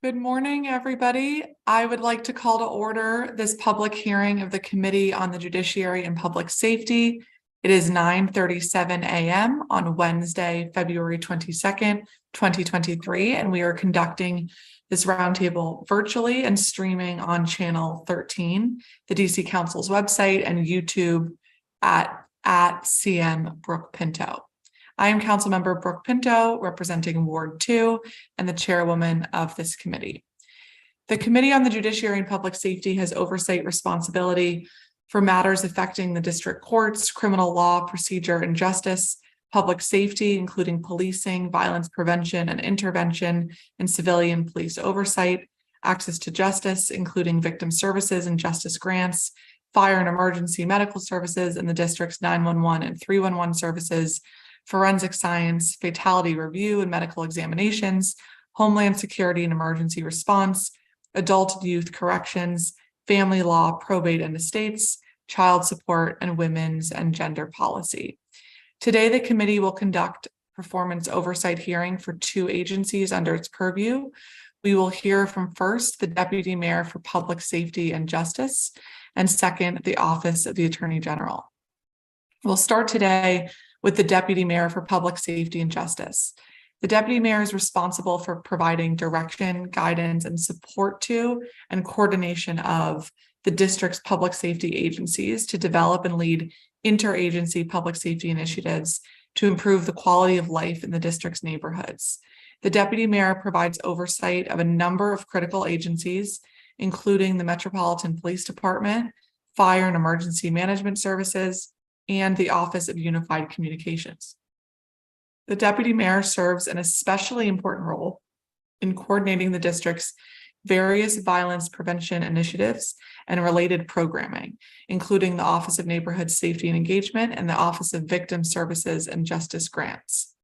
Good morning, everybody. I would like to call to order this public hearing of the Committee on the Judiciary and Public Safety. It is 9:37 a.m. on Wednesday, February 22nd, 2023, and we are conducting this roundtable virtually and streaming on Channel 13, the DC Council's website, and YouTube at CM Brooke Pinto. I am Councilmember Brooke Pinto, representing Ward 2 and the chairwoman of this committee. The Committee on the Judiciary and Public Safety has oversight responsibility for matters affecting the district courts, criminal law, procedure and justice, public safety, including policing, violence prevention and intervention, and civilian police oversight, access to justice, including victim services and justice grants, fire and emergency medical services in the district's 911 and 311 services, forensic science, fatality review and medical examinations, homeland security and emergency response, adult and youth corrections, family law, probate and estates, child support, and women's and gender policy. Today, the committee will conduct performance oversight hearing for two agencies under its purview. We will hear from first the Deputy Mayor for Public Safety and Justice, and second, the Office of the Attorney General. We'll start today with the Deputy Mayor for Public Safety and Justice. The Deputy Mayor is responsible for providing direction, guidance, and support to and coordination of the district's public safety agencies to develop and lead interagency public safety initiatives to improve the quality of life in the district's neighborhoods. The Deputy Mayor provides oversight of a number of critical agencies, including the Metropolitan Police Department, Fire and Emergency Management Services, and the Office of Unified Communications. The Deputy Mayor serves an especially important role in coordinating the district's various violence prevention initiatives and related programming, including the Office of Neighborhood Safety and Engagement and the Office of Victim Services and Justice Grants.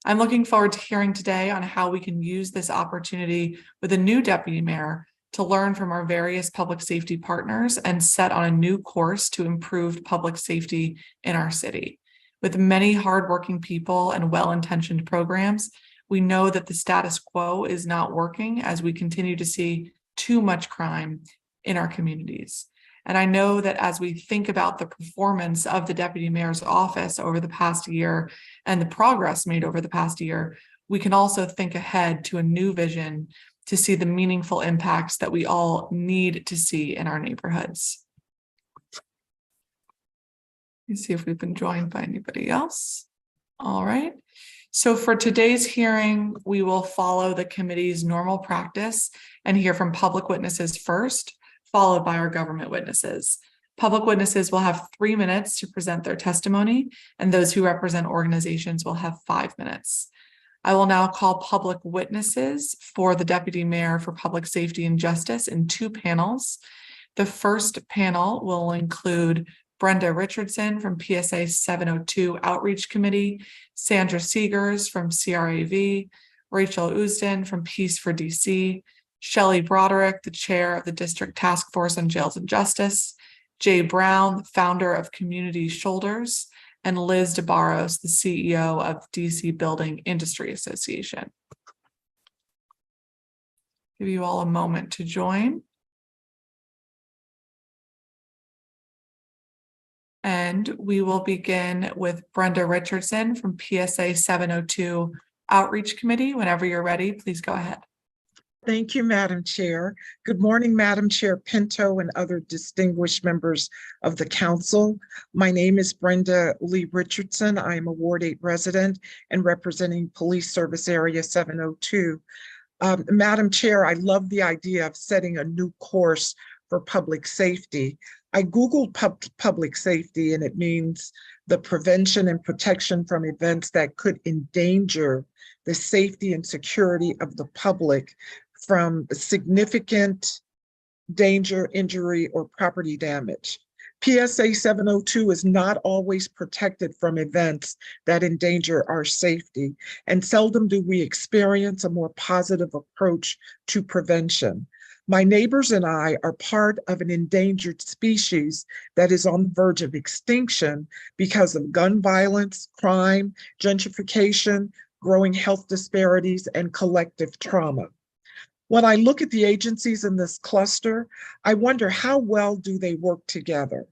I'm looking forward to hearing today on how we can use this opportunity with a new Deputy Mayor to learn from our various public safety partners and set on a new course to improve public safety in our city. With many hardworking people and well-intentioned programs, we know that the status quo is not working as we continue to see too much crime in our communities. And I know that as we think about the performance of the Deputy Mayor's office over the past year and the progress made over the past year, we can also think ahead to a new vision to see the meaningful impacts that we all need to see in our neighborhoods. Let's see if we've been joined by anybody else. All right. So for today's hearing, we will follow the committee's normal practice and hear from public witnesses first, followed by our government witnesses. Public witnesses will have 3 minutes to present their testimony, and those who represent organizations will have 5 minutes. I will now call public witnesses for the Deputy Mayor for Public Safety and Justice in 2 panels. The first panel will include Brenda Richardson from PSA 702 Outreach Committee, Sandra Seegers from CRAV, Rachel Usden from Peace for DC, Shelley Broderick, the chair of the District Task Force on Jails and Justice, Jay Brown, the founder of Community Shoulders, and Liz DeBarros, the CEO of DC Building Industry Association. Give you all a moment to join. And we will begin with Brenda Richardson from PSA 702 Outreach Committee. Whenever you're ready, please go ahead. Thank you, Madam Chair. Good morning, Madam Chair Pinto and other distinguished members of the council. My name is Brenda Lee Richardson. I am a Ward 8 resident and representing Police Service Area 702. Madam Chair, I love the idea of setting a new course for public safety. I Googled public safety, and it means the prevention and protection from events that could endanger the safety and security of the public from significant danger, injury, or property damage. PSA 702 is not always protected from events that endanger our safety, and seldom do we experience a more positive approach to prevention. My neighbors and I are part of an endangered species that is on the verge of extinction because of gun violence, crime, gentrification, growing health disparities, and collective trauma. When I look at the agencies in this cluster, I wonder how well do they work together?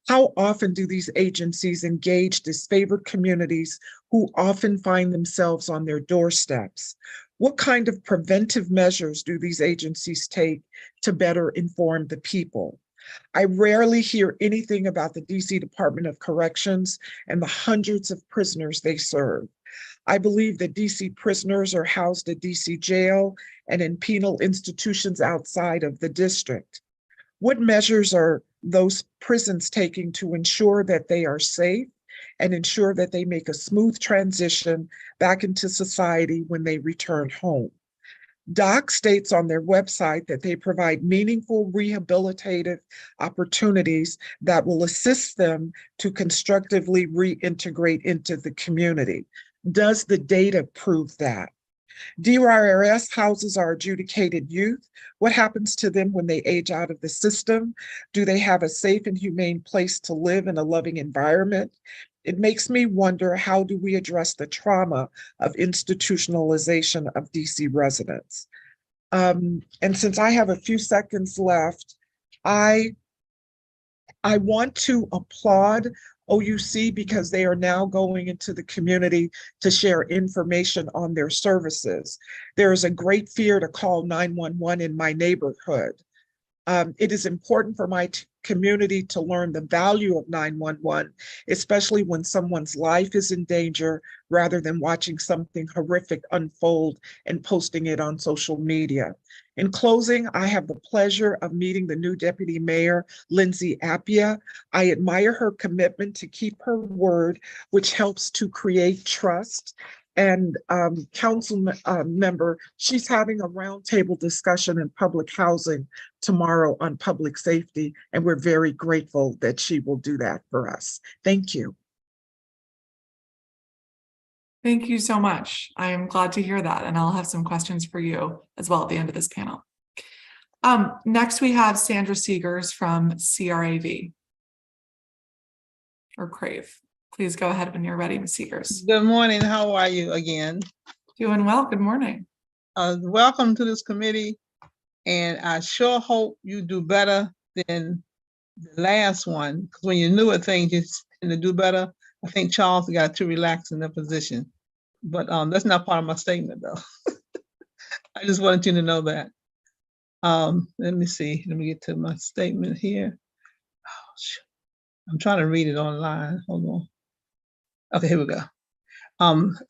How often do these agencies engage disfavored communities who often find themselves on their doorsteps? What kind of preventive measures do these agencies take to better inform the people? I rarely hear anything about the DC Department of Corrections and the hundreds of prisoners they serve. I believe that DC prisoners are housed at DC jail and in penal institutions outside of the district. What measures are those prisons taking to ensure that they are safe and ensure that they make a smooth transition back into society when they return home? DOC states on their website that they provide meaningful rehabilitative opportunities that will assist them to constructively reintegrate into the community. Does the data prove that? DRRS houses our adjudicated youth. What happens to them when they age out of the system? Do they have a safe and humane place to live in a loving environment? It makes me wonder, how do we address the trauma of institutionalization of DC residents? And since I have a few seconds left, I want to applaud OUC because they are now going into the community to share information on their services. There is a great fear to call 911 in my neighborhood. It is important for my community to learn the value of 911, especially when someone's life is in danger, rather than watching something horrific unfold and posting it on social media. In closing, I have the pleasure of meeting the new Deputy Mayor, Lindsay Appia. I admire her commitment to keep her word, which helps to create trust. And council member, she's having a roundtable discussion in public housing tomorrow on public safety, and we're very grateful that she will do that for us. Thank you. Thank you so much. I am glad to hear that, and I'll have some questions for you as well at the end of this panel. Next, we have Sandra Seegers from CRAV or CRAVE. Please go ahead when you're ready, Ms. Seegers. Good morning. How are you again? Doing well. Good morning. Welcome to this committee, and I sure hope you do better than the last one, because when you're new at things, you tend to do better. I think Charles got too relaxed in the position, but that's not part of my statement, though. I just wanted you to know that. Let me see. Let me get to my statement here. Oh, shoot. I'm trying to read it online. Hold on. Okay, here we go.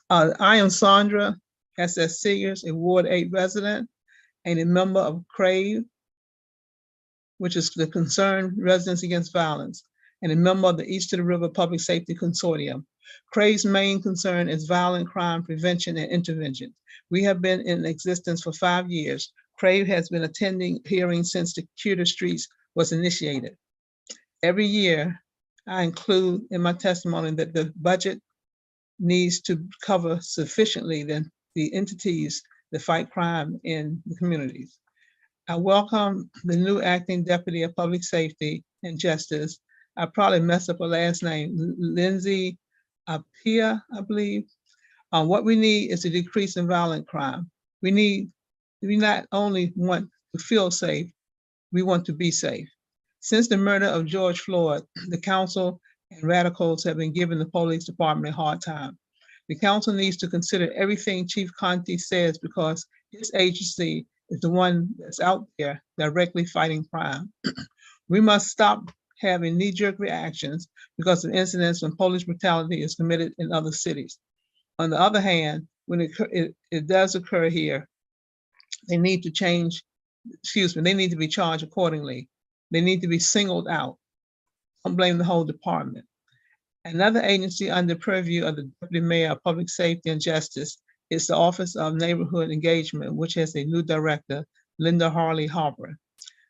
I am Sandra S.S. Seegers, a Ward 8 resident and a member of CRAVE, which is the Concerned Residents Against Violence, and a member of the East to the River Public Safety Consortium. CRAVE's main concern is violent crime prevention and intervention. We have been in existence for 5 years. CRAVE has been attending hearings since the Cure the Streets was initiated. Every year, I include in my testimony that the budget needs to cover sufficiently the entities that fight crime in the communities. I welcome the new acting Deputy of Public Safety and Justice. I probably messed up her last name, Lindsay Appia, I believe. What we need is a decrease in violent crime. We not only want to feel safe, we want to be safe. Since the murder of George Floyd, the council and radicals have been giving the police department a hard time. The council needs to consider everything Chief Conte says, because his agency is the one that's out there directly fighting crime. We must stop having knee-jerk reactions because of incidents when police brutality is committed in other cities. On the other hand, when it does occur here, they need to change, they need to be charged accordingly. They need to be singled out. Don't blame the whole department. Another agency under purview of the Deputy Mayor of Public Safety and Justice is the Office of Neighborhood Engagement, which has a new director, Linda Harley Harper.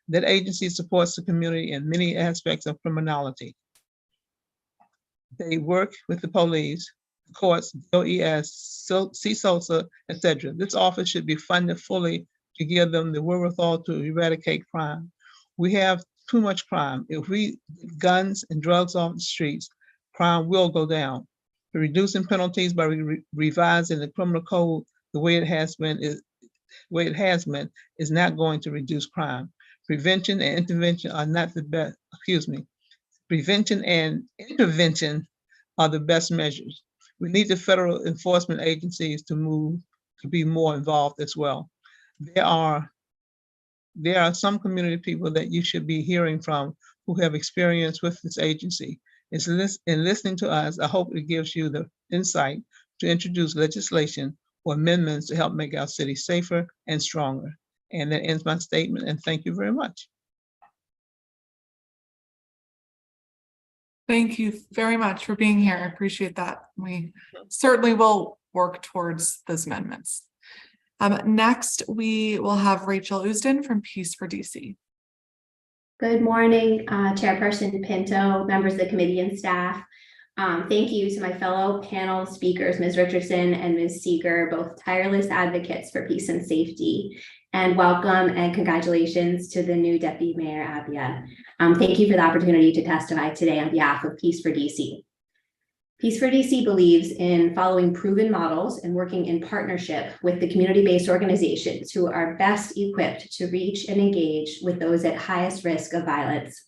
That agency supports the community in many aspects of criminality. They work with the police, the courts, DOES, CSOSA, etc. This office should be funded fully to give them the wherewithal to eradicate crime. We have too much crime. If we get guns and drugs off the streets, crime will go down. Reducing penalties by revising the criminal code the way it has been way it has been, is not going to reduce crime. Prevention and intervention are not the best, prevention and intervention are the best measures. We need the federal enforcement agencies to be more involved as well. There are some community people that you should be hearing from who have experience with this agency. In listening to us, I hope it gives you the insight to introduce legislation or amendments to help make our city safer and stronger. And that ends my statement, and thank you very much. Thank you very much for being here. I appreciate that. We certainly will work towards those amendments. Next, we will have Rachel Usden from Peace for DC. Good morning, Chairperson Pinto, members of the committee and staff. Thank you to my fellow panel speakers, Ms. Richardson and Ms. Seeger, both tireless advocates for peace and safety. And welcome and congratulations to the new Deputy Mayor Abia. Thank you for the opportunity to testify today on behalf of Peace for DC. Peace for DC believes in following proven models and working in partnership with the community-based organizations who are best equipped to reach and engage with those at highest risk of violence.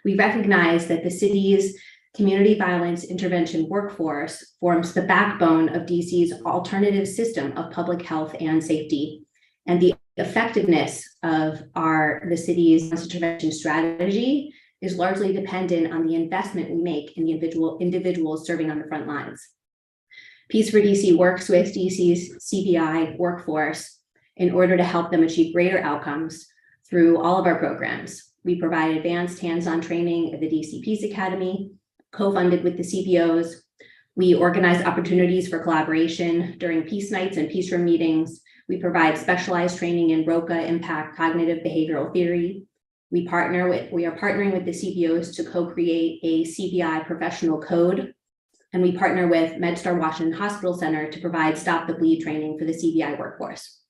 We recognize that the city's community violence intervention workforce forms the backbone of DC's alternative system of public health and safety. And the effectiveness of the city's intervention strategy is largely dependent on the investment we make in the individuals serving on the front lines. Peace for DC works with DC's CVI workforce in order to help them achieve greater outcomes through all of our programs. We provide advanced hands-on training at the DC Peace Academy, co-funded with the CPOs. We organize opportunities for collaboration during peace nights and peace room meetings. We provide specialized training in ROCA impact cognitive behavioral theory. We are partnering with the CPOs to co-create a CVI professional code. And we partner with MedStar Washington Hospital Center to provide Stop the Bleed training for the CVI workforce.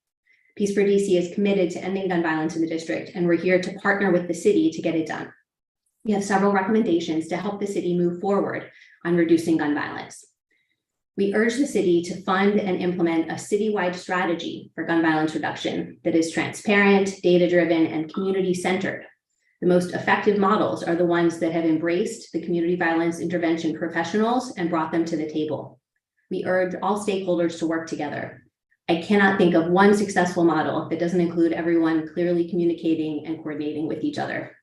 Peace for DC is committed to ending gun violence in the district, and we're here to partner with the city to get it done. We have several recommendations to help the city move forward on reducing gun violence. We urge the city to fund and implement a citywide strategy for gun violence reduction that is transparent, data-driven, and community-centered. The most effective models are the ones that have embraced the community violence intervention professionals and brought them to the table. We urge all stakeholders to work together. I cannot think of one successful model that doesn't include everyone clearly communicating and coordinating with each other.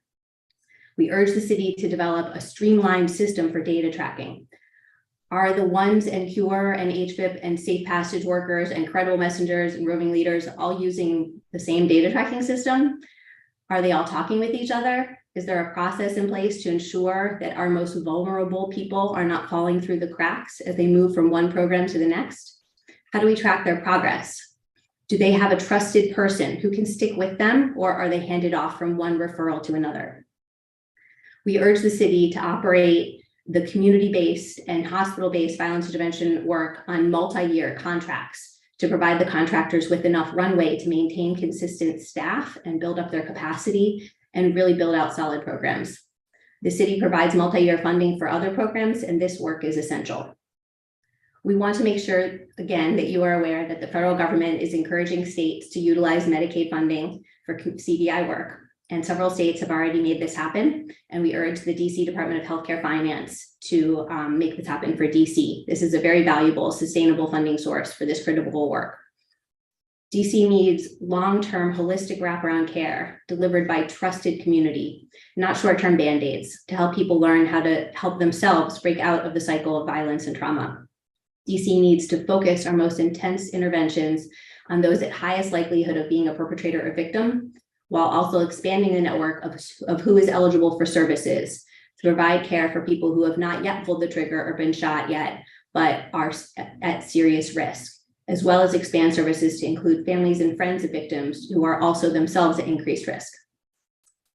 We urge the city to develop a streamlined system for data tracking. Are the ones and CURE and HVIP and safe passage workers and credible messengers and roving leaders all using the same data tracking system? Are they all talking with each other? Is there a process in place to ensure that our most vulnerable people are not falling through the cracks as they move from one program to the next? How do we track their progress? Do they have a trusted person who can stick with them, or are they handed off from one referral to another? We urge the city to operate the community-based and hospital-based violence intervention work on multi-year contracts to provide the contractors with enough runway to maintain consistent staff and build up their capacity and really build out solid programs. The city provides multi-year funding for other programs, and this work is essential. We want to make sure, again, that you are aware that the federal government is encouraging states to utilize Medicaid funding for CVI work. And several states have already made this happen. And we urge the DC Department of Healthcare Finance to make this happen for DC. This is a very valuable, sustainable funding source for this critical work. DC needs long-term holistic wraparound care delivered by trusted community, not short-term band-aids, to help people learn how to help themselves break out of the cycle of violence and trauma. DC needs to focus our most intense interventions on those at highest likelihood of being a perpetrator or victim, while also expanding the network of who is eligible for services to provide care for people who have not yet pulled the trigger or been shot yet, but are at serious risk, as well as expand services to include families and friends of victims who are also themselves at increased risk.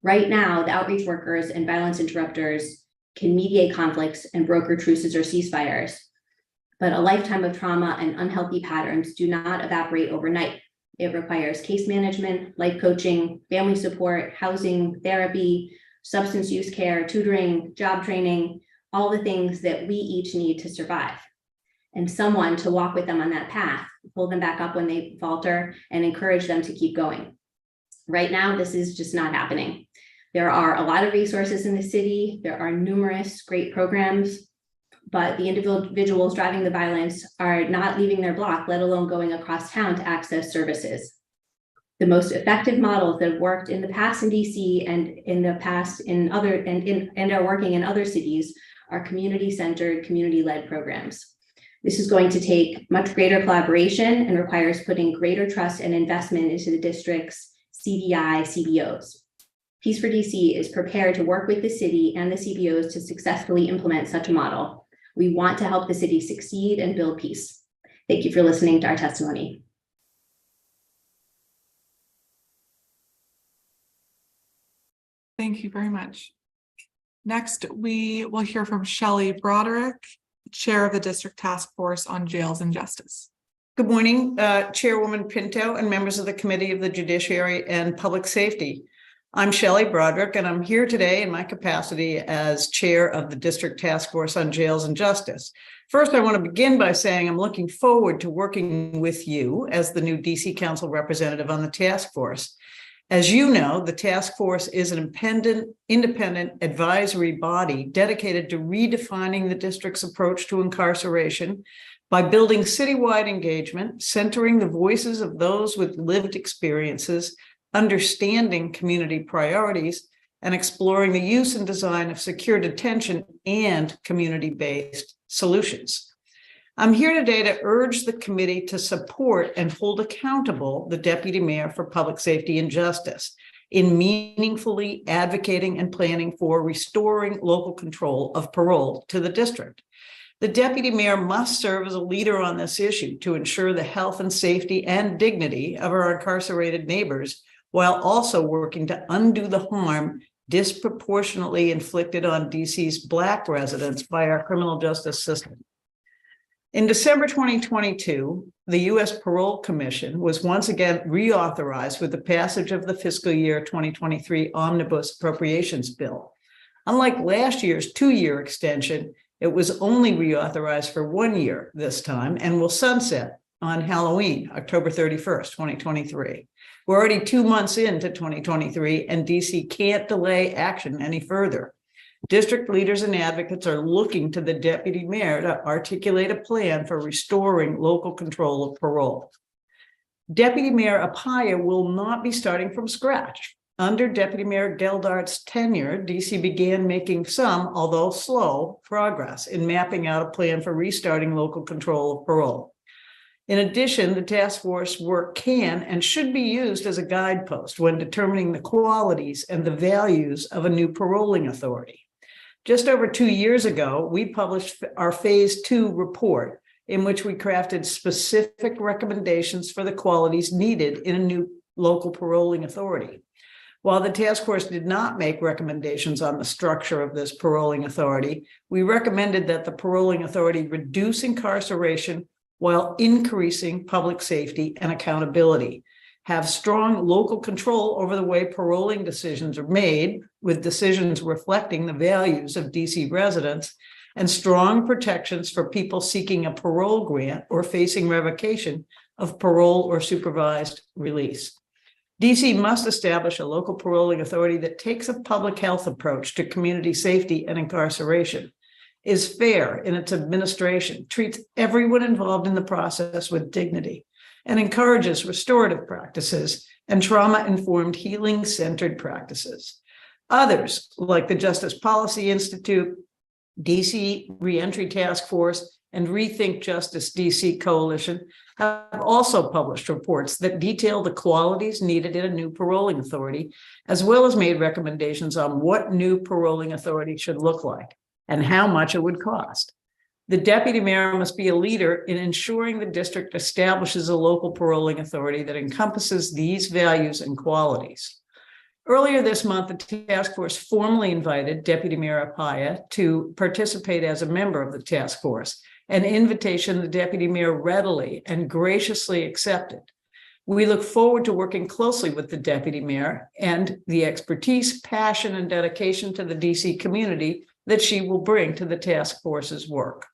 Right now, the outreach workers and violence interrupters can mediate conflicts and broker truces or ceasefires, but a lifetime of trauma and unhealthy patterns do not evaporate overnight. It requires case management, life coaching, family support, housing, therapy, substance use care, tutoring, job training, all the things that we each need to survive. and someone to walk with them on that path, pull them back up when they falter, and encourage them to keep going. Right now, this is just not happening. There are a lot of resources in the city. There are numerous great programs, but the individuals driving the violence are not leaving their block, let alone going across town to access services. The most effective models that have worked in the past in DC and in the past in other and are working in other cities are community-centered, community-led programs. This is going to take much greater collaboration and requires putting greater trust and investment into the district's CDI, CBOs. Peace for DC is prepared to work with the city and the CBOs to successfully implement such a model. We want to help the city succeed and build peace. Thank you for listening to our testimony. Thank you very much. Next, we will hear from Shelley Broderick, Chair of the District Task Force on Jails and Justice. Good morning, Chairwoman Pinto and members of the Committee of the Judiciary and Public Safety. I'm Shelley Broderick, and I'm here today in my capacity as Chair of the District Task Force on Jails and Justice. First, I want to begin by saying I'm looking forward to working with you as the new DC Council representative on the task force. As you know, the task force is an independent advisory body dedicated to redefining the district's approach to incarceration by building citywide engagement, centering the voices of those with lived experiences, understanding community priorities, and exploring the use and design of secure detention and community-based solutions. I'm here today to urge the committee to support and hold accountable the Deputy Mayor for Public Safety and Justice in meaningfully advocating and planning for restoring local control of parole to the district. The Deputy Mayor must serve as a leader on this issue to ensure the health and safety and dignity of our incarcerated neighbors, while also working to undo the harm disproportionately inflicted on DC's Black residents by our criminal justice system. In December 2022, the U.S. Parole Commission was once again reauthorized with the passage of the fiscal year 2023 Omnibus Appropriations Bill. Unlike last year's 2-year extension, it was only reauthorized for 1 year this time and will sunset on Halloween, October 31st, 2023. We're already 2 months into 2023, and DC can't delay action any further. District leaders and advocates are looking to the Deputy Mayor to articulate a plan for restoring local control of parole. Deputy Mayor Apaya will not be starting from scratch. Under Deputy Mayor Geldart's tenure, DC began making some, although slow, progress in mapping out a plan for restarting local control of parole. In addition, the task force work can and should be used as a guidepost when determining the qualities and the values of a new paroling authority. Just over 2 years ago, we published our Phase 2 report, in which we crafted specific recommendations for the qualities needed in a new local paroling authority. While the task force did not make recommendations on the structure of this paroling authority, we recommended that the paroling authority reduce incarceration while increasing public safety and accountability, have strong local control over the way paroling decisions are made, with decisions reflecting the values of DC residents, and strong protections for people seeking a parole grant or facing revocation of parole or supervised release. DC must establish a local paroling authority that takes a public health approach to community safety and incarceration, is fair in its administration, treats everyone involved in the process with dignity, and encourages restorative practices and trauma-informed healing-centered practices. Others, like the Justice Policy Institute, DC Reentry Task Force, and Rethink Justice DC Coalition, have also published reports that detail the qualities needed in a new paroling authority, as well as made recommendations on what new paroling authority should look like and how much it would cost. The Deputy Mayor must be a leader in ensuring the district establishes a local paroling authority that encompasses these values and qualities. Earlier this month, the task force formally invited Deputy Mayor Apaya to participate as a member of the task force, an invitation the Deputy Mayor readily and graciously accepted. We look forward to working closely with the Deputy Mayor and the expertise, passion, and dedication to the DC community that she will bring to the task force's work.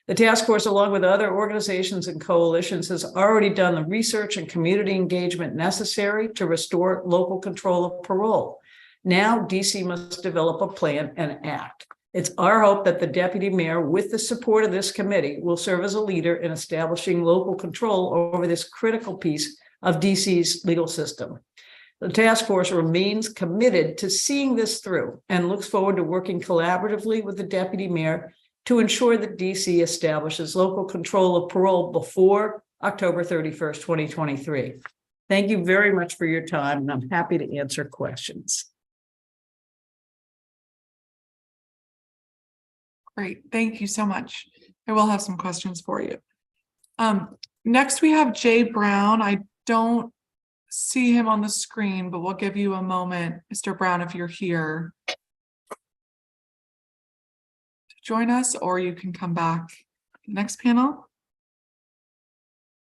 The task force, along with other organizations and coalitions, has already done the research and community engagement necessary to restore local control of parole. Now, DC must develop a plan and act. It's our hope that the deputy mayor, with the support of this committee, will serve as a leader in establishing local control over this critical piece of DC's legal system. The task force remains committed to seeing this through and looks forward to working collaboratively with the deputy mayor to ensure that DC establishes local control of parole before October 31st, 2023. Thank you very much for your time, and I'm happy to answer questions. Great, thank you so much. I will have some questions for you. Next we have Jay Brown. I don't see him on the screen, but we'll give you a moment, Mr. Brown, if you're here, join us, or you can come back next panel.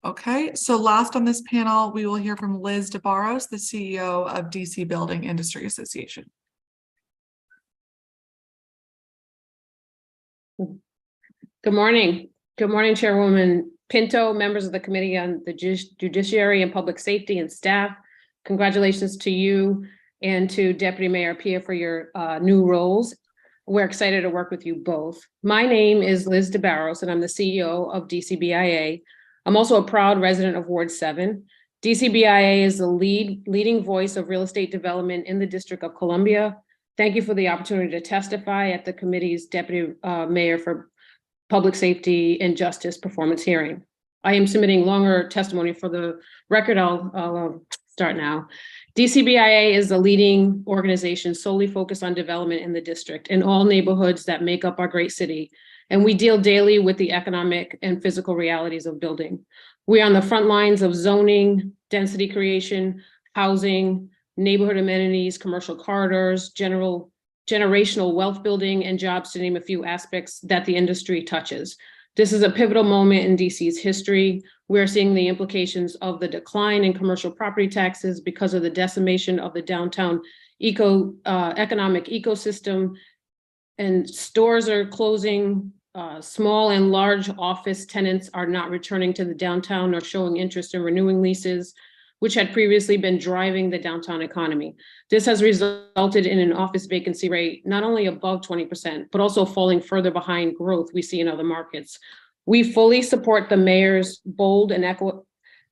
Okay, so last on this panel, we will hear from Liz DeBarros, the CEO of DC Building Industry Association. Good morning. Good morning, Chairwoman Pinto, members of the Committee on the Judiciary and Public Safety and staff. Congratulations to you and to Deputy Mayor Pia for your new roles. We're excited to work with you both. My name is Liz DeBarros, and I'm the CEO of DCBIA. I'm also a proud resident of Ward 7. DCBIA is the leading voice of real estate development in the District of Columbia. Thank you for the opportunity to testify at the committee's Deputy Mayor for Public Safety and Justice performance hearing. I am submitting longer testimony for the record. I'll start now. DCBIA is the leading organization solely focused on development in the district in all neighborhoods that make up our great city. And we deal daily with the economic and physical realities of building. We're on the front lines of zoning, density creation, housing, neighborhood amenities, commercial corridors, generational wealth building, and jobs, to name a few aspects that the industry touches. This is a pivotal moment in DC's history. We're seeing the implications of the decline in commercial property taxes because of the decimation of the downtown economic ecosystem, and stores are closing. Small and large office tenants are not returning to the downtown or showing interest in renewing leases, which had previously been driving the downtown economy. This has resulted in an office vacancy rate not only above 20%, but also falling further behind growth we see in other markets. We fully support the mayor's bold and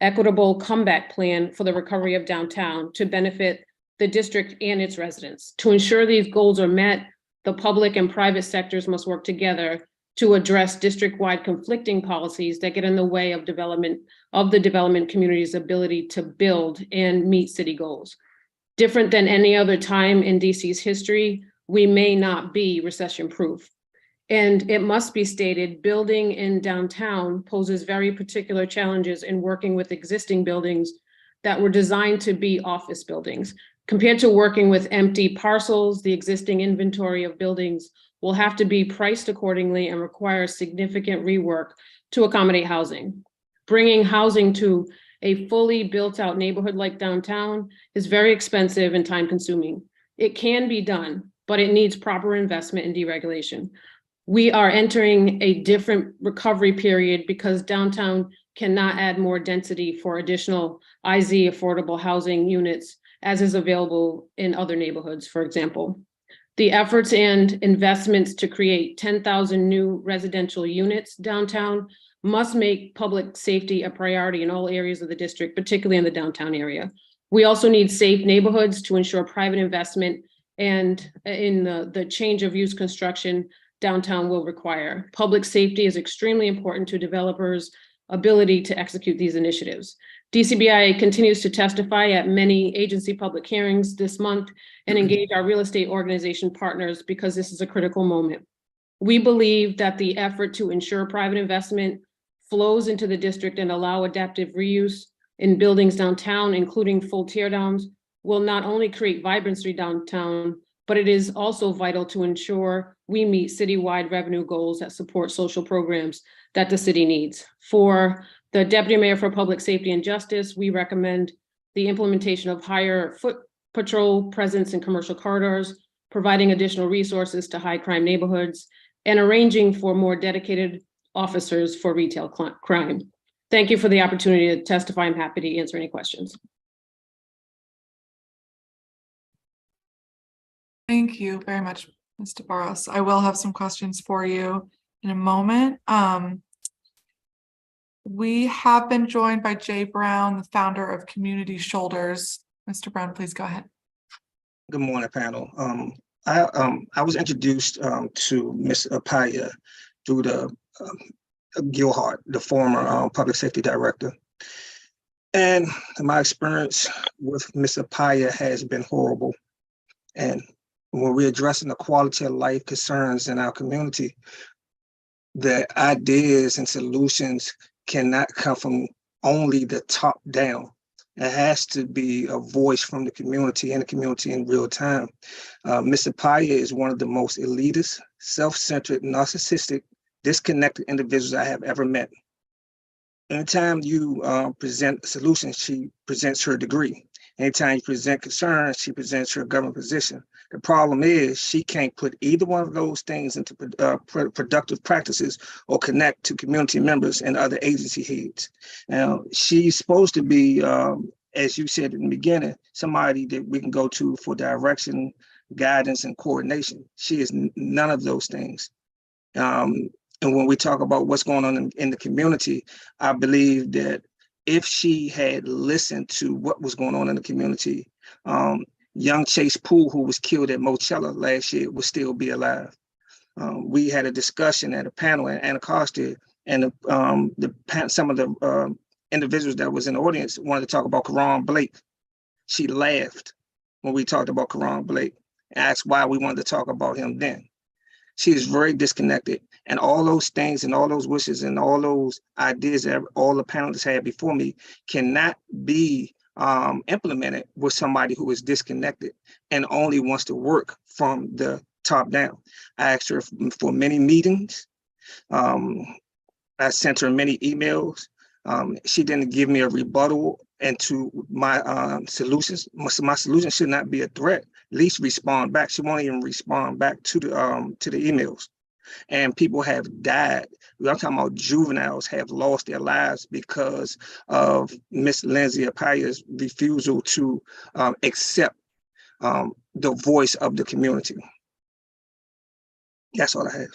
equitable comeback plan for the recovery of downtown to benefit the district and its residents. To ensure these goals are met, the public and private sectors must work together to address district-wide conflicting policies that get in the way of the development community's ability to build and meet city goals. Different than any other time in DC's history, we may not be recession-proof. And it must be stated, building in downtown poses very particular challenges in working with existing buildings that were designed to be office buildings. Compared to working with empty parcels, the existing inventory of buildings will have to be priced accordingly and require significant rework to accommodate housing. Bringing housing to a fully built out neighborhood like downtown is very expensive and time consuming. It can be done, but it needs proper investment and deregulation. We are entering a different recovery period because downtown cannot add more density for additional IZ affordable housing units as is available in other neighborhoods, for example. The efforts and investments to create 10,000 new residential units downtown must make public safety a priority in all areas of the district, particularly in the downtown area. We also need safe neighborhoods to ensure private investment and in the change of use construction downtown will require. Public safety is extremely important to developers' ability to execute these initiatives. DCBIA continues to testify at many agency public hearings this month and engage our real estate organization partners because this is a critical moment. We believe that the effort to ensure private investment flows into the district and allow adaptive reuse in buildings downtown, including full teardowns, will not only create vibrancy downtown, but it is also vital to ensure we meet citywide revenue goals that support social programs that the city needs. For the Deputy Mayor for Public Safety and Justice, we recommend the implementation of higher foot patrol presence in commercial corridors, providing additional resources to high crime neighborhoods, and arranging for more dedicated officers for retail crime. Thank you for the opportunity to testify. I'm happy to answer any questions. Thank you very much, Mr. Barros. I will have some questions for you in a moment. We have been joined by Jay Brown, the founder of Community Shoulders. Mr. Brown, please go ahead. Good morning, panel. I was introduced to Ms. Apaya through the Gilhart, the former public safety director. And my experience with Ms. Apaya has been horrible. And when we're addressing the quality of life concerns in our community, the ideas and solutions cannot come from only the top down. It has to be a voice from the community and the community in real time. Ms. Apaya is one of the most elitist, self-centered, narcissistic, disconnected individuals I have ever met. Anytime you present solutions, she presents her degree. Anytime you present concerns, she presents her government position. The problem is she can't put either one of those things into productive practices or connect to community members and other agency heads. Now, she's supposed to be, as you said in the beginning, somebody that we can go to for direction, guidance, and coordination. She is none of those things. And when we talk about what's going on in the community, I believe that if she had listened to what was going on in the community, young Chase Poole, who was killed at Mochella last year, would still be alive. We had a discussion at a panel at Anacostia, and some of the individuals that was in the audience wanted to talk about Karan Blake. She laughed when we talked about Karan Blake and asked why we wanted to talk about him then. She is very disconnected, and all those things and all those wishes and all those ideas that all the panelists had before me cannot be implemented with somebody who is disconnected and only wants to work from the top down. I asked her for many meetings. I sent her many emails. She didn't give me a rebuttal into my solutions. My solution should not be a threat. At least respond back. She won't even respond back to the emails. And people have died. I'm talking about juveniles have lost their lives because of Miss Lindsay Apaya's refusal to accept the voice of the community. That's all I have.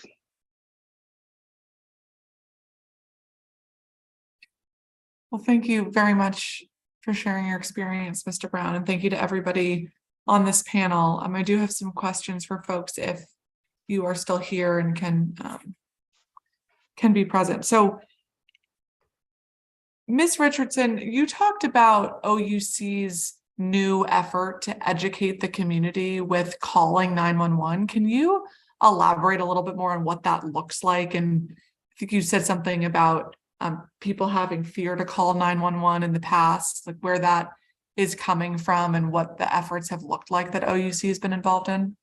Well, thank you very much for sharing your experience, Mr. Brown, and thank you to everybody on this panel. I do have some questions for folks if you are still here and can be present. So, Ms. Richardson, you talked about OUC's new effort to educate the community with calling 911. Can you elaborate a little bit more on what that looks like? And I think you said something about people having fear to call 911 in the past, like where that is coming from and what the efforts have looked like that OUC has been involved in?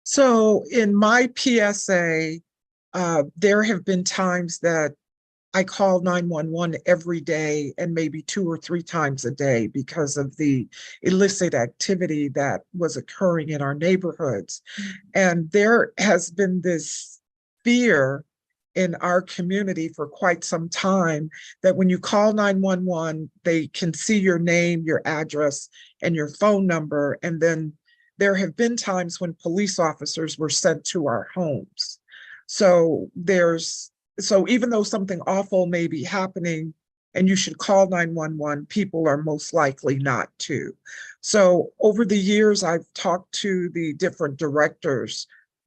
So in my PSA, there have been times that I call 911 every day and maybe 2 or 3 times a day because of the illicit activity that was occurring in our neighborhoods. And there has been this fear in our community for quite some time that when you call 911, they can see your name, your address, and your phone number. And then there have been times when police officers were sent to our homes. So even though something awful may be happening and you should call 911, people are most likely not to. So over the years, I've talked to the different directors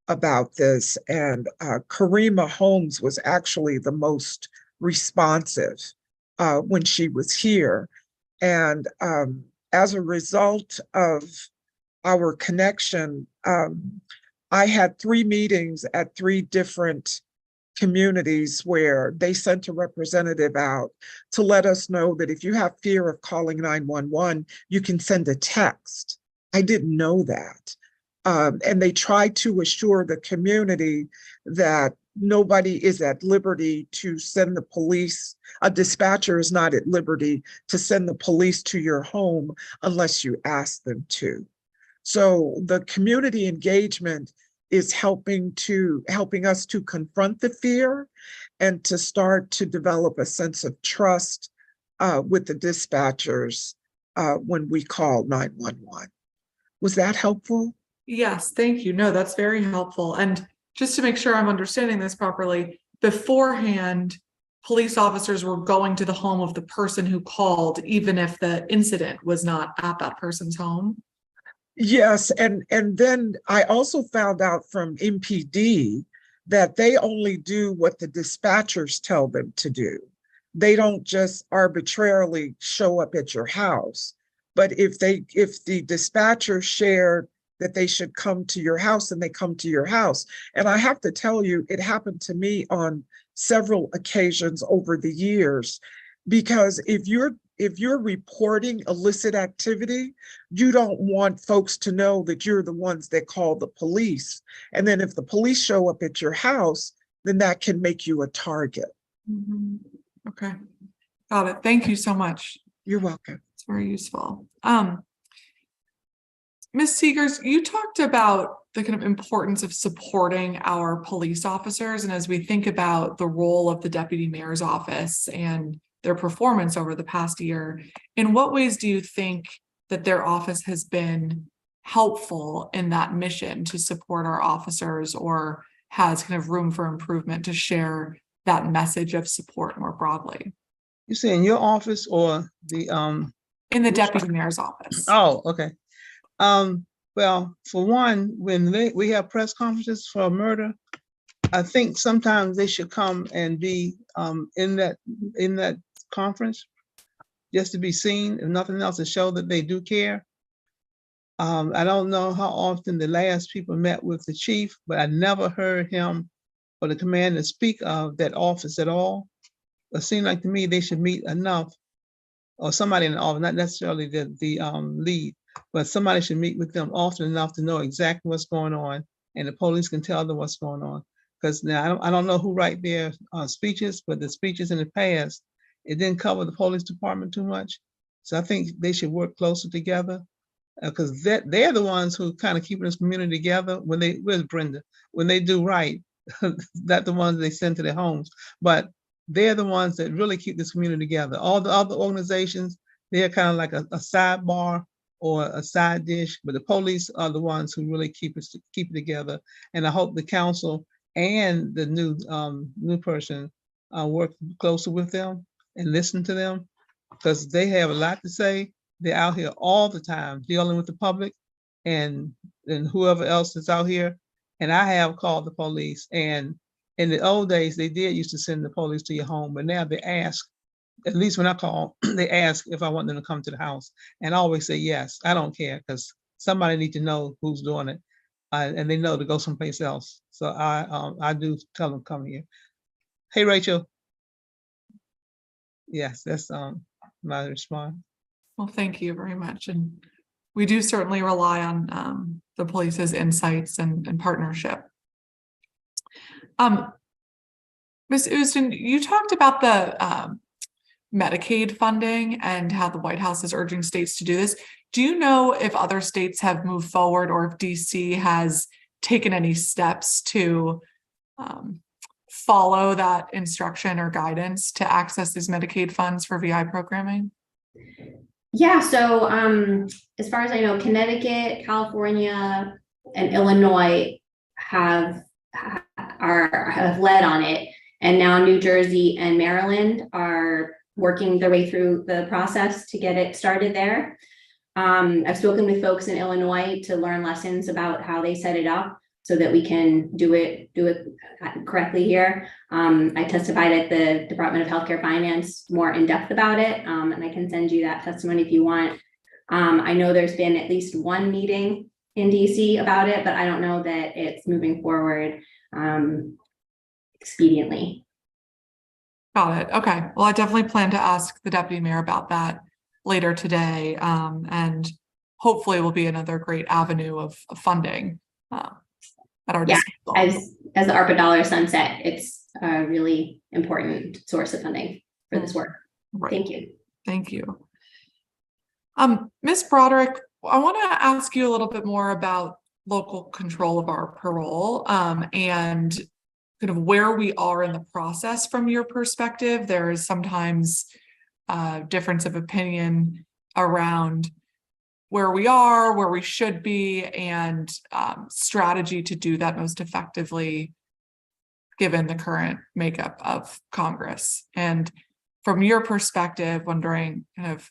about this, and Karima Holmes was actually the most responsive when she was here. And as a result of our connection, I had 3 meetings at 3 different communities where they sent a representative out to let us know that if you have fear of calling 911, you can send a text. I didn't know that. And they tried to assure the community that nobody is at liberty to send the police. A dispatcher is not at liberty to send the police to your home unless you ask them to. So the community engagement is helping us to confront the fear and to start to develop a sense of trust with the dispatchers when we call 911. Was that helpful? Yes, thank you. No, that's very helpful. And just to make sure I'm understanding this properly, beforehand, police officers were going to the home of the person who called, even if the incident was not at that person's home? Yes, and then I also found out from MPD that they only do what the dispatchers tell them to do. They don't just arbitrarily show up at your house. But if the dispatcher shared that they should come to your house, and they come to your house. And I have to tell you, it happened to me on several occasions over the years, because if you're reporting illicit activity, you don't want folks to know that you're the ones that call the police. And then if the police show up at your house, then that can make you a target. Mm-hmm. Okay, got it. Thank you so much. You're welcome. It's very useful. Ms. Seegers, you talked about the kind of importance of supporting our police officers. And as we think about the role of the deputy mayor's office and their performance over the past year, in what ways do you think that their office has been helpful in that mission to support our officers, or has kind of room for improvement to share that message of support more broadly? You say in your office or the In the deputy mayor's office. Oh, okay. Well, for one, when we have press conferences for a murder, I think sometimes they should come and be in that conference just to be seen, if nothing else, to show that they do care. I don't know how often the last people met with the chief, but I never heard him or the commander speak of that office at all. It seemed like to me they should meet enough, or somebody in the office, not necessarily the lead, but somebody should meet with them often enough to know exactly what's going on, and the police can tell them what's going on. Because now I don't know who write their speeches, but the speeches in the past, it didn't cover the police department too much. So I think they should work closer together, because they're the ones who kind of keeping this community together. Where's Brenda? When they do right, not the ones they send to their homes, but they're the ones that really keep this community together. All the other organizations, they're kind of like a sidebar or a side dish, but the police are the ones who really keep it together. And I hope the council and the new person work closer with them and listen to them, because they have a lot to say. They're out here all the time dealing with the public and whoever else is out here. And I have called the police, and in the old days, they did used to send the police to your home, but now they ask, at least when I call, they ask if I want them to come to the house. And I always say yes. I don't care, because somebody needs to know who's doing it, and they know to go someplace else. So I do tell them come here. Hey, Rachel. Yes, that's my response. Well, thank you very much. And we do certainly rely on the police's insights and partnership. Ms. Houston, you talked about the Medicaid funding and how the White House is urging states to do this. Do you know if other states have moved forward, or if DC has taken any steps to follow that instruction or guidance to access these Medicaid funds for VI programming? Yeah, so as far as I know, Connecticut, California, and Illinois have led on it, and now New Jersey and Maryland are working their way through the process to get it started there. I've spoken with folks in Illinois to learn lessons about how they set it up so that we can do it correctly here. I testified at the Department of Healthcare Finance more in depth about it, and I can send you that testimony if you want. I know there's been at least one meeting in DC about it, but I don't know that it's moving forward expediently. Got it. Okay. Well, I definitely plan to ask the deputy mayor about that later today, and hopefully will be another great avenue of funding at our disposal. As the ARPA dollar sunset, it's a really important source of funding for this work. Right. Thank you. Thank you. Ms. Broderick, I want to ask you a little bit more about local control of our parole, and kind of where we are in the process from your perspective. There is sometimes difference of opinion around where we are, where we should be, and strategy to do that most effectively given the current makeup of Congress. And from your perspective, wondering kind of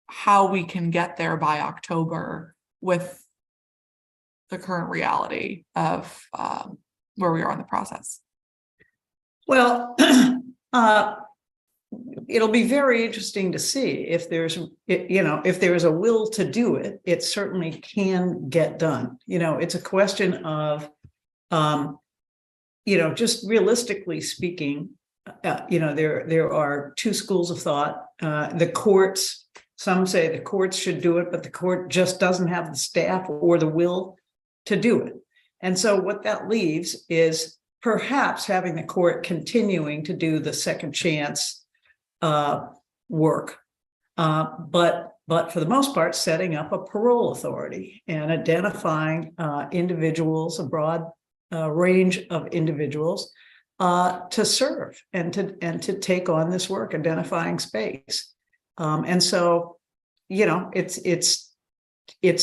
how we can get there by October with the current reality of where we are in the process. Well, it'll be very interesting to see if there's, if there's a will to do it, it certainly can get done. It's a question of, just realistically speaking, there are two schools of thought. The courts, some say the courts should do it, but the court just doesn't have the staff or the will to do it. And so what that leaves is perhaps having the court continuing to do the second chance work, but for the most part, setting up a parole authority and identifying individuals, a broad range of individuals to serve and to take on this work, identifying space. And so, it's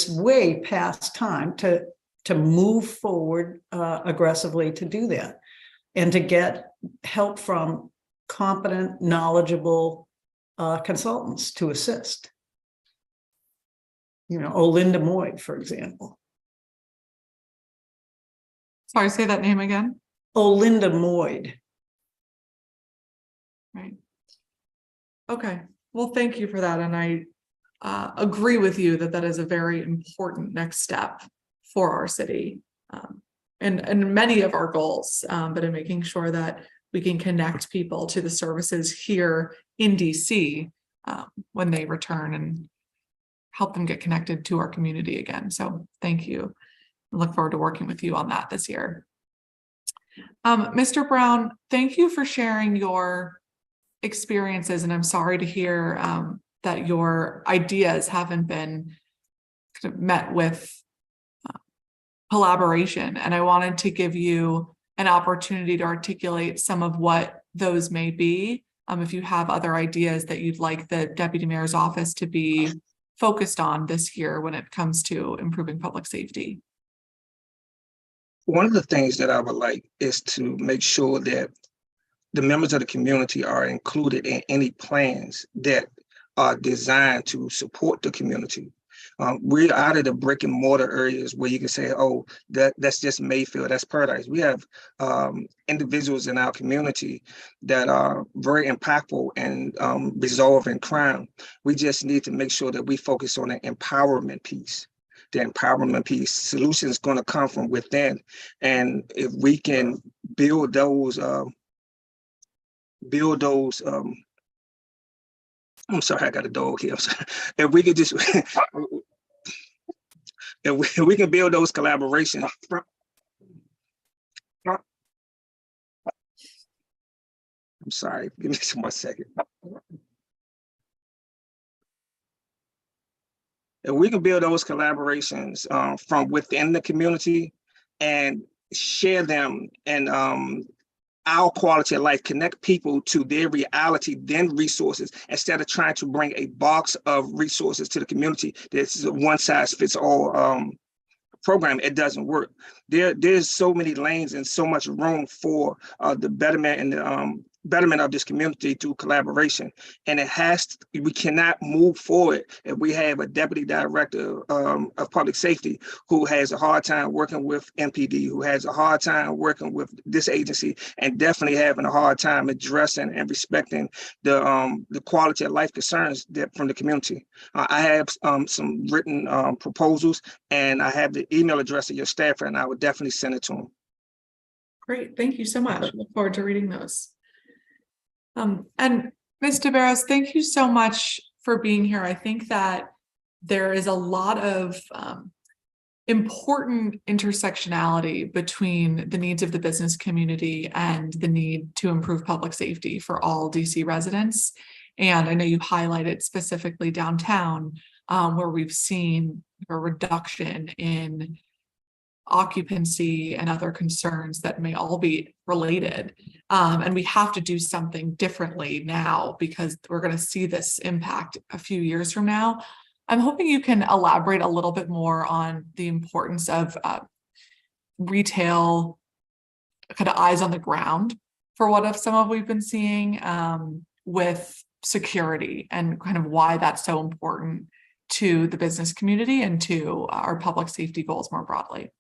way past time to move forward aggressively to do that and to get help from competent, knowledgeable consultants to assist. Olinda Moyd, for example. Sorry, say that name again. Olinda Moyd. Right. Okay. Well, thank you for that. And I agree with you that that is a very important next step for our city and many of our goals, but in making sure that we can connect people to the services here in DC when they return and help them get connected to our community again. So thank you. I look forward to working with you on that this year. Mr. Brown, thank you for sharing your experiences, and I'm sorry to hear that your ideas haven't been kind of met with collaboration. And I wanted to give you an opportunity to articulate some of what those may be. If you have other ideas that you'd like the Deputy Mayor's office to be focused on this year when it comes to improving public safety. One of the things that I would like is to make sure that the members of the community are included in any plans that are designed to support the community. We're out of the brick and mortar areas where you can say, oh, that's just Mayfield, that's Paradise. We have individuals in our community that are very impactful and resolving crime. We just need to make sure that we focus on the empowerment piece. The empowerment piece, solutions going to come from within. And if we can build those, I'm sorry, I got a dog here. I'm sorry. If we could just, if we can build those collaborations. I'm sorry, give me just 1 second. If we can build those collaborations from within the community and share them and our quality of life, connect people to their reality, then resources, instead of trying to bring a box of resources to the community. This is a one size fits all program. It doesn't work. There's so many lanes and so much room for the betterment and the betterment of this community through collaboration. And we cannot move forward if we have a deputy director of public safety who has a hard time working with MPD, who has a hard time working with this agency, and definitely having a hard time addressing and respecting the quality of life concerns from the community. I have some written proposals, and I have the email address of your staffer, and I would definitely send it to them. Great, thank you so much. I look forward to reading those. And Ms. DeBarros, thank you so much for being here. I think that there is a lot of important intersectionality between the needs of the business community and the need to improve public safety for all DC residents. And I know you highlighted specifically downtown, where we've seen a reduction in occupancy and other concerns that may all be related. And we have to do something differently now because we're going to see this impact a few years from now. I'm hoping you can elaborate a little bit more on the importance of retail kind of eyes on the ground for what of some of we've been seeing with security and kind of why that's so important to the business community and to our public safety goals more broadly.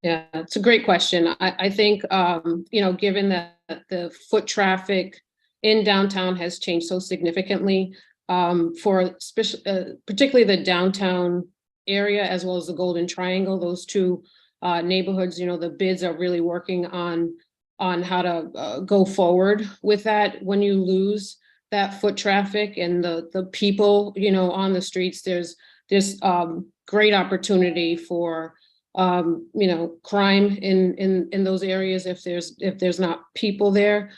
Yeah, it's a great question. I think, given that the foot traffic in downtown has changed so significantly, particularly the downtown area, as well as the Golden Triangle, those two neighborhoods, the bids are really working on how to go forward with that. When you lose that foot traffic and the people, on the streets, there's great opportunity for crime in those areas if there's not people there.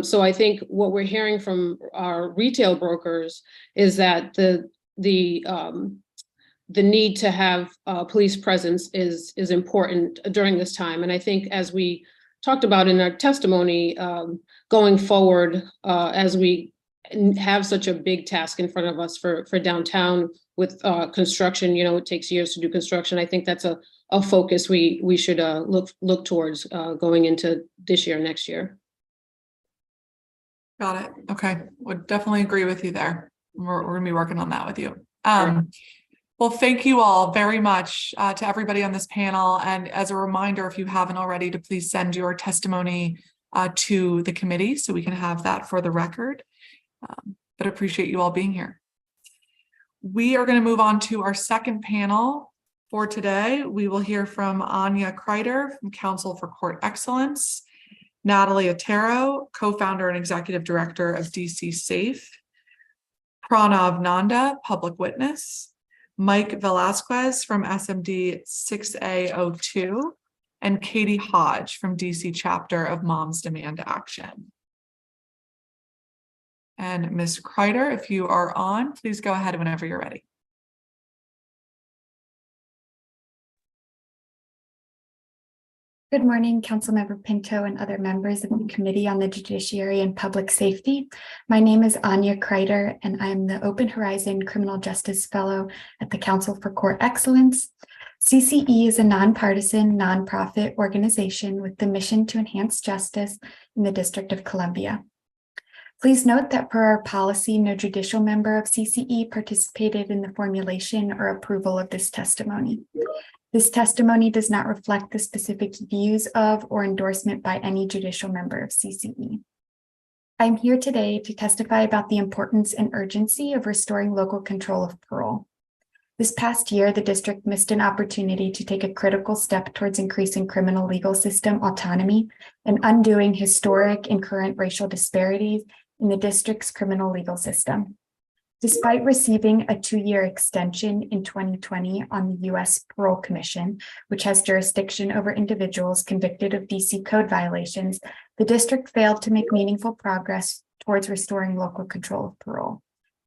So I think what we're hearing from our retail brokers is that the need to have police presence is important during this time. And I think, as we talked about in our testimony, going forward, as we have such a big task in front of us for downtown with construction, it takes years to do construction. I think that's a focus we should look towards going into this year, next year. Got it. Okay. Would definitely agree with you there. We're going to be working on that with you. Well, thank you all very much to everybody on this panel. And as a reminder, if you haven't already, to please send your testimony to the committee so we can have that for the record. But appreciate you all being here. We are going to move on to our second panel for today. We will hear from Anya Kreider from Council for Court Excellence, Natalie Otero, co-founder and executive director of DC Safe, Pranav Nanda, public witness, Mike Velasquez from SMD 6A02, and Katie Hodge from DC chapter of Moms Demand Action. And Ms. Kreider, if you are on, please go ahead whenever you're ready. Good morning, Councilmember Pinto and other members of the Committee on the Judiciary and Public Safety. My name is Anya Kreider, and I am the Open Horizon Criminal Justice Fellow at the Council for Court Excellence. CCE is a nonpartisan, nonprofit organization with the mission to enhance justice in the District of Columbia. Please note that per our policy, no judicial member of CCE participated in the formulation or approval of this testimony. This testimony does not reflect the specific views of or endorsement by any judicial member of CCE. I'm here today to testify about the importance and urgency of restoring local control of parole. This past year, the district missed an opportunity to take a critical step towards increasing criminal legal system autonomy and undoing historic and current racial disparities in the district's criminal legal system. Despite receiving a 2-year extension in 2020 on the U.S. Parole Commission, which has jurisdiction over individuals convicted of DC code violations, the district failed to make meaningful progress towards restoring local control of parole.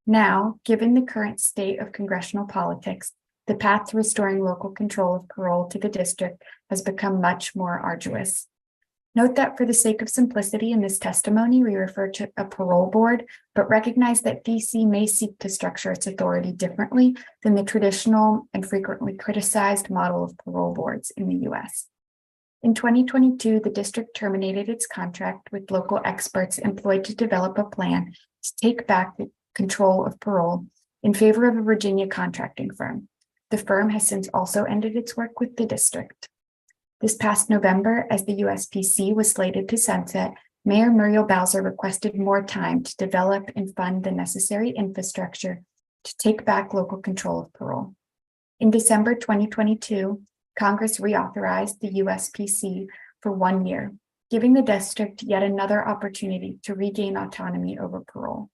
Now, given the current state of congressional politics, the path to restoring local control of parole to the district has become much more arduous. Note that for the sake of simplicity in this testimony, we refer to a parole board, but recognize that DC may seek to structure its authority differently than the traditional and frequently criticized model of parole boards in the US. In 2022, the district terminated its contract with local experts employed to develop a plan to take back the control of parole in favor of a Virginia contracting firm. The firm has since also ended its work with the district. This past November, as the USPC was slated to sunset, Mayor Muriel Bowser requested more time to develop and fund the necessary infrastructure to take back local control of parole. In December 2022, Congress reauthorized the USPC for 1 year, giving the district yet another opportunity to regain autonomy over parole.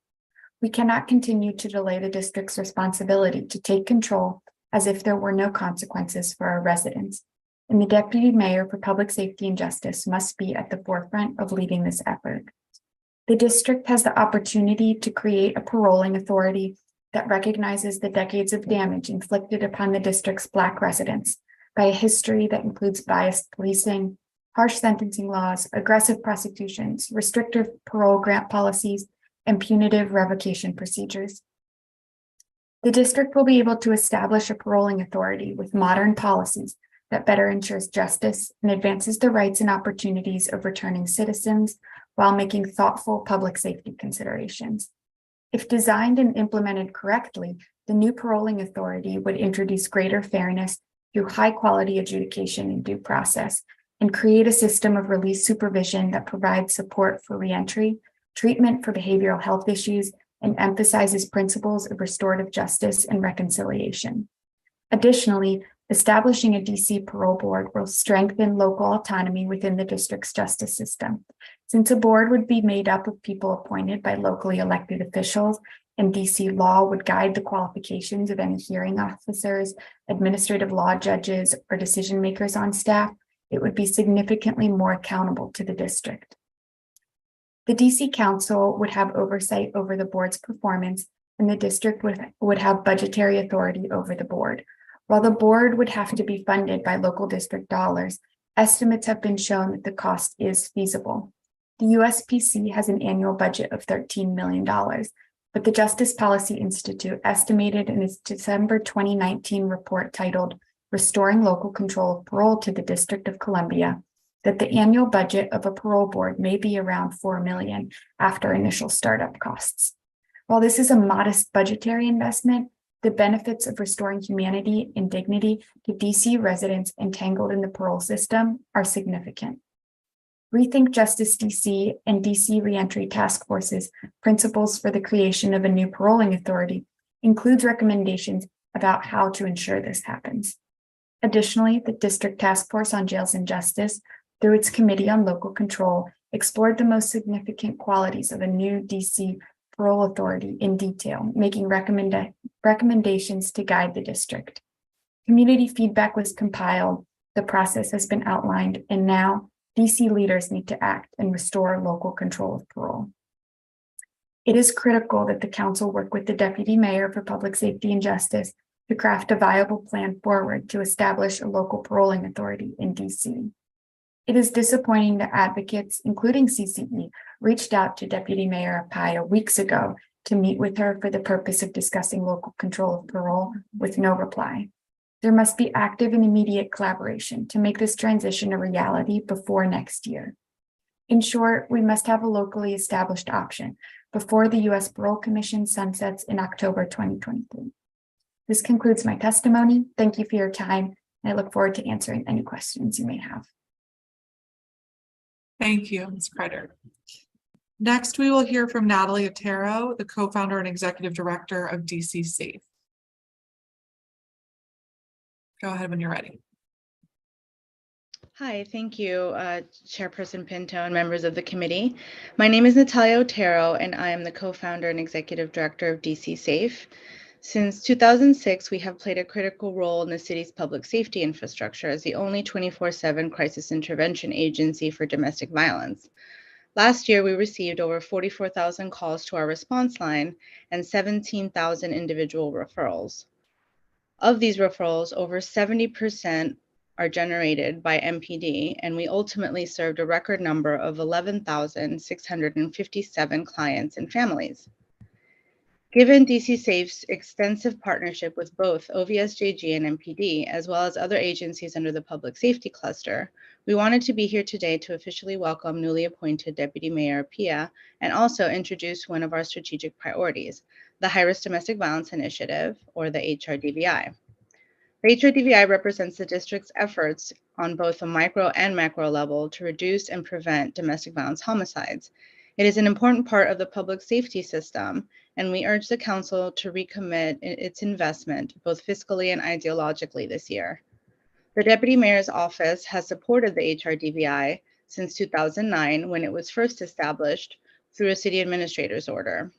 We cannot continue to delay the district's responsibility to take control as if there were no consequences for our residents. And the Deputy Mayor for Public Safety and Justice must be at the forefront of leading this effort. The district has the opportunity to create a paroling authority that recognizes the decades of damage inflicted upon the district's Black residents, by a history that includes biased policing, harsh sentencing laws, aggressive prosecutions, restrictive parole grant policies, and punitive revocation procedures. The district will be able to establish a paroling authority with modern policies that better ensures justice and advances the rights and opportunities of returning citizens while making thoughtful public safety considerations. If designed and implemented correctly, the new paroling authority would introduce greater fairness through high-quality adjudication and due process, and create a system of release supervision that provides support for reentry, treatment for behavioral health issues, and emphasizes principles of restorative justice and reconciliation. Additionally, establishing a DC parole board will strengthen local autonomy within the district's justice system, since a board would be made up of people appointed by locally elected officials, and DC law would guide the qualifications of any hearing officers, administrative law judges, or decision makers on staff. It would be significantly more accountable to the district. The DC Council would have oversight over the board's performance, and the district would have budgetary authority over the board. While the board would have to be funded by local district dollars, estimates have been shown that the cost is feasible. The USPC has an annual budget of $13 million, but the Justice Policy Institute estimated in its December 2019 report titled Restoring Local Control of Parole to the District of Columbia that the annual budget of a parole board may be around $4 million after initial startup costs. While this is a modest budgetary investment, the benefits of restoring humanity and dignity to DC residents entangled in the parole system are significant. Rethink Justice DC and DC Reentry Task Force's principles for the creation of a new paroling authority includes recommendations about how to ensure this happens. Additionally, the District Task Force on Jails and Justice, through its Committee on Local Control, explored the most significant qualities of a new DC parole authority in detail, making recommendations to guide the district. Community feedback was compiled, the process has been outlined, and now DC leaders need to act and restore local control of parole. It is critical that the council work with the Deputy Mayor for Public Safety and Justice to craft a viable plan forward to establish a local paroling authority in DC. It is disappointing that advocates, including CCE, reached out to Deputy Mayor Apaya weeks ago to meet with her for the purpose of discussing local control of parole with no reply. There must be active and immediate collaboration to make this transition a reality before next year. In short, we must have a locally established option before the U.S. Parole Commission sunsets in October 2023. This concludes my testimony. Thank you for your time, and I look forward to answering any questions you may have. Thank you, Ms. Kreider. Next, we will hear from Natalie Otero, the co-founder and executive director of DC Safe. Go ahead when you're ready. Hi, thank you, Chairperson Pinto and members of the committee. My name is Natalia Otero, and I am the co-founder and executive director of DC Safe. Since 2006, we have played a critical role in the city's public safety infrastructure as the only 24/7 crisis intervention agency for domestic violence. Last year, we received over 44,000 calls to our response line and 17,000 individual referrals. Of these referrals, over 70% are generated by MPD, and we ultimately served a record number of 11,657 clients and families. Given DC Safe's extensive partnership with both OVSJG and MPD, as well as other agencies under the public safety cluster, we wanted to be here today to officially welcome newly appointed Deputy Mayor Pia and also introduce one of our strategic priorities, the High Risk Domestic Violence Initiative, or the HRDVI. The HRDVI represents the district's efforts on both a micro and macro level to reduce and prevent domestic violence homicides. It is an important part of the public safety system, and we urge the council to recommit its investment both fiscally and ideologically this year. The Deputy Mayor's office has supported the HRDVI since 2009 when it was first established through a city administrator's order.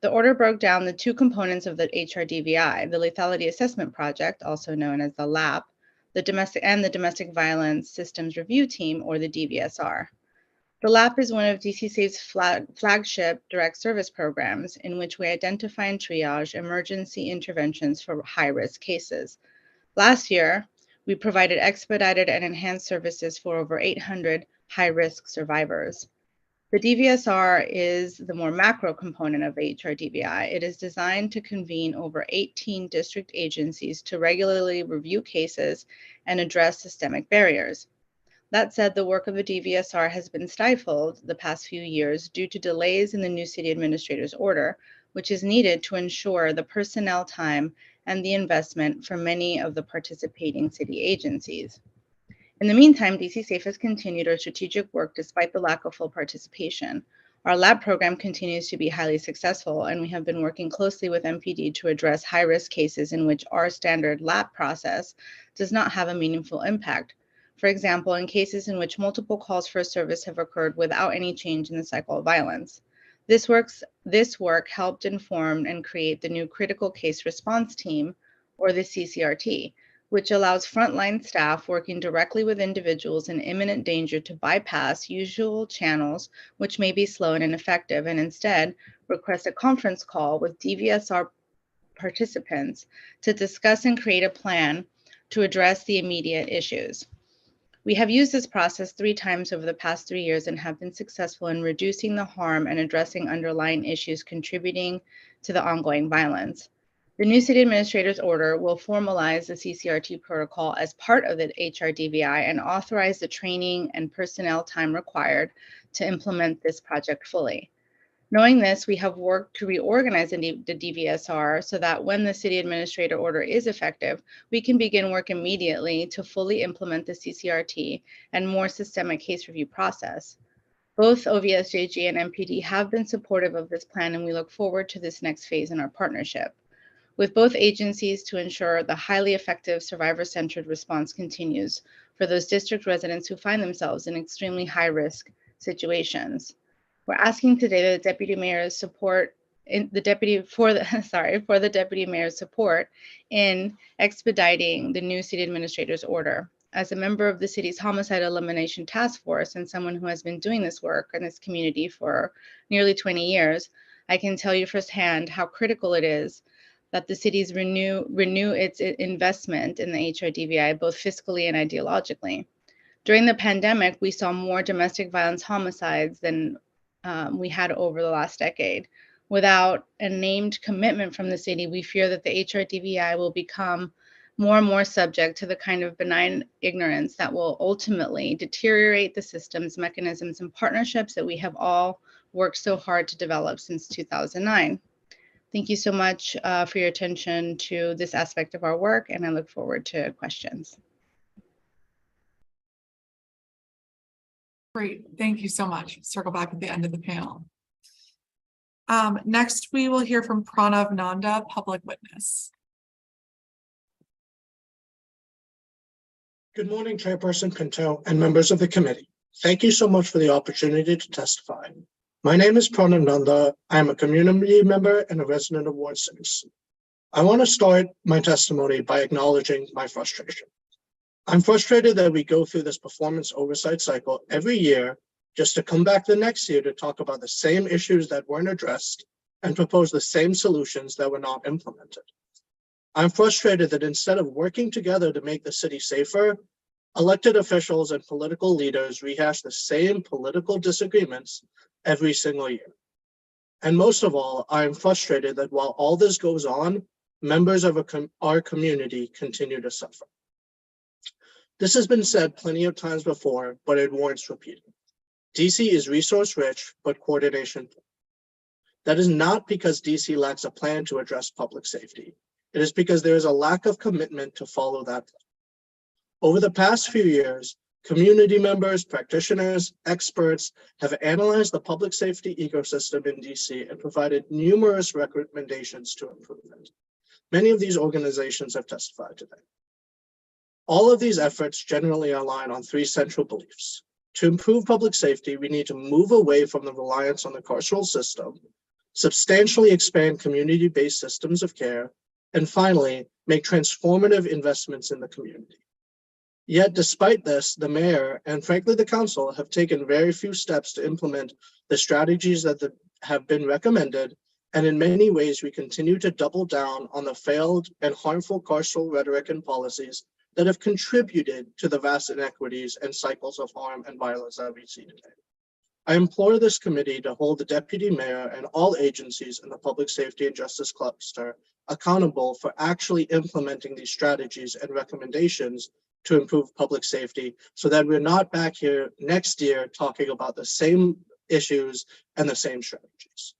The order broke down the two components of the HRDVI, the Lethality Assessment Project, also known as the LAP, the Domestic Violence Systems Review Team, or the DVSR. The LAP is one of DC Safe's flagship direct service programs in which we identify and triage emergency interventions for high-risk cases. Last year, We provided expedited and enhanced services for over 800 high-risk survivors. The DVSR is the more macro component of HRDVI. It is designed to convene over 18 district agencies to regularly review cases and address systemic barriers. That said, the work of the DVSR has been stifled the past few years due to delays in the new city administrator's order, which is needed to ensure the personnel time and the investment for many of the participating city agencies. In the meantime, DC Safe has continued our strategic work despite the lack of full participation. Our lab program continues to be highly successful, and we have been working closely with MPD to address high-risk cases in which our standard lab process does not have a meaningful impact. For example, in cases in which multiple calls for a service have occurred without any change in the cycle of violence. This work helped inform and create the new Critical Case Response Team, or the CCRT, which allows frontline staff working directly with individuals in imminent danger to bypass usual channels, which may be slow and ineffective, and instead request a conference call with DVSR participants to discuss and create a plan to address the immediate issues. We have used this process 3 times over the past 3 years and have been successful in reducing the harm and addressing underlying issues contributing to the ongoing violence. The new city administrator's order will formalize the CCRT protocol as part of the HRDVI and authorize the training and personnel time required to implement this project fully. Knowing this, we have worked to reorganize the DVSR so that when the city administrator order is effective, we can begin work immediately to fully implement the CCRT and more systemic case review process. Both OVSJG and MPD have been supportive of this plan, and we look forward to this next phase in our partnership with both agencies to ensure the highly effective survivor-centered response continues for those district residents who find themselves in extremely high-risk situations. We're asking today that the deputy mayor's support for the deputy mayor's support in expediting the new city administrator's order. As a member of the city's homicide elimination task force and someone who has been doing this work in this community for nearly 20 years, I can tell you firsthand how critical it is that the cities renew its investment in the HRDVI, both fiscally and ideologically. During the pandemic, we saw more domestic violence homicides than we had over the last decade. Without a named commitment from the city, we fear that the HRDVI will become more and more subject to the kind of benign ignorance that will ultimately deteriorate the systems, mechanisms, and partnerships that we have all worked so hard to develop since 2009. Thank you so much for your attention to this aspect of our work, and I look forward to questions. Great, thank you so much. Circle back at the end of the panel. Next, we will hear from Pranav Nanda, public witness. Good morning, Chairperson Pinto and members of the committee. Thank you so much for the opportunity to testify. My name is Pranav Nanda. I am a community member and a resident of Ward 6. I want to start my testimony by acknowledging my frustration. I'm frustrated that we go through this performance oversight cycle every year just to come back the next year to talk about the same issues that weren't addressed and propose the same solutions that were not implemented. I'm frustrated that instead of working together to make the city safer, elected officials and political leaders rehash the same political disagreements every single year. And most of all, I'm frustrated that while all this goes on, members of our community continue to suffer. This has been said plenty of times before, but it warrants repeating. DC is resource rich, but coordination poor. That is not because DC lacks a plan to address public safety. It is because there is a lack of commitment to follow that plan. Over the past few years, community members, practitioners, experts have analyzed the public safety ecosystem in DC and provided numerous recommendations to improve it. Many of these organizations have testified today. All of these efforts generally align on 3 central beliefs. To improve public safety, we need to move away from the reliance on the carceral system, substantially expand community-based systems of care, and finally, make transformative investments in the community. Yet, despite this, the mayor and frankly the council have taken very few steps to implement the strategies that have been recommended, and in many ways, we continue to double down on the failed and harmful carceral rhetoric and policies that have contributed to the vast inequities and cycles of harm and violence that we see today. I implore this committee to hold the deputy mayor and all agencies in the public safety and justice cluster accountable for actually implementing these strategies and recommendations to improve public safety, so that we're not back here next year talking about the same issues and the same strategies.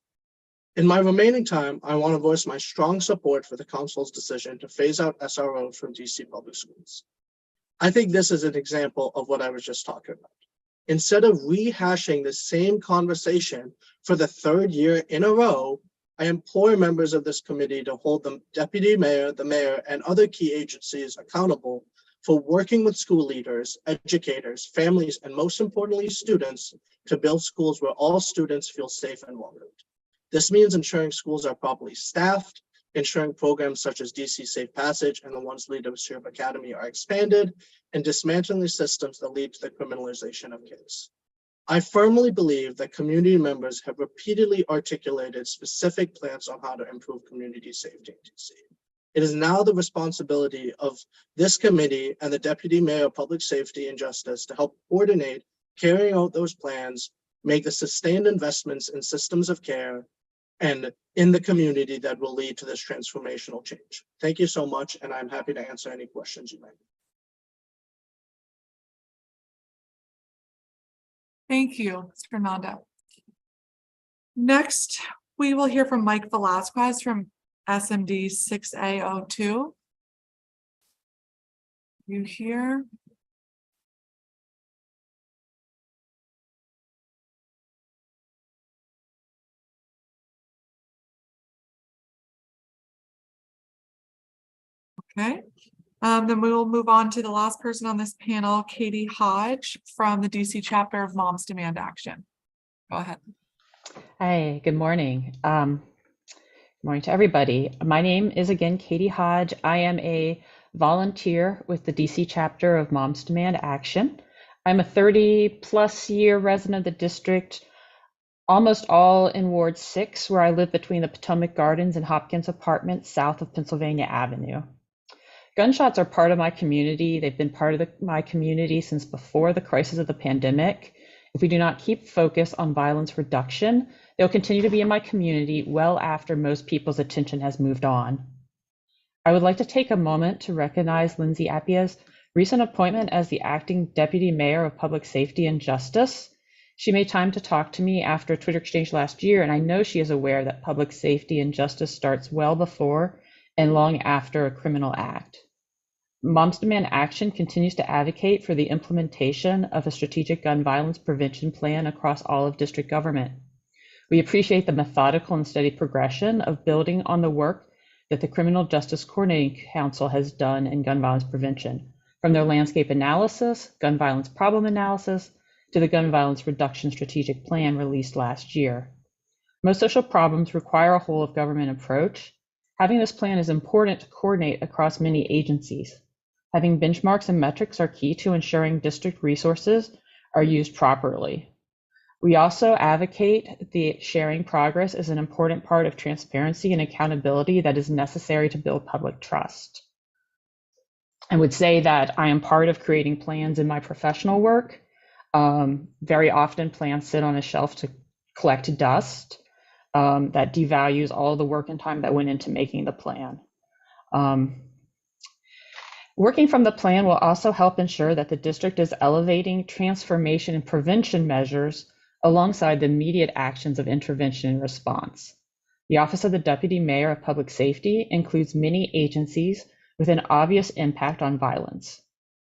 In my remaining time, I want to voice my strong support for the council's decision to phase out SRO from DC public schools. I think this is an example of what I was just talking about. Instead of rehashing the same conversation for the third year in a row, I implore members of this committee to hold the deputy mayor, the mayor, and other key agencies accountable for working with school leaders, educators, families, and most importantly, students to build schools where all students feel safe and welcomed. This means ensuring schools are properly staffed, ensuring programs such as DC Safe Passage and the One's Leadership Academy are expanded, and dismantling the systems that lead to the criminalization of kids. I firmly believe that community members have repeatedly articulated specific plans on how to improve community safety in DC. It is now the responsibility of this committee and the Deputy Mayor of Public Safety and Justice to help coordinate carrying out those plans, make the sustained investments in systems of care and in the community that will lead to this transformational change. Thank you so much, and I'm happy to answer any questions you may have. Thank you, Mr. Fernando. Next, we will hear from Mike Velasquez from SMD 6A02. You here? Okay, then we will move on to the last person on this panel, Katie Hodge from the DC chapter of Moms Demand Action. Go ahead. Hi, good morning. Good morning to everybody. My name is again Katie Hodge. I am a volunteer with the DC chapter of Moms Demand Action. I'm a 30+ year resident of the district, almost all in Ward 6, where I live between the Potomac Gardens and Hopkins Apartments south of Pennsylvania Avenue. Gunshots are part of my community. They've been part of my community since before the crisis of the pandemic. If we do not keep focus on violence reduction, they'll continue to be in my community well after most people's attention has moved on. I would like to take a moment to recognize Lindsay Appiah's recent appointment as the acting Deputy Mayor of Public Safety and Justice. She made time to talk to me after a Twitter exchange last year, and I know she is aware that public safety and justice starts well before and long after a criminal act. Moms Demand Action continues to advocate for the implementation of a strategic gun violence prevention plan across all of district government. We appreciate the methodical and steady progression of building on the work that the Criminal Justice Coordinating Council has done in gun violence prevention, from their landscape analysis, gun violence problem analysis, to the gun violence reduction strategic plan released last year. Most social problems require a whole of government approach. Having this plan is important to coordinate across many agencies. Having benchmarks and metrics are key to ensuring district resources are used properly. We also advocate the sharing progress as an important part of transparency and accountability that is necessary to build public trust. I would say that I am part of creating plans in my professional work. Very often plans sit on a shelf to collect dust. That devalues all the work and time that went into making the plan. Working from the plan will also help ensure that the district is elevating transformation and prevention measures alongside the immediate actions of intervention and response. The Office of the Deputy Mayor of Public Safety includes many agencies with an obvious impact on violence.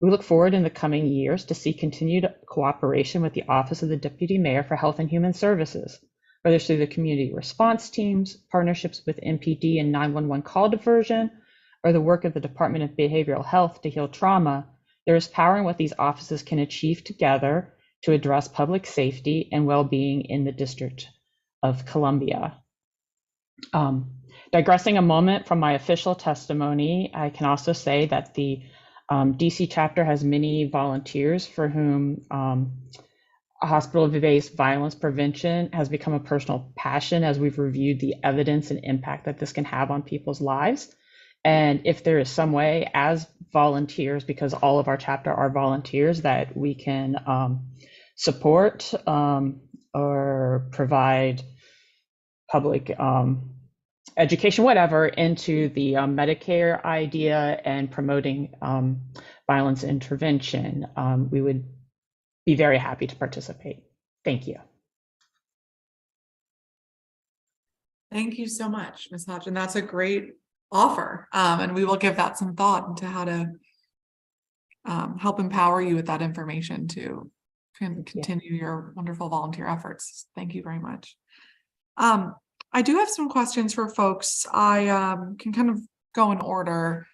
We look forward in the coming years to see continued cooperation with the Office of the Deputy Mayor for Health and Human Services, whether it's through the community response teams, partnerships with MPD and 911 call diversion, or the work of the Department of Behavioral Health to heal trauma. There is power in what these offices can achieve together to address public safety and well-being in the District of Columbia. Digressing a moment from my official testimony, I can also say that the DC chapter has many volunteers for whom hospital-based violence prevention has become a personal passion as we've reviewed the evidence and impact that this can have on people's lives. And if there is some way as volunteers, because all of our chapter are volunteers, that we can support or provide public education, whatever, into the Medicare idea and promoting violence intervention, we would be very happy to participate. Thank you. Thank you so much, Ms. Hodgson. That's a great offer. And we will give that some thought into how to help empower you with that information to continue your wonderful volunteer efforts. Thank you very much. I do have some questions for folks. I can kind of go in order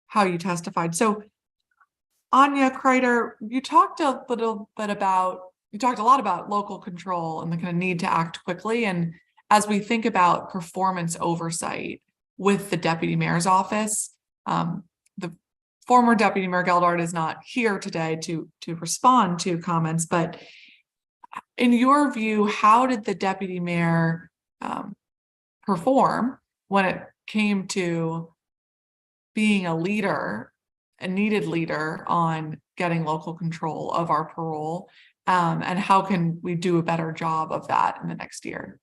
how you testified. So Anya Kreider, you talked a lot about local control and the kind of need to act quickly. And as we think about performance oversight with the deputy mayor's office, the former deputy mayor Geldart is not here today to respond to comments, but in your view, how did the deputy mayor perform when it came to being a leader, a needed leader on getting local control of our parole? And how can we do a better job of that in the next year?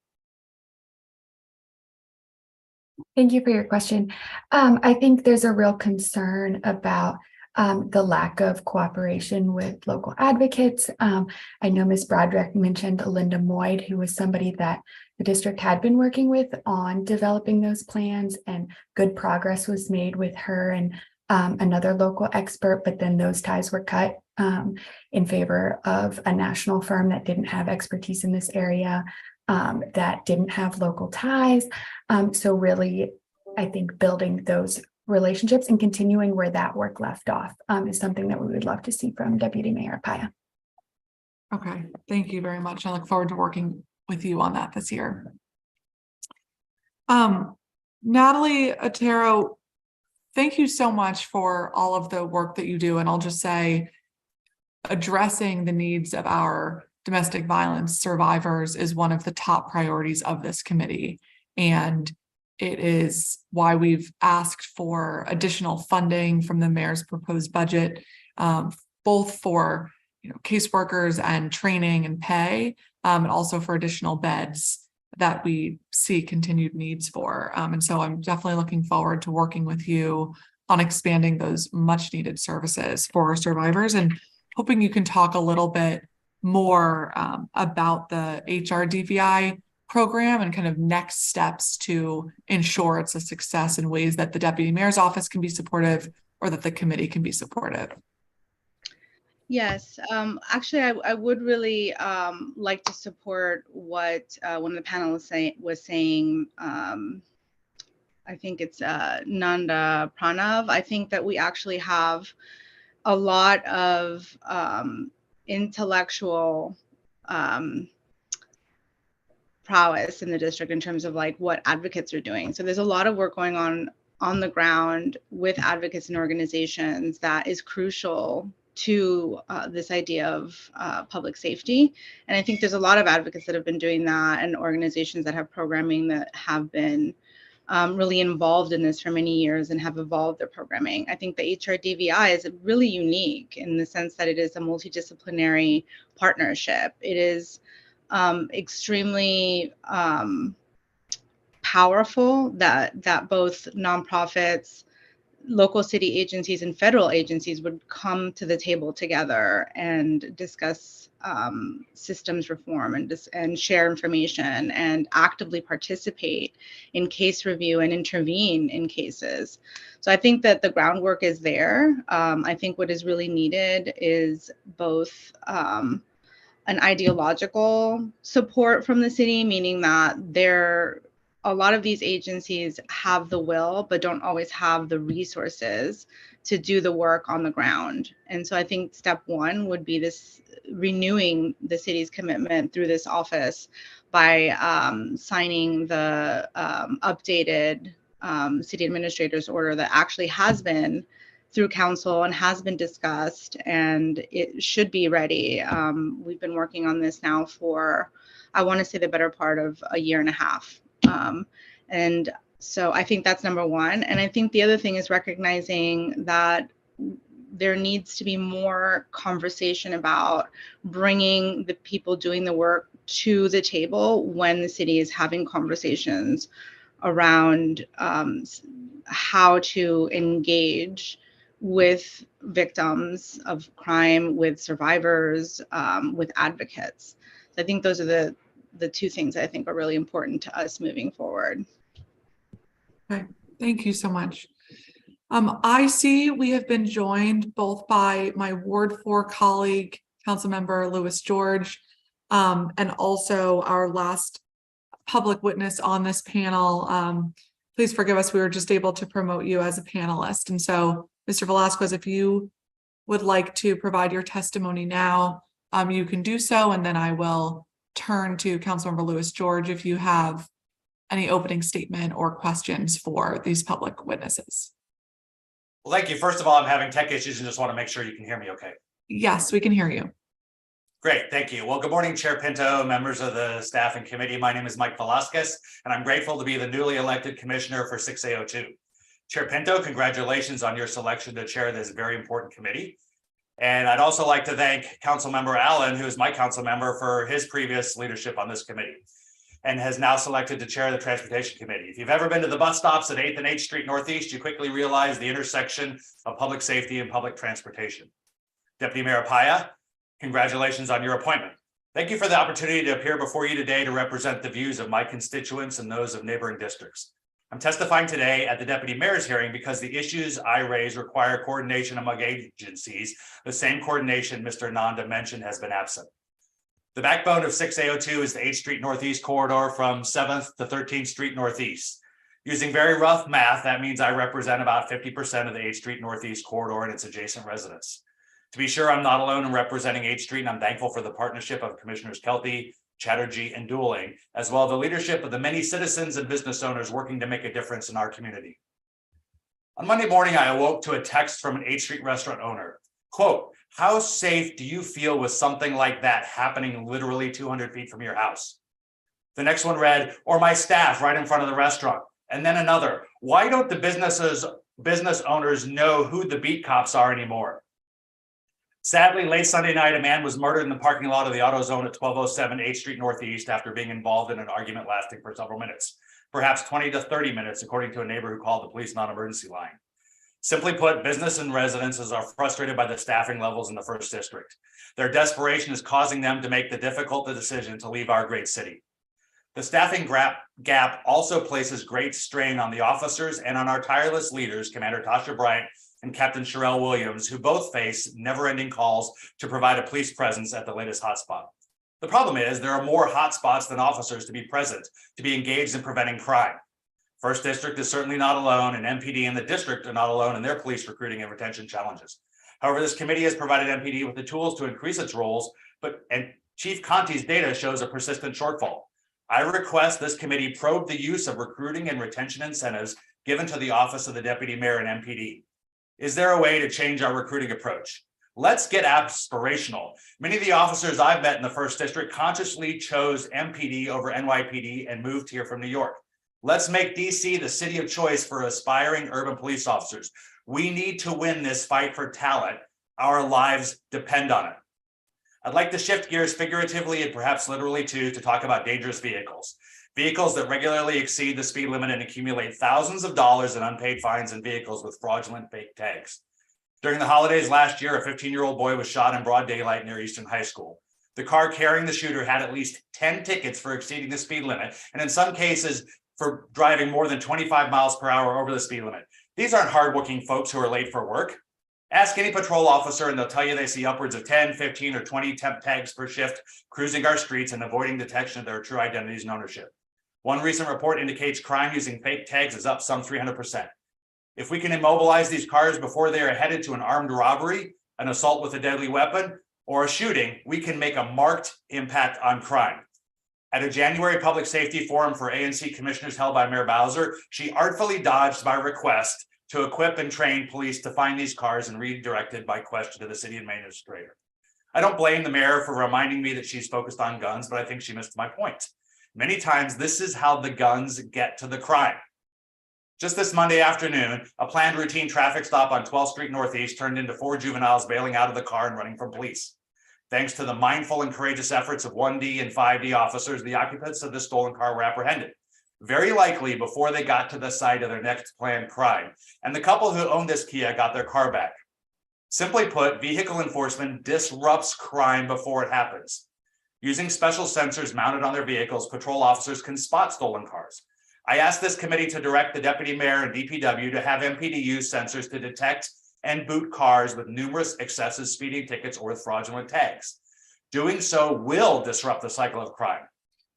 Thank you for your question. I think there's a real concern about the lack of cooperation with local advocates. I know Ms. Broderick mentioned Linda Moyd, who was somebody that the district had been working with on developing those plans, and good progress was made with her and another local expert, but then those ties were cut in favor of a national firm that didn't have expertise in this area, that didn't have local ties. So really, I think building those relationships and continuing where that work left off is something that we would love to see from Deputy Mayor Paya. Okay, thank you very much. I look forward to working with you on that this year. Natalie Otero, thank you so much for all of the work that you do. And I'll just say, addressing the needs of our domestic violence survivors is one of the top priorities of this committee. And it is why we've asked for additional funding from the mayor's proposed budget, both for caseworkers and training and pay, and also for additional beds that we see continued needs for. And so I'm definitely looking forward to working with you on expanding those much needed services for our survivors, and hoping you can talk a little bit more about the HRDVI program and kind of next steps to ensure it's a success in ways that the deputy mayor's office can be supportive or that the committee can be supportive. Yes, actually, I would really like to support what one of the panelists was saying. I think it's Nanda Pranav. I think that we actually have a lot of intellectual prowess in the district in terms of like what advocates are doing. So there's a lot of work going on the ground with advocates and organizations that is crucial to this idea of public safety. And I think there's a lot of advocates that have been doing that, and organizations that have programming that have been really involved in this for many years and have evolved their programming. I think the HRDVI is really unique in the sense that it is a multidisciplinary partnership. It is extremely powerful that both nonprofits, local city agencies, and federal agencies would come to the table together and discuss systems reform and share information and actively participate in case review and intervene in cases. So I think that the groundwork is there. I think what is really needed is both an ideological support from the city, meaning that a lot of these agencies have the will, but don't always have the resources to do the work on the ground. And so I think step one would be this renewing the city's commitment through this office by signing the updated city administrator's order that actually has been through council and has been discussed, and it should be ready. We've been working on this now for, I want to say, the better part of a year and a half. And So I think that's number one. And I think the other thing is recognizing that there needs to be more conversation about bringing the people doing the work to the table when the city is having conversations around how to engage with victims of crime, with survivors, with advocates. So I think those are the two things that I think are really important to us moving forward. Okay, thank you so much. I see we have been joined both by my Ward 4 colleague, Councilmember Louis George, and also our last public witness on this panel. Please forgive us, we were just able to promote you as a panelist. And so, Mr. Velasquez, if you would like to provide your testimony now, you can do so, and then I will turn to Councilmember Louis George if you have any opening statement or questions for these public witnesses. Well, thank you. First of all, I'm having tech issues and just want to make sure you can hear me okay. Yes, we can hear you. Great, thank you. Well, good morning, Chair Pinto, members of the staff and committee. My name is Mike Velasquez, and I'm grateful to be the newly elected commissioner for 6A02. Chair Pinto, congratulations on your selection to chair this very important committee. And I'd also like to thank Councilmember Allen, who is my council member, for his previous leadership on this committee and has now selected to chair the Transportation Committee. If you've ever been to the bus stops at 8th and H Street Northeast, you quickly realize the intersection of public safety and public transportation. Deputy Mayor Paya, congratulations on your appointment. Thank you for the opportunity to appear before you today to represent the views of my constituents and those of neighboring districts. I'm testifying today at the Deputy Mayor's hearing because the issues I raise require coordination among agencies. The same coordination Mr. Nanda mentioned has been absent. The backbone of 6A02 is the 8th Street Northeast corridor from 7th to 13th Street Northeast. Using very rough math, that means I represent about 50% of the 8th Street Northeast corridor and its adjacent residents. To be sure, I'm not alone in representing 8th Street, and I'm thankful for the partnership of Commissioners Kelty, Chatterjee, and Dooling, as well as the leadership of the many citizens and business owners working to make a difference in our community. On Monday morning, I awoke to a text from an 8th Street restaurant owner. Quote, "How safe do you feel with something like that happening literally 200 feet from your house?" The next one read, "Or my staff right in front of the restaurant." And then another, "Why don't the business owners know who the beat cops are anymore?" Sadly, late Sunday night, a man was murdered in the parking lot of the AutoZone at 1207 8th Street Northeast after being involved in an argument lasting for several minutes, perhaps 20 to 30 minutes, according to a neighbor who called the police non-emergency line. Simply put, business and residences are frustrated by the staffing levels in the 1st District. Their desperation is causing them to make the difficult decision to leave our great city. The staffing gap also places great strain on the officers and on our tireless leaders, Commander Tasha Bryant and Captain Sherelle Williams, who both face never-ending calls to provide a police presence at the latest hotspot. The problem is there are more hotspots than officers to be present, to be engaged in preventing crime. 1st District is certainly not alone, and MPD and the district are not alone in their police recruiting and retention challenges. However, this committee has provided MPD with the tools to increase its roles, and Chief Conti's data shows a persistent shortfall. I request this committee probe the use of recruiting and retention incentives given to the Office of the Deputy Mayor and MPD. Is there a way to change our recruiting approach? Let's get aspirational. Many of the officers I've met in the 1st District consciously chose MPD over NYPD and moved here from New York. Let's make DC the city of choice for aspiring urban police officers. We need to win this fight for talent. Our lives depend on it. I'd like to shift gears figuratively and perhaps literally too to talk about dangerous vehicles. Vehicles that regularly exceed the speed limit and accumulate thousands of dollars in unpaid fines in vehicles with fraudulent fake tags. During the holidays last year, a 15-year-old boy was shot in broad daylight near Eastern High School. The car carrying the shooter had at least 10 tickets for exceeding the speed limit, and in some cases for driving more than 25 miles per hour over the speed limit. These aren't hardworking folks who are late for work. Ask any patrol officer and they'll tell you they see upwards of 10, 15, or 20 temp tags per shift cruising our streets and avoiding detection of their true identities and ownership. One recent report indicates crime using fake tags is up some 300%. If we can immobilize these cars before they are headed to an armed robbery, an assault with a deadly weapon, or a shooting, we can make a marked impact on crime. At a January public safety forum for ANC commissioners held by Mayor Bowser, she artfully dodged my request to equip and train police to find these cars and redirected my question to the city administrator. I don't blame the mayor for reminding me that she's focused on guns, but I think she missed my point. Many times, this is how the guns get to the crime. Just this Monday afternoon, a planned routine traffic stop on 12th Street Northeast turned into 4 juveniles bailing out of the car and running from police. Thanks to the mindful and courageous efforts of 1D and 5D officers, the occupants of the stolen car were apprehended, very likely before they got to the site of their next planned crime. And the couple who owned this Kia got their car back. Simply put, vehicle enforcement disrupts crime before it happens. Using special sensors mounted on their vehicles, patrol officers can spot stolen cars. I asked this committee to direct the deputy mayor and DPW to have MPD use sensors to detect and boot cars with numerous excessive speeding tickets or with fraudulent tags. Doing so will disrupt the cycle of crime.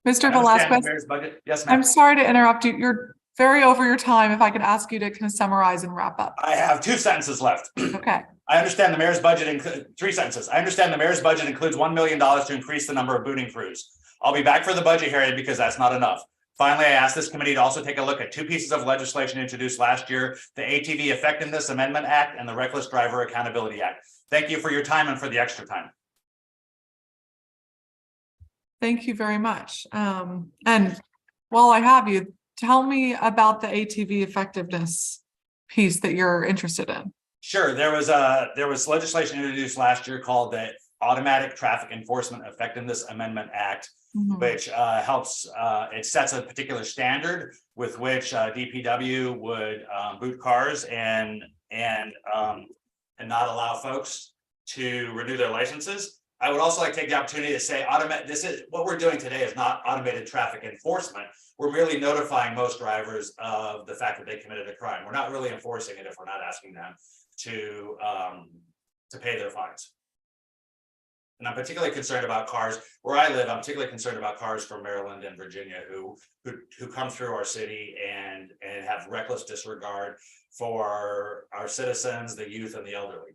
Mr. Velasquez, yes, ma'am. I'm sorry to interrupt you. You're very over your time. If I could ask you to kind of summarize and wrap up. I have 2 sentences left. Okay. I understand the mayor's budget 3 sentences. I understand the mayor's budget includes $1 million to increase the number of booting crews. I'll be back for the budget hearing because that's not enough. Finally, I asked this committee to also take a look at 2 pieces of legislation introduced last year, the ATV Effectiveness Amendment Act and the Reckless Driver Accountability Act. Thank you for your time and for the extra time. Thank you very much. And while I have you, tell me about the ATV effectiveness piece that you're interested in. Sure. There was legislation introduced last year called the Automatic Traffic Enforcement Effectiveness Amendment Act, which helps, it sets a particular standard with which DPW would boot cars and not allow folks to renew their licenses. I would also like to take the opportunity to say, this is what we're doing today is not automated traffic enforcement. We're merely notifying most drivers of the fact that they committed a crime. We're not really enforcing it if we're not asking them to pay their fines. And I'm particularly concerned about cars where I live. I'm particularly concerned about cars from Maryland and Virginia who come through our city and have reckless disregard for our citizens, the youth, and the elderly.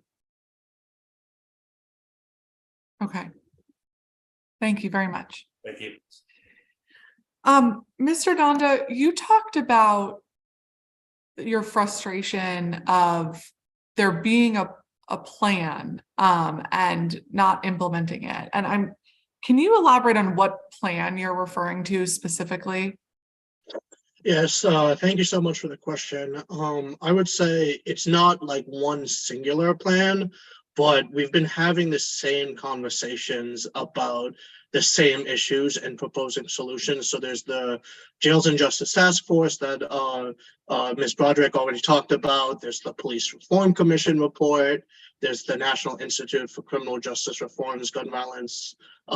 Okay. Thank you very much. Thank you. Mr. Donda, you talked about your frustration of there being a plan and not implementing it. And can you elaborate on what plan you're referring to specifically? Yes, thank you so much for the question. I would say it's not like one singular plan, but we've been having the same conversations about the same issues and proposing solutions. So there's the Jails and Justice Task Force that Ms. Broderick already talked about. There's the Police Reform Commission report. There's the National Institute for Criminal Justice Reform's Gun Violence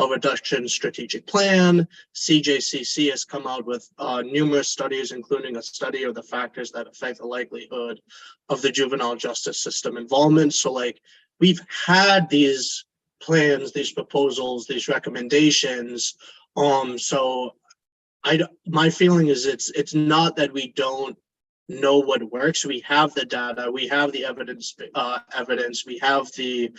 Reduction Strategic Plan. CJCC has come out with numerous studies, including a study of the factors that affect the likelihood of the juvenile justice system involvement. So like, we've had these plans, these proposals, these recommendations. So my feeling is it's not that we don't know what works. We have the data, we have the evidence, we have the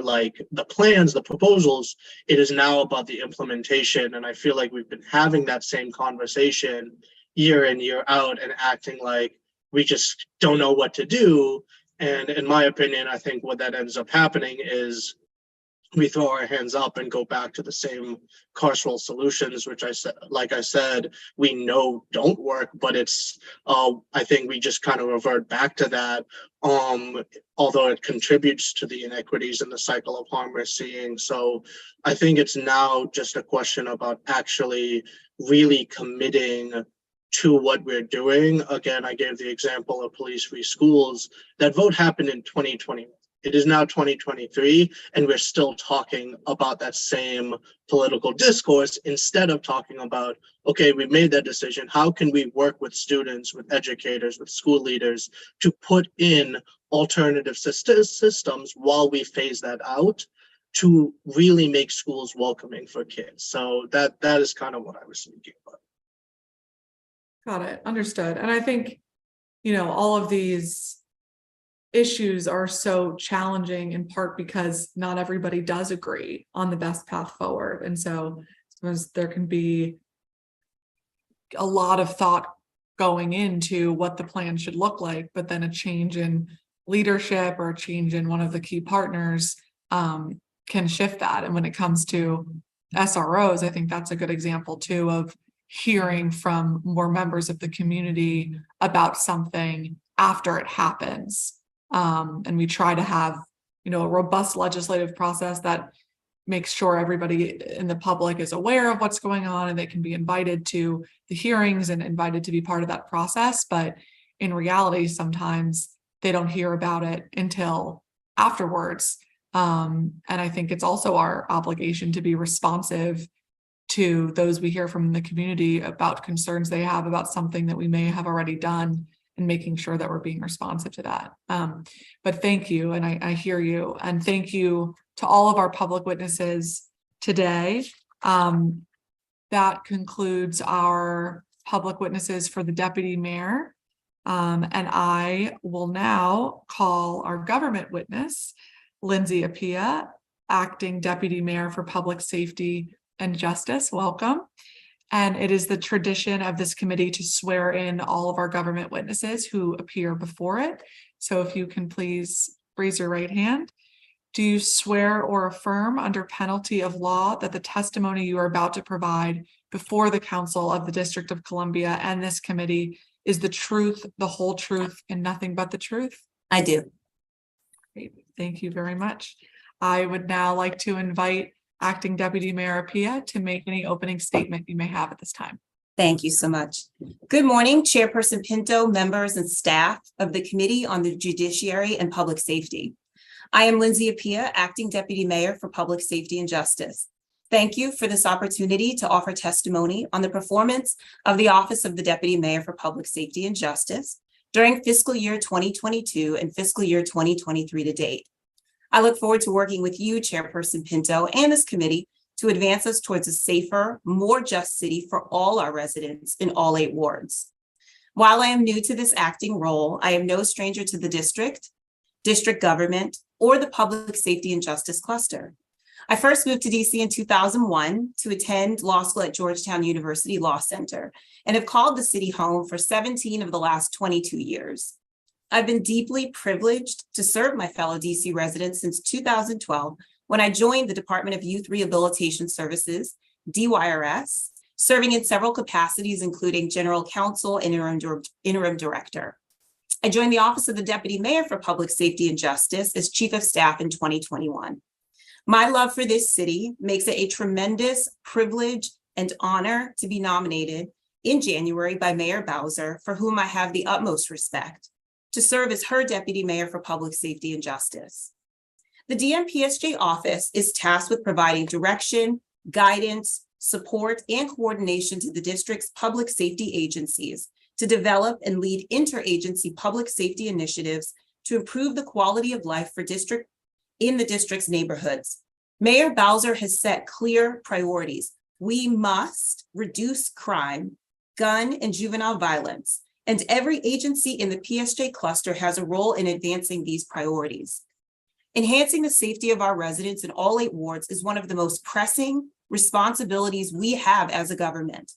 like the plans, the proposals. It is now about the implementation. And I feel like we've been having that same conversation year in, year out and acting like we just don't know what to do. And in my opinion, I think what that ends up happening is we throw our hands up and go back to the same carceral solutions, which like I said, we know don't work, but it's, I think we just kind of revert back to that, although it contributes to the inequities and the cycle of harm we're seeing. So I think it's now just a question about actually really committing to what we're doing. Again, I gave the example of police-free schools. That vote happened in 2020. It is now 2023, and we're still talking about that same political discourse instead of talking about, okay, we made that decision. How can we work with students, with educators, with school leaders to put in alternative systems while we phase that out to really make schools welcoming for kids? So that is kind of what I was thinking about. Got it. Understood. And I think, all of these issues are so challenging in part because not everybody does agree on the best path forward. And so there can be a lot of thought going into what the plan should look like, but then a change in leadership or a change in one of the key partners can shift that. And when it comes to SROs, I think that's a good example too of hearing from more members of the community about something after it happens. And we try to have, a robust legislative process that makes sure everybody in the public is aware of what's going on and they can be invited to the hearings and invited to be part of that process. But in reality, sometimes they don't hear about it until afterwards. And I think it's also our obligation to be responsive to those we hear from the community about concerns they have about something that we may have already done, and making sure that we're being responsive to that. But thank you, and I hear you, and thank you to all of our public witnesses today. That concludes our public witnesses for the deputy mayor. And I will now call our government witness, Lindsay Appiah, acting deputy mayor for public safety and justice. Welcome. And it is the tradition of this committee to swear in all of our government witnesses who appear before it. So if you can please raise your right hand. Do you swear or affirm under penalty of law that the testimony you are about to provide before the Council of the District of Columbia and this committee is the truth, the whole truth, and nothing but the truth? I do. Great. Thank you very much. I would now like to invite Acting Deputy Mayor Appiah to make any opening statement you may have at this time. Thank you so much. Good morning, Chairperson Pinto, members and staff of the Committee on the Judiciary and Public Safety. I am Lindsay Appiah, Acting Deputy Mayor for Public Safety and Justice. Thank you for this opportunity to offer testimony on the performance of the Office of the Deputy Mayor for Public Safety and Justice during fiscal year 2022 and fiscal year 2023 to date. I look forward to working with you, Chairperson Pinto, and this committee to advance us towards a safer, more just city for all our residents in all 8 wards. While I am new to this acting role, I am no stranger to the district government, or the public safety and justice cluster. I first moved to DC in 2001 to attend law school at Georgetown University Law Center and have called the city home for 17 of the last 22 years. I've been deeply privileged to serve my fellow DC residents since 2012, when I joined the Department of Youth Rehabilitation Services, DYRS, serving in several capacities, including General Counsel and Interim Director. I joined the Office of the Deputy Mayor for Public Safety and Justice as Chief of Staff in 2021. My love for this city makes it a tremendous privilege and honor to be nominated in January by Mayor Bowser, for whom I have the utmost respect, to serve as her Deputy Mayor for Public Safety and Justice. The DMPSJ office is tasked with providing direction, guidance, support, and coordination to the district's public safety agencies to develop and lead interagency public safety initiatives to improve the quality of life for in the district's neighborhoods. Mayor Bowser has set clear priorities. We must reduce crime, gun and juvenile violence, and every agency in the PSJ cluster has a role in advancing these priorities. Enhancing the safety of our residents in all 8 wards is one of the most pressing responsibilities we have as a government.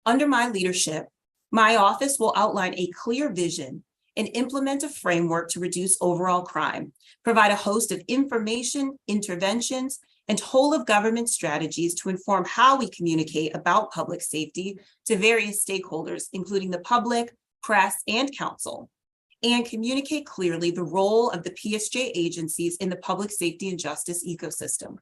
Under my leadership, my office will outline a clear vision and implement a framework to reduce overall crime, provide a host of information, interventions, and whole of government strategies to inform how we communicate about public safety to various stakeholders, including the public, press, and council, and communicate clearly the role of the PSJ agencies in the public safety and justice ecosystem.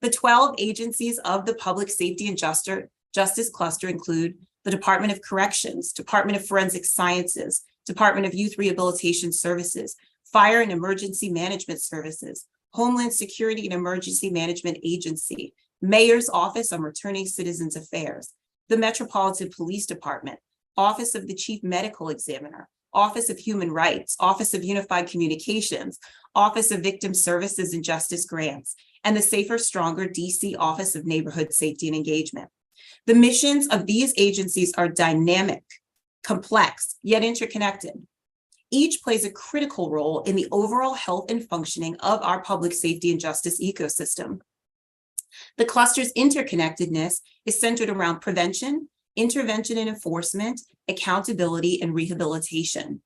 The 12 agencies of the public safety and justice cluster include the Department of Corrections, Department of Forensic Sciences, Department of Youth Rehabilitation Services, Fire and Emergency Management Services, Homeland Security and Emergency Management Agency, Mayor's Office on Returning Citizens Affairs, the Metropolitan Police Department, Office of the Chief Medical Examiner, Office of Human Rights, Office of Unified Communications, Office of Victim Services and Justice Grants, and the Safer, Stronger DC Office of Neighborhood Safety and Engagement. The missions of these agencies are dynamic, complex, yet interconnected. Each plays a critical role in the overall health and functioning of our public safety and justice ecosystem. The cluster's interconnectedness is centered around prevention, intervention and enforcement, accountability, and rehabilitation.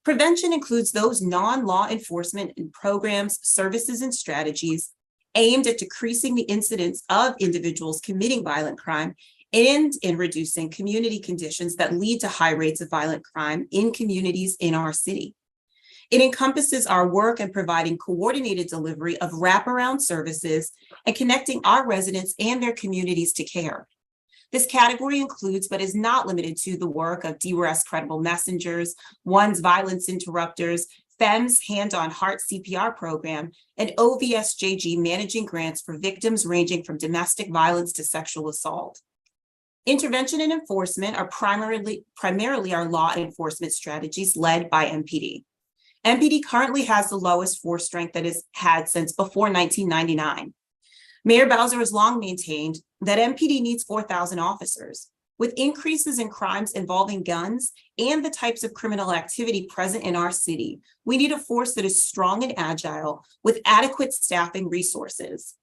Prevention includes those non-law enforcement and programs, services, and strategies aimed at decreasing the incidence of individuals committing violent crime and in reducing community conditions that lead to high rates of violent crime in communities in our city. It encompasses our work in providing coordinated delivery of wraparound services and connecting our residents and their communities to care. This category includes, but is not limited to, the work of DRS Credible Messengers, One's Violence Interrupters, FEM's Hand on Heart CPR program, and OVSJG managing grants for victims ranging from domestic violence to sexual assault. Intervention and enforcement are primarily our law enforcement strategies led by MPD. MPD currently has the lowest force strength that it's had since before 1999. Mayor Bowser has long maintained that MPD needs 4,000 officers. With increases in crimes involving guns and the types of criminal activity present in our city, we need a force that is strong and agile with adequate staffing resources.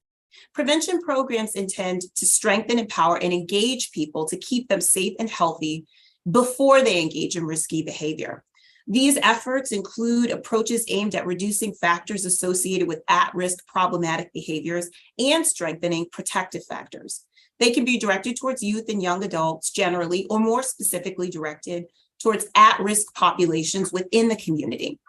Prevention programs intend to strengthen, empower, and engage people to keep them safe and healthy before they engage in risky behavior. These efforts include approaches aimed at reducing factors associated with at-risk problematic behaviors and strengthening protective factors. They can be directed towards youth and young adults generally, or more specifically directed towards at-risk populations within the community.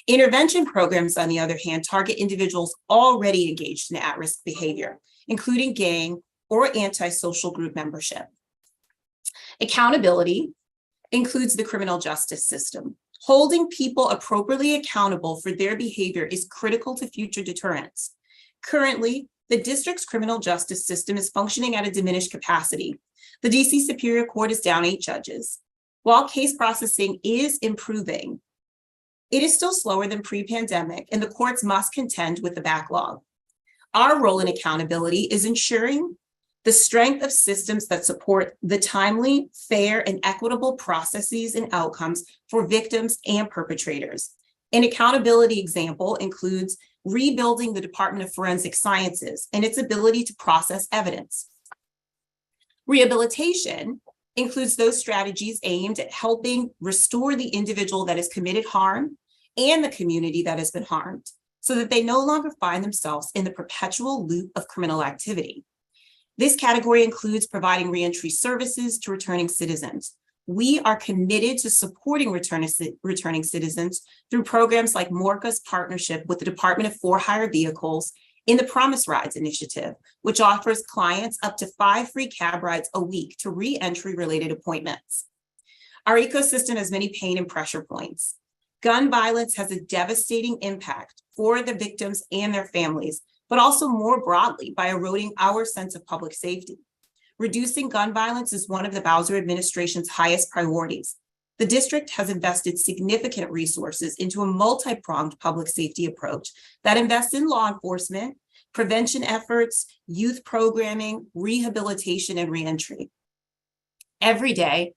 Intervention programs, on the other hand, target individuals already engaged in at-risk behavior, including gang or antisocial group membership. Accountability includes the criminal justice system. Holding people appropriately accountable for their behavior is critical to future deterrence. Currently, the district's criminal justice system is functioning at a diminished capacity. The DC Superior Court is down 8 judges. While case processing is improving, it is still slower than pre-pandemic, and the courts must contend with the backlog. Our role in accountability is ensuring the strength of systems that support the timely, fair, and equitable processes and outcomes for victims and perpetrators. An accountability example includes rebuilding the Department of Forensic Sciences and its ability to process evidence. Rehabilitation includes those strategies aimed at helping restore the individual that has committed harm and the community that has been harmed, so that they no longer find themselves in the perpetual loop of criminal activity. This category includes providing reentry services to returning citizens. We are committed to supporting returning citizens through programs like MORCA's partnership with the Department of For-Hire Vehicles in the Promise Rides initiative, which offers clients up to 5 free cab rides a week to reentry related appointments. Our ecosystem has many pain and pressure points. Gun violence has a devastating impact for the victims and their families, but also more broadly by eroding our sense of public safety. Reducing gun violence is one of the Bowser administration's highest priorities. The district has invested significant resources into a multi-pronged public safety approach that invests in law enforcement, prevention efforts, youth programming, rehabilitation, and reentry. Every day,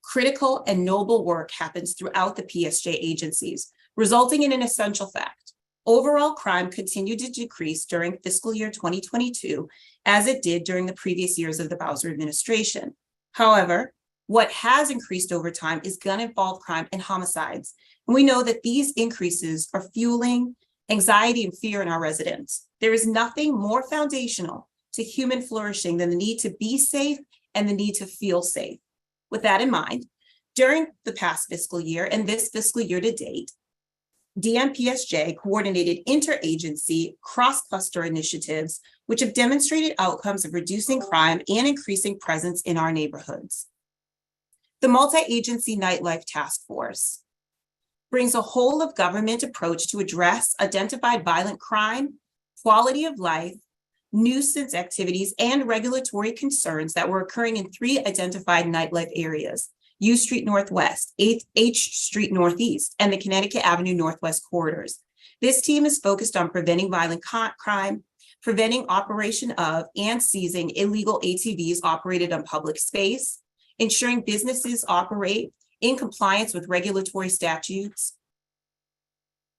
critical and noble work happens throughout the PSJ agencies, resulting in an essential fact. Overall crime continued to decrease during fiscal year 2022, as it did during the previous years of the Bowser administration. However, what has increased over time is gun-involved crime and homicides. And we know that these increases are fueling anxiety and fear in our residents. There is nothing more foundational to human flourishing than the need to be safe and the need to feel safe. With that in mind, during the past fiscal year and this fiscal year to date, DMPSJ coordinated interagency cross-cluster initiatives, which have demonstrated outcomes of reducing crime and increasing presence in our neighborhoods. The Multi-Agency Nightlife Task Force brings a whole of government approach to address identified violent crime, quality of life, nuisance activities, and regulatory concerns that were occurring in 3 identified nightlife areas: U Street Northwest, H Street Northeast, and the Connecticut Avenue Northwest corridors. This team is focused on preventing violent crime, preventing operation of and seizing illegal ATVs operated on public space, ensuring businesses operate in compliance with regulatory statutes,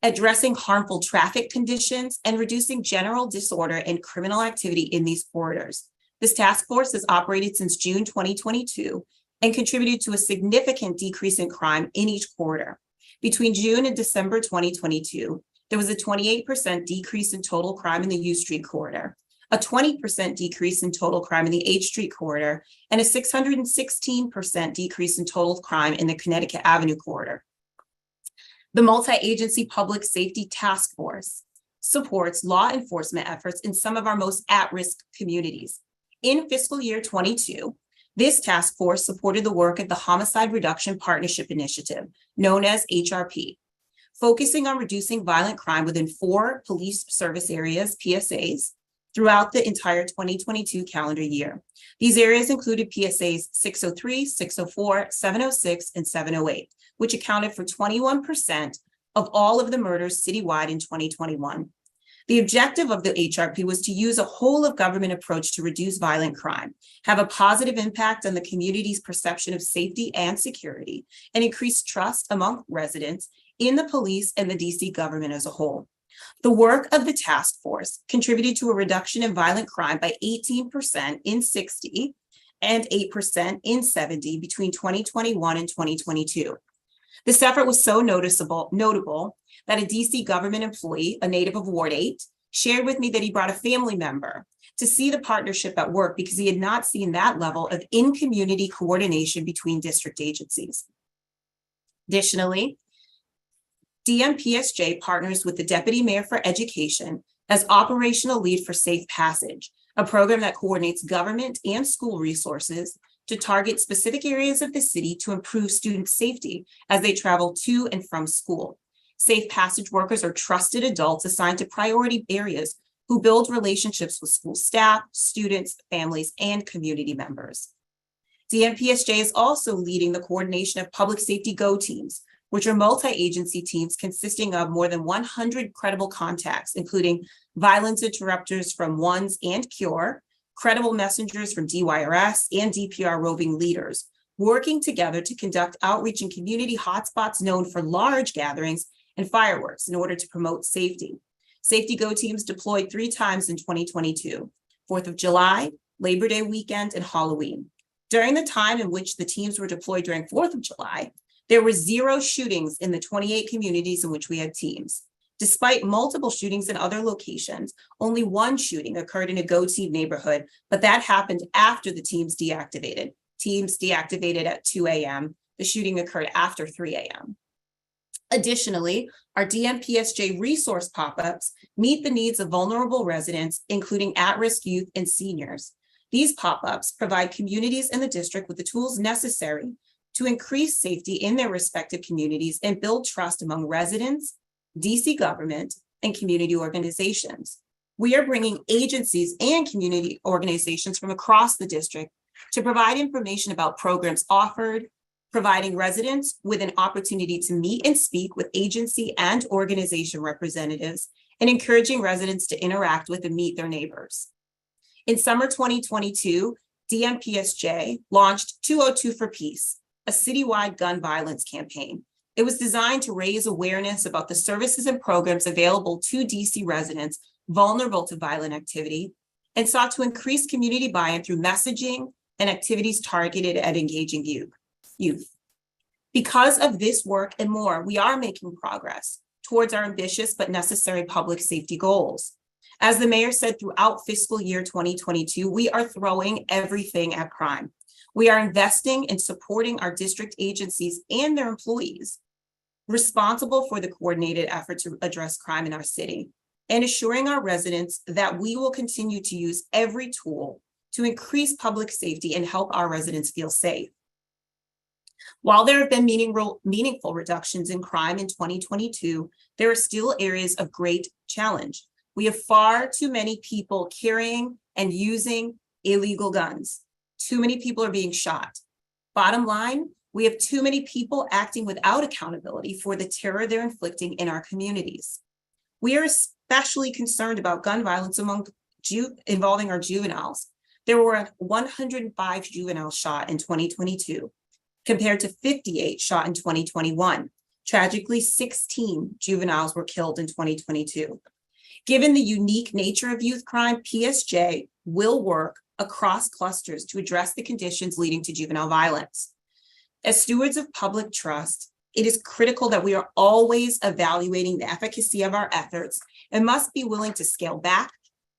addressing harmful traffic conditions, and reducing general disorder and criminal activity in these corridors. This task force has operated since June 2022 and contributed to a significant decrease in crime in each corridor. Between June and December 2022, there was a 28% decrease in total crime in the U Street corridor, a 20% decrease in total crime in the H Street corridor, and a 616% decrease in total crime in the Connecticut Avenue corridor. The Multi-Agency Public Safety Task Force supports law enforcement efforts in some of our most at-risk communities. In fiscal year 22, this task force supported the work of the Homicide Reduction Partnership Initiative, known as HRP, focusing on reducing violent crime within 4 police service areas, PSAs, throughout the entire 2022 calendar year. These areas included PSAs 603, 604, 706, and 708, which accounted for 21% of all of the murders citywide in 2021. The objective of the HRP was to use a whole of government approach to reduce violent crime, have a positive impact on the community's perception of safety and security, and increase trust among residents in the police and the DC government as a whole. The work of the task force contributed to a reduction in violent crime by 18% in 60 and 8% in 70 between 2021 and 2022. This effort was so notable that a DC government employee, a native of Ward 8, shared with me that he brought a family member to see the partnership at work because he had not seen that level of in-community coordination between district agencies. Additionally, DMPSJ partners with the Deputy Mayor for Education as operational lead for Safe Passage, a program that coordinates government and school resources to target specific areas of the city to improve student safety as they travel to and from school. Safe Passage workers are trusted adults assigned to priority areas who build relationships with school staff, students, families, and community members. DMPSJ is also leading the coordination of public safety GO teams, which are multi-agency teams consisting of more than 100 credible contacts, including violence interrupters from WONS and CURE, credible messengers from DYRS and DPR roving leaders, working together to conduct outreach in community hotspots known for large gatherings and fireworks in order to promote safety. Safety GO teams deployed 3 times in 2022, 4th of July, Labor Day weekend, and Halloween. During the time in which the teams were deployed during 4th of July, there were 0 shootings in the 28 communities in which we had teams. Despite multiple shootings in other locations, only 1 shooting occurred in a GO team neighborhood, but that happened after the teams deactivated. Teams deactivated at 2 a.m. The shooting occurred after 3 a.m. Additionally, our DMPSJ resource pop-ups meet the needs of vulnerable residents, including at-risk youth and seniors. These pop-ups provide communities in the district with the tools necessary to increase safety in their respective communities and build trust among residents, DC government, and community organizations. We are bringing agencies and community organizations from across the district to provide information about programs offered, providing residents with an opportunity to meet and speak with agency and organization representatives, and encouraging residents to interact with and meet their neighbors. In summer 2022, DMPSJ launched 202 for Peace, a citywide gun violence campaign. It was designed to raise awareness about the services and programs available to DC residents vulnerable to violent activity, and sought to increase community buy-in through messaging and activities targeted at engaging youth. Because of this work and more, we are making progress towards our ambitious but necessary public safety goals. As the mayor said throughout fiscal year 2022, we are throwing everything at crime. We are investing in supporting our district agencies and their employees responsible for the coordinated effort to address crime in our city, and assuring our residents that we will continue to use every tool to increase public safety and help our residents feel safe. While there have been meaningful reductions in crime in 2022, there are still areas of great challenge. We have far too many people carrying and using illegal guns. Too many people are being shot. Bottom line, we have too many people acting without accountability for the terror they're inflicting in our communities. We are especially concerned about gun violence involving our juveniles. There were 105 juveniles shot in 2022, compared to 58 shot in 2021. Tragically, 16 juveniles were killed in 2022. Given the unique nature of youth crime, PSJ will work across clusters to address the conditions leading to juvenile violence. As stewards of public trust, it is critical that we are always evaluating the efficacy of our efforts and must be willing to scale back,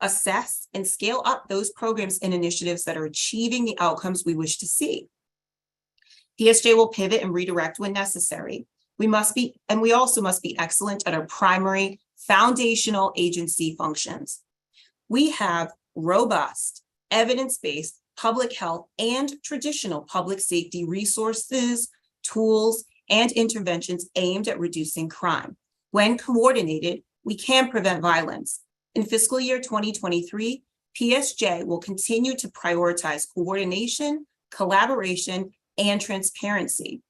assess, and scale up those programs and initiatives that are achieving the outcomes we wish to see. PSJ will pivot and redirect when necessary. We also must be excellent at our primary foundational agency functions. We have robust, evidence-based public health and traditional public safety resources, tools, and interventions aimed at reducing crime. When coordinated, we can prevent violence. In fiscal year 2023, PSJ will continue to prioritize coordination, collaboration, and transparency.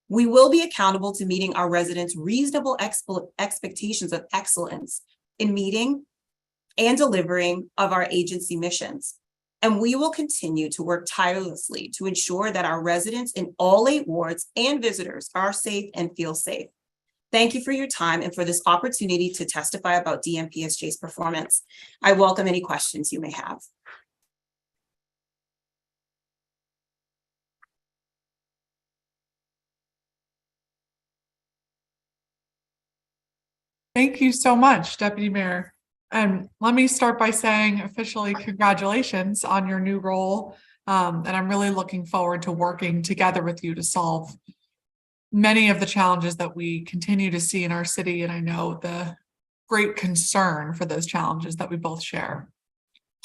We will be accountable to meeting our residents' reasonable expectations of excellence in meeting and delivering of our agency missions. And we will continue to work tirelessly to ensure that our residents in all 8 wards and visitors are safe and feel safe. Thank you for your time and for this opportunity to testify about DMPSJ's performance. I welcome any questions you may have. Thank you so much, Deputy Mayor. And let me start by saying officially congratulations on your new role. And I'm really looking forward to working together with you to solve many of the challenges that we continue to see in our city. And I know the great concern for those challenges that we both share.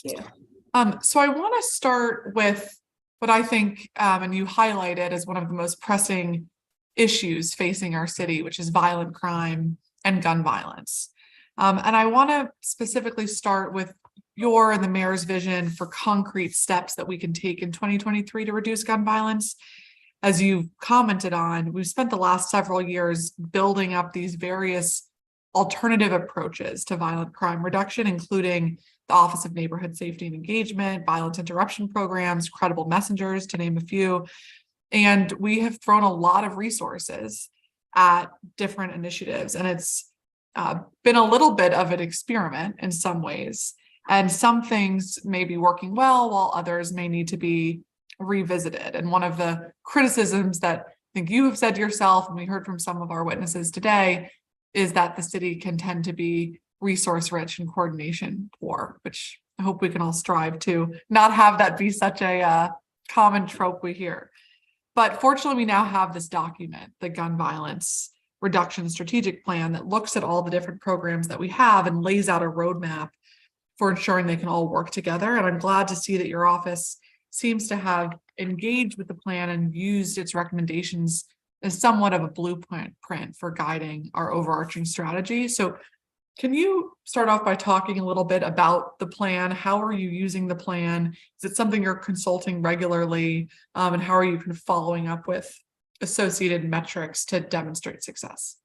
Thank you. So I want to start with what I think, and you highlighted as one of the most pressing issues facing our city, which is violent crime and gun violence. And I want to specifically start with your and the mayor's vision for concrete steps that we can take in 2023 to reduce gun violence. As you've commented on, we've spent the last several years building up these various alternative approaches to violent crime reduction, including the Office of Neighborhood Safety and Engagement, violence interruption programs, credible messengers, to name a few. And we have thrown a lot of resources at different initiatives, and it's been a little bit of an experiment in some ways, and some things may be working well while others may need to be revisited. And one of the criticisms that I think you have said yourself, and we heard from some of our witnesses today, is that the city can tend to be resource rich and coordination poor, which I hope we can all strive to not have that be such a common trope we hear. But fortunately, we now have this document, the Gun Violence Reduction Strategic Plan, that looks at all the different programs that we have and lays out a roadmap for ensuring they can all work together. And I'm glad to see that your office seems to have engaged with the plan and used its recommendations as somewhat of a blueprint for guiding our overarching strategy. So can you start off by talking a little bit about the plan? How are you using the plan? Is it something you're consulting regularly? And how are you kind of following up with associated metrics to demonstrate success?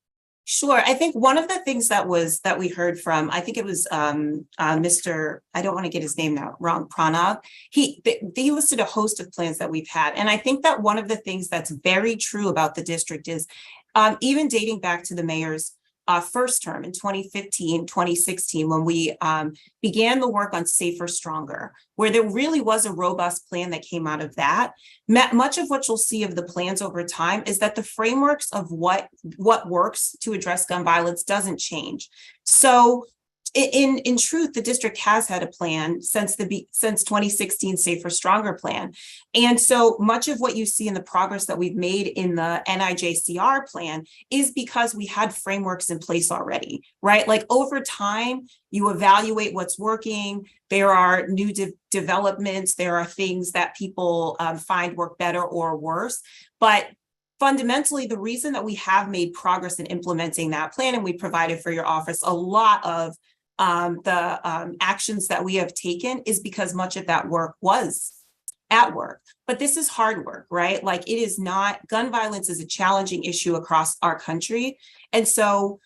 Sure. I think one of the things that we heard from, I think it was Mr. I don't want to get his name now wrong, Pranav. They listed a host of plans that we've had. And I think that one of the things that's very true about the district is even dating back to the mayor's first term in 2015, 2016, when we began the work on Safer, Stronger, where there really was a robust plan that came out of that. Much of what you'll see of the plans over time is that the frameworks of what works to address gun violence doesn't change. So in truth, the district has had a plan since 2016 Safer, Stronger plan. And so much of what you see in the progress that we've made in the NIJCR plan is because we had frameworks in place already, right? Like over time, you evaluate what's working. There are new developments. There are things that people find work better or worse. But fundamentally, the reason that we have made progress in implementing that plan, and we provided for your office a lot of the actions that we have taken, is because much of that work was at work. But this is hard work, right? Like it is not, gun violence is a challenging issue across our country. And so,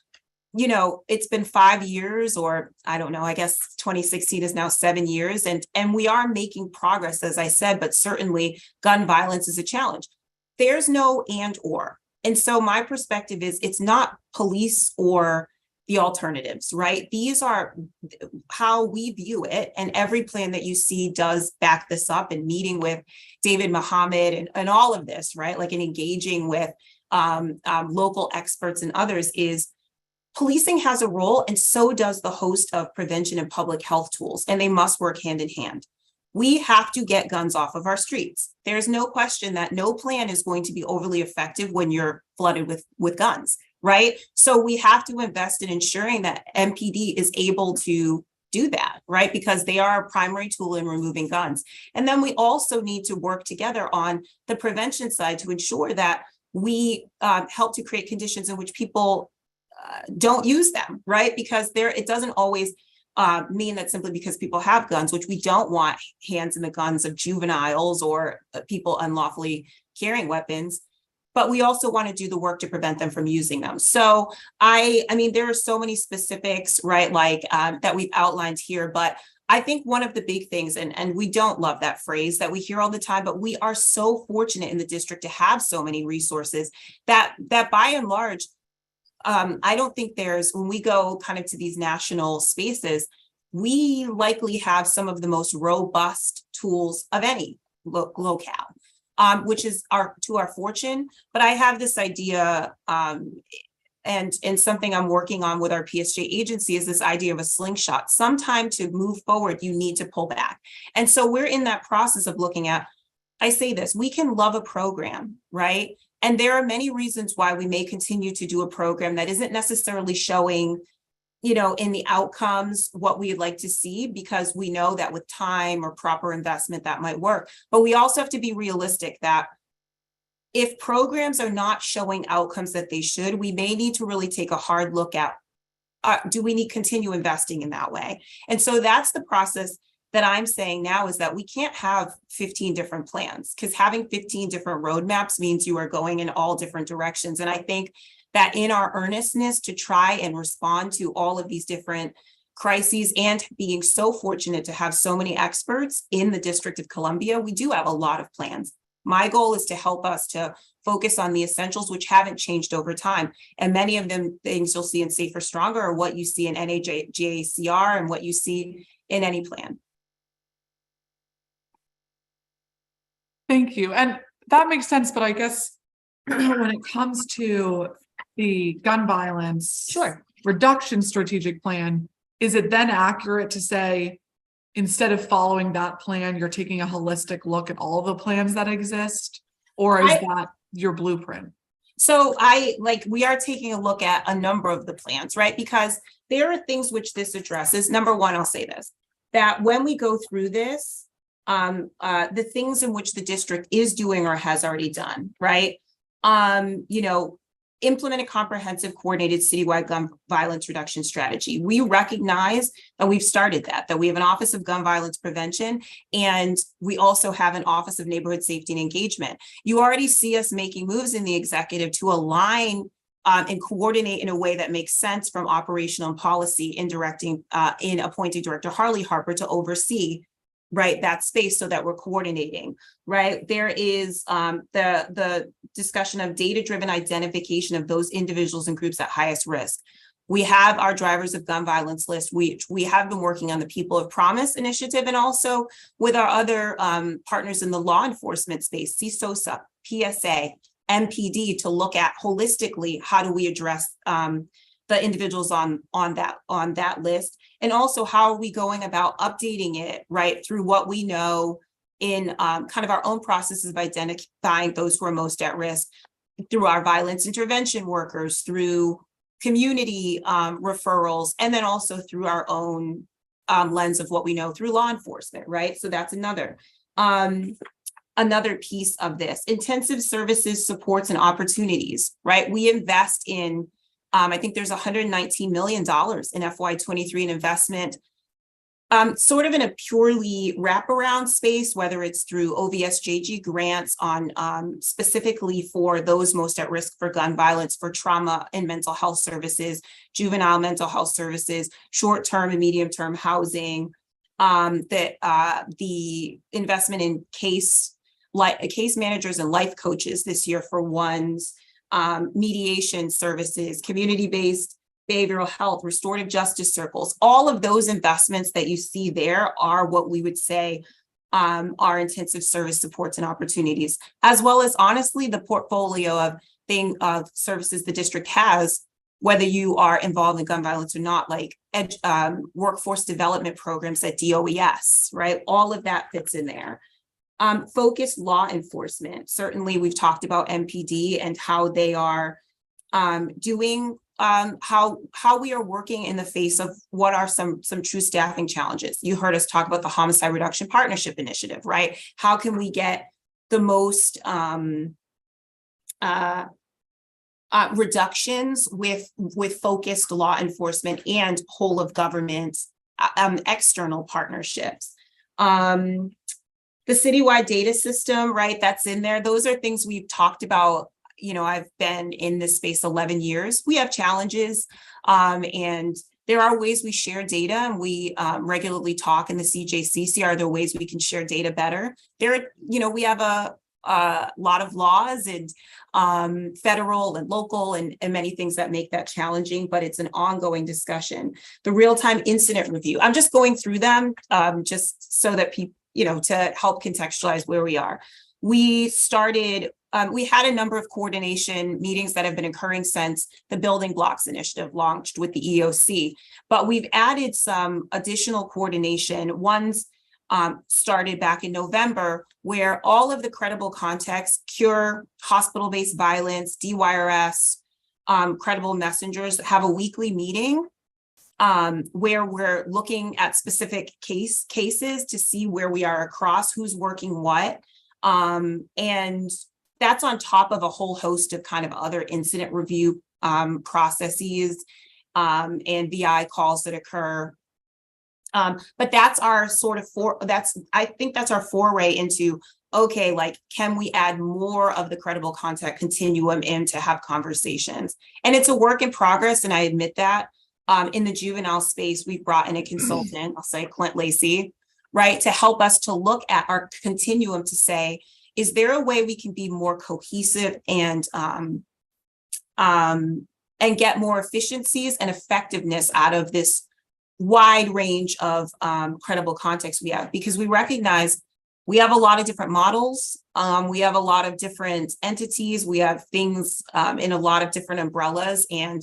you know, it's been 5 years, or I don't know, I guess 2016 is now 7 years. And we are making progress, as I said, but certainly gun violence is a challenge. There's no and or. And so my perspective is it's not police or the alternatives, right? These are how we view it. And every plan that you see does back this up, and meeting with David Muhammad and all of this, right? Like in engaging with local experts and others, is Policing has a role, and so does the host of prevention and public health tools, and they must work hand in hand. We have to get guns off of our streets. There's no question that no plan is going to be overly effective when you're flooded with guns, right? So we have to invest in ensuring that MPD is able to do that, right? Because they are a primary tool in removing guns. And then we also need to work together on the prevention side to ensure that we help to create conditions in which people don't use them, right? Because it doesn't always mean that simply because people have guns, which we don't want hands in the guns of juveniles or people unlawfully carrying weapons, but we also want to do the work to prevent them from using them. So I mean, there are so many specifics, right, like that we've outlined here, but I think one of the big things, and we don't love that phrase that we hear all the time, but we are so fortunate in the district to have so many resources that by and large, I don't think when we go kind of to these national spaces, we likely have some of the most robust tools of any locale, which is to our fortune. But I have this idea, and something I'm working on with our PSJ agency is this idea of a slingshot. Sometime to move forward, you need to pull back. And so we're in that process of looking at, I say this, we can love a program, right? And there are many reasons why we may continue to do a program that isn't necessarily showing, in the outcomes what we'd like to see, because we know that with time or proper investment that might work. But we also have to be realistic that if programs are not showing outcomes that they should, we may need to really take a hard look at, do we need to continue investing in that way? And so that's the process that I'm saying now, is that we can't have 15 different plans, because having 15 different roadmaps means you are going in all different directions. And I think that in our earnestness to try and respond to all of these different crises, and being so fortunate to have so many experts in the District of Columbia, we do have a lot of plans. My goal is to help us to focus on the essentials, which haven't changed over time. And many of them things you'll see in Safer Stronger are what you see in NAJCR and what you see in any plan. Thank you. And that makes sense. But I guess when it comes to the gun violence reduction strategic plan, is it then accurate to say, instead of following that plan, you're taking a holistic look at all of the plans that exist? Or is that your blueprint? So we are taking a look at a number of the plans, right? Because there are things which this addresses. Number one, I'll say this, that when we go through this, the things in which the district is doing or has already done, right? Implement a comprehensive coordinated citywide gun violence reduction strategy. We recognize that we've started that we have an Office of Gun Violence Prevention, and we also have an Office of Neighborhood Safety and Engagement. You already see us making moves in the executive to align and coordinate in a way that makes sense from operational and policy in appointing Director Harley Harper to oversee that space, so that we're coordinating, right? There is the discussion of data-driven identification of those individuals and groups at highest risk. We have our drivers of gun violence list. We have been working on the People of Promise initiative, and also with our other partners in the law enforcement space, CSOSA, PSA, MPD, to look at holistically, how do we address the individuals on that list, and also how are we going about updating it, right, through what we know in kind of our own processes of identifying those who are most at risk, through our violence intervention workers, through community referrals, and then also through our own lens of what we know through law enforcement, right? So that's another piece of this. Intensive services, supports, and opportunities, right? We invest in I think there's $119 million in FY23 in investment, sort of in a purely wraparound space, whether it's through OVSJG grants on specifically for those most at risk for gun violence, for trauma and mental health services, juvenile mental health services, short-term and medium-term housing, the investment in case managers and life coaches this year for ones, mediation services, community-based behavioral health, restorative justice circles. All of those investments that you see there are what we would say are intensive service supports and opportunities, as well as honestly the portfolio of services the district has whether you are involved in gun violence or not, like workforce development programs at DOES, right? All of that fits in there. Focused law enforcement. Certainly, we've talked about MPD and how they are doing, how we are working in the face of what are some true staffing challenges. You heard us talk about the Homicide Reduction Partnership Initiative, right? How can we get the most reductions with focused law enforcement and whole of government external partnerships. The citywide data system, right? That's in there. Those are things we've talked about. You know, I've been in this space 11 years. We have challenges, and there are ways we share data, and we regularly talk in the CJCC. Are there ways we can share data better? There, you know, we have a lot of laws and federal and local and many things that make that challenging, but it's an ongoing discussion. The real-time incident review. I'm just going through them just so that people, you know, to help contextualize where we are. We started, we had a number of coordination meetings that have been occurring since the Building Blocks Initiative launched with the EOC, but we've added some additional coordination. One's started back in November, where all of the credible contexts, CURE, hospital-based violence, DYRS, credible messengers have a weekly meeting where we're looking at specific cases to see where we are across, who's working what. And that's on top of a whole host of kind of other incident review processes and VI calls that occur. But that's our sort of I think that's our foray into, okay, like, can we add more of the credible contact continuum in to have conversations? And it's a work in progress, and I admit that. In the juvenile space, we've brought in a consultant, I'll say Clint Lacey, right, to help us to look at our continuum to say, is there a way we can be more cohesive and get more efficiencies and effectiveness out of this wide range of credible context we have? Because we recognize we have a lot of different models. We have a lot of different entities. We have things in a lot of different umbrellas. And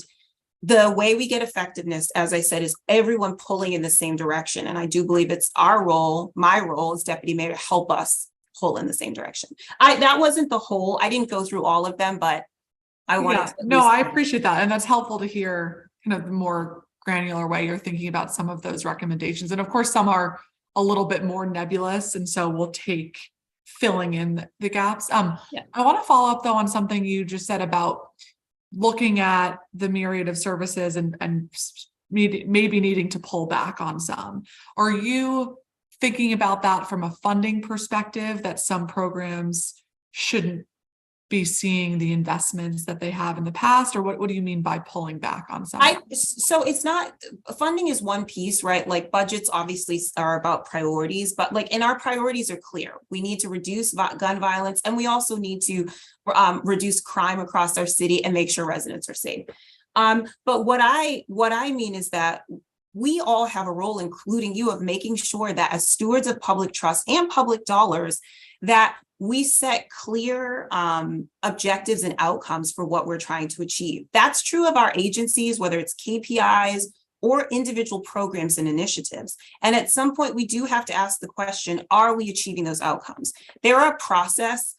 the way we get effectiveness, as I said, is everyone pulling in the same direction. And I do believe it's our role, my role as deputy mayor, to help us pull in the same direction. That wasn't the whole, I didn't go through all of them, but I wanted to. No, I appreciate that. And that's helpful to hear kind of the more granular way you're thinking about some of those recommendations. And of course, some are a little bit more nebulous. And so we'll take filling in the gaps. I want to follow up though on something you just said about looking at the myriad of services and maybe needing to pull back on some. Are you thinking about that from a funding perspective, that some programs shouldn't be seeing the investments that they have in the past? Or what do you mean by pulling back on some? So it's not, funding is one piece, right? Like budgets obviously are about priorities, but like, and our priorities are clear. We need to reduce gun violence, and we also need to reduce crime across our city and make sure residents are safe. But what I mean is that we all have a role, including you, of making sure that as stewards of public trust and public dollars, that we set clear objectives and outcomes for what we're trying to achieve. That's true of our agencies, whether it's KPIs or individual programs and initiatives. And at some point, we do have to ask the question, are we achieving those outcomes? There are process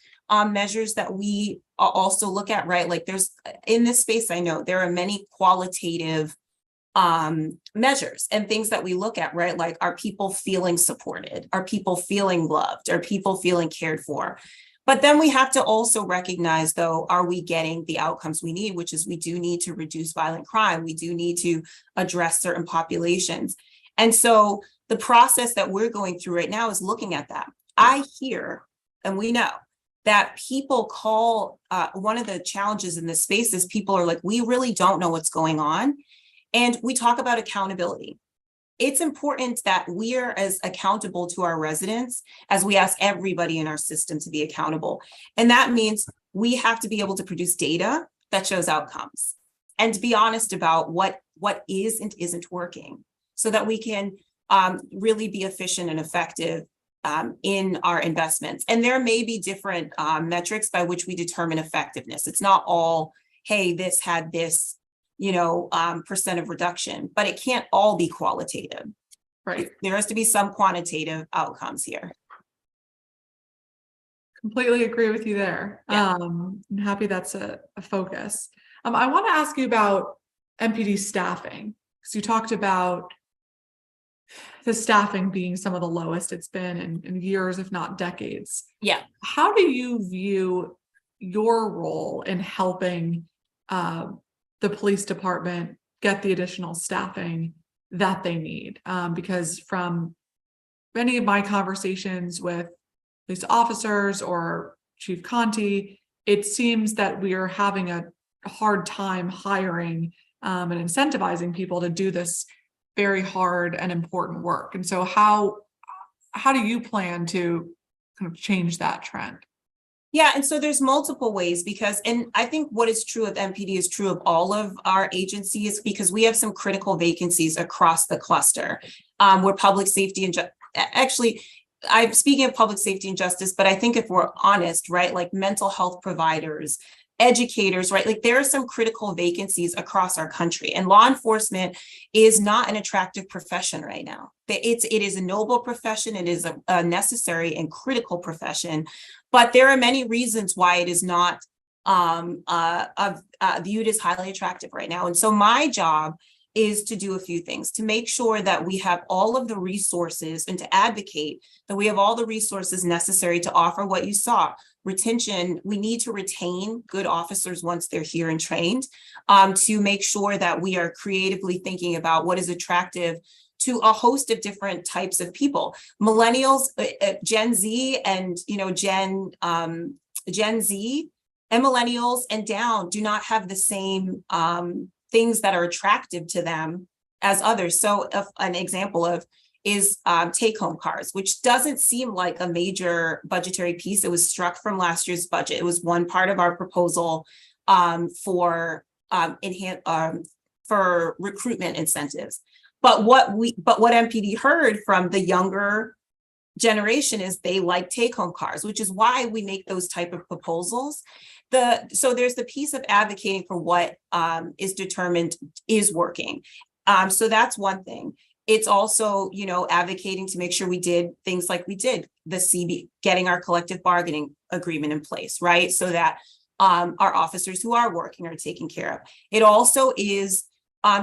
measures that we also look at, right? Like there's, in this space, I know there are many qualitative measures and things that we look at, right? Like, are people feeling supported? Are people feeling loved? Are people feeling cared for? But then we have to also recognize, though, are we getting the outcomes we need, which is we do need to reduce violent crime. We do need to address certain populations. And so the process that we're going through right now is looking at that. I hear, and we know, that people call, one of the challenges in this space is people are like, we really don't know what's going on. And we talk about accountability. It's important that we are as accountable to our residents as we ask everybody in our system to be accountable. And that means we have to be able to produce data that shows outcomes and to be honest about what is and isn't working so that we can really be efficient and effective in our investments. And there may be different metrics by which we determine effectiveness. It's not all, hey, this had this, percent of reduction, but it can't all be qualitative. Right. There has to be some quantitative outcomes here. Completely agree with you there. Yeah. I'm happy that's a focus. I want to ask you about MPD staffing, because you talked about the staffing being some of the lowest it's been in years, if not decades. Yeah. How do you view your role in helping the police department get the additional staffing that they need? Because from many of my conversations with police officers or Chief Conti, it seems that we are having a hard time hiring and incentivizing people to do this very hard and important work. And so how do you plan to kind of change that trend? Yeah, and so there's multiple ways and I think what is true of MPD is true of all of our agencies, because we have some critical vacancies across the cluster where public safety and actually, I'm speaking of public safety and justice, but I think if we're honest, right, like mental health providers, educators, right, like there are some critical vacancies across our country, and law enforcement is not an attractive profession right now. It is a noble profession. It is a necessary and critical profession, but there are many reasons why it is not viewed as highly attractive right now. And so my job is to do a few things to make sure that we have all of the resources and to advocate that we have all the resources necessary to offer what you saw. Retention, we need to retain good officers once they're here and trained, to make sure that we are creatively thinking about what is attractive to a host of different types of people. Millennials, Gen Z, and Gen Z and millennials and down do not have the same things that are attractive to them as others. So an example of is take-home cars, which doesn't seem like a major budgetary piece. It was struck from last year's budget. It was one part of our proposal for recruitment incentives. But what MPD heard from the younger generation is they like take-home cars, which is why we make those type of proposals. So there's the piece of advocating for what is determined is working. So that's one thing. It's also, advocating to make sure we did things like we did the CB, getting our collective bargaining agreement in place, right? So that our officers who are working are taken care of. It also is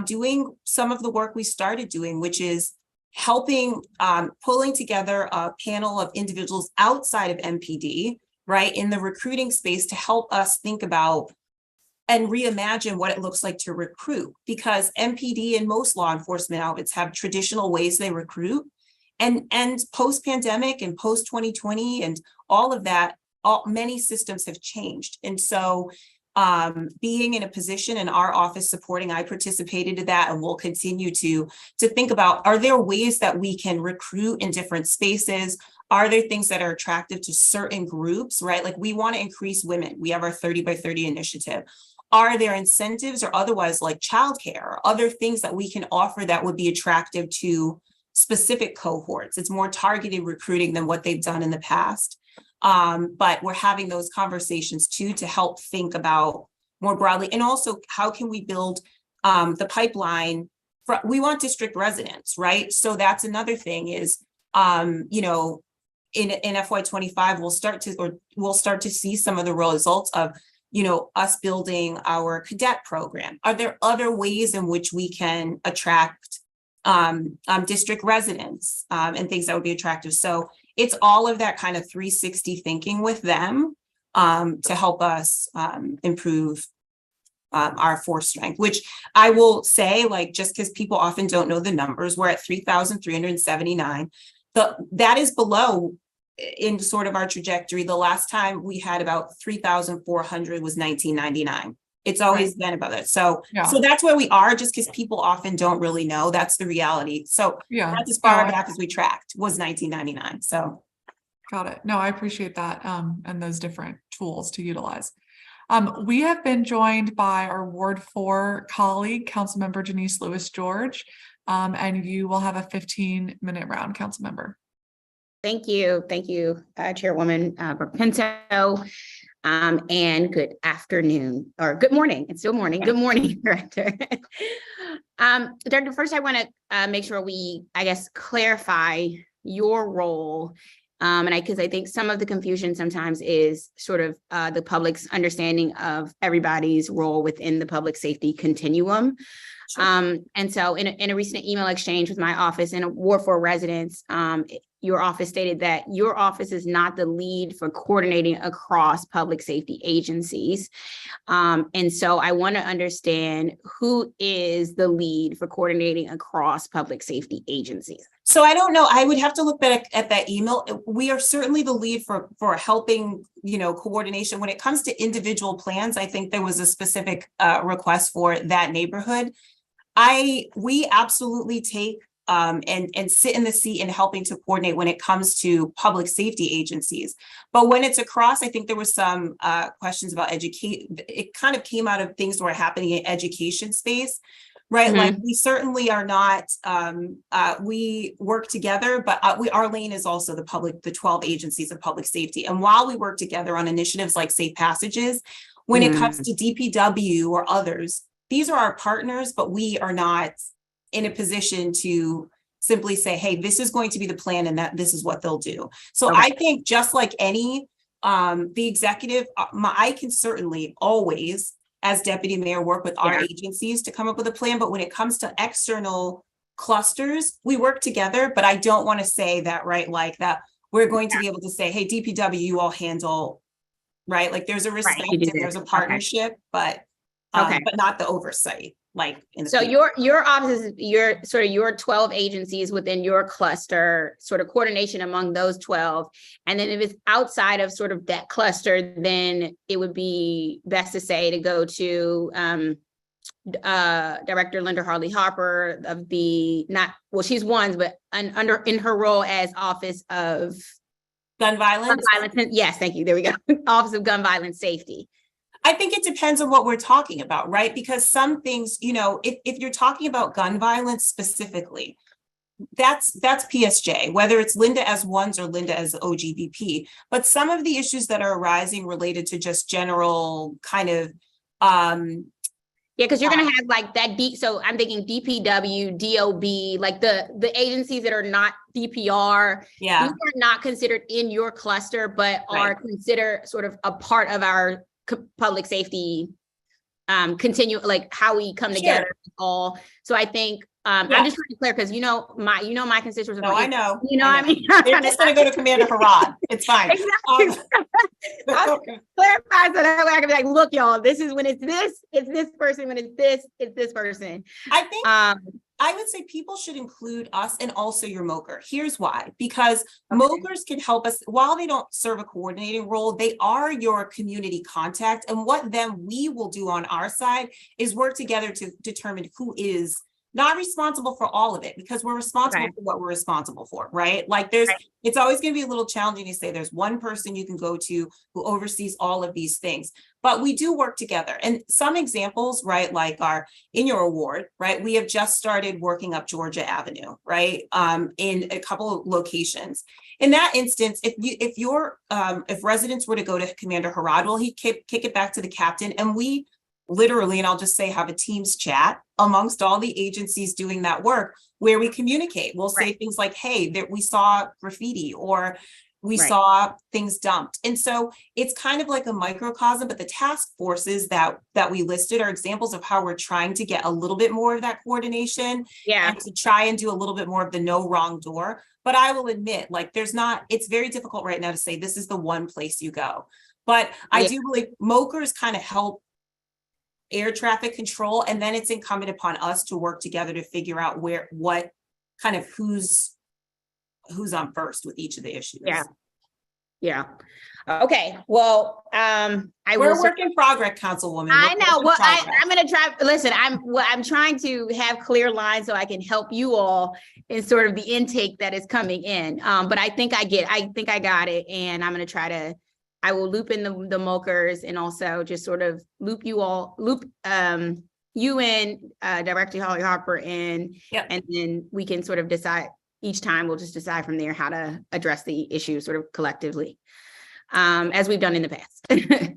doing some of the work we started doing, which is helping pulling together a panel of individuals outside of MPD, right, in the recruiting space to help us think about and reimagine what it looks like to recruit, because MPD and most law enforcement outfits have traditional ways they recruit, and post-pandemic and post-2020 and all of that, many systems have changed. And so being in a position in our office supporting, I participated in that and will continue to think about, are there ways that we can recruit in different spaces? Are there things that are attractive to certain groups, right? Like we want to increase women. We have our 30 by 30 initiative. Are there incentives or otherwise like childcare or other things that we can offer that would be attractive to specific cohorts? It's more targeted recruiting than what they've done in the past. But we're having those conversations too to help think about more broadly. And also, how can we build the pipeline? We want district residents, right? So that's another thing is, in FY25, we'll start to see some of the results of us building our cadet program. Are there other ways in which we can attract district residents and things that would be attractive? So it's all of that kind of 360 thinking with them to help us improve our force strength, which I will say, like, just because people often don't know the numbers, we're at 3,379. That is below in sort of our trajectory. The last time we had about 3,400 was 1999. It's always been about that. So that's where we are, just because people often don't really know. That's the reality. So that's as far back as we tracked was 1999. So got it. No, I appreciate that and those different tools to utilize. We have been joined by our Ward 4 colleague, Councilmember Janice Lewis-George, and you will have a 15-minute round, Councilmember. Thank you. Thank you, Chairwoman Pinto. And good afternoon, or good morning. It's still morning. Good morning, Director. Director, first I want to make sure we, I guess, clarify your role. Because I think some of the confusion sometimes is sort of the public's understanding of everybody's role within the public safety continuum. Sure. And so in a recent email exchange with my office in Ward 4 residents, your office stated that your office is not the lead for coordinating across public safety agencies. And so I want to understand who is the lead for coordinating across public safety agencies. So I don't know. I would have to look back at that email. We are certainly the lead for helping, coordination. When it comes to individual plans, I think there was a specific request for that neighborhood. We absolutely take and sit in the seat in helping to coordinate when it comes to public safety agencies. But when it's across, I think there was some questions about education. It kind of came out of things that were happening in education space, right? Mm-hmm. Like we certainly are not, we work together, but our lane is also the 12 agencies of public safety. And while we work together on initiatives like Safe Passages, when it comes to DPW or others, these are our partners, but we are not in a position to simply say, hey, this is going to be the plan and that this is what they'll do. So okay. I think just like any, the executive, I can certainly always, as deputy mayor, work with our agencies to come up with a plan. But when it comes to external clusters, we work together, but I don't want to say that, right? Like that we're going to be able to say, hey, DPW, you all handle, right? Like there's a respect and there's a partnership, but not the oversight. Like so your office is your 12 agencies within your cluster, sort of coordination among those 12. And then if it's outside of sort of that cluster, then it would be best to say to go to Director Linda Harley Harper of the she's one, but in her role as Office of Gun Violence. Yes, thank you. There we go. Office of Gun Violence Safety. I think it depends on what we're talking about, right? Because some things, if you're talking about gun violence specifically, that's PSJ, whether it's Linda as ones or Linda as OGVP. But some of the issues that are arising related to just general kind of because you're going to have like that so I'm thinking DPW, DOB, like the agencies that are not DPR. Yeah, these are not considered in your cluster, but are considered sort of a part of our public safety continue, like how we come together all. So I think I'm just trying to clear because my constituents. No, I know. I mean, they're just going to go to Commander Harad. It's fine. Exactly. I'll clarify so that way I can be like, look, y'all, this is when it's this person. When it's this person. I think I would say people should include us and also your MOCR. Here's why, because MOCRs can help us while they don't serve a coordinating role, they are your community contact. And what then we will do on our side is work together to determine who is not responsible for all of it, because we're responsible for what we're responsible for, right? Like it's always going to be a little challenging to say there's one person you can go to who oversees all of these things, but we do work together. And some examples, right, like in your award, right, we have just started working up Georgia Avenue, right, in a couple of locations. In that instance, if residents were to go to Commander Harad, well, he kick it back to the captain, and we literally, and I'll just say, have a Teams chat amongst all the agencies doing that work where we communicate. We'll say things like, hey, we saw graffiti, or we saw things dumped. And so it's kind of like a microcosm, but the task forces that we listed are examples of how we're trying to get a little bit more of that coordination and to try and do a little bit more of the no wrong door. But I will admit, like it's very difficult right now to say this is the one place you go. But I do believe MOCRs kind of help air traffic control, and then it's incumbent upon us to work together to figure out what kind of who's on first with each of the issues. Okay, well, we're a work in progress, Councilwoman. I know. Well, I'm going to try. Listen, I'm trying to have clear lines so I can help you all in sort of the intake that is coming in. But I think I got it, and I'm going to try to. I will loop in the MOCRs and also just sort of loop you in, Director Harley Harper in, and then we can sort of decide each time. We'll just decide from there how to address the issue sort of collectively. as we've done in the past.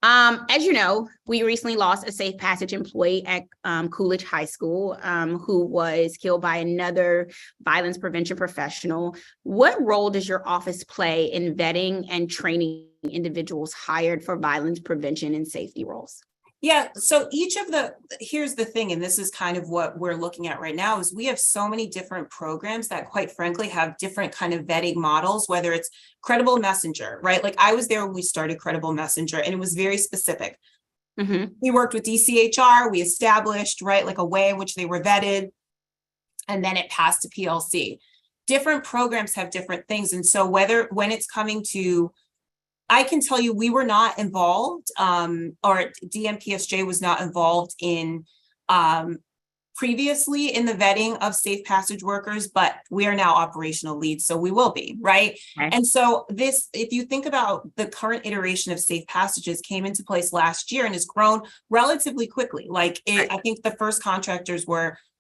As you know, we recently lost a Safe Passage employee at Coolidge High School who was killed by another violence prevention professional. What role does your office play in vetting and training individuals hired for violence prevention and safety roles? Yeah, so here's the thing, and this is kind of what we're looking at right now, is we have so many different programs that quite frankly have different kind of vetting models, whether it's Credible Messenger, right? Like I was there when we started Credible Messenger and it was very specific. We worked with DCHR, we established, right, like a way in which they were vetted, and then it passed to PLC. Different programs have different things. And so when it's coming to, I can tell you we were not involved, or DMPSJ was not involved in previously in the vetting of safe passage workers, but we are now operational leads, so we will be, right? And so this, if you think about the current iteration of safe passages came into place last year and has grown relatively quickly. Like I think the first contractors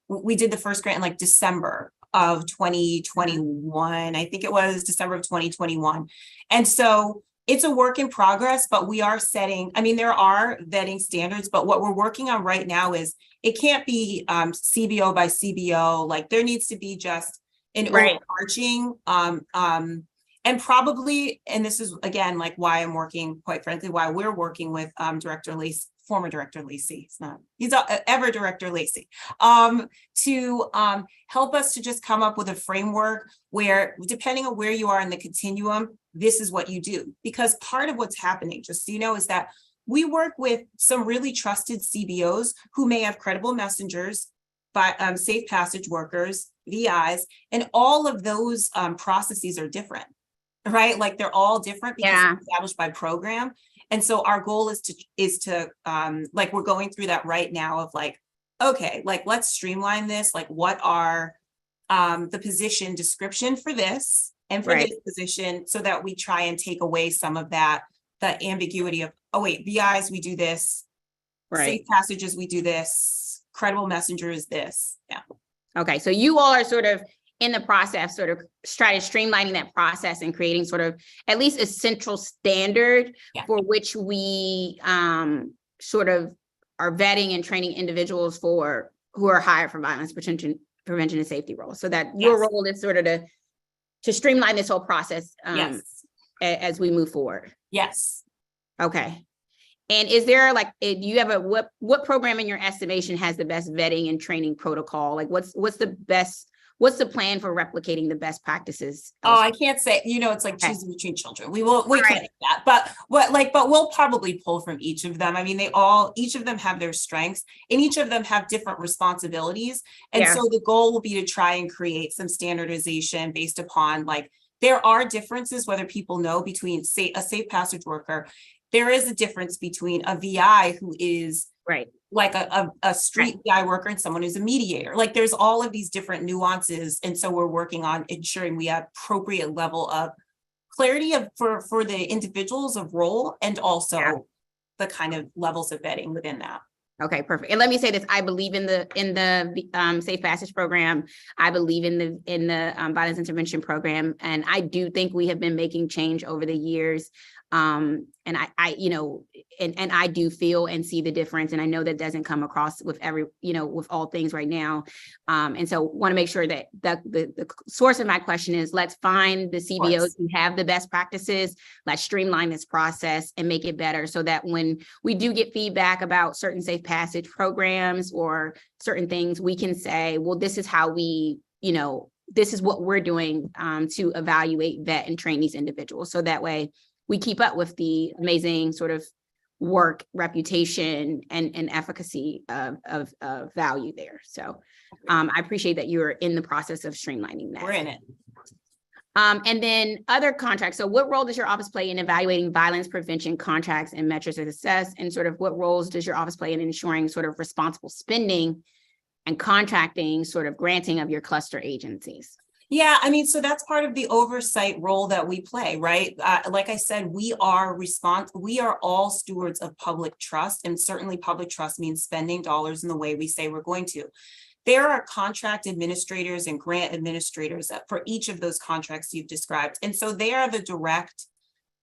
we did the first grant in like December of 2021. I think it was December of 2021. And so it's a work in progress, but we are setting, there are vetting standards, but what we're working on right now is it can't be CBO by CBO. Like there needs to be just an overarching, and probably, and this is again, like why I'm working, quite frankly, why we're working with Director Lacey, former Director Lacey, he's ever Director Lacey, to help us to just come up with a framework where, depending on where you are in the continuum, this is what you do. Because part of what's happening, just so you know, is that we work with some really trusted CBOs who may have credible messengers, safe passage workers, VIs, and all of those processes are different, right? Like they're all different because they're established by program. And so our goal is to like, we're going through that right now of like, okay, like let's streamline this. Like what are the position description for this and for this position, so that we try and take away some of that, the ambiguity of, oh wait, VIs, we do this, safe passages, we do this, credible messenger is this. Okay, so you all are sort of in the process, sort of streamlining that process and creating sort of at least a central standard for which we sort of are vetting and training individuals who are hired for violence prevention and safety roles. So that your role is sort of to streamline this whole process as we move forward. Okay. And is there like, do you have what program in your estimation has the best vetting and training protocol? Like what's the plan for replicating the best practices? Oh, I can't say, it's like choosing between children. We can't do that, but we'll probably pull from each of them. Each of them have their strengths and each of them have different responsibilities. And so the goal will be to try and create some standardization based upon there are differences, whether people know, between a safe passage worker. There is a difference between a VI who is like a street VI worker and someone who's a mediator. Like there's all of these different nuances. And so we're working on ensuring we have appropriate level of clarity for the individuals of role, and also the kind of levels of vetting within that. Okay, perfect. And let me say this: I believe in the Safe Passage program. I believe in the violence intervention program, and I do think we have been making change over the years. And I do feel and see the difference, and I know that doesn't come across with with all things right now. And so want to make sure that the source of my question is, let's find the CBOs who have the best practices. Let's streamline this process and make it better, so that when we do get feedback about certain safe passage programs or certain things, we can say, well, this is how this is what we're doing to evaluate, vet, and train these individuals. So that way we keep up with the amazing sort of work, reputation, and efficacy of value there. So I appreciate that you're in the process of streamlining that. We're in it. And then other contracts. So what role does your office play in evaluating violence prevention contracts and metrics of success? And sort of what roles does your office play in ensuring sort of responsible spending and contracting, sort of granting of your cluster agencies? Yeah, so that's part of the oversight role that we play, right? Like I said, we are all stewards of public trust, and certainly public trust means spending dollars in the way we say we're going to. There are contract administrators and grant administrators for each of those contracts you've described. And so they are the direct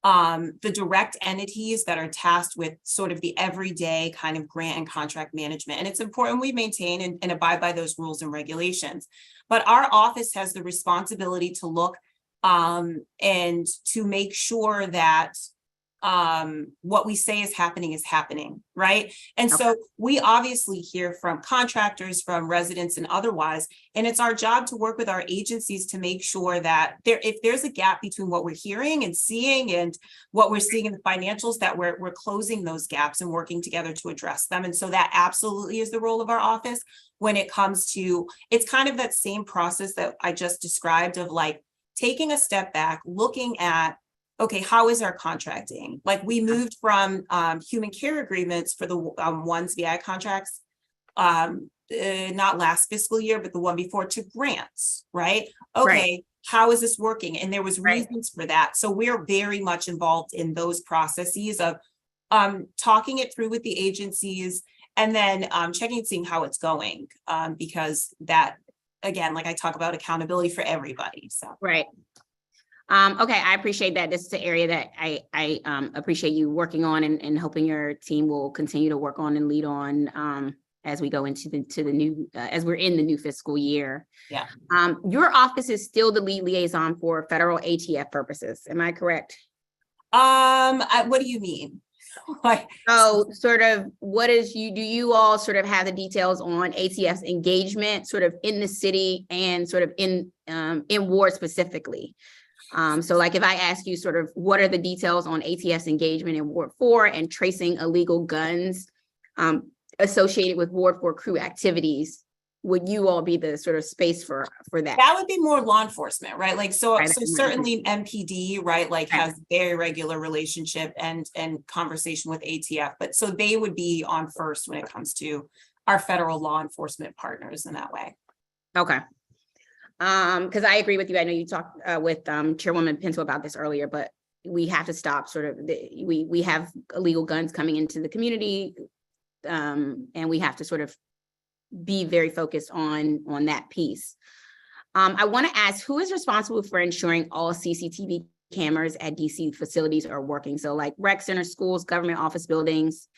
the direct entities that are tasked with sort of the everyday kind of grant and contract management. And it's important we maintain and abide by those rules and regulations. But our office has the responsibility to look and to make sure that what we say is happening, right? And so we obviously hear from contractors, from residents and otherwise, and it's our job to work with our agencies to make sure that if there's a gap between what we're hearing and seeing and what we're seeing in the financials, that we're closing those gaps and working together to address them. And so that absolutely is the role of our office when it comes to, it's kind of that same process that I just described of like taking a step back, looking at, okay, how is our contracting? Like we moved from human care agreements for the ones VI contracts, not last fiscal year, but the one before, to grants, right? Okay, how is this working? And there was reasons for that. So we're very much involved in those processes of talking it through with the agencies and then checking and seeing how it's going, because that, again, like I talk about accountability for everybody, so. Right. Okay, I appreciate that. This is an area that I appreciate you working on and hoping your team will continue to work on and lead on as we go into the new, as we're in the new fiscal year. Yeah. Your office is still the lead liaison for federal ATF purposes. Am I correct? What do you mean? So sort of what is do you all sort of have the details on ATF's engagement sort of in the city and sort of in ward specifically? So like if I ask you sort of what are the details on ATF's engagement in Ward 4 and tracing illegal guns associated with Ward 4 crew activities, would you all be the sort of space for that? That would be more law enforcement, right? Like, so certainly MPD, right? Like has very regular relationship and conversation with ATF, but so they would be on first when it comes to our federal law enforcement partners in that way. Okay. Because I agree with you. I know you talked with Chairwoman Pinto about this earlier, but we have to stop sort of we have illegal guns coming into the community, and we have to sort of be very focused on that piece. I want to ask, who is responsible for ensuring all CCTV cameras at DC facilities are working? So like rec center, schools, government office buildings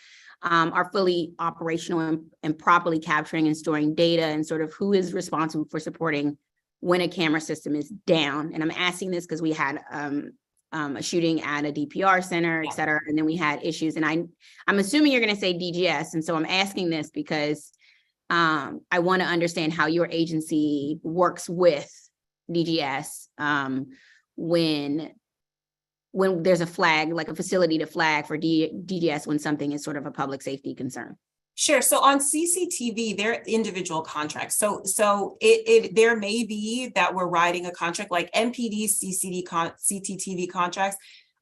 are fully operational and properly capturing and storing data, and sort of who is responsible for supporting when a camera system is down. And I'm asking this because we had a shooting at a DPR center, et cetera, and then we had issues. And I'm assuming you're going to say DGS. And so I'm asking this because I want to understand how your agency works with DGS when there's a flag, like a facility to flag for DGS when something is sort of a public safety concern. Sure. So on CCTV, they're individual contracts. So there may be that we're writing a contract like MPD CCTV contracts.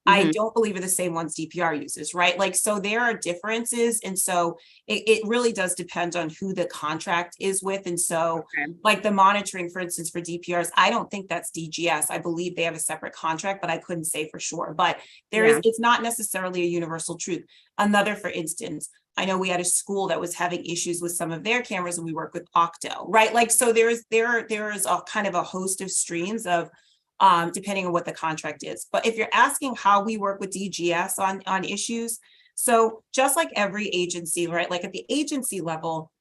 I don't believe are the same ones DPR uses, right? Like, so there are differences. And so it really does depend on who the contract is with. And so like the monitoring, for instance, for DPRs, I don't think that's DGS. I believe they have a separate contract, but I couldn't say for sure. But it's not necessarily a universal truth. Another, for instance, I know we had a school that was having issues with some of their cameras and we work with Octo, right? Like, so there is a kind of a host of streams of depending on what the contract is. But if you're asking how we work with DGS on issues, so just like every agency, right? Like at the agency level,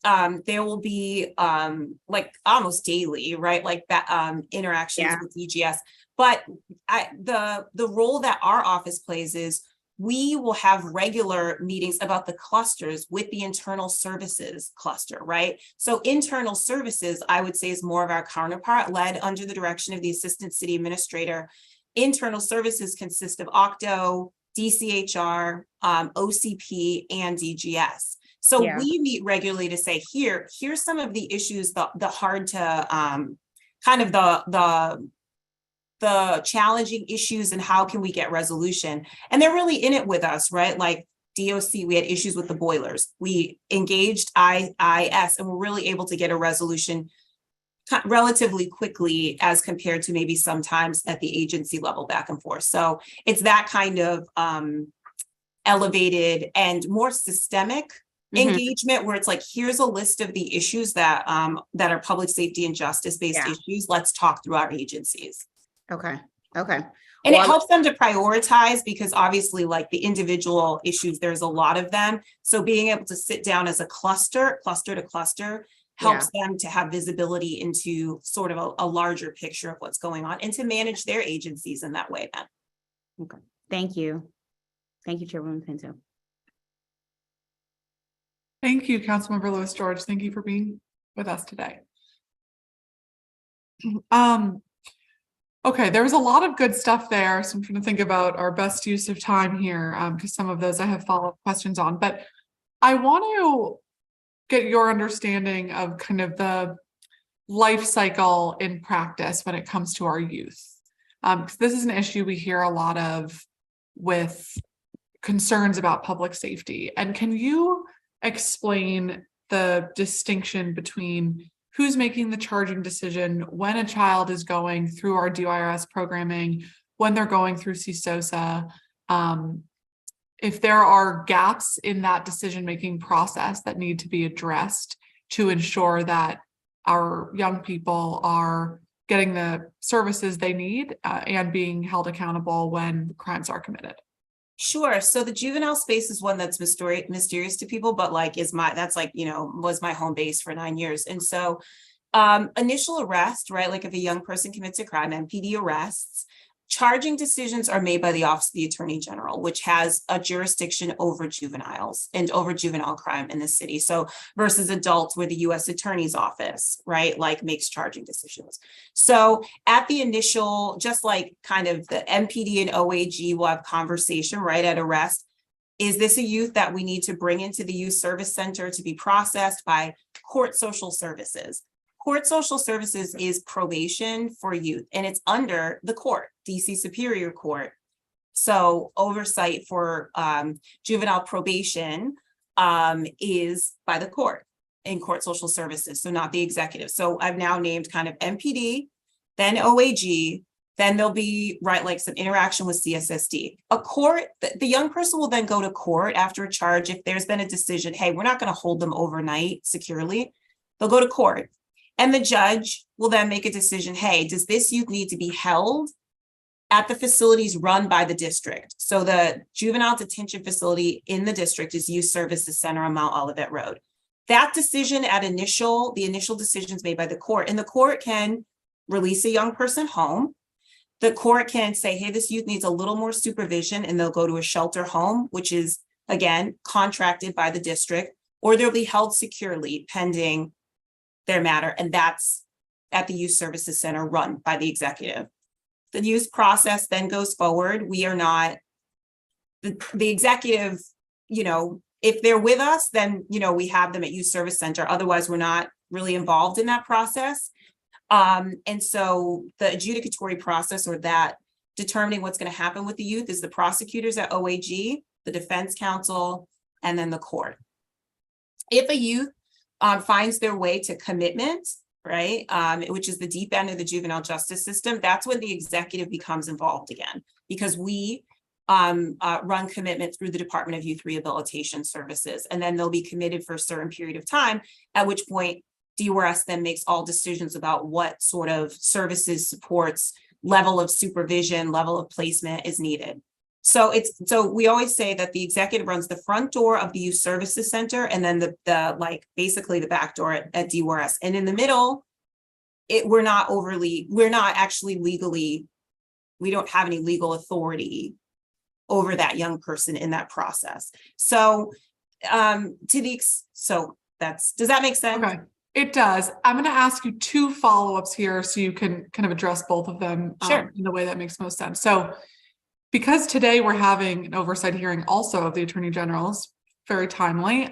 there will be like almost daily, right? Like that interactions with DGS. But the role that our office plays is we will have regular meetings about the clusters with the internal services cluster, right? So internal services, I would say, is more of our counterpart, led under the direction of the Assistant City Administrator. Internal services consist of Octo, DCHR, OCP, and DGS. So we meet regularly to say, here's some of the issues, the hard to kind of the challenging issues and how can we get resolution. And they're really in it with us, right? Like DOC, we had issues with the boilers. We engaged IIS and we're really able to get a resolution relatively quickly as compared to maybe sometimes at the agency level back and forth. So it's that kind of elevated and more systemic engagement where it's like, here's a list of the issues that are public safety and justice based issues. Let's talk through our agencies. Okay. And it helps them to prioritize because obviously like the individual issues, there's a lot of them. So being able to sit down as a cluster to cluster, helps them to have visibility into sort of a larger picture of what's going on and to manage their agencies in that way then. Okay, thank you. Thank you, Chairwoman Pinto. Thank you, Councilmember Lewis George. Thank you for being with us today. Okay, there was a lot of good stuff there. So I'm trying to think about our best use of time here, because some of those I have follow-up questions on, but I want to get your understanding of kind of the life cycle in practice when it comes to our youth. Because this is an issue we hear a lot of with concerns about public safety. And can you explain the distinction between who's making the charging decision when a child is going through our DYRS programming, when they're going through CSOSA, if there are gaps in that decision-making process that need to be addressed to ensure that our young people are getting the services they need and being held accountable when crimes are committed. Sure. So the juvenile space is one that's mysterious to people, but like that's like, you know, was my home base for 9 years. And so initial arrest, right? Like if a young person commits a crime, MPD arrests, charging decisions are made by the Office of the Attorney General, which has a jurisdiction over juveniles and over juvenile crime in the city. So versus adults where the U.S. Attorney's Office, right, like makes charging decisions. So at the initial, just like kind of the MPD and OAG will have conversation right at arrest. Is this a youth that we need to bring into the youth service center to be processed by court social services? Court social services is probation for youth, and it's under the court, DC Superior Court. So oversight for juvenile probation is by the court in court social services, so not the executive. So I've now named kind of MPD, then OAG, then there'll be, right, like some interaction with CSSD. A court, the young person will then go to court after a charge if there's been a decision, hey, we're not going to hold them overnight securely. They'll go to court. And the judge will then make a decision, hey, does this youth need to be held at the facilities run by the district? So the juvenile detention facility in the district is Youth Services Center on Mount Olivet Road. That decision the initial decisions made by the court, and the court can release a young person home. The court can say, hey, this youth needs a little more supervision, and they'll go to a shelter home, which is, again, contracted by the district, or they'll be held securely pending their matter, and that's at the Youth Services Center run by the executive. The youth process then goes forward. We are not, the executive, you know, if they're with us, then, you know, we have them at Youth Service Center. Otherwise, we're not really involved in that process. And so the adjudicatory process, or that determining what's going to happen with the youth, is the prosecutors at OAG, the defense counsel, and then the court. If a youth finds their way to commitment, right, which is the deep end of the juvenile justice system, that's when the executive becomes involved again, because we run commitment through the Department of Youth Rehabilitation Services, and then they'll be committed for a certain period of time, at which point DYRS then makes all decisions about what sort of services, supports, level of supervision, level of placement is needed. So we always say that the executive runs the front door of the Youth Services Center, and then the like basically the back door at DYRS. And in the middle, we're not actually legally, we don't have any legal authority over that young person in that process. So does that make sense? Okay, it does. I'm going to ask you two follow-ups here so you can kind of address both of them in the way that makes most sense. So because today we're having an oversight hearing also of the Attorney General's, very timely.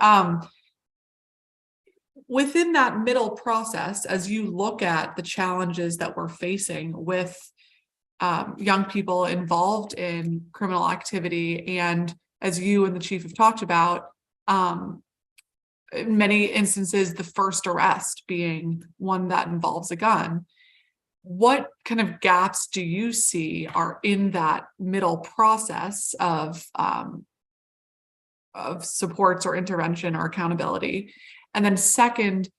Within that middle process, as you look at the challenges that we're facing with young people involved in criminal activity, and as you and the chief have talked about, in many instances, the first arrest being one that involves a gun. What kind of gaps do you see are in that middle process of supports or intervention or accountability? And then second,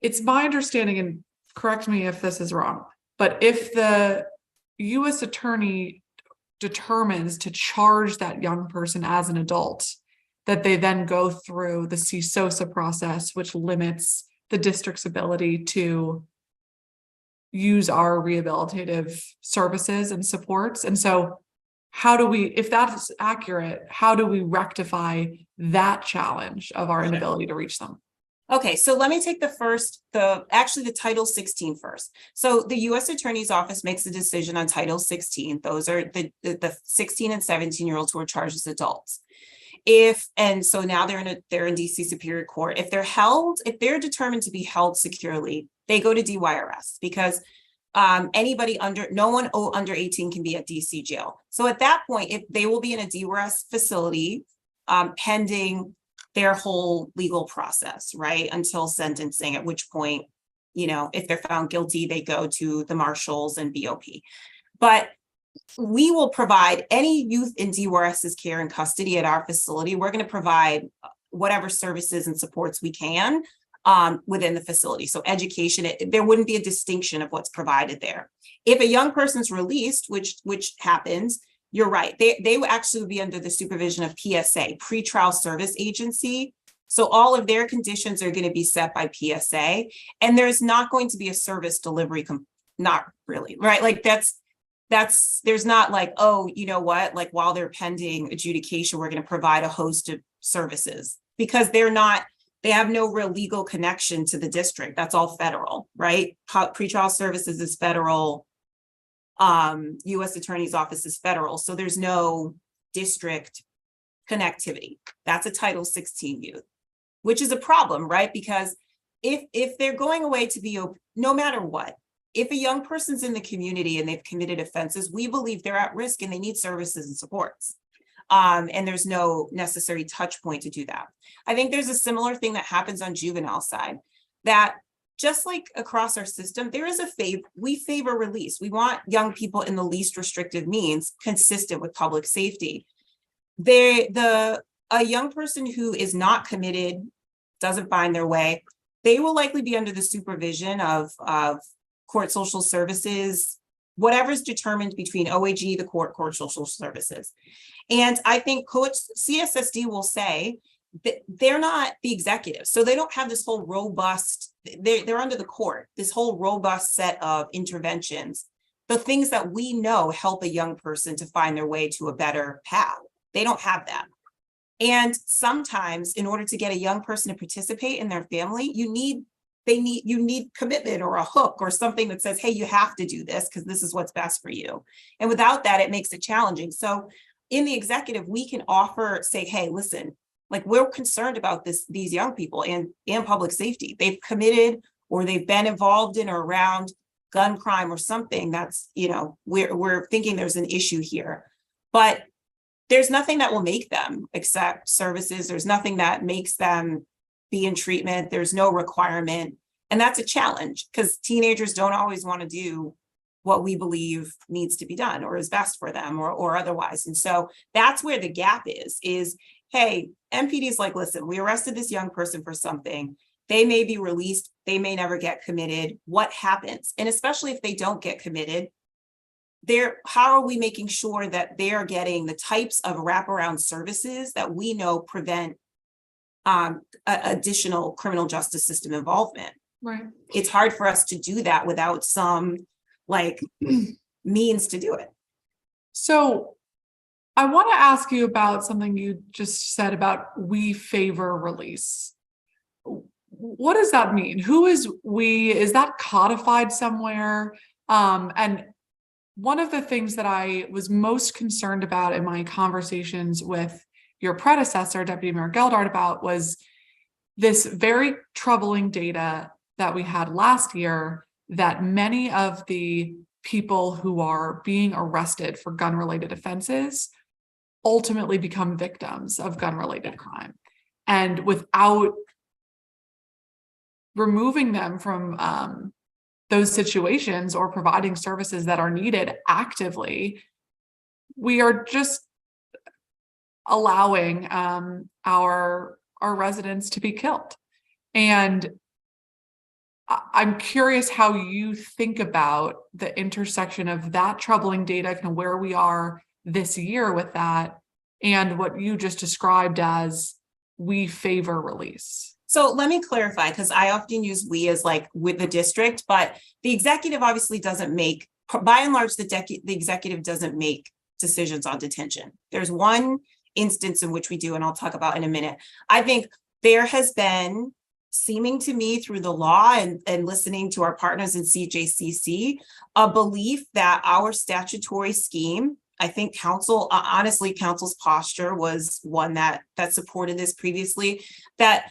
it's my understanding, and correct me if this is wrong, but if the U.S. attorney determines to charge that young person as an adult, that they then go through the CSOSA process, which limits the district's ability to use our rehabilitative services and supports. And so how do we, if that's accurate, how do we rectify that challenge of our inability to reach them? Okay, so let me take actually the Title 16 first. So the U.S. Attorney's Office makes a decision on Title 16. Those are the 16 and 17-year-olds who are charged as adults. So now they're in DC Superior Court. If they're determined to be held securely, they go to DYRS, because no one under 18 can be at DC jail. So at that point, if they will be in a DYRS facility pending their whole legal process, right, until sentencing, at which point, if they're found guilty, they go to the marshals and BOP. But we will provide any youth in DYRS's care and custody at our facility. We're going to provide whatever services and supports we can within the facility. So education, there wouldn't be a distinction of what's provided there. If a young person's released, which happens, you're right. They will actually be under the supervision of PSA, Pretrial Service Agency. So all of their conditions are going to be set by PSA, and there's not going to be a service delivery. Not really, right? Like there's not like, oh, you know what? Like while they're pending adjudication, we're going to provide a host of services, because they have no real legal connection to the district. That's all federal, right? Pretrial services is federal. U.S. Attorney's Office is federal. So there's no district connectivity. That's a Title 16 youth, which is a problem, right? Because if they're going away to be, no matter what, if a young person's in the community and they've committed offenses, we believe they're at risk and they need services and supports. And there's no necessary touch point to do that. I think there's a similar thing that happens on juvenile side, that just like across our system, there is we favor release. We want young people in the least restrictive means consistent with public safety. A young person who is not committed, doesn't find their way, they will likely be under the supervision of court social services, whatever's determined between OAG, the court social services. And I think CSSD will say that they're not the executive. So they don't have this whole robust, they're under the court, this whole robust set of interventions, the things that we know help a young person to find their way to a better path. They don't have that. And sometimes in order to get a young person to participate in their family, you need commitment or a hook or something that says, hey, you have to do this because this is what's best for you. And without that, it makes it challenging. So in the executive, we can say, hey, listen, like we're concerned about these young people and public safety. They've committed or they've been involved in or around gun crime or something that's, we're thinking there's an issue here. But there's nothing that will make them accept services. There's nothing that makes them be in treatment. There's no requirement. And that's a challenge because teenagers don't always want to do what we believe needs to be done or is best for them or otherwise. And so that's where the gap is, hey, MPD is like, listen, we arrested this young person for something. They may be released. They may never get committed. What happens? And especially if they don't get committed, how are we making sure that they are getting the types of wraparound services that we know prevent additional criminal justice system involvement? Right. It's hard for us to do that without some means to do it. So I want to ask you about something you just said about we favor release. What does that mean? Who is we? Is that codified somewhere? And one of the things that I was most concerned about in my conversations with your predecessor, Deputy Mayor Geldart, about was this very troubling data that we had last year that many of the people who are being arrested for gun-related offenses ultimately become victims of gun-related crime. And without removing them from those situations or providing services that are needed actively, we are just allowing our residents to be killed. And I'm curious how you think about the intersection of that troubling data and where we are this year with that and what you just described as we favor release? So let me clarify, because I often use we as like with the district, but the executive obviously doesn't make, by and large, the executive doesn't make decisions on detention. There's one instance in which we do, and I'll talk about in a minute. I think there has been, seeming to me through the law and listening to our partners in CJCC, a belief that our statutory scheme, I think council, honestly, council's posture was one that supported this previously, that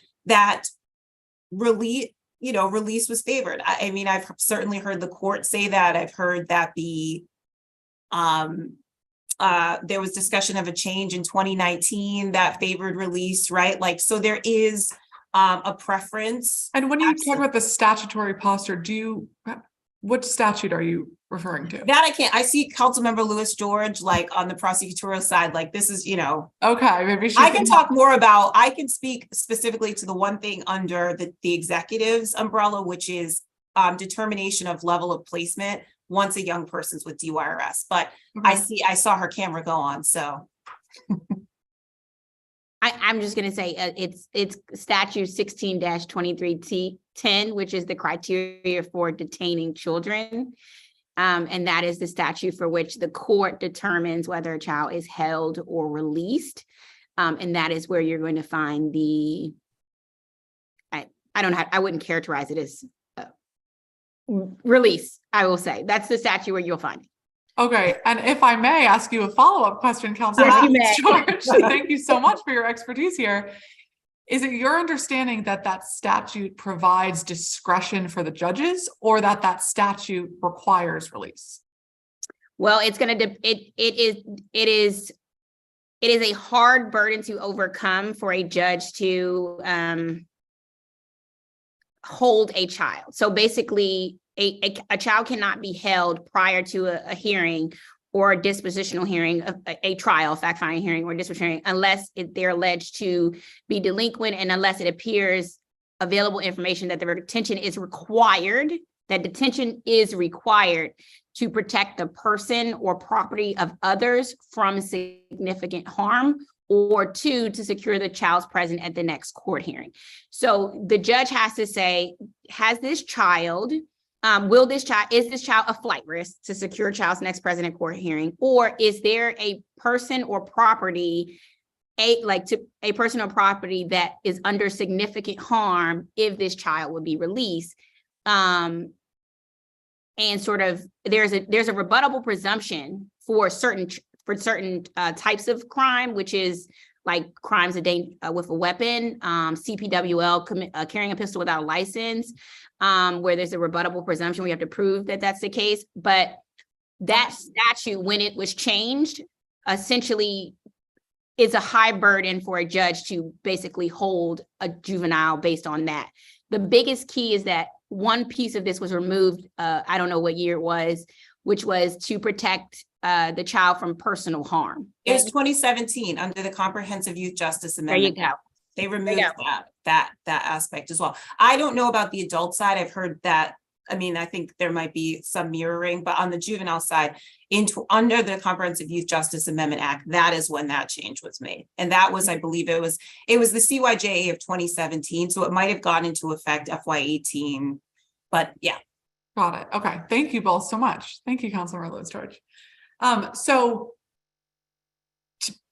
release was favored. I mean, I've certainly heard the court say that. I've heard that there was discussion of a change in 2019 that favored release, right? Like, so there is a preference. And when you talk about the statutory posture, what statute are you referring to? That I can't. I see Councilmember Lewis George, like on the prosecutorial side, like this is, Okay, maybe I can talk more about, I can speak specifically to the one thing under the executive's umbrella, which is determination of level of placement once a young person's with DYRS. But I saw her camera go on, so. I'm just gonna say, it's statute 16-23T10, which is the criteria for detaining children. And that is the statute for which the court determines whether a child is held or released. And that is where you're going to find I wouldn't characterize it as release, I will say. That's the statute where you'll find it. Okay, and if I may ask you a follow-up question, Councilmember George, thank you so much for your expertise here. Is it your understanding that statute provides discretion for the judges, or that statute requires release? Well, it's going to, it is a hard burden to overcome for a judge to hold a child. So basically, a child cannot be held prior to a hearing or a dispositional hearing, a trial, fact-finding hearing or dispositional hearing, unless they're alleged to be delinquent and unless it appears available information that the detention is required, to protect the person or property of others from significant harm, or two, to secure the child's presence at the next court hearing. So the judge has to say, has this child, is this child a flight risk to secure a child's next presence at court hearing, or is there a person or property, a person or property that is under significant harm if this child would be released? And sort of there's a rebuttable presumption for certain types of crime, which is like crimes with a weapon, CPWL, carrying a pistol without a license, where there's a rebuttable presumption. We have to prove that that's the case. But that statute, when it was changed, essentially is a high burden for a judge to basically hold a juvenile based on that. The biggest key is that one piece of this was removed, I don't know what year it was, which was to protect the child from personal harm. It was 2017 under the Comprehensive Youth Justice Amendment. There you go. They removed that aspect as well. I don't know about the adult side. I've heard that. I mean, I think there might be some mirroring, but on the juvenile side, under the Comprehensive Youth Justice Amendment Act, that is when that change was made. And that was, I believe it was the CYJA of 2017. So it might have gone into effect FY18, but yeah. Got it. Okay. Thank you both so much. Thank you, Councilmember Lewis George. So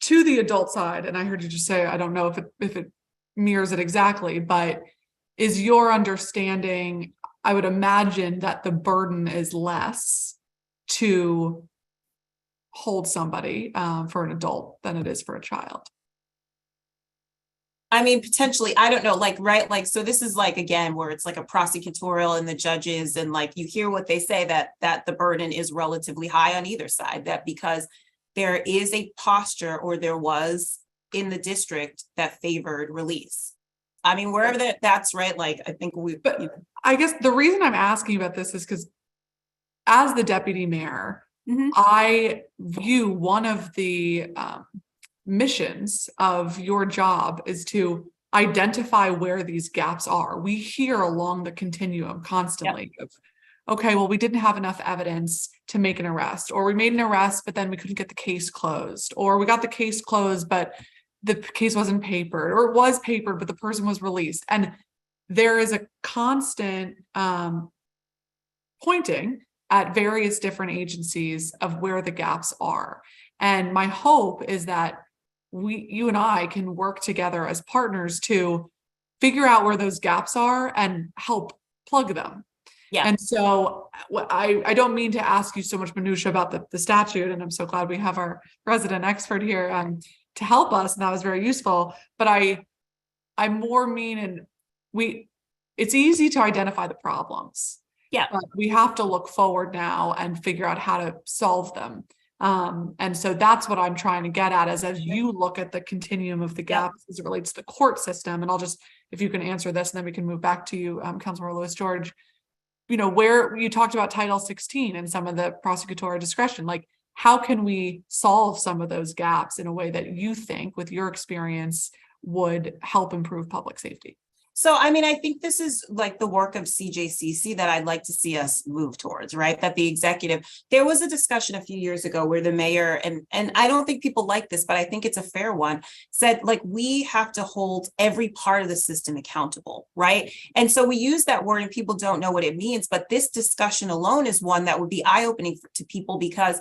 to the adult side, and I heard you just say, I don't know if it mirrors it exactly, but is your understanding, I would imagine that the burden is less to hold somebody for an adult than it is for a child. I mean, potentially, I don't know, right? So this is again, where it's like a prosecutorial and the judges, and you hear what they say that the burden is relatively high on either side, that because there is a posture, or there was in the district, that favored release. I mean, wherever that's right. I think I guess the reason I'm asking about this is because as the deputy mayor, I view one of the missions of your job is to identify where these gaps are. We hear along the continuum constantly okay, well, we didn't have enough evidence to make an arrest, or we made an arrest, but then we couldn't get the case closed, or we got the case closed, but the case wasn't papered, or it was papered, but the person was released. And there is a constant pointing at various different agencies of where the gaps are. And my hope is that you and I can work together as partners to figure out where those gaps are and help plug them. Yeah. And so I don't mean to ask you so much minutia about the statute, and I'm so glad we have our resident expert here to help us, and that was very useful. But I more mean, and it's easy to identify the problems. Yeah. But we have to look forward now and figure out how to solve them. And so that's what I'm trying to get at is as you look at the continuum of the gaps as it relates to the court system, and I'll just, if you can answer this, and then we can move back to you, Councilmember Lewis George, you know, where you talked about Title 16 and some of the prosecutorial discretion, like how can we solve some of those gaps in a way that you think with your experience would help improve public safety? So, I mean, I think this is like the work of CJCC that I'd like to see us move towards, right? That the executive, there was a discussion a few years ago where the mayor, and I don't think people like this, but I think it's a fair one, said like, we have to hold every part of the system accountable, right? And so we use that word and people don't know what it means, but this discussion alone is one that would be eye-opening to people because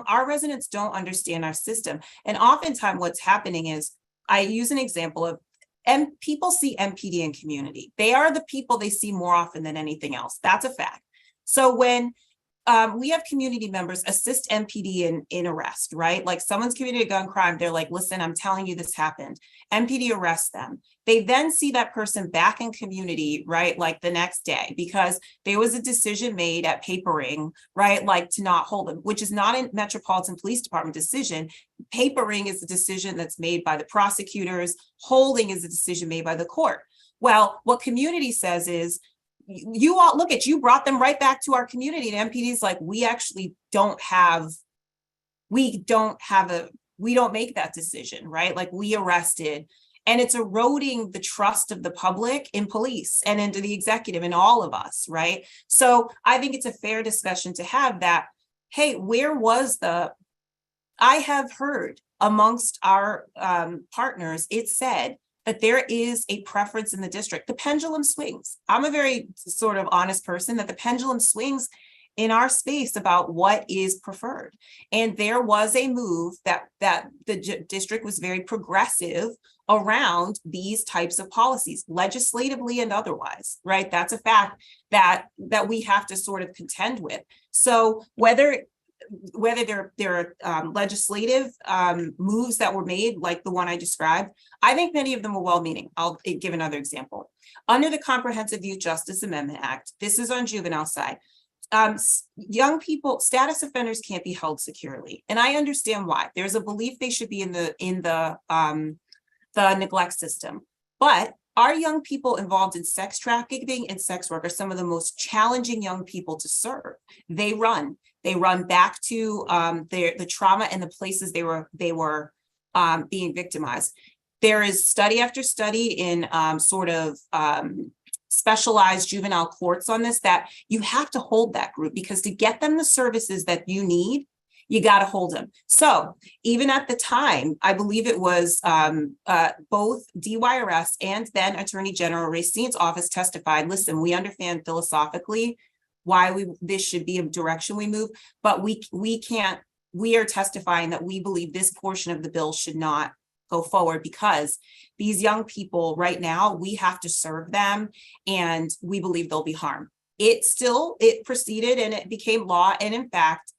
our residents don't understand our system. And oftentimes what's happening is, I use an example of, and people see MPD in community. They are the people they see more often than anything else. That's a fact. So when we have community members assist MPD in arrest, right? Like someone's committed a gun crime. They're like, listen, I'm telling you this happened. MPD arrests them. They then see that person back in community, right? Like the next day, because there was a decision made at papering, right? Like to not hold them, which is not a Metropolitan Police Department decision. Papering is a decision that's made by the prosecutors. Holding is a decision made by the court. Well, what community says is, you all look at, you brought them right back to our community, and MPD is like, we don't make that decision, right? Like we arrested, and it's eroding the trust of the public in police and into the executive and all of us, right? So I think it's a fair discussion to have that, hey, I have heard amongst our partners, it said that there is a preference in the district. The pendulum swings. I'm a very sort of honest person, that the pendulum swings in our space about what is preferred. And there was a move that the district was very progressive around these types of policies, legislatively and otherwise, right? That's a fact that we have to sort of contend with. So whether there are legislative moves that were made, like the one I described, I think many of them were well-meaning. I'll give another example. Under the Comprehensive Youth Justice Amendment Act, this is on juvenile side, young people, status offenders can't be held securely. And I understand why. There's a belief they should be in the neglect system. But our young people involved in sex trafficking and sex work are some of the most challenging young people to serve. They run back to the trauma and the places they were being victimized. There is study after study in specialized juvenile courts on this, that you have to hold that group, because to get them the services that you need, you got to hold them. So even at the time, I believe it was both DYRS and then Attorney General Racine's office testified, listen, we understand philosophically why this should be a direction we move, but we are testifying that we believe this portion of the bill should not go forward, because these young people right now, we have to serve them, and we believe they'll be harmed. It proceeded and it became law. And in fact,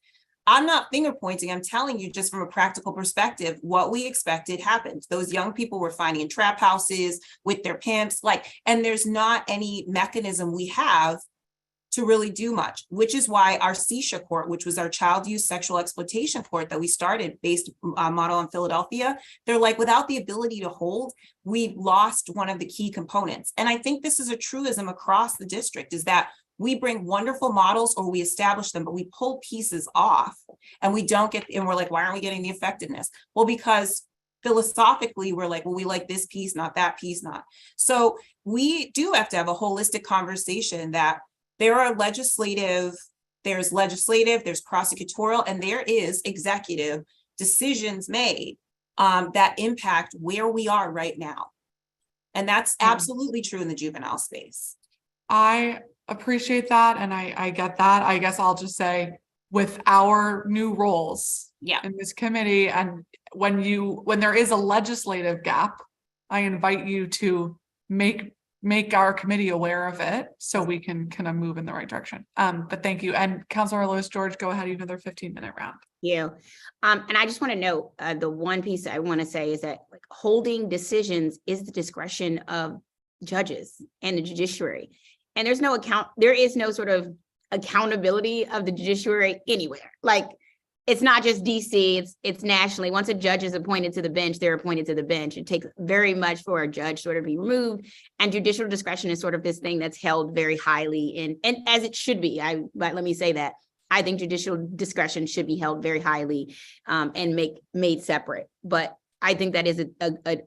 I'm not finger pointing. I'm telling you, just from a practical perspective, what we expected happened. Those young people were finding in trap houses with their pimps, and there's not any mechanism we have to really do much, which is why our CSHA court, which was our child use sexual exploitation court that we started based model in Philadelphia, they're like, without the ability to hold, we lost one of the key components. And I think this is a truism across the district, is that we bring wonderful models, or we establish them, but we pull pieces off and we don't get, and we're like, why aren't we getting the effectiveness? Well, because philosophically, we're like, well, we like this piece, not that piece, not. So we do have to have a holistic conversation that there are legislative, there's prosecutorial, and there is executive decisions made that impact where we are right now. And that's absolutely true in the juvenile space. I appreciate that, and I get that. I guess I'll just say, with our new roles in this committee, and when there is a legislative gap, I invite you to make our committee aware of it so we can kind of move in the right direction. But thank you. And Councilor Lewis George, go ahead, another 15-minute round. Yeah. And I just want to note, the one piece I want to say is that like holding decisions is the discretion of judges and the judiciary. And there is no sort of accountability of the judiciary anywhere. Like, it's not just DC, it's nationally. Once a judge is appointed to the bench, they're appointed to the bench. It takes very much for a judge sort of be removed, and judicial discretion is sort of this thing that's held very highly and as it should be. But let me say that I think judicial discretion should be held very highly and made separate. But I think that is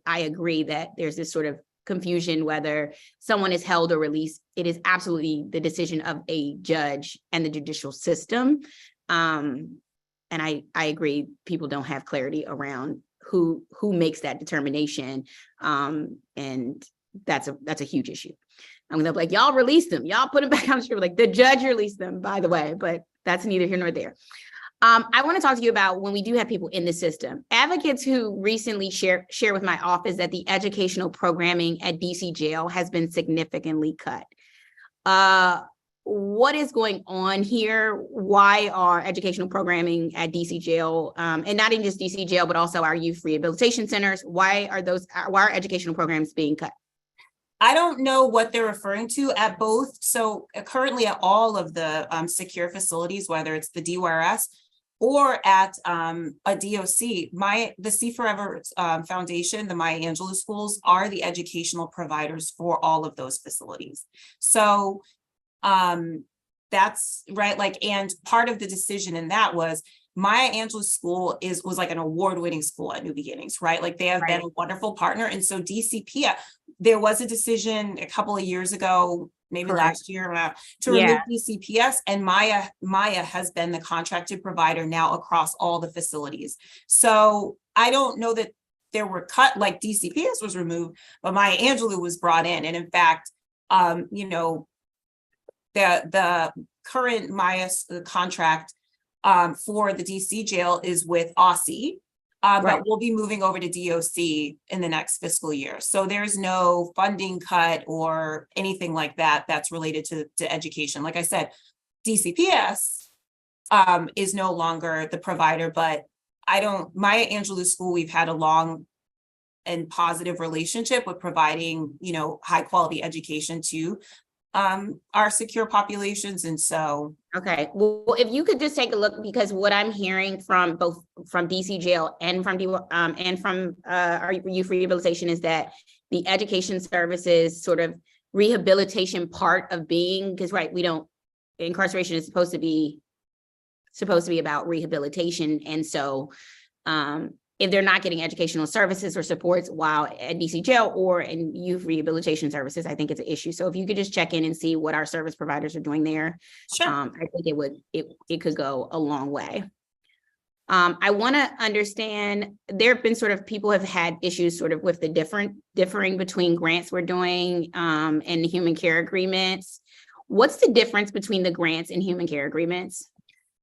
I agree that there's this sort of confusion whether someone is held or released. It is absolutely the decision of a judge and the judicial system. And I agree, people don't have clarity around who makes that determination. And that's a huge issue. I'm gonna be like, y'all release them, y'all put them back on the street. Like, the judge released them, by the way, but that's neither here nor there. I want to talk to you about when we do have people in the system. Advocates who recently share with my office that the educational programming at DC jail has been significantly cut. What is going on here? Why are educational programming at DC jail, and not in just DC jail, but also our youth rehabilitation centers, why are educational programs being cut? I don't know what they're referring to at both. So currently at all of the secure facilities, whether it's the DYRS or at a DOC, the See Forever Foundation, the Maya Angelou schools are the educational providers for all of those facilities. So that's right. Like, and part of the decision in that was Maya Angelou School was like an award-winning school at New Beginnings, right? Like, they have been a wonderful partner. And so DCPS, there was a decision a couple of years ago, maybe last year, to remove DCPS, and Maya has been the contracted provider now across all the facilities. So I don't know that there were cut, like DCPS was removed, but Maya Angelou was brought in. And in fact, the current Maya contract for the DC jail is with OAG, but we'll be moving over to DOC in the next fiscal year. So there's no funding cut or anything like that that's related to education. Like I said, DCPS is no longer the provider, but Maya Angelou School, we've had a long and positive relationship with providing, high quality education to our secure populations. And so okay, well, if you could just take a look, because what I'm hearing from both from DC jail and from our youth rehabilitation is that the education services sort of rehabilitation part of being, because incarceration is supposed to be about rehabilitation, and so if they're not getting educational services or supports while at DC jail or in youth rehabilitation services, I think it's an issue. So if you could just check in and see what our service providers are doing there, sure. I think it could go a long way. I want to understand, there have been people have had issues with the differing between grants we're doing and the human care agreements. What's the difference between the grants and human care agreements?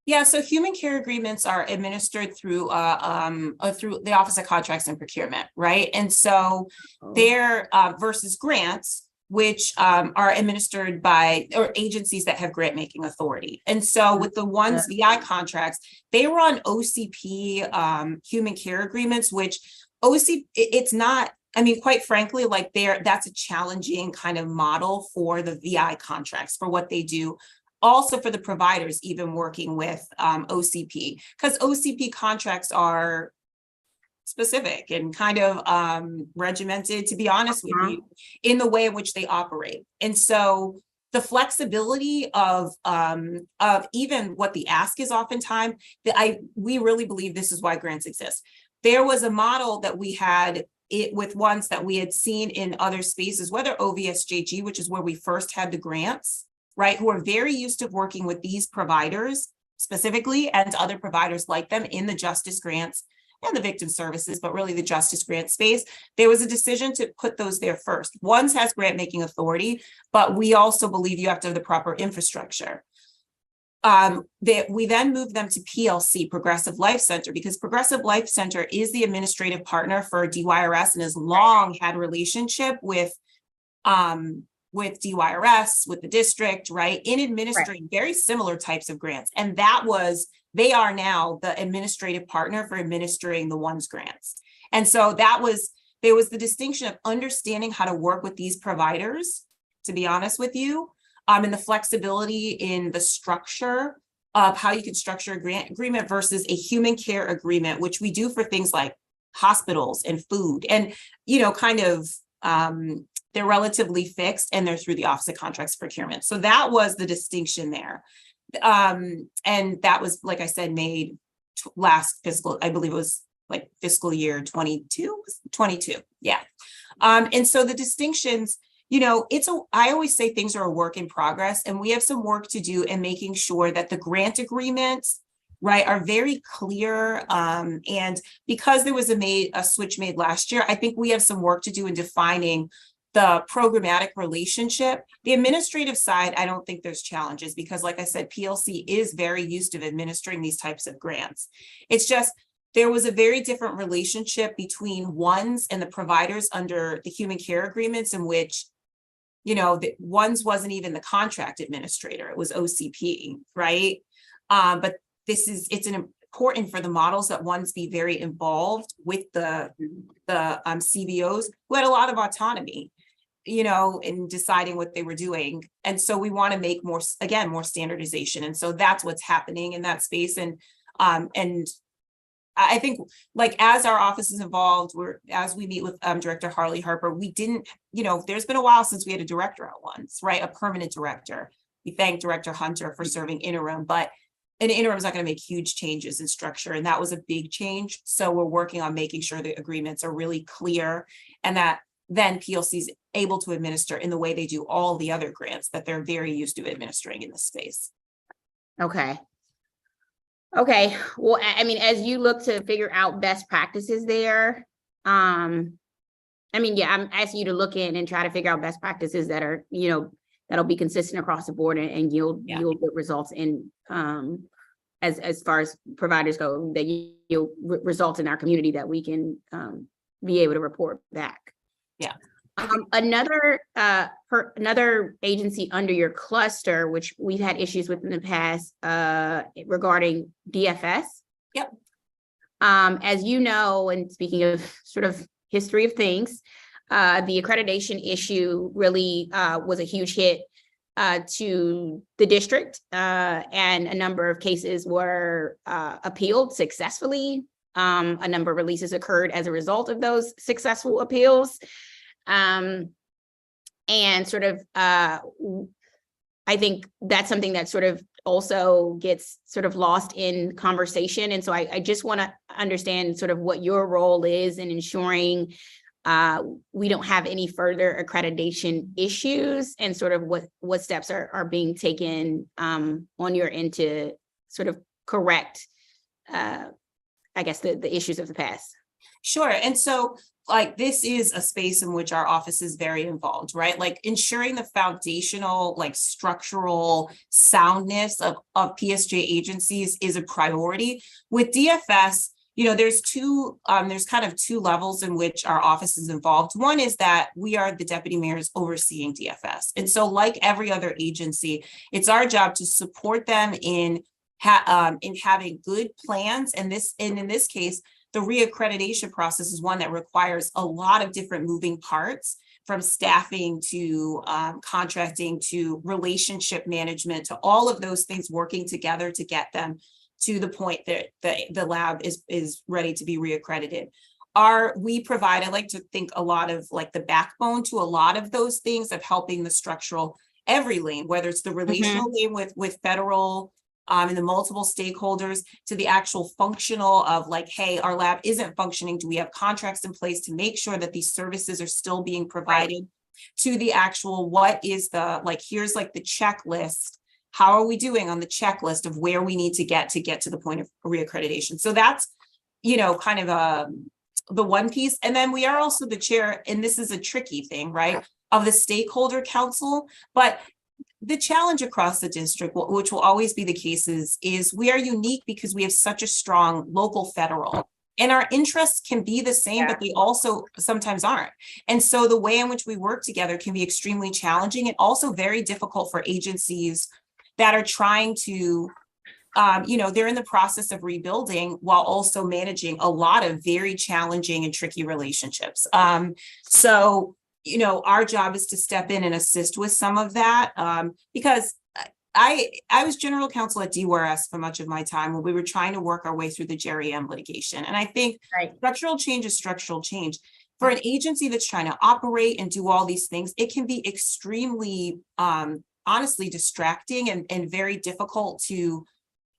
Yeah, so human care agreements are administered through the Office of Contracts and Procurement, right? And so they're versus grants, which are administered by agencies that have grant making authority. And so with the ones VI contracts, they were on OCP human care agreements, which it's not. I mean, quite frankly, that's a challenging kind of model for the VI contracts for what they do. Also for the providers, even working with OCP, because OCP contracts are specific and kind of regimented, to be honest with you, in the way in which they operate. And so the flexibility of even what the ask is oftentimes, we really believe this is why grants exist. There was a model that we had with ones that we had seen in other spaces, whether OVSJG, which is where we first had the grants, right, who are very used to working with these providers specifically and other providers like them in the justice grants and the victim services, but really the justice grant space, there was a decision to put those there first. One has grant making authority, but we also believe you have to have the proper infrastructure. We then moved them to PLC, Progressive Life Center, because Progressive Life Center is the administrative partner for DYRS and has long had relationship with DYRS, with the district, right, in administering very similar types of grants. And they are now the administrative partner for administering the ones grants. And so there was the distinction of understanding how to work with these providers, to be honest with you, and the flexibility in the structure of how you can structure a grant agreement versus a human care agreement, which we do for things like hospitals and food. And, kind of, they're relatively fixed and they're through the Office of Contracts Procurement. So that was the distinction there. And that was, like I said, made last fiscal, I believe it was like fiscal year 22. Yeah. And so the distinctions, I always say things are a work in progress, and we have some work to do in making sure that the grant agreements, right, are very clear. And because there was a switch made last year, I think we have some work to do in defining the programmatic relationship. The administrative side, I don't think there's challenges because, like I said, PLC is very used to administering these types of grants. It's just there was a very different relationship between ones and the providers under the human care agreements, in which, the ones wasn't even the contract administrator, it was OCP, right? But it's important for the models that ones be very involved with the CBOs who had a lot of autonomy, in deciding what they were doing. And so we want to make more standardization. And so that's what's happening in that space. And I think, like, as our office is involved, as we meet with Director Harley Harper, we didn't, there's been a while since we had a director at once, right? A permanent director. We thank Director Hunter for serving interim, but an interim is not going to make huge changes in structure. And that was a big change. So we're working on making sure the agreements are really clear, and that then PLC is able to administer in the way they do all the other grants that they're very used to administering in this space. Okay. Well, I mean, as you look to figure out best practices there, I'm asking you to look in and try to figure out best practices that are, that'll be consistent across the board and you'll get results in, as far as providers go, that you'll result in our community that we can be able to report back. Yeah. Another agency under your cluster, which we've had issues with in the past, regarding DFS. Yep. As you know, and speaking of sort of history of things, the accreditation issue really was a huge hit to the district, and a number of cases were appealed successfully. A number of releases occurred as a result of those successful appeals. And sort of, I think that's something that sort of also gets sort of lost in conversation. And so I just want to understand sort of what your role is in ensuring we don't have any further accreditation issues, and sort of what steps are being taken on your end to sort of correct, I guess, the issues of the past. Sure. And so, like, this is a space in which our office is very involved, right? Like, ensuring the foundational, like, structural soundness of PSJ agencies is a priority. With DFS, there's kind of two levels in which our office is involved. One is that we are the deputy mayors overseeing DFS. And so, like every other agency, it's our job to support them in having good plans. And in this case, the reaccreditation process is one that requires a lot of different moving parts, from staffing to contracting to relationship management, to all of those things working together to get them to the point that the lab is ready to be reaccredited. We provide, I like to think, a lot of, like, the backbone to a lot of those things of helping the structural, every lane, whether it's the relational lane with federal and the multiple stakeholders, to the actual functional of, like, hey, our lab isn't functioning. Do we have contracts in place to make sure that these services are still being provided to the actual, what is the, like, here's like the checklist. How are we doing on the checklist of where we need to get to the point of reaccreditation? So that's, you know, kind of the one piece. And then we are also the chair, and this is a tricky thing, right, of the stakeholder council. But the challenge across the district, which will always be the case, is we are unique because we have such a strong local federal. And our interests can be the same, but they also sometimes aren't. And so the way in which we work together can be extremely challenging and also very difficult for agencies that are trying to, you know, they're in the process of rebuilding while also managing a lot of very challenging and tricky relationships. So, you know, our job is to step in and assist with some of that, because I was general counsel at DWRS for much of my time when we were trying to work our way through the Jerry M litigation. And I think structural change is structural change. For an agency that's trying to operate and do all these things, it can be extremely, honestly, distracting and very difficult to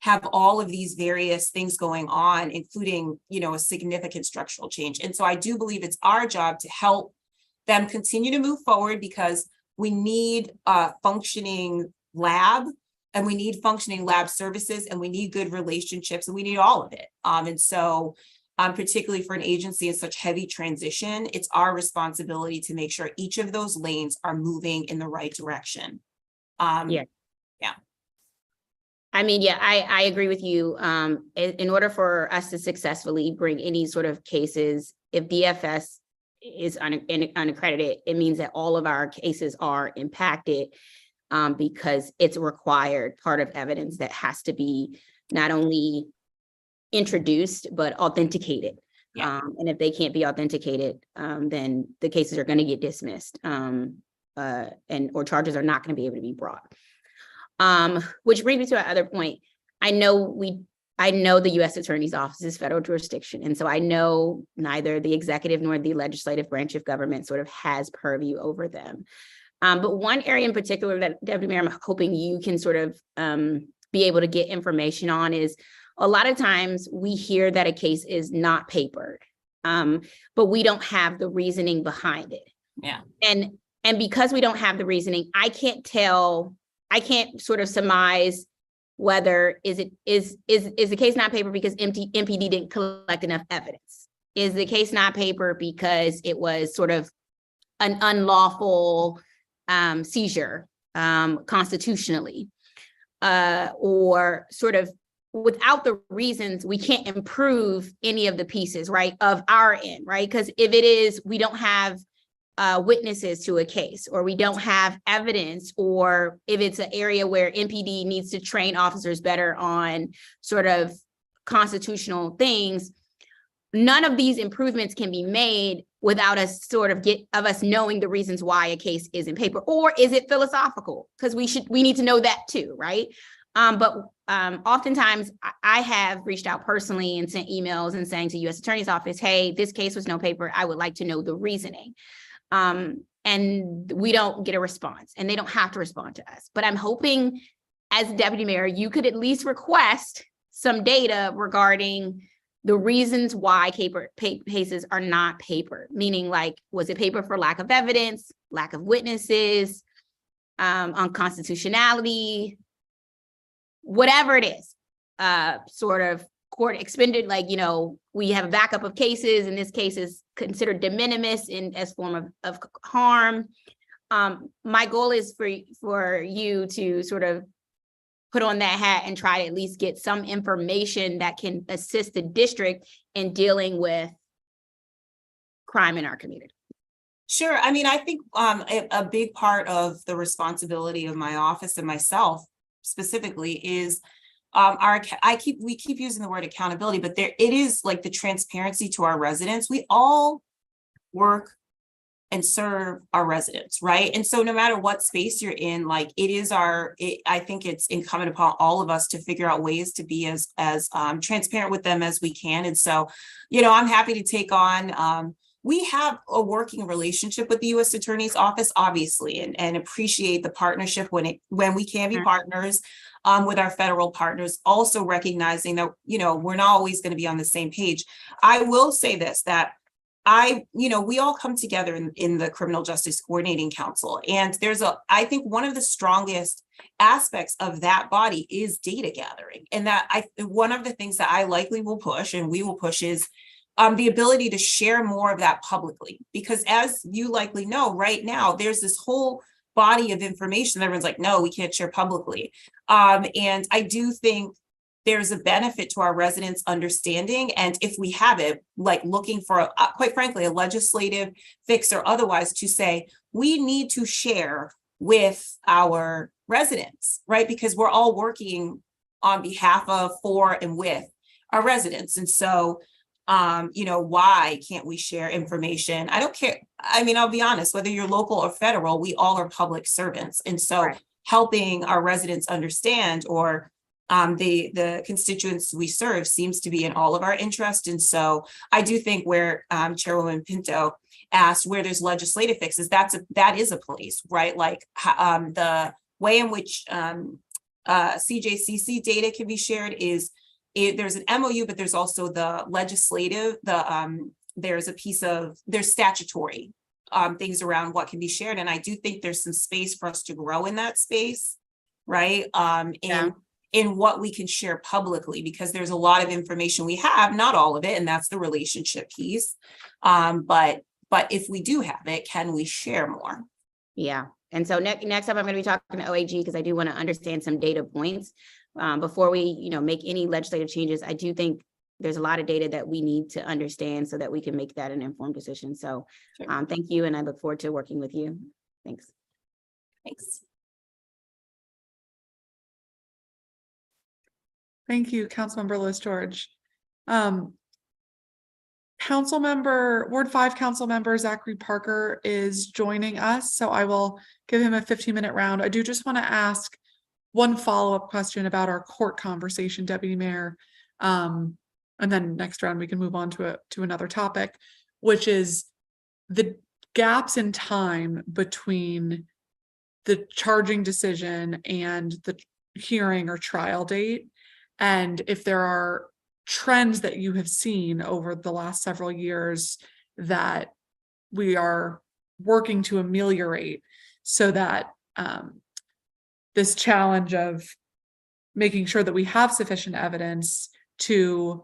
have all of these various things going on, including, you know, a significant structural change. And so I do believe it's our job to help them continue to move forward, because we need a functioning lab, and we need functioning lab services, and we need good relationships, and we need all of it. And so particularly for an agency in such heavy transition, it's our responsibility to make sure each of those lanes are moving in the right direction. I mean, yeah, I agree with you. In order for us to successfully bring any sort of cases, if DFS is unaccredited, it means that all of our cases are impacted, because it's a required part of evidence that has to be not only introduced, but authenticated. And if they can't be authenticated, then the cases are going to get dismissed, or charges are not going to be able to be brought. Which brings me to our other point. I know the U.S. Attorney's Office is federal jurisdiction, and so I know neither the executive nor the legislative branch of government sort of has purview over them. But one area in particular that, Deputy Mayor, I'm hoping you can sort of be able to get information on is, a lot of times we hear that a case is not papered, but we don't have the reasoning behind it. Yeah. And because we don't have the reasoning, I can't sort of surmise whether is the case not papered because MPD didn't collect enough evidence? Is the case not papered because it was sort of an unlawful seizure constitutionally, or sort of without the reasons, we can't improve any of the pieces, right, of our end, right? Because if it is, we don't have witnesses to a case, or we don't have evidence, or if it's an area where MPD needs to train officers better on sort of constitutional things, none of these improvements can be made without us sort of us knowing the reasons why a case is in paper. Or is it philosophical? Because we need to know that too, right? But oftentimes I have reached out personally and sent emails and saying to U.S. Attorney's Office, hey, this case was no paper. I would like to know the reasoning. And we don't get a response, and they don't have to respond to us. But I'm hoping, as Deputy Mayor, you could at least request some data regarding the reasons why cases are not papered, meaning, like, was it paper for lack of evidence, lack of witnesses, unconstitutionality, whatever it is, sort of court expended, like, you know, we have a backup of cases, and this case is considered de minimis as form of harm. My goal is for you to sort of put on that hat and try to at least get some information that can assist the district in dealing with crime in our community. Sure. I mean, I think a big part of the responsibility of my office and myself specifically is we keep using the word accountability, but it is like the transparency to our residents. We all work and serve our residents, right? And so no matter what space you're in, like, I think it's incumbent upon all of us to figure out ways to be as transparent with them as we can. And so, you know, I'm happy to take on, we have a working relationship with the U.S. Attorney's Office, obviously, and appreciate the partnership when we can be partners with our federal partners, also recognizing that, you know, we're not always going to be on the same page. I will say this, that we all come together in the Criminal Justice Coordinating Council. And I think one of the strongest aspects of that body is data gathering. And one of the things that I likely will push and we will push is the ability to share more of that publicly. Because as you likely know, right now, there's this whole body of information that everyone's like, no, we can't share publicly. And I do think there's a benefit to our residents understanding. And if we have it, like looking for, quite frankly, a legislative fix or otherwise to say, we need to share with our residents, right? Because we're all working on behalf of, for, and with our residents. And so, why can't we share information? I don't care. I mean, I'll be honest, whether you're local or federal, we all are public servants. And so helping our residents understand or the constituents we serve seems to be in all of our interest. And so I do think where Chairwoman Pinto asked where there's legislative fixes, that is a place, right? Like the way in which CJCC data can be shared is there's an MOU, but there's also the legislative, there's statutory things around what can be shared. And I do think there's some space for us to grow in that space, right? In what we can share publicly, because there's a lot of information we have, not all of it, and that's the relationship piece. But if we do have it, can we share more? Yeah. And so next up, I'm going to be talking to OAG because I do want to understand some data points before we, make any legislative changes. I do think there's a lot of data that we need to understand so that we can make that an informed decision. So thank you. And I look forward to working with you. Thanks. Thanks. Thank you, Councilmember Liz George. Ward 5 Council Member Zachary Parker is joining us, so I will give him a 15-minute round. I do just want to ask one follow-up question about our court conversation, Deputy Mayor, and then next round we can move on to another topic, which is the gaps in time between the charging decision and the hearing or trial date. And if there are trends that you have seen over the last several years that we are working to ameliorate so that this challenge of making sure that we have sufficient evidence to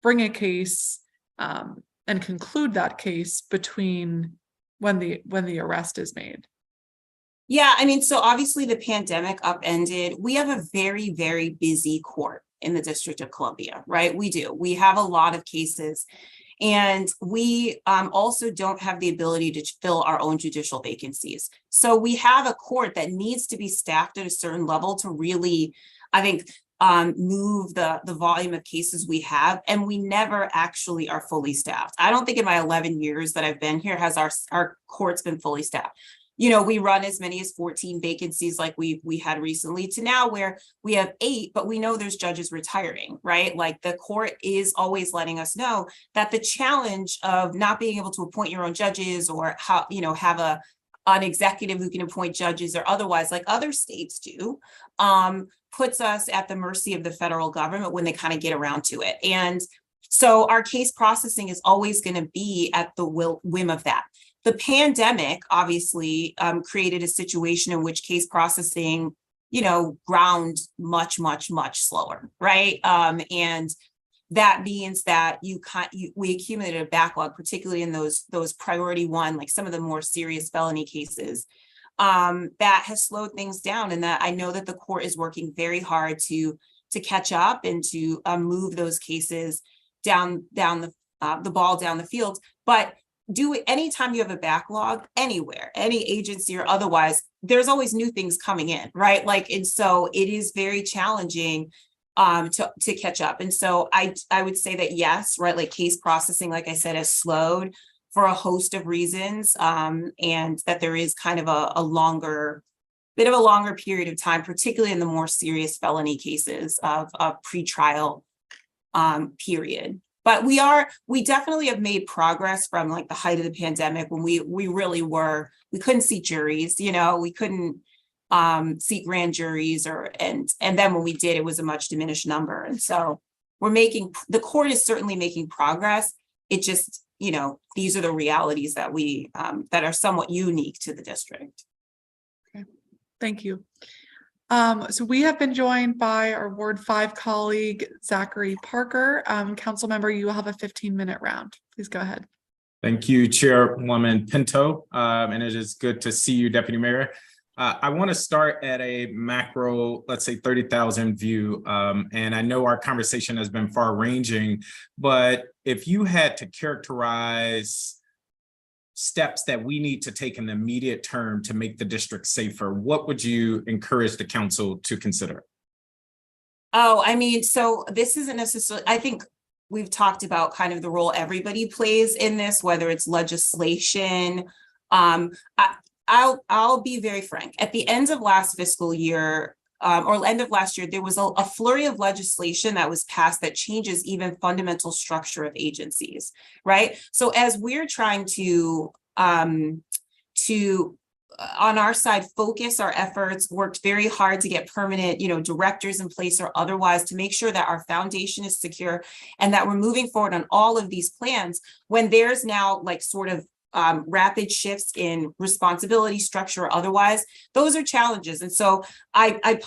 bring a case and conclude that case between when the arrest is made. Yeah, I mean, so obviously the pandemic upended. We have a very, very busy court in the District of Columbia, right? We do. We have a lot of cases. And we also don't have the ability to fill our own judicial vacancies. So we have a court that needs to be staffed at a certain level to really, I think, move the volume of cases we have. And we never actually are fully staffed. I don't think in my 11 years that I've been here has our courts been fully staffed. We run as many as 14 vacancies like we had recently to now where we have 8, but we know there's judges retiring, right? Like the court is always letting us know that the challenge of not being able to appoint your own judges or how, have an executive who can appoint judges or otherwise like other states do, puts us at the mercy of the federal government when they kind of get around to it. And so our case processing is always going to be at the whim of that. The pandemic obviously created a situation in which case processing, ground much, much, much slower, right? And that means that we accumulated a backlog, particularly in those priority 1, like some of the more serious felony cases, that has slowed things down. And that I know that the court is working very hard to catch up and to move those cases down the ball down the field, but anytime you have a backlog anywhere, any agency or otherwise, there's always new things coming in, right? And so it is very challenging to catch up. And so I would say that yes, right, like case processing, like I said, has slowed for a host of reasons, and that there is kind of a longer period of time, particularly in the more serious felony cases of pretrial period. But we definitely have made progress from like the height of the pandemic when we couldn't seat juries, we couldn't seat grand juries and then when we did, it was a much diminished number. And so the court is certainly making progress. It just, these are the realities that we that are somewhat unique to the district. Thank you. So we have been joined by our Ward 5 colleague, Zachary Parker. Council member, you will have a 15-minute round. Please go ahead. Thank you, Chairwoman Pinto, and it is good to see you, Deputy Mayor. I want to start at a macro, let's say 30,000 view, and I know our conversation has been far-ranging, but if you had to characterize steps that we need to take in the immediate term to make the district safer, what would you encourage the council to consider? Oh, I mean, so this isn't necessarily, I think we've talked about kind of the role everybody plays in this, whether it's legislation. I'll be very frank. At the end of last fiscal year, or end of last year, there was a flurry of legislation that was passed that changes even fundamental structure of agencies, right? So as we're trying to on our side, focus our efforts, worked very hard to get permanent, directors in place or otherwise to make sure that our foundation is secure and that we're moving forward on all of these plans when there's now like sort of rapid shifts in responsibility structure or otherwise, those are challenges. And so I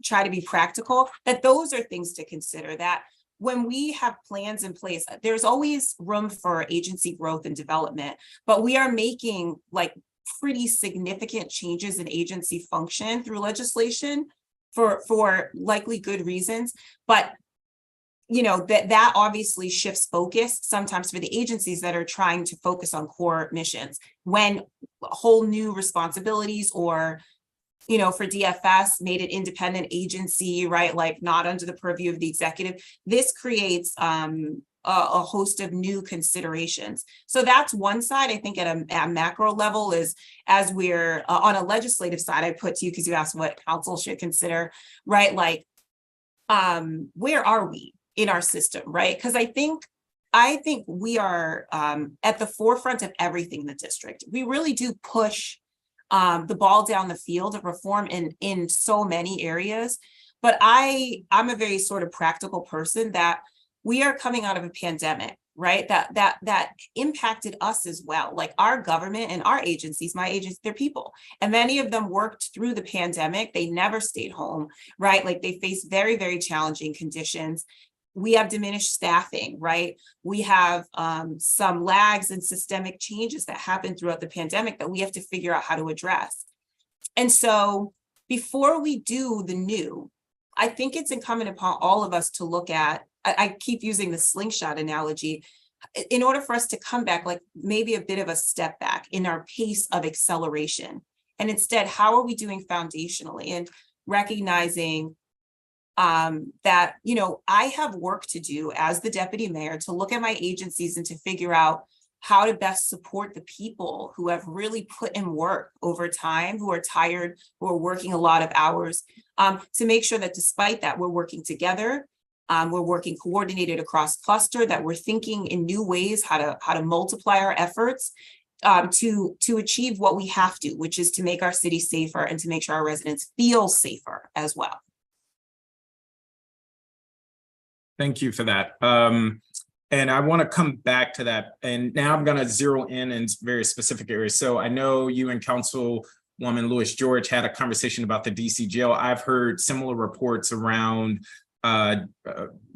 try to be practical that those are things to consider, that when we have plans in place, there's always room for agency growth and development, but we are making like pretty significant changes in agency function through legislation for likely good reasons. But that obviously shifts focus sometimes for the agencies that are trying to focus on core missions when whole new responsibilities or, for DFS made an independent agency, right? Like not under the purview of the executive. This creates a host of new considerations. So that's one side, I think at a macro level is as we're on a legislative side, I put to you because you asked what council should consider, right? Like, where are we in our system, right? Because I think we are at the forefront of everything in the district. We really do push the ball down the field of reform in so many areas. But I'm a very sort of practical person that we are coming out of a pandemic, right? That impacted us as well. Like our government and our agencies, my agencies, they're people. And many of them worked through the pandemic. They never stayed home, right? Like they faced very, very challenging conditions. We have diminished staffing, right? We have some lags and systemic changes that happened throughout the pandemic that we have to figure out how to address. And so before we do the new, I think it's incumbent upon all of us to look at, I keep using the slingshot analogy, in order for us to come back, like maybe a bit of a step back in our pace of acceleration. And instead, how are we doing foundationally and recognizing that, I have work to do as the deputy mayor to look at my agencies and to figure out how to best support the people who have really put in work over time, who are tired, who are working a lot of hours, to make sure that despite that, we're working together, we're working coordinated across cluster, that we're thinking in new ways how to multiply our efforts to achieve what we have to, which is to make our city safer and to make sure our residents feel safer as well. Thank you for that. And I want to come back to that. And now I'm going to zero in very specific areas. So I know you and Councilwoman Lewis George had a conversation about the DC jail. I've heard similar reports around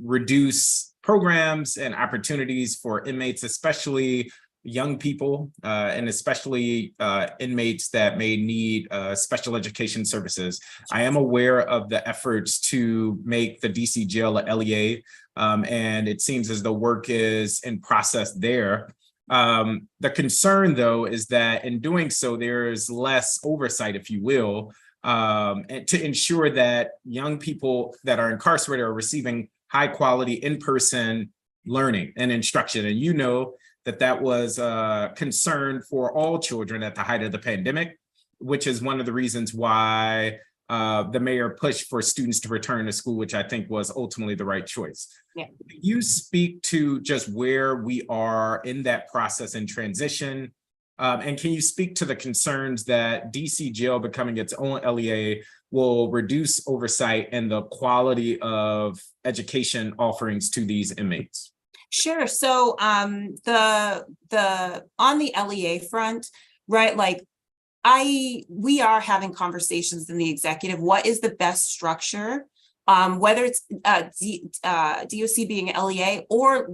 reduce programs and opportunities for inmates, especially young people, and especially inmates that may need special education services. I am aware of the efforts to make the DC jail a LEA, and it seems as though work is in process there. The concern, though, is that in doing so, there's less oversight, if you will, and to ensure that young people that are incarcerated are receiving high quality in-person learning and instruction. And that was a concern for all children at the height of the pandemic, which is one of the reasons why the mayor pushed for students to return to school, which I think was ultimately the right choice. Yeah. You speak to just where we are in that process and transition. And can you speak to the concerns that DC jail becoming its own LEA will reduce oversight and the quality of education offerings to these inmates? Sure. So the on the LEA front, right? Like we are having conversations in the executive. What is the best structure? Whether it's DOC being LEA or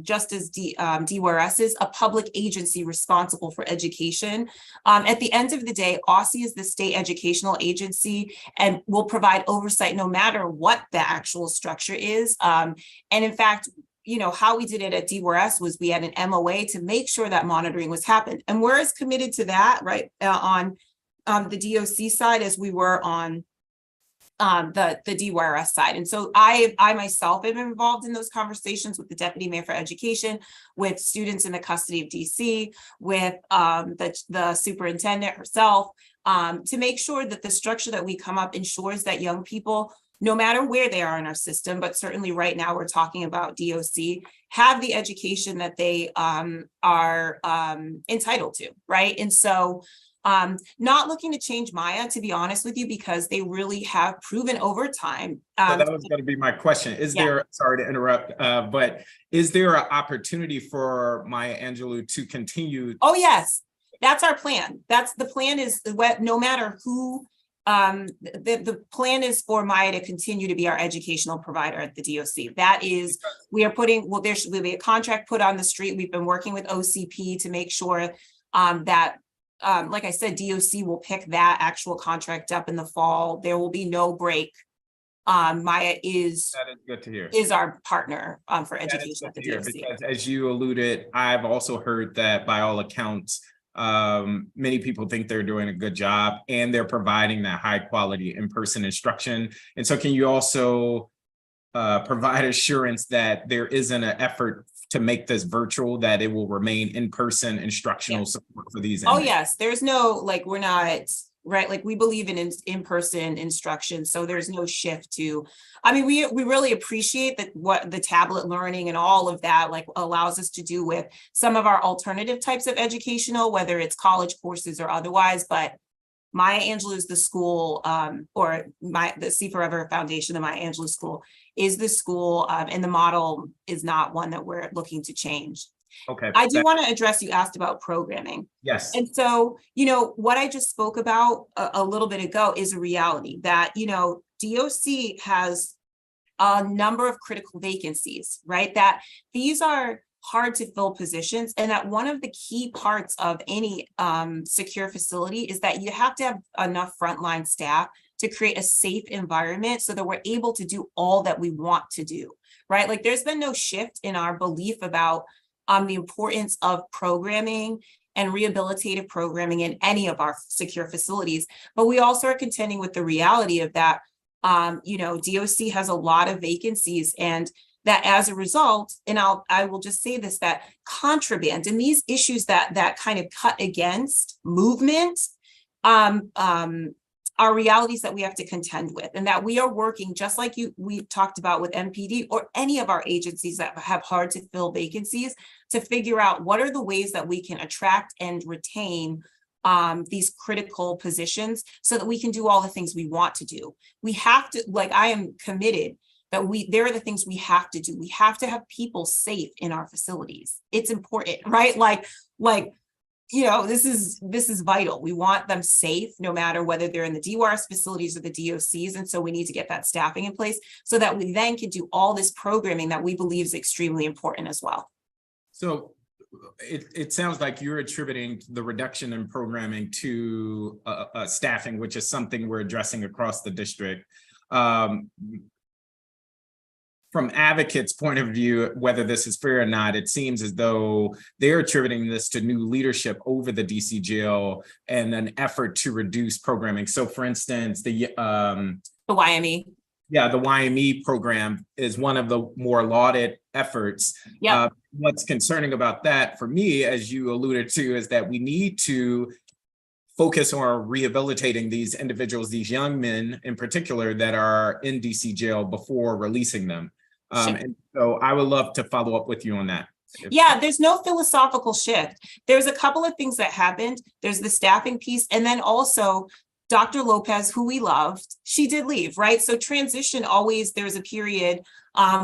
just as DWRS is a public agency responsible for education. At the end of the day, OSSI is the state educational agency and will provide oversight no matter what the actual structure is. And in fact, you know, how we did it at DWRS was we had an MOA to make sure that monitoring was happened. And we're as committed to that, right, on the DOC side as we were on the DWRS side. And so I myself have been involved in those conversations with the Deputy Mayor for Education, with students in the custody of DC, with the superintendent herself, to make sure that the structure that we come up ensures that young people, no matter where they are in our system, but certainly right now we're talking about DOC, have the education that they are entitled to, right? And so not looking to change Maya, to be honest with you, because they really have proven over time. So that was going to be my question. Is there, sorry to interrupt, but is there an opportunity for Maya Angelou to continue? Oh, yes. That's our plan. The plan is no matter who, the plan is for Maya to continue to be our educational provider at the DOC. That is, we are putting, well, there should be a contract put on the street. We've been working with OCP to make sure that like I said, DOC will pick that actual contract up in the fall. There will be no break. Maya is good to hear. Is our partner for education at the DOC. Because as you alluded, I've also heard that by all accounts, many people think they're doing a good job and they're providing that high quality in-person instruction. And so can you also provide assurance that there isn't an effort to make this virtual, that it will remain in-person instructional support for these inmates? Oh, yes. There's no, like, we're not, right? Like, we believe in in-person instruction. So there's no shift to, I mean, we really appreciate that what the tablet learning and all of that like allows us to do with some of our alternative types of educational, whether it's college courses or otherwise, but Maya Angelou is the school, or the See Forever Foundation, the Maya Angelou School is the school, and the model is not one that we're looking to change. Okay. I do want to address, you asked about programming. Yes. And so, you know, what I just spoke about a little bit ago is a reality that, you know, DOC has a number of critical vacancies, right? That these are hard to fill positions, and that one of the key parts of any secure facility is that you have to have enough frontline staff to create a safe environment so that we're able to do all that we want to do, right? Like there's been no shift in our belief about the importance of programming and rehabilitative programming in any of our secure facilities, but we also are contending with the reality of that, you know, DOC has a lot of vacancies, and that as a result, and I will just say this, that contraband and these issues that kind of cut against movement are realities that we have to contend with, and that we are working just like we talked about with MPD or any of our agencies that have hard to fill vacancies to figure out what are the ways that we can attract and retain these critical positions so that we can do all the things we want to do. We have to, like, I am committed that there are the things we have to do. We have to have people safe in our facilities. It's important, right? Like, you know, this is vital. We want them safe no matter whether they're in the DWRS facilities or the DOCs. And so we need to get that staffing in place so that we then can do all this programming that we believe is extremely important as well. So it sounds like you're attributing the reduction in programming to staffing, which is something we're addressing across the district. From advocates' point of view, whether this is fair or not, it seems as though they're attributing this to new leadership over the DC jail and an effort to reduce programming. So for instance, the YME. Yeah, the YME program is one of the more lauded efforts. Yeah. What's concerning about that for me, as you alluded to, is that we need to focus on rehabilitating these individuals, these young men in particular that are in DC jail before releasing them. Sure. And so I would love to follow up with you on that. Yeah, there's no philosophical shift. There's a couple of things that happened. There's the staffing piece, and then also Dr. Lopez, who we loved, she did leave, right? So transition always, there's a period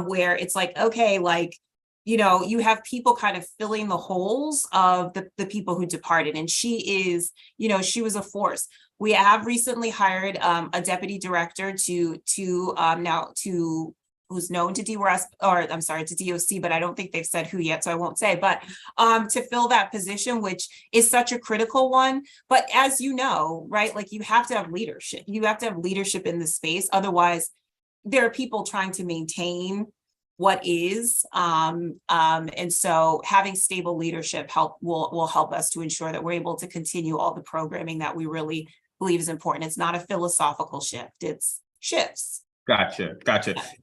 where it's like, okay, like you know, you have people kind of filling the holes of the people who departed. And she is, you know, she was a force. We have recently hired a deputy director who's known to DRS, or I'm sorry, to DOC, but I don't think they've said who yet, so I won't say, but to fill that position, which is such a critical one. But as you know, right, like you have to have leadership. You have to have leadership in the space. Otherwise, there are people trying to maintain what is, and so having stable leadership will help us to ensure that we're able to continue all the programming that we really believe is important. It's not a philosophical shift, it's shifts. Gotcha.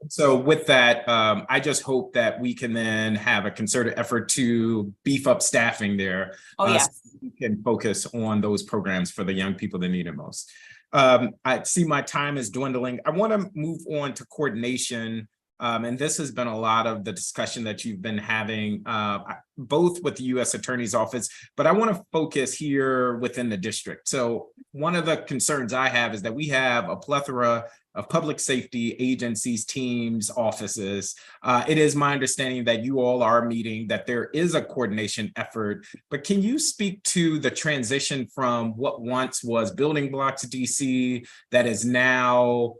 So with that, I just hope that we can then have a concerted effort to beef up staffing there. Oh, yes. So we can focus on those programs for the young people that need it most. I see my time is dwindling. I want to move on to coordination. And this has been a lot of the discussion that you've been having, both with the U.S. Attorney's Office, but I want to focus here within the district. So one of the concerns I have is that we have a plethora of public safety agencies, teams, offices. It is my understanding that you all are meeting, that there is a coordination effort, but can you speak to the transition from what once was Building Blocks DC that is now,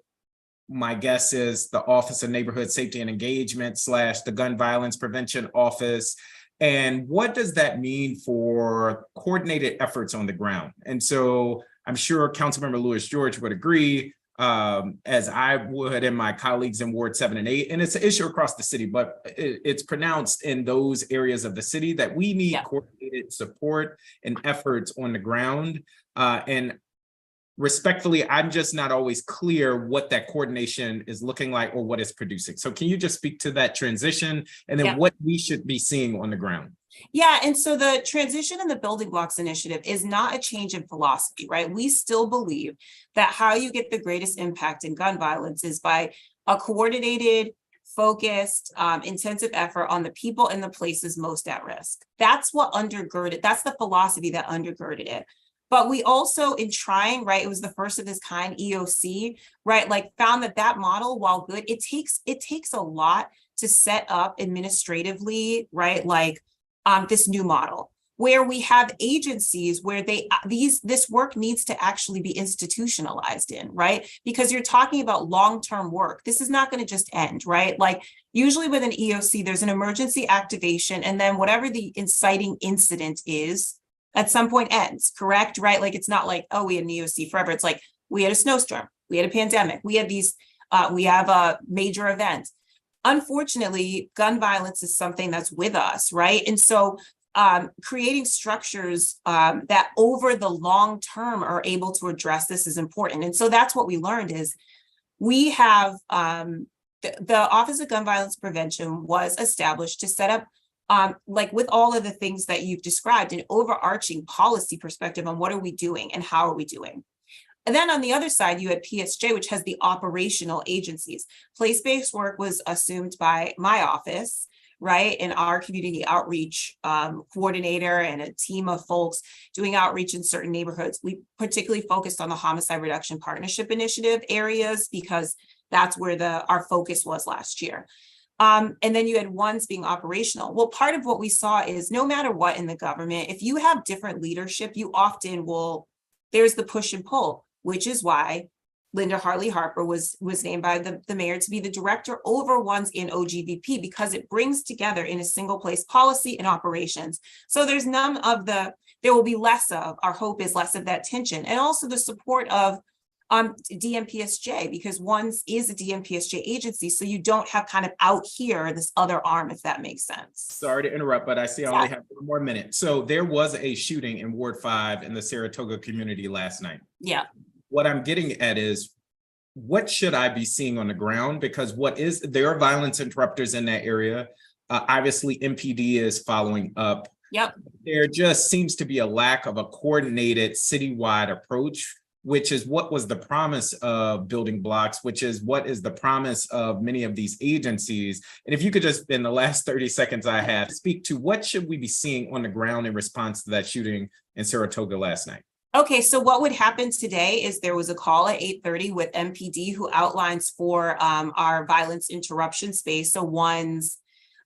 my guess is, the Office of Neighborhood Safety and Engagement / the Gun Violence Prevention Office? And what does that mean for coordinated efforts on the ground? And so I'm sure Councilmember Lewis George would agree, as I would, and my colleagues in Ward 7 and 8, and it's an issue across the city, but it's pronounced in those areas of the city that we need coordinated support and efforts on the ground. And respectfully, I'm just not always clear what that coordination is looking like or what it's producing. So can you just speak to that transition and then what we should be seeing on the ground? Yeah, and so the transition in the Building Blocks Initiative is not a change in philosophy, right? We still believe that how you get the greatest impact in gun violence is by a coordinated, focused, intensive effort on the people and the places most at risk. That's what undergirded, that's the philosophy that undergirded it. But we also, in trying, right, it was the first of its kind, EOC, right, like found that model, while good, it takes a lot to set up administratively, right, like this new model, where we have agencies where this work needs to actually be institutionalized in, right? Because you're talking about long-term work. This is not going to just end, right? Like usually with an EOC, there's an emergency activation, and then whatever the inciting incident is, at some point ends, correct? Right? Like, it's not like, oh, we had an EOC forever. It's like, we had a snowstorm, we had a pandemic, we had these, we have a major event. Unfortunately, gun violence is something that's with us, right? And so creating structures that over the long term are able to address this is important. And so that's what we learned is we have, the Office of Gun Violence Prevention was established to set up, like with all of the things that you've described, an overarching policy perspective on what are we doing and how are we doing. And then on the other side, you had PSJ, which has the operational agencies. Place-based work was assumed by my office, right? And our community outreach coordinator and a team of folks doing outreach in certain neighborhoods. We particularly focused on the Homicide Reduction Partnership Initiative areas because that's where our focus was last year. And then you had ones being operational. Well, part of what we saw is no matter what in the government, if you have different leadership, you often there's the push and pull, which is why Linda Harley Harper was named by the mayor to be the director over ones in OGVP, because it brings together in a single place policy and operations. So there's there will be less of, our hope is less of that tension, and also the support of DMPSJ, because one's is a DMPSJ agency, so you don't have kind of out here this other arm, if that makes sense. Sorry to interrupt, but I see I only have 1 more minute. So there was a shooting in Ward 5 in the Saratoga community last night. Yeah. What I'm getting at is, what should I be seeing on the ground? Because there are violence interrupters in that area. Obviously, MPD is following up. Yep. There just seems to be a lack of a coordinated citywide approach, which is what was the promise of Building Blocks, which is what is the promise of many of these agencies. And if you could just, in the last 30 seconds I have, speak to what should we be seeing on the ground in response to that shooting in Saratoga last night? Okay, so what would happen today is there was a call at 8:30 with MPD who outlines for our violence interruption space. So one's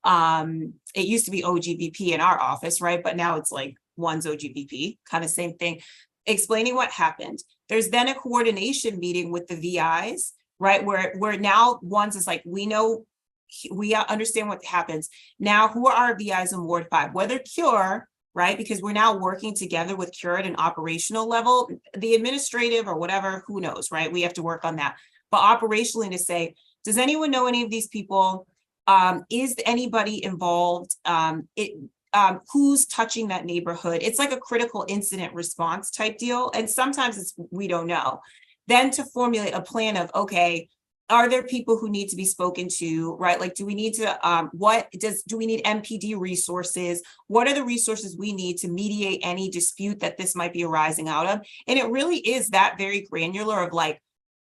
It used to be OGVP in our office, right? But now it's like one's OGVP, kind of same thing, explaining what happened. There's then a coordination meeting with the VIs, right? Where now one's is like, we know, we understand what happens. Now, who are our VIs in Ward 5? Whether CURE, right? Because we're now working together with CURE at an operational level, the administrative or whatever, who knows, right? We have to work on that. But operationally to say, does anyone know any of these people? Is anybody involved? Who's touching that neighborhood? It's like a critical incident response type deal. And sometimes it's, we don't know. Then to formulate a plan of, okay, are there people who need to be spoken to, right? Like, do we need to, do we need MPD resources? What are the resources we need to mediate any dispute that this might be arising out of? And it really is that very granular of like,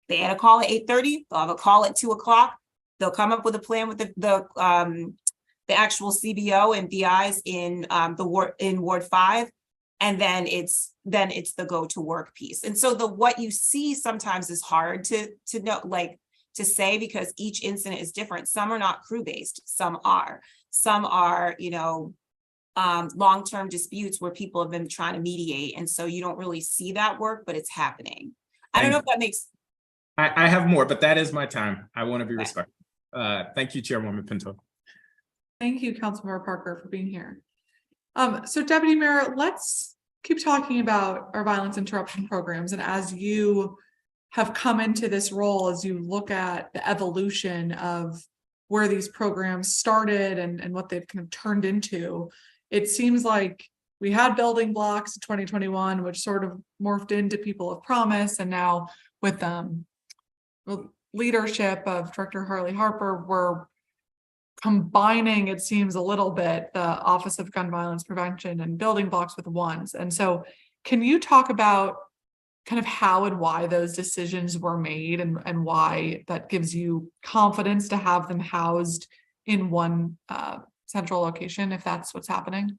they had a call at 8:30, they'll have a call at 2 o'clock. They'll come up with a plan with the actual CBO and VIs in Ward 5. And then it's the go to work piece. And so what you see sometimes is hard to know, like, to say, because each incident is different. Some are not crew based, some are, you know, long-term disputes where people have been trying to mediate. And so you don't really see that work, but it's happening. I don't know if that makes. I have more, but that is my time. I want to be respectful. Thank you, Chairwoman Pinto. Thank you, Councilmember Parker, for being here. So Deputy Mayor, let's keep talking about our violence interruption programs. And as you have come into this role, as you look at the evolution of where these programs started and what they've kind of turned into, it seems like we had building blocks in 2021, which sort of morphed into People of Promise. And now with the leadership of Director Harley Harper, we're combining, it seems a little bit, the Office of Gun Violence Prevention and building blocks with ones. And so can you talk about kind of how and why those decisions were made and why that gives you confidence to have them housed in one central location, if that's what's happening?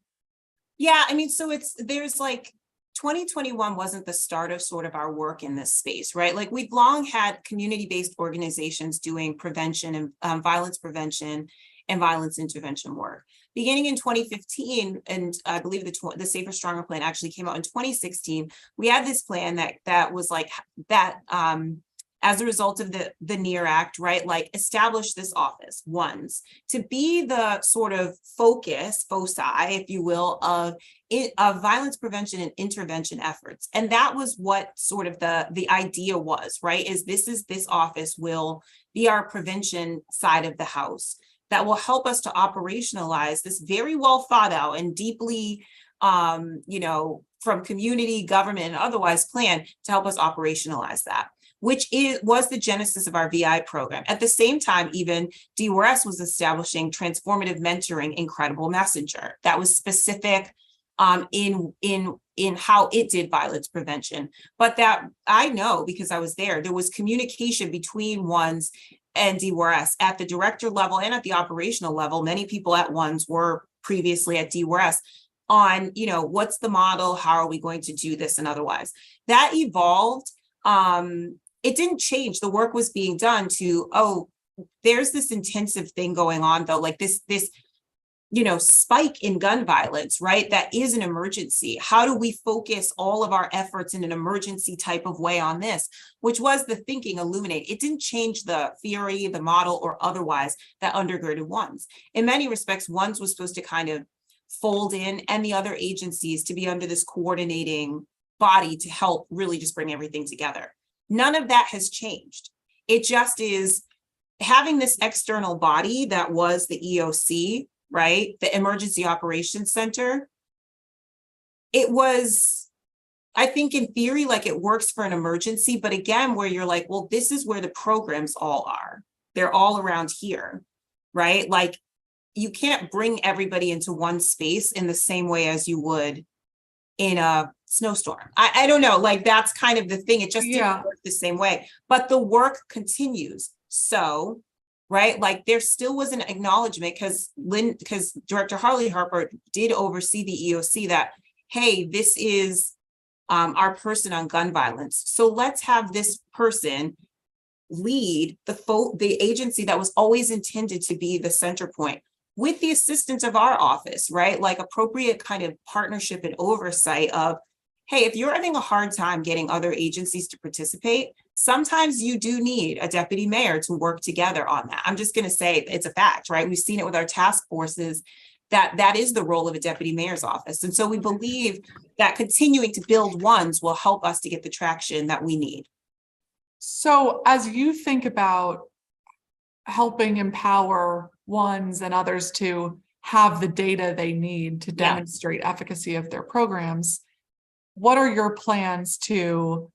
Yeah, I mean, so there's like 2021 wasn't the start of sort of our work in this space, right? Like we've long had community-based organizations doing prevention and violence prevention and violence intervention work. Beginning in 2015, and I believe the Safer Stronger plan actually came out in 2016, we had this plan that was like that as a result of the NEAR Act, right? Like establish this office, ones, to be the sort of foci, if you will, of violence prevention and intervention efforts. And that was what sort of the idea was, right? This office will be our prevention side of the house that will help us to operationalize this very well thought out and deeply, you know, from community, government, and otherwise plan to help us operationalize that, which was the genesis of our VI program. At the same time, even DRS was establishing transformative mentoring, Incredible Messenger. That was specific in how it did violence prevention. But that I know, because I was there was communication between ones and DRS at the director level and at the operational level. Many people at ones were previously at DRS on, you know, what's the model? How are we going to do this and otherwise? That evolved. It didn't change. The work was being done to, oh, there's this intensive thing going on though, like this, you know, spike in gun violence, right? That is an emergency. How do we focus all of our efforts in an emergency type of way on this, which was the thinking illuminate. It didn't change the theory, the model, or otherwise that undergirded ones. In many respects, ones was supposed to kind of fold in and the other agencies to be under this coordinating body to help really just bring everything together. None of that has changed. It just is having this external body that was the EOC, right? The Emergency Operations Center. It was, I think in theory, like it works for an emergency, but again, where you're like, well, this is where the programs all are. They're all around here, right? Like you can't bring everybody into one space in the same way as you would in a snowstorm. I don't know, like that's kind of the thing. It just didn't work the same way, but the work continues. So, right, like there still was an acknowledgement because Director Harley Harper did oversee the EOC that, hey, this is our person on gun violence. So let's have this person lead the agency that was always intended to be the center point. with the assistance of our office, right? Like appropriate kind of partnership and oversight of, hey, if you're having a hard time getting other agencies to participate, sometimes you do need a deputy mayor to work together on that. I'm just going to say it's a fact, right? We've seen it with our task forces that is the role of a deputy mayor's office. And so we believe that continuing to build ones will help us to get the traction that we need. So as you think about helping empower ones and others to have the data they need to demonstrate efficacy of their programs, what are your plans to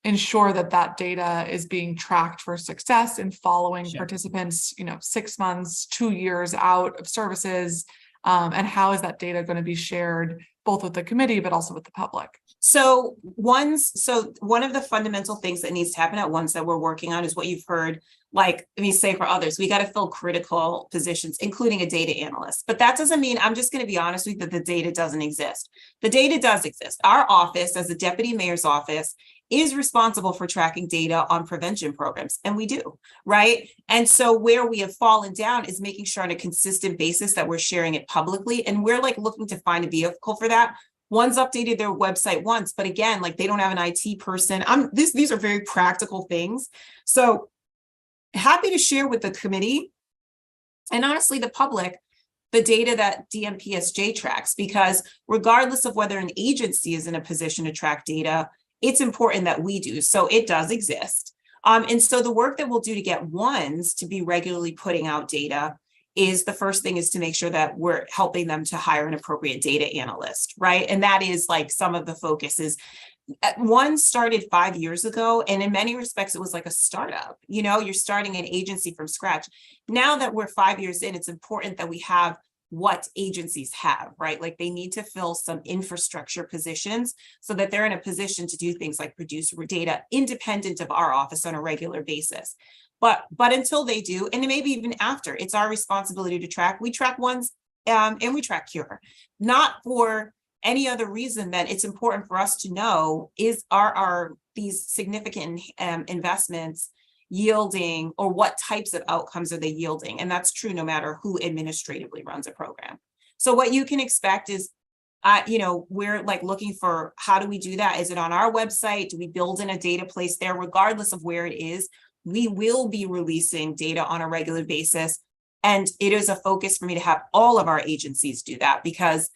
ensure that that data is being tracked for success in following participants, 6 months, 2 years out of services? And how is that data going to be shared both with the committee, but also with the public? So one of the fundamental things that needs to happen at once that we're working on is what you've heard, like, let me say for others, we got to fill critical positions, including a data analyst. But that doesn't mean, I'm just going to be honest with you, that the data doesn't exist. The data does exist. Our office, as the deputy mayor's office, is responsible for tracking data on prevention programs, and we do, right? And so where we have fallen down is making sure on a consistent basis that we're sharing it publicly, and we're like looking to find a vehicle for that. One's updated their website once, but again, like they don't have an IT person. These are very practical things. So happy to share with the committee and honestly the public the data that DMPSJ tracks, because regardless of whether an agency is in a position to track data, it's important that we do. So it does exist. And so the work that we'll do to get ones to be regularly putting out data is the first thing is to make sure that we're helping them to hire an appropriate data analyst, right? And that is like some of the focus is one started 5 years ago. And in many respects, it was like a startup, you're starting an agency from scratch. Now that we're 5 years in, it's important that we have what agencies have, right? Like they need to fill some infrastructure positions so that they're in a position to do things like produce data independent of our office on a regular basis. But until they do, and maybe even after, it's our responsibility to track. We track ones and we track cure, not for any other reason than it's important for us to know are these significant investments yielding, or what types of outcomes are they yielding? And that's true no matter who administratively runs a program. So what you can expect is, we're like looking for, how do we do that? Is it on our website? Do we build in a data place there? Regardless of where it is, we will be releasing data on a regular basis. And it is a focus for me to have all of our agencies do that, because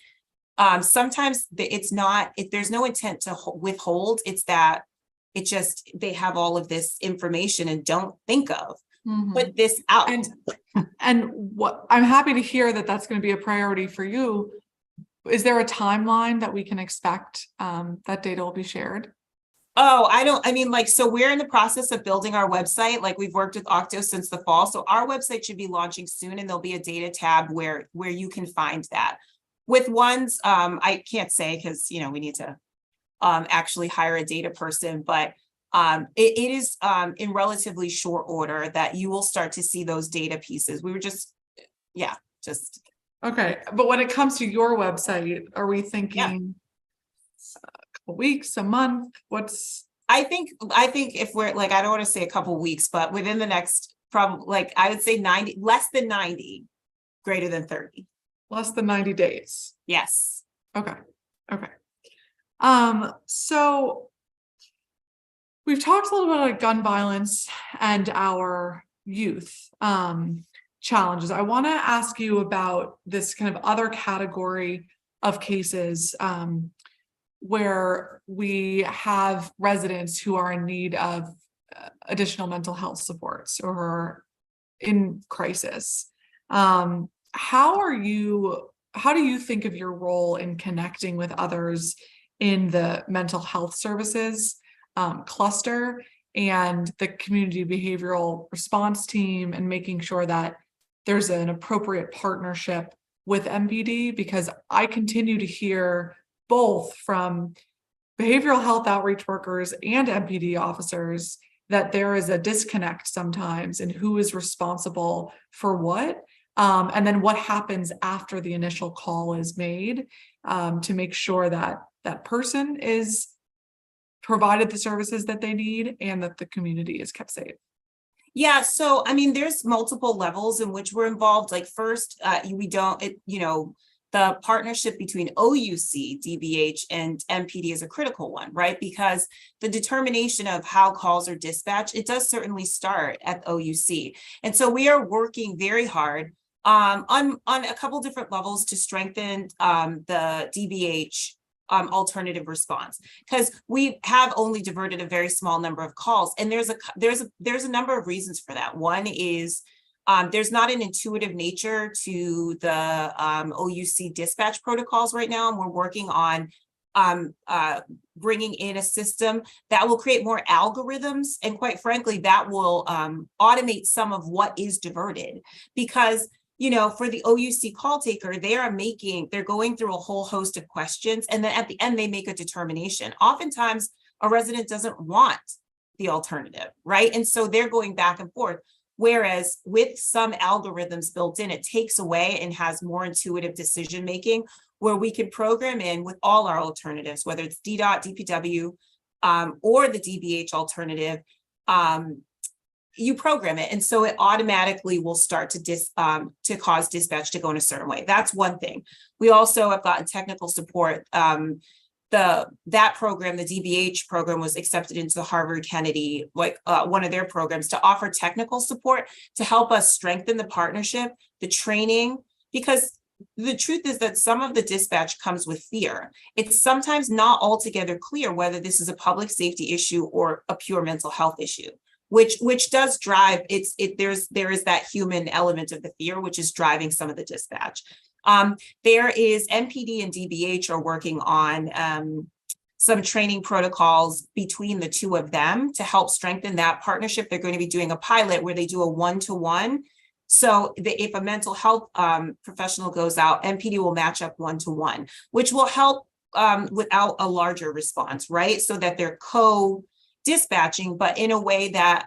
sometimes there's no intent to withhold. It's that they have all of this information and don't think of put this out. And what I'm happy to hear that that's going to be a priority for you. Is there a timeline that we can expect that data will be shared? So we're in the process of building our website. Like we've worked with Octo since the fall. So our website should be launching soon, and there'll be a data tab where you can find that. With ones, I can't say because, we need to actually hire a data person, but it is in relatively short order that you will start to see those data pieces. We were Okay. But when it comes to your website, are we thinking a couple weeks, a month? I think if we're like, I don't want to say a couple weeks, but within the next, I would say 90, less than 90, greater than 30. Less than 90 days. Yes. Okay. So we've talked a little bit about gun violence and our youth challenges. I want to ask you about this kind of other category of cases where we have residents who are in need of additional mental health supports or in crisis. How do you think of your role in connecting with others in the mental health services cluster and the community behavioral response team, and making sure that there's an appropriate partnership with MPD? Because I continue to hear both from behavioral health outreach workers and MPD officers that there is a disconnect sometimes in who is responsible for what. And then what happens after the initial call is made to make sure that that person is provided the services that they need and that the community is kept safe. Yeah, so I mean, there's multiple levels in which we're involved. Like first, the partnership between OUC, DBH, and MPD is a critical one, right? Because the determination of how calls are dispatched, it does certainly start at OUC. And so we are working very hard on a couple different levels to strengthen the DBH alternative response, because we have only diverted a very small number of calls, and there's a number of reasons for that. One is there's not an intuitive nature to the OUC dispatch protocols right now, and we're working on bringing in a system that will create more algorithms, and quite frankly, that will automate some of what is diverted, because for the OUC call taker, they're going through a whole host of questions, and then at the end, they make a determination. Oftentimes, a resident doesn't want the alternative, right? And so they're going back and forth. Whereas with some algorithms built in, it takes away and has more intuitive decision-making, where we can program in with all our alternatives, whether it's DDOT, DPW, or the DBH alternative, you program it, and so it automatically will start to cause dispatch to go in a certain way. That's one thing. We also have gotten technical support. That program, the DBH program, was accepted into the Harvard Kennedy, one of their programs, to offer technical support to help us strengthen the partnership, the training, because the truth is that some of the dispatch comes with fear. It's sometimes not altogether clear whether this is a public safety issue or a pure mental health issue, which does drive there is that human element of the fear, which is driving some of the dispatch. There is MPD and DBH are working on some training protocols between the two of them to help strengthen that partnership. They're going to be doing a pilot where they do a one-to-one. So if a mental health professional goes out, MPD will match up one-to-one, which will help without a larger response, right? So that they're dispatching, but in a way that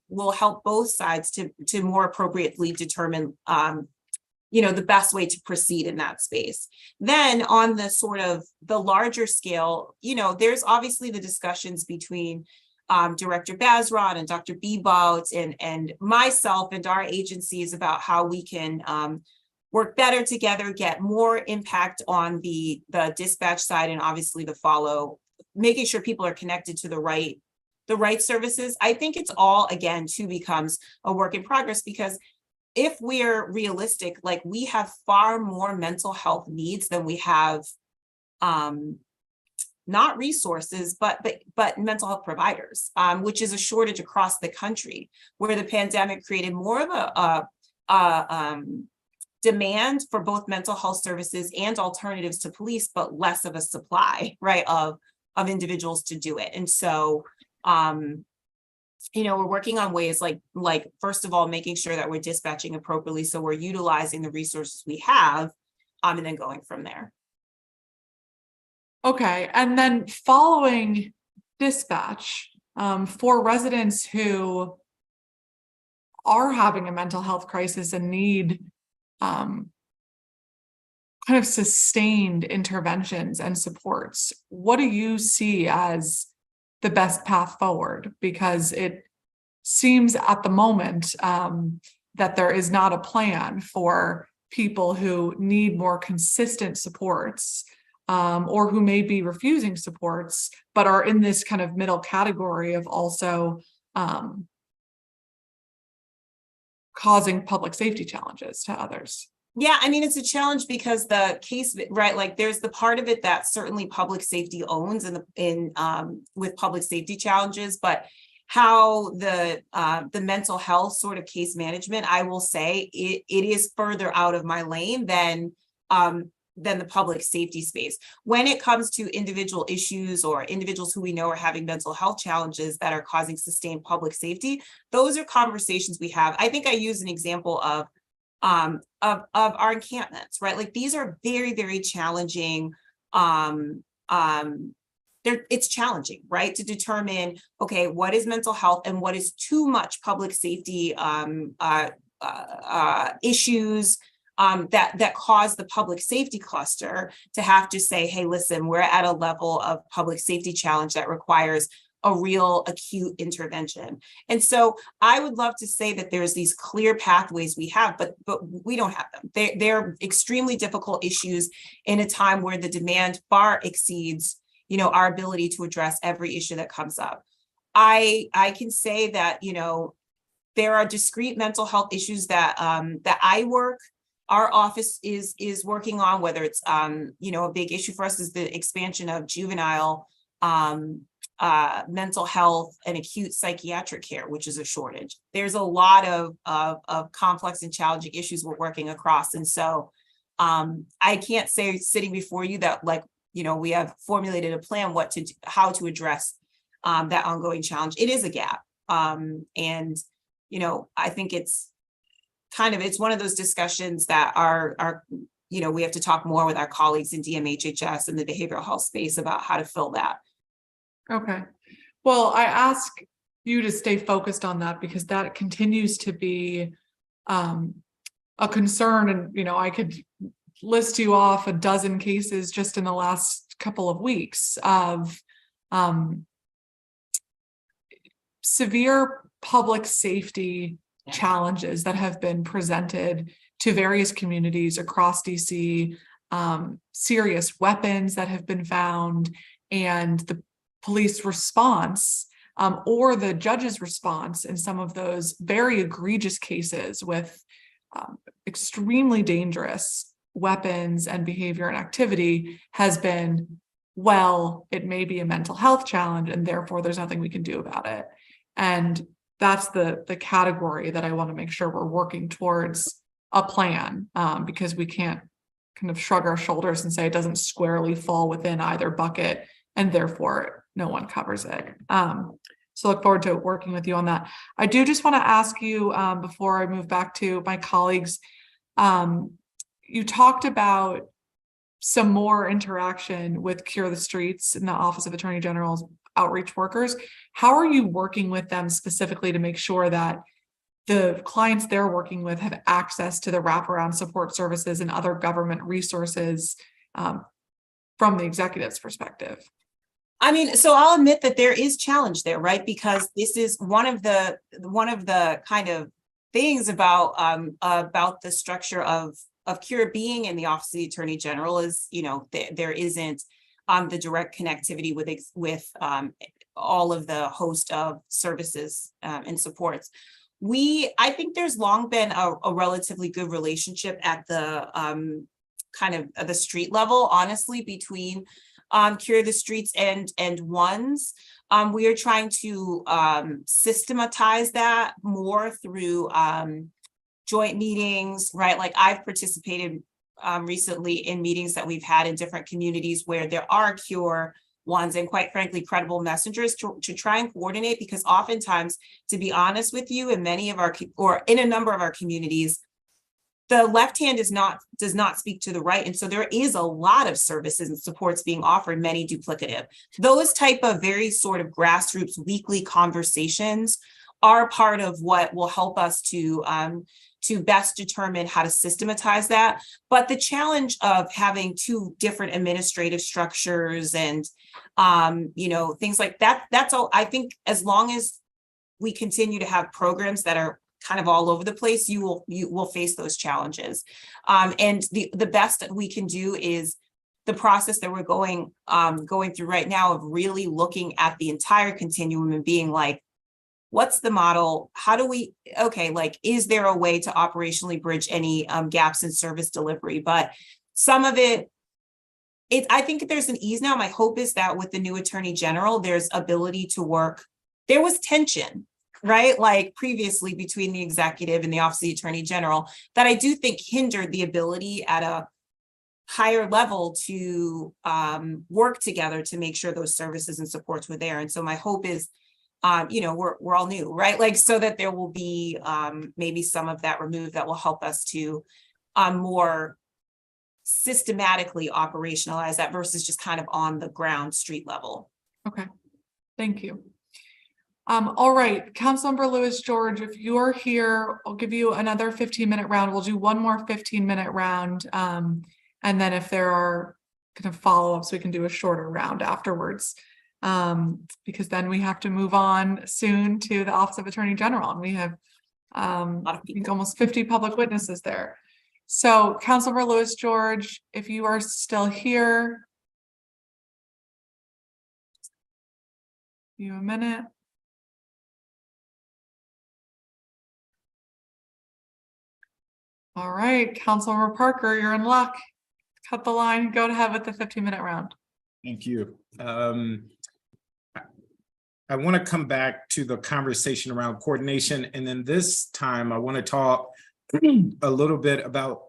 will help both sides to more appropriately determine the best way to proceed in that space. Then on the sort of the larger scale, there's obviously the discussions between Director Bazrod and Dr. Bebout and myself and our agencies about how we can work better together, get more impact on the dispatch side, and obviously making sure people are connected to the right services. I think it's all, again, too, becomes a work in progress, because if we're realistic, like, we have far more mental health needs than we have not resources, but mental health providers, which is a shortage across the country, where the pandemic created more of a demand for both mental health services and alternatives to police, but less of a supply, right, of individuals to do it. And so we're working on ways like first of all, making sure that we're dispatching appropriately, so we're utilizing the resources we have, and then going from there. Okay, and then following dispatch, for residents who are having a mental health crisis and need kind of sustained interventions and supports, what do you see as the best path forward? Because it seems at the moment that there is not a plan for people who need more consistent supports, or who may be refusing supports, but are in this kind of middle category of also causing public safety challenges to others. Yeah, I mean, it's a challenge because the case, right, like, there's the part of it that certainly public safety owns with public safety challenges, but how the mental health sort of case management, I will say it is further out of my lane than the public safety space. When it comes to individual issues or individuals who we know are having mental health challenges that are causing sustained public safety, those are conversations we have. I think I use an example of our encampments, right? Like, these are very, very challenging. It's challenging, right, to determine, okay, what is mental health and what is too much public safety issues that cause the public safety cluster to have to say, hey, listen, we're at a level of public safety challenge that requires a real acute intervention. And so I would love to say that there's these clear pathways we have, but we don't have them. They're extremely difficult issues in a time where the demand far exceeds, you know, our ability to address every issue that comes up. I can say that, you know, there are discrete mental health issues that our office is working on, whether it's, you know, a big issue for us is the expansion of juvenile mental health and acute psychiatric care, which is a shortage. There's a lot of complex and challenging issues we're working across. And so I can't say sitting before you that, like, you know, we have formulated a plan how to address that ongoing challenge. It is a gap. And, you know, I think it's one of those discussions that are, you know, we have to talk more with our colleagues in DMHHS and the behavioral health space about how to fill that. Okay. Well, I ask you to stay focused on that because that continues to be a concern. And, you know, I could list you off a dozen cases just in the last couple of weeks of severe public safety challenges that have been presented to various communities across DC, serious weapons that have been found, and the police response or the judge's response in some of those very egregious cases with extremely dangerous weapons and behavior and activity has been, well, it may be a mental health challenge and therefore there's nothing we can do about it. And that's the category that I want to make sure we're working towards a plan, because we can't kind of shrug our shoulders and say it doesn't squarely fall within either bucket and therefore no one covers it. So look forward to working with you on that. I do just want to ask you before I move back to my colleagues, you talked about some more interaction with Cure the Streets in the Office of Attorney General's outreach workers. How are you working with them specifically to make sure that the clients they're working with have access to the wraparound support services and other government resources from the executive's perspective? I mean, so I'll admit that there is challenge there, right? Because this is one of the kind of things about the structure of Cure being in the Office of the Attorney General is, you know, there isn't the direct connectivity with all of the host of services and supports. I think there's long been a relatively good relationship at the kind of the street level, honestly, between Cure the Streets and ONES. We are trying to systematize that more through joint meetings, right? Like I've participated recently in meetings that we've had in different communities where there are Cure ones and quite frankly credible messengers to try and coordinate, because oftentimes, to be honest with you, in a number of our communities, the left hand does not speak to the right. And so there is a lot of services and supports being offered, many duplicative. Those type of very sort of grassroots weekly conversations are part of what will help us to best determine how to systematize that. But the challenge of having two different administrative structures and, you know, things like that, that's all. I think as long as we continue to have programs that are kind of all over the place, you will face those challenges. And the best that we can do is the process that we're going through right now of really looking at the entire continuum and being like, what's the model? How do we, like, is there a way to operationally bridge any gaps in service delivery? But some of I think there's an ease now. My hope is that with the new Attorney General, there's ability to work. There was tension, right? Like previously between the executive and the Office of the Attorney General that I do think hindered the ability at a higher level to work together to make sure those services and supports were there. And so my hope is, you know, we're all new, right? Like, so that there will be maybe some of that removed that will help us to more systematically operationalize that versus just kind of on the ground street level. Okay, thank you. All right, Councilmember Lewis George, if you're here, I'll give you another 15-minute round. We'll do one more 15-minute round. And then if there are kind of follow-ups, we can do a shorter round afterwards. Because then we have to move on soon to the Office of Attorney General, and we have I think almost 50 public witnesses there. So Councilmember Lewis George, if you are still here, give you a minute. All right, Councilmember Parker, you're in luck. Cut the line, go ahead with the 15-minute round. Thank you. I want to come back to the conversation around coordination, and then this time I want to talk a little bit about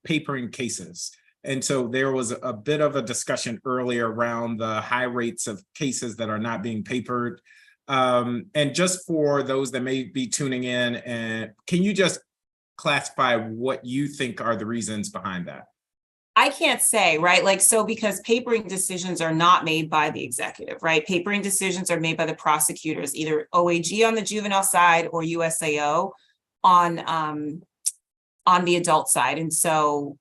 papering cases. And so there was a bit of a discussion earlier around the high rates of cases that are not being papered. And just for those that may be tuning in, and can you just classify what you think are the reasons behind that? I can't say, right? Like, so because papering decisions are not made by the executive, right? Papering decisions are made by the prosecutors, either OAG on the juvenile side or USAO on the adult side. And so,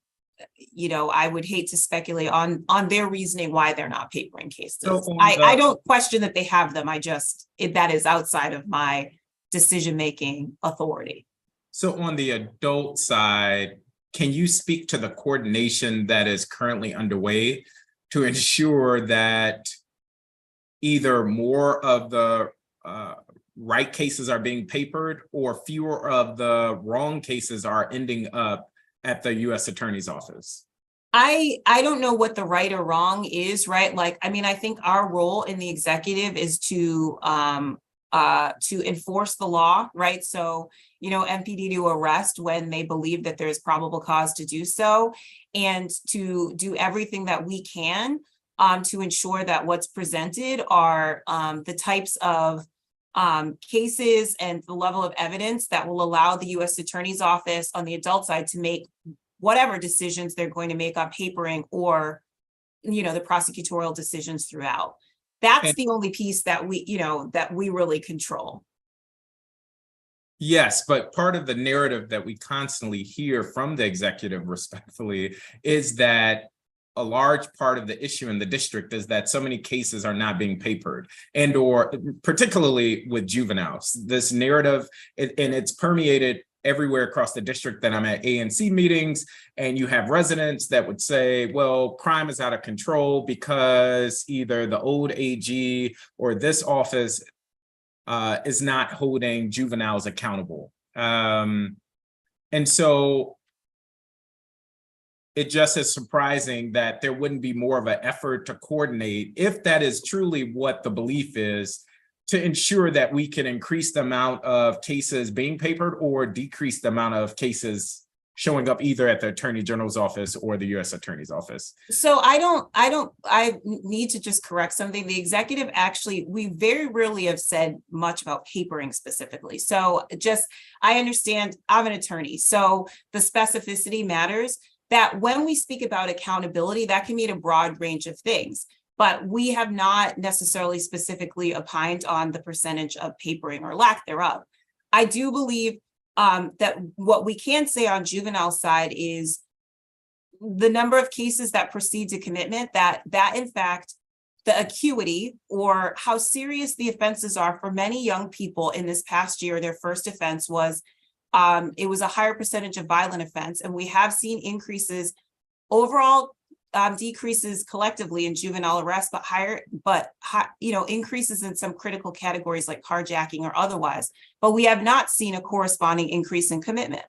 you know, I would hate to speculate on their reasoning why they're not papering cases. So I don't question that they have them. That is outside of my decision-making authority. So on the adult side, can you speak to the coordination that is currently underway to ensure that either more of the right cases are being papered or fewer of the wrong cases are ending up at the U.S. Attorney's Office? I don't know what the right or wrong is, right? Like, I mean, I think our role in the executive is to enforce the law, right? So, you know, MPD to arrest when they believe that there's probable cause to do so, and to do everything that we can to ensure that what's presented are the types of cases and the level of evidence that will allow the U.S. Attorney's Office on the adult side to make whatever decisions they're going to make on papering or, you know, the prosecutorial decisions throughout. That's the only piece that we really control. Yes, but part of the narrative that we constantly hear from the executive, respectfully, is that a large part of the issue in the district is that so many cases are not being papered, and or particularly with juveniles. This narrative, and it's permeated everywhere across the district that I'm at ANC meetings, and you have residents that would say, well, crime is out of control because either the old AG or this office is not holding juveniles accountable. And so it just is surprising that there wouldn't be more of an effort to coordinate, if that is truly what the belief is, to ensure that we can increase the amount of cases being papered or decrease the amount of cases showing up either at the Attorney General's office or the U.S. Attorney's Office. So I need to just correct something. The executive actually, we very rarely have said much about papering specifically. So I understand I'm an attorney, so the specificity matters, that when we speak about accountability, that can mean a broad range of things. But we have not necessarily specifically opined on the percentage of papering or lack thereof. I do believe that what we can say on juvenile side is the number of cases that proceed to commitment, that in fact, the acuity or how serious the offenses are for many young people in this past year, their first offense was, it was a higher percentage of violent offense. And we have seen increases overall, decreases collectively in juvenile arrest, but increases in some critical categories like carjacking or otherwise. But we have not seen a corresponding increase in commitment,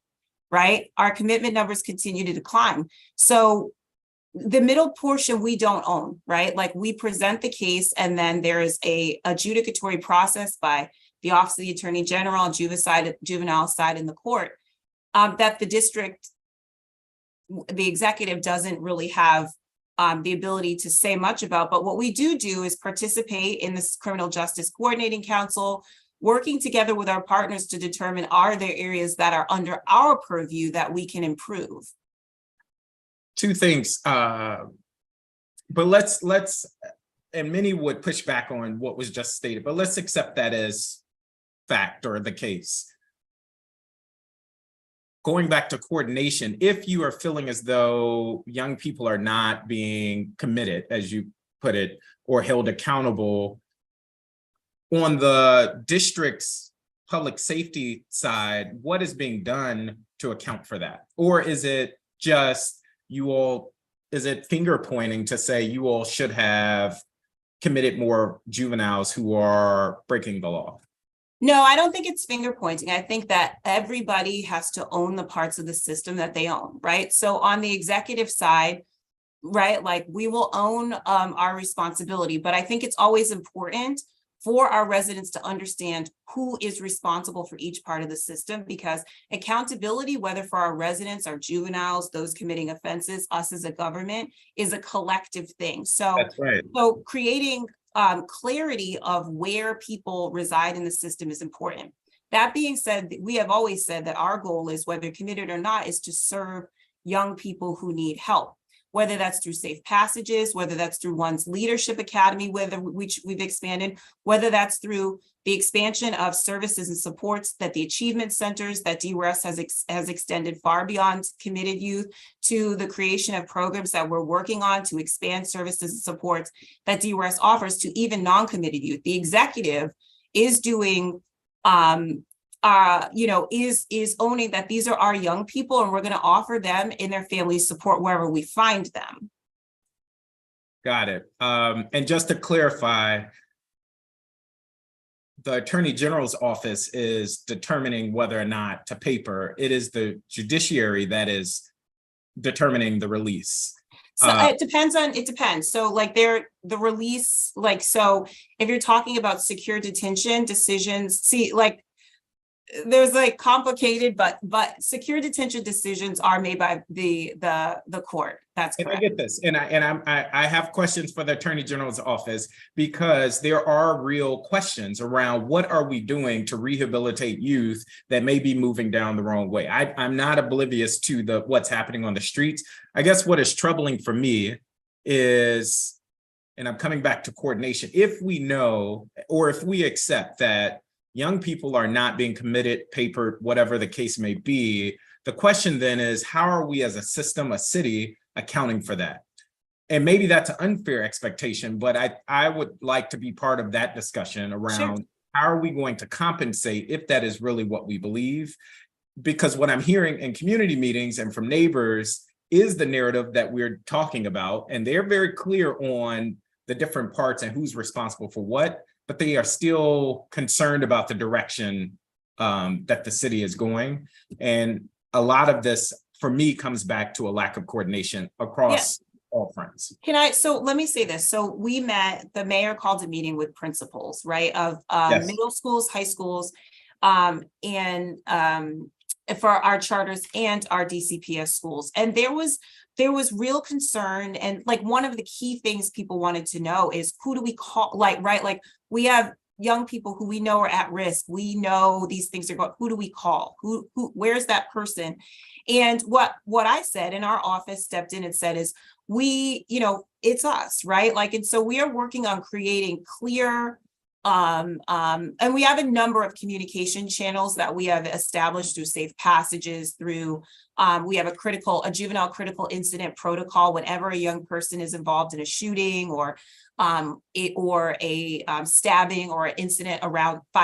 right? Our commitment numbers continue to decline. So the middle portion we don't own, right? Like, we present the case, and then there is a adjudicatory process by the Office of the Attorney General, juvenile side in the court, that the district, the executive doesn't really have the ability to say much about. But what we do is participate in this Criminal Justice Coordinating Council, working together with our partners to determine, are there areas that are under our purview that we can improve? Two things, but let's, and many would push back on what was just stated, but let's accept that as fact or the case. Going back to coordination, if you are feeling as though young people are not being committed, as you put it, or held accountable. On the district's public safety side, what is being done to account for that? Or is it just you all, is it finger pointing to say you all should have committed more juveniles who are breaking the law? No, I don't think it's finger pointing. I think that everybody has to own the parts of the system that they own, right? So on the executive side, right, like we will own our responsibility, but I think it's always important for our residents to understand who is responsible for each part of the system, because accountability, whether for our residents, our juveniles, those committing offenses, us as a government, is a collective thing. So, That's right. So creating clarity of where people reside in the system is important. That being said, we have always said that our goal is, whether committed or not, is to serve young people who need help, whether that's through safe passages, whether that's through one's leadership academy, which we've expanded, whether that's through the expansion of services and supports that the achievement centers that DRES has extended far beyond committed youth, to the creation of programs that we're working on to expand services and supports that DRES offers to even non-committed youth. The executive is doing is owning that these are our young people, and we're going to offer them and their families support wherever we find them. Got it. And just to clarify, the Attorney General's office is determining whether or not to paper. It is the judiciary that is determining the release. So it depends. So like the release, like, so if you're talking about secure detention decisions, there's like complicated, but secure detention decisions are made by the court. That's correct. And I get this, and I have questions for the Attorney General's office, because there are real questions around what are we doing to rehabilitate youth that may be moving down the wrong way. I'm not oblivious to what's happening on the streets. I guess what is troubling for me is, and I'm coming back to coordination, if we know, or if we accept that young people are not being committed, papered, whatever the case may be, the question then is, how are we as a system, a city, accounting for that? And maybe that's an unfair expectation, but I would like to be part of that discussion around, sure, how are we going to compensate if that is really what we believe? Because what I'm hearing in community meetings and from neighbors is the narrative that we're talking about, and they're very clear on the different parts and who's responsible for what, but they are still concerned about the direction that the city is going. And a lot of this, for me, comes back to a lack of coordination across all fronts. So let me say this. So the mayor called a meeting with principals, right, of middle schools, high schools, and for our charters and our DCPS schools. And there was real concern. And like, one of the key things people wanted to know is, who do we call, like we have young people who we know are at risk. We know these things are going, who do we call? Where's that person? And what I said, in our office stepped in and said is, it's us, right? Like, and so we are working on creating clear, and we have a number of communication channels that we have established through safe passages, through we have a juvenile critical incident protocol whenever a young person is involved in a shooting or a stabbing or an incident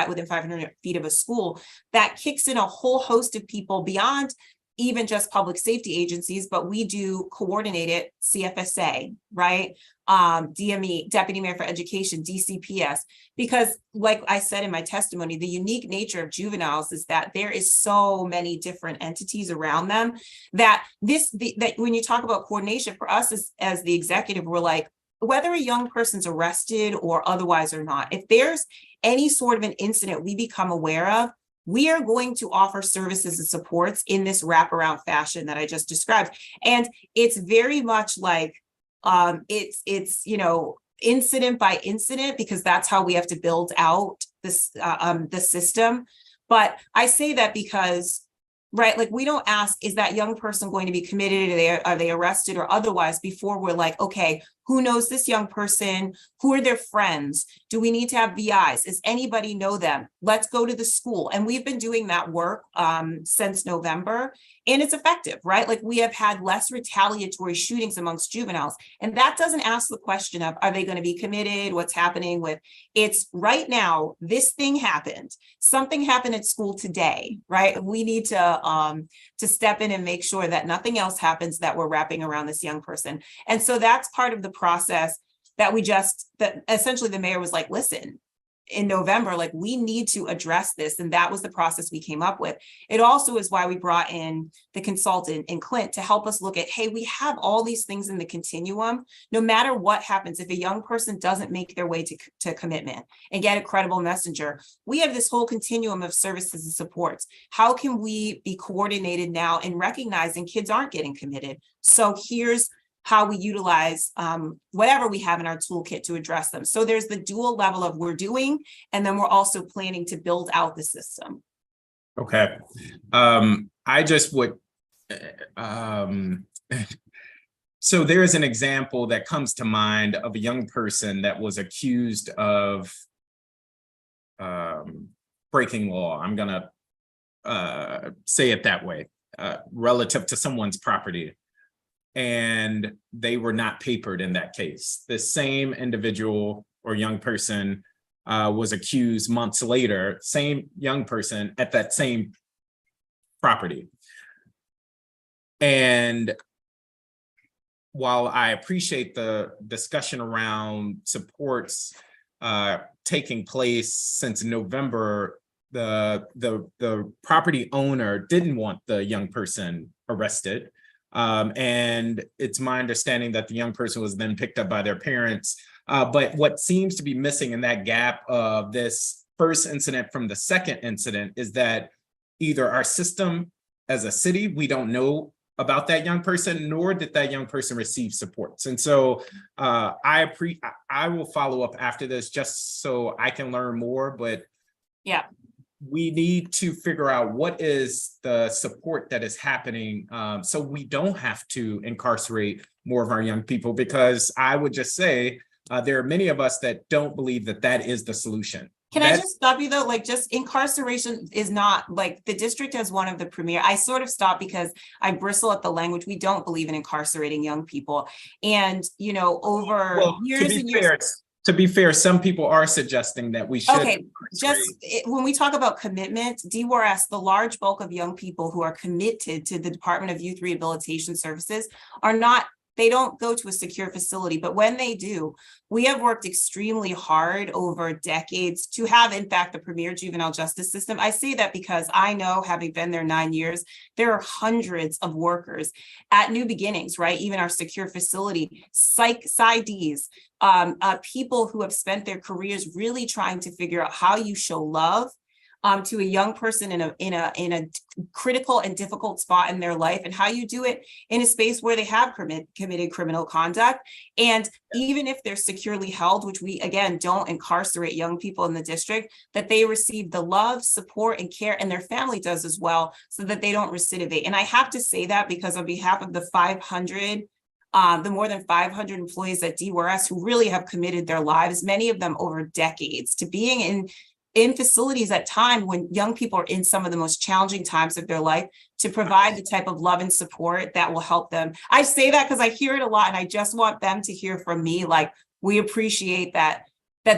within 500 feet of a school, that kicks in a whole host of people beyond even just public safety agencies, but we do coordinated CFSA, right? DME, Deputy Mayor for Education, DCPS, because like I said in my testimony, the unique nature of juveniles is that there is so many different entities around them that when you talk about coordination for us as the executive, we're like, whether a young person's arrested or otherwise or not, if there's any sort of an incident we become aware of, we are going to offer services and supports in this wraparound fashion that I just described. And it's very much like, it's incident by incident, because that's how we have to build out this, the system. But I say that because, right, like, we don't ask, is that young person going to be committed? Are they arrested or otherwise, before we're like, okay, Who knows this young person? Who are their friends? Do we need to have VIs? Does anybody know them? Let's go to the school. And we've been doing that work since November, and it's effective, right? Like, we have had less retaliatory shootings amongst juveniles. And that doesn't ask the question of, are they going to be committed? What's happening with it's right now, this thing happened. Something happened at school today, right? We need to step in and make sure that nothing else happens that we're wrapping around this young person. And so that's part of the process that that essentially the mayor was like, listen, in November, like, we need to address this. And that was the process we came up with. It also is why we brought in the consultant in Clint to help us look at, hey, we have all these things in the continuum. No matter what happens, if a young person doesn't make their way to commitment and get a credible messenger, we have this whole continuum of services and supports. How can we be coordinated now in recognizing kids aren't getting committed? So here's how we utilize whatever we have in our toolkit to address them. So there's the dual level of we're doing, and then we're also planning to build out the system. Okay. I just would, so there is an example that comes to mind of a young person that was accused of breaking law. I'm gonna say it that way, relative to someone's property. And they were not papered in that case. The same individual or young person was accused months later, same young person at that same property. And while I appreciate the discussion around supports taking place since November, the property owner didn't want the young person arrested. And it's my understanding that the young person was then picked up by their parents. But what seems to be missing in that gap of this first incident from the second incident is that either our system as a city, we don't know about that young person, nor did that young person receive supports. And so I will follow up after this just so I can learn more, but yeah, we need to figure out what is the support that is happening so we don't have to incarcerate more of our young people, because I would just say there are many of us that don't believe that that is the solution. Can I just stop you though? Like, just incarceration is not, like, the district has one of the premier. I sort of stopped because I bristle at the language. We don't believe in incarcerating young people. And, you know, over years and years. To be fair, some people are suggesting that we should. Okay, when we talk about commitment, DWRS, the large bulk of young people who are committed to the Department of Youth Rehabilitation Services are not, they don't go to a secure facility, but when they do, we have worked extremely hard over decades to have, in fact, the premier juvenile justice system. I say that because I know, having been there 9 years, there are hundreds of workers at New Beginnings, right? Even our secure facility, PsyDs, people who have spent their careers really trying to figure out how you show love to a young person in a critical and difficult spot in their life, and how you do it in a space where they have committed criminal conduct. And even if they're securely held, which we, again, don't incarcerate young people in the district, that they receive the love, support, and care, and their family does as well, so that they don't recidivate. And I have to say that because on behalf of the more than 500 employees at DWRS who really have committed their lives, many of them over decades, to being in facilities at time when young people are in some of the most challenging times of their life, to provide the type of love and support that will help them. I say that because I hear it a lot, and I just want them to hear from me, like, we appreciate that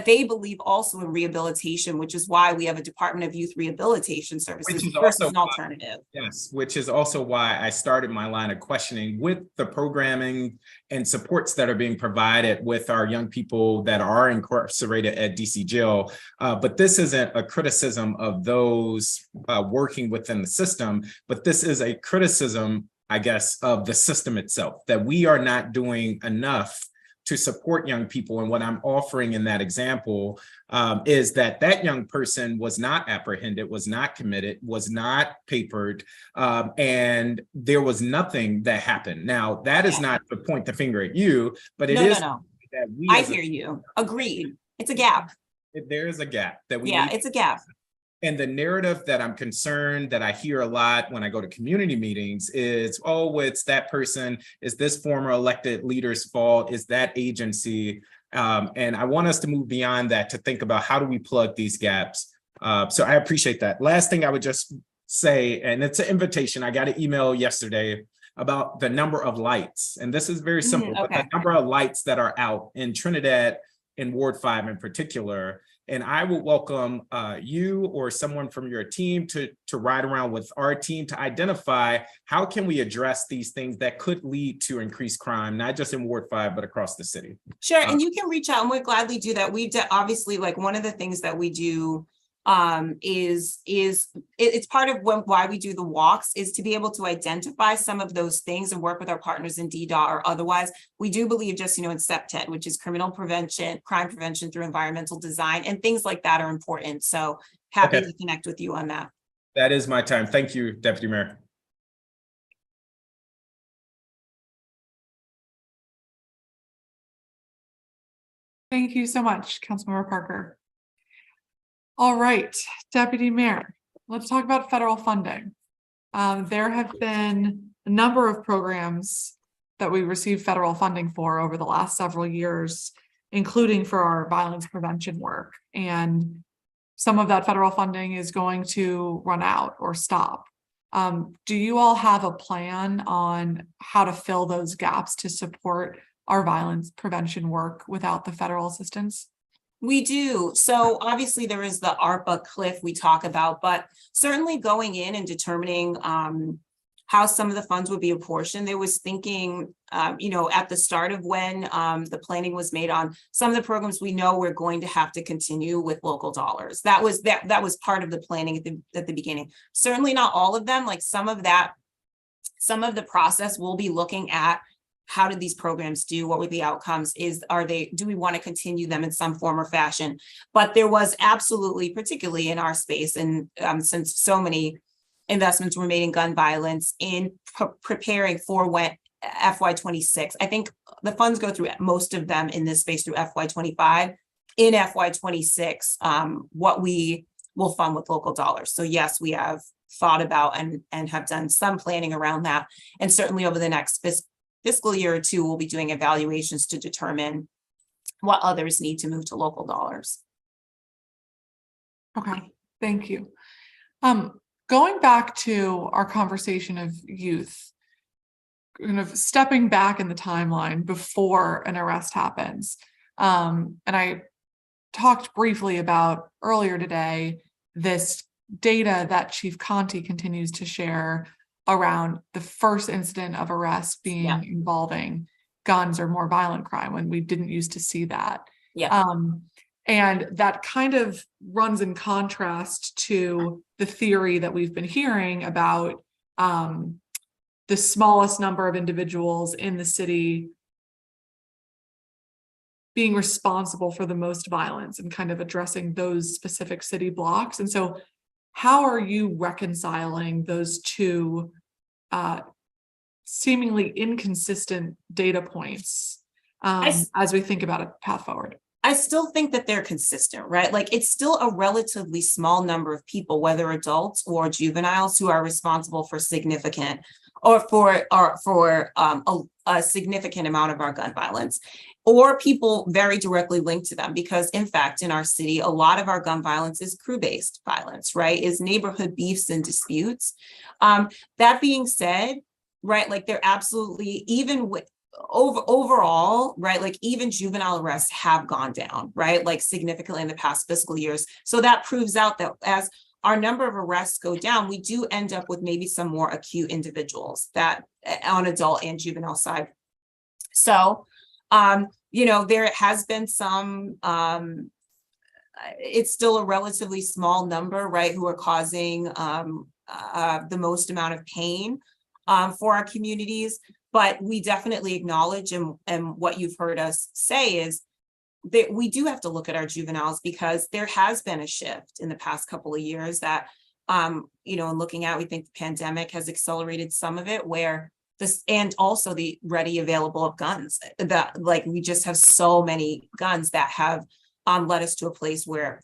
they believe also in rehabilitation, which is why we have a Department of Youth Rehabilitation Services versus an alternative. Yes, which is also why I started my line of questioning with the programming and supports that are being provided with our young people that are incarcerated at DC jail. But this isn't a criticism of those working within the system, but this is a criticism, I guess, of the system itself, that we are not doing enough to support young people. And what I'm offering in that example is that young person was not apprehended, was not committed, was not papered, and there was nothing that happened. Now, that is not to point the finger at you, but it is that we— I hear you. Agreed. It's a gap. There is a gap that we— it's a gap. And the narrative that I'm concerned that I hear a lot when I go to community meetings is, oh, it's that person, is this former elected leader's fault, is that agency? And I want us to move beyond that to think about how do we plug these gaps. So I appreciate that. Last thing I would just say, and it's an invitation, I got an email yesterday about the number of lights. And this is very simple, but the number of lights that are out in Trinidad, in Ward 5 in particular. And I would welcome you or someone from your team to ride around with our team to identify how can we address these things that could lead to increased crime, not just in Ward 5, but across the city. Sure, and you can reach out and we'll gladly do that. Obviously, like, one of the things that we do it's part of why we do the walks, is to be able to identify some of those things and work with our partners in DDOT or otherwise. We do believe just, in CPTED, which is crime prevention through environmental design, and things like that are important. So happy to connect with you on that. That is my time. Thank you, Deputy Mayor. Thank you so much, Councilmember Parker. All right, Deputy Mayor, let's talk about federal funding. There have been a number of programs that we received federal funding for over the last several years, including for our violence prevention work. And some of that federal funding is going to run out or stop. Do you all have a plan on how to fill those gaps to support our violence prevention work without the federal assistance? We do. So obviously there is the ARPA cliff we talk about, but certainly going in and determining how some of the funds would be apportioned. There was thinking, at the start of when the planning was made on some of the programs we know we're going to have to continue with local dollars. That was part of the planning at the beginning. Certainly not all of them. Like some of the process we'll be looking at. How did these programs do? What were the outcomes? Do we want to continue them in some form or fashion? But there was absolutely, particularly in our space, and since so many investments were made in gun violence, in preparing for when FY26. I think the funds go through most of them in this space through FY25. In FY26, what we will fund with local dollars. So yes, we have thought about and have done some planning around that. And certainly over the next fiscal year or two, we'll be doing evaluations to determine what others need to move to local dollars. Okay, thank you. Going back to our conversation of youth, kind of stepping back in the timeline before an arrest happens. And I talked briefly about earlier today, this data that Chief Conti continues to share around the first incident of arrest being involving guns or more violent crime, when we didn't used to see that. And that kind of runs in contrast to the theory that we've been hearing about the smallest number of individuals in the city being responsible for the most violence and kind of addressing those specific city blocks. And so how are you reconciling those two seemingly inconsistent data points as we think about a path forward? I still think that they're consistent, right? Like, it's still a relatively small number of people, whether adults or juveniles, who are responsible for significant or for a significant amount of our gun violence, or people very directly linked to them. Because in fact, in our city, a lot of our gun violence is crew-based violence, right? Is neighborhood beefs and disputes. That being said, right, like, they're absolutely, even with overall, right, like, even juvenile arrests have gone down, right, like, significantly in the past fiscal years. So that proves out that as our number of arrests go down, we do end up with maybe some more acute individuals that on adult and juvenile side. So, there has been some, it's still a relatively small number, right, who are causing the most amount of pain for our communities. But we definitely acknowledge, and what you've heard us say is that we do have to look at our juveniles, because there has been a shift in the past couple of years that, and looking at, we think the pandemic has accelerated some of it, where this, and also the ready available of guns, that, like, we just have so many guns that have led us to a place where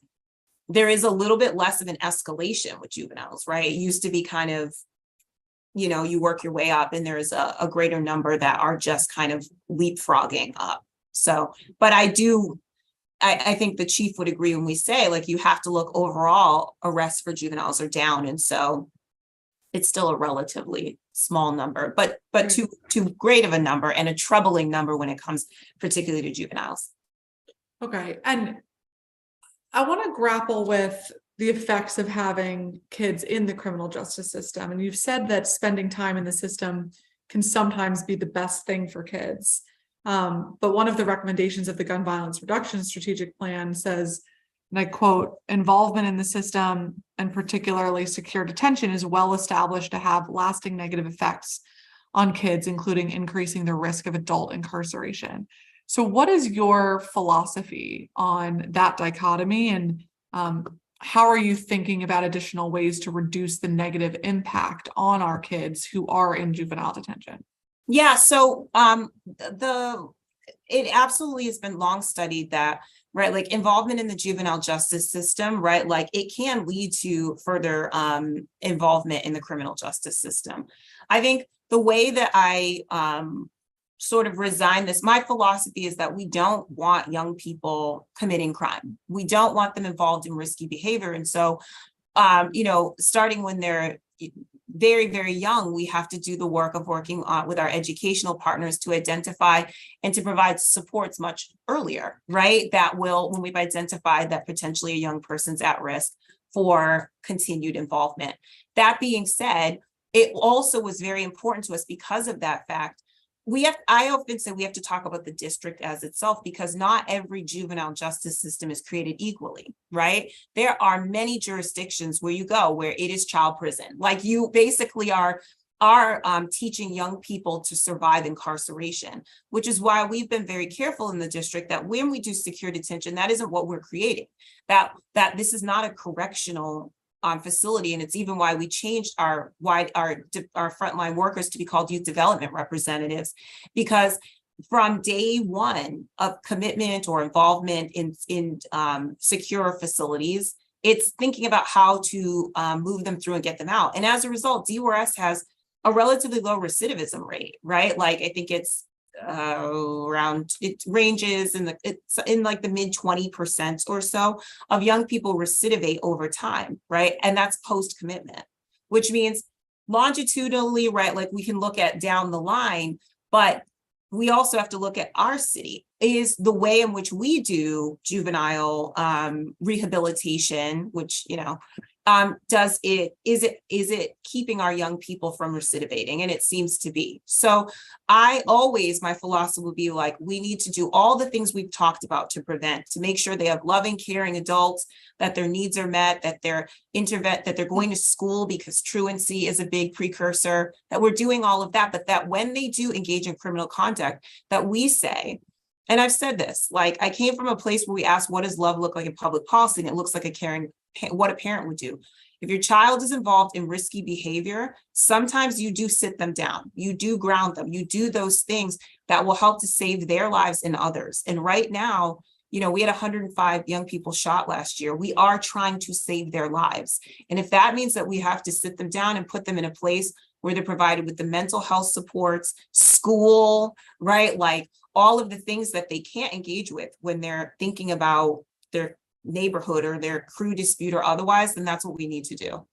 there is a little bit less of an escalation with juveniles, right? It used to be kind of, you know, you work your way up and there's a greater number that are just kind of leapfrogging up. So, but I think the chief would agree when we say, like, you have to look overall, arrests for juveniles are down. And so it's still a relatively small number, but too great of a number and a troubling number when it comes particularly to juveniles. Okay, and I want to grapple with the effects of having kids in the criminal justice system. And you've said that spending time in the system can sometimes be the best thing for kids. But one of the recommendations of the Gun Violence Reduction Strategic Plan says, and I quote, involvement in the system and particularly secure detention is well established to have lasting negative effects on kids, including increasing the risk of adult incarceration. So what is your philosophy on that dichotomy, and how are you thinking about additional ways to reduce the negative impact on our kids who are in juvenile detention? Yeah, so it absolutely has been long studied that, right, like involvement in the juvenile justice system, right, like it can lead to further involvement in the criminal justice system. I think the way that I sort of resign this, my philosophy is that we don't want young people committing crime. We don't want them involved in risky behavior. And so, you know, starting when they're very, very young, we have to do the work of working with our educational partners to identify and to provide supports much earlier, right? That will, when we've identified that potentially a young person's at risk for continued involvement. That being said, it also was very important to us because of that fact. I often say we have to talk about the district as itself, because not every juvenile justice system is created equally, right? There are many jurisdictions where you go where it is child prison. Like you basically are teaching young people to survive incarceration, which is why we've been very careful in the district that when we do secure detention, that isn't what we're creating, that this is not a correctional facility. And it's even why we changed our frontline workers to be called youth development representatives, because from day one of commitment or involvement in secure facilities, it's thinking about how to move them through and get them out. And as a result, DORS has a relatively low recidivism rate, right? Like I think it's around, it ranges it's in like the mid 20% or so of young people recidivate over time, right? And that's post commitment, which means longitudinally, right? Like we can look at down the line, but we also have to look at our city. Is the way in which we do juvenile rehabilitation, which, you know, is it keeping our young people from recidivating? And it seems to be. So my philosophy would be like, we need to do all the things we've talked about to prevent, to make sure they have loving, caring adults, that their needs are met, that they're going to school, because truancy is a big precursor, that we're doing all of that, but that when they do engage in criminal conduct, that we say, and I've said this, like I came from a place where we asked, what does love look like in public policy? And it looks like a caring, what a parent would do. If your child is involved in risky behavior, sometimes you do sit them down, you do ground them, you do those things that will help to save their lives and others. And right now, you know, we had 105 young people shot last year. We are trying to save their lives. And if that means that we have to sit them down and put them in a place where they're provided with the mental health supports, school, right? Like all of the things that they can't engage with when they're thinking about their neighborhood or their crew dispute or otherwise, then that's what we need to do.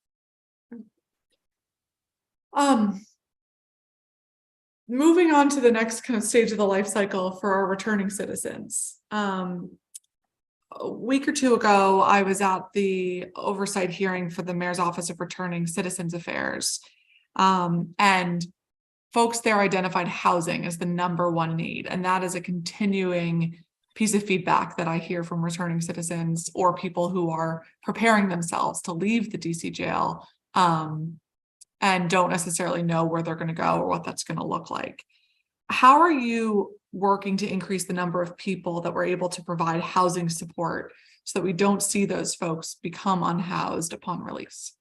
Moving on to the next kind of stage of the life cycle for our returning citizens. A week or two ago, I was at the oversight hearing for the Mayor's Office of Returning Citizens Affairs. And folks there identified housing as the #1 need. And that is a continuing piece of feedback that I hear from returning citizens or people who are preparing themselves to leave the DC jail and don't necessarily know where they're going to go or what that's going to look like. How are you working to increase the number of people that we're able to provide housing support so that we don't see those folks become unhoused upon release?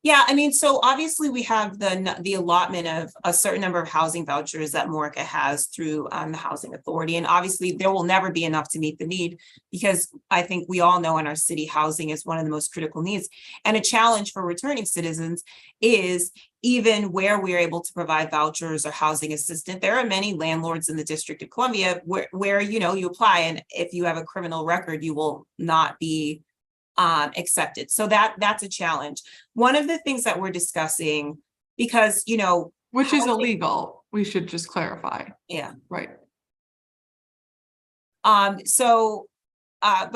Yeah, I mean, so obviously we have the allotment of a certain number of housing vouchers that Morica has through the Housing Authority. And obviously there will never be enough to meet the need, because I think we all know in our city, housing is one of the most critical needs. And a challenge for returning citizens is, even where we are able to provide vouchers or housing assistance, there are many landlords in the District of Columbia where you apply, and if you have a criminal record, you will not be accepted. So that's a challenge. One of the things that we're discussing, because which is illegal, we should just clarify. Yeah. Right. But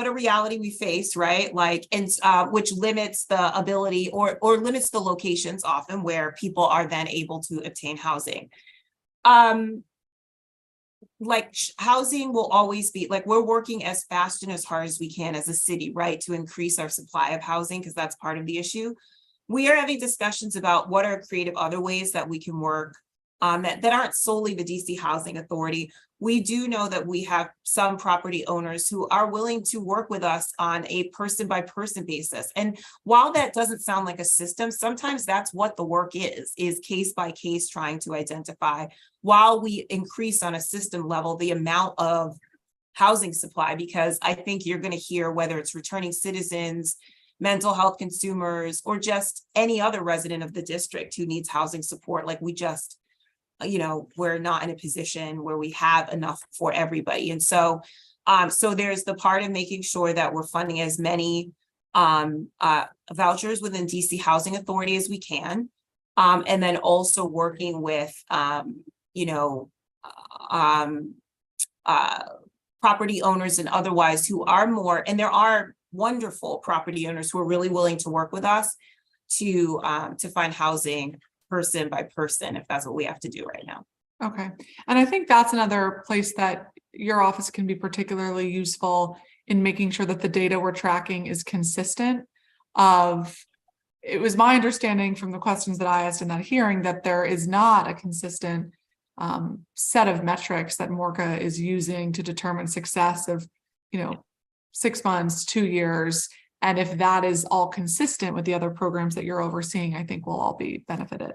a reality we face, right? Like, and which limits the ability or limits the locations often where people are then able to obtain housing. Like housing will always be like, we're working as fast and as hard as we can as a city, right, to increase our supply of housing, because that's part of the issue. We are having discussions about what are creative other ways that we can work that aren't solely the DC Housing Authority. We do know that we have some property owners who are willing to work with us on a person by person basis. And while that doesn't sound like a system, sometimes that's what the work is case by case, trying to identify, while we increase on a system level the amount of housing supply, because I think you're going to hear, whether it's returning citizens, mental health consumers, or just any other resident of the district who needs housing support, like we just, we're not in a position where we have enough for everybody. And so there's the part of making sure that we're funding as many vouchers within DC Housing Authority as we can. And then also working with, property owners and otherwise who are more, and there are wonderful property owners who are really willing to work with us to find housing person by person, if that's what we have to do right now. Okay. And I think that's another place that your office can be particularly useful in making sure that the data we're tracking is consistent. It was my understanding from the questions that I asked in that hearing that there is not a consistent set of metrics that Morica is using to determine success of, 6 months, 2 years. And if that is all consistent with the other programs that you're overseeing, I think we'll all be benefited.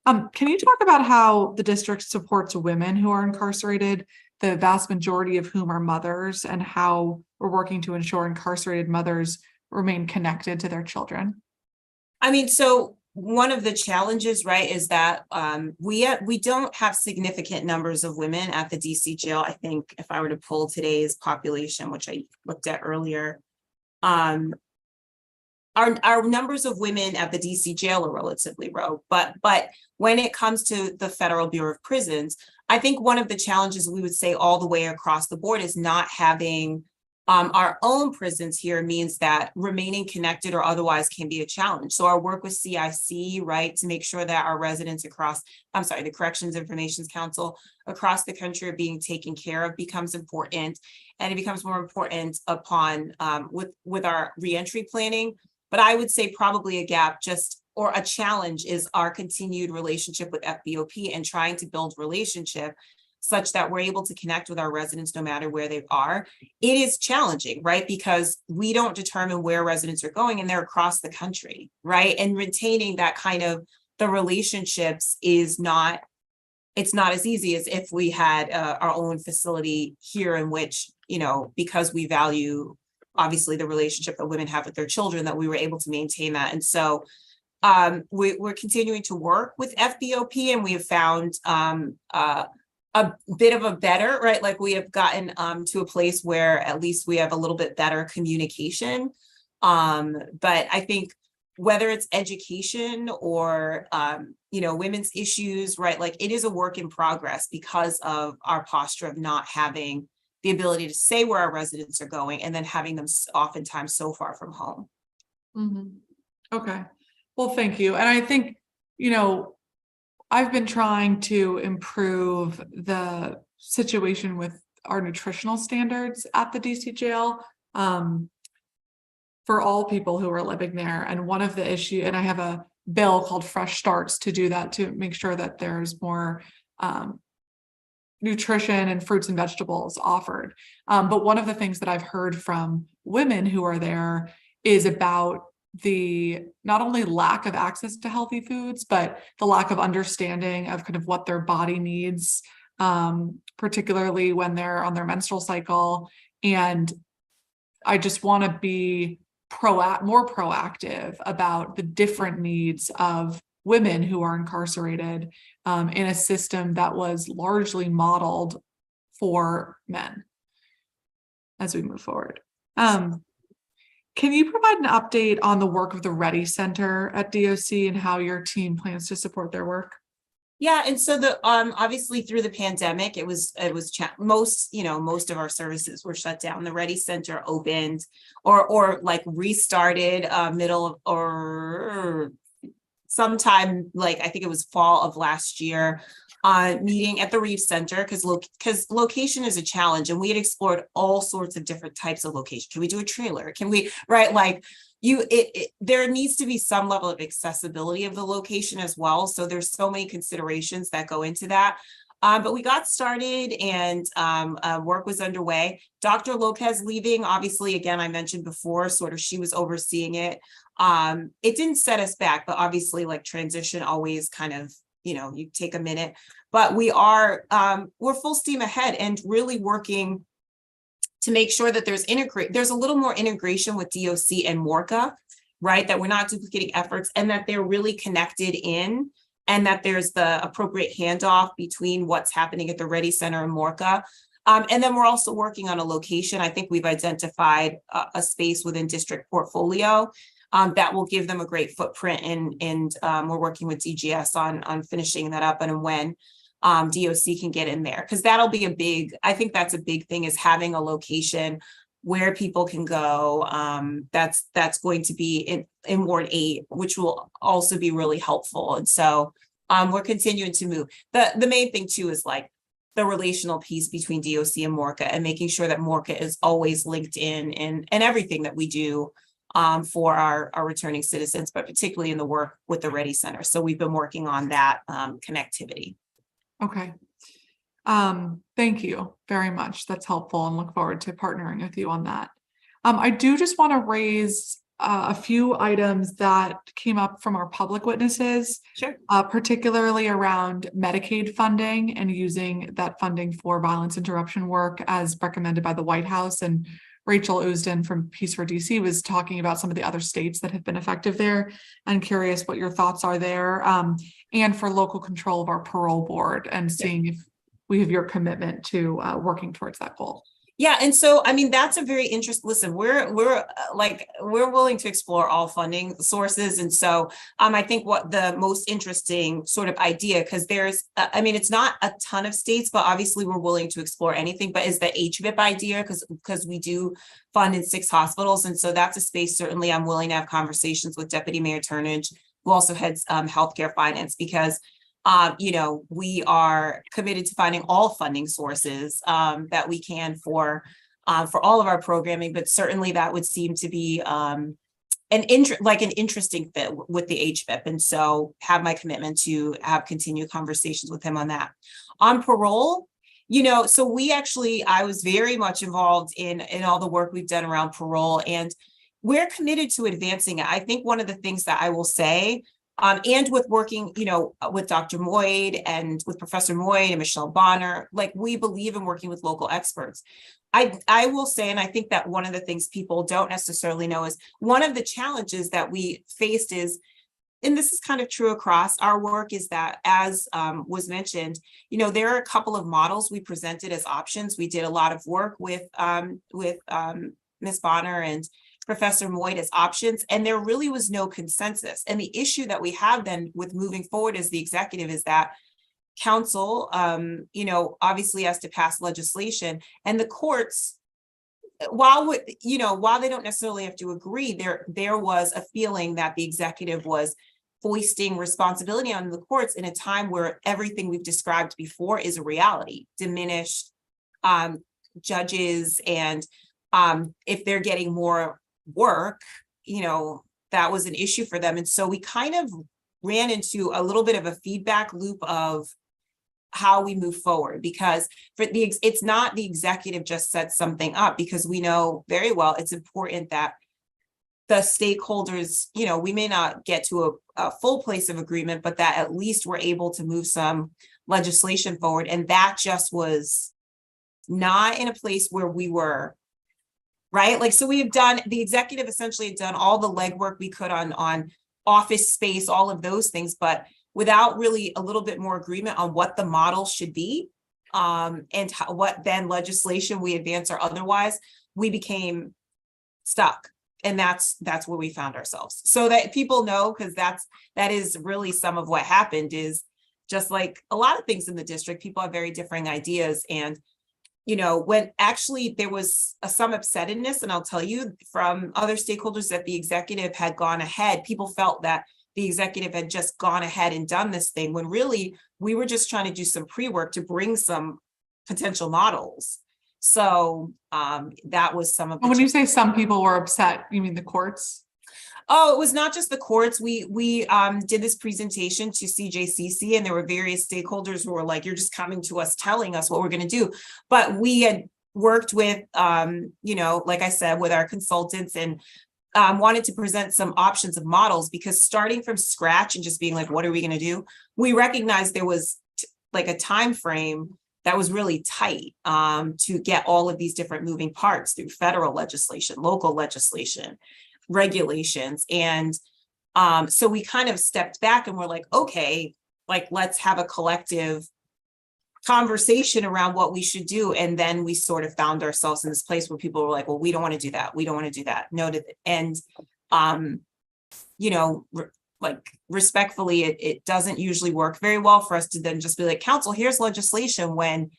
Can you talk about how the district supports women who are incarcerated, the vast majority of whom are mothers, and how we're working to ensure incarcerated mothers remain connected to their children? I mean, so one of the challenges, right, is that we don't have significant numbers of women at the DC jail. I think if I were to pull today's population, which I looked at earlier, our numbers of women at the DC jail are relatively low, but when it comes to the Federal Bureau of Prisons, I think one of the challenges we would say all the way across the board is not having our own prisons here means that remaining connected or otherwise can be a challenge. So our work with CIC, right, to make sure that our residents the Corrections Information Council across the country are being taken care of becomes important, and it becomes more important upon with our reentry planning. But I would say probably a gap or a challenge is our continued relationship with FBOP and trying to build relationship such that we're able to connect with our residents no matter where they are. It is challenging, right? Because we don't determine where residents are going and they're across the country, right? And retaining that kind of the relationships it's not as easy as if we had our own facility here in which, because we value obviously the relationship that women have with their children, that we were able to maintain that. And so we're continuing to work with FBOP, and we have found a bit of a better, right? Like we have gotten to a place where at least we have a little bit better communication. But I think whether it's education or, women's issues, right? Like it is a work in progress because of our posture of not having the ability to say where our residents are going and then having them oftentimes so far from home. Mm-hmm. Okay. Well, thank you. And I think, I've been trying to improve the situation with our nutritional standards at the DC jail for all people who are living there. And one of the issues, and I have a bill called Fresh Starts to do that, to make sure that there's more nutrition and fruits and vegetables offered. But one of the things that I've heard from women who are there is about the not only lack of access to healthy foods, but the lack of understanding of kind of what their body needs, particularly when they're on their menstrual cycle. And I just want to be more proactive about the different needs of women who are incarcerated in a system that was largely modeled for men as we move forward. Can you provide an update on the work of the Ready Center at DOC and how your team plans to support their work? Yeah, and so the obviously through the pandemic, most of our services were shut down. The Ready Center opened or like restarted middle of or sometime like I think it was fall of last year. Meeting at the Reeve Center because location is a challenge, and we had explored all sorts of different types of location. Can we do a trailer? Can we, right? Like there needs to be some level of accessibility of the location as well. So there's so many considerations that go into that. But we got started and work was underway. Dr. Lopez leaving, obviously, again, I mentioned before, sort of she was overseeing it. It didn't set us back, but obviously like transition always kind of, you take a minute, but we're full steam ahead and really working to make sure that there's a little more integration with DOC and MORCA, right? That we're not duplicating efforts and that they're really connected in, and that there's the appropriate handoff between what's happening at the Ready Center and MORCA. And then we're also working on a location. I think we've identified a space within district portfolio that will give them a great footprint, and we're working with DGS on finishing that up and when DOC can get in there, because that'll be I think that's a big thing, is having a location where people can go. That's going to be in Ward 8, which will also be really helpful. And so we're continuing to move. The main thing too is like the relational piece between DOC and MORCA, and making sure that MORCA is always linked in everything that we do for our returning citizens, but particularly in the work with the Ready Center. So we've been working on that connectivity. Okay. Thank you very much. That's helpful, and look forward to partnering with you on that. I do just want to raise a few items that came up from our public witnesses, Sure. Particularly around Medicaid funding and using that funding for violence interruption work as recommended by the White House. And Rachel Ousden from Peace for DC was talking about some of the other states that have been effective there. I'm curious what your thoughts are there, and for local control of our parole board, and seeing if we have your commitment to working towards that goal. Yeah, and so I mean that's a very interesting. Listen, we're willing to explore all funding sources, and so I think what the most interesting sort of idea, because there's it's not a ton of states, but obviously we're willing to explore anything. But is the HVIP idea, because we do fund in 6 hospitals, and so that's a space certainly I'm willing to have conversations with Deputy Mayor Turnage, who also heads healthcare finance, because we are committed to finding all funding sources that we can for all of our programming, but certainly that would seem to be an interesting fit with the HVIP. And so have my commitment to have continued conversations with him on that. On parole, so I was very much involved in all the work we've done around parole, and we're committed to advancing it. I think one of the things that I will say, and with working, with Dr. Moyd and with Professor Moyd and Michelle Bonner, like we believe in working with local experts. I will say, and I think that one of the things people don't necessarily know is one of the challenges that we faced is, and this is kind of true across our work, is that as was mentioned, there are a couple of models we presented as options. We did a lot of work with Ms. Bonner and Professor Moyd as options, and there really was no consensus. And the issue that we have then with moving forward as the executive is that council, obviously has to pass legislation, and the courts, while they don't necessarily have to agree, there was a feeling that the executive was foisting responsibility on the courts in a time where everything we've described before is a reality. Diminished judges, and if they're getting more work, that was an issue for them. And so we kind of ran into a little bit of a feedback loop of how we move forward, because it's not the executive just set something up, because we know very well it's important that the stakeholders, we may not get to a full place of agreement, but that at least we're able to move some legislation forward. And that just was not in a place where we were, right? Like, so the executive essentially had done all the legwork we could on office space, all of those things, but without really a little bit more agreement on what the model should be, and what then legislation we advance or otherwise, we became stuck. And that's where we found ourselves. So that people know, because that is really some of what happened, is just like a lot of things in the district, people have very differing ideas. And, when actually there was some upsetness, and I'll tell you from other stakeholders that the executive had gone ahead, people felt that the executive had just gone ahead and done this thing, when really we were just trying to do some pre-work to bring some potential models. So that was some of the— When you say some people were upset, you mean the courts? Oh, it was not just the courts. We did this presentation to CJCC, and there were various stakeholders who were like, you're just coming to us telling us what we're going to do. But we had worked with, like I said, with our consultants, and wanted to present some options of models, because starting from scratch and just being like, what are we going to do? We recognized there was like a time frame that was really tight to get all of these different moving parts through federal legislation, local legislation, regulations. And so we kind of stepped back and we're like, okay, like, let's have a collective conversation around what we should do. And then we sort of found ourselves in this place where people were like, well, we don't want to do that. We don't want to do that. No to it. And, like, respectfully, it doesn't usually work very well for us to then just be like, council, here's legislation, when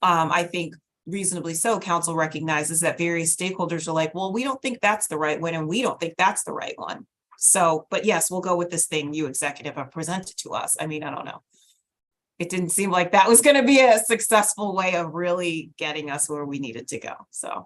I think reasonably so, council recognizes that various stakeholders are like, well, we don't think that's the right one, and we don't think that's the right one. So, but yes, we'll go with this thing you executive have presented to us. I mean, I don't know. It didn't seem like that was going to be a successful way of really getting us where we needed to go. So.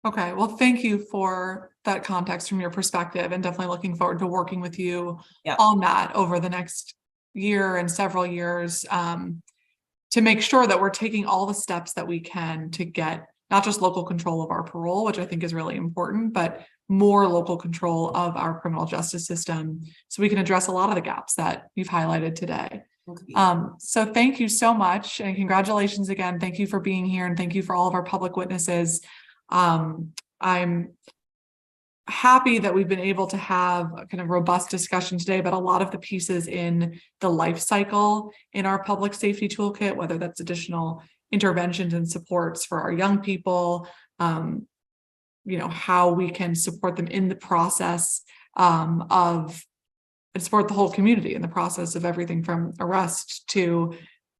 Okay, well, thank you for that context from your perspective, and definitely looking forward to working with you on that over the next year and several years, to make sure that we're taking all the steps that we can to get not just local control of our parole, which I think is really important, but more local control of our criminal justice system, so we can address a lot of the gaps that you've highlighted today. So thank you so much, and congratulations again. Thank you for being here, and thank you for all of our public witnesses. I'm happy that we've been able to have a kind of robust discussion today about a lot of the pieces in the life cycle in our public safety toolkit, whether that's additional interventions and supports for our young people, how we can support them in the process of support the whole community in the process of everything from arrest to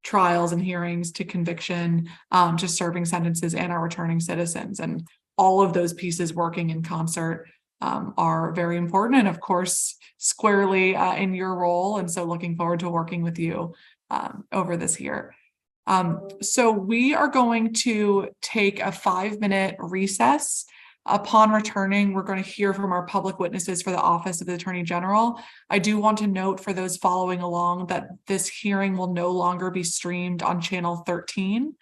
trials and hearings to conviction, to serving sentences and our returning citizens. And all of those pieces working in concert are very important, and of course, squarely in your role. And so looking forward to working with you over this year. So we are going to take a 5-minute recess. Upon returning, we're going to hear from our public witnesses for the Office of the Attorney General. I do want to note for those following along that this hearing will no longer be streamed on channel 13.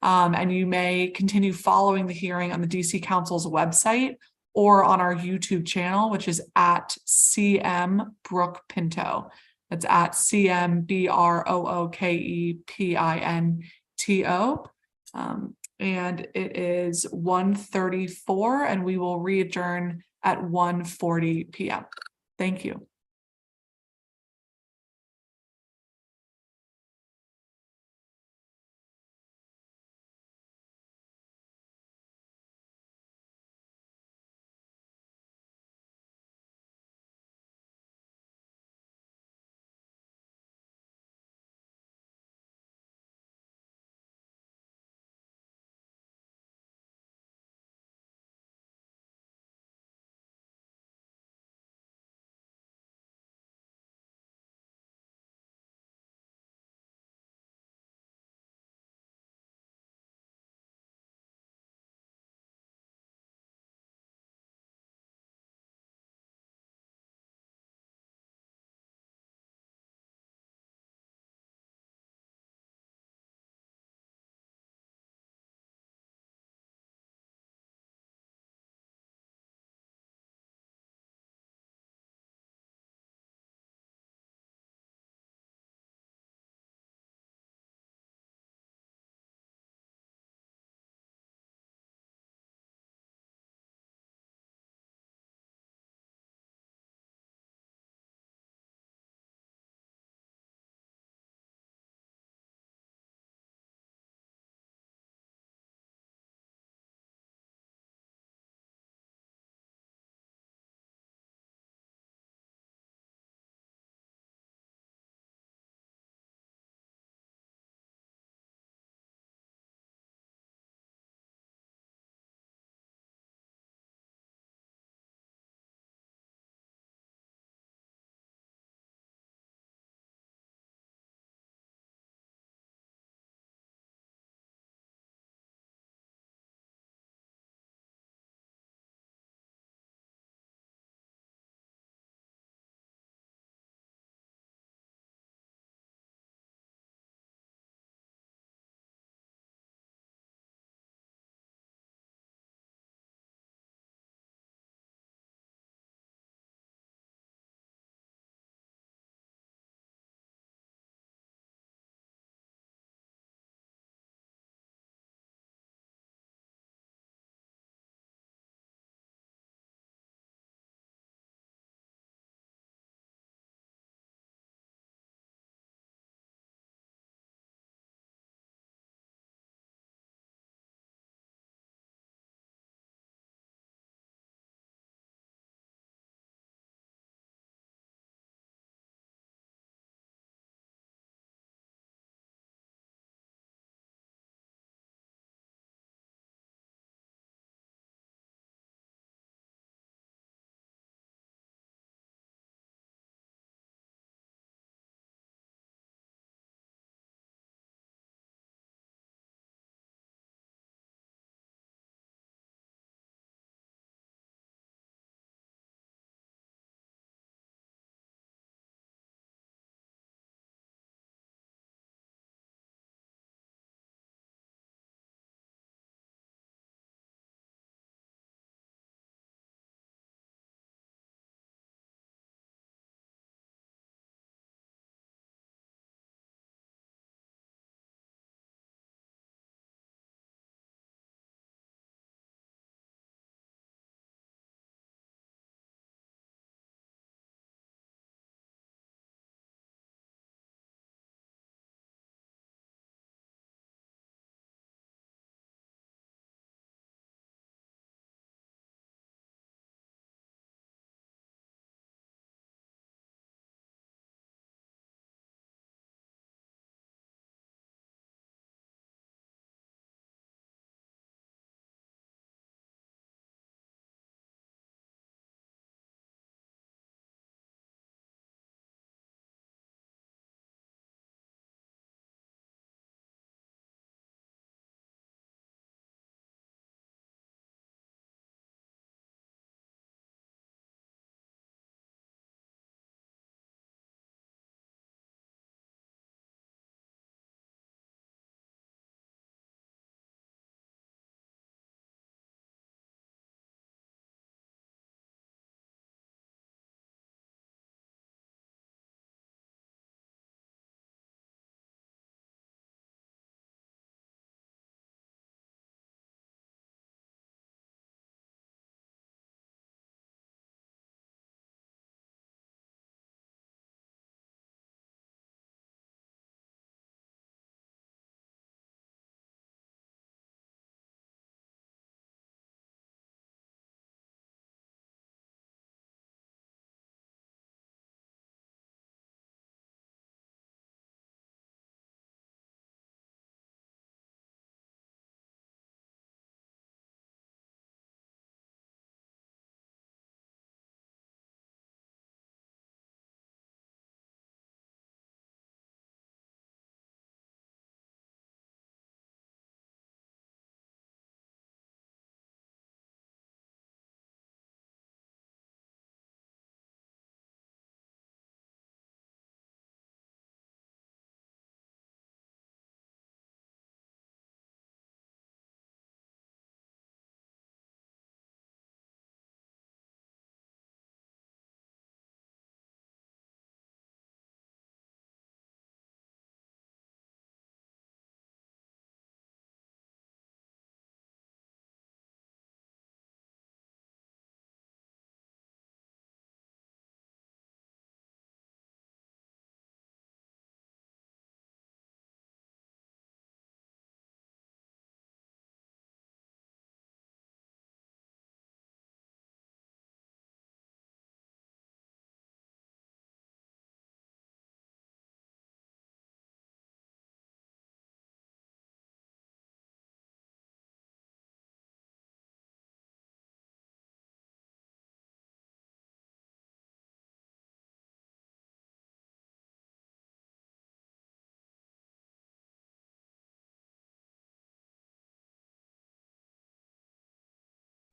And you may continue following the hearing on the DC Council's website or on our YouTube channel, which is at CM Brooke Pinto. That's at CMBROOKEPINTO. And it is 1:34, and we will re-adjourn at 1:40 p.m. Thank you.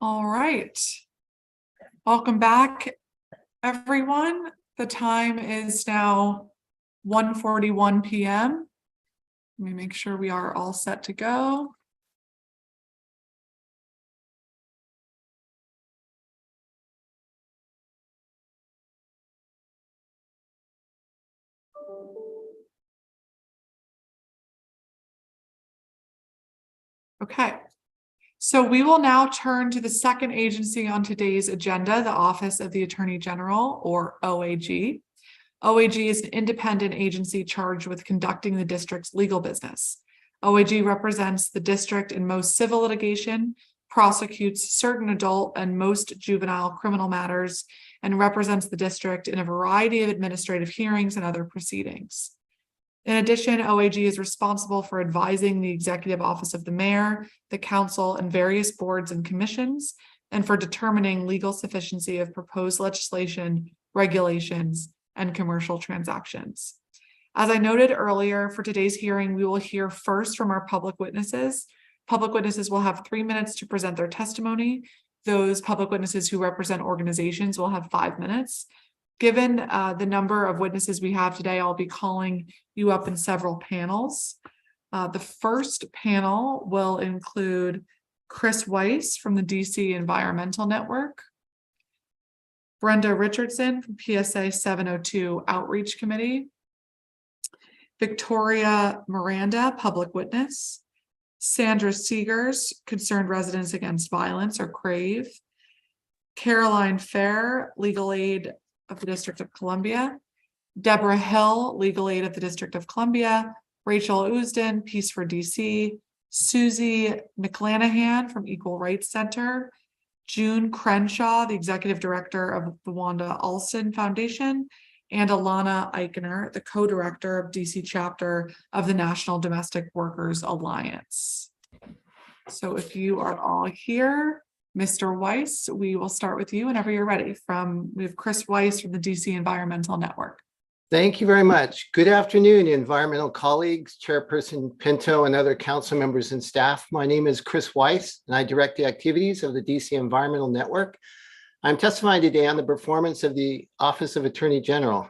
All right. Welcome back, everyone. The time is now 1:41 p.m. Let me make sure we are all set to go. Okay. So we will now turn to the second agency on today's agenda, the Office of the Attorney General, or OAG. OAG is an independent agency charged with conducting the district's legal business. OAG represents the district in most civil litigation, prosecutes certain adult and most juvenile criminal matters, and represents the district in a variety of administrative hearings and other proceedings. In addition, OAG is responsible for advising the Executive Office of the Mayor, the Council, and various boards and commissions, and for determining legal sufficiency of proposed legislation, regulations, and commercial transactions. As I noted earlier, for today's hearing, we will hear first from our public witnesses. Public witnesses will have 3 minutes to present their testimony. Those public witnesses who represent organizations will have 5 minutes. Given the number of witnesses we have today, I'll be calling you up in several panels. The first panel will include Chris Weiss from the DC Environmental Network, Brenda Richardson from PSA 702 Outreach Committee, Victoria Miranda, Public Witness, Sandra Seegers, Concerned Residents Against Violence, or CRAVE, Caroline Fair, Legal Aid of the District of Columbia, Deborah Hill, Legal Aid of the District of Columbia, Rachel Usden, Peace for DC, Susie McClanahan from Equal Rights Center, June Crenshaw, the Executive Director of the Wanda Alston Foundation, and Alana Eichner, the Co-Director of DC Chapter of the National Domestic Workers Alliance. So if you are all here, Mr. Weiss, we will start with you whenever you're ready. We have Chris Weiss from the DC Environmental Network. Thank you very much. Good afternoon, environmental colleagues, Chairperson Pinto, and other council members and staff. My name is Chris Weiss, and I direct the activities of the DC Environmental Network. I'm testifying today on the performance of the Office of Attorney General.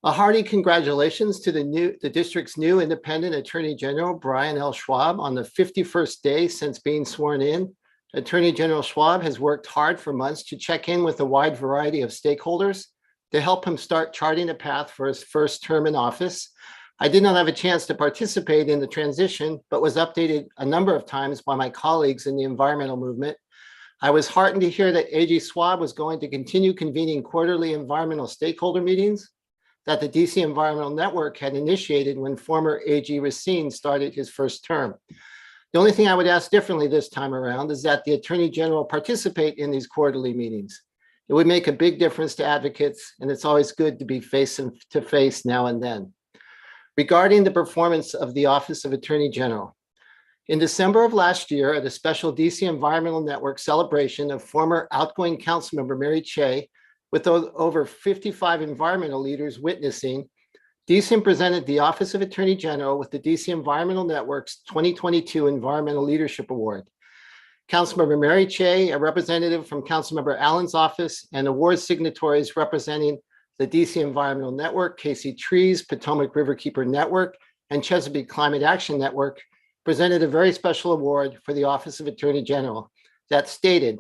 A hearty congratulations to the district's new independent Attorney General, Brian L. Schwab, on the 51st day since being sworn in. Attorney General Schwab has worked hard for months to check in with a wide variety of stakeholders to help him start charting a path for his first term in office. I did not have a chance to participate in the transition, but was updated a number of times by my colleagues in the environmental movement. I was heartened to hear that AG Schwab was going to continue convening quarterly environmental stakeholder meetings that the DC Environmental Network had initiated when former AG Racine started his first term. The only thing I would ask differently this time around is that the Attorney General participate in these quarterly meetings. It would make a big difference to advocates, and it's always good to be face to face now and then. Regarding the performance of the Office of Attorney General, in December of last year, at a special DC Environmental Network celebration of former outgoing councilmember Mary Che, with over 55 environmental leaders witnessing, DCEM presented the Office of Attorney General with the DC Environmental Network's 2022 Environmental Leadership Award. Councilmember Mary Che, a representative from Councilmember Allen's office, and award signatories representing the DC Environmental Network, Casey Trees, Potomac Riverkeeper Network, and Chesapeake Climate Action Network, presented a very special award for the Office of Attorney General that stated,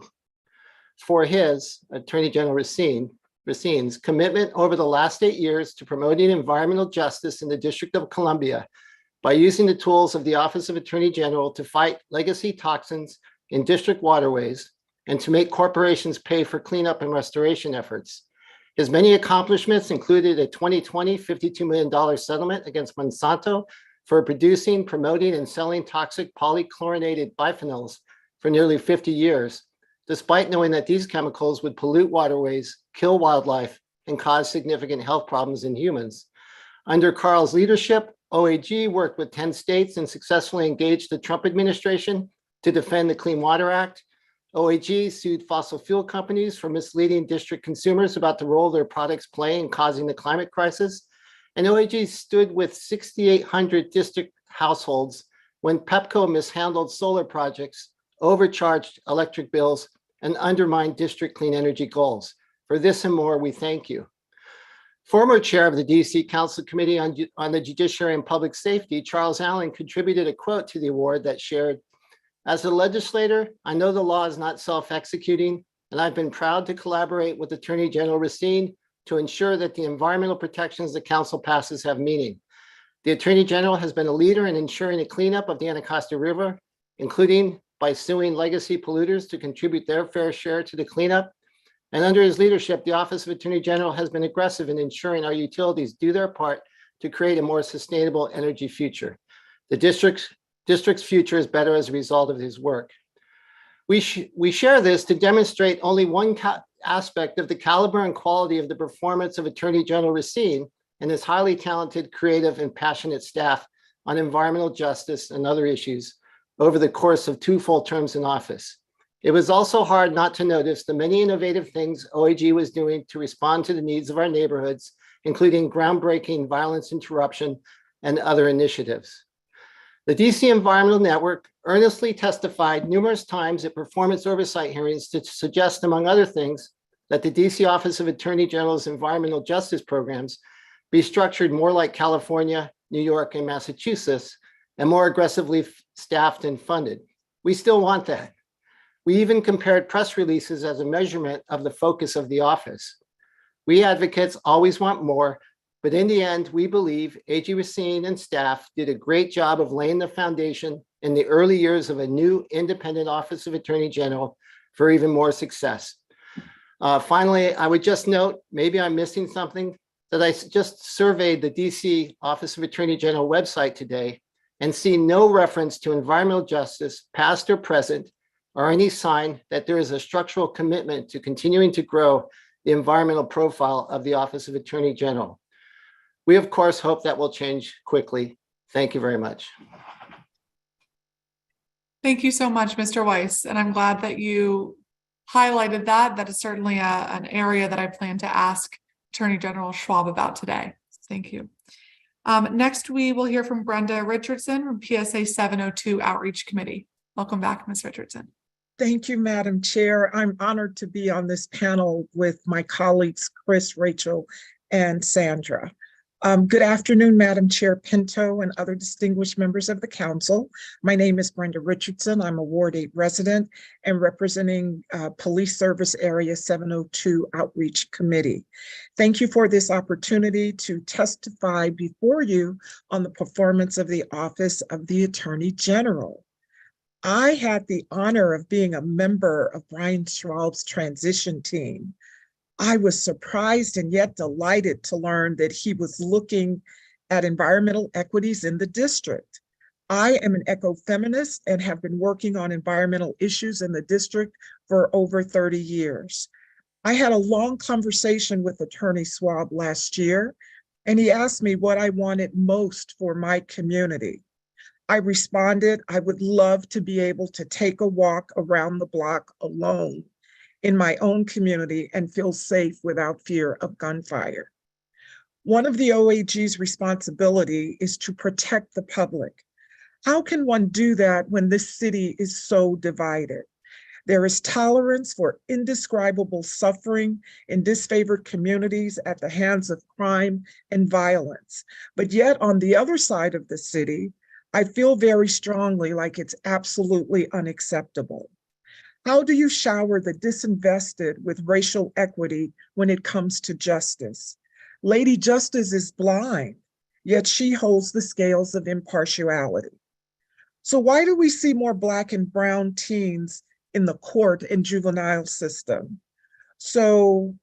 for his, Attorney General Racine's commitment over the last 8 years to promoting environmental justice in the District of Columbia by using the tools of the Office of Attorney General to fight legacy toxins in district waterways and to make corporations pay for cleanup and restoration efforts. His many accomplishments included a 2020 $52 million settlement against Monsanto for producing, promoting, and selling toxic polychlorinated biphenyls for nearly 50 years, despite knowing that these chemicals would pollute waterways, kill wildlife, and cause significant health problems in humans. Under Carl's leadership, OAG worked with 10 states and successfully engaged the Trump administration to defend the Clean Water Act. OAG sued fossil fuel companies for misleading district consumers about the role their products play in causing the climate crisis. And OAG stood with 6,800 district households when Pepco mishandled solar projects overcharged electric bills, and undermined district clean energy goals. For this and more, we thank you. Former chair of the DC Council Committee on the Judiciary and Public Safety, Charles Allen, contributed a quote to the award that shared, "As a legislator, I know the law is not self-executing, and I've been proud to collaborate with Attorney General Racine to ensure that the environmental protections the council passes have meaning. The Attorney General has been a leader in ensuring the cleanup of the Anacostia River, including by suing legacy polluters to contribute their fair share to the cleanup. And under his leadership, the Office of Attorney General has been aggressive in ensuring our utilities do their part to create a more sustainable energy future. The district's future is better as a result of his work." We share this to demonstrate only one aspect of the caliber and quality of the performance of Attorney General Racine and his highly talented, creative, and passionate staff on environmental justice and other issues over the course of 2 full terms in office. It was also hard not to notice the many innovative things OAG was doing to respond to the needs of our neighborhoods, including groundbreaking violence interruption and other initiatives. The DC Environmental Network earnestly testified numerous times at performance oversight hearings to suggest, among other things, that the DC Office of Attorney General's environmental justice programs be structured more like California, New York, and Massachusetts, and more aggressively staffed and funded. We still want that. We even compared press releases as a measurement of the focus of the office. We advocates always want more, but in the end, we believe AG Racine and staff did a great job of laying the foundation in the early years of a new independent Office of Attorney General for even more success. Finally, I would just note, maybe I'm missing something, that I just surveyed the DC Office of Attorney General website today and see no reference to environmental justice, past or present, or any sign that there is a structural commitment to continuing to grow the environmental profile of the Office of Attorney General. We, of course, hope that will change quickly. Thank you very much. Thank you so much, Mr. Weiss. And I'm glad that you highlighted that. That is certainly an area that I plan to ask Attorney General Schwab about today. Thank you. Next, we will hear from Brenda Richardson from PSA 702 Outreach Committee. Welcome back, Ms. Richardson. Thank you, Madam Chair. I'm honored to be on this panel with my colleagues, Chris, Rachel, and Sandra. Good afternoon, Madam Chair Pinto and other distinguished members of the council. My name is Brenda Richardson. I'm a Ward 8 resident and representing Police Service Area 702 Outreach Committee. Thank you for this opportunity to testify before you on the performance of the Office of the Attorney General. I had the honor of being a member of Brian Schwab's transition team. I was surprised and yet delighted to learn that he was looking at environmental equities in the district. I am an ecofeminist and have been working on environmental issues in the district for over 30 years. I had a long conversation with Attorney Schwab last year, and he asked me what I wanted most for my community. I responded, I would love to be able to take a walk around the block alone in my own community and feel safe without fear of gunfire. One of the OAG's responsibility is to protect the public. How can one do that when this city is so divided? There is tolerance for indescribable suffering in disfavored communities at the hands of crime and violence. But yet on the other side of the city, I feel very strongly like it's absolutely unacceptable. How do you shower the disinvested with racial equity when it comes to justice? Lady Justice is blind, yet she holds the scales of impartiality. So why do we see more Black and brown teens in the court and juvenile system? So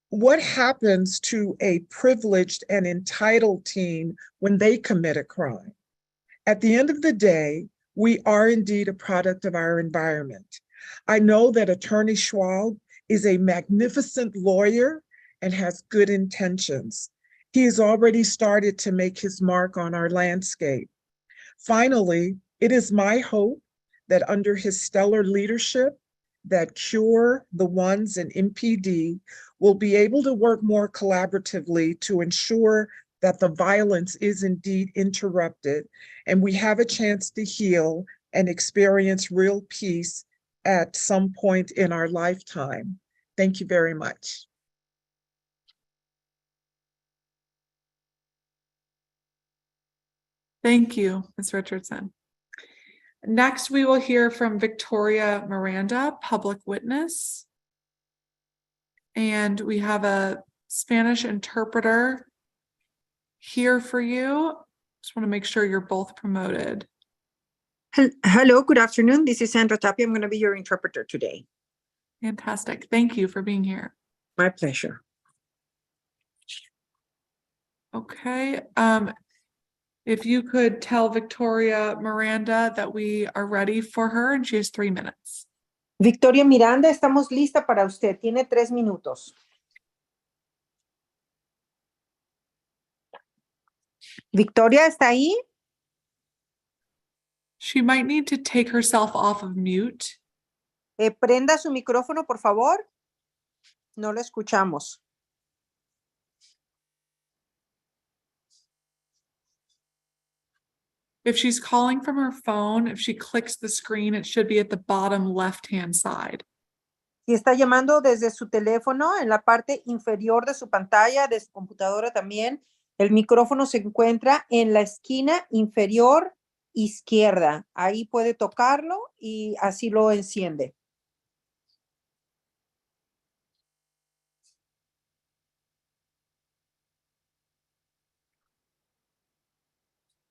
what happens to a privileged and entitled teen when they commit a crime? At the end of the day, we are indeed a product of our environment. I know that Attorney Schwab is a magnificent lawyer and has good intentions. He has already started to make his mark on our landscape. Finally, it is my hope that under his stellar leadership, that CURE, the ones, and MPD will be able to work more collaboratively to ensure that the violence is indeed interrupted and we have a chance to heal and experience real peace at some point in our lifetime. Thank you very much. Thank you, Ms. Richardson. Next, we will hear from Victoria Miranda, public witness. And we have a Spanish interpreter here for you. Just want to make sure you're both promoted. Hello, good afternoon. This is Sandra Tapia. I'm going to be your interpreter today. Fantastic. Thank you for being here. My pleasure. Okay. If you could tell Victoria Miranda that we are ready for her and she has 3 minutes. Victoria Miranda, estamos lista para usted. Tiene 3 minutos. Victoria, ¿está ahí? She might need to take herself off of mute. Prenda su micrófono, por favor. No lo escuchamos. If she's calling from her phone, if she clicks the screen, it should be at the bottom left-hand side. Si está llamando desde su teléfono, en la parte inferior de su pantalla, de su computadora también, el micrófono se encuentra en la esquina inferior izquierda. Ahí puede tocarlo y así lo enciende.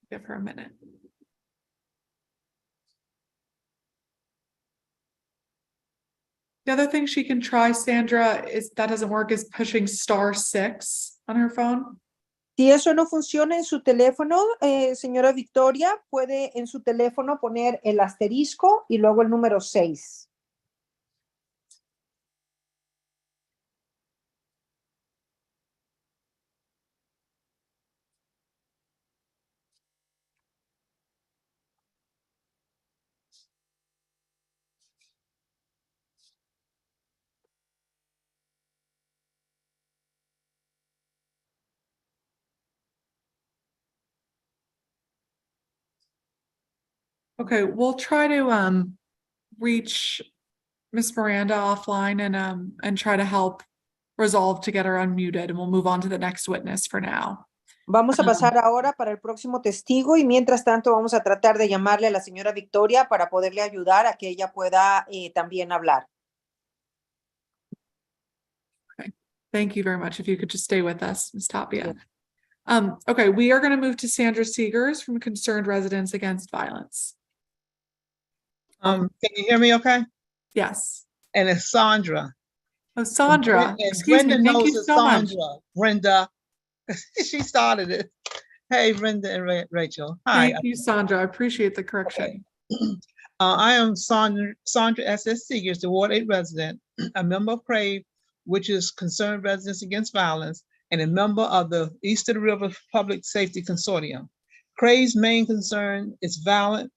Give her a minute. The other thing she can try, Sandra, is that doesn't work, is pushing *6 on her phone. Si eso no funciona en su teléfono, señora Victoria, puede en su teléfono poner el asterisco y luego el número 6. Okay, we'll try to reach Miss Miranda offline and try to help resolve to get her unmuted, and we'll move on to the next witness for now. Vamos a pasar ahora para el próximo testigo y mientras tanto vamos a tratar de llamarle a la señora Victoria para poderle ayudar a que ella pueda también hablar. Okay, thank you very much. If you could just stay with us, Ms. Tapia. Okay, we are going to move to Sandra Seegers from Concerned Residents Against Violence. Can you hear me okay? Yes. And it's Sandra. Oh, Sandra. And Excuse Brenda me. Thank knows you it's so much. Sandra. Brenda. She started it. Hey, Brenda and Rachel. Hi. Thank you, Sandra. I appreciate the correction. Okay. I am Sandra S.S. Seegers, the Ward 8 resident, a member of CRAVE, which is Concerned Residents Against Violence, and a member of the East of the River Public Safety Consortium. CRAVE's main concern is violent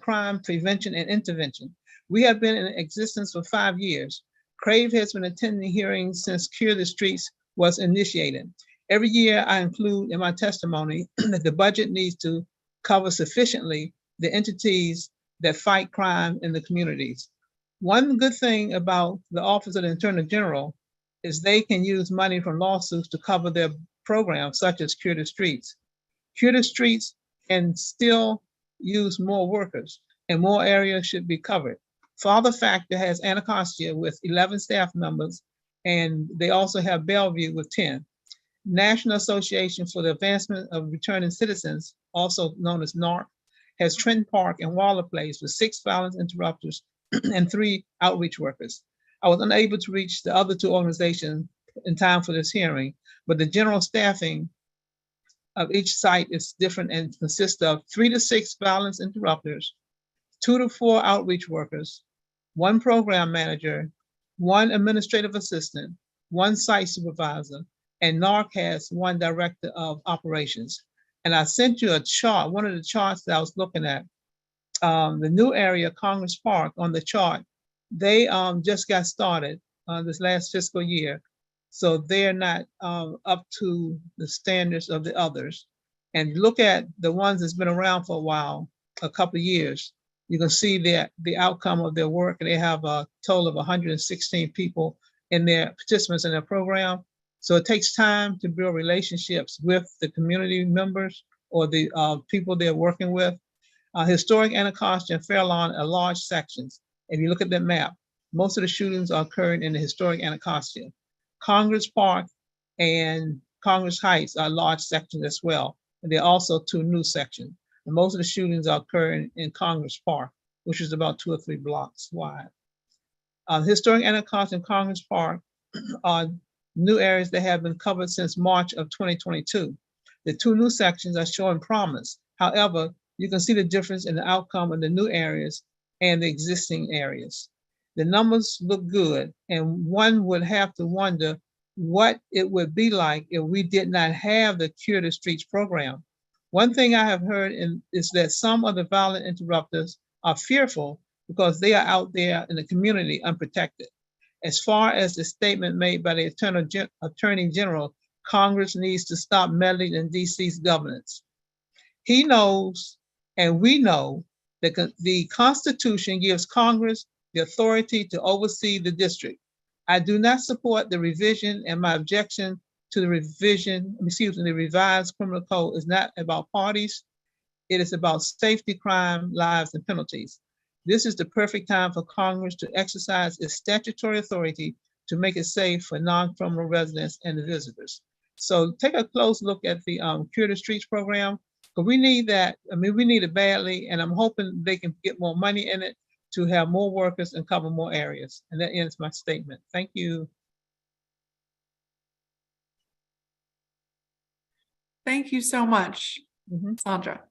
crime prevention and intervention. We have been in existence for 5 years. CRAVE has been attending hearings since Cure the Streets was initiated. Every year I include in my testimony that the budget needs to cover sufficiently the entities that fight crime in the communities. One good thing about the Office of the Attorney General is they can use money from lawsuits to cover their programs, such as Cure the Streets. Cure the Streets can still use more workers and more areas should be covered. Father Factor has Anacostia with 11 staff members, and they also have Bellevue with 10. National Association for the Advancement of Returning Citizens, also known as NARC, has Trenton Park and Waller Place with 6 violence interrupters and 3 outreach workers. I was unable to reach the other 2 organizations in time for this hearing, but the general staffing of each site is different and consists of 3 to 6 violence interrupters, 2 to 4 outreach workers, 1 program manager, 1 administrative assistant, 1 site supervisor, and NARC has 1 director of operations. And I sent you a chart, one of the charts that I was looking at, the new area, Congress Park, on the chart. They just got started this last fiscal year. So they're not up to the standards of the others. And look at the ones that's been around for a while, a couple of years. You can see the outcome of their work, and they have a total of 116 people in their participants in their program. So it takes time to build relationships with the community members or the people they're working with. Historic Anacostia and Fairlawn are large sections. If you look at the map, most of the shootings are occurring in the historic Anacostia. Congress Park and Congress Heights are large sections as well. And there are also 2 new sections. And most of the shootings are occurring in Congress Park, which is about 2 or 3 blocks wide. Historic Anacostia and Congress Park are new areas that have been covered since March of 2022. The 2 new sections are showing promise. However, you can see the difference in the outcome of the new areas and the existing areas. The numbers look good, and one would have to wonder what it would be like if we did not have the Cure the Streets program. One thing I have heard is that some of the violent interrupters are fearful because they are out there in the community unprotected. As far as the statement made by the Attorney General, Congress needs to stop meddling in DC's governance. He knows, and we know, that the Constitution gives Congress the authority to oversee the district. I do not support the revision, and my objection to the the revised criminal code is not about parties. It is about safety, crime, lives, and penalties. This is the perfect time for Congress to exercise its statutory authority to make it safe for non-criminal residents and the visitors. So take a close look at the Cure the Streets program, but we need that. I mean, we need it badly, and I'm hoping they can get more money in it to have more workers and cover more areas. And that ends my statement. Thank you. Thank you so much, Sandra.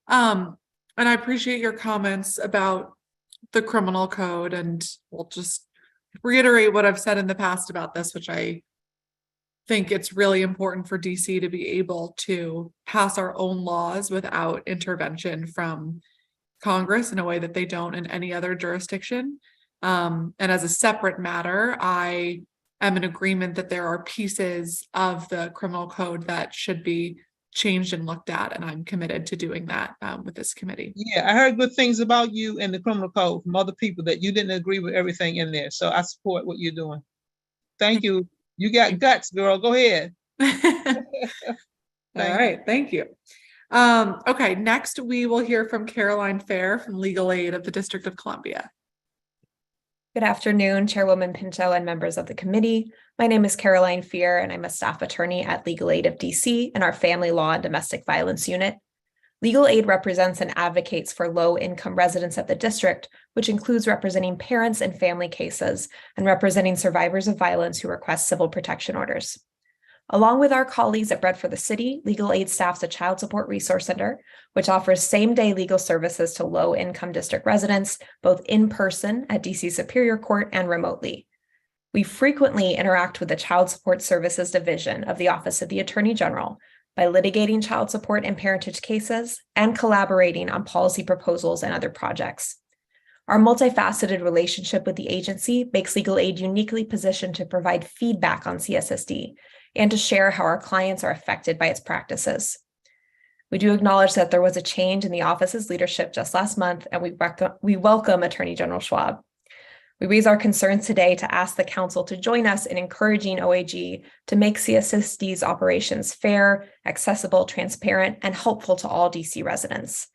And I appreciate your comments about the criminal code, and we'll just reiterate what I've said in the past about this, which I think it's really important for DC to be able to pass our own laws without intervention from Congress in a way that they don't in any other jurisdiction. And as a separate matter, I am in agreement that there are pieces of the criminal code that should be changed and looked at, and I'm committed to doing that with this committee. Yeah, I heard good things about you and the criminal code from other people that you didn't agree with everything in there. So I support what you're doing. Thank you. You got guts, girl. Go ahead. All right, thank you. Okay, next we will hear from Caroline Fair from Legal Aid of the District of Columbia. Good afternoon, Chairwoman Pinto and members of the committee. My name is Caroline Fear, and I'm a staff attorney at Legal Aid of DC in our Family Law and Domestic Violence Unit. Legal Aid represents and advocates for low-income residents at the district, which includes representing parents in family cases and representing survivors of violence who request civil protection orders. Along with our colleagues at Bread for the City, Legal Aid staffs a child support resource center, which offers same-day legal services to low-income district residents, both in person at DC Superior Court and remotely. We frequently interact with the Child Support Services Division of the Office of the Attorney General by litigating child support and parentage cases and collaborating on policy proposals and other projects. Our multifaceted relationship with the agency makes Legal Aid uniquely positioned to provide feedback on CSSD and to share how our clients are affected by its practices. We do acknowledge that there was a change in the office's leadership just last month, and we welcome Attorney General Schwab. We raise our concerns today to ask the council to join us in encouraging OAG to make CSSD's operations fair, accessible, transparent, and helpful to all DC residents.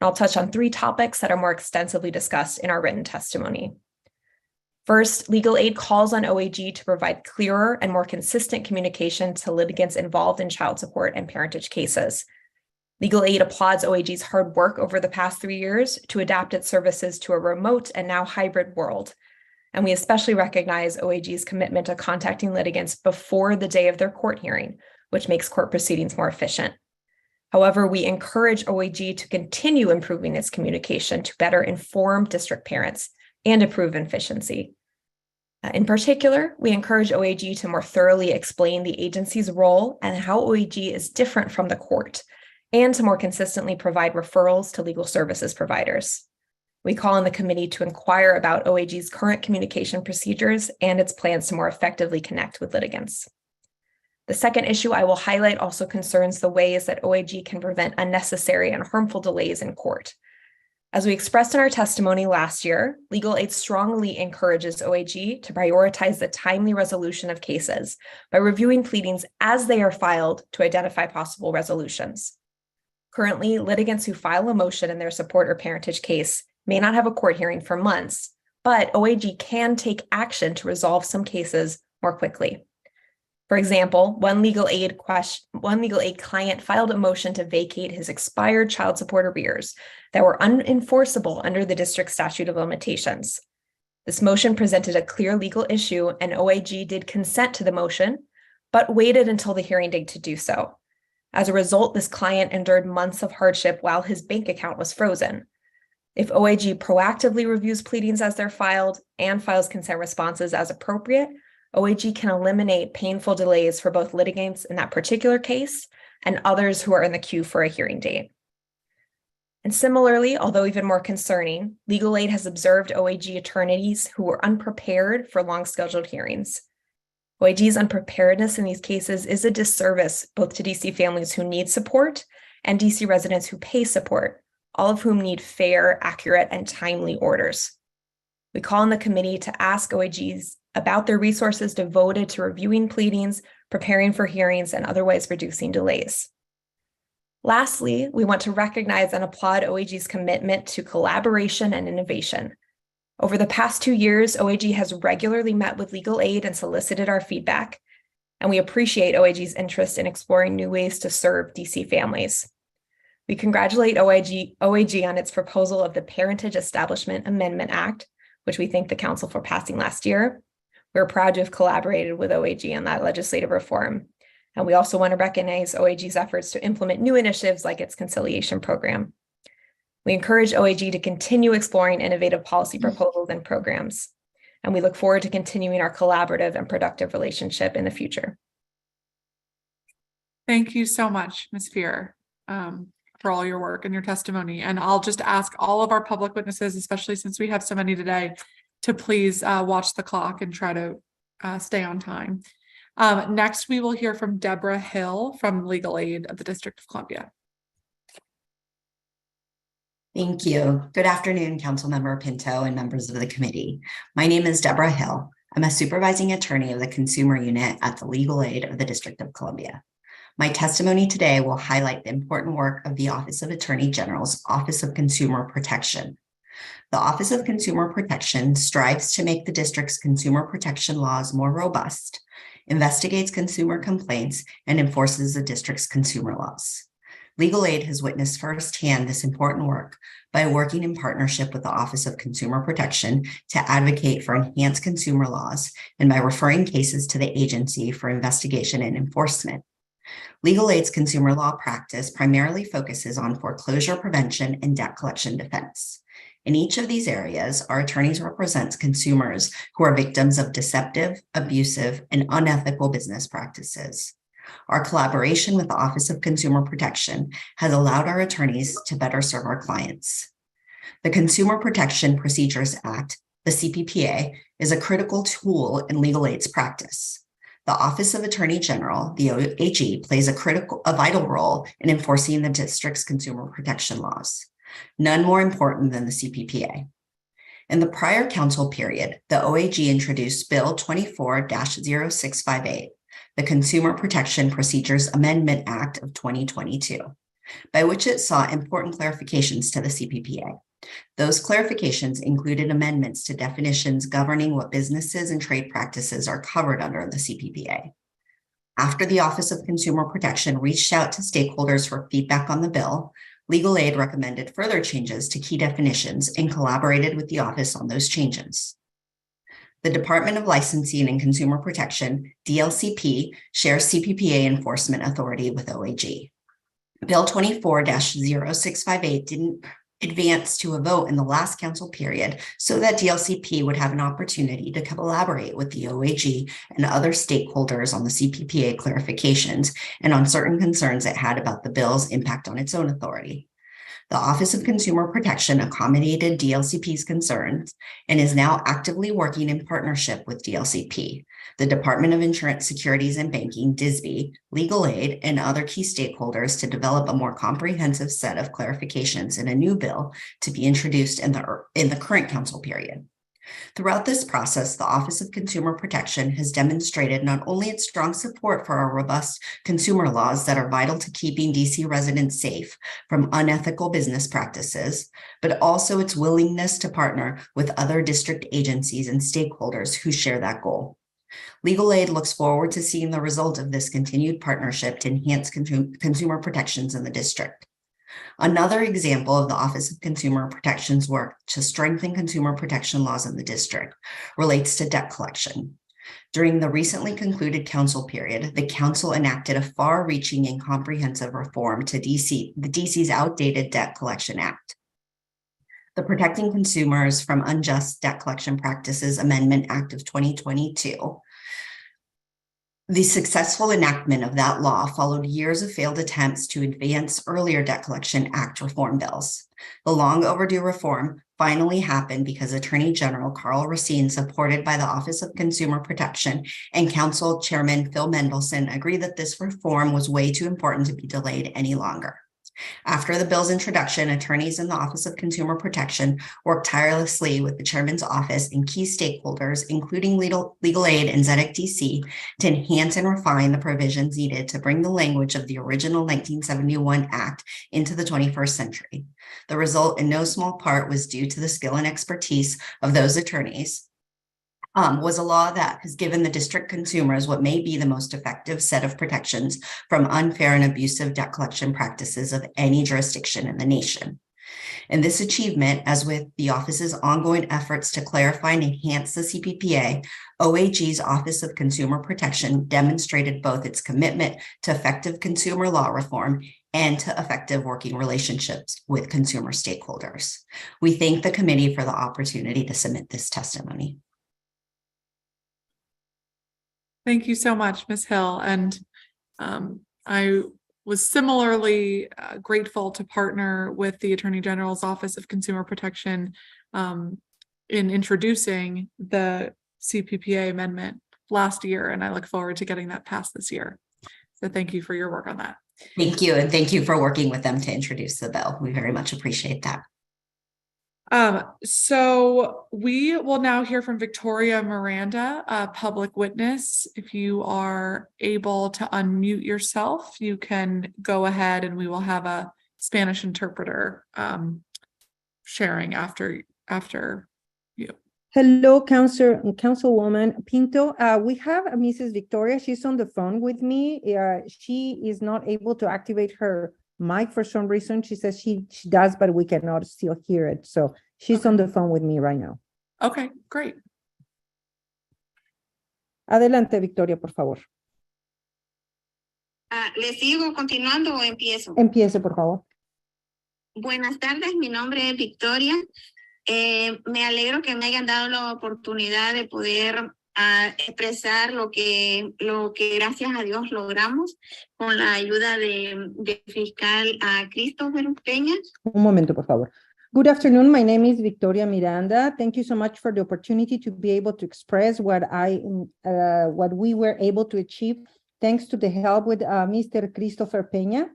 And I'll touch on 3 topics that are more extensively discussed in our written testimony. First, Legal Aid calls on OAG to provide clearer and more consistent communication to litigants involved in child support and parentage cases. Legal Aid applauds OAG's hard work over the past 3 years to adapt its services to a remote and now hybrid world. And we especially recognize OAG's commitment to contacting litigants before the day of their court hearing, which makes court proceedings more efficient. However, we encourage OAG to continue improving its communication to better inform district parents and improve efficiency. In particular, we encourage OAG to more thoroughly explain the agency's role and how OAG is different from the court, and to more consistently provide referrals to legal services providers. We call on the committee to inquire about OAG's current communication procedures and its plans to more effectively connect with litigants. The second issue I will highlight also concerns the ways that OAG can prevent unnecessary and harmful delays in court. As we expressed in our testimony last year, legal aid strongly encourages OAG to prioritize the timely resolution of cases by reviewing pleadings as they are filed to identify possible resolutions. Currently, litigants who file a motion in their support or parentage case may not have a court hearing for months, but OAG can take action to resolve some cases more quickly. For example, one legal aid client filed a motion to vacate his expired child support arrears that were unenforceable under the district statute of limitations. This motion presented a clear legal issue, and OAG did consent to the motion, but waited until the hearing date to do so. As a result, this client endured months of hardship while his bank account was frozen. If OAG proactively reviews pleadings as they're filed and files consent responses as appropriate, OAG can eliminate painful delays for both litigants in that particular case and others who are in the queue for a hearing date. And similarly, although even more concerning, legal aid has observed OAG attorneys who were unprepared for long scheduled hearings. OAG's unpreparedness in these cases is a disservice both to DC families who need support and DC residents who pay support, all of whom need fair, accurate, and timely orders. We call on the committee to ask OAGs about their resources devoted to reviewing pleadings, preparing for hearings, and otherwise reducing delays. Lastly, we want to recognize and applaud OAG's commitment to collaboration and innovation. Over the past 2 years, OAG has regularly met with legal aid and solicited our feedback, and we appreciate OAG's interest in exploring new ways to serve DC families. We congratulate OAG on its proposal of the Parentage Establishment Amendment Act, which we thank the Council for passing last year. We're proud to have collaborated with OAG on that legislative reform. And we also want to recognize OAG's efforts to implement new initiatives like its conciliation program. We encourage OAG to continue exploring innovative policy proposals and programs. And we look forward to continuing our collaborative and productive relationship in the future. Thank you so much, Ms. Fear, for all your work and your testimony. And I'll just ask all of our public witnesses, especially since we have so many today, to please watch the clock and try to stay on time. Next, we will hear from Deborah Hill from Legal Aid of the District of Columbia. Thank you. Good afternoon, Councilmember Pinto and members of the committee. My name is Deborah Hill. I'm a supervising attorney of the Consumer Unit at the Legal Aid of the District of Columbia. My testimony today will highlight the important work of the Office of Attorney General's Office of Consumer Protection. The Office of Consumer Protection strives to make the district's consumer protection laws more robust, investigates consumer complaints, and enforces the district's consumer laws. Legal Aid has witnessed firsthand this important work by working in partnership with the Office of Consumer Protection to advocate for enhanced consumer laws and by referring cases to the agency for investigation and enforcement. Legal Aid's consumer law practice primarily focuses on foreclosure prevention and debt collection defense. In each of these areas, our attorneys represent consumers who are victims of deceptive, abusive, and unethical business practices. Our collaboration with the Office of Consumer Protection has allowed our attorneys to better serve our clients. The Consumer Protection Procedures Act, the CPPA, is a critical tool in legal aid's practice. The Office of Attorney General, the OAG, plays a vital role in enforcing the district's consumer protection laws. None more important than the CPPA. In the prior council period, the OAG introduced Bill 24-0658, the Consumer Protection Procedures Amendment Act of 2022, by which it sought important clarifications to the CPPA. Those clarifications included amendments to definitions governing what businesses and trade practices are covered under the CPPA. After the Office of Consumer Protection reached out to stakeholders for feedback on the bill, Legal Aid recommended further changes to key definitions and collaborated with the office on those changes. The Department of Licensing and Consumer Protection, DLCP, shares CPPA enforcement authority with OAG. Bill 24-0658 didn't advance to a vote in the last council period so that DLCP would have an opportunity to collaborate with the OAG and other stakeholders on the CPPA clarifications and on certain concerns it had about the bill's impact on its own authority. The Office of Consumer Protection accommodated DLCP's concerns and is now actively working in partnership with DLCP the Department of Insurance, Securities and Banking, DISB, legal aid, and other key stakeholders to develop a more comprehensive set of clarifications in a new bill to be introduced in the current council period. Throughout this process, the Office of Consumer Protection has demonstrated not only its strong support for our robust consumer laws that are vital to keeping DC residents safe from unethical business practices, but also its willingness to partner with other district agencies and stakeholders who share that goal. Legal Aid looks forward to seeing the result of this continued partnership to enhance consumer protections in the district. Another example of the Office of Consumer Protection's work to strengthen consumer protection laws in the district relates to debt collection. During the recently concluded council period, the council enacted a far-reaching and comprehensive reform to the DC's outdated Debt Collection Act. The Protecting Consumers from Unjust Debt Collection Practices Amendment Act of 2022. The successful enactment of that law followed years of failed attempts to advance earlier Debt Collection Act reform bills. The long overdue reform finally happened because Attorney General Carl Racine, supported by the Office of Consumer Protection and Council Chairman Phil Mendelson, agreed that this reform was way too important to be delayed any longer. After the bill's introduction, attorneys in the Office of Consumer Protection worked tirelessly with the chairman's office and key stakeholders, including Legal Aid and ZEDEC DC, to enhance and refine the provisions needed to bring the language of the original 1971 Act into the 21st century. The result, in no small part, was due to the skill and expertise of those attorneys. Was a law that has given the district consumers what may be the most effective set of protections from unfair and abusive debt collection practices of any jurisdiction in the nation. And this achievement, as with the office's ongoing efforts to clarify and enhance the CPPA, OAG's Office of Consumer Protection demonstrated both its commitment to effective consumer law reform and to effective working relationships with consumer stakeholders. We thank the committee for the opportunity to submit this testimony. Thank you so much, Ms. Hill. And I was similarly grateful to partner with the Attorney General's Office of Consumer Protection in introducing the CPPA amendment last year, and I look forward to getting that passed this year. So thank you for your work on that. Thank you, and thank you for working with them to introduce the bill. We very much appreciate that. So we will now hear from Victoria Miranda, a public witness. If you are able to unmute yourself, you can go ahead and we will have a Spanish interpreter sharing after you. Hello, Councilwoman Pinto. We have Mrs. Victoria. She's on the phone with me. She is not able to activate her mic for some reason. She says she does, but we cannot still hear it. So she's on the phone with me right now. Okay, great. Adelante, Victoria, por favor. ¿Le sigo continuando o empiezo? Empiece, por favor. Buenas tardes, mi nombre es Victoria. Me alegro que me hayan dado la oportunidad de poder expresar lo que gracias a Dios logramos con la ayuda de fiscal Christopher Peña. Un momento, por favor. Good afternoon. My name is Victoria Miranda. Thank you so much for the opportunity to be able to express what we were able to achieve thanks to the help with Mr. Christopher Peña.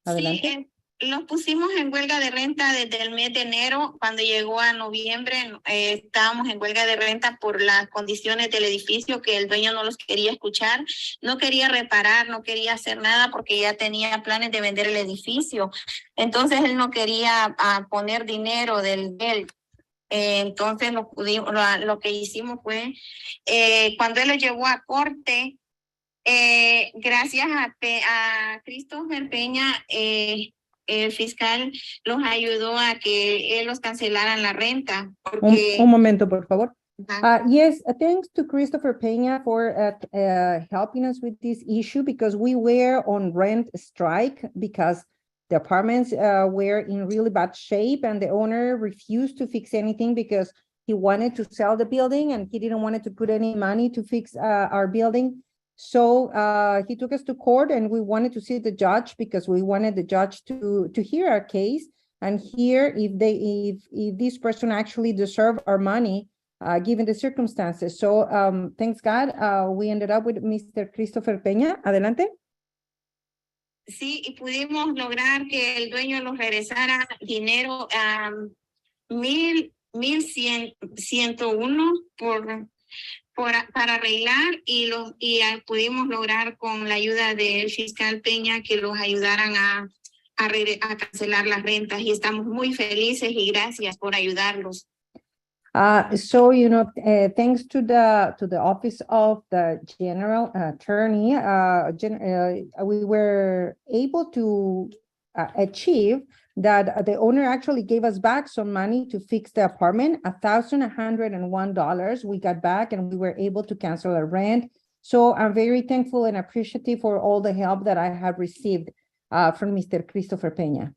Adelante. Sí, los pusimos en huelga de renta desde el mes de enero. Cuando llegó a noviembre, estábamos en huelga de renta por las condiciones del edificio, que el dueño no los quería escuchar, no quería reparar, no quería hacer nada porque ya tenía planes de vender el edificio. Entonces él no quería poner dinero del él. Entonces lo que hicimos fue, cuando él lo llevó a corte, gracias a Christopher Peña, el fiscal los ayudó a que él los cancelaran la renta. Porque... Un momento, por favor. Yes, thanks to Christopher Peña for helping us with this issue, because we were on rent strike because the apartments were in really bad shape and the owner refused to fix anything because he wanted to sell the building and he didn't want to put any money to fix our building. So he took us to court and we wanted to see the judge because we wanted the judge to hear our case and hear if this person actually deserved our money given the circumstances. So thanks God, we ended up with Mr. Christopher Peña. Adelante. Sí, y pudimos lograr que el dueño nos regresara dinero a 1,101 para arreglar y pudimos lograr con la ayuda del fiscal Peña que los ayudaran a cancelar las rentas y estamos muy felices y gracias por ayudarlos. So, thanks to the office of the general attorney, we were able to achieve that the owner actually gave us back some money to fix the apartment, $1,101 we got back, and we were able to cancel our rent. So I'm very thankful and appreciative for all the help that I have received from Mr. Christopher Peña.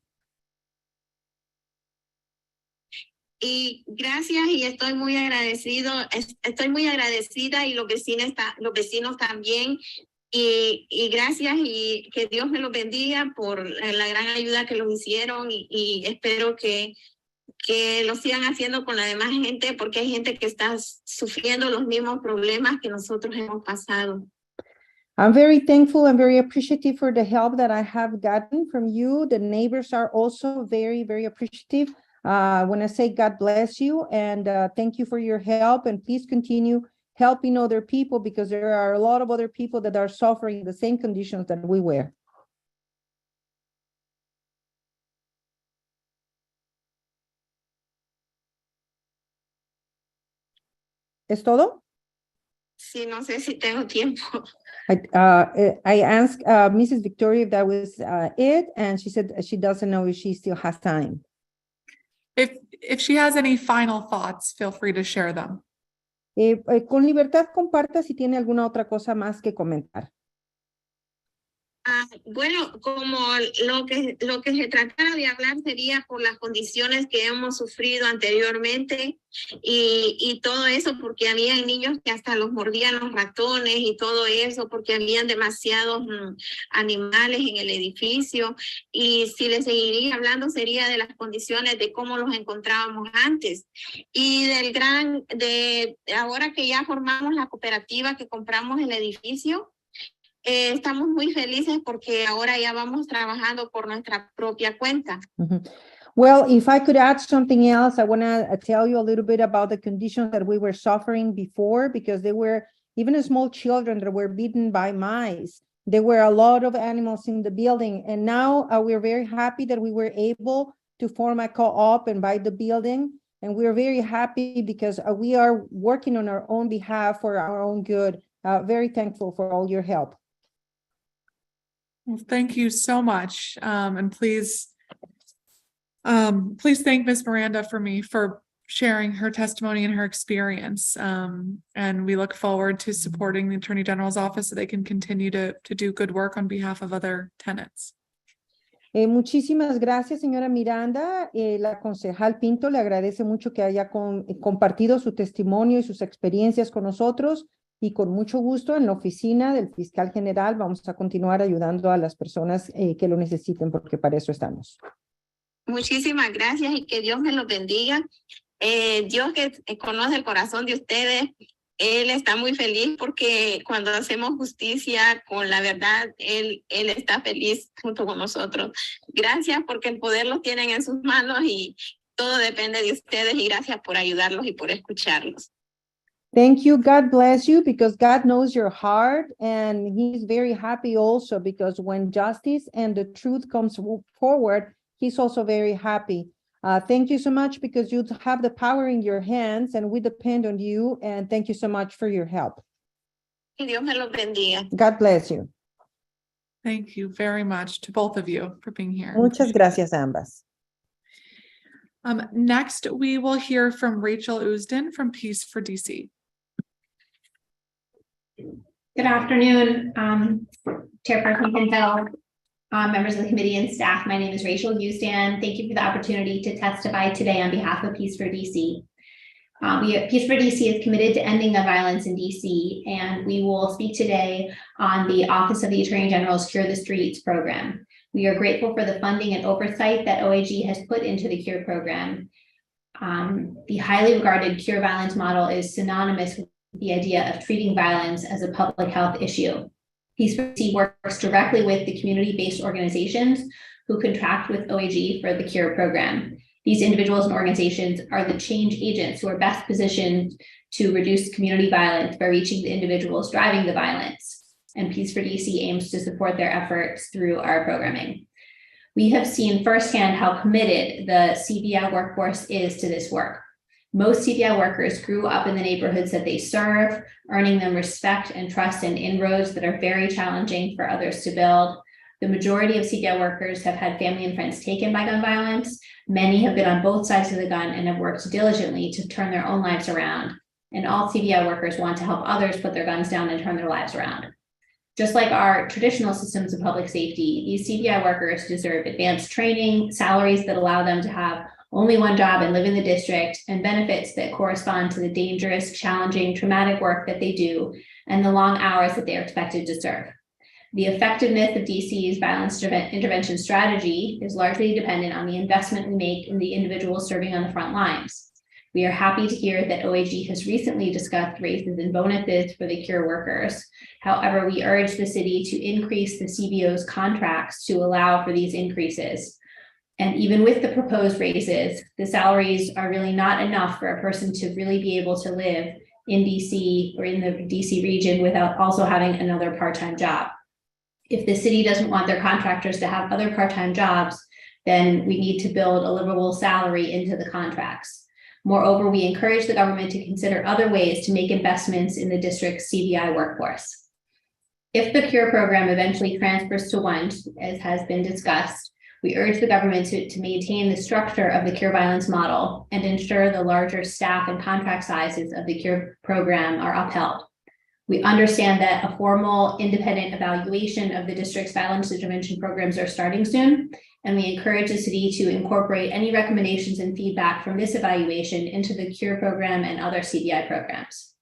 Y gracias y estoy muy agradecida y los vecinos también. Y gracias y que Dios me los bendiga por la gran ayuda que los hicieron y espero que lo sigan haciendo con la demás gente porque hay gente que está sufriendo los mismos problemas que nosotros hemos pasado. I'm very thankful and very appreciative for the help that I have gotten from you. The neighbors are also very, very appreciative. When I say God bless you and thank you for your help, and please continue helping other people because there are a lot of other people that are suffering the same conditions that we were. ¿Es todo? Sí, no sé si tengo tiempo. I asked Mrs. Victoria if that was it, and she said she doesn't know if she still has time. If she has any final thoughts, feel free to share them. Con libertad comparta si tiene alguna otra cosa más que comentar. Bueno, como lo que se tratara de hablar sería por las condiciones que hemos sufrido anteriormente y todo eso porque había niños que hasta los mordían los ratones y todo eso porque habían demasiados animales en el edificio y si le seguiría hablando sería de las condiciones de cómo los encontrábamos antes y ahora que ya formamos la cooperativa que compramos el edificio. Estamos muy felices porque ahora ya vamos trabajando por nuestra propia cuenta. Well, if I could add something else, I want to tell you a little bit about the conditions that we were suffering before, because there were even small children that were bitten by mice. There were a lot of animals in the building, and now we're very happy that we were able to form a co-op and buy the building. And we're very happy because we are working on our own behalf for our own good. Very thankful for all your help. Well, thank you so much. And please thank Ms. Miranda for me for sharing her testimony and her experience. And we look forward to supporting the Attorney General's office so they can continue to do good work on behalf of other tenants. Muchísimas gracias, señora Miranda. La concejal Pinto le agradece mucho que haya compartido su testimonio y sus experiencias con nosotros. Y con mucho gusto en la oficina del fiscal general vamos a continuar ayudando a las personas que lo necesiten porque para eso estamos. Muchísimas gracias y que Dios me los bendiga. Dios que conoce el corazón de ustedes, Él está muy feliz porque cuando hacemos justicia con la verdad, Él está feliz junto con nosotros. Gracias porque el poder lo tienen en sus manos y todo depende de ustedes y gracias por ayudarlos y por escucharlos. Thank you. God bless you because God knows your heart and he's very happy also because when justice and the truth comes forward, he's also very happy. Thank you so much because you have the power in your hands and we depend on you. And thank you so much for your help. Y Dios me los bendiga. God bless you. Thank you very much to both of you for being here. Muchas gracias a ambas. Next, we will hear from Rachel Usden from Peace for DC. Good afternoon, Chairperson Pinto, members of the committee and staff. My name is Rachel Usdan. Thank you for the opportunity to testify today on behalf of Peace for DC. Peace for DC is committed to ending gun violence in DC, and we will speak today on the Office of the Attorney General's Cure the Streets program. We are grateful for the funding and oversight that OAG has put into the CURE program. The highly regarded cure violence model is synonymous with the idea of treating violence as a public health issue. Peace for DC works directly with the community-based organizations who contract with OAG for the CURE program. These individuals and organizations are the change agents who are best positioned to reduce community violence by reaching the individuals driving the violence. And Peace for DC aims to support their efforts through our programming. We have seen firsthand how committed the CVI workforce is to this work. Most CVI workers grew up in the neighborhoods that they serve, earning them respect and trust in inroads that are very challenging for others to build. The majority of CVI workers have had family and friends taken by gun violence. Many have been on both sides of the gun and have worked diligently to turn their own lives around. And all CVI workers want to help others put their guns down and turn their lives around. Just like our traditional systems of public safety, these CVI workers deserve advanced training, salaries that allow them to have only one job and live in the district, and benefits that correspond to the dangerous, challenging, traumatic work that they do and the long hours that they are expected to serve. The effectiveness of DC's violence intervention strategy is largely dependent on the investment we make in the individuals serving on the front lines. We are happy to hear that OAG has recently discussed raises and bonuses for the CURE workers. However, we urge the city to increase the CBO's contracts to allow for these increases. And even with the proposed raises, the salaries are really not enough for a person to really be able to live in DC or in the DC region without also having another part-time job. If the city doesn't want their contractors to have other part-time jobs, then we need to build a livable salary into the contracts. Moreover, we encourage the government to consider other ways to make investments in the district's CVI workforce. If the CURE program eventually transfers to ONE, as has been discussed, we urge the government to maintain the structure of the CURE violence model and ensure the larger staff and contract sizes of the CURE program are upheld. We understand that a formal independent evaluation of the district's violence intervention programs are starting soon, and we encourage the city to incorporate any recommendations and feedback from this evaluation into the CURE program and other CVI programs.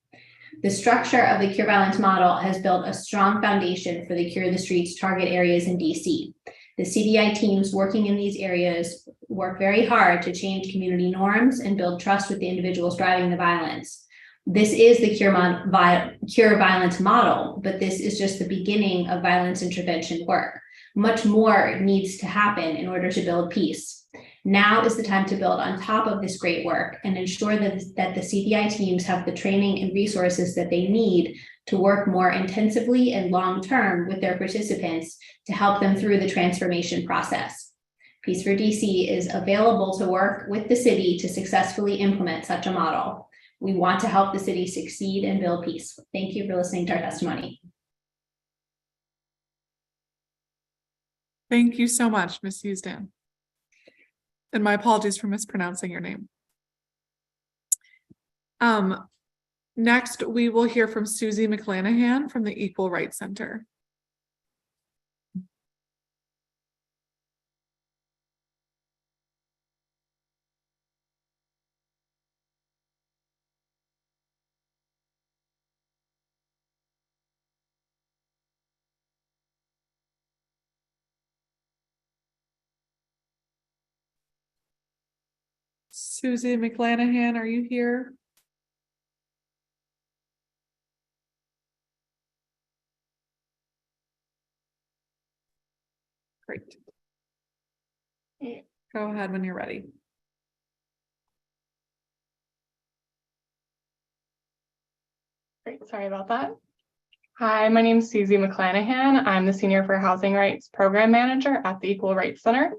The structure of the CURE violence model has built a strong foundation for the CURE the Streets target areas in DC. The CVI teams working in these areas work very hard to change community norms and build trust with the individuals driving the violence. This is the CURE violence model, but this is just the beginning of violence intervention work. Much more needs to happen in order to build peace. Now is the time to build on top of this great work and ensure that the CVI teams have the training and resources that they need to work more intensively and long-term with their participants to help them through the transformation process. Peace for DC is available to work with the city to successfully implement such a model. We want to help the city succeed and build peace. Thank you for listening to our testimony. Thank you so much, Ms. Houston. And my apologies for mispronouncing your name. Next, we will hear from Susie McClanahan from the Equal Rights Center. Susie McClanahan, are you here? Great. Go ahead when you're ready. Great, sorry about that. Hi, my name is Susie McClanahan. I'm the Senior for Housing Rights Program Manager at the Equal Rights Center.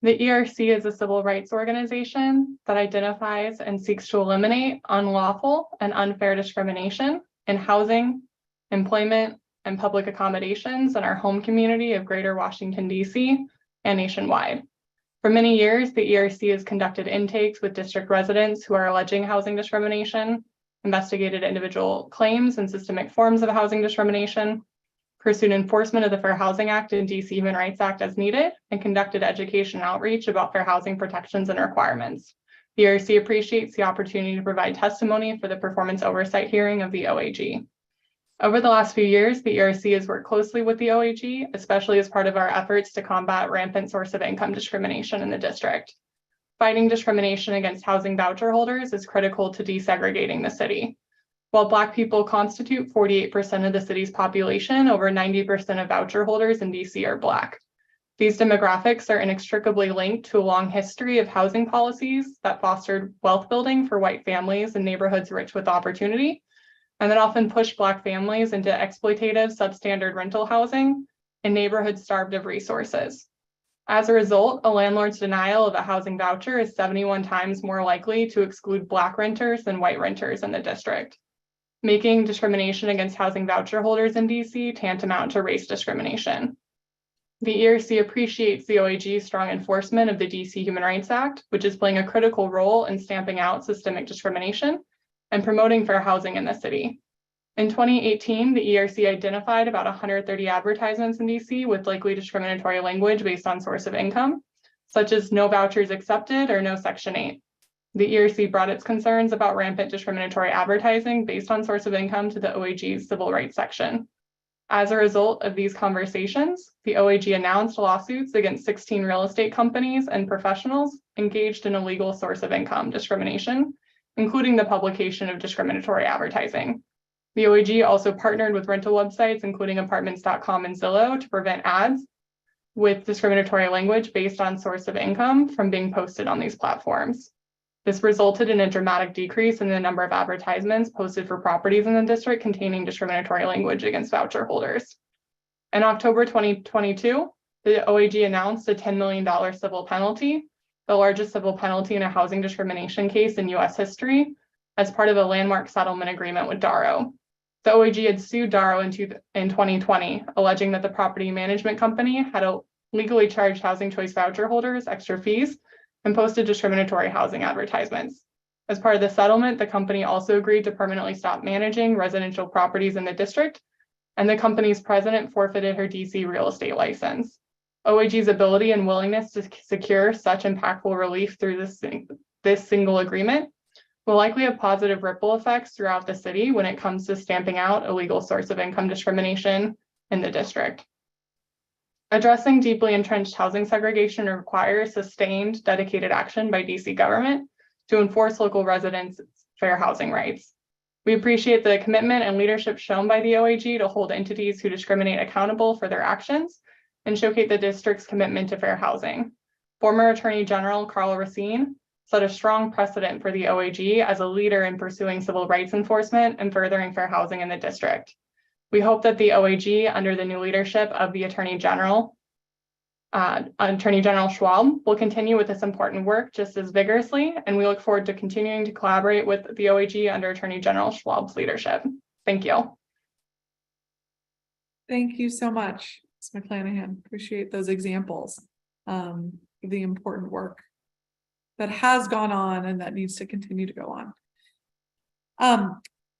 The ERC is a civil rights organization that identifies and seeks to eliminate unlawful and unfair discrimination in housing, employment, and public accommodations in our home community of Greater Washington, D.C. and nationwide. For many years, the ERC has conducted intakes with district residents who are alleging housing discrimination, investigated individual claims and systemic forms of housing discrimination, pursued enforcement of the Fair Housing Act and DC Human Rights Act as needed, and conducted education outreach about fair housing protections and requirements. The ERC appreciates the opportunity to provide testimony for the performance oversight hearing of the OAG. Over the last few years, the ERC has worked closely with the OAG, especially as part of our efforts to combat rampant source of income discrimination in the district. fighting discrimination against housing voucher holders is critical to desegregating the city. While Black people constitute 48% of the city's population, over 90% of voucher holders in DC are Black. These demographics are inextricably linked to a long history of housing policies that fostered wealth building for white families in neighborhoods rich with opportunity, and that often pushed Black families into exploitative substandard rental housing in neighborhoods starved of resources. As a result, a landlord's denial of a housing voucher is 71 times more likely to exclude Black renters than white renters in the district, making discrimination against housing voucher holders in DC tantamount to race discrimination. The ERC appreciates the OAG's strong enforcement of the DC Human Rights Act, which is playing a critical role in stamping out systemic discrimination and promoting fair housing in the city. In 2018, the ERC identified about 130 advertisements in DC with likely discriminatory language based on source of income, such as no vouchers accepted or no Section 8. The ERC brought its concerns about rampant discriminatory advertising based on source of income to the OAG's civil rights section. As a result of these conversations, the OAG announced lawsuits against 16 real estate companies and professionals engaged in illegal source of income discrimination, including the publication of discriminatory advertising. The OAG also partnered with rental websites, including apartments.com and Zillow, to prevent ads with discriminatory language based on source of income from being posted on these platforms. This resulted in a dramatic decrease in the number of advertisements posted for properties in the district containing discriminatory language against voucher holders. In October 2022, the OAG announced a $10 million civil penalty, the largest civil penalty in a housing discrimination case in US history, as part of a landmark settlement agreement with Darrow. The OAG had sued Darrow in 2020, alleging that the property management company had illegally charged housing choice voucher holders extra fees and posted discriminatory housing advertisements. As part of the settlement, the company also agreed to permanently stop managing residential properties in the district, and the company's president forfeited her DC real estate license. OAG's ability and willingness to secure such impactful relief through this single agreement will likely have positive ripple effects throughout the city when it comes to stamping out illegal source of income discrimination in the district. Addressing deeply entrenched housing segregation requires sustained, dedicated action by DC government to enforce local residents' fair housing rights. We appreciate the commitment and leadership shown by the OAG to hold entities who discriminate accountable for their actions and showcase the district's commitment to fair housing. Former Attorney General Carl Racine set a strong precedent for the OAG as a leader in pursuing civil rights enforcement and furthering fair housing in the district. We hope that the OAG, under the new leadership of the Attorney General Schwab, will continue with this important work just as vigorously, and we look forward to continuing to collaborate with the OAG under Attorney General Schwab's leadership. Thank you. Thank you so much, Ms. McClanahan. Appreciate those examples of the important work that has gone on and that needs to continue to go on.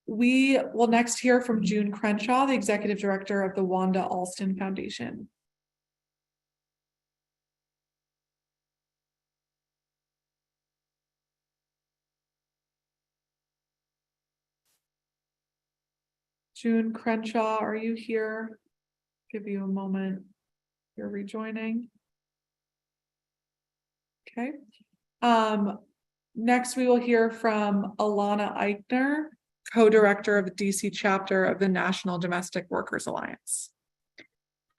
We will next hear from June Crenshaw, the Executive Director of the Wanda Alston Foundation. June Crenshaw, are you here? Give you a moment. You're rejoining. Okay. Next, we will hear from Alana Eichner, co-director of the DC chapter of the National Domestic Workers Alliance.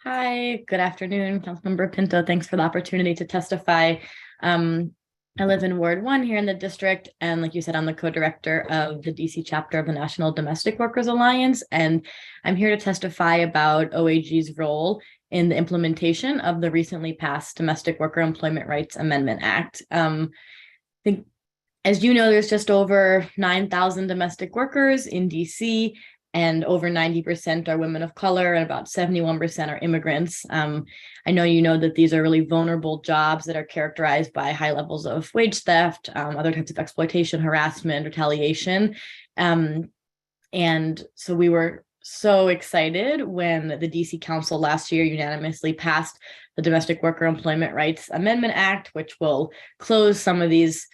Hi, good afternoon, Councilmember Pinto. Thanks for the opportunity to testify. I live in Ward 1 here in the district, and like you said, I'm the co-director of the DC chapter of the National Domestic Workers Alliance, and I'm here to testify about OAG's role in the implementation of the recently passed Domestic Worker Employment Rights Amendment Act. I think, as you know, there's just over 9,000 domestic workers in DC, and over 90% are women of color and about 71% are immigrants. I know you know that these are really vulnerable jobs that are characterized by high levels of wage theft, other types of exploitation, harassment, retaliation. And so we were so excited when the DC Council last year unanimously passed the Domestic Worker Employment Rights Amendment Act, which will close some of these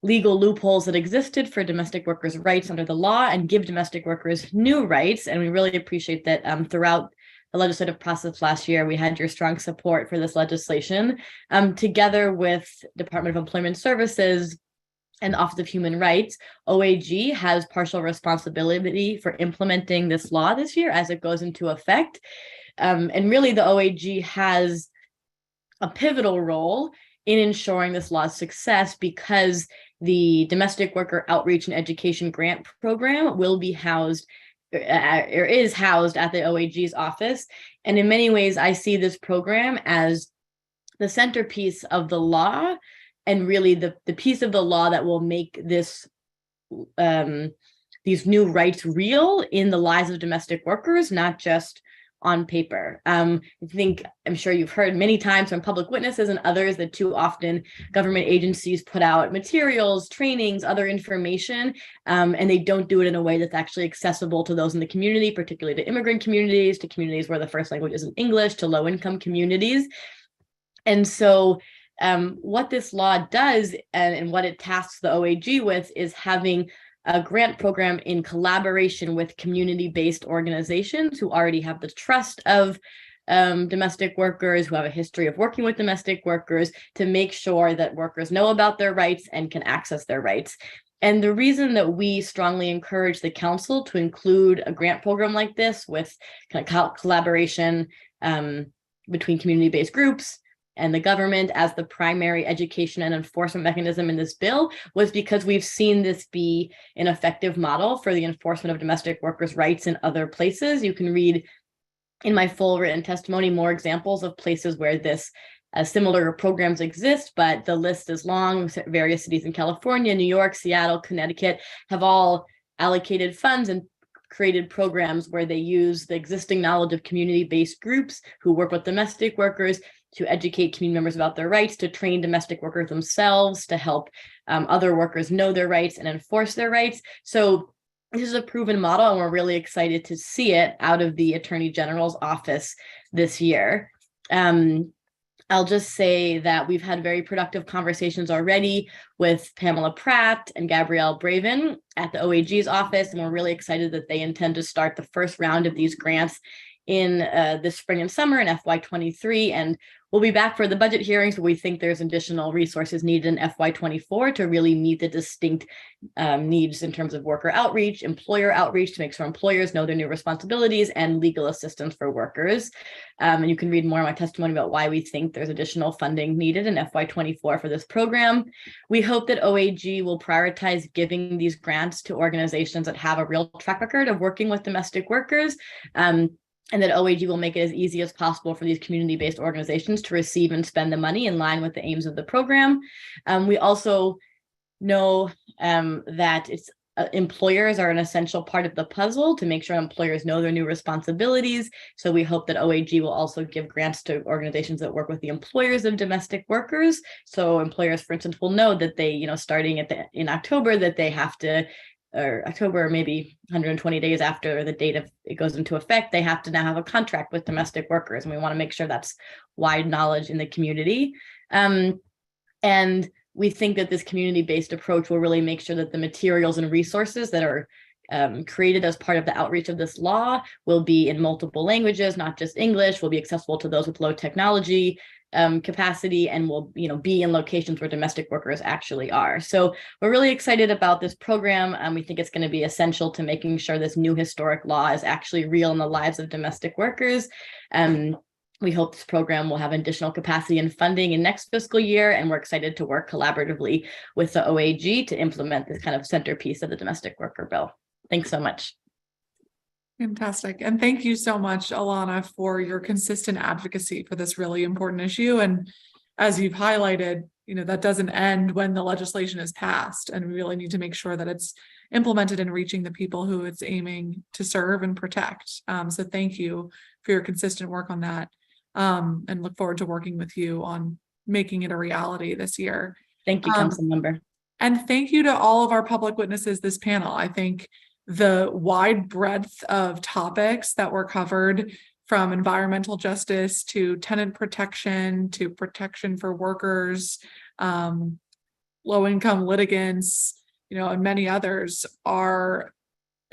legal loopholes that existed for domestic workers' rights under the law and give domestic workers new rights. And we really appreciate that throughout the legislative process last year. We had your strong support for this legislation, together with Department of Employment Services and Office of Human Rights. OAG has partial responsibility for implementing this law this year as it goes into effect. And really the OAG has a pivotal role in ensuring this law's success, because the Domestic Worker Outreach and Education Grant Program will be housed or is housed at the OAG's office. And in many ways, I see this program as the centerpiece of the law, and really the piece of the law that will make this these new rights real in the lives of domestic workers, not just on paper. I'm sure you've heard many times from public witnesses and others that too often government agencies put out materials, trainings, other information, and they don't do it in a way that's actually accessible to those in the community, particularly to immigrant communities, to communities where the first language isn't English, to low-income communities. And so what this law does and what it tasks the OAG with is having a grant program in collaboration with community-based organizations who already have the trust of domestic workers, who have a history of working with domestic workers, to make sure that workers know about their rights and can access their rights. And the reason that we strongly encourage the council to include a grant program like this with kind of collaboration between community-based groups and the government as the primary education and enforcement mechanism in this bill was because we've seen this be an effective model for the enforcement of domestic workers' rights in other places. You can read in my full written testimony more examples of places where this similar programs exist, but the list is long. Various cities in California, New York, Seattle, Connecticut have all allocated funds and created programs where they use the existing knowledge of community-based groups who work with domestic workers to educate community members about their rights, to train domestic workers themselves, to help other workers know their rights and enforce their rights. So this is a proven model, and we're really excited to see it out of the Attorney General's office this year. I'll just say that we've had very productive conversations already with Pamela Pratt and Gabrielle Braven at the OAG's office, and we're really excited that they intend to start the first round of these grants in this spring and summer in FY23, and we'll be back for the budget hearings, but we think there's additional resources needed in FY24 to really meet the distinct needs in terms of worker outreach, employer outreach, to make sure employers know their new responsibilities, and legal assistance for workers. And you can read more of my testimony about why we think there's additional funding needed in FY24 for this program. We hope that OAG will prioritize giving these grants to organizations that have a real track record of working with domestic workers, and that OAG will make it as easy as possible for these community-based organizations to receive and spend the money in line with the aims of the program. We also know that employers are an essential part of the puzzle to make sure employers know their new responsibilities. So we hope that OAG will also give grants to organizations that work with the employers of domestic workers. So employers, for instance, will know that they, starting in October, that they have to, or October, maybe 120 days after the date of it goes into effect, they have to now have a contract with domestic workers. And we want to make sure that's wide knowledge in the community. And we think that this community-based approach will really make sure that the materials and resources that are created as part of the outreach of this law will be in multiple languages, not just English, will be accessible to those with low technology capacity, and will be in locations where domestic workers actually are. So we're really excited about this program. We think it's going to be essential to making sure this new historic law is actually real in the lives of domestic workers. We hope this program will have additional capacity and funding in next fiscal year, and we're excited to work collaboratively with the OAG to implement this kind of centerpiece of the domestic worker bill. Thanks so much. Fantastic. And thank you so much, Alana, for your consistent advocacy for this really important issue. And as you've highlighted, that doesn't end when the legislation is passed, and we really need to make sure that it's implemented and reaching the people who it's aiming to serve and protect. So thank you for your consistent work on that, and look forward to working with you on making it a reality this year. Thank you, Council Member. And thank you to all of our public witnesses this panel. I think the wide breadth of topics that were covered, from environmental justice to tenant protection to protection for workers, low-income litigants, and many others, are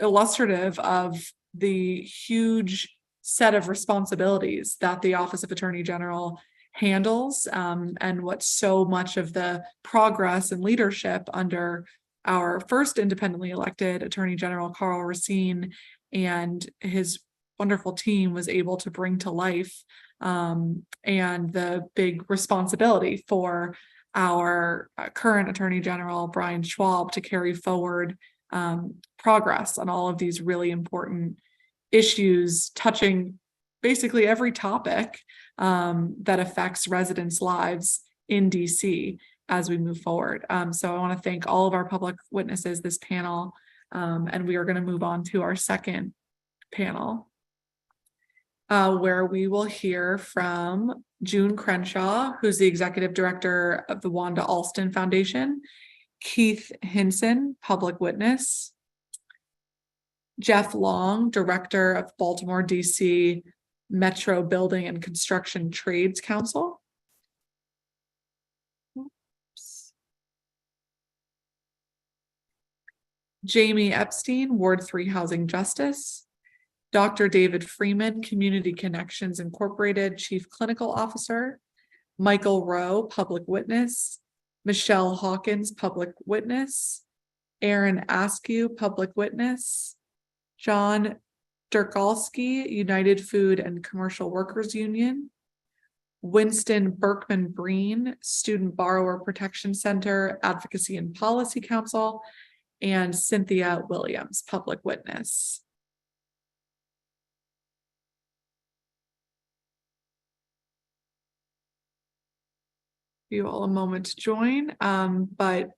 illustrative of the huge set of responsibilities that the Office of Attorney General handles, and what so much of the progress and leadership under our first independently elected Attorney General, Carl Racine, and his wonderful team was able to bring to life, and the big responsibility for our current Attorney General, Brian Schwab, to carry forward progress on all of these really important issues touching basically every topic that affects residents' lives in DC as we move forward. So I want to thank all of our public witnesses, this panel, and we are going to move on to our second panel, where we will hear from June Crenshaw, who's the Executive Director of the Wanda Alston Foundation, Keith Hinson, Public Witness, Jeff Long, Director of Baltimore, DC Metro Building and Construction Trades Council, Jamie Epstein, Ward 3 Housing Justice, Dr. David Freeman, Community Connections Incorporated Chief Clinical Officer, Michael Rowe, Public Witness, Michelle Hawkins, Public Witness, Aaron Askew, Public Witness, John Durkalski, United Food and Commercial Workers Union, Winston Berkman Breen, Student Borrower Protection Center, Advocacy and Policy Council, and Cynthia Williams, Public Witness. Give you all a moment to join, but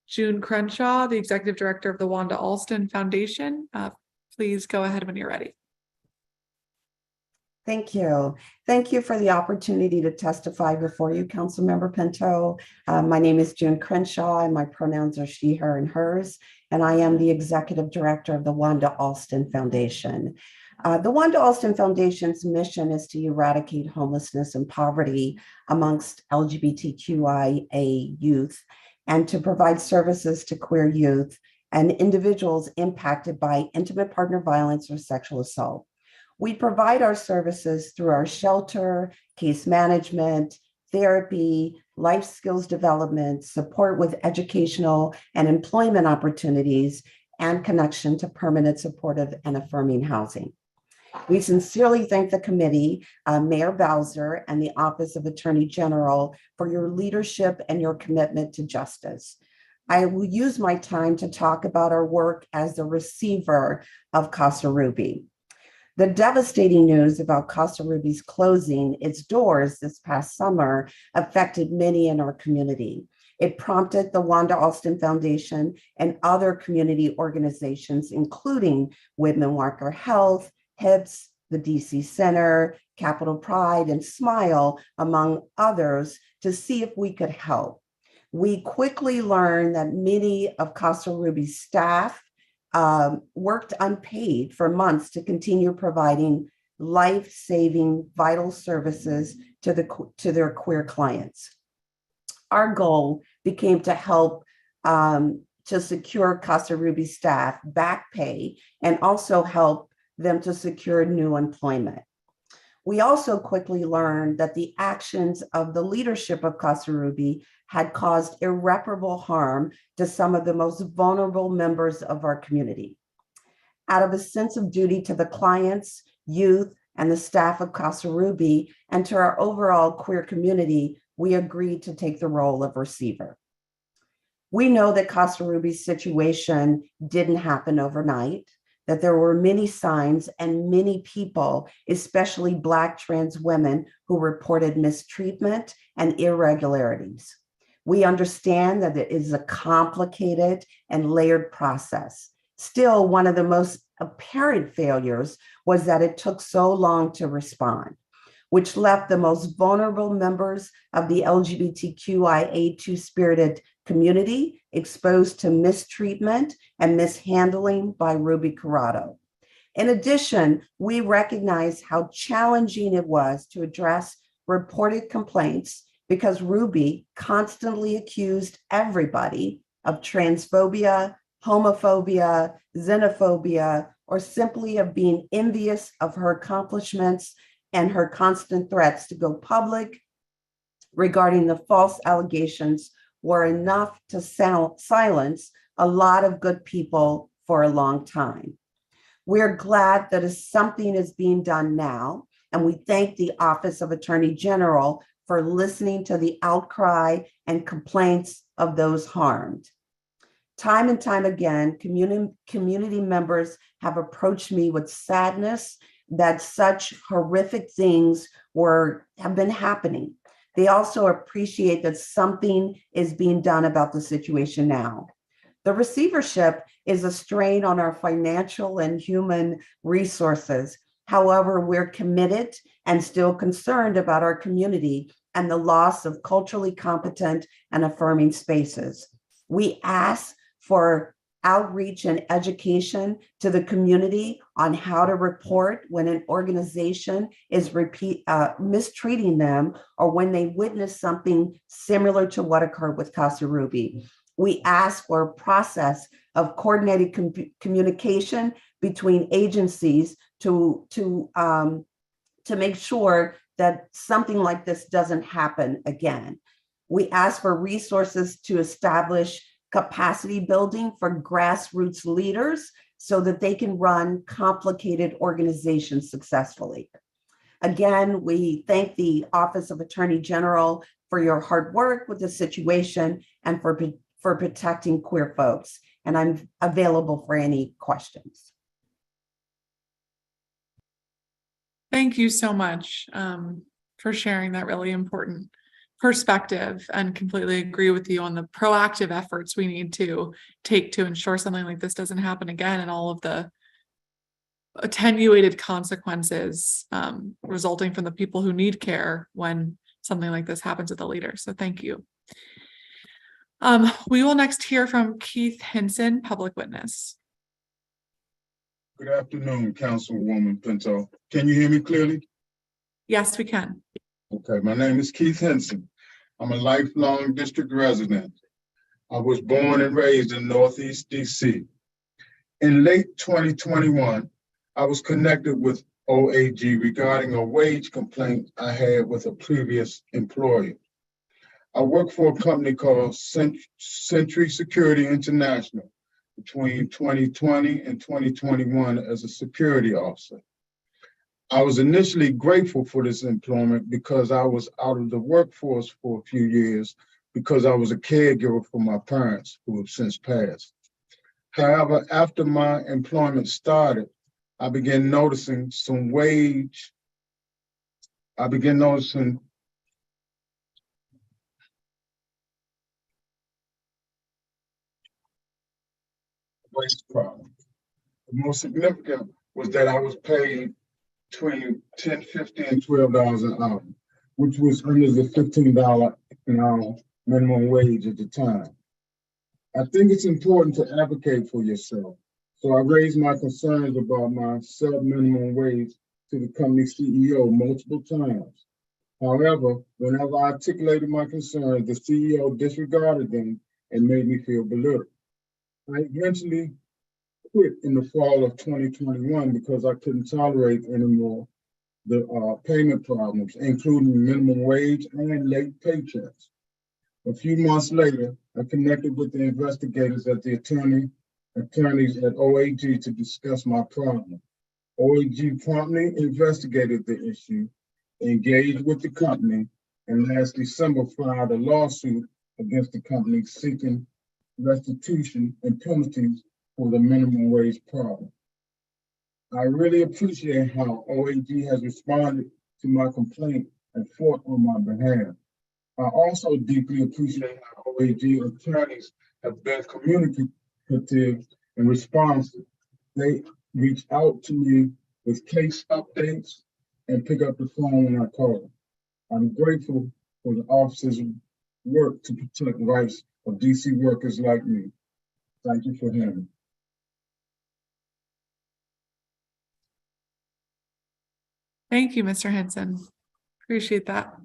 June Crenshaw, the Executive Director of the Wanda Alston Foundation, please go ahead when you're ready. Thank you. Thank you for the opportunity to testify before you, Councilmember Pinto. My name is June Crenshaw, and my pronouns are she, her, and hers, and I am the Executive Director of the Wanda Alston Foundation. The Wanda Alston Foundation's mission is to eradicate homelessness and poverty amongst LGBTQIA youth and to provide services to queer youth and individuals impacted by intimate partner violence or sexual assault. We provide our services through our shelter, case management, therapy, life skills development, support with educational and employment opportunities, and connection to permanent, supportive, and affirming housing. We sincerely thank the committee, Mayor Bowser, and the Office of Attorney General for your leadership and your commitment to justice. I will use my time to talk about our work as the receiver of Casa Ruby. The devastating news about Casa Ruby's closing its doors this past summer affected many in our community. It prompted the Wanda Alston Foundation and other community organizations, including Women Walker Health, HIPS, the DC Center, Capital Pride, and Smile, among others, to see if we could help. We quickly learned that many of Casa Ruby's staff worked unpaid for months to continue providing life-saving vital services to their queer clients. Our goal became to help to secure Casa Ruby staff back pay and also help them to secure new employment. We also quickly learned that the actions of the leadership of Casa Ruby had caused irreparable harm to some of the most vulnerable members of our community. Out of a sense of duty to the clients, youth, and the staff of Casa Ruby, and to our overall queer community, we agreed to take the role of receiver. We know that Casa Ruby's situation didn't happen overnight, that there were many signs and many people, especially Black trans women, who reported mistreatment and irregularities. We understand that it is a complicated and layered process. Still, one of the most apparent failures was that it took so long to respond, which left the most vulnerable members of the LGBTQIA two-spirited community exposed to mistreatment and mishandling by Ruby Corrado. In addition, we recognize how challenging it was to address reported complaints because Ruby constantly accused everybody of transphobia, homophobia, xenophobia, or simply of being envious of her accomplishments and her constant threats to go public regarding the false allegations were enough to silence a lot of good people for a long time. We're glad that something is being done now, and we thank the Office of Attorney General for listening to the outcry and complaints of those harmed. Time and time again, community members have approached me with sadness that such horrific things have been happening. They also appreciate that something is being done about the situation now. The receivership is a strain on our financial and human resources. However, we're committed and still concerned about our community and the loss of culturally competent and affirming spaces. We ask for outreach and education to the community on how to report when an organization is mistreating them or when they witness something similar to what occurred with Casa Ruby. We ask for a process of coordinated communication between agencies to make sure that something like this doesn't happen again. We ask for resources to establish capacity building for grassroots leaders so that they can run complicated organizations successfully. Again, we thank the Office of Attorney General for your hard work with the situation and for protecting queer folks. And I'm available for any questions. Thank you so much for sharing that really important perspective, and completely agree with you on the proactive efforts we need to take to ensure something like this doesn't happen again, and all of the attenuated consequences resulting from the people who need care when something like this happens with the leader. So thank you. We will next hear from Keith Hinson, public witness. Good afternoon, Councilwoman Pinto. Can you hear me clearly? Yes, we can. Okay, my name is Keith Hinson. I'm a lifelong district resident. I was born and raised in Northeast DC. In late 2021, I was connected with OAG regarding a wage complaint I had with a previous employer. I worked for a company called Century Security International between 2020 and 2021 as a security officer. I was initially grateful for this employment because I was out of the workforce for a few years because I was a caregiver for my parents who have since passed. However, after my employment started, I began noticing wage problem. The most significant was that I was paid between $10, $15, and $12 an hour, which was under the $15 an hour minimum wage at the time. I think it's important to advocate for yourself. So I raised my concerns about my sub-minimum wage to the company CEO multiple times. However, whenever I articulated my concerns, the CEO disregarded them and made me feel belittled. I eventually quit in the fall of 2021 because I couldn't tolerate anymore the payment problems, including minimum wage and late paychecks. A few months later, I connected with the investigators at the attorneys at OAG to discuss my problem. OAG promptly investigated the issue, engaged with the company, and last December filed a lawsuit against the company seeking restitution and penalties for the minimum wage problem. I really appreciate how OAG has responded to my complaint and fought on my behalf. I also deeply appreciate how OAG attorneys have been communicative and responsive. They reach out to me with case updates and pick up the phone when I call. I'm grateful for the office's work to protect rights of DC workers like me. Thank you for hearing me. Thank you, Mr. Henson. Appreciate that.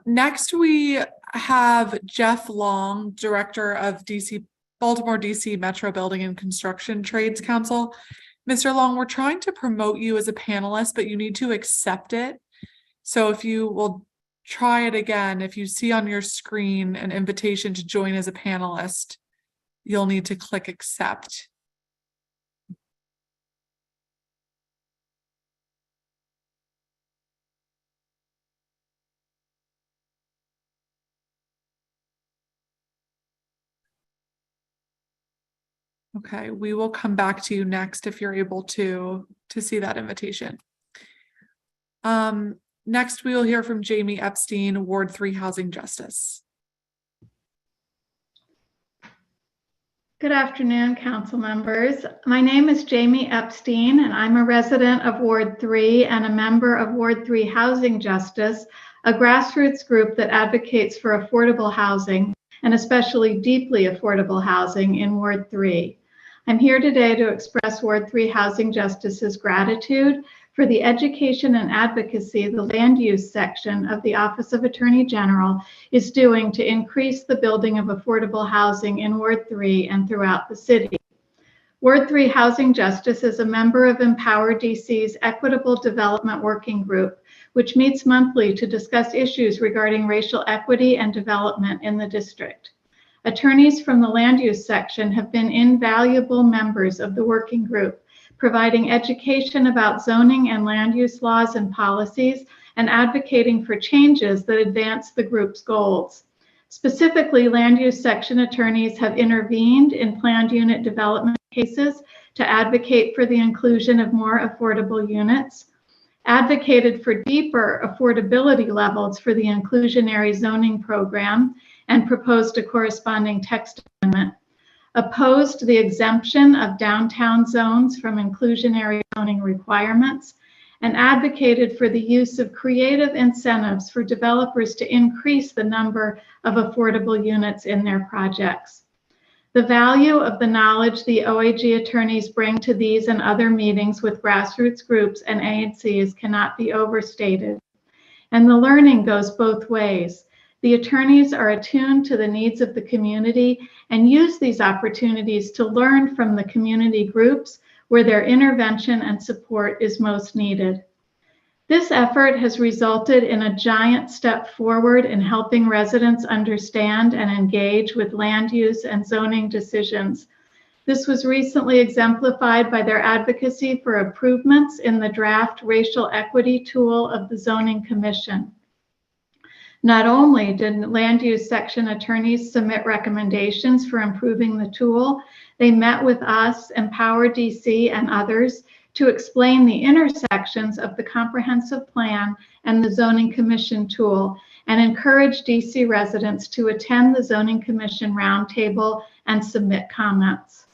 Next, we have Jeff Long, Director of DC Baltimore DC Metro Building and Construction Trades Council. Mr. Long, we're trying to promote you as a panelist, but you need to accept it. So if you will try it again, if you see on your screen an invitation to join as a panelist, you'll need to click accept. Okay, we will come back to you next if you're able to see that invitation. Next, we will hear from Jamie Epstein, Ward 3 Housing Justice. Good afternoon, council members. My name is Jamie Epstein, and I'm a resident of Ward 3 and a member of Ward 3 Housing Justice, a grassroots group that advocates for affordable housing, and especially deeply affordable housing in Ward 3. I'm here today to express Ward 3 Housing Justice's gratitude for the education and advocacy the land use section of the Office of Attorney General is doing to increase the building of affordable housing in Ward 3 and throughout the city. Ward 3 Housing Justice is a member of Empower DC's Equitable Development Working Group, which meets monthly to discuss issues regarding racial equity and development in the district. Attorneys from the land use section have been invaluable members of the working group, providing education about zoning and land use laws and policies, and advocating for changes that advance the group's goals. Specifically, land use section attorneys have intervened in planned unit development cases to advocate for the inclusion of more affordable units, advocated for deeper affordability levels for the inclusionary zoning program, and proposed a corresponding text amendment, opposed the exemption of downtown zones from inclusionary zoning requirements, and advocated for the use of creative incentives for developers to increase the number of affordable units in their projects. The value of the knowledge the OAG attorneys bring to these and other meetings with grassroots groups and ANCs cannot be overstated. And the learning goes both ways. The attorneys are attuned to the needs of the community and use these opportunities to learn from the community groups where their intervention and support is most needed. This effort has resulted in a giant step forward in helping residents understand and engage with land use and zoning decisions. This was recently exemplified by their advocacy for improvements in the draft racial equity tool of the Zoning Commission. Not only did land use section attorneys submit recommendations for improving the tool, they met with us, Empower DC, and others to explain the intersections of the comprehensive plan and the Zoning Commission tool, and encourage DC residents to attend the Zoning Commission roundtable and submit comments.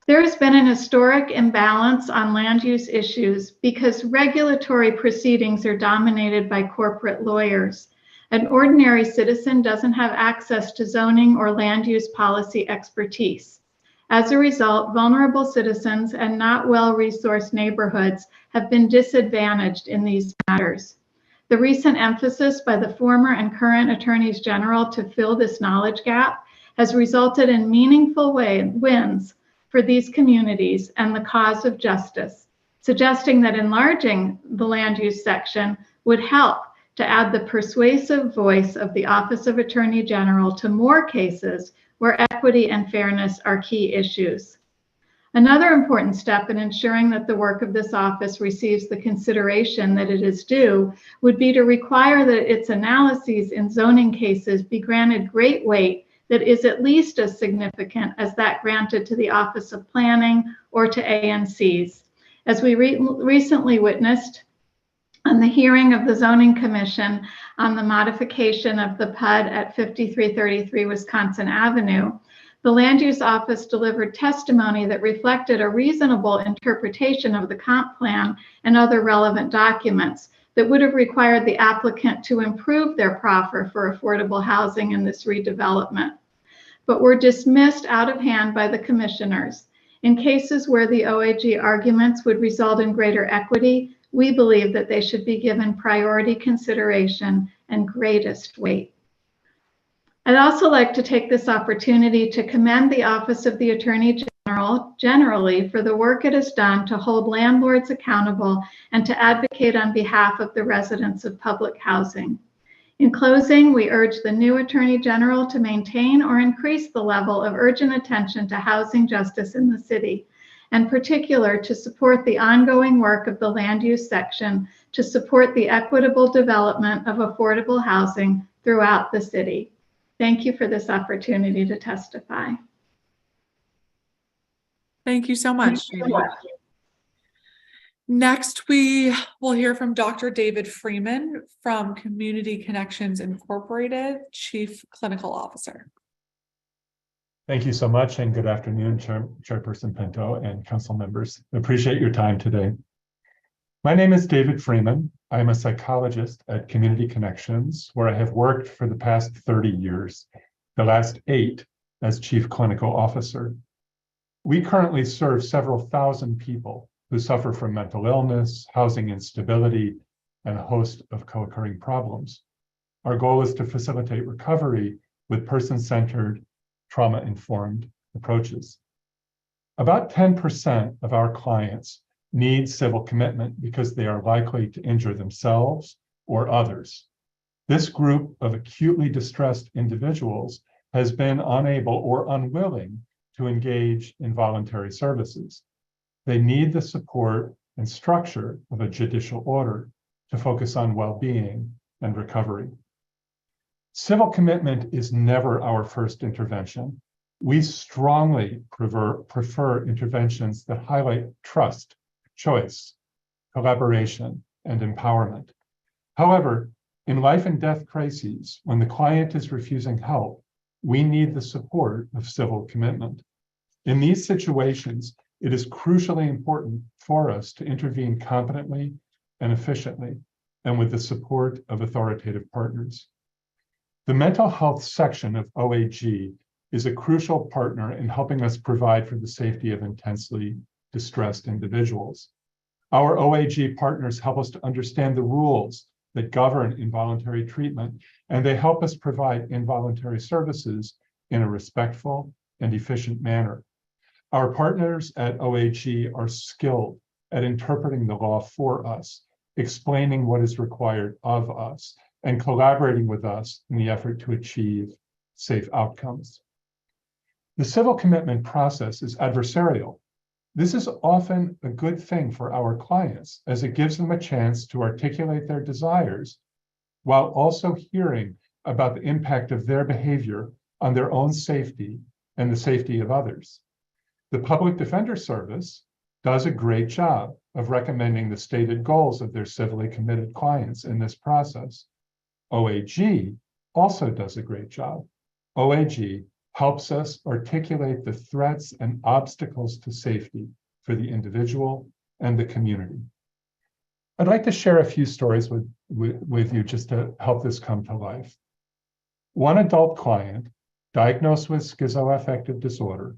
There has been an historic imbalance on land use issues because regulatory proceedings are dominated by corporate lawyers. An ordinary citizen doesn't have access to zoning or land use policy expertise. As a result, vulnerable citizens and not well-resourced neighborhoods have been disadvantaged in these matters. The recent emphasis by the former and current attorneys general to fill this knowledge gap has resulted in meaningful wins for these communities and the cause of justice, suggesting that enlarging the land use section would help to add the persuasive voice of the Office of Attorney General to more cases where equity and fairness are key issues. Another important step in ensuring that the work of this office receives the consideration that it is due would be to require that its analyses in zoning cases be granted great weight that is at least as significant as that granted to the Office of Planning or to ANCs. As we recently witnessed on the hearing of the Zoning Commission on the modification of the PUD at 5333 Wisconsin Avenue, the Land Use Office delivered testimony that reflected a reasonable interpretation of the comp plan and other relevant documents that would have required the applicant to improve their proffer for affordable housing in this redevelopment, but were dismissed out of hand by the commissioners. In cases where the OAG arguments would result in greater equity, we believe that they should be given priority consideration and greatest weight. I'd also like to take this opportunity to commend the Office of the Attorney General generally for the work it has done to hold landlords accountable and to advocate on behalf of the residents of public housing. In closing, we urge the new Attorney General to maintain or increase the level of urgent attention to housing justice in the city, and in particular to support the ongoing work of the Land Use Section to support the equitable development of affordable housing throughout the city. Thank you for this opportunity to testify. Thank you so much. Next, we will hear from Dr. David Freeman from Community Connections Incorporated, Chief Clinical Officer. Thank you so much, and good afternoon, Chairperson Pinto and council members. I appreciate your time today. My name is David Freeman. I am a psychologist at Community Connections, where I have worked for the past 30 years, the last 8 as Chief Clinical Officer. We currently serve several thousand people who suffer from mental illness, housing instability, and a host of co-occurring problems. Our goal is to facilitate recovery with person-centered, trauma-informed approaches. About 10% of our clients need civil commitment because they are likely to injure themselves or others. This group of acutely distressed individuals has been unable or unwilling to engage in voluntary services. They need the support and structure of a judicial order to focus on well-being and recovery. Civil commitment is never our first intervention. We strongly prefer interventions that highlight trust, choice, collaboration, and empowerment. However, in life and death crises, when the client is refusing help, we need the support of civil commitment. In these situations, it is crucially important for us to intervene competently and efficiently, and with the support of authoritative partners. The mental health section of OAG is a crucial partner in helping us provide for the safety of intensely distressed individuals. Our OAG partners help us to understand the rules that govern involuntary treatment, and they help us provide involuntary services in a respectful and efficient manner. Our partners at OAG are skilled at interpreting the law for us, explaining what is required of us, and collaborating with us in the effort to achieve safe outcomes. The civil commitment process is adversarial. This is often a good thing for our clients, as it gives them a chance to articulate their desires while also hearing about the impact of their behavior on their own safety and the safety of others. The Public Defender Service does a great job of recommending the stated goals of their civilly committed clients in this process. OAG also does a great job. OAG helps us articulate the threats and obstacles to safety for the individual and the community. I'd like to share a few stories with you just to help this come to life. One adult client, diagnosed with schizoaffective disorder,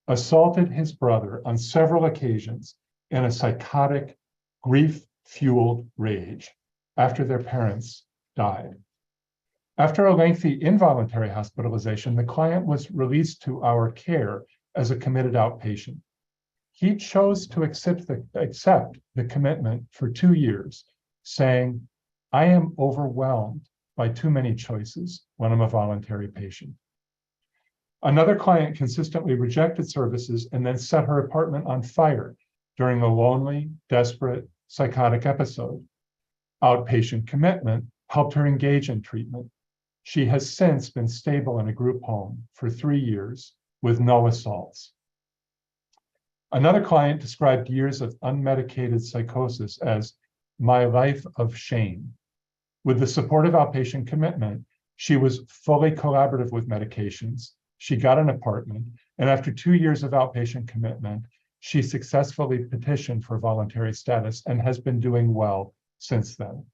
assaulted his brother on several occasions in a psychotic, grief-fueled rage after their parents died. After a lengthy involuntary hospitalization, the client was released to our care as a committed outpatient. He chose to accept the commitment for 2 years, saying, "I am overwhelmed by too many choices when I'm a voluntary patient." Another client consistently rejected services and then set her apartment on fire during a lonely, desperate, psychotic episode. Outpatient commitment helped her engage in treatment. She has since been stable in a group home for 3 years with no assaults. Another client described years of unmedicated psychosis as "my life of shame." With the support of outpatient commitment, she was fully collaborative with medications. She got an apartment, and after 2 years of outpatient commitment, she successfully petitioned for voluntary status and has been doing well since then.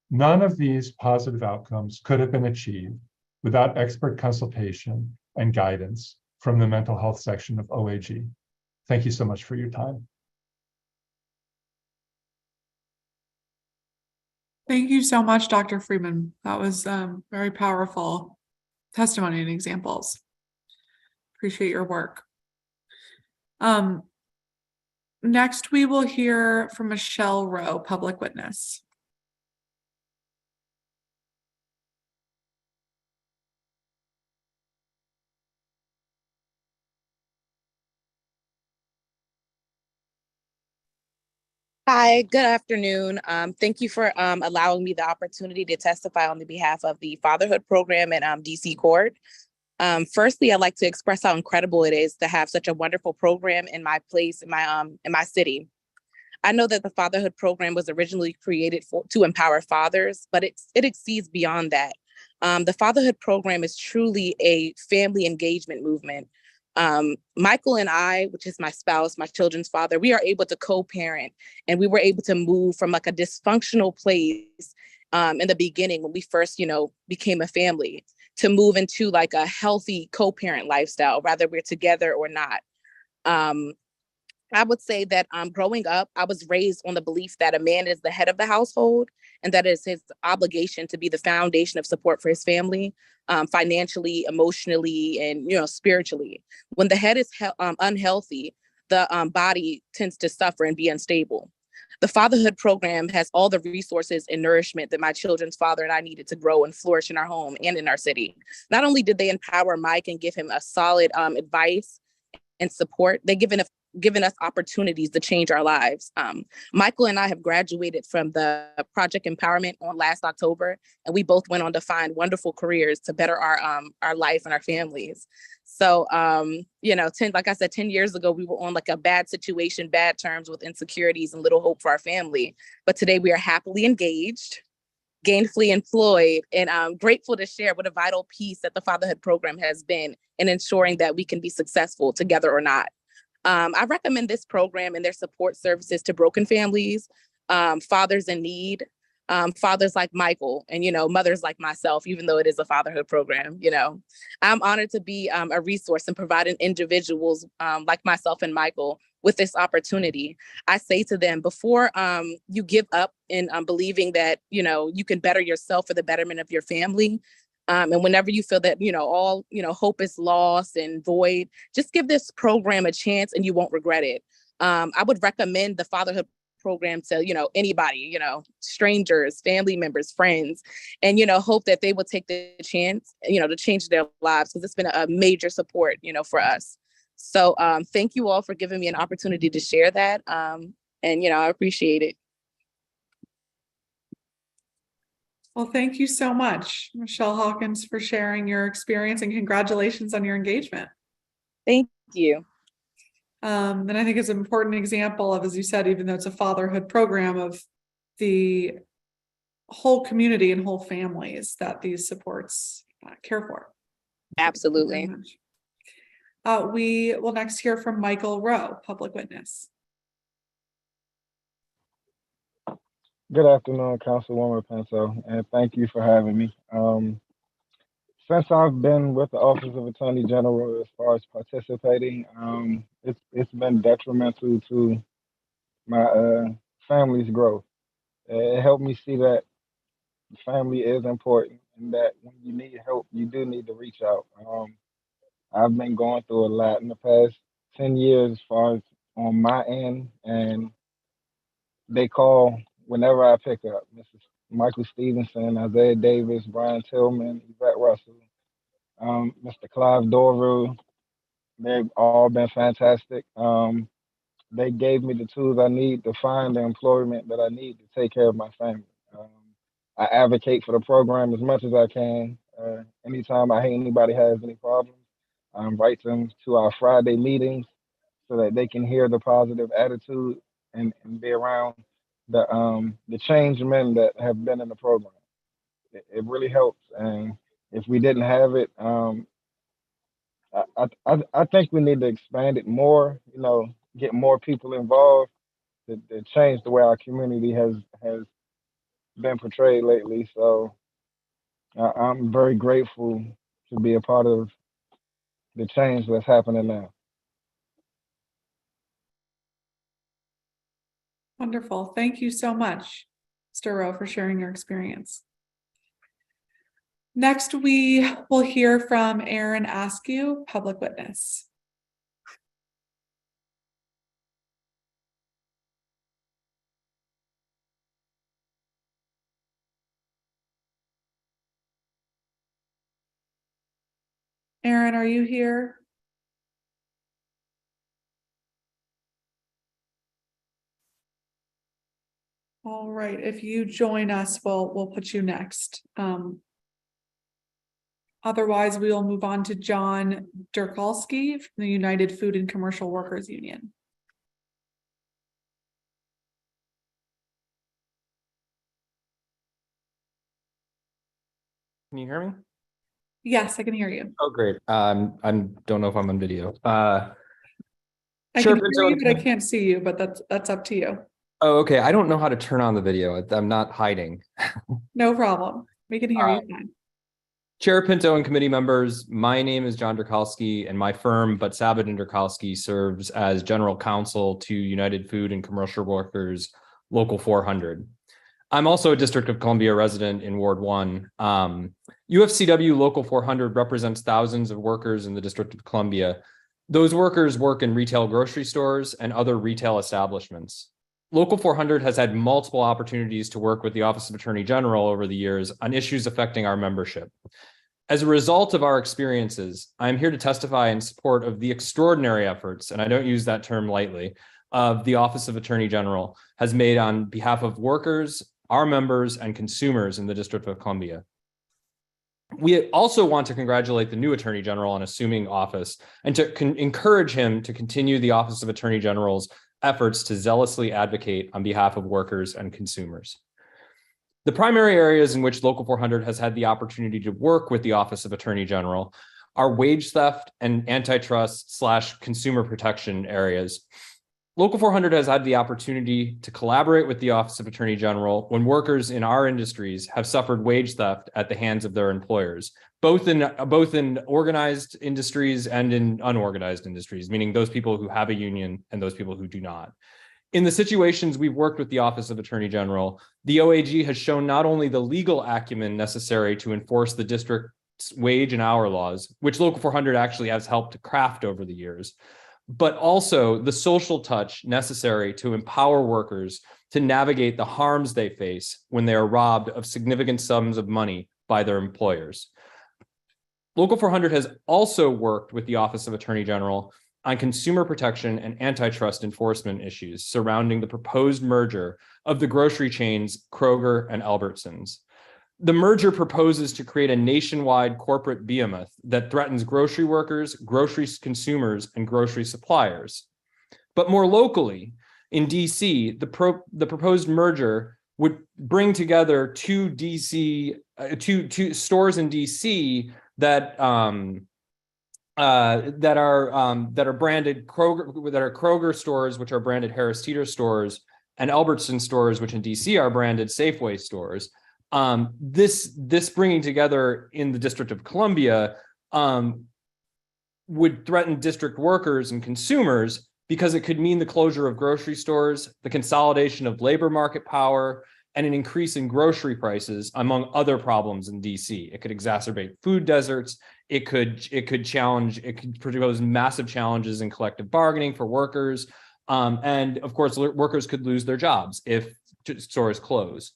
None of these positive outcomes could have been achieved without expert consultation and guidance from the mental health section of OAG. Thank you so much for your time. Thank you so much, Dr. Freeman. That was very powerful. testimony and examples. Appreciate your work. Next, we will hear from Michelle Rowe, public witness. Hi, good afternoon. Thank you for allowing me the opportunity to testify on the behalf of the Fatherhood Program at DC Court. Firstly, I'd like to express how incredible it is to have such a wonderful program in my place, in my city. I know that the Fatherhood Program was originally created to empower fathers, but it exceeds beyond that. The Fatherhood Program is truly a family engagement movement. Michael and I, which is my spouse, my children's father, we are able to co-parent, and we were able to move from like a dysfunctional place in the beginning when we first, became a family, to move into like a healthy co-parent lifestyle, whether we're together or not. I would say that growing up, I was raised on the belief that a man is the head of the household, and that it's his obligation to be the foundation of support for his family, financially, emotionally, and spiritually. When the head is unhealthy, the body tends to suffer and be unstable. The Fatherhood Program has all the resources and nourishment that my children's father and I needed to grow and flourish in our home and in our city. Not only did they empower Mike and give him a solid advice and support, they've given us opportunities to change our lives. Michael and I have graduated from the Project Empowerment on last October, and we both went on to find wonderful careers to better our life and our families. So, like I said, 10 years ago, we were on like a bad situation, bad terms with insecurities and little hope for our family. But today we are happily engaged, gainfully employed, and I'm grateful to share what a vital piece that the Fatherhood Program has been in ensuring that we can be successful together or not. I recommend this program and their support services to broken families, fathers in need, fathers like Michael, and, mothers like myself, even though it is a fatherhood program. I'm honored to be a resource and providing individuals like myself and Michael with this opportunity. I say to them, before you give up in believing that, you can better yourself for the betterment of your family, and whenever you feel that, all, hope is lost and void, just give this program a chance and you won't regret it. I would recommend the Fatherhood Program to, anybody, strangers, family members, friends, and, hope that they will take the chance, to change their lives, because it's been a major support, for us. So thank you all for giving me an opportunity to share that. And, I appreciate it. Well, thank you so much, Michelle Hawkins, for sharing your experience, and congratulations on your engagement. Thank you. And I think it's an important example of, as you said, even though it's a fatherhood program, of the whole community and whole families that these supports care for. Absolutely. We will next hear from Michael Rowe, public witness. Good afternoon, Councilwoman Pinto, and thank you for having me. Since I've been with the Office of Attorney General, as far as participating, it's been detrimental to my family's growth. It helped me see that family is important, and that when you need help, you do need to reach out. I've been going through a lot in the past 10 years as far as on my end, and they call whenever I pick up. Mrs. Michael Stevenson, Isaiah Davis, Brian Tillman, Yvette Russell, Mr. Clive Dorville. They've all been fantastic. They gave me the tools I need to find the employment that I need to take care of my family. I advocate for the program as much as I can. Anytime anybody has any problems, I invite them to our Friday meetings so that they can hear the positive attitude and be around the change men that have been in the program. It really helps. And if we didn't have it, I think we need to expand it more, get more people involved to change the way our community has been portrayed lately. So I'm very grateful to be a part of the change that's happening now. Wonderful. Thank you so much, Mr. Rowe, for sharing your experience. Next, we will hear from Aaron Askew, public witness. Aaron, are you here? All right, if you join us, we'll put you next. Otherwise, we will move on to John Durkalski from the United Food and Commercial Workers Union. Can you hear me? Yes, I can hear you. Oh, great. I don't know if I'm on video. I can hear you, but I can't see you, but that's up to you. Oh, okay. I don't know how to turn on the video. I'm not hiding. No problem. We can hear you fine. Chair Pinto and committee members, my name is John Durkalski, and my firm, But Sabit and Durkalski, serves as general counsel to United Food and Commercial Workers Local 400. I'm also a District of Columbia resident in Ward 1. UFCW Local 400 represents thousands of workers in the District of Columbia. Those workers work in retail grocery stores and other retail establishments. Local 400 has had multiple opportunities to work with the Office of Attorney General over the years on issues affecting our membership. As a result of our experiences, I am here to testify in support of the extraordinary efforts, and I don't use that term lightly, of the Office of Attorney General has made on behalf of workers, our members, and consumers in the District of Columbia. We also want to congratulate the new Attorney General on assuming office and to encourage him to continue the Office of Attorney General's efforts to zealously advocate on behalf of workers and consumers. The primary areas in which Local 400 has had the opportunity to work with the Office of Attorney General are wage theft and antitrust/consumer protection areas. Local 400 has had the opportunity to collaborate with the Office of Attorney General when workers in our industries have suffered wage theft at the hands of their employers, both in organized industries and in unorganized industries, meaning those people who have a union and those people who do not. In the situations we've worked with the Office of Attorney General, the OAG has shown not only the legal acumen necessary to enforce the district's wage and hour laws, which Local 400 actually has helped to craft over the years, but also the social touch necessary to empower workers to navigate the harms they face when they are robbed of significant sums of money by their employers. Local 400 has also worked with the Office of Attorney General on consumer protection and antitrust enforcement issues surrounding the proposed merger of the grocery chains Kroger and Albertsons. The merger proposes to create a nationwide corporate behemoth that threatens grocery workers, grocery consumers, and grocery suppliers. But more locally, in DC, the proposed merger would bring together two stores in DC that are branded Kroger, that are Kroger stores, which are branded Harris Teeter stores, and Albertson stores, which in DC are branded Safeway stores. This bringing together in the District of Columbia would threaten district workers and consumers because it could mean the closure of grocery stores, the consolidation of labor market power, and an increase in grocery prices, among other problems in DC. It could exacerbate food deserts. It could propose massive challenges in collective bargaining for workers. And of course, workers could lose their jobs if stores close.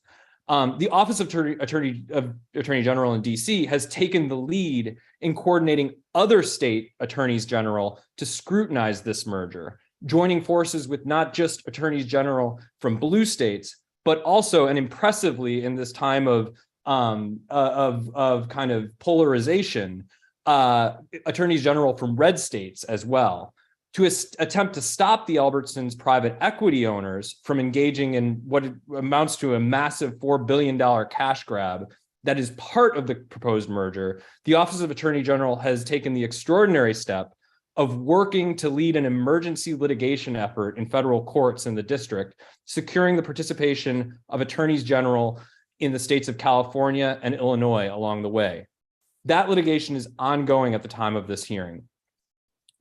The Office of Attorney General in DC has taken the lead in coordinating other state attorneys general to scrutinize this merger, joining forces with not just attorneys general from blue states, but also, and impressively in this time of kind of polarization, attorneys general from red states as well, to attempt to stop the Albertsons private equity owners from engaging in what amounts to a massive $4 billion cash grab that is part of the proposed merger. The Office of Attorney General has taken the extraordinary step of working to lead an emergency litigation effort in federal courts in the district, securing the participation of attorneys general in the states of California and Illinois along the way. That litigation is ongoing at the time of this hearing.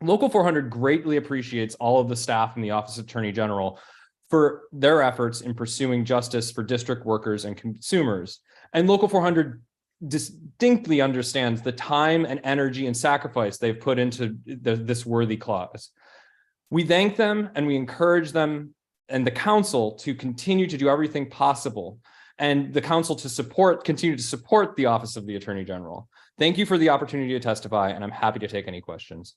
Local 400 greatly appreciates all of the staff in the Office of Attorney General for their efforts in pursuing justice for district workers and consumers. And Local 400 distinctly understands the time and energy and sacrifice they've put into this worthy cause. We thank them and we encourage them and the council to continue to do everything possible, and the council to continue to support the Office of the Attorney General. Thank you for the opportunity to testify, and I'm happy to take any questions.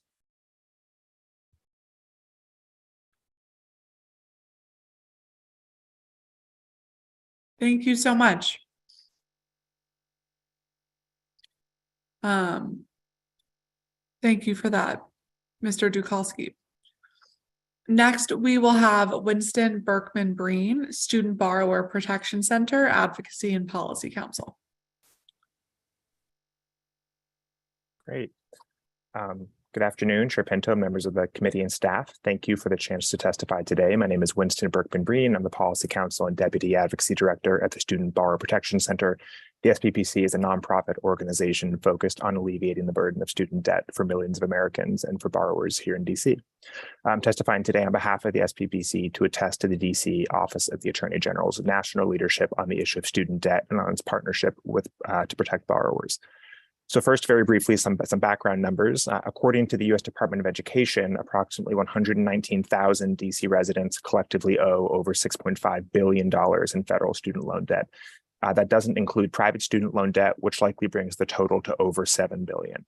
Thank you so much. Thank you for that, Mr. Dukalski. Next, we will have Winston Berkman-Breen, Student Borrower Protection Center, Advocacy and Policy Council. Great. Good afternoon, Chair Pinto, members of the committee and staff. Thank you for the chance to testify today. My name is Winston Berkman-Breen. I'm the Policy Counsel and Deputy Advocacy Director at the Student Borrower Protection Center. The SBPC is a nonprofit organization focused on alleviating the burden of student debt for millions of Americans and for borrowers here in DC. I'm testifying today on behalf of the SBPC to attest to the DC Office of the Attorney General's national leadership on the issue of student debt and on its partnership with to protect borrowers. So first, very briefly, some background numbers. According to the U.S. Department of Education, approximately 119,000 DC residents collectively owe over $6.5 billion in federal student loan debt. That doesn't include private student loan debt, which likely brings the total to over $7 billion.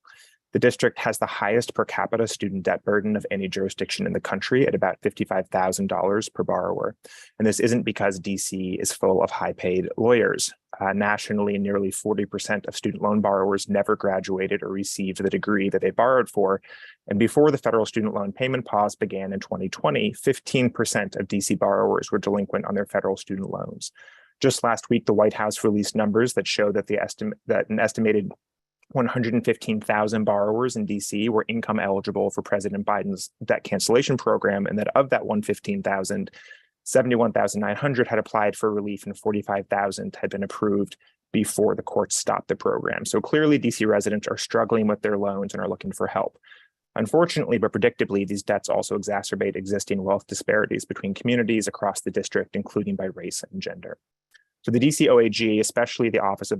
The district has the highest per capita student debt burden of any jurisdiction in the country at about $55,000 per borrower. And this isn't because DC is full of high-paid lawyers. Nationally, nearly 40% of student loan borrowers never graduated or received the degree that they borrowed for. And before the federal student loan payment pause began in 2020, 15% of DC borrowers were delinquent on their federal student loans. Just last week, the White House released numbers that show that an estimated 115,000 borrowers in DC were income eligible for President Biden's debt cancellation program, and that of that 115,000, 71,900 had applied for relief and 45,000 had been approved before the courts stopped the program. So clearly, DC residents are struggling with their loans and are looking for help. Unfortunately, but predictably, these debts also exacerbate existing wealth disparities between communities across the district, including by race and gender. So the DC OAG, especially the Office of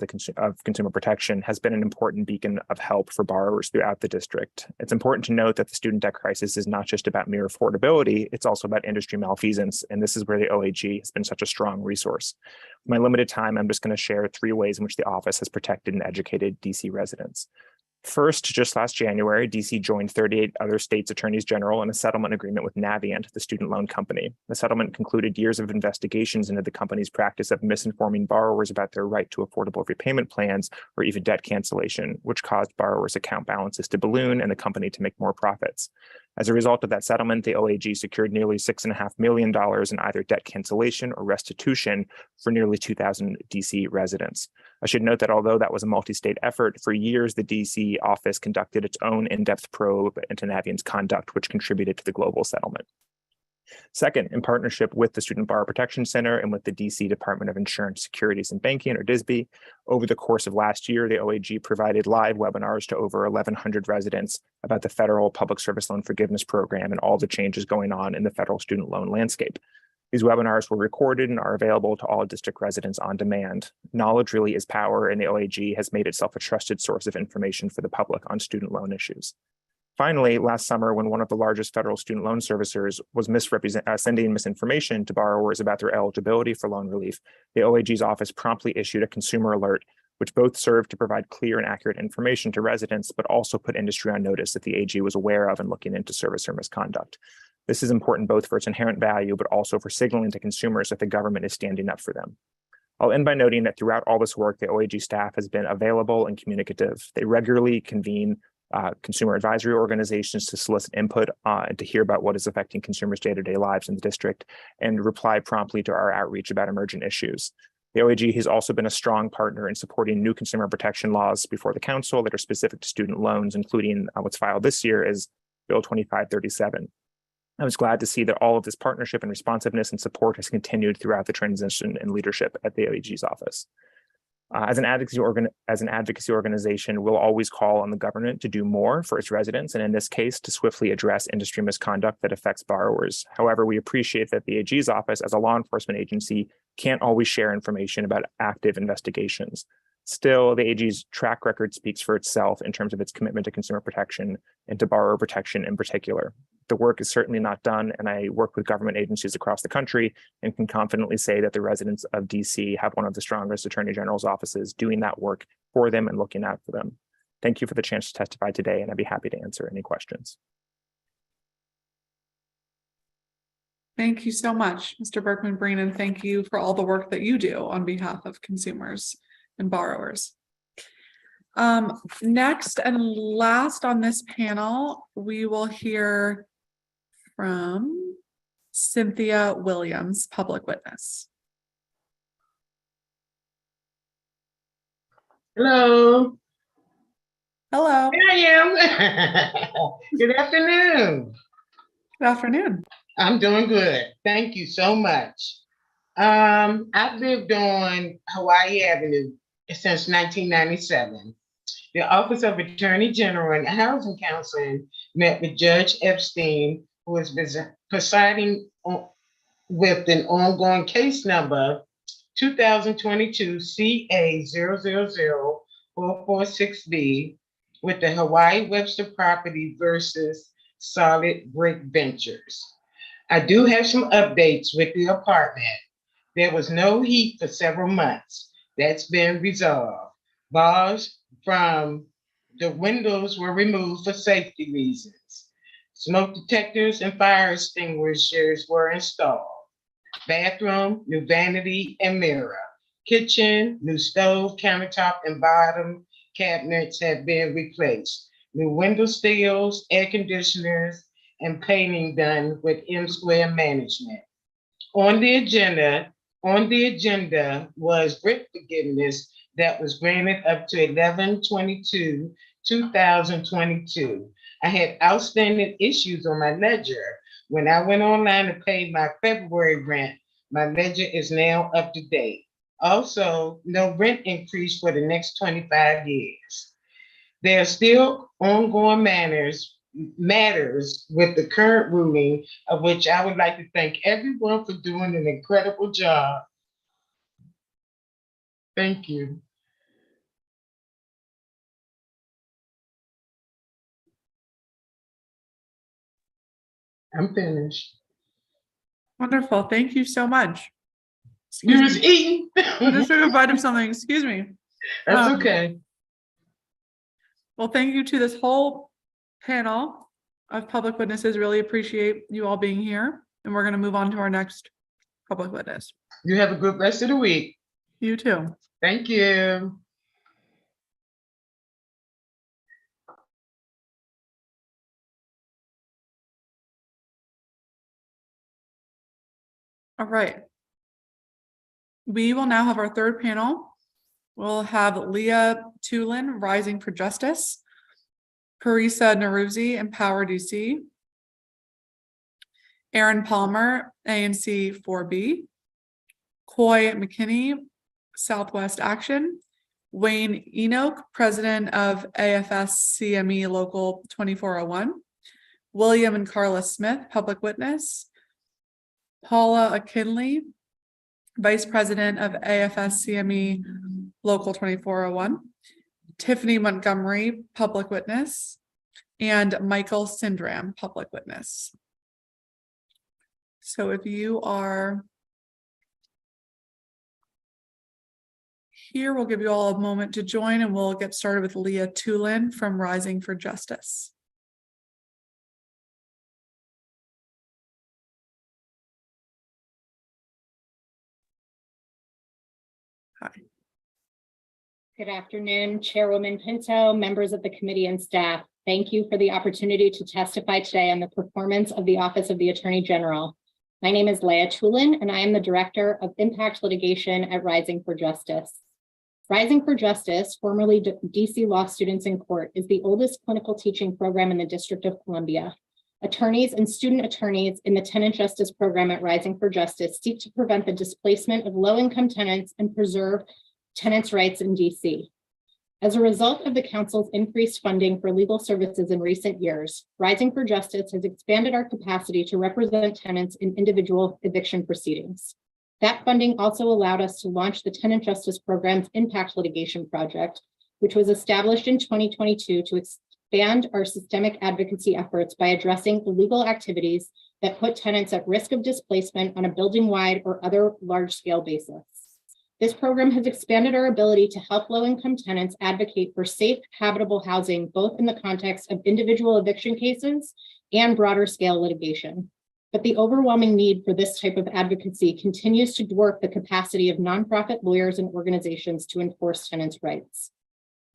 Consumer Protection, has been an important beacon of help for borrowers throughout the district. It's important to note that the student debt crisis is not just about mere affordability, it's also about industry malfeasance, and this is where the OAG has been such a strong resource. In my limited time, I'm just going to share 3 ways in which the office has protected and educated DC residents. First, just last January, DC joined 38 other states' attorneys general in a settlement agreement with Navient, the student loan company. The settlement concluded years of investigations into the company's practice of misinforming borrowers about their right to affordable repayment plans or even debt cancellation, which caused borrowers' account balances to balloon and the company to make more profits. As a result of that settlement, the OAG secured nearly $6.5 million in either debt cancellation or restitution for nearly 2,000 DC residents. I should note that although that was a multi-state effort, for years the DC office conducted its own in-depth probe into Navient's conduct, which contributed to the global settlement. Second, in partnership with the Student Borrower Protection Center and with the DC Department of Insurance, Securities, and Banking, or DSBE, over the course of last year, the OAG provided live webinars to over 1,100 residents about the federal public service loan forgiveness program and all the changes going on in the federal student loan landscape. These webinars were recorded and are available to all district residents on demand. Knowledge really is power, and the OAG has made itself a trusted source of information for the public on student loan issues. Finally, last summer, when one of the largest federal student loan servicers was sending misinformation to borrowers about their eligibility for loan relief, the OAG's office promptly issued a consumer alert, which both served to provide clear and accurate information to residents, but also put industry on notice that the AG was aware of and looking into servicer misconduct. This is important both for its inherent value, but also for signaling to consumers that the government is standing up for them. I'll end by noting that throughout all this work, the OAG staff has been available and communicative. They regularly convene consumer advisory organizations to solicit input and to hear about what is affecting consumers' day-to-day lives in the district and reply promptly to our outreach about emergent issues. The OAG has also been a strong partner in supporting new consumer protection laws before the council that are specific to student loans, including what's filed this year as Bill 2537. I was glad to see that all of this partnership and responsiveness and support has continued throughout the transition and leadership at the OAG's office. As an advocacy organization, we'll always call on the government to do more for its residents, and in this case, to swiftly address industry misconduct that affects borrowers. However, we appreciate that the AG's office, as a law enforcement agency, can't always share information about active investigations. Still, the AG's track record speaks for itself in terms of its commitment to consumer protection and to borrower protection in particular. The work is certainly not done, and I work with government agencies across the country and can confidently say that the residents of DC have one of the strongest attorney general's offices doing that work for them and looking out for them. Thank you for the chance to testify today, and I'd be happy to answer any questions. Thank you so much, Mr. Berkman-Breen, and thank you for all the work that you do on behalf of consumers and borrowers. Next and last on this panel, we will hear from Cynthia Williams, public witness. Hello. Hello. Here I am. Good afternoon. Good afternoon. I'm doing good. Thank you so much. I've lived on Hawaii Avenue since 1997. The Office of Attorney General and Housing Counseling met with Judge Epstein, who has been presiding with an ongoing case number 2022 CA000446B with the Hawaii Webster property versus Solid Brick Ventures. I do have some updates with the apartment. There was no heat for several months. That's been resolved. Bars from the windows were removed for safety reasons. Smoke detectors and fire extinguishers were installed. Bathroom, new vanity and mirror. Kitchen, new stove, countertop, and bottom cabinets have been replaced. New window sills, air conditioners, and painting done with M Square Management. On the agenda was rent forgiveness that was granted up to 11/22/2022. I had outstanding issues on my ledger. When I went online to pay my February rent, my ledger is now up to date. Also, no rent increase for the next 25 years. There are still ongoing matters with the current ruling, of which I would like to thank everyone for doing an incredible job. Thank you. I'm finished. Wonderful. Thank you so much. You was eating. I just took a bite of something. Excuse me. That's okay. Well, thank you to this whole panel of public witnesses. Really appreciate you all being here. And we're going to move on to our next public witness. You have a good rest of the week. You too. Thank you. All right. We will now have our third panel. We'll have Leah Tulin, Rising for Justice, Carissa Naruzzi, Empower DC, Aaron Palmer, ANC 4B, Coy McKinney, Southwest Action, Wayne Enoch, President of AFS CME Local 2401, William and Carla Smith, Public Witness, Paula Akinley, Vice President of AFS CME Local 2401, Tiffany Montgomery, Public Witness, and Michael Sindram, Public Witness. So if you are here, we'll give you all a moment to join and we'll get started with Leah Tulin from Rising for Justice. Hi. Good afternoon, Chairwoman Pinto, members of the committee and staff. Thank you for the opportunity to testify today on the performance of the Office of the Attorney General. My name is Leah Tulin, and I am the Director of Impact Litigation at Rising for Justice. Rising for Justice, formerly DC Law Students in Court, is the oldest clinical teaching program in the District of Columbia. Attorneys and student attorneys in the Tenant Justice Program at Rising for Justice seek to prevent the displacement of low-income tenants and preserve tenants' rights in DC. As a result of the Council's increased funding for legal services in recent years, Rising for Justice has expanded our capacity to represent tenants in individual eviction proceedings. That funding also allowed us to launch the Tenant Justice Program's Impact Litigation Project, which was established in 2022 to expand our systemic advocacy efforts by addressing illegal activities that put tenants at risk of displacement on a building-wide or other large-scale basis. This program has expanded our ability to help low-income tenants advocate for safe, habitable housing, both in the context of individual eviction cases and broader scale litigation. But the overwhelming need for this type of advocacy continues to dwarf the capacity of nonprofit lawyers and organizations to enforce tenants' rights.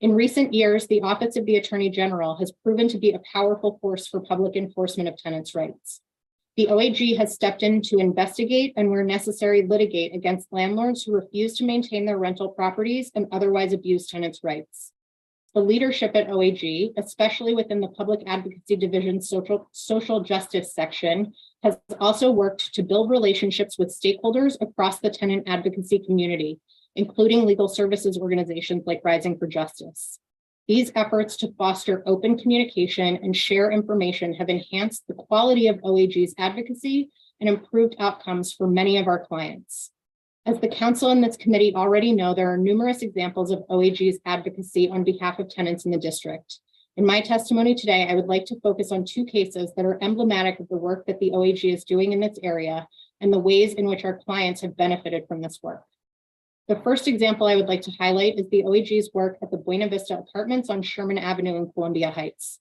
In recent years, the Office of the Attorney General has proven to be a powerful force for public enforcement of tenants' rights. The OAG has stepped in to investigate and, where necessary, litigate against landlords who refuse to maintain their rental properties and otherwise abuse tenants' rights. The leadership at OAG, especially within the Public Advocacy Division's social justice section, has also worked to build relationships with stakeholders across the tenant advocacy community, including legal services organizations like Rising for Justice. These efforts to foster open communication and share information have enhanced the quality of OAG's advocacy and improved outcomes for many of our clients. As the council and this committee already know, there are numerous examples of OAG's advocacy on behalf of tenants in the district. In my testimony today, I would like to focus on two cases that are emblematic of the work that the OAG is doing in this area and the ways in which our clients have benefited from this work. The first example I would like to highlight is the OAG's work at the Buena Vista Apartments on Sherman Avenue in Columbia Heights.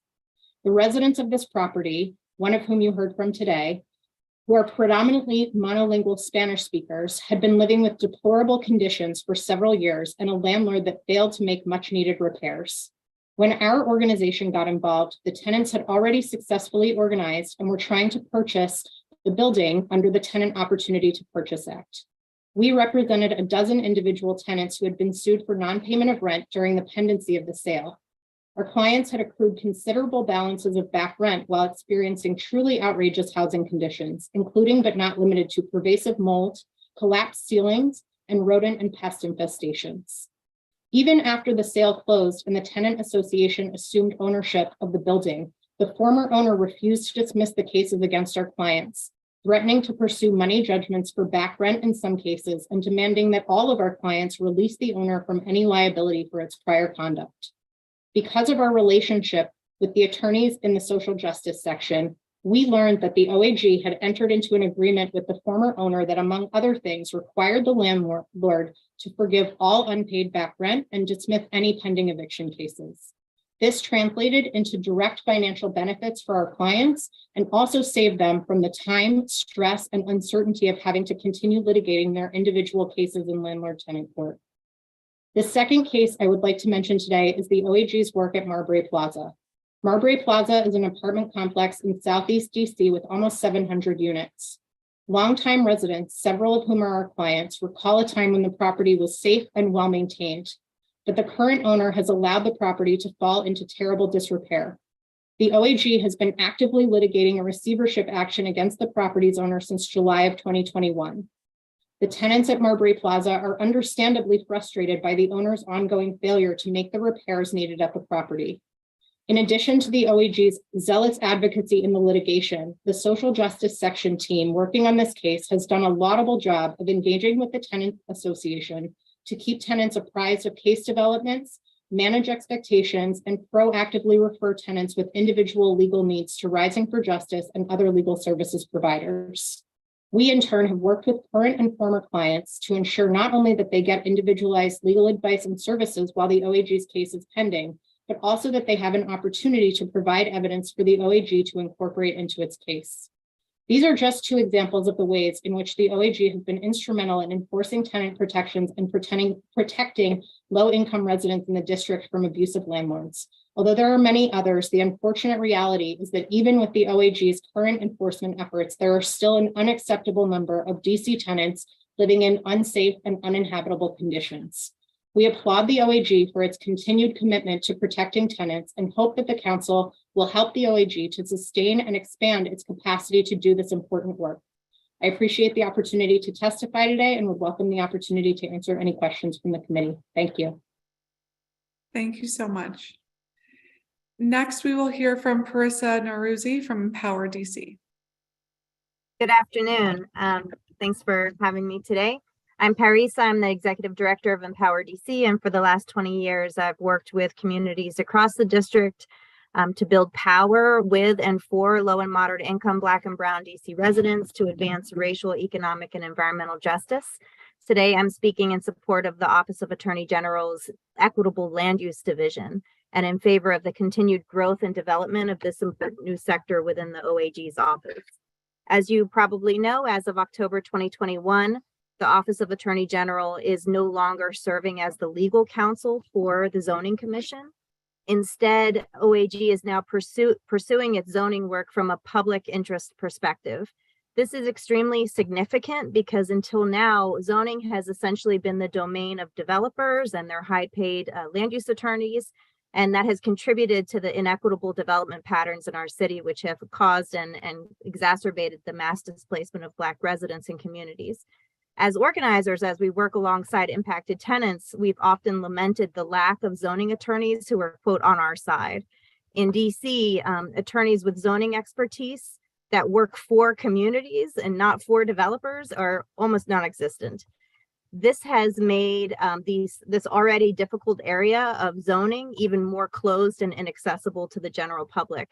The residents of this property, one of whom you heard from today, who are predominantly monolingual Spanish speakers, had been living with deplorable conditions for several years and a landlord that failed to make much needed repairs. When our organization got involved, the tenants had already successfully organized and were trying to purchase the building under the Tenant Opportunity to Purchase Act. We represented a dozen individual tenants who had been sued for non-payment of rent during the pendency of the sale. Our clients had accrued considerable balances of back rent while experiencing truly outrageous housing conditions, including but not limited to pervasive mold, collapsed ceilings, and rodent and pest infestations. Even after the sale closed and the tenant association assumed ownership of the building, the former owner refused to dismiss the cases against our clients, threatening to pursue money judgments for back rent in some cases and demanding that all of our clients release the owner from any liability for its prior conduct. Because of our relationship with the attorneys in the social justice section, we learned that the OAG had entered into an agreement with the former owner that, among other things, required the landlord to forgive all unpaid back rent and dismiss any pending eviction cases. This translated into direct financial benefits for our clients and also saved them from the time, stress, and uncertainty of having to continue litigating their individual cases in landlord-tenant court. The second case I would like to mention today is the OAG's work at Marbury Plaza. Marbury Plaza is an apartment complex in Southeast DC with almost 700 units. Longtime residents, several of whom are our clients, recall a time when the property was safe and well-maintained, but the current owner has allowed the property to fall into terrible disrepair. The OAG has been actively litigating a receivership action against the property's owner since July of 2021. The tenants at Marbury Plaza are understandably frustrated by the owner's ongoing failure to make the repairs needed at the property. In addition to the OAG's zealous advocacy in the litigation, the social justice section team working on this case has done a laudable job of engaging with the tenant association to keep tenants apprised of case developments, manage expectations, and proactively refer tenants with individual legal needs to Rising for Justice and other legal services providers. We, in turn, have worked with current and former clients to ensure not only that they get individualized legal advice and services while the OAG's case is pending, but also that they have an opportunity to provide evidence for the OAG to incorporate into its case. These are just two examples of the ways in which the OAG has been instrumental in enforcing tenant protections and protecting low-income residents in the district from abusive landlords. Although there are many others, the unfortunate reality is that even with the OAG's current enforcement efforts, there are still an unacceptable number of DC tenants living in unsafe and uninhabitable conditions. We applaud the OAG for its continued commitment to protecting tenants and hope that the council will help the OAG to sustain and expand its capacity to do this important work. I appreciate the opportunity to testify today and would welcome the opportunity to answer any questions from the committee. Thank you. Thank you so much. Next, we will hear from Parissa Naruzzi from Empower DC. Good afternoon. Thanks for having me today. I'm Parisa. I'm the Executive Director of Empower DC, and for the last 20 years, I've worked with communities across the district to build power with and for low and moderate income Black and Brown DC residents to advance racial, economic, and environmental justice. Today, I'm speaking in support of the Office of Attorney General's Equitable Land Use Division and in favor of the continued growth and development of this important new sector within the OAG's office. As you probably know, as of October 2021, the Office of Attorney General is no longer serving as the legal counsel for the Zoning Commission. Instead, OAG is now pursuing its zoning work from a public interest perspective. This is extremely significant because until now, zoning has essentially been the domain of developers and their high-paid land use attorneys, and that has contributed to the inequitable development patterns in our city, which have caused and exacerbated the mass displacement of Black residents and communities. As organizers, as we work alongside impacted tenants, we've often lamented the lack of zoning attorneys who are, quote, on our side. In DC, attorneys with zoning expertise that work for communities and not for developers are almost non-existent. This has made this already difficult area of zoning even more closed and inaccessible to the general public.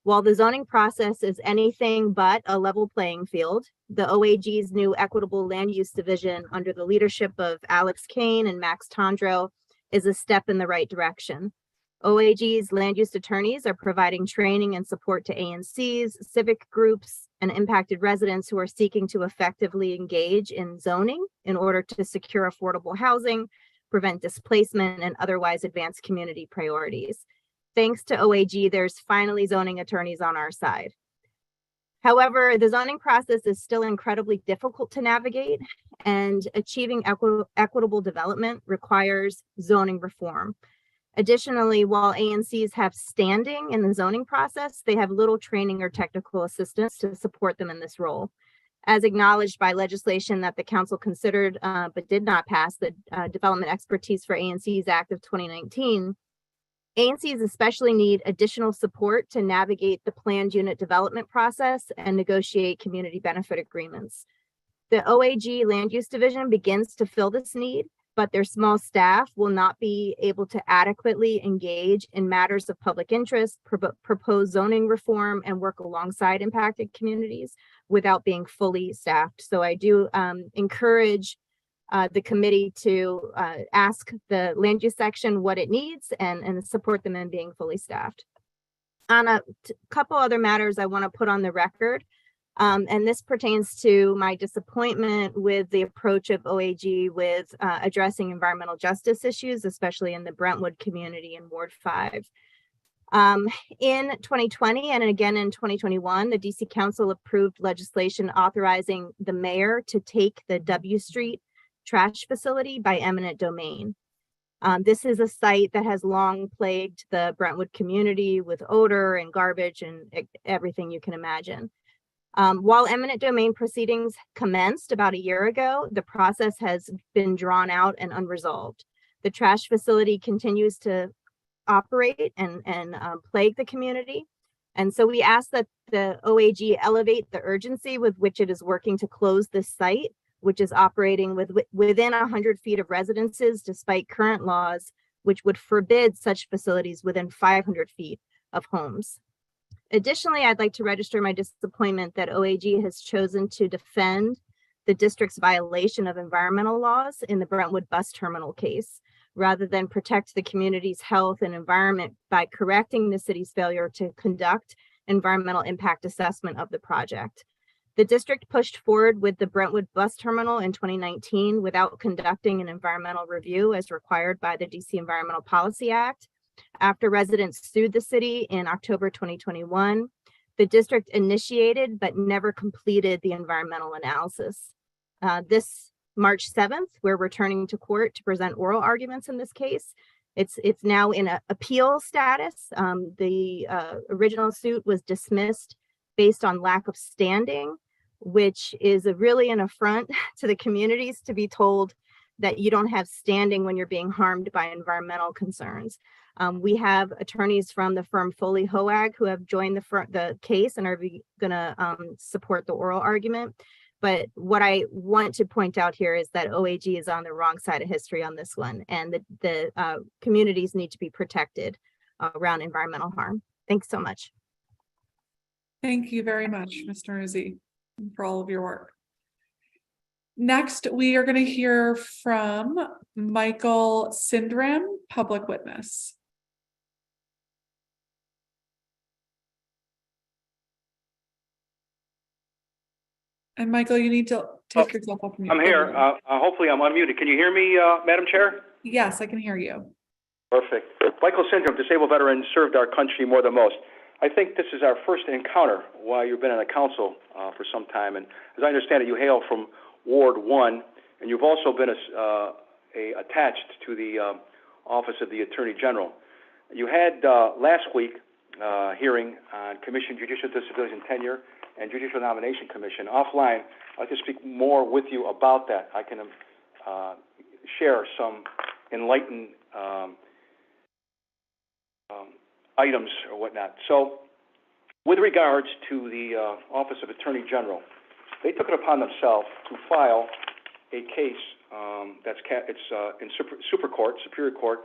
While the zoning process is anything but a level playing field, the OAG's new Equitable Land Use Division under the leadership of Alex Kane and Max Tondreau is a step in the right direction. OAG's land use attorneys are providing training and support to ANCs, civic groups, and impacted residents who are seeking to effectively engage in zoning in order to secure affordable housing, prevent displacement, and otherwise advance community priorities. Thanks to OAG, there's finally zoning attorneys on our side. However, the zoning process is still incredibly difficult to navigate, and achieving equitable development requires zoning reform. Additionally, while ANCs have standing in the zoning process, they have little training or technical assistance to support them in this role. As acknowledged by legislation that the council considered but did not pass, the Development Expertise for ANCs Act of 2019, ANCs especially need additional support to navigate the planned unit development process and negotiate community benefit agreements. The OAG Land Use Division begins to fill this need, but their small staff will not be able to adequately engage in matters of public interest, propose zoning reform, and work alongside impacted communities without being fully staffed. So I do encourage the committee to ask the land use section what it needs and support them in being fully staffed. On a couple other matters I want to put on the record, and this pertains to my disappointment with the approach of OAG with addressing environmental justice issues, especially in the Brentwood community in Ward 5. In 2020 and again in 2021, the DC Council approved legislation authorizing the mayor to take the W Street trash facility by eminent domain. This is a site that has long plagued the Brentwood community with odor and garbage and everything you can imagine. While eminent domain proceedings commenced about a year ago, the process has been drawn out and unresolved. The trash facility continues to operate and plague the community. And so we ask that the OAG elevate the urgency with which it is working to close this site, which is operating within 100 feet of residences, despite current laws, which would forbid such facilities within 500 feet of homes. Additionally, I'd like to register my disappointment that OAG has chosen to defend the district's violation of environmental laws in the Brentwood bus terminal case, rather than protect the community's health and environment by correcting the city's failure to conduct environmental impact assessment of the project. The district pushed forward with the Brentwood bus terminal in 2019 without conducting an environmental review as required by the DC Environmental Policy Act. After residents sued the city in October 2021, the district initiated but never completed the environmental analysis. This March 7th, we're returning to court to present oral arguments in this case. It's now in an appeal status. The original suit was dismissed based on lack of standing, which is really an affront to the communities to be told that you don't have standing when you're being harmed by environmental concerns. We have attorneys from the firm Foley OAG who have joined the case and are going to support the oral argument. But what I want to point out here is that OAG is on the wrong side of history on this one, and the communities need to be protected around environmental harm. Thanks so much. Thank you very much, Mr. Nuzzi, for all of your work. Next, we are going to hear from Michael Syndram, public witness. And Michael, you need to take yourself off mute. I'm here. Hopefully I'm unmuted. Can you hear me, Madam Chair? Yes, I can hear you. Perfect. Michael Syndram, disabled veteran, served our country more than most. I think this is our first encounter while you've been on the council for some time. And as I understand it, you hail from Ward 1, and you've also been attached to the Office of the Attorney General. You had last week hearing on Commission Judicial Disabilities and Tenure and Judicial Nomination Commission. Offline, I'd like to speak more with you about that. I can share some enlightened items or whatnot. So with regards to the Office of Attorney General, they took it upon themselves to file a case in Superior Court,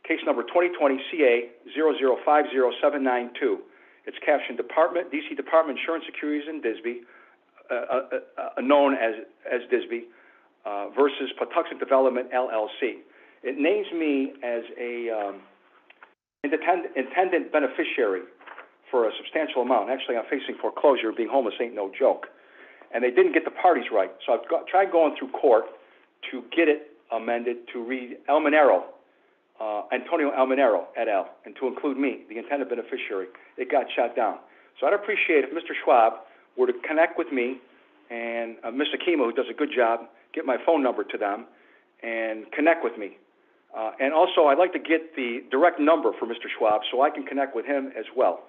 case number 2020 CA 0050792. It's captioned DC Department Insurance Securities in Disby, known as Disby, versus Patuxent Development LLC. It names me as a intended beneficiary for a substantial amount. Actually, I'm facing foreclosure. Being homeless ain't no joke. And they didn't get the parties right. So I've tried going through court to get it amended to read Antonio Almanero et al., and to include me, the intended beneficiary. It got shot down. So I'd appreciate if Mr. Schwab were to connect with me and Mr. Kimo, who does a good job, get my phone number to them and connect with me. And also, I'd like to get the direct number for Mr. Schwab so I can connect with him as well.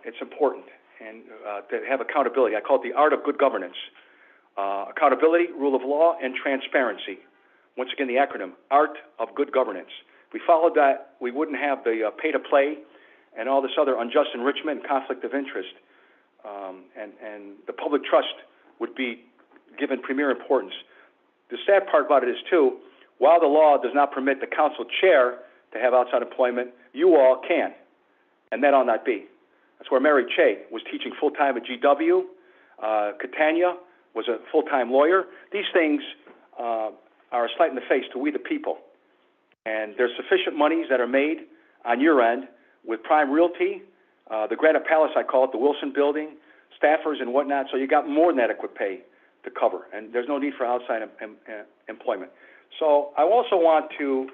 It's important and to have accountability. I call it the art of good governance. Accountability, rule of law, and transparency. Once again, the acronym, art of good governance. If we followed that, we wouldn't have the pay-to-play and all this other unjust enrichment and conflict of interest. And the public trust would be given premier importance. The sad part about it is, too, while the law does not permit the council chair to have outside employment, you all can, and that ought not be. That's where Mary Che was teaching full-time at GW. Catania was a full-time lawyer. These things are a slap in the face to we the people. And there's sufficient monies that are made on your end with Prime Realty, the Granite Palace, I call it, the Wilson Building, staffers and whatnot, so you got more than adequate pay to cover, and there's no need for outside employment. So I also want to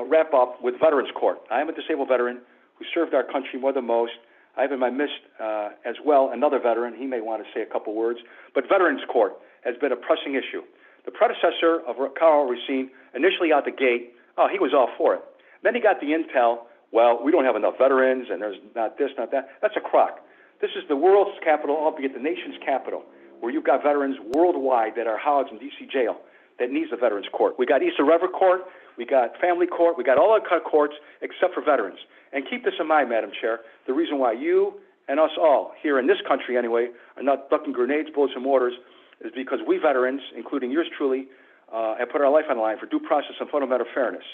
wrap up with Veterans Court. I am a disabled veteran who served our country more than most. I have in my midst as well another veteran. He may want to say a couple words. But Veterans Court has been a pressing issue. The predecessor of Carl Racine, initially out the gate, he was all for it. Then he got the intel, well, we don't have enough veterans, and there's not this, not that. That's a crock. This is the world's capital, albeit the nation's capital, where you've got veterans worldwide that are housed in D.C. jail that needs a Veterans Court. We got Easter River Court, we got Family Court, we got all our courts except for veterans. And keep this in mind, Madam Chair, the reason why you and us all, here in this country anyway, are not ducking grenades, bullets, and mortars is because we veterans, including yours truly, have put our life on the line for due process and fundamental fairness.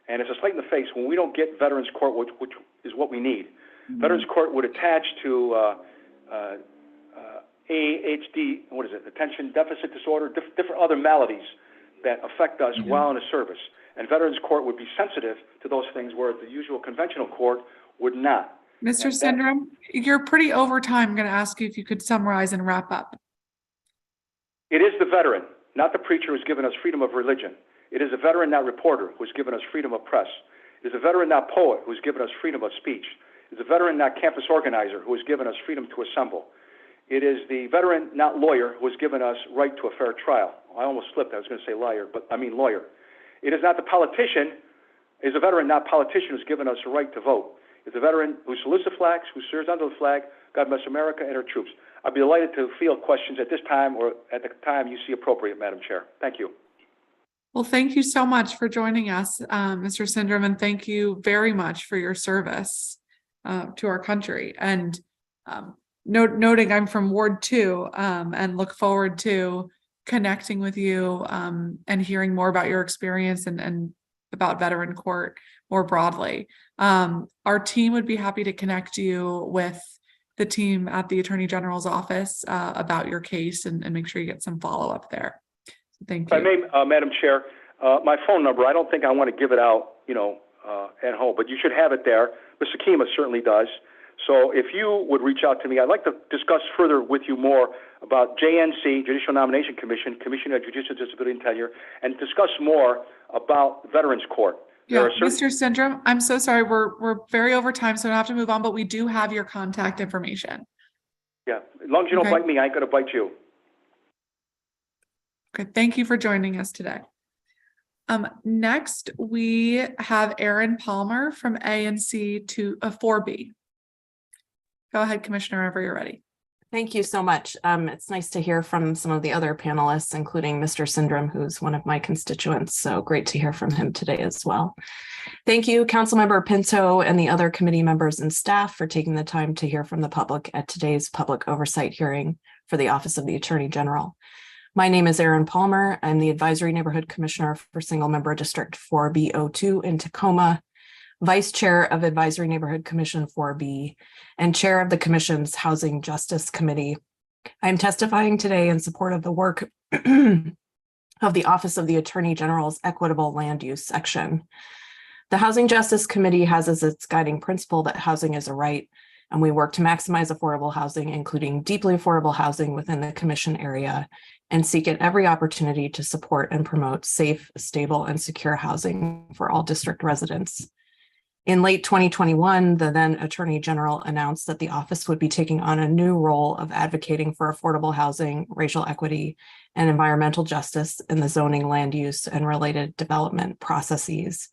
And it's a slap in the face when we don't get Veterans Court, which is what we need. Mm-hmm. Veterans Court would attach to ADHD, what is it, attention deficit disorder, different other maladies that affect us while in the service. And Veterans Court would be sensitive to those things where the usual conventional court would not. Mr. Syndram, you're pretty over time. I'm going to ask you if you could summarize and wrap up. It is the veteran, not the preacher, who's given us freedom of religion. It is a veteran, not reporter, who's given us freedom of press. It is a veteran, not poet, who's given us freedom of speech. It is a veteran, not campus organizer, who has given us freedom to assemble. It is the veteran, not lawyer, who has given us right to a fair trial. I almost slipped. I was going to say liar, but I mean lawyer. It is not the politician. It is a veteran, not politician, who's given us a right to vote. It's a veteran who salutes the flags, who serves under the flag. God bless America and her troops. I'd be delighted to field questions at this time or at the time you see appropriate, Madam Chair. Thank you. Well, thank you so much for joining us, Mr. Syndram, and thank you very much for your service to our country. And noting I'm from Ward 2, and look forward to connecting with you, and hearing more about your experience and about veteran court more broadly. Our team would be happy to connect you with the team at the Attorney General's office about your case and make sure you get some follow-up there. So thank you. If I may, Madam Chair, my phone number, I don't think I want to give it out, at home, but you should have it there. Mr. Kima certainly does. So if you would reach out to me, I'd like to discuss further with you more about JNC, Judicial Nomination Commission, Commission on Judicial Disability and Tenure, and discuss more about Veterans Court. Yeah, Mr. Syndrome, I'm so sorry. We're very over time, so I have to move on, but we do have your contact information. Yeah, as long as you don't bite me, I ain't gonna bite you. Okay, thank you for joining us today. Next, we have Aaron Palmer from ANC to 4B. Go ahead, Commissioner, whenever you're ready. Thank you so much. It's nice to hear from some of the other panelists, including Mr. Syndrome, who's one of my constituents. So great to hear from him today as well. Thank you, Councilmember Pinto and the other committee members and staff for taking the time to hear from the public at today's public oversight hearing for the Office of the Attorney General. My name is Aaron Palmer. I'm the Advisory Neighborhood Commissioner for Single Member District 4B02 in Tacoma, Vice Chair of Advisory Neighborhood Commission 4B, and Chair of the Commission's Housing Justice Committee. I'm testifying today in support of the work of the Office of the Attorney General's Equitable Land Use section. The Housing Justice Committee has as its guiding principle that housing is a right, and we work to maximize affordable housing, including deeply affordable housing within the Commission area, and seek at every opportunity to support and promote safe, stable, and secure housing for all district residents. In late 2021, the then Attorney General announced that the office would be taking on a new role of advocating for affordable housing, racial equity, and environmental justice in the zoning, land use, and related development processes.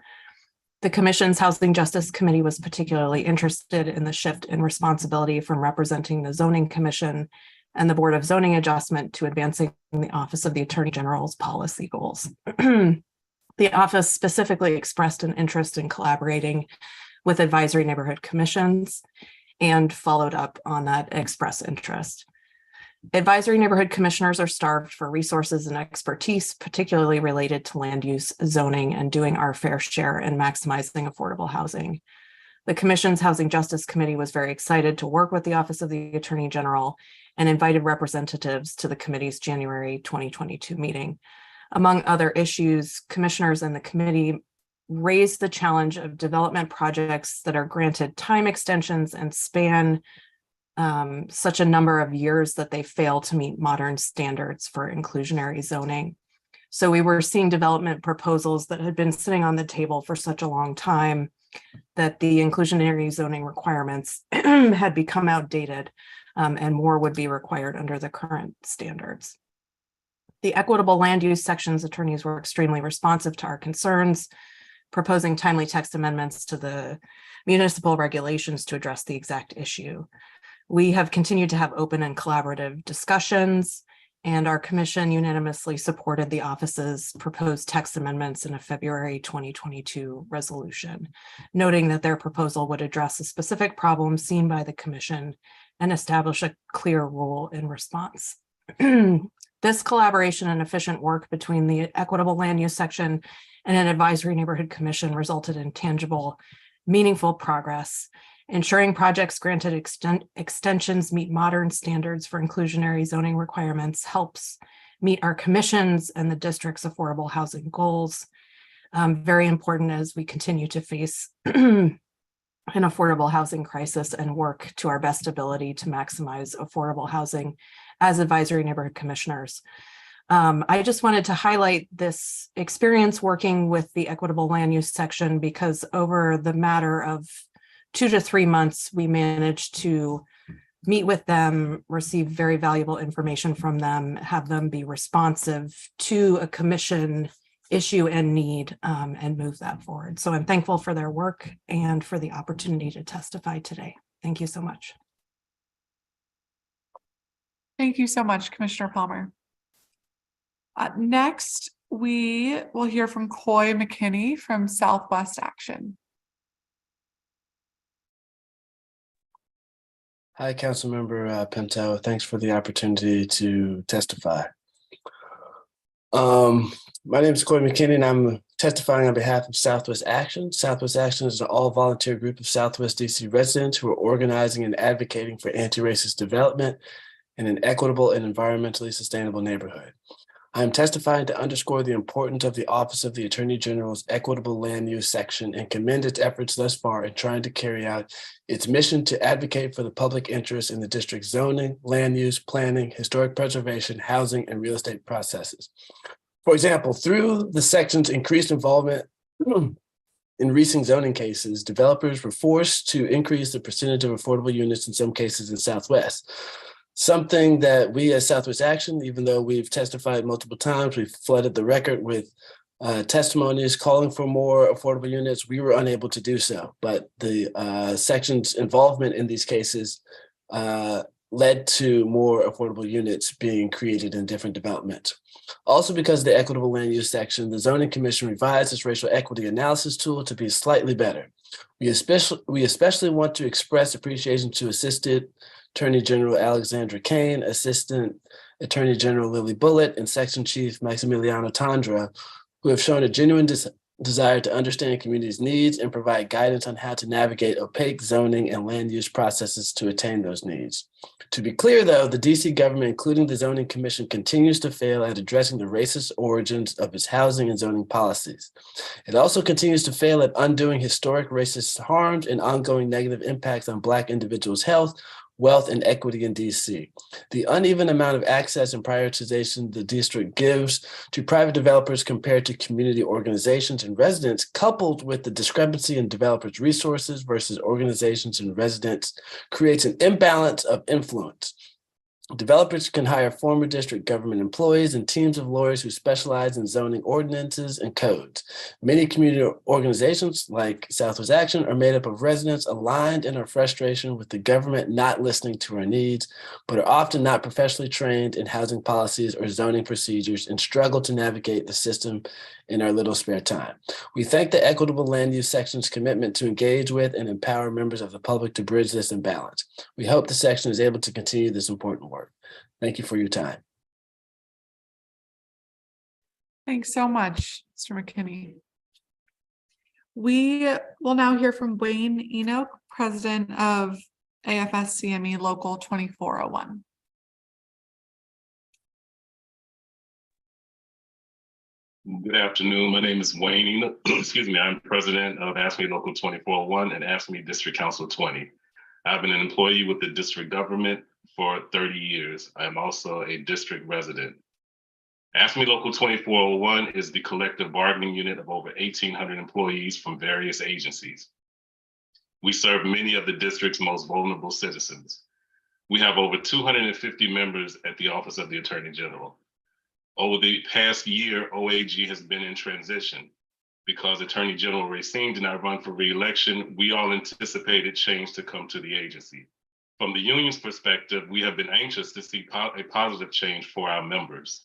The Commission's Housing Justice Committee was particularly interested in the shift in responsibility from representing the Zoning Commission and the Board of Zoning Adjustment to advancing the Office of the Attorney General's policy goals. The office specifically expressed an interest in collaborating with advisory neighborhood commissions and followed up on that express interest. Advisory neighborhood commissioners are starved for resources and expertise, particularly related to land use, zoning, and doing our fair share in maximizing affordable housing. The Commission's Housing Justice Committee was very excited to work with the Office of the Attorney General and invited representatives to the committee's January 2022 meeting. Among other issues, commissioners and the committee raised the challenge of development projects that are granted time extensions and span such a number of years that they fail to meet modern standards for inclusionary zoning. So we were seeing development proposals that had been sitting on the table for such a long time that the inclusionary zoning requirements had become outdated, and more would be required under the current standards. The equitable land use section's attorneys were extremely responsive to our concerns, proposing timely text amendments to the municipal regulations to address the exact issue. We have continued to have open and collaborative discussions, and our commission unanimously supported the office's proposed text amendments in a February 2022 resolution, noting that their proposal would address a specific problem seen by the commission and establish a clear rule in response. This collaboration and efficient work between the equitable land use section and an advisory neighborhood commission resulted in tangible, meaningful progress, ensuring projects granted extensions meet modern standards for inclusionary zoning requirements helps meet our commission's and the district's affordable housing goals. Very important as we continue to face an affordable housing crisis and work to our best ability to maximize affordable housing as advisory neighborhood commissioners. I just wanted to highlight this experience working with the equitable land use section because over the matter of 2 to 3 months, we managed to meet with them, receive very valuable information from them, have them be responsive to a commission issue and need, and move that forward. So I'm thankful for their work and for the opportunity to testify today. Thank you so much. Thank you so much, Commissioner Palmer. Next, we will hear from Coy McKinney from Southwest Action. Hi, Councilmember Pinto. Thanks for the opportunity to testify. My name is Corey McKinney, and I'm testifying on behalf of Southwest Action. Southwest Action is an all-volunteer group of Southwest DC residents who are organizing and advocating for anti-racist development in an equitable and environmentally sustainable neighborhood. I am testifying to underscore the importance of the Office of the Attorney General's Equitable Land Use section and commend its efforts thus far in trying to carry out its mission to advocate for the public interest in the district's zoning, land use, planning, historic preservation, housing, and real estate processes. For example, through the section's increased involvement in recent zoning cases, developers were forced to increase the percentage of affordable units in some cases in Southwest. Something that we as Southwest Action, even though we've testified multiple times, we've flooded the record with testimonies calling for more affordable units, we were unable to do so. But the section's involvement in these cases led to more affordable units being created in different developments. Also, because of the equitable land use section, the Zoning Commission revised its racial equity analysis tool to be slightly better. We especially want to express appreciation to Assistant Attorney General Alexandra Kane, Assistant Attorney General Lily Bullitt, and Section Chief Maximiliano Tandra, who have shown a genuine desire to understand communities' needs and provide guidance on how to navigate opaque zoning and land use processes to attain those needs. To be clear, though, the DC government, including the Zoning Commission, continues to fail at addressing the racist origins of its housing and zoning policies. It also continues to fail at undoing historic racist harms and ongoing negative impacts on Black individuals' health, wealth, and equity in DC. The uneven amount of access and prioritization the district gives to private developers compared to community organizations and residents, coupled with the discrepancy in developers' resources versus organizations and residents, creates an imbalance of influence. Developers can hire former district government employees and teams of lawyers who specialize in zoning ordinances and codes. Many community organizations, like Southwest Action, are made up of residents aligned in our frustration with the government not listening to our needs, but are often not professionally trained in housing policies or zoning procedures and struggle to navigate the system in our little spare time. We thank the Equitable Land Use section's commitment to engage with and empower members of the public to bridge this imbalance. We hope the section is able to continue this important work. Thank you for your time. Thanks so much, Mr. McKinney. We will now hear from Wayne Enoch, President of AFS-CME Local 2401. Good afternoon. My name is Wayne Enoch. Excuse me. I'm president of AFSCME Local 2401 and AFSCME District Council 20. I've been an employee with the district government for 30 years. I am also a district resident. AFSCME Local 2401 is the collective bargaining unit of over 1,800 employees from various agencies. We serve many of the district's most vulnerable citizens. We have over 250 members at the Office of the Attorney General. Over the past year, OAG has been in transition. Because Attorney General Racine did not run for re-election, we all anticipated change to come to the agency. From the union's perspective, we have been anxious to see a positive change for our members.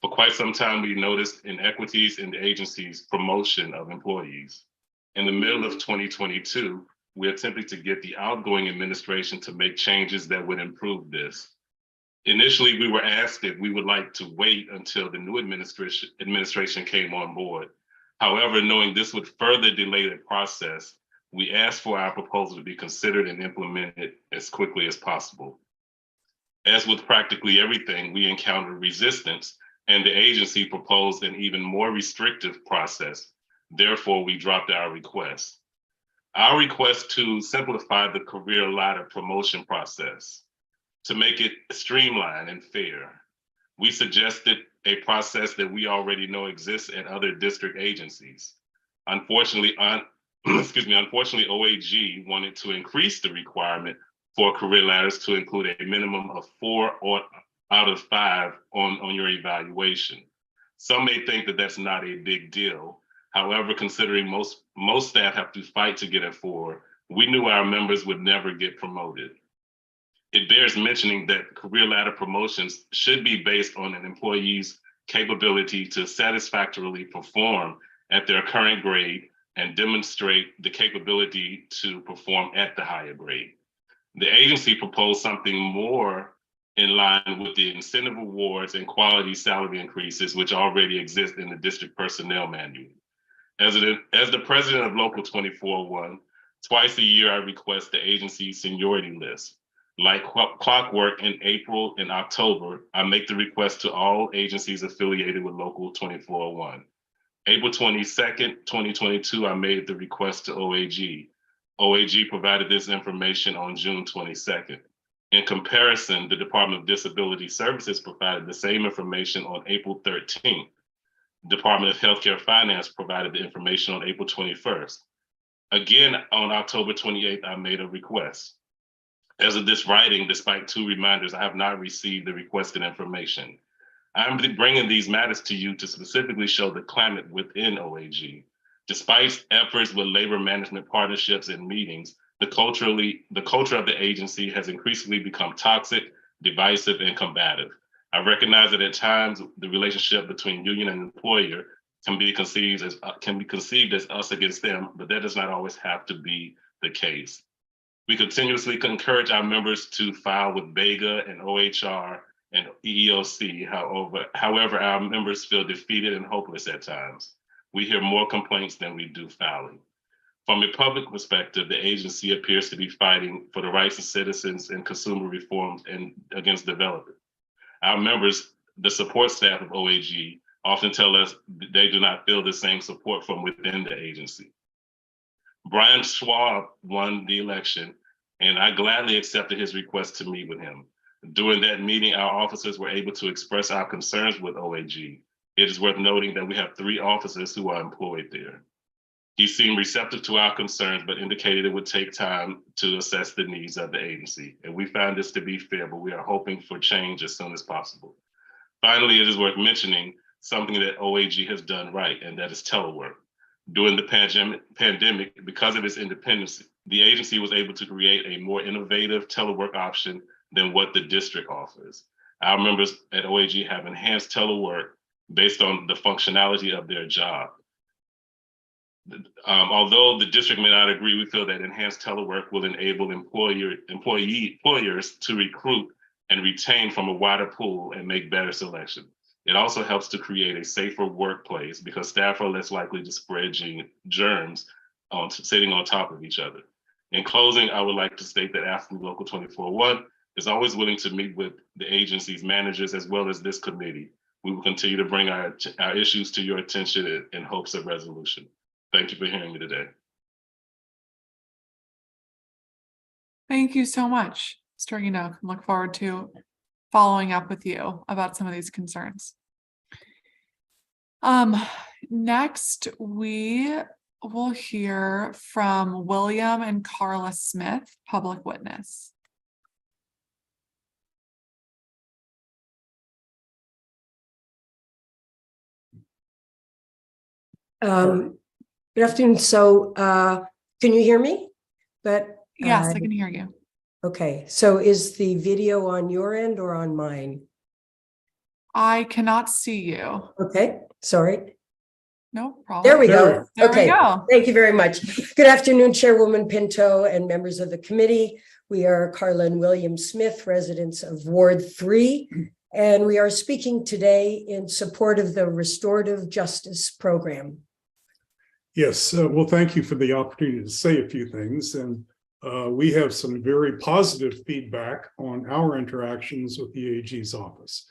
For quite some time, we noticed inequities in the agency's promotion of employees. In the middle of 2022, we attempted to get the outgoing administration to make changes that would improve this. Initially, we were asked if we would like to wait until the new administration came on board. However, knowing this would further delay the process, we asked for our proposal to be considered and implemented as quickly as possible. As with practically everything, we encountered resistance, and the agency proposed an even more restrictive process. Therefore, we dropped our request. Our request to simplify the career ladder promotion process, to make it streamlined and fair. We suggested a process that we already know exists at other district agencies. Unfortunately, unfortunately, OAG wanted to increase the requirement for career ladders to include a minimum of 4 out of 5 on your evaluation. Some may think that that's not a big deal. However, considering most staff have to fight to get a 4, we knew our members would never get promoted. It bears mentioning that career ladder promotions should be based on an employee's capability to satisfactorily perform at their current grade and demonstrate the capability to perform at the higher grade. The agency proposed something more in line with the incentive awards and quality salary increases, which already exist in the district personnel manual. As the president of Local 24-1, twice a year I request the agency's seniority list. Like clockwork, in April and October, I make the request to all agencies affiliated with Local 24-1. April 22nd, 2022, I made the request to OAG. OAG provided this information on June 22nd. In comparison, the Department of Disability Services provided the same information on April 13th. Department of Healthcare Finance provided the information on April 21st. Again, on October 28th, I made a request. As of this writing, despite 2 reminders, I have not received the requested information. I'm bringing these matters to you to specifically show the climate within OAG. Despite efforts with labor management partnerships and meetings, the culture of the agency has increasingly become toxic, divisive, and combative. I recognize that at times the relationship between union and employer can be conceived as us against them, but that does not always have to be the case. We continuously encourage our members to file with BEGA and OHR and EEOC. However, our members feel defeated and hopeless at times. We hear more complaints than we do filing. From a public perspective, the agency appears to be fighting for the rights of citizens and consumer reforms and against development. Our members, the support staff of OAG, often tell us they do not feel the same support from within the agency. Brian Schwab won the election, and I gladly accepted his request to meet with him. During that meeting, our officers were able to express our concerns with OAG. It is worth noting that we have 3 officers who are employed there. He seemed receptive to our concerns, but indicated it would take time to assess the needs of the agency. And we found this to be fair, but we are hoping for change as soon as possible. Finally, it is worth mentioning something that OAG has done right, and that is telework. During the pandemic, because of its independence, the agency was able to create a more innovative telework option than what the district offers. Our members at OAG have enhanced telework based on the functionality of their job. Although the district may not agree, we feel that enhanced telework will enable employers to recruit and retain from a wider pool and make better selection. It also helps to create a safer workplace because staff are less likely to spread germs sitting on top of each other. In closing, I would like to state that AFSCME Local 24-1 is always willing to meet with the agency's managers as well as this committee. We will continue to bring our issues to your attention in hopes of resolution. Thank you for hearing me today. Thank you so much, Mr. Enoch. Look forward to following up with you about some of these concerns. Next, we will hear from William and Carla Smith, public witness. Good afternoon. So can you hear me? Yes, I can hear you. Okay, so is the video on your end or on mine? I cannot see you. Okay, sorry. No problem. There we go. There Okay, we go. thank you very much. Good afternoon, Chairwoman Pinto and members of the committee. We are Carla and William Smith, residents of Ward 3, and we are speaking today in support of the Restorative Justice Program. Yes, well, thank you for the opportunity to say a few things. And we have some very positive feedback on our interactions with the AG's office.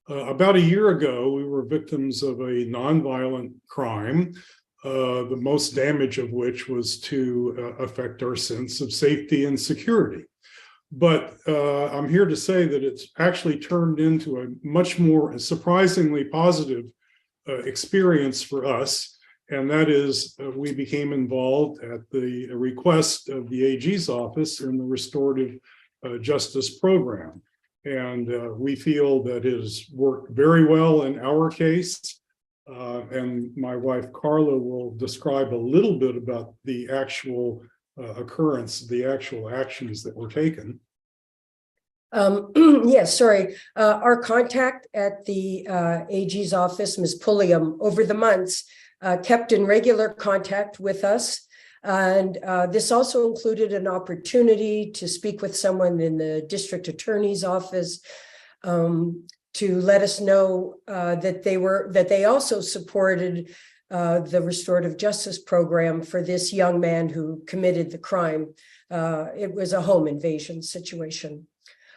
About a year ago, we were victims of a nonviolent crime, the most damage of which was to affect our sense of safety and security. But I'm here to say that it's actually turned into a much more surprisingly positive experience for us. And that is, we became involved at the request of the AG's office in the Restorative Justice Program. And we feel that it has worked very well in our case. And my wife, Carla, will describe a little bit about the actual occurrence, the actual actions that were taken. Yes, sorry. Our contact at the AG's office, Ms. Pulliam, over the months, kept in regular contact with us. And this also included an opportunity to speak with someone in the district attorney's office to let us know that they also supported the restorative justice program for this young man who committed the crime. It was a home invasion situation.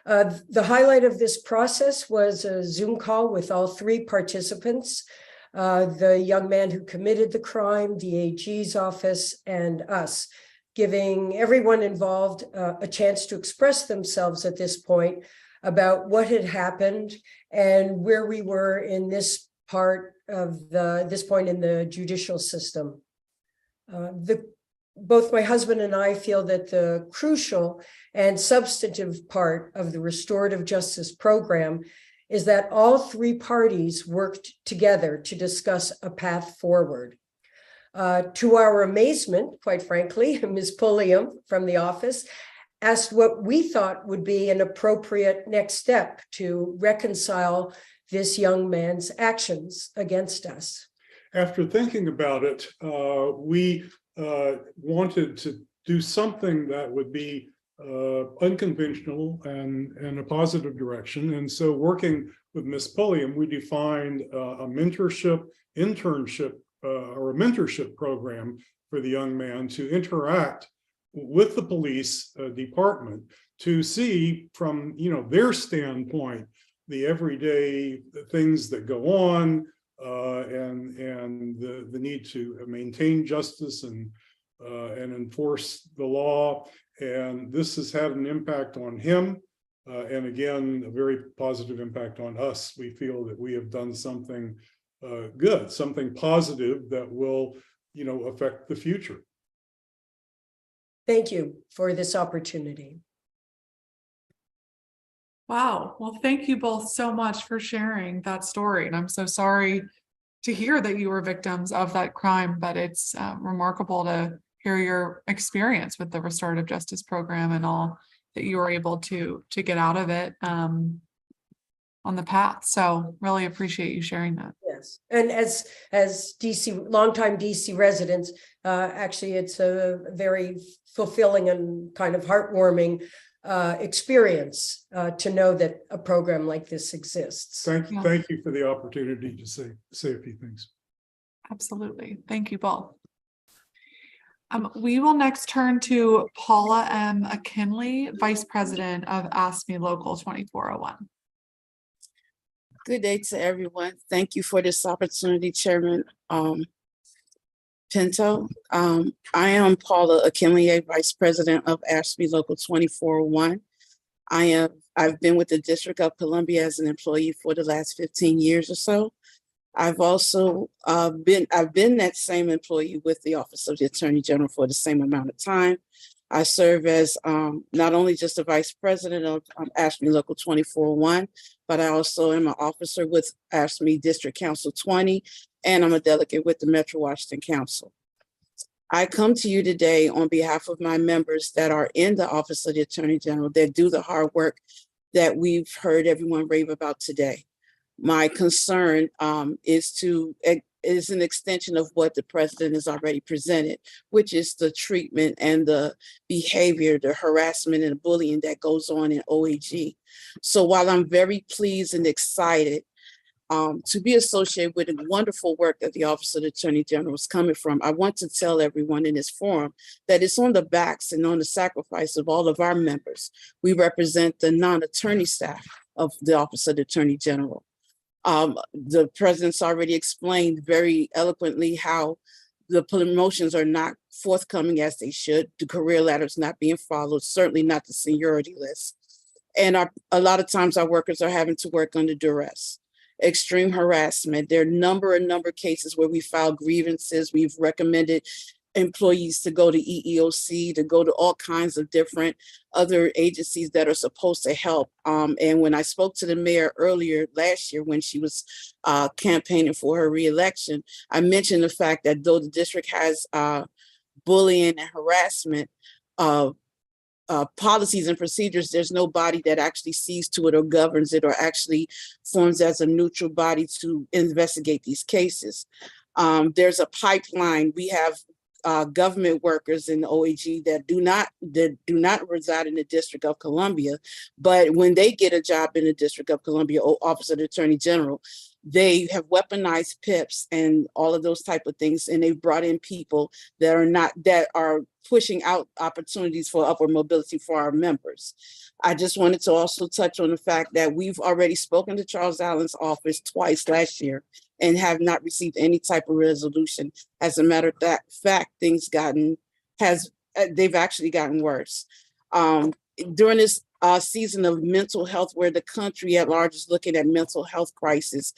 The highlight of this process was a Zoom call with all three participants, the young man who committed the crime, the AG's office, and us, giving everyone involved a chance to express themselves at this point about what had happened and where we were in this part of this point in the judicial system. Both my husband and I feel that the crucial and substantive part of the restorative justice program is that all three parties worked together to discuss a path forward. To our amazement, quite frankly, Ms. Pulliam from the office asked what we thought would be an appropriate next step to reconcile this young man's actions against us. After thinking about it, we wanted to do something that would be unconventional and in a positive direction. And so working with Ms. Pulliam, we defined a mentorship, internship, or a mentorship program for the young man to interact with the police department to see from their standpoint the everyday things that go on and the need to maintain justice and enforce the law. And this has had an impact on him and again a very positive impact on us. We feel that we have done something good, something positive that will affect the future. Thank you for this opportunity. Wow. Well, thank you both so much for sharing that story. And I'm so sorry to hear that you were victims of that crime, but it's remarkable to hear your experience with the restorative justice program and all that you were able to get out of it on the path. So really appreciate you sharing that. Yes, and as DC, longtime DC residents, actually it's a very fulfilling and kind of heartwarming experience to know that a program like this exists. Thank you for the opportunity to say a few things. Absolutely. Thank you both. We will next turn to Paula M. McKinley, Vice President of ASME Local 2401. Good day to everyone. Thank you for this opportunity, Chairman Pinto. I am Paula McKinley, Vice President of ASME Local 2401. I've been with the District of Columbia as an employee for the last 15 years or so. I've also been that same employee with the Office of the Attorney General for the same amount of time. I serve as not only just the Vice President of ASME Local 2401, but I also am an officer with ASME District Council 20, and I'm a delegate with the Metro Washington Council. I come to you today on behalf of my members that are in the Office of the Attorney General that do the hard work that we've heard everyone rave about today. My concern is an extension of what the president has already presented, which is the treatment and the behavior, the harassment and the bullying that goes on in OAG. So while I'm very pleased and excited to be associated with the wonderful work that the Office of the Attorney General is coming from, I want to tell everyone in this forum that it's on the backs and on the sacrifice of all of our members. We represent the non-attorney staff of the Office of the Attorney General. The president's already explained very eloquently how the promotions are not forthcoming as they should. The career ladder is not being followed, certainly not the seniority list. And a lot of times our workers are having to work under duress. Extreme harassment. There are a number of cases where we file grievances. We've recommended employees to go to EEOC, to go to all kinds of different other agencies that are supposed to help. And when I spoke to the mayor earlier last year, when she was campaigning for her reelection, I mentioned the fact that though the district has bullying and harassment policies and procedures, there's no body that actually sees to it or governs it or actually forms as a neutral body to investigate these cases. There's a pipeline. We have government workers in the OAG that do not reside in the District of Columbia, but when they get a job in the District of Columbia, Office of the Attorney General, they have weaponized PIPs and all of those type of things, and they've brought in people that are pushing out opportunities for upward mobility for our members. I just wanted to also touch on the fact that we've already spoken to Charles Allen's office twice last year and have not received any type of resolution. As a matter of fact, they've actually gotten worse. During this season of mental health, where the country at large is looking at mental health crisis,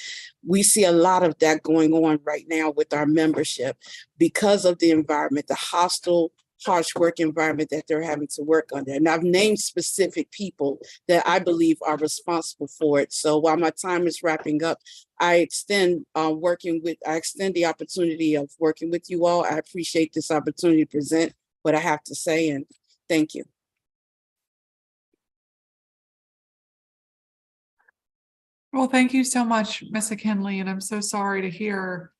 we see a lot of that going on right now with our membership because of the environment, the hostile, harsh work environment that they're having to work under. And I've named specific people that I believe are responsible for it. So while my time is wrapping up, I extend the opportunity of working with you all. I appreciate this opportunity to present what I have to say, and thank you. Well, thank you so much, Ms. McKinley, and I'm so sorry to hear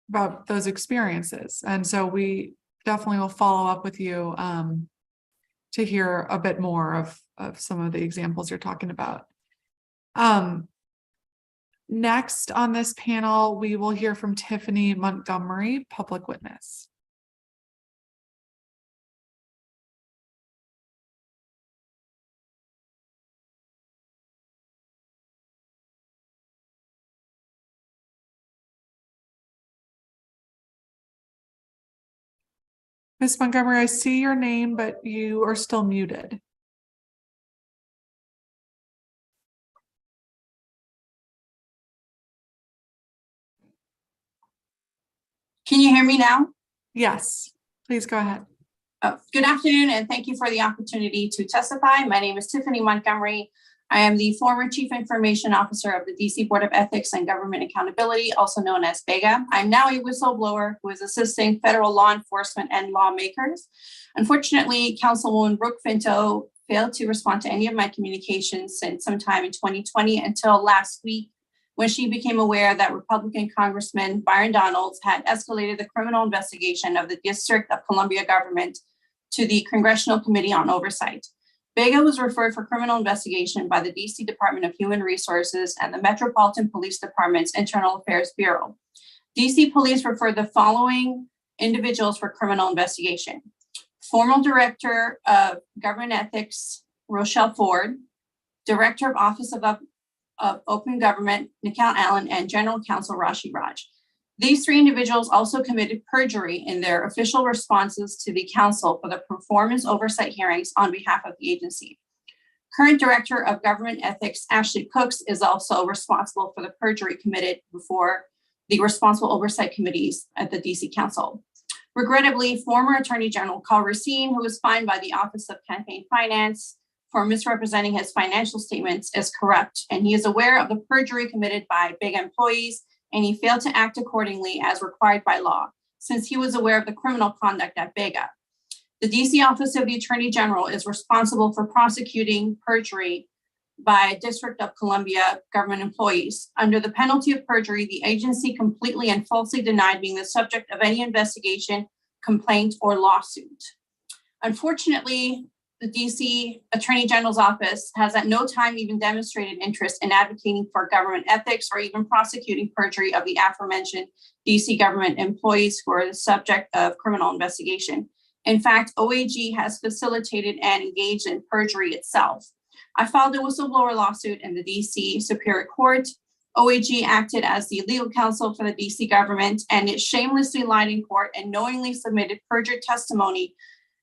about those experiences. And so we definitely will follow up with you to hear a bit more of some of the examples you're talking about. Next on this panel, we will hear from Tiffany Montgomery, public witness. Ms. Montgomery, I see your name, but you are still muted. Can you hear me now? Yes, please go ahead. Good afternoon, and thank you for the opportunity to testify. My name is Tiffany Montgomery. I am the former Chief Information Officer of the DC Board of Ethics and Government Accountability, also known as BEGA. I'm now a whistleblower who is assisting federal law enforcement and lawmakers. Unfortunately, Councilwoman Brooke Pinto failed to respond to any of my communications since sometime in 2020 until last week, when she became aware that Republican Congressman Byron Donalds had escalated the criminal investigation of the District of Columbia government to the Congressional Committee on Oversight. BEGA was referred for criminal investigation by the DC Department of Human Resources and the Metropolitan Police Department's Internal Affairs Bureau. DC Police referred the following individuals for criminal investigation: former Director of Government Ethics, Rochelle Ford, Director of Office of Open Government, Nikhil Allen, and General Counsel Rashi Raj. These three individuals also committed perjury in their official responses to the council for the performance oversight hearings on behalf of the agency. Current Director of Government Ethics, Ashley Cooks, is also responsible for the perjury committed before the responsible oversight committees at the DC Council. Regrettably, former Attorney General Carl Racine, who was fined by the Office of Campaign Finance for misrepresenting his financial statements, is corrupt, and he is aware of the perjury committed by big employees, and he failed to act accordingly as required by law, since he was aware of the criminal conduct at BEGA. The DC Office of the Attorney General is responsible for prosecuting perjury by District of Columbia government employees. Under the penalty of perjury, the agency completely and falsely denied being the subject of any investigation, complaint, or lawsuit. Unfortunately, the DC Attorney General's office has at no time even demonstrated interest in advocating for government ethics or even prosecuting perjury of the aforementioned DC government employees who are the subject of criminal investigation. In fact, OAG has facilitated and engaged in perjury itself. I filed a whistleblower lawsuit in the DC Superior Court. OAG acted as the legal counsel for the DC government, and it shamelessly lied in court and knowingly submitted perjured testimony,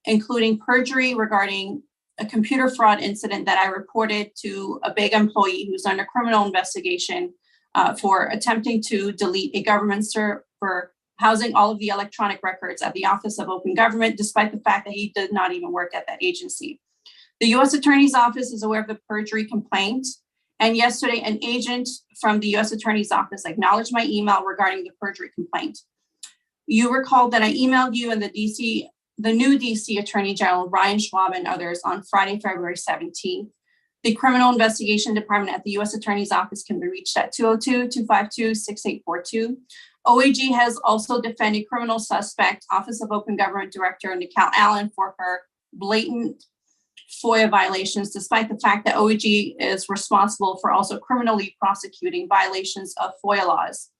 including perjury regarding a computer fraud incident that I reported to a big employee who's under criminal investigation for attempting to delete a government server housing all of the electronic records at the Office of Open Government, despite the fact that he did not even work at that agency. The U.S. Attorney's Office is aware of the perjury complaint, and yesterday an agent from the U.S. Attorney's Office acknowledged my email regarding the perjury complaint. You recall that I emailed you and the new DC Attorney General, Brian Schwab, and others on Friday, February 17th. The Criminal Investigation Department at the U.S. Attorney's Office can be reached at 202-252-6842. OAG has also defended criminal suspect, Office of Open Government Director Nicole Allen, for her blatant FOIA violations, despite the fact that OAG is responsible for also criminally prosecuting violations of FOIA laws.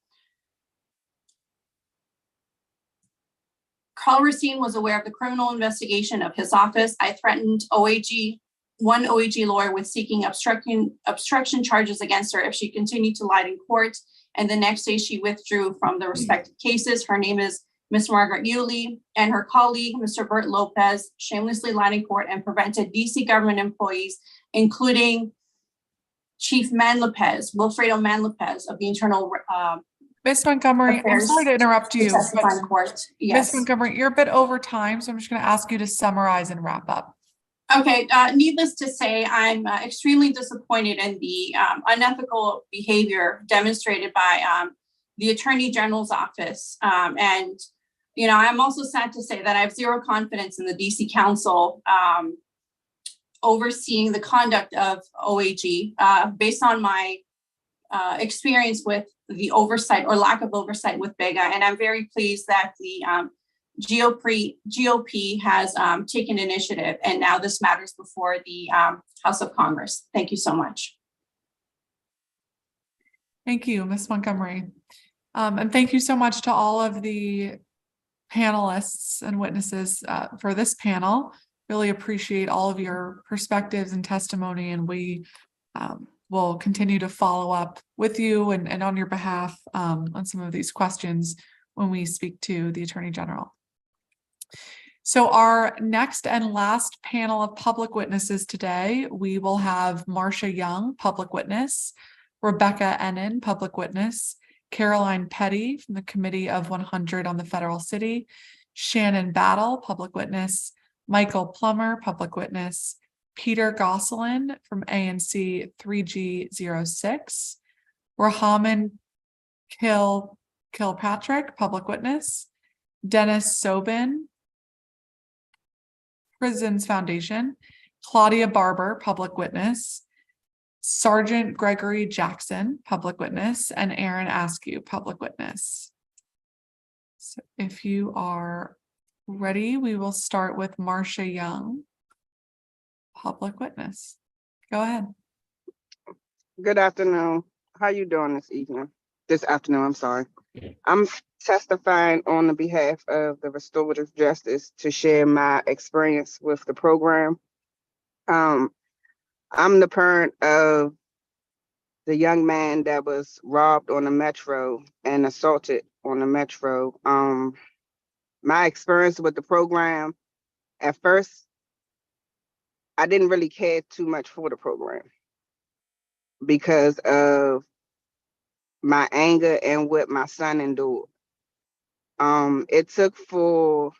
Carl Racine was aware of the criminal investigation of his office. I threatened one OAG lawyer with seeking obstruction charges against her if she continued to lie in court. And the next day she withdrew from the respective cases. Her name is Ms. Margaret Yulee, and her colleague, Mr. Bert Lopez, shamelessly lied in court and prevented DC government employees, including Chief Man Lopez, Wilfredo Man Lopez of the Internal Ms. Montgomery, I'm sorry to interrupt you. Testify in court. Yes. Ms. Montgomery, you're a bit over time, so I'm just going to ask you to summarize and wrap up. Okay, needless to say, I'm extremely disappointed in the unethical behavior demonstrated by the Attorney General's office. And, you know, I'm also sad to say that I have zero confidence in the DC Council overseeing the conduct of OAG based on my experience with the oversight or lack of oversight with BEGA. And I'm very pleased that the GOP has taken initiative, and now this matters before the House of Congress. Thank you so much. Thank you, Ms. Montgomery. And thank you so much to all of the panelists and witnesses for this panel. Really appreciate all of your perspectives and testimony, and we will continue to follow up with you and on your behalf on some of these questions when we speak to the Attorney General. So our next and last panel of public witnesses today, we will have Marcia Young, public witness, Rebecca Ennin, public witness, Caroline Petty from the Committee of 100 on the Federal City, Shannon Battle, public witness, Michael Plummer, public witness, Peter Gosselin from ANC 3G06, Rahaman Kilpatrick, public witness, Dennis Sobin, Prisons Foundation, Claudia Barber, public witness, Sergeant Gregory Jackson, public witness, and Aaron Askew, public witness. So if you are ready, we will start with Marcia Young, public witness. Go ahead. Good afternoon. How you doing this evening? This afternoon, I'm sorry. I'm testifying on the behalf of the Restorative Justice to share my experience with the program. I'm the parent of the young man that was robbed on the metro and assaulted on the metro. My experience with the program, at first, I didn't really care too much for the program because of my anger and what my son endured. It took for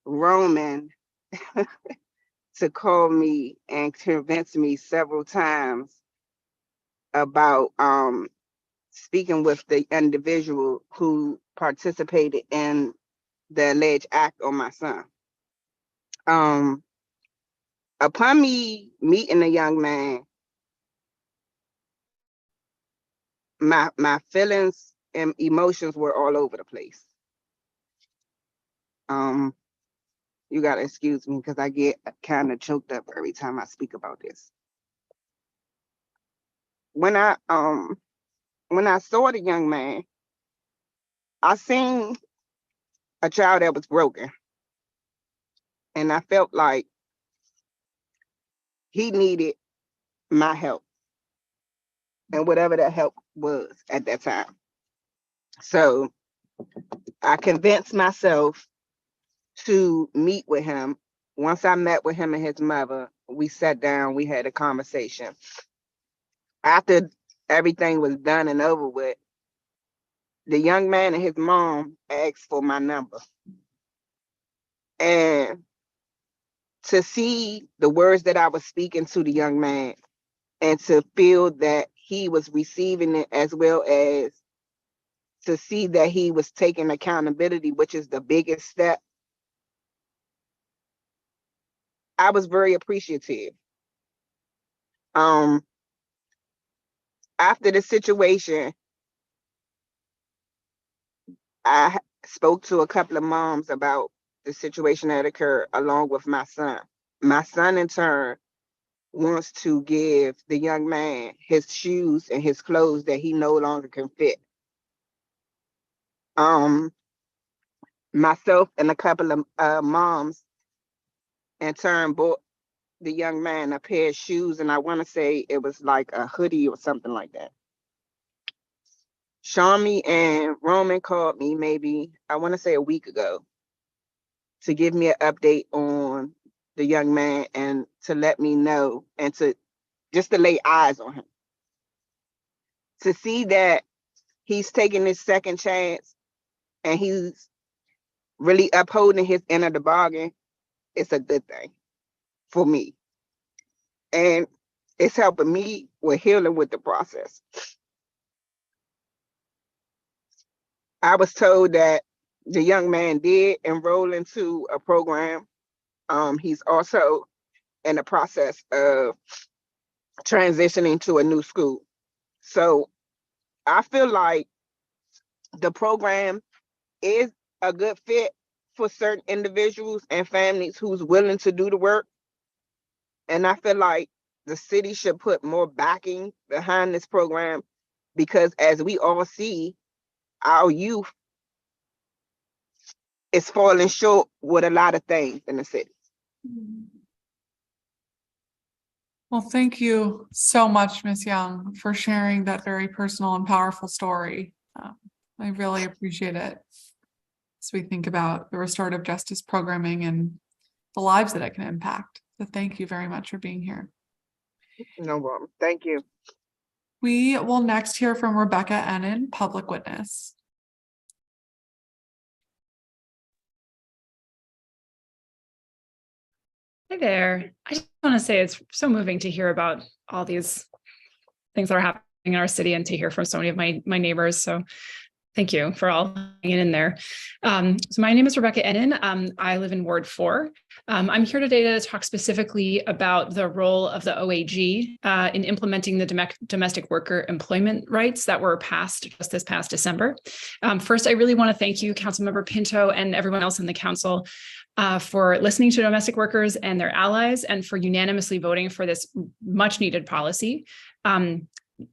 Roman to call me and convince me several times about speaking with the individual who participated in the alleged act on my son. Upon me meeting the young man, my feelings and emotions were all over the place. You gotta excuse me because I get kind of choked up every time I speak about this. When I saw the young man, I seen a child that was broken, and I felt like he needed my help, and whatever that help was at that time. So I convinced myself to meet with him. Once I met with him and his mother, we sat down, we had a conversation. After everything was done and over with, the young man and his mom asked for my number. And to see the words that I was speaking to the young man and to feel that he was receiving it, as well as to see that he was taking accountability, which is the biggest step, I was very appreciative. After the situation, I spoke to a couple of moms about the situation that occurred along with my son. My son, in turn, wants to give the young man his shoes and his clothes that he no longer can fit. Myself and a couple of moms, in turn, bought the young man a pair of shoes, and I want to say it was like a hoodie or something like that. Shami and Roman called me maybe, I want to say a week ago, to give me an update on the young man and to let me know and to just to lay eyes on him. To see that he's taking his second chance and he's really upholding his end of the bargain, it's a good thing for me. And it's helping me with healing with the process. I was told that the young man did enroll into a program. He's also in the process of transitioning to a new school. So I feel like the program is a good fit for certain individuals and families who's willing to do the work. And I feel like the city should put more backing behind this program because, as we all see, our youth is falling short with a lot of things in the city. Well, thank you so much, Ms. Young, for sharing that very personal and powerful story. I really appreciate it as we think about the restorative justice programming and the lives that it can impact. So thank you very much for being here. No problem. Thank you. We will next hear from Rebecca Ennin, public witness. Hi there. I just want to say it's so moving to hear about all these things that are happening in our city and to hear from so many of my neighbors. So thank you for all hanging in there. So my name is Rebecca Ennin. I live in Ward 4. I'm here today to talk specifically about the role of the OAG in implementing the domestic worker employment rights that were passed just this past December. First, I really want to thank you, Councilmember Pinto, and everyone else in the council for listening to domestic workers and their allies and for unanimously voting for this much needed policy.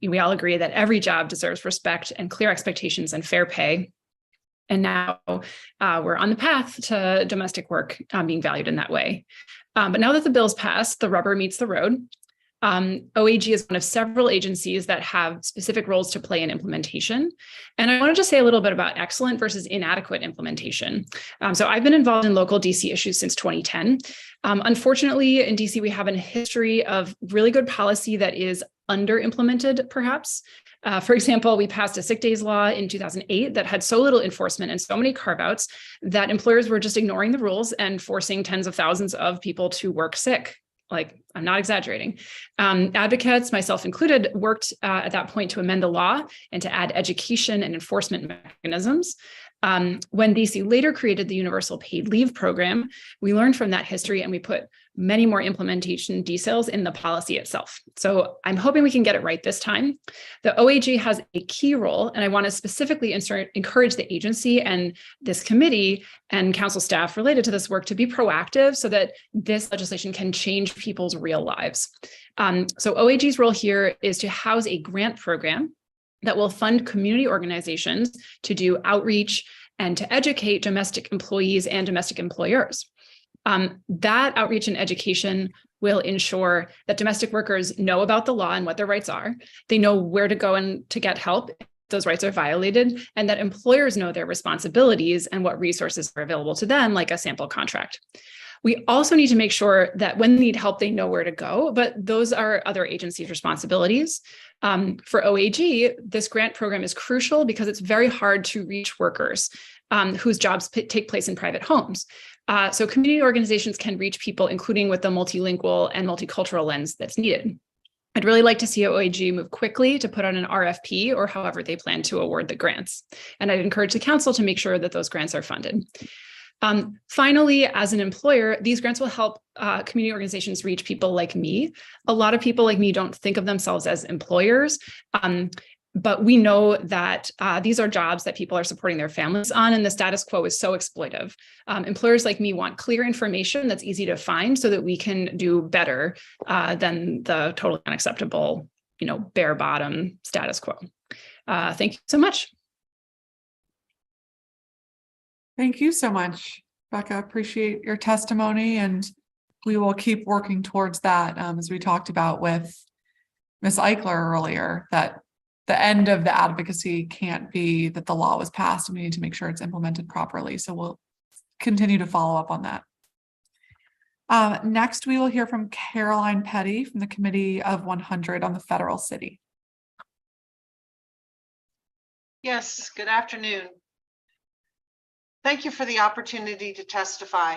We all agree that every job deserves respect and clear expectations and fair pay. And now we're on the path to domestic work being valued in that way. But now that the bill's passed, the rubber meets the road. OAG is one of several agencies that have specific roles to play in implementation. And I want to just say a little bit about excellent versus inadequate implementation. So I've been involved in local DC issues since 2010. Unfortunately, in DC, we have a history of really good policy that is under-implemented, perhaps. For example, we passed a sick days law in 2008 that had so little enforcement and so many carve-outs that employers were just ignoring the rules and forcing tens of thousands of people to work sick. Like, I'm not exaggerating. Advocates, myself included, worked at that point to amend the law and to add education and enforcement mechanisms. When DC later created the Universal Paid Leave Program, we learned from that history and we put many more implementation details in the policy itself. So I'm hoping we can get it right this time. The OAG has a key role, and I want to specifically encourage the agency and this committee and council staff related to this work to be proactive so that this legislation can change people's real lives. So OAG's role here is to house a grant program that will fund community organizations to do outreach and to educate domestic employees and domestic employers. That outreach and education will ensure that domestic workers know about the law and what their rights are. They know where to go and to get help if those rights are violated, and that employers know their responsibilities and what resources are available to them, like a sample contract. We also need to make sure that when they need help, they know where to go, but those are other agencies' responsibilities. For OAG, this grant program is crucial because it's very hard to reach workers whose jobs take place in private homes. So community organizations can reach people, including with the multilingual and multicultural lens that's needed. I'd really like to see OAG move quickly to put on an RFP or however they plan to award the grants. And I'd encourage the council to make sure that those grants are funded. Finally, as an employer, these grants will help community organizations reach people like me. A lot of people like me don't think of themselves as employers. But we know that these are jobs that people are supporting their families on, and the status quo is so exploitive. Employers like me want clear information that's easy to find so that we can do better than the totally unacceptable, bare bottom status quo. Thank you so much. Thank you so much, Becca. Appreciate your testimony, and we will keep working towards that, as we talked about with Ms. Eichler earlier, that the end of the advocacy can't be that the law was passed, and we need to make sure it's implemented properly. So we'll continue to follow up on that. Next, we will hear from Caroline Petty from the Committee of 100 on the Federal City. Yes, good afternoon. Thank you for the opportunity to testify.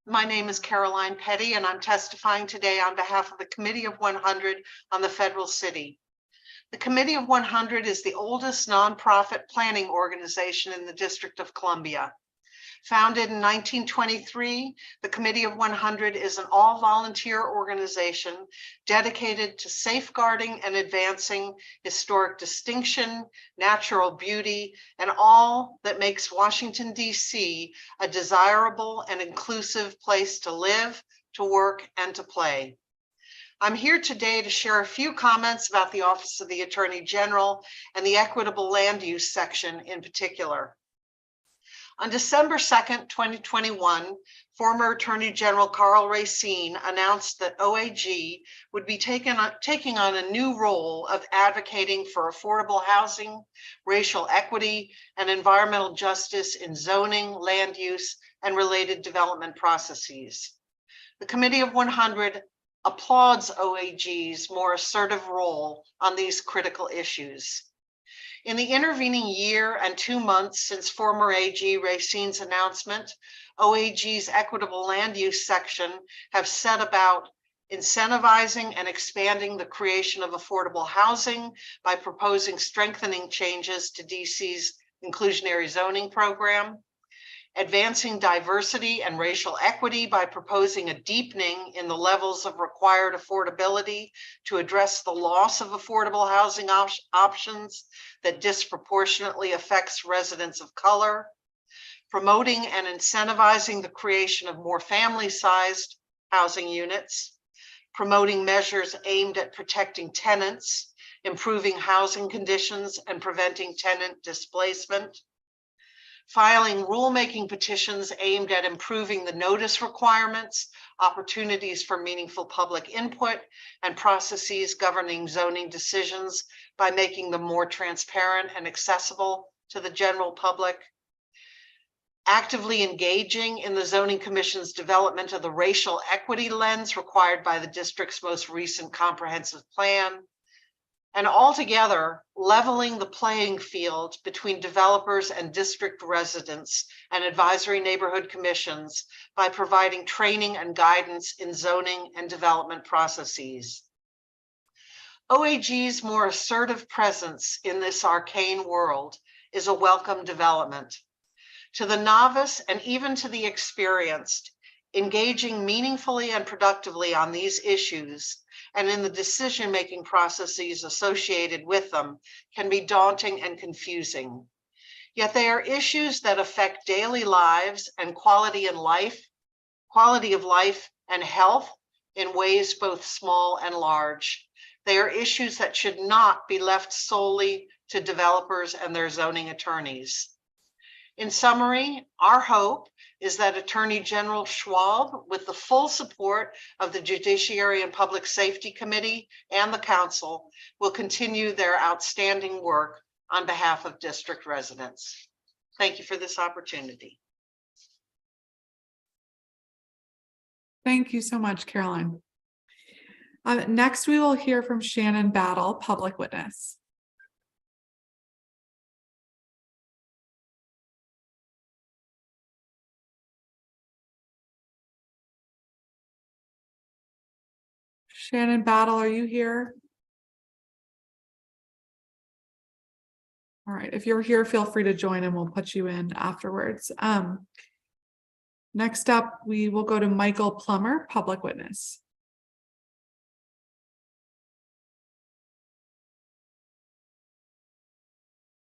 My name is Caroline Petty, and I'm testifying today on behalf of the Committee of 100 on the Federal City. The Committee of 100 is the oldest nonprofit planning organization in the District of Columbia. Founded in 1923, the Committee of 100 is an all-volunteer organization dedicated to safeguarding and advancing historic distinction, natural beauty, and all that makes Washington, D.C. a desirable and inclusive place to live, to work, and to play. I'm here today to share a few comments about the Office of the Attorney General and the Equitable Land Use section in particular. On December 2nd, 2021, former Attorney General Karl Racine announced that OAG would be taking on a new role of advocating for affordable housing, racial equity, and environmental justice in zoning, land use, and related development processes. The Committee of 100 applauds OAG's more assertive role on these critical issues. In the intervening year and 2 months since former AG Racine's announcement, OAG's Equitable Land Use section have set about incentivizing and expanding the creation of affordable housing by proposing strengthening changes to DC's inclusionary zoning program, advancing diversity and racial equity by proposing a deepening in the levels of required affordability to address the loss of affordable housing options that disproportionately affects residents of color, promoting and incentivizing the creation of more family-sized housing units, promoting measures aimed at protecting tenants, improving housing conditions, and preventing tenant displacement, filing rulemaking petitions aimed at improving the notice requirements, opportunities for meaningful public input, and processes governing zoning decisions by making them more transparent and accessible to the general public, actively engaging in the Zoning Commission's development of the racial equity lens required by the district's most recent comprehensive plan, and altogether leveling the playing field between developers and district residents and advisory neighborhood commissions by providing training and guidance in zoning and development processes. OAG's more assertive presence in this arcane world is a welcome development. To the novice and even to the experienced, engaging meaningfully and productively on these issues and in the decision-making processes associated with them can be daunting and confusing. Yet they are issues that affect daily lives and quality of life and health in ways both small and large. They are issues that should not be left solely to developers and their zoning attorneys. In summary, our hope is that Attorney General Schwab, with the full support of the Judiciary and Public Safety Committee and the Council, will continue their outstanding work on behalf of district residents. Thank you for this opportunity. Thank you so much, Caroline. Next, we will hear from Shannon Battle, public witness. Shannon Battle, are you here? All right, if you're here, feel free to join and we'll put you in afterwards. Next up, we will go to Michael Plummer, public witness.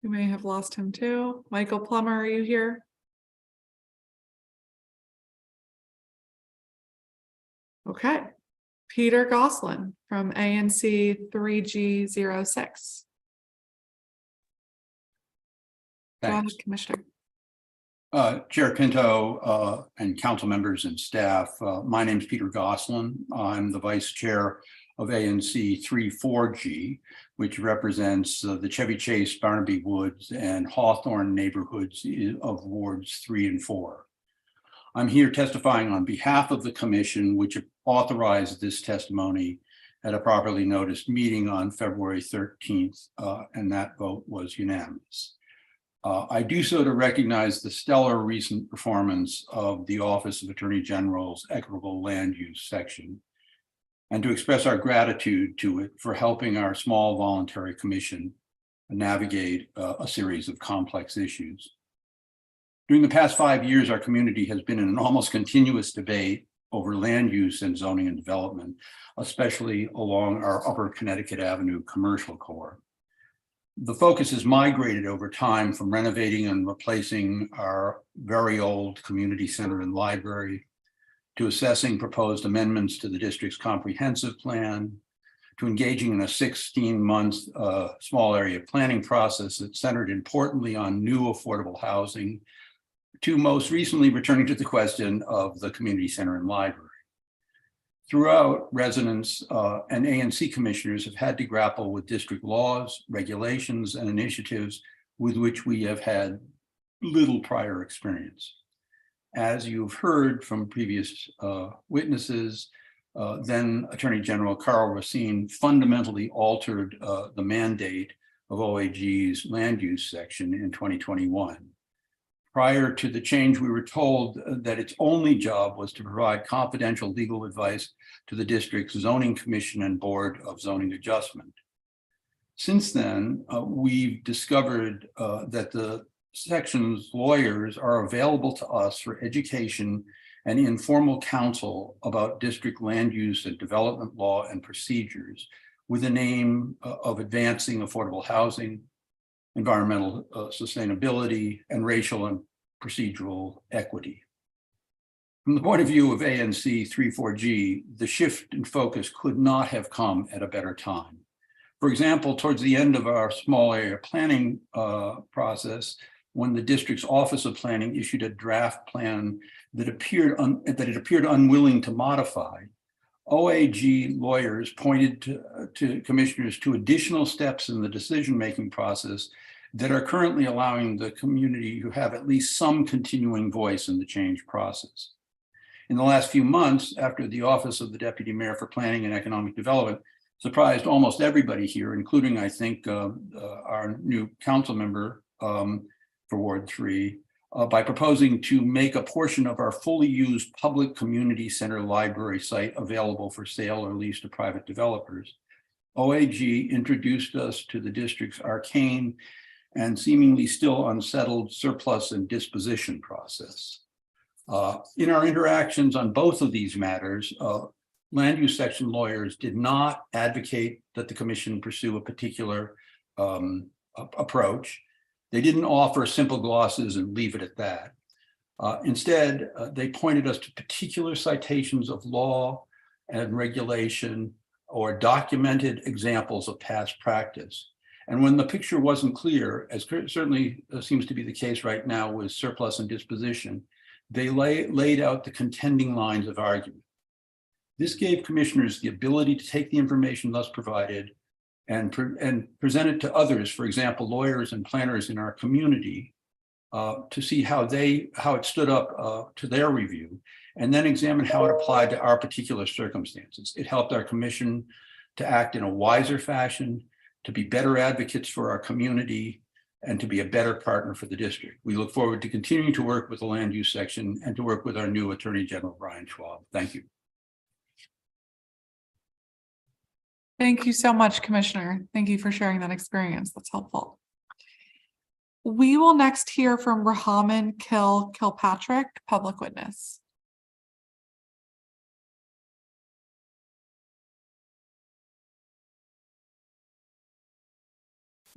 We may have lost him too. Michael Plummer, are you here? Okay. Peter Goslin from ANC 3G06. Go ahead, Thanks. Commissioner. Chair Pinto and council members and staff, my name is Peter Goslin. I'm the vice chair of ANC 34G, which represents the Chevy Chase, Barnaby Woods, and Hawthorne neighborhoods of wards 3 and 4. I'm here testifying on behalf of the commission, which authorized this testimony at a properly noticed meeting on February 13th, and that vote was unanimous. I do so to recognize the stellar recent performance of the Office of Attorney General's Equitable Land Use section, and to express our gratitude to it for helping our small voluntary commission navigate a series of complex issues. During the past 5 years, our community has been in an almost continuous debate over land use and zoning and development, especially along our Upper Connecticut Avenue commercial core. The focus has migrated over time from renovating and replacing our very old community center and library, to assessing proposed amendments to the district's comprehensive plan, to engaging in a 16-month small area planning process that centered importantly on new affordable housing, to most recently returning to the question of the community center and library. Throughout, residents and ANC commissioners have had to grapple with district laws, regulations, and initiatives with which we have had little prior experience. As you've heard from previous witnesses, then Attorney General Carl Racine fundamentally altered the mandate of OAG's land use section in 2021. Prior to the change, we were told that its only job was to provide confidential legal advice to the district's zoning commission and board of zoning adjustment. Since then, we've discovered that the section's lawyers are available to us for education and informal counsel about district land use and development law and procedures, with the aim of advancing affordable housing, environmental sustainability, and racial and procedural equity. From the point of view of ANC 34G, the shift in focus could not have come at a better time. For example, towards the end of our small area planning process, when the district's Office of Planning issued a draft plan that it appeared unwilling to modify, OAG lawyers pointed to commissioners to additional steps in the decision-making process that are currently allowing the community to have at least some continuing voice in the change process. In the last few months, after the Office of the Deputy Mayor for Planning and Economic Development surprised almost everybody here, including, I think, our new council member for Ward 3, by proposing to make a portion of our fully used public community center library site available for sale or lease to private developers. OAG introduced us to the district's arcane and seemingly still unsettled surplus and disposition process. In our interactions on both of these matters, land use section lawyers did not advocate that the commission pursue a particular approach. They didn't offer simple glosses and leave it at that. Instead, they pointed us to particular citations of law and regulation or documented examples of past practice. And when the picture wasn't clear, as certainly seems to be the case right now with surplus and disposition, they laid out the contending lines of argument. This gave commissioners the ability to take the information thus provided and present it to others, for example, lawyers and planners in our community, to see how it stood up to their review, and then examine how it applied to our particular circumstances. It helped our commission to act in a wiser fashion, to be better advocates for our community, and to be a better partner for the district. We look forward to continuing to work with the land use section and to work with our new Attorney General, Brian Schwab. Thank you. Thank you so much, Commissioner. Thank you for sharing that experience. That's helpful. We will next hear from Rahaman Kilpatrick, public witness.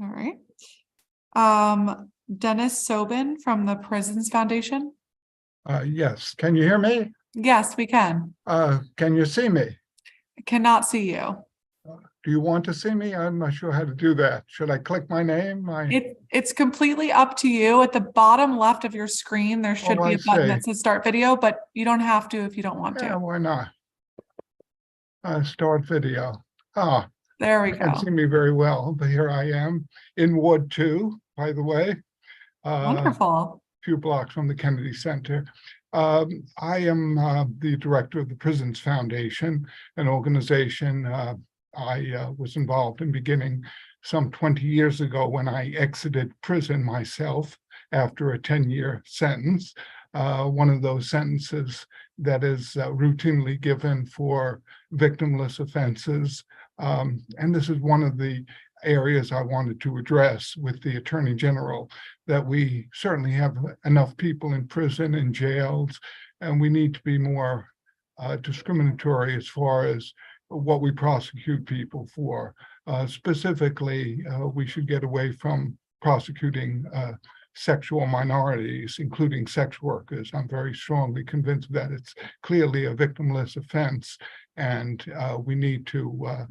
All right. Dennis Sobin from the Prisons Foundation. Yes, can you hear me? Yes, we can. Can you see me? I cannot see you. Do you want to see me? I'm not sure how to do that. Should I click my name? It's completely up to you. At the bottom left of your screen, there should be I a button see. that says start video, but you don't have to if you don't want Yeah, to. why not? Start video. Ah, There we you can go. see me very well, but here I am in Ward 2, by the way. Wonderful. A few blocks from the Kennedy Center. I am the director of the Prisons Foundation, an organization I was involved in beginning some 20 years ago when I exited prison myself after a 10-year sentence. One of those sentences that is routinely given for victimless offenses. And this is one of the areas I wanted to address with the Attorney General, that we certainly have enough people in prison and jails, and we need to be more discriminatory as far as what we prosecute people for. Specifically, we should get away from prosecuting sexual minorities, including sex workers. I'm very strongly convinced that it's clearly a victimless offense, and we need to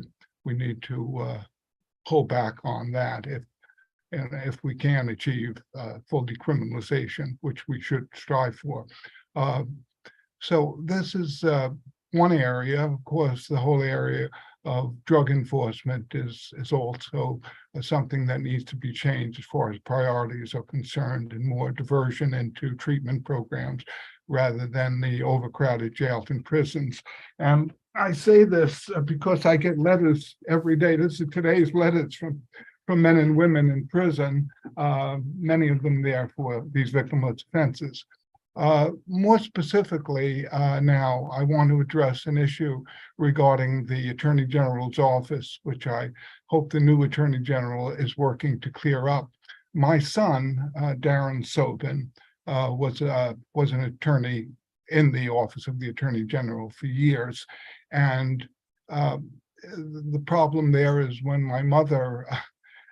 pull back on that if we can achieve full decriminalization, which we should strive for. So this is one area. Of course, the whole area of drug enforcement is also something that needs to be changed as far as priorities are concerned, and more diversion into treatment programs rather than the overcrowded jails and prisons. And I say this because I get letters every day. This is today's letters from men and women in prison, many of them there for these victimless offenses. More specifically, now I want to address an issue regarding the Attorney General's office, which I hope the new Attorney General is working to clear up. My son, Darren Sobin, was an attorney in the office of the Attorney General for years. And the problem there is when my mother,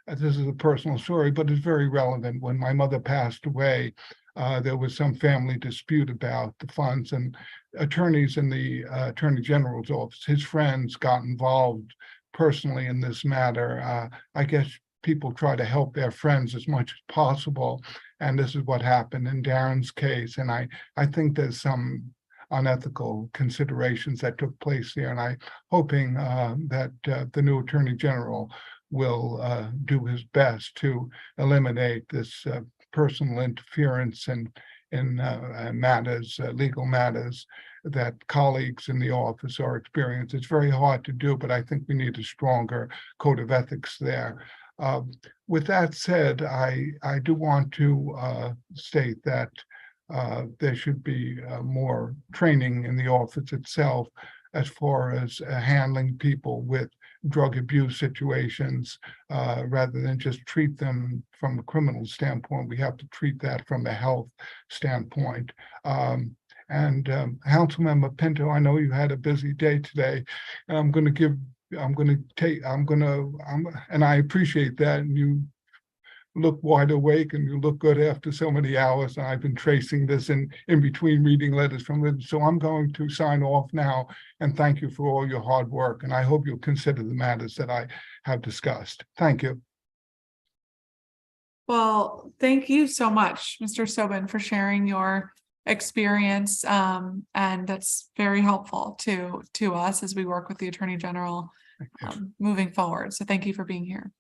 this is a personal story, but it's very relevant. When my mother passed away, there was some family dispute about the funds, and attorneys in the Attorney General's office, his friends, got involved personally in this matter. I guess people try to help their friends as much as possible, and this is what happened in Darren's case. And I think there's some unethical considerations that took place there, and I'm hoping that the new Attorney General will do his best to eliminate this personal interference in matters, legal matters that colleagues in the office are experiencing. It's very hard to do, but I think we need a stronger code of ethics there. With that said, I do want to state that there should be more training in the office itself as far as handling people with drug abuse situations, rather than just treat them from a criminal standpoint. We have to treat that from a health standpoint. Councilmember Pinto, I know you had a busy day today, and and I appreciate that. And you look wide awake and you look good after so many hours. And I've been tracing this in between reading letters from it. So I'm going to sign off now and thank you for all your hard work. And I hope you'll consider the matters that I have discussed. Thank you. Well, thank you so much, Mr. Sobin, for sharing your experience. And that's very helpful to us as we work with the Attorney General moving forward. So thank you for being here.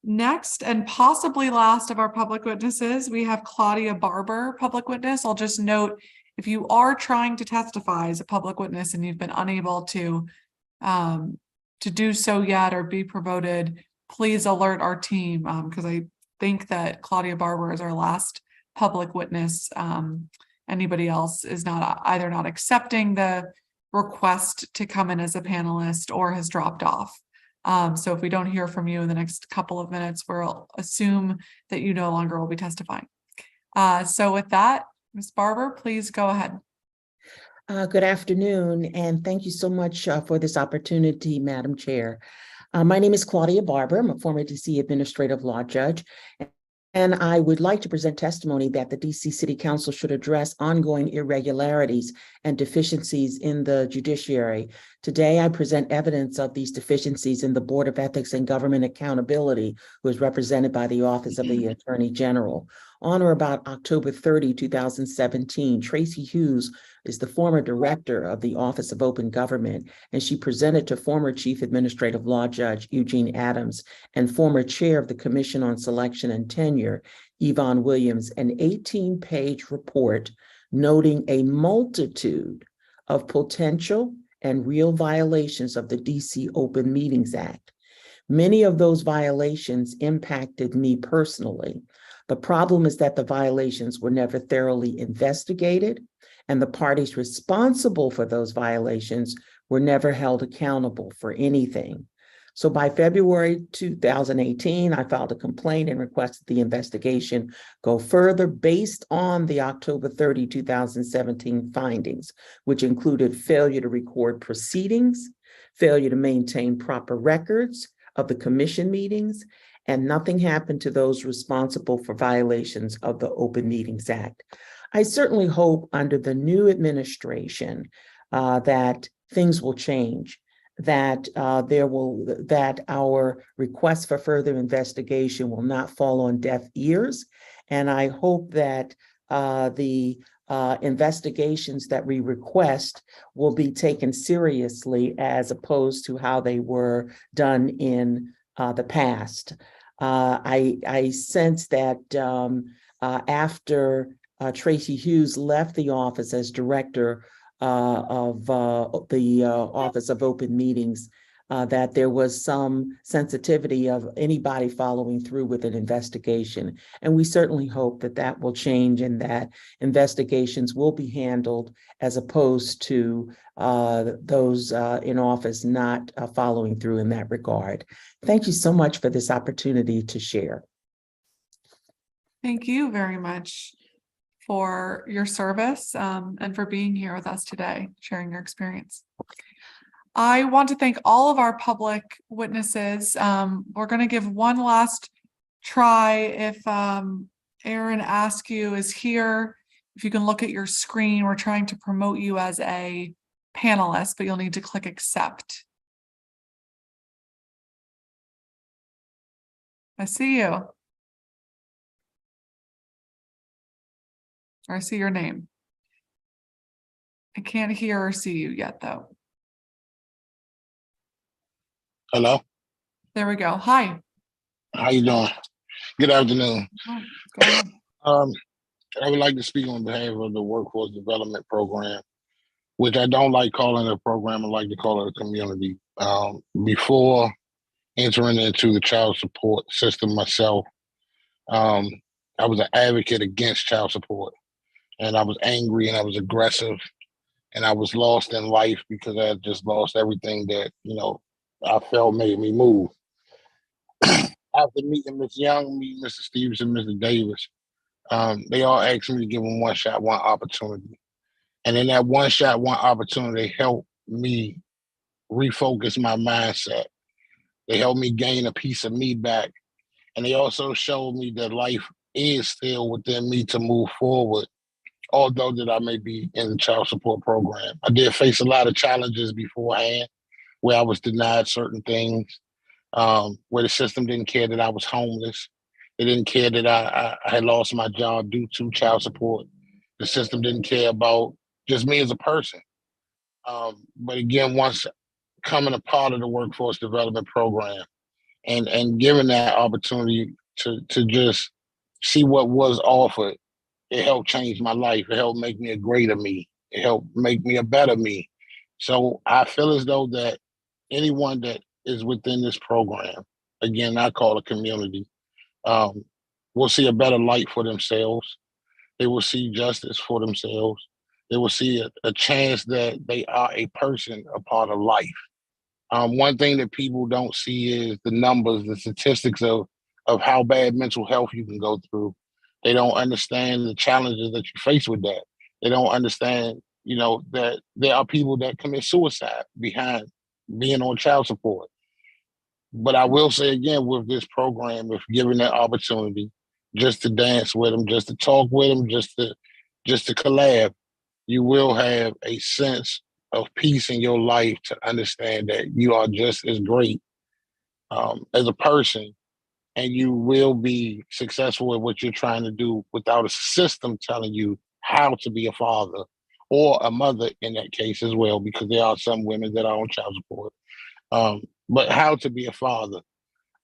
Next and possibly last of our public witnesses, we have Claudia Barber, public witness. I'll just note, if you are trying to testify as a public witness and you've been unable to do so yet or be promoted, please alert our team, because I think that Claudia Barber is our last public witness. Anybody else is either not accepting the request to come in as a panelist or has dropped off. So if we don't hear from you in the next couple of minutes, we'll assume that you no longer will be testifying. So with that, Ms. Barber, please go ahead. Good afternoon, and thank you so much for this opportunity, Madam Chair. My name is Claudia Barber. I'm a former DC Administrative Law Judge. And I would like to present testimony that the DC City Council should address ongoing irregularities and deficiencies in the judiciary. Today, I present evidence of these deficiencies in the Board of Ethics and Government Accountability, who is represented by the Office of the Attorney General. On or about October 30, 2017, Tracy Hughes is the former director of the Office of Open Government, and she presented to former Chief Administrative Law Judge Eugene Adams and former chair of the Commission on Selection and Tenure, Yvonne Williams, an 18-page report noting a multitude of potential and real violations of the DC Open Meetings Act. Many of those violations impacted me personally. The problem is that the violations were never thoroughly investigated, and the parties responsible for those violations were never held accountable for anything. So by February 2018, I filed a complaint and requested the investigation go further based on the October 30, 2017 findings, which included failure to record proceedings, failure to maintain proper records of the commission meetings, and nothing happened to those responsible for violations of the Open Meetings Act. I certainly hope under the new administration that things will change, that that our request for further investigation will not fall on deaf ears, and I hope that the investigations that we request will be taken seriously as opposed to how they were done in the past. I sense that after Tracy Hughes left the office as director of the Office of Open Meetings, that there was some sensitivity of anybody following through with an investigation. And we certainly hope that that will change and that investigations will be handled as opposed to those in office not following through in that regard. Thank you so much for this opportunity to share. Thank you very much for your service and for being here with us today, sharing your experience. I want to thank all of our public witnesses. We're going to give one last try. If Aaron Askew is here, if you can look at your screen, we're trying to promote you as a panelist, but you'll need to click accept. I see you. I see your name. I can't hear or see you yet, though. Hello. There we go. Hi. How you doing? Good afternoon. Oh, go ahead. I would like to speak on behalf of the Workforce Development Program, which I don't like calling a program. I like to call it a community. Before entering into the child support system myself, I was an advocate against child support, and I was angry and I was aggressive, and I was lost in life because I had just lost everything that I felt made me move. After meeting Ms. Young, meeting Mr. Stevenson, Mr. Davis, they all asked me to give them one shot, one opportunity. And in that one shot, one opportunity, they helped me refocus my mindset. They helped me gain a piece of me back. And they also showed me that life is still within me to move forward, although that I may be in the child support program. I did face a lot of challenges beforehand where I was denied certain things, where the system didn't care that I was homeless. They didn't care that I had lost my job due to child support. The system didn't care about just me as a person. But again, once coming a part of the Workforce Development Program and given that opportunity to just see what was offered, it helped change my life. It helped make me a greater me. It helped make me a better me. So I feel as though that anyone that is within this program, again, I call it community, will see a better light for themselves. They will see justice for themselves. They will see a chance that they are a person, a part of life. One thing that people don't see is the numbers, the statistics of how bad mental health you can go through. They don't understand the challenges that you face with that. They don't understand, that there are people that commit suicide behind being on child support. But I will say again, with this program, if given that opportunity, just to dance with them, just to talk with them, just to collab, you will have a sense of peace in your life to understand that you are just as great as a person, and you will be successful at what you're trying to do without a system telling you how to be a father or a mother in that case as well, because there are some women that are on child support. But how to be a father.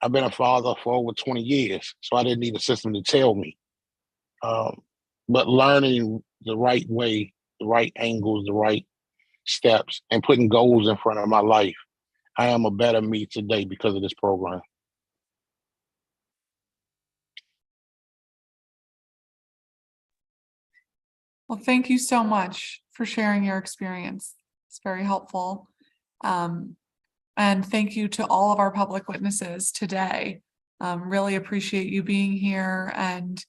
I've been a father for over 20 years, so I didn't need a system to tell me. But learning the right way, the right angles, the right steps, and putting goals in front of my life, I am a better me today because of this program. Well, thank you so much for sharing your experience. It's very helpful. And thank you to all of our public witnesses today. Really appreciate you being here and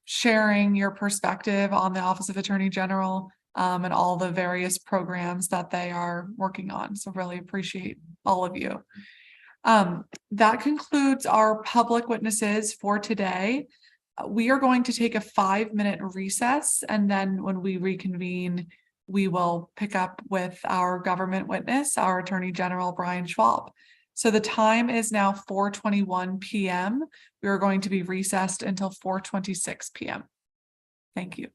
sharing your perspective on the Office of Attorney General and all the various programs that they are working on. So really appreciate all of you. That concludes our public witnesses for today. We are going to take a 5-minute recess, and then when we reconvene, we will pick up with our government witness, our Attorney General, Brian Schwab. So the time is now 4:21 p.m. We are going to be recessed until 4:26 p.m. Thank you.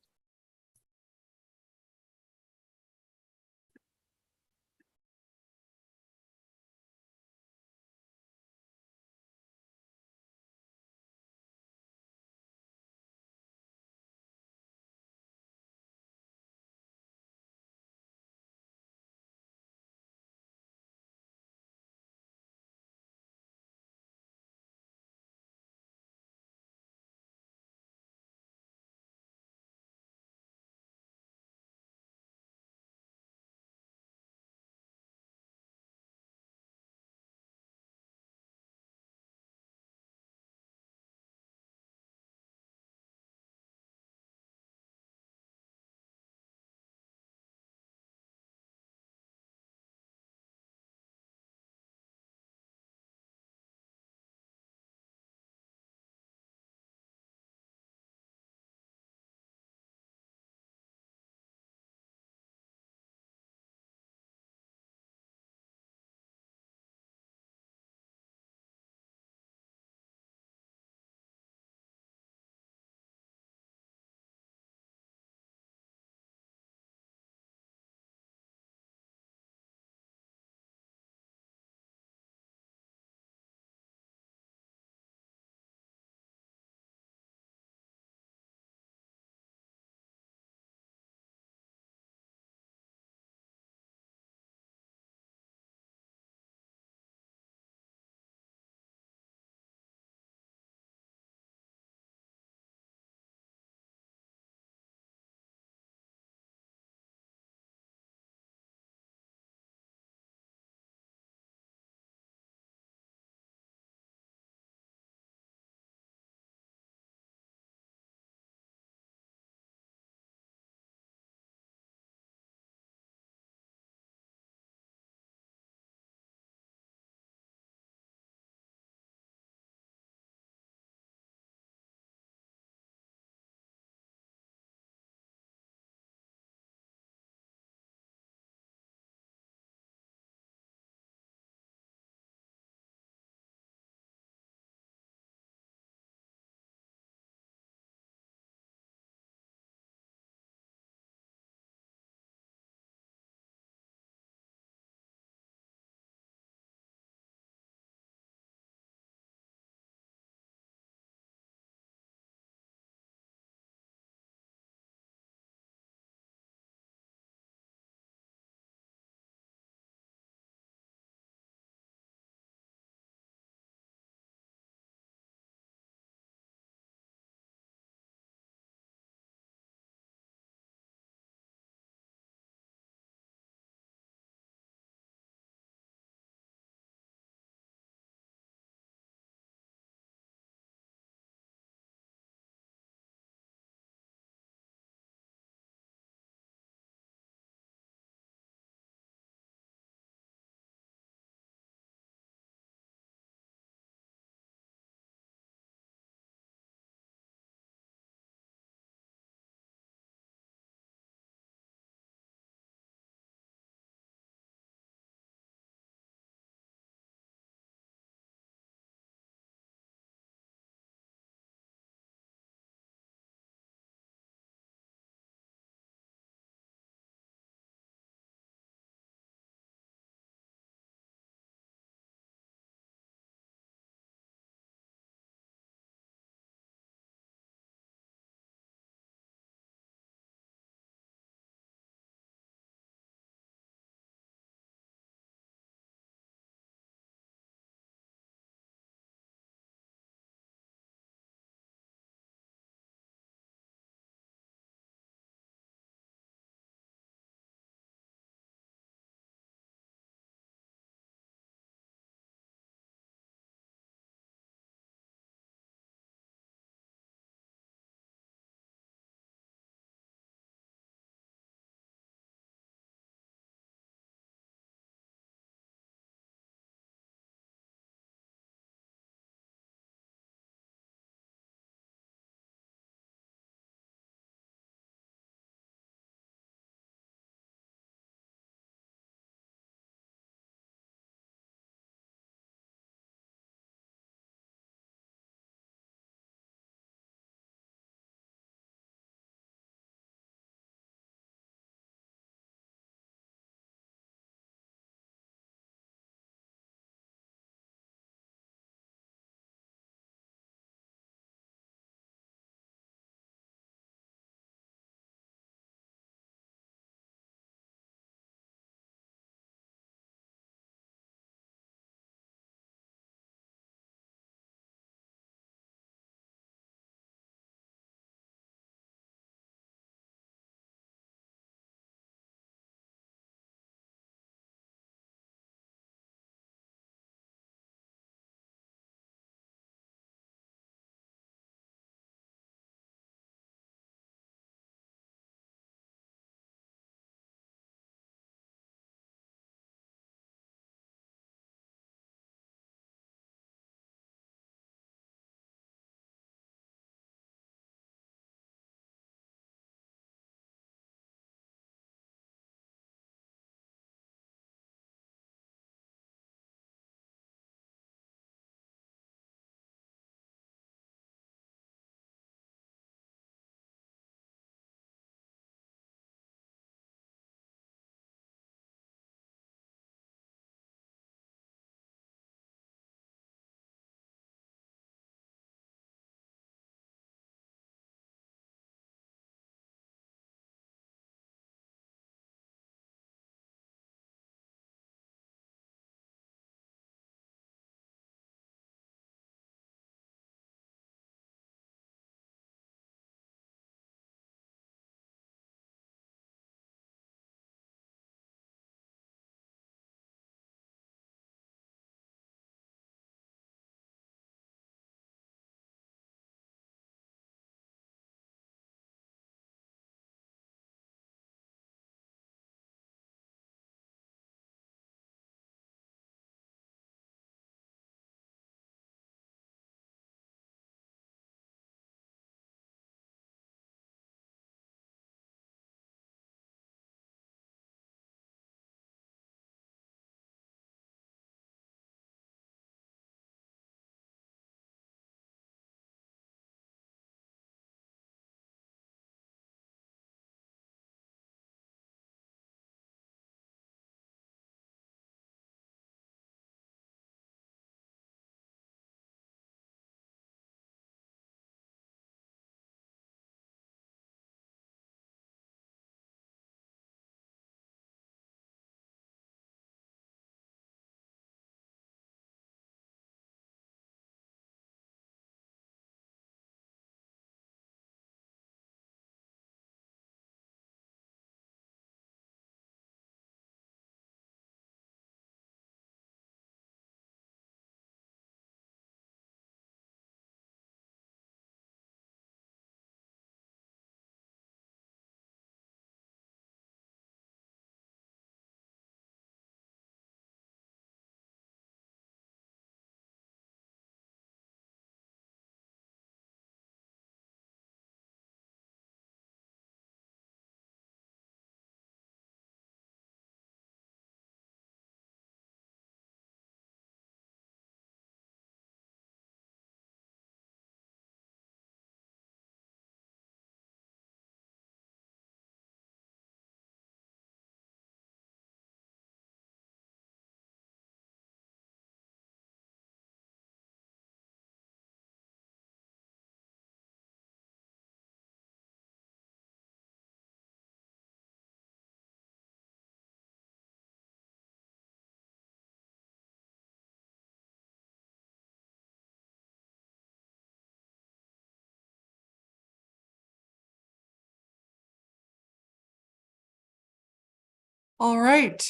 All right,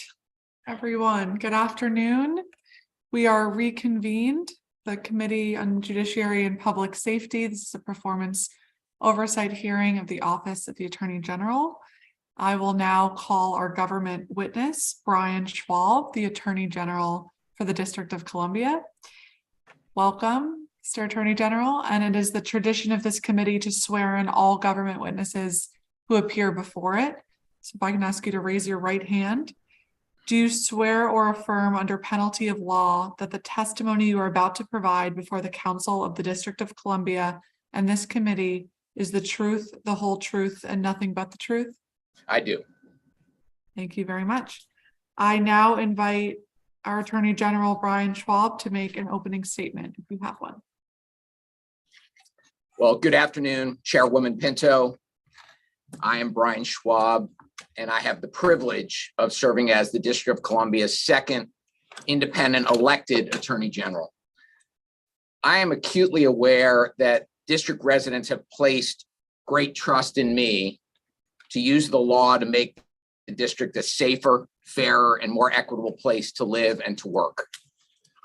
everyone, good afternoon. We are reconvened, the Committee on Judiciary and Public Safety. This is a performance oversight hearing of the Office of the Attorney General. I will now call our government witness, Brian Schwab, the Attorney General for the District of Columbia. Welcome, Mr. Attorney General, and it is the tradition of this committee to swear in all government witnesses who appear before it. So if I can ask you to raise your right hand. Do you swear or affirm under penalty of law that the testimony you are about to provide before the Council of the District of Columbia and this committee is the truth, the whole truth, and nothing but the truth? I do. Thank you very much. I now invite our Attorney General, Brian Schwab, to make an opening statement, if you have one. Well, good afternoon, Chairwoman Pinto. I am Brian Schwab, and I have the privilege of serving as the District of Columbia's second independent elected Attorney General. I am acutely aware that district residents have placed great trust in me to use the law to make the district a safer, fairer, and more equitable place to live and to work.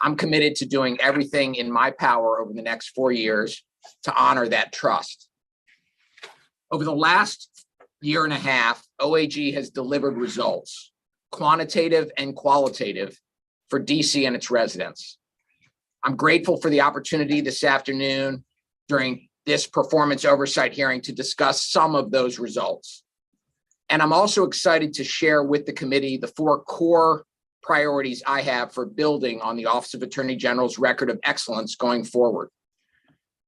I'm committed to doing everything in my power over the next 4 years to honor that trust. Over the last year and a half, OAG has delivered results, quantitative and qualitative, for DC and its residents. I'm grateful for the opportunity this afternoon during this performance oversight hearing to discuss some of those results. And I'm also excited to share with the committee the 4 core priorities I have for building on the Office of Attorney General's record of excellence going forward.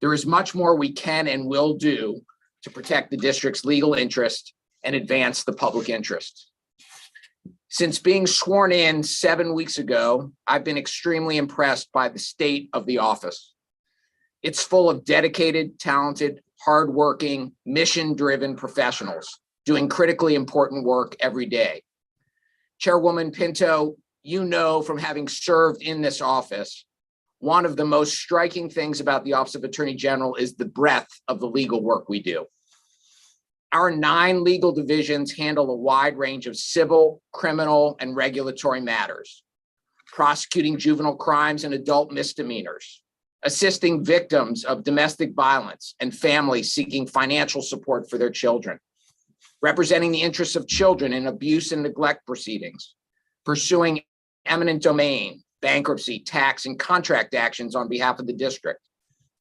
There is much more we can and will do to protect the district's legal interest and advance the public interest. Since being sworn in 7 weeks ago, I've been extremely impressed by the state of the office. It's full of dedicated, talented, hardworking, mission-driven professionals doing critically important work every day. Chairwoman Pinto, you know from having served in this office, one of the most striking things about the Office of Attorney General is the breadth of the legal work we do. Our 9 legal divisions handle a wide range of civil, criminal, and regulatory matters, prosecuting juvenile crimes and adult misdemeanors, assisting victims of domestic violence and families seeking financial support for their children, representing the interests of children in abuse and neglect proceedings, pursuing eminent domain, bankruptcy, tax, and contract actions on behalf of the district,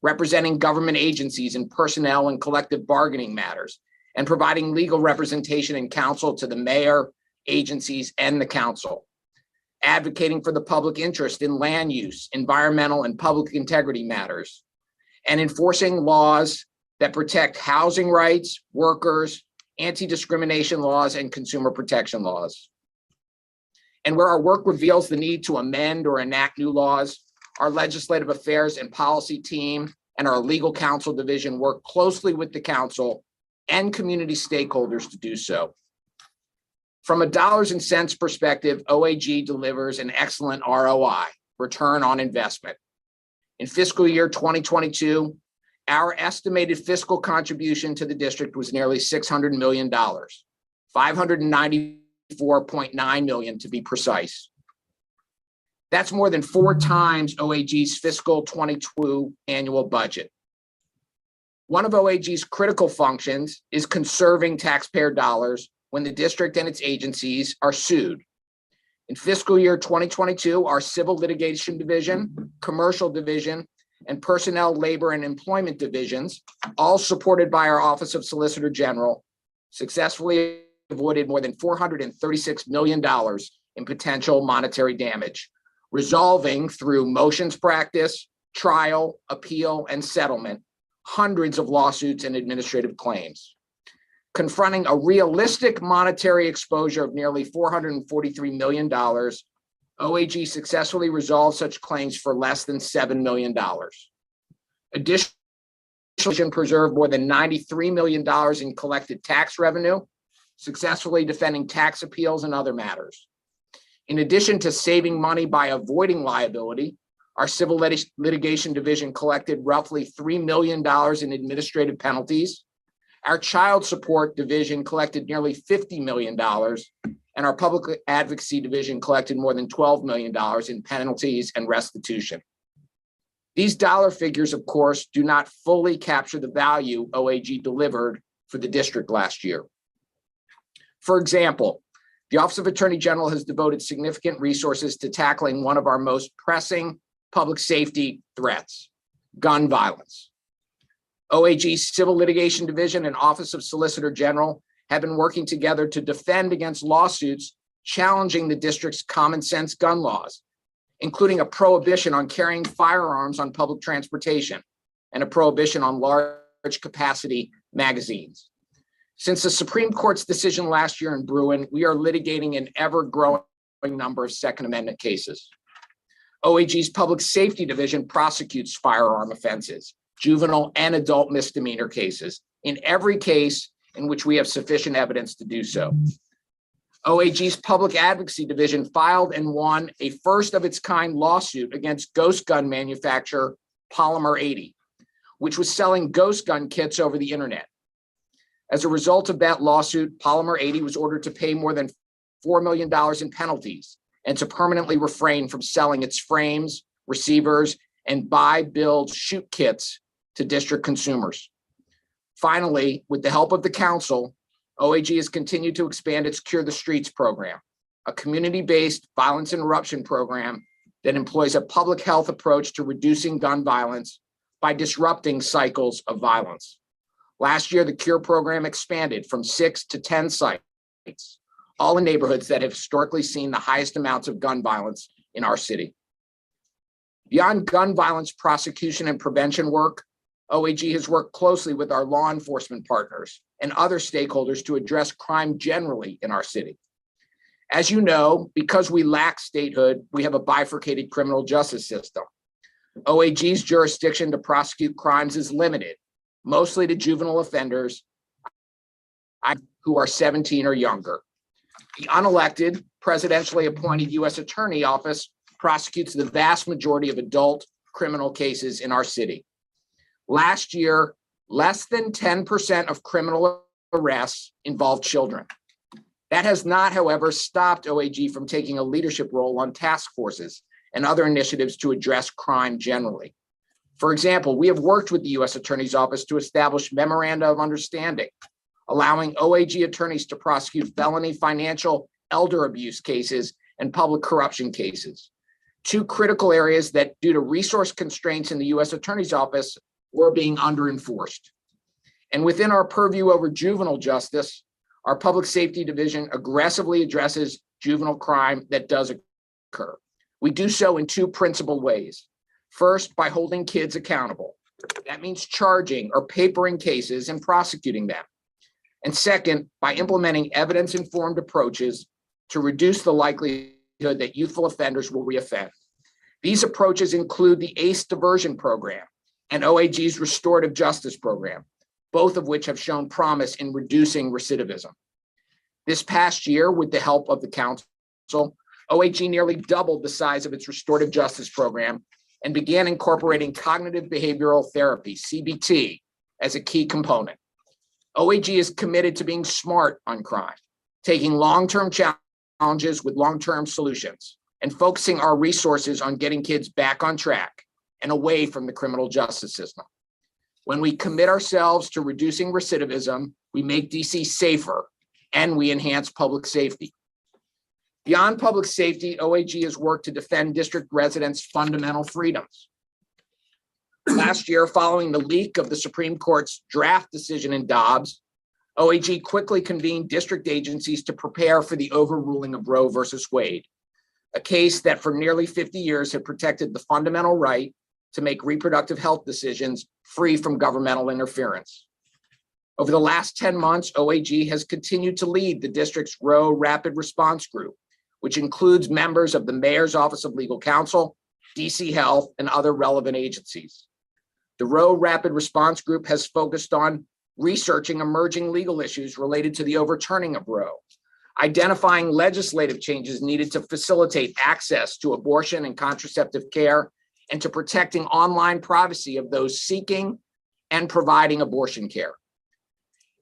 representing government agencies in personnel and collective bargaining matters, and providing legal representation and counsel to the mayor, agencies, and the council, advocating for the public interest in land use, environmental, and public integrity matters, and enforcing laws that protect housing rights, workers, anti-discrimination laws, and consumer protection laws. And where our work reveals the need to amend or enact new laws, our legislative affairs and policy team and our legal counsel division work closely with the council and community stakeholders to do so. From a dollars and cents perspective, OAG delivers an excellent ROI, return on investment. In fiscal year 2022, our estimated fiscal contribution to the district was nearly $600 million, $594.9 million to be precise. That's more than 4 times OAG's fiscal 22 annual budget. One of OAG's critical functions is conserving taxpayer dollars when the district and its agencies are sued. In fiscal year 2022, our civil litigation division, commercial division, and personnel, labor, and employment divisions, all supported by our Office of Solicitor General, successfully avoided more than $436 million in potential monetary damage, resolving through motions practice, trial, appeal, and settlement, hundreds of lawsuits and administrative claims. Confronting a realistic monetary exposure of nearly $443 million, OAG successfully resolved such claims for less than $7 million. Additionally, preserved more than $93 million in collected tax revenue, successfully defending tax appeals and other matters. In addition to saving money by avoiding liability, our civil litigation division collected roughly $3 million in administrative penalties. Our child support division collected nearly $50 million, and our public advocacy division collected more than $12 million in penalties and restitution. These dollar figures, of course, do not fully capture the value OAG delivered for the district last year. For example, the Office of Attorney General has devoted significant resources to tackling one of our most pressing public safety threats, gun violence. OAG's Civil Litigation Division and Office of Solicitor General have been working together to defend against lawsuits challenging the district's common sense gun laws, including a prohibition on carrying firearms on public transportation and a prohibition on large capacity magazines. Since the Supreme Court's decision last year in Bruin, we are litigating an ever-growing number of Second Amendment cases. OAG's Public Safety Division prosecutes firearm offenses, juvenile and adult misdemeanor cases, in every case in which we have sufficient evidence to do so. OAG's Public Advocacy Division filed and won a first-of-its-kind lawsuit against ghost gun manufacturer Polymer 80, which was selling ghost gun kits over the internet. As a result of that lawsuit, Polymer 80 was ordered to pay more than $4 million in penalties and to permanently refrain from selling its frames, receivers, and buy, build, shoot kits to district consumers. Finally, with the help of the council, OAG has continued to expand its Cure the Streets program, a community-based violence interruption program that employs a public health approach to reducing gun violence by disrupting cycles of violence. Last year, the Cure program expanded from 6 to 10 sites, all in neighborhoods that have historically seen the highest amounts of gun violence in our city. Beyond gun violence prosecution and prevention work, OAG has worked closely with our law enforcement partners and other stakeholders to address crime generally in our city. As you know, because we lack statehood, we have a bifurcated criminal justice system. OAG's jurisdiction to prosecute crimes is limited, mostly to juvenile offenders who are 17 or younger. The unelected, presidentially appointed U.S. Attorney Office prosecutes the vast majority of adult criminal cases in our city. Last year, less than 10% of criminal arrests involved children. That has not, however, stopped OAG from taking a leadership role on task forces and other initiatives to address crime generally. For example, we have worked with the U.S. Attorney's Office to establish memoranda of understanding, allowing OAG attorneys to prosecute felony financial elder abuse cases and public corruption cases, two critical areas that, due to resource constraints in the U.S. Attorney's Office, were being under-enforced. And within our purview over juvenile justice, our Public Safety Division aggressively addresses juvenile crime that does occur. We do so in two principal ways. First, by holding kids accountable. That means charging or papering cases and prosecuting them. And second, by implementing evidence-informed approaches to reduce the likelihood that youthful offenders will reoffend. These approaches include the ACE diversion program and OAG's restorative justice program, both of which have shown promise in reducing recidivism. This past year, with the help of the council, OAG nearly doubled the size of its restorative justice program and began incorporating cognitive behavioral therapy, CBT, as a key component. OAG is committed to being smart on crime, taking long-term challenges with long-term solutions, and focusing our resources on getting kids back on track and away from the criminal justice system. When we commit ourselves to reducing recidivism, we make DC safer and we enhance public safety. Beyond public safety, OAG has worked to defend district residents' fundamental freedoms. Last year, following the leak of the Supreme Court's draft decision in Dobbs, OAG quickly convened district agencies to prepare for the overruling of Roe versus Wade, a case that for nearly 50 years had protected the fundamental right to make reproductive health decisions free from governmental interference. Over the last 10 months, OAG has continued to lead the district's Roe Rapid Response Group, which includes members of the Mayor's Office of Legal Counsel, DC Health, and other relevant agencies. The Roe Rapid Response Group has focused on researching emerging legal issues related to the overturning of Roe, identifying legislative changes needed to facilitate access to abortion and contraceptive care, and to protecting online privacy of those seeking and providing abortion care.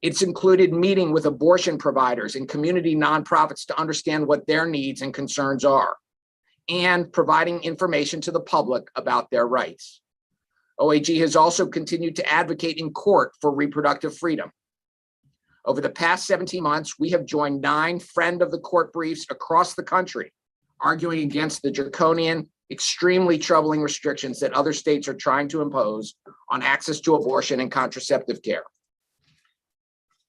It's included meeting with abortion providers and community nonprofits to understand what their needs and concerns are, and providing information to the public about their rights. OAG has also continued to advocate in court for reproductive freedom. Over the past 17 months, we have joined 9 friend of the court briefs across the country, arguing against the draconian, extremely troubling restrictions that other states are trying to impose on access to abortion and contraceptive care.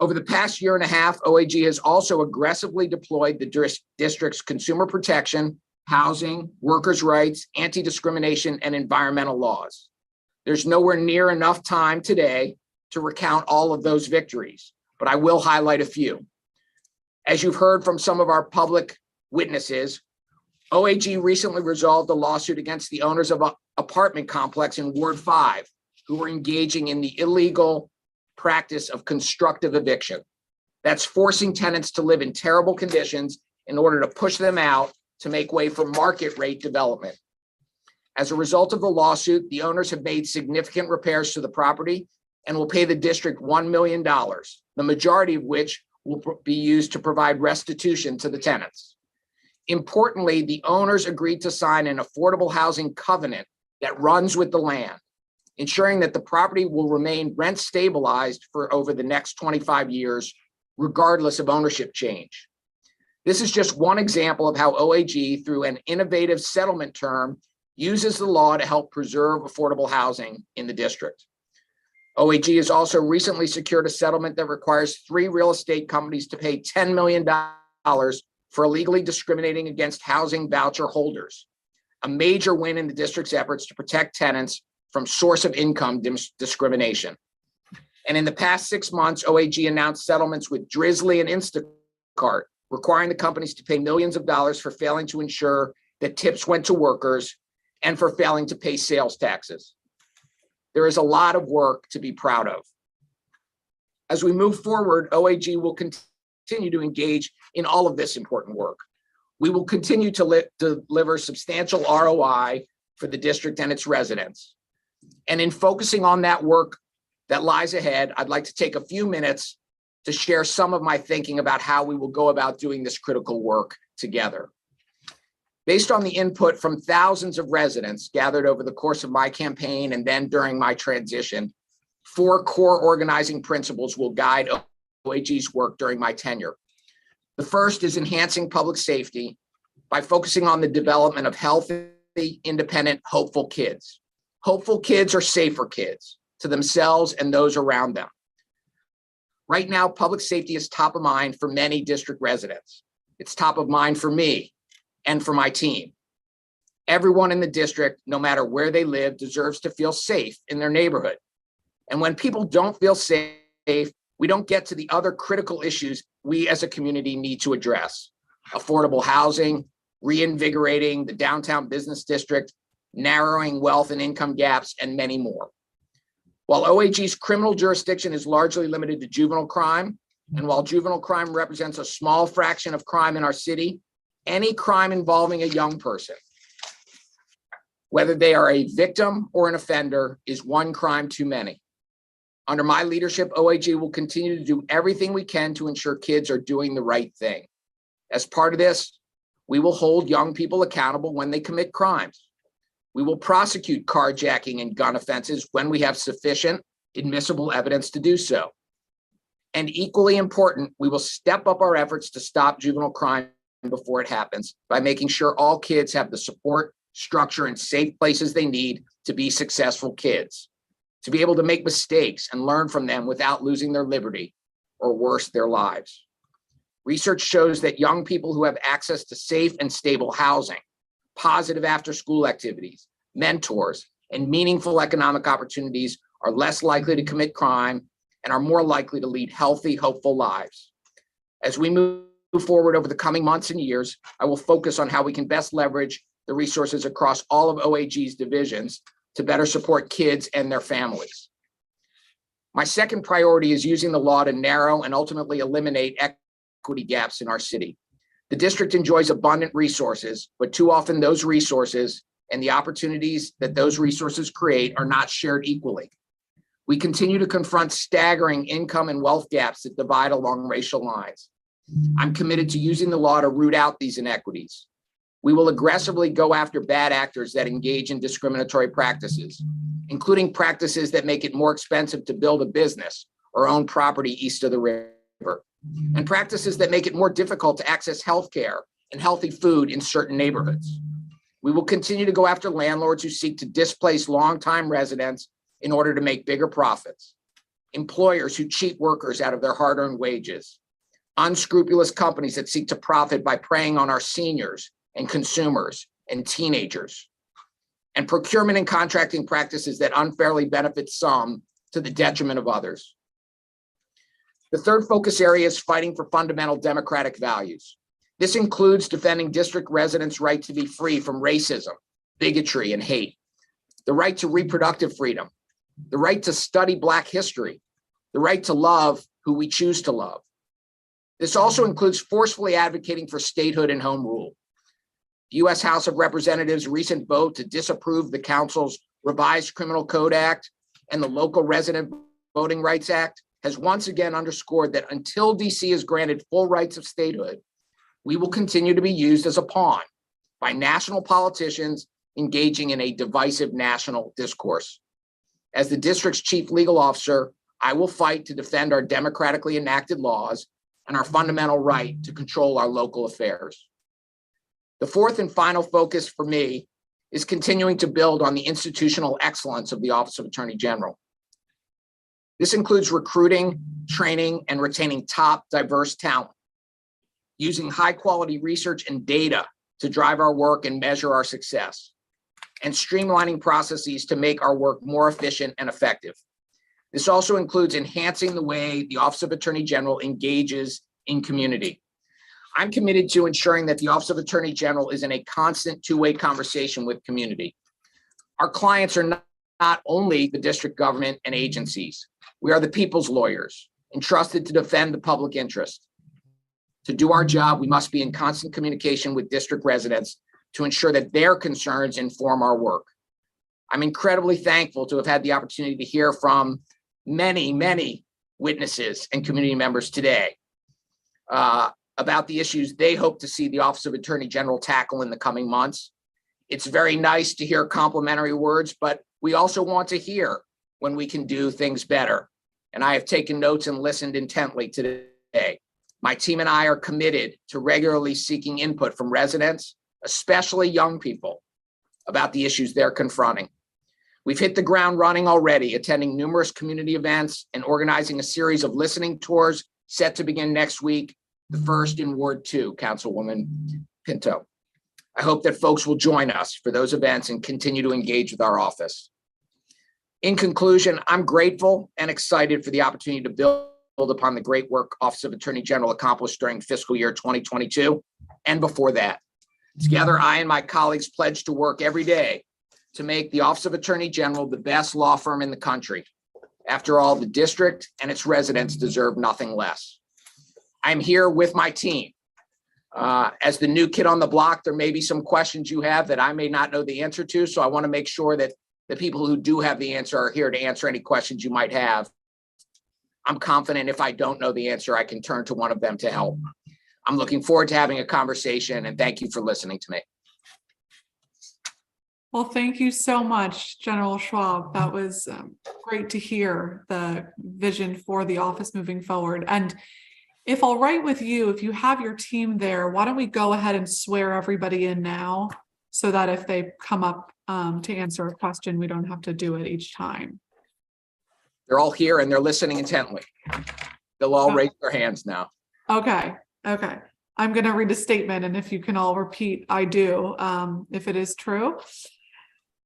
Over the past year and a half, OAG has also aggressively deployed the district's consumer protection, housing, workers' rights, anti-discrimination, and environmental laws. There's nowhere near enough time today to recount all of those victories, but I will highlight a few. As you've heard from some of our public witnesses, OAG recently resolved a lawsuit against the owners of an apartment complex in Ward 5 who were engaging in the illegal practice of constructive eviction. That's forcing tenants to live in terrible conditions in order to push them out to make way for market rate development. As a result of the lawsuit, the owners have made significant repairs to the property and will pay the district $1 million, the majority of which will be used to provide restitution to the tenants. Importantly, the owners agreed to sign an affordable housing covenant that runs with the land, ensuring that the property will remain rent stabilized for over the next 25 years, regardless of ownership change. This is just one example of how OAG, through an innovative settlement term, uses the law to help preserve affordable housing in the district. OAG has also recently secured a settlement that requires 3 real estate companies to pay $10 million for illegally discriminating against housing voucher holders, a major win in the district's efforts to protect tenants from source of income discrimination. And in the past 6 months, OAG announced settlements with Drizzly and Instacart, requiring the companies to pay millions of dollars for failing to ensure that tips went to workers and for failing to pay sales taxes. There is a lot of work to be proud of. As we move forward, OAG will continue to engage in all of this important work. We will continue to deliver substantial ROI for the district and its residents. And in focusing on that work that lies ahead, I'd like to take a few minutes to share some of my thinking about how we will go about doing this critical work together. Based on the input from thousands of residents gathered over the course of my campaign and then during my transition, 4 core organizing principles will guide OAG's work during my tenure. The first is enhancing public safety by focusing on the development of healthy, independent, hopeful kids. Hopeful kids are safer kids to themselves and those around them. Right now, public safety is top of mind for many district residents. It's top of mind for me and for my team. Everyone in the district, no matter where they live, deserves to feel safe in their neighborhood. And when people don't feel safe, we don't get to the other critical issues we as a community need to address: affordable housing, reinvigorating the downtown business district, narrowing wealth and income gaps, and many more. While OAG's criminal jurisdiction is largely limited to juvenile crime, and while juvenile crime represents a small fraction of crime in our city, any crime involving a young person, whether they are a victim or an offender, is one crime too many. Under my leadership, OAG will continue to do everything we can to ensure kids are doing the right thing. As part of this, we will hold young people accountable when they commit crimes. We will prosecute carjacking and gun offenses when we have sufficient admissible evidence to do so. And equally important, we will step up our efforts to stop juvenile crime before it happens by making sure all kids have the support, structure, and safe places they need to be successful kids, to be able to make mistakes and learn from them without losing their liberty or worse, their lives. Research shows that young people who have access to safe and stable housing, positive after-school activities, mentors, and meaningful economic opportunities are less likely to commit crime and are more likely to lead healthy, hopeful lives. As we move forward over the coming months and years, I will focus on how we can best leverage the resources across all of OAG's divisions to better support kids and their families. My second priority is using the law to narrow and ultimately eliminate equity gaps in our city. The district enjoys abundant resources, but too often those resources and the opportunities that those resources create are not shared equally. We continue to confront staggering income and wealth gaps that divide along racial lines. I'm committed to using the law to root out these inequities. We will aggressively go after bad actors that engage in discriminatory practices, including practices that make it more expensive to build a business or own property east of the river, and practices that make it more difficult to access health care and healthy food in certain neighborhoods. We will continue to go after landlords who seek to displace longtime residents in order to make bigger profits, employers who cheat workers out of their hard-earned wages, unscrupulous companies that seek to profit by preying on our seniors and consumers and teenagers, and procurement and contracting practices that unfairly benefit some to the detriment of others. The third focus area is fighting for fundamental democratic values. This includes defending district residents' right to be free from racism, bigotry, and hate, the right to reproductive freedom, the right to study Black history, the right to love who we choose to love. This also includes forcefully advocating for statehood and home rule. The U.S. House of Representatives' recent vote to disapprove the Council's revised Criminal Code Act and the Local Resident Voting Rights Act has once again underscored that until DC is granted full rights of statehood, we will continue to be used as a pawn by national politicians engaging in a divisive national discourse. As the district's chief legal officer, I will fight to defend our democratically enacted laws and our fundamental right to control our local affairs. The fourth and final focus for me is continuing to build on the institutional excellence of the Office of Attorney General. This includes recruiting, training, and retaining top diverse talent, using high-quality research and data to drive our work and measure our success, and streamlining processes to make our work more efficient and effective. This also includes enhancing the way the Office of Attorney General engages in community. I'm committed to ensuring that the Office of Attorney General is in a constant two-way conversation with community. Our clients are not only the district government and agencies. We are the people's lawyers, entrusted to defend the public interest. To do our job, we must be in constant communication with district residents to ensure that their concerns inform our work. I'm incredibly thankful to have had the opportunity to hear from many witnesses and community members today about the issues they hope to see the Office of Attorney General tackle in the coming months. It's very nice to hear complimentary words, but we also want to hear when we can do things better. And I have taken notes and listened intently today. My team and I are committed to regularly seeking input from residents, especially young people, about the issues they're confronting. We've hit the ground running already, attending numerous community events and organizing a series of listening tours set to begin next week, the first in Ward 2, Councilwoman Pinto. I hope that folks will join us for those events and continue to engage with our office. In conclusion, I'm grateful and excited for the opportunity to build upon the great work Office of Attorney General accomplished during fiscal year 2022 and before that. Together, I and my colleagues pledge to work every day to make the Office of Attorney General the best law firm in the country. After all, the district and its residents deserve nothing less. I'm here with my team. As the new kid on the block, there may be some questions you have that I may not know the answer to, so I want to make sure that the people who do have the answer are here to answer any questions you might have. I'm confident if I don't know the answer, I can turn to one of them to help. I'm looking forward to having a conversation, and thank you for listening to me. Well, thank you so much, General Schwab. That was great to hear the vision for the office moving forward. And if all right with you, if you have your team there, why don't we go ahead and swear everybody in now so that if they come up to answer a question, we don't have to do it each time. They're all here and they're listening intently. They'll all raise their hands now. Okay. I'm going to read a statement, and if you can all repeat, I do, if it is true.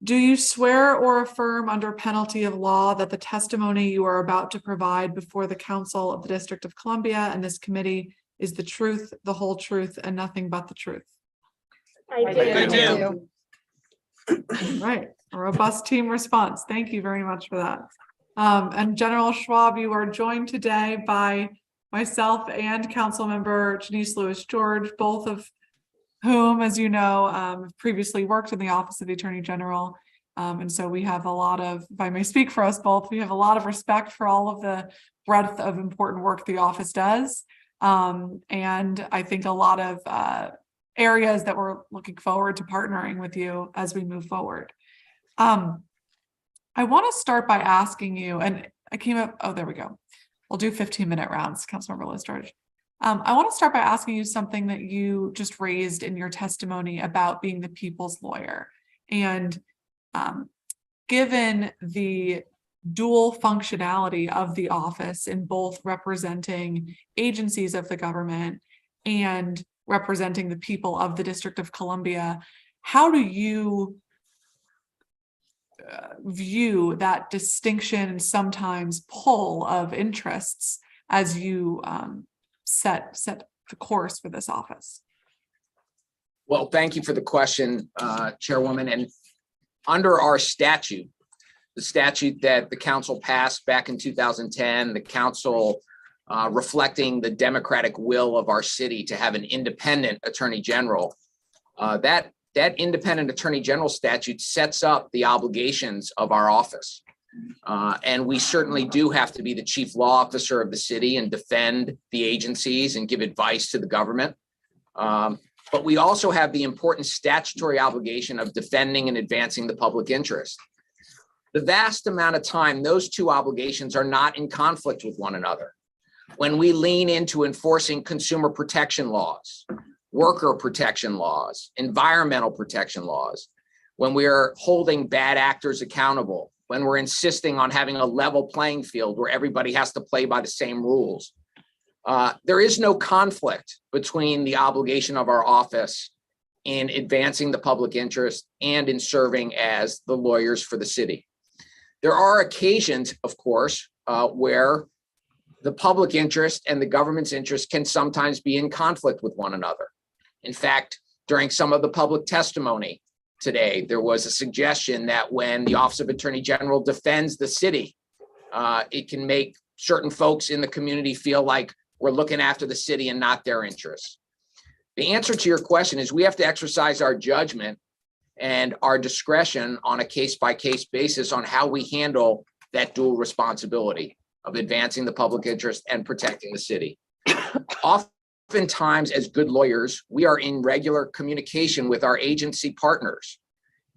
Do you swear or affirm under penalty of law that the testimony you are about to provide before the Council of the District of Columbia and this committee is the truth, the whole truth, and nothing but the truth? I do. Right, a robust team response. Thank you very much for that. And General Schwab, you are joined today by myself and Councilmember Janice Lewis-George, both of whom, as you know, previously worked in the Office of the Attorney General. And so we have a lot of, if I may speak for us both, we have a lot of respect for all of the breadth of important work the office does. And I think a lot of areas that we're looking forward to partnering with you as we move forward. I want to start by asking you, and I came up, oh, there we go. We'll do 15-minute rounds, Councilmember Listridge. I want to start by asking you something that you just raised in your testimony about being the people's lawyer. And given the dual functionality of the office in both representing agencies of the government and representing the people of the District of Columbia, how do you view that distinction and sometimes pull of interests as you set the course for this office? Well, thank you for the question, Chairwoman. And under our statute, the statute that the council passed back in 2010, the council reflecting the democratic will of our city to have an independent attorney general, that independent attorney general statute sets up the obligations of our office. And we certainly do have to be the chief law officer of the city and defend the agencies and give advice to the government. But we also have the important statutory obligation of defending and advancing the public interest. The vast amount of time, those two obligations are not in conflict with one another. When we lean into enforcing consumer protection laws, worker protection laws, environmental protection laws, when we are holding bad actors accountable, when we're insisting on having a level playing field where everybody has to play by the same rules, there is no conflict between the obligation of our office in advancing the public interest and in serving as the lawyers for the city. There are occasions, of course, where the public interest and the government's interest can sometimes be in conflict with one another. In fact, during some of the public testimony today, there was a suggestion that when the Office of Attorney General defends the city, it can make certain folks in the community feel like we're looking after the city and not their interests. The answer to your question is we have to exercise our judgment and our discretion on a case-by-case basis on how we handle that dual responsibility of advancing the public interest and protecting the city. Oftentimes, as good lawyers, we are in regular communication with our agency partners,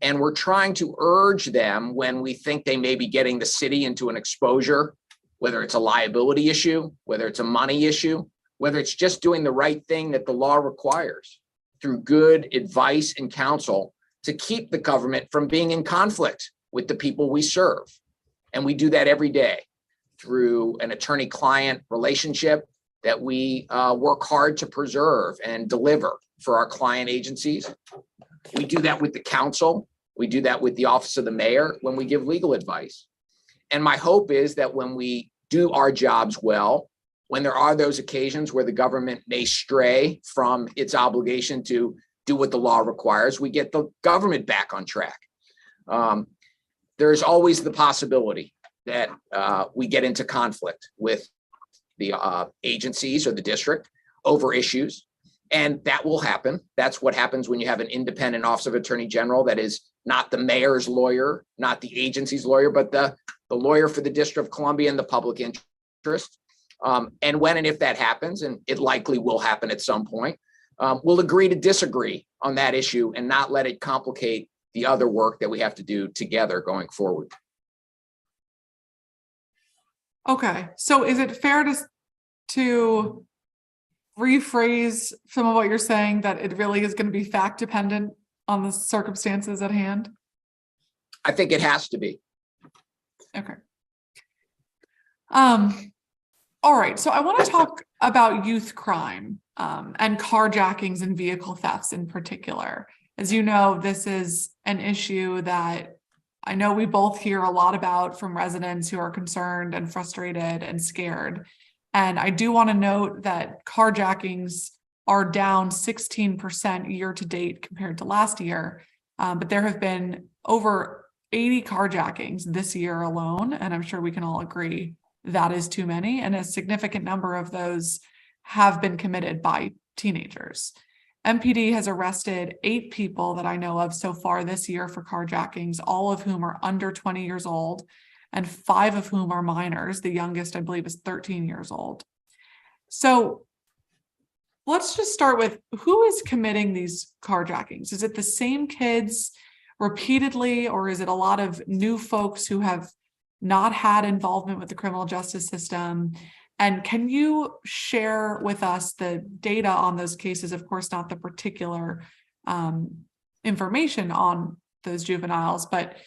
and we're trying to urge them when we think they may be getting the city into an exposure, whether it's a liability issue, whether it's a money issue, whether it's just doing the right thing that the law requires, through good advice and counsel to keep the government from being in conflict with the people we serve. And we do that every day through an attorney-client relationship that we work hard to preserve and deliver for our client agencies. We do that with the council. We do that with the office of the mayor when we give legal advice. And my hope is that when we do our jobs well, when there are those occasions where the government may stray from its obligation to do what the law requires, we get the government back on track. There's always the possibility that we get into conflict with the agencies or the district over issues, and that will happen. That's what happens when you have an independent Office of Attorney General that is not the mayor's lawyer, not the agency's lawyer, but the lawyer for the District of Columbia and the public interest. And when and if that happens, and it likely will happen at some point, we'll agree to disagree on that issue and not let it complicate the other work that we have to do together going forward. Okay, so is it fair to rephrase some of what you're saying, that it really is going to be fact dependent on the circumstances at hand? I think it has to be. Okay. All right, so I want to talk about youth crime and carjackings and vehicle thefts in particular. As you know, this is an issue that I know we both hear a lot about from residents who are concerned and frustrated and scared. And I do want to note that carjackings are down 16% year to date compared to last year. But there have been over 80 carjackings this year alone. And I'm sure we can all agree that is too many. And a significant number of those have been committed by teenagers. MPD has arrested 8 people that I know of so far this year for carjackings, all of whom are under 20 years old, and 5 of whom are minors. The youngest, I believe, is 13 years old. So let's just start with, who is committing these carjackings? Is it the same kids repeatedly, or is it a lot of new folks who have not had involvement with the criminal justice system? And can you share with us the data on those cases? Of course, not the particular information on those juveniles, but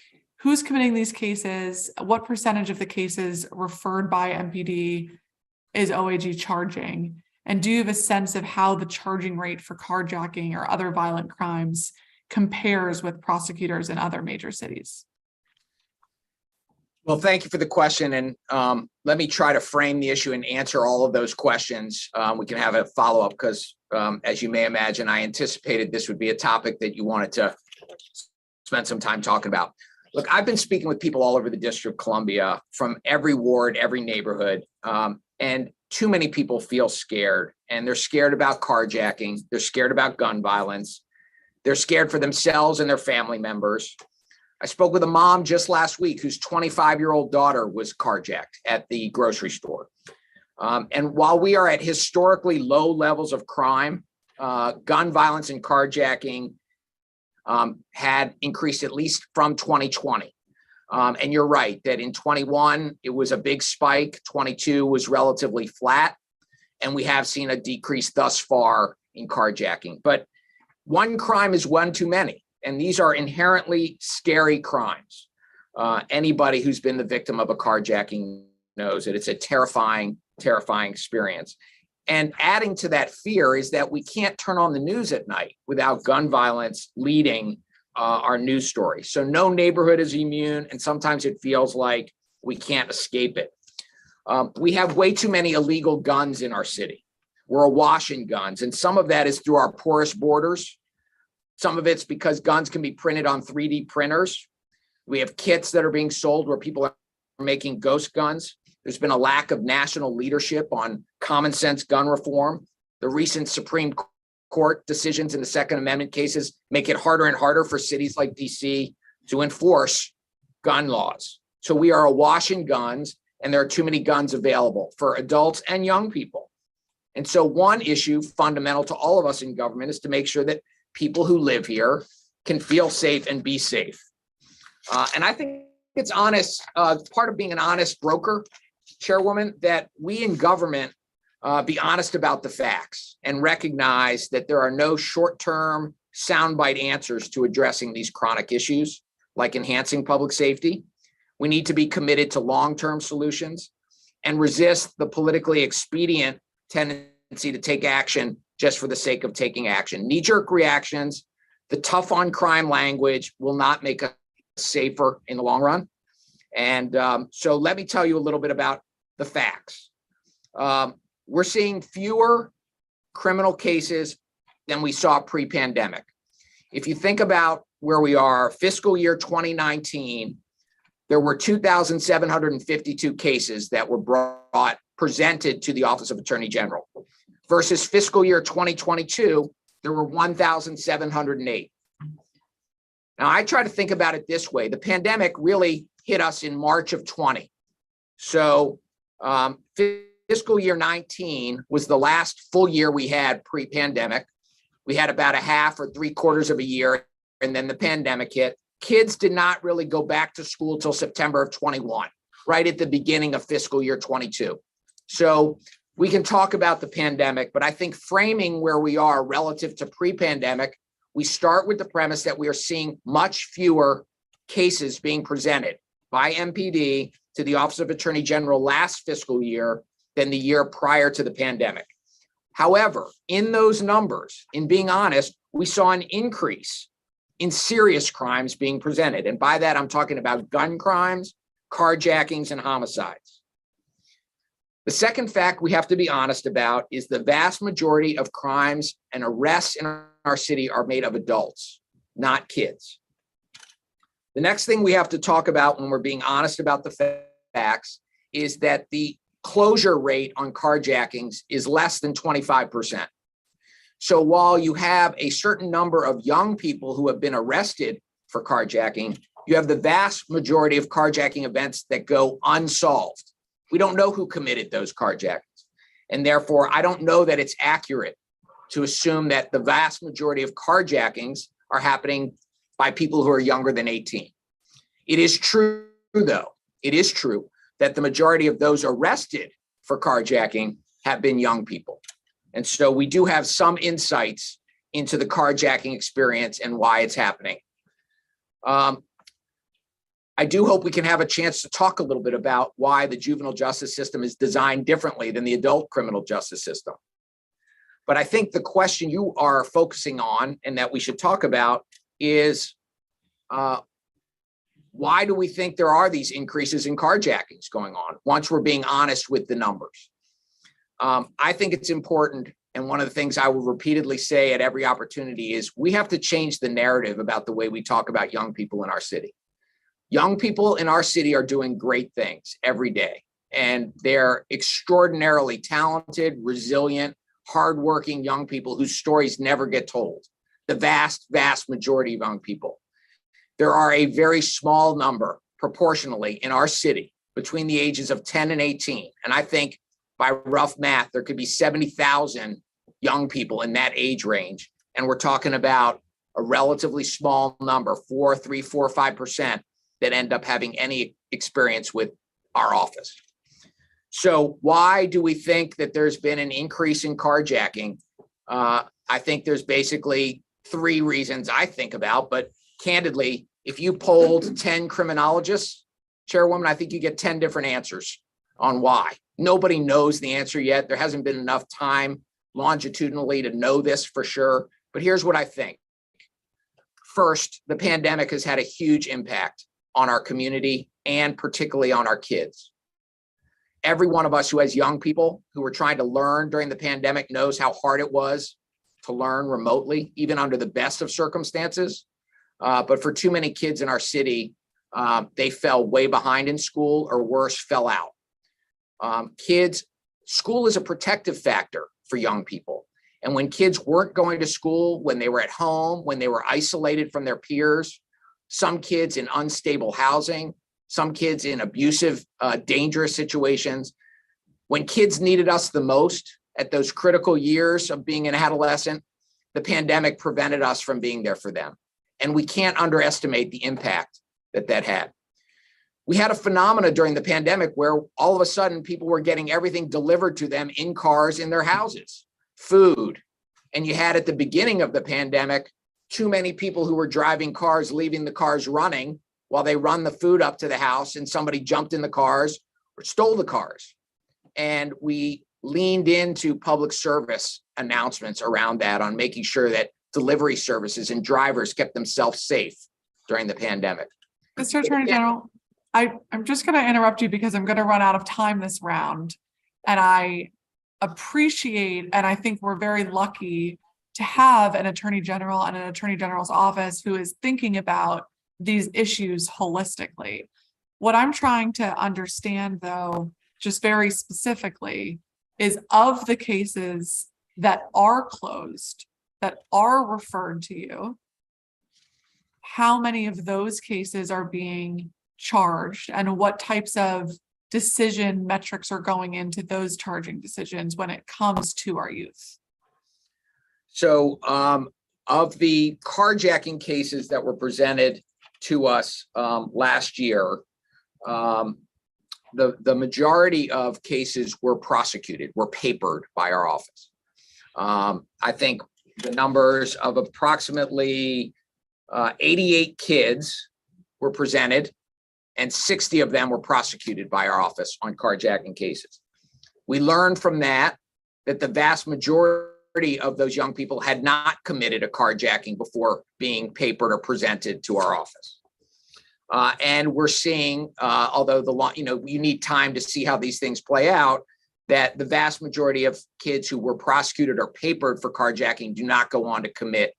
who's committing these cases? What percentage of the cases referred by MPD is OAG charging? And do you have a sense of how the charging rate for carjacking or other violent crimes compares with prosecutors in other major cities? Well, thank you for the question. And let me try to frame the issue and answer all of those questions. We can have a follow-up because, as you may imagine, I anticipated this would be a topic that you wanted to spend some time talking about. Look, I've been speaking with people all over the District of Columbia from every ward, every neighborhood, and too many people feel scared. And they're scared about carjacking. They're scared about gun violence. They're scared for themselves and their family members. I spoke with a mom just last week whose 25-year-old daughter was carjacked at the grocery store. And while we are at historically low levels of crime, gun violence and carjacking had increased at least from 2020. And you're right that in 21, it was a big spike. 22 was relatively flat. And we have seen a decrease thus far in carjacking. But one crime is one too many. And these are inherently scary crimes. Anybody who's been the victim of a carjacking knows that it's a terrifying, terrifying experience. And adding to that fear is that we can't turn on the news at night without gun violence leading our news story. So no neighborhood is immune, and sometimes it feels like we can't escape it. We have way too many illegal guns in our city. We're awash in guns, and some of that is through our porous borders. Some of it's because guns can be printed on 3D printers. We have kits that are being sold where people are making ghost guns. There's been a lack of national leadership on common sense gun reform. The recent Supreme Court decisions in the Second Amendment cases make it harder and harder for cities like DC to enforce gun laws. So we are awash in guns, and there are too many guns available for adults and young people. And so one issue fundamental to all of us in government is to make sure that people who live here can feel safe and be safe. And I think it's honest, part of being an honest broker, Chairwoman, that we in government be honest about the facts and recognize that there are no short-term soundbite answers to addressing these chronic issues, like enhancing public safety. We need to be committed to long-term solutions and resist the politically expedient tendency to take action just for the sake of taking action. Knee-jerk reactions, the tough on crime language will not make us safer in the long run. And so let me tell you a little bit about the facts. We're seeing fewer criminal cases than we saw pre-pandemic. If you think about where we are, fiscal year 2019, there were 2,752 cases that were presented to the Office of Attorney General. Versus fiscal year 2022, there were 1,708. Now, I try to think about it this way. The pandemic really hit us in March of 20. So fiscal year 19 was the last full year we had pre-pandemic. We had about a half or 3/4 of a year, and then the pandemic hit. Kids did not really go back to school till September of 21, right at the beginning of fiscal year 22. So we can talk about the pandemic, but I think framing where we are relative to pre-pandemic, we start with the premise that we are seeing much fewer cases being presented by MPD to the Office of Attorney General last fiscal year than the year prior to the pandemic. However, in those numbers, in being honest, we saw an increase in serious crimes being presented. And by that, I'm talking about gun crimes, carjackings, and homicides. The second fact we have to be honest about is the vast majority of crimes and arrests in our city are made of adults, not kids. The next thing we have to talk about when we're being honest about the facts is that the closure rate on carjackings is less than 25%. So while you have a certain number of young people who have been arrested for carjacking, you have the vast majority of carjacking events that go unsolved. We don't know who committed those carjackings. And therefore, I don't know that it's accurate to assume that the vast majority of carjackings are happening by people who are younger than 18. It is true, though, it is true that the majority of those arrested for carjacking have been young people. And so we do have some insights into the carjacking experience and why it's happening. I do hope we can have a chance to talk a little bit about why the juvenile justice system is designed differently than the adult criminal justice system. But I think the question you are focusing on and that we should talk about is why do we think there are these increases in carjackings going on once we're being honest with the numbers? I think it's important, and one of the things I will repeatedly say at every opportunity is we have to change the narrative about the way we talk about young people in our city. Young people in our city are doing great things every day, and they're extraordinarily talented, resilient, hardworking young people whose stories never get told. The vast, vast majority of young people. There are a very small number proportionally in our city between the ages of 10 and 18. And I think by rough math, there could be 70,000 young people in that age range. And we're talking about a relatively small number, 3, 4, 5%, that end up having any experience with our office. So why do we think that there's been an increase in carjacking? I think there's basically 3 reasons I think about, but candidly, if you polled 10 criminologists, Chairwoman, I think you get 10 different answers on why. Nobody knows the answer yet. There hasn't been enough time longitudinally to know this for sure, but here's what I think. First, the pandemic has had a huge impact on our community and particularly on our kids. Every one of us who has young people who were trying to learn during the pandemic knows how hard it was to learn remotely, even under the best of circumstances. But for too many kids in our city, they fell way behind in school, or worse, fell out. School is a protective factor for young people. And when kids weren't going to school, when they were at home, when they were isolated from their peers, some kids in unstable housing, some kids in abusive, dangerous situations, when kids needed us the most at those critical years of being an adolescent, the pandemic prevented us from being there for them. And we can't underestimate the impact that that had. We had a phenomena during the pandemic where all of a sudden people were getting everything delivered to them in cars in their houses, food. And you had at the beginning of the pandemic, too many people who were driving cars, leaving the cars running while they run the food up to the house, and somebody jumped in the cars or stole the cars. And we leaned into public service announcements around that on making sure that delivery services and drivers kept themselves safe during the pandemic. Mr. Attorney General, I'm just going to interrupt you because I'm going to run out of time this round. And I appreciate, and I think we're very lucky to have an Attorney General and an Attorney General's office who is thinking about these issues holistically. What I'm trying to understand, though, just very specifically, is of the cases that are closed, that are referred to you, how many of those cases are being charged, and what types of decision metrics are going into those charging decisions when it comes to our youth? So of the carjacking cases that were presented to us last year, the majority of cases were prosecuted, were papered by our office. I think the numbers of approximately 88 kids were presented, and 60 of them were prosecuted by our office on carjacking cases. We learned from that the vast majority of those young people had not committed a carjacking before being papered or presented to our office. And we're seeing, although you need time to see how these things play out, that the vast majority of kids who were prosecuted or papered for carjacking do not go on to commit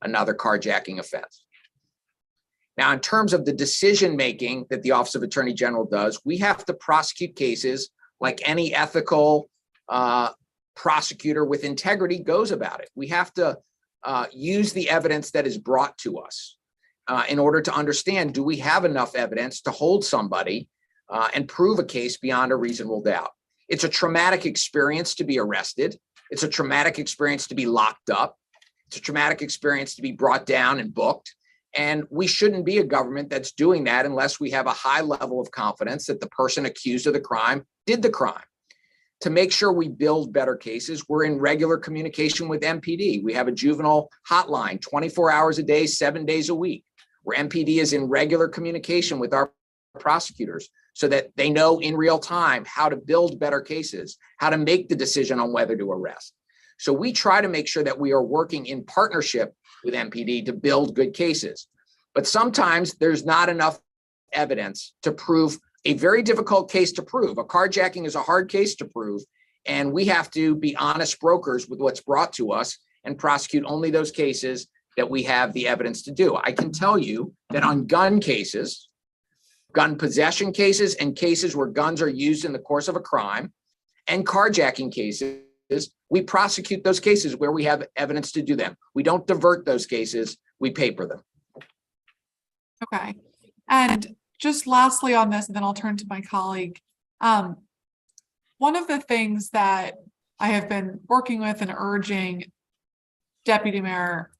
another carjacking offense. Now, in terms of the decision-making that the Office of Attorney General does, we have to prosecute cases like any ethical prosecutor with integrity goes about it. We have to use the evidence that is brought to us in order to understand, do we have enough evidence to hold somebody and prove a case beyond a reasonable doubt? It's a traumatic experience to be arrested. It's a traumatic experience to be locked up. It's a traumatic experience to be brought down and booked. And we shouldn't be a government that's doing that unless we have a high level of confidence that the person accused of the crime did the crime. To make sure we build better cases, we're in regular communication with MPD. We have a juvenile hotline 24 hours a day, 7 days a week, where MPD is in regular communication with our prosecutors so that they know in real time how to build better cases, how to make the decision on whether to arrest. So we try to make sure that we are working in partnership with MPD to build good cases. But sometimes there's not enough evidence to prove a very difficult case to prove. A carjacking is a hard case to prove, and we have to be honest brokers with what's brought to us and prosecute only those cases that we have the evidence to do. I can tell you that on gun cases, gun possession cases and cases where guns are used in the course of a crime, and carjacking cases, we prosecute those cases where we have evidence to do them. We don't divert those cases, we paper them. Okay. And just lastly on this, and then I'll turn to my colleague. One of the things that I have been working with and urging Deputy Mayor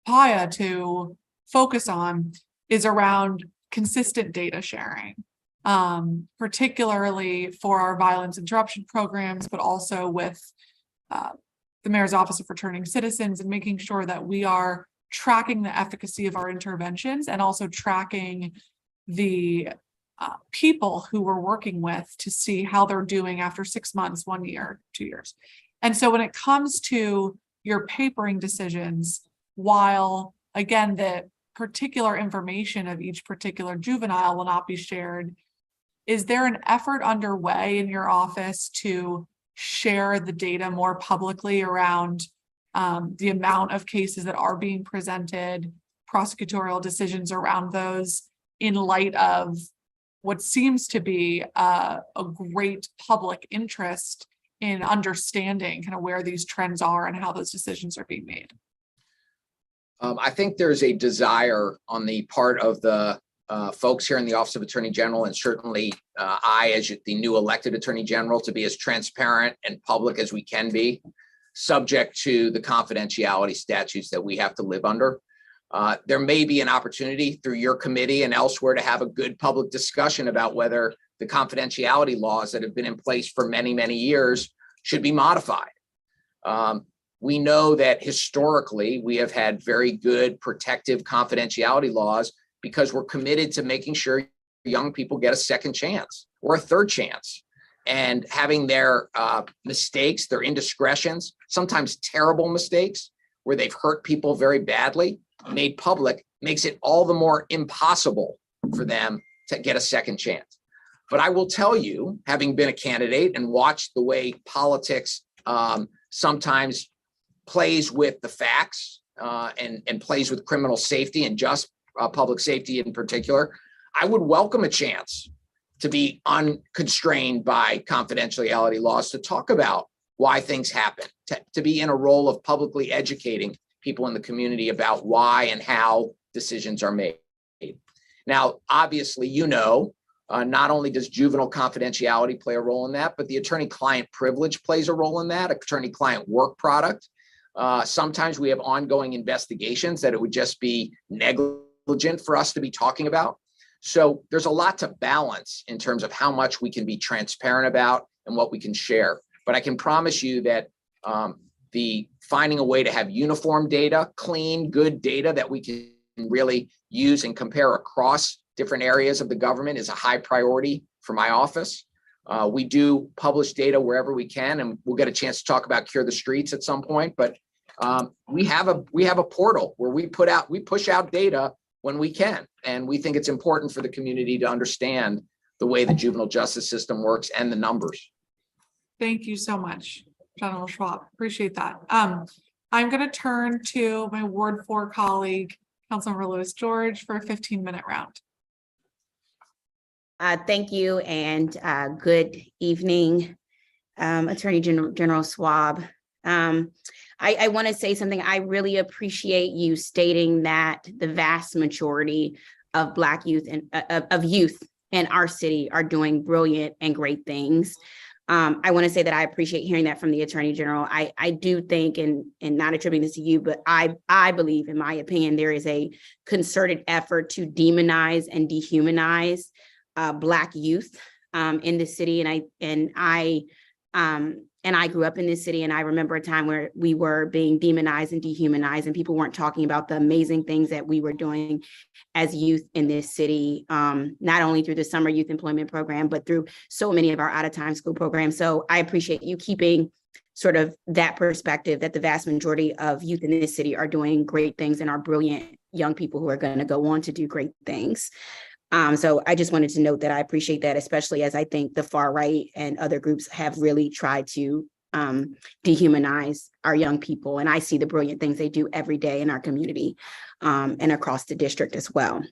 Paya to focus on is around consistent data sharing, particularly for our violence interruption programs, but also with the Mayor's Office of Returning Citizens, and making sure that we are tracking the efficacy of our interventions and also tracking the people who we're working with to see how they're doing after 6 months, 1 year, 2 years. And so when it comes to your papering decisions, while again, the particular information of each particular juvenile will not be shared, is there an effort underway in your office to share the data more publicly around the amount of cases that are being presented, prosecutorial decisions around those, in light of what seems to be a great public interest in understanding kind of where these trends are and how those decisions are being made? I think there's a desire on the part of the folks here in the Office of Attorney General, and certainly I, as the new elected Attorney General, to be as transparent and public as we can be, subject to the confidentiality statutes that we have to live under. There may be an opportunity through your committee and elsewhere to have a good public discussion about whether the confidentiality laws that have been in place for many, many years should be modified. We know that historically we have had very good protective confidentiality laws because we're committed to making sure young people get a second chance or a third chance, and having their mistakes, their indiscretions, sometimes terrible mistakes where they've hurt people very badly, made public, makes it all the more impossible for them to get a second chance. But I will tell you, having been a candidate and watched the way politics sometimes plays with the facts and plays with criminal safety and just public safety in particular, I would welcome a chance to be unconstrained by confidentiality laws, to talk about why things happen, to be in a role of publicly educating people in the community about why and how decisions are made. Now, obviously, you know, not only does juvenile confidentiality play a role in that, but the attorney-client privilege plays a role in that, attorney-client work product. Sometimes we have ongoing investigations that it would just be negligent for us to be talking about. So there's a lot to balance in terms of how much we can be transparent about and what we can share. But I can promise you that the finding a way to have uniform data, clean, good data that we can really use and compare across different areas of the government is a high priority for my office. We do publish data wherever we can, and we'll get a chance to talk about Cure the Streets at some point. But we have a portal where we push out data when we can, and we think it's important for the community to understand the way the juvenile justice system works and the numbers. Thank you so much, General Schwab. Appreciate that. I'm going to turn to my Ward 4 colleague, Councilmember Lewis George, for a 15-minute round. Thank you, and good evening, Attorney General Schwab. I want to say something. I really appreciate you stating that the vast majority of Black youth and of youth in our city are doing brilliant and great things. I want to say that I appreciate hearing that from the Attorney General. I do think, and not attributing this to you, but I believe, in my opinion, there is a concerted effort to demonize and dehumanize Black youth in the city. And I grew up in this city, and I remember a time where we were being demonized and dehumanized, and people weren't talking about the amazing things that we were doing as youth in this city, not only through the summer youth employment program, but through so many of our out-of-time school programs. So I appreciate you keeping sort of that perspective, that the vast majority of youth in this city are doing great things and are brilliant young people who are going to go on to do great things. So I just wanted to note that I appreciate that, especially as I think the far right and other groups have really tried to dehumanize our young people. And I see the brilliant things they do every day in our community and across the district as well.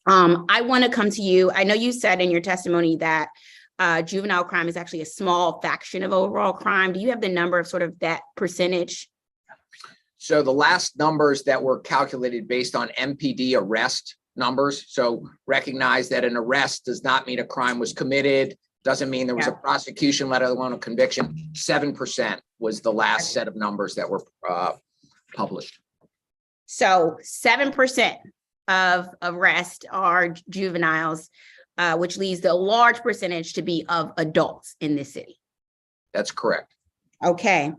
I want to come to you. I know you said in your testimony that juvenile crime is actually a small fraction of overall crime. Do you have the number of sort of that percentage? So the last numbers that were calculated based on MPD arrest numbers. So recognize that an arrest does not mean a crime was committed, doesn't mean there was a prosecution, let alone a conviction. 7% was the last set of numbers that were published. So 7% of arrests are juveniles, which leaves the large percentage to be of adults in this city. That's correct. Okay.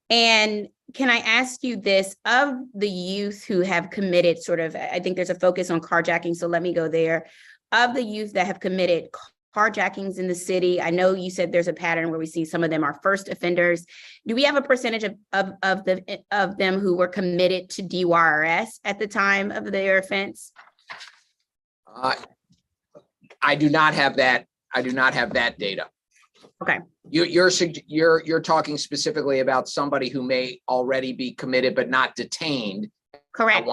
And can I ask you this, of the youth who have committed sort of, I think there's a focus on carjacking, so let me go there. Of the youth that have committed carjackings in the city, I know you said there's a pattern where we see some of them are first offenders. Do we have a percentage of them who were committed to DYRS at the time of their offense? I do not have that. I do not have that data. Okay. You're talking specifically about somebody who may already be committed but not detained. Correct.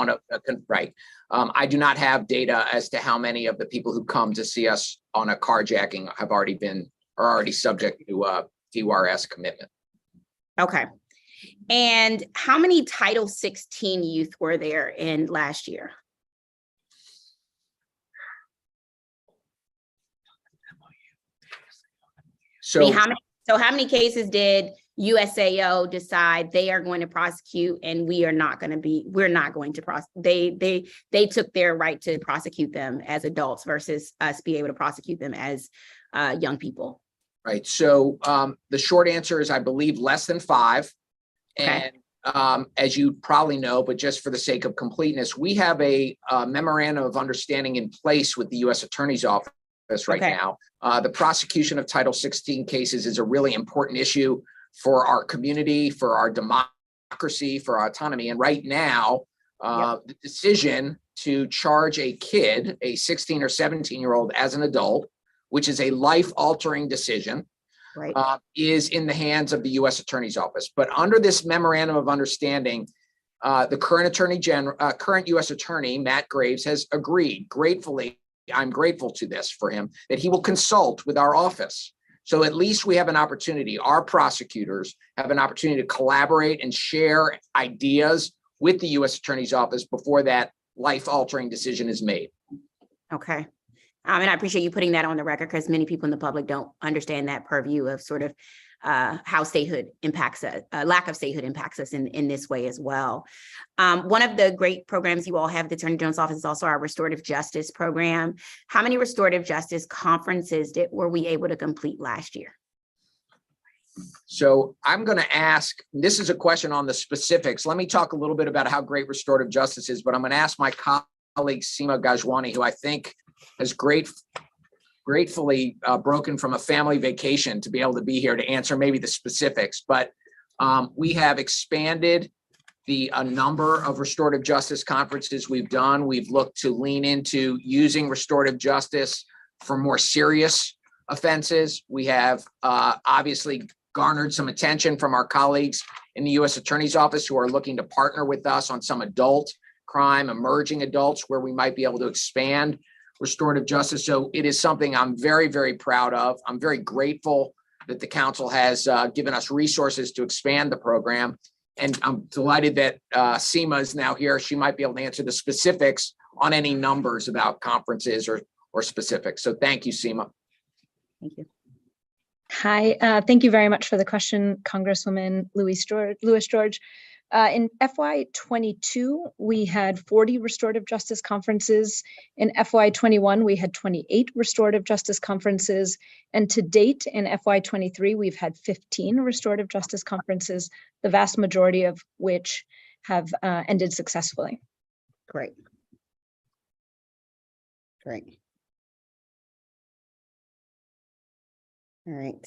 Right. I do not have data as to how many of the people who come to see us on a carjacking have already subject to DYRS commitment. Okay. And how many Title 16 youth were there in last year? So, how many cases did USAO decide they are going to prosecute and we're not going to prosecute? They took their right to prosecute them as adults versus us be able to prosecute them as young people. Right. So the short answer is, I believe, less than 5. Okay. And as you probably know, but just for the sake of completeness, we have a memorandum of understanding in place with the U.S. Attorney's Office right now. The prosecution of Title 16 cases is a really important issue for our community, for our democracy, for our autonomy. And right now, the decision to charge a kid, a 16 or 17-year-old, as an adult, which is a life-altering decision, is in the hands of the U.S. Attorney's Office. But under this memorandum of understanding, the current U.S. Attorney, Matt Graves, has agreed, gratefully, I'm grateful to this for him, that he will consult with our office. So at least we have an opportunity, our prosecutors have an opportunity to collaborate and share ideas with the U.S. Attorney's Office before that life-altering decision is made. Okay. And I appreciate you putting that on the record, because many people in the public don't understand that purview of sort of how statehood impacts us, lack of statehood impacts us in this way as well. One of the great programs you all have at the Attorney General's Office is also our restorative justice program. How many restorative justice conferences were we able to complete last year? So I'm going to ask, this is a question on the specifics. Let me talk a little bit about how great restorative justice is, but I'm going to ask my colleague, Seema Gajwani, who I think has gratefully broken from a family vacation to be able to be here to answer maybe the specifics. But we have expanded the number of restorative justice conferences we've done. We've looked to lean into using restorative justice for more serious offenses. We have obviously garnered some attention from our colleagues in the U.S. Attorney's Office who are looking to partner with us on some adult crime, emerging adults, where we might be able to expand restorative justice. So it is something I'm very, very proud of. I'm very grateful that the council has given us resources to expand the program. And I'm delighted that Seema is now here. She might be able to answer the specifics on any numbers about conferences or specifics. So thank you, Seema. Thank you. Hi, thank you very much for the question, Congresswoman Louis George. In FY22, we had 40 restorative justice conferences. In FY21, we had 28 restorative justice conferences. And to date, in FY23, we've had 15 restorative justice conferences, the vast majority of which have ended successfully. Great. Great. All right.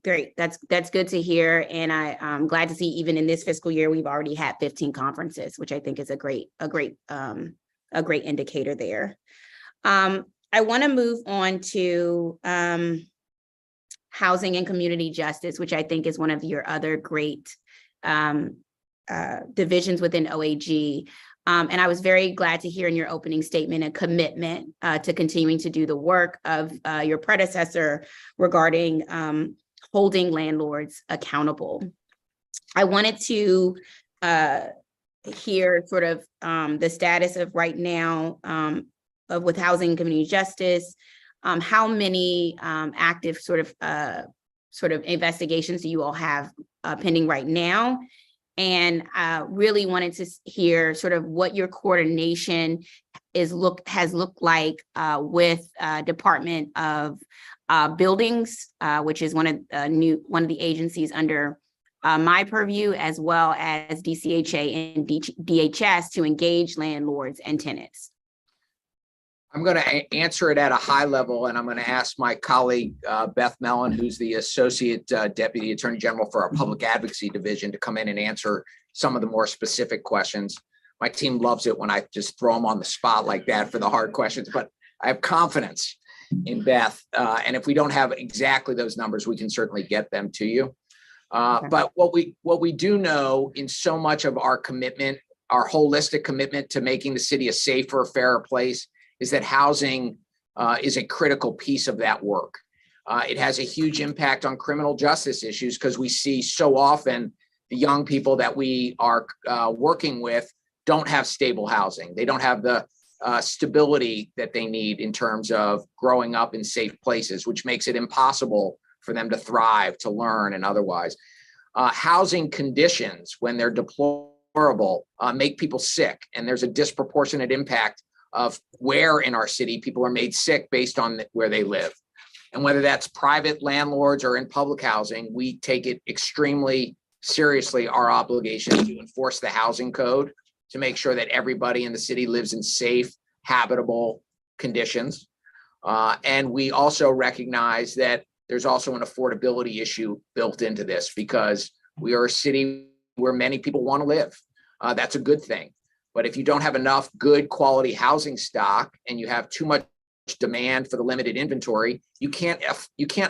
Great. That's good to hear. And I'm glad to see even in this fiscal year, we've already had 15 conferences, which I think is a great indicator there. I want to move on to housing and community justice, which I think is one of your other great divisions within OAG. And I was very glad to hear in your opening statement a commitment to continuing to do the work of your predecessor regarding holding landlords accountable. I wanted to hear sort of the status of right now with housing and community justice. How many active sort of investigations do you all have pending right now? And really wanted to hear sort of what your coordination has looked like with Department of Buildings, which is one of the agencies under my purview, as well as DCHA and DHS to engage landlords and tenants. I'm going to answer it at a high level, and I'm going to ask my colleague, Beth Mellon, who's the Associate Deputy Attorney General for our Public Advocacy Division, to come in and answer some of the more specific questions. My team loves it when I just throw them on the spot like that for the hard questions, but I have confidence in Beth. And if we don't have exactly those numbers, we can certainly get them to you. But what we do know in so much of our commitment, our holistic commitment to making the city a safer, fairer place, is that housing is a critical piece of that work. It has a huge impact on criminal justice issues because we see so often the young people that we are working with don't have stable housing. They don't have the stability that they need in terms of growing up in safe places, which makes it impossible for them to thrive, to learn, and otherwise. Housing conditions, when they're deplorable, make people sick, and there's a disproportionate impact of where in our city people are made sick based on where they live. And whether that's private landlords or in public housing, we take it extremely seriously, our obligation to enforce the housing code to make sure that everybody in the city lives in safe, habitable conditions. And we also recognize that there's also an affordability issue built into this because we are a city where many people want to live. That's a good thing. But if you don't have enough good quality housing stock and you have too much demand for the limited inventory, you can't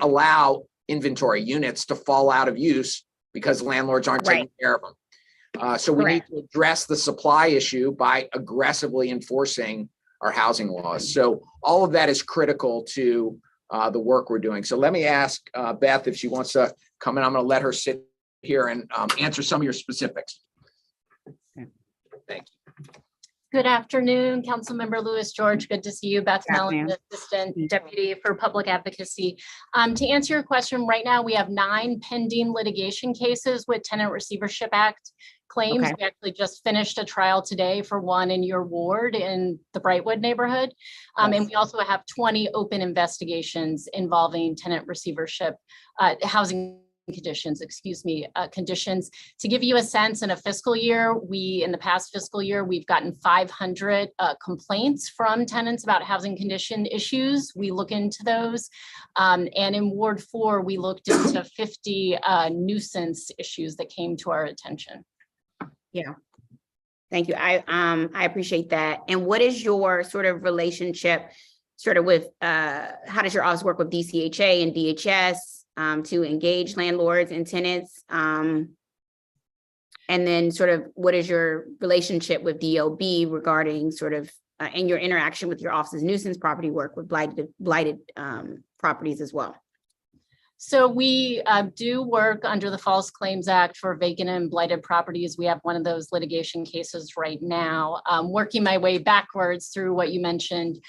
allow inventory units to fall out of use because landlords aren't taking care of them. So we need to address the supply issue by aggressively enforcing our housing laws. So all of that is critical to the work we're doing. So let me ask Beth if she wants to come in. I'm going to let her sit here and answer some of your specifics. Thank you. Good afternoon, Councilmember Louis George. Good to see you. Beth Mellon, Assistant Deputy for Public Advocacy. To answer your question, right now we have 9 pending litigation cases with Tenant Receivership Act claims. We actually just finished a trial today for one in your ward in the Brightwood neighborhood. And we also have 20 open investigations involving tenant receivership, housing conditions. To give you a sense, in a fiscal year, in the past fiscal year, we've gotten 500 complaints from tenants about housing condition issues. We look into those. And in Ward 4, we looked into 50 nuisance issues that came to our attention. Yeah. Thank you. I appreciate that. And what is your sort of relationship with, how does your office work with DCHA and DHS? To engage landlords and tenants? And then what is your relationship with DOB regarding and your interaction with your office's nuisance property work with blighted properties as well? So we do work under the False Claims Act for vacant and blighted properties. We have one of those litigation cases right now. Working my way backwards through what you mentioned,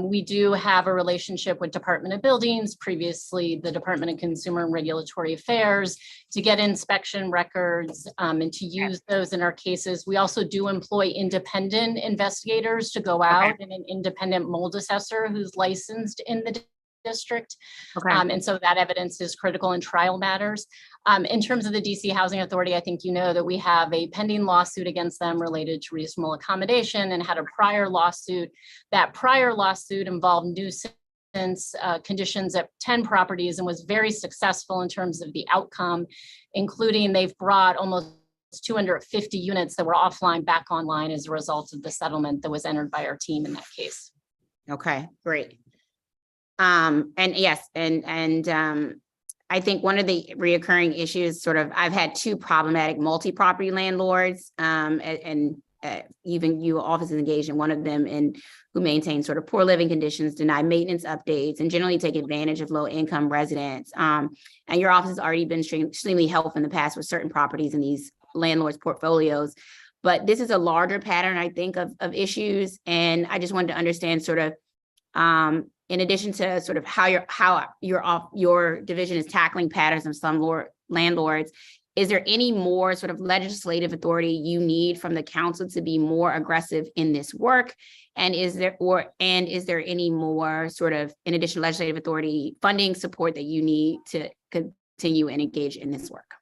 we do have a relationship with Department of Buildings, previously the Department of Consumer and Regulatory Affairs, to get inspection records and to use those in our cases. We also do employ independent investigators to go out and an independent mold assessor who's licensed in the district. And so that evidence is critical in trial matters. In terms of the DC Housing Authority, I think you know that we have a pending lawsuit against them related to reasonable accommodation and had a prior lawsuit. That prior lawsuit involved nuisance conditions at 10 properties and was very successful in terms of the outcome, including they've brought almost 250 units that were offline back online as a result of the settlement that was entered by our team in that case. Okay, great. And yes, I think one of the reoccurring issues, I've had two problematic multi-property landlords, and even you office is engaged in one of them, and who maintain poor living conditions, deny maintenance updates, and generally take advantage of low-income residents. And your office has already been extremely helpful in the past with certain properties in these landlords' portfolios. But this is a larger pattern, I think, of issues, and I just wanted to understand in addition to how your division is tackling patterns of some landlords, is there any more legislative authority you need from the council to be more aggressive in this work? And is there any more in addition to legislative authority, funding support that you need to continue and engage in this work?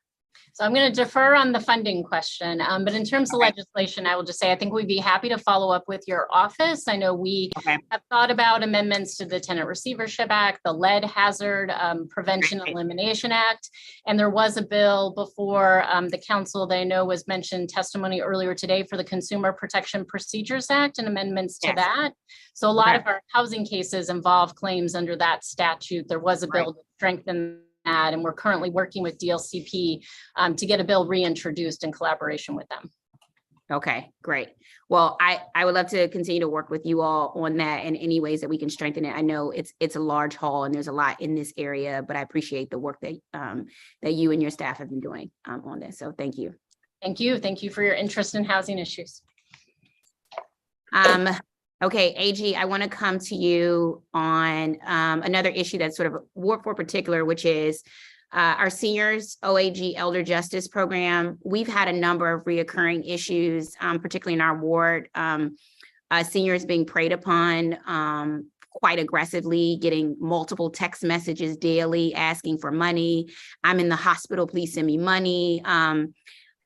So I'm going to defer on the funding question, but in terms of legislation, I will just say, I think we'd be happy to follow up with your office. I know we have thought about amendments to the Tenant Receivership Act, the Lead Hazard Prevention and Elimination Act, and there was a bill before the council that I know was mentioned testimony earlier today for the Consumer Protection Procedures Act and amendments to that. So a lot of our housing cases involve claims under that statute. There was a bill to strengthen that, and we're currently working with DLCP to get a bill reintroduced in collaboration with them. Okay, great. Well, I would love to continue to work with you all on that in any ways that we can strengthen it. I know it's a large haul and there's a lot in this area, but I appreciate the work that that you and your staff have been doing on this. So thank you. Thank you. Thank you for your interest in housing issues. Okay, AG, I want to come to you on another issue that's Ward 4 particular, which is our seniors OAG Elder Justice Program. We've had a number of reoccurring issues, particularly in our ward, seniors being preyed upon quite aggressively, getting multiple text messages daily, asking for money. I'm in the hospital, please send me money.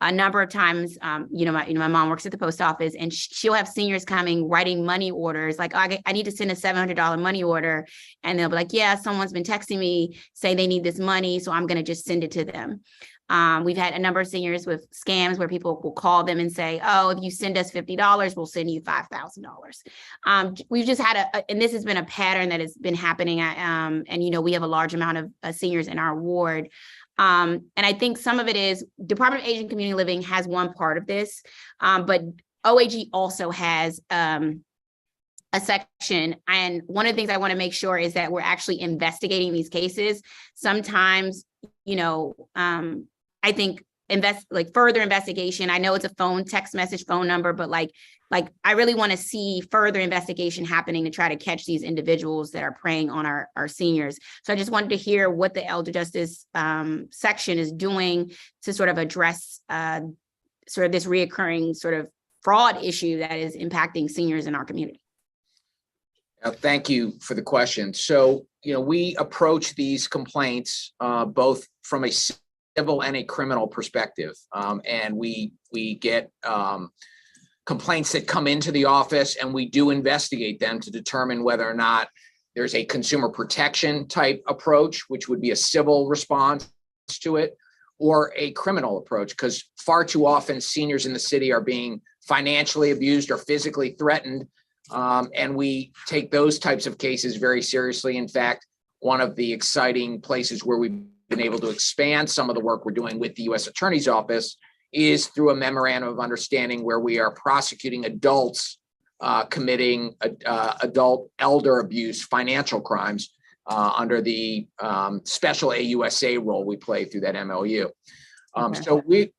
A number of times, my mom works at the post office, and she'll have seniors coming, writing money orders, like, oh, I need to send a $700 money order. And they'll be like, yeah, someone's been texting me saying they need this money, so I'm going to just send it to them. We've had a number of seniors with scams where people will call them and say, oh, if you send us $50, we'll send you $5,000. We've just had and this has been a pattern that has been happening. And, we have a large amount of seniors in our ward. And I think some of it is Department of Aging and Community Living has one part of this, but OAG also has a section. And one of the things I want to make sure is that we're actually investigating these cases. Sometimes, I think further investigation. I know it's a text message phone number, but I really want to see further investigation happening to try to catch these individuals that are preying on our seniors. So I just wanted to hear what the Elder Justice section is doing to address this reoccurring fraud issue that is impacting seniors in our community. Thank you for the question. So, we approach these complaints both from a civil and a criminal perspective, and we get complaints that come into the office, and we do investigate them to determine whether or not there's a consumer protection type approach, which would be a civil response to it, or a criminal approach, because far too often seniors in the city are being financially abused or physically threatened. And we take those types of cases very seriously. In fact, one of the exciting places where we've been able to expand some of the work we're doing with the U.S. Attorney's Office is through a memorandum of understanding where we are prosecuting adults committing adult elder abuse, financial crimes under the special AUSA role we play through that MOU. Okay. So we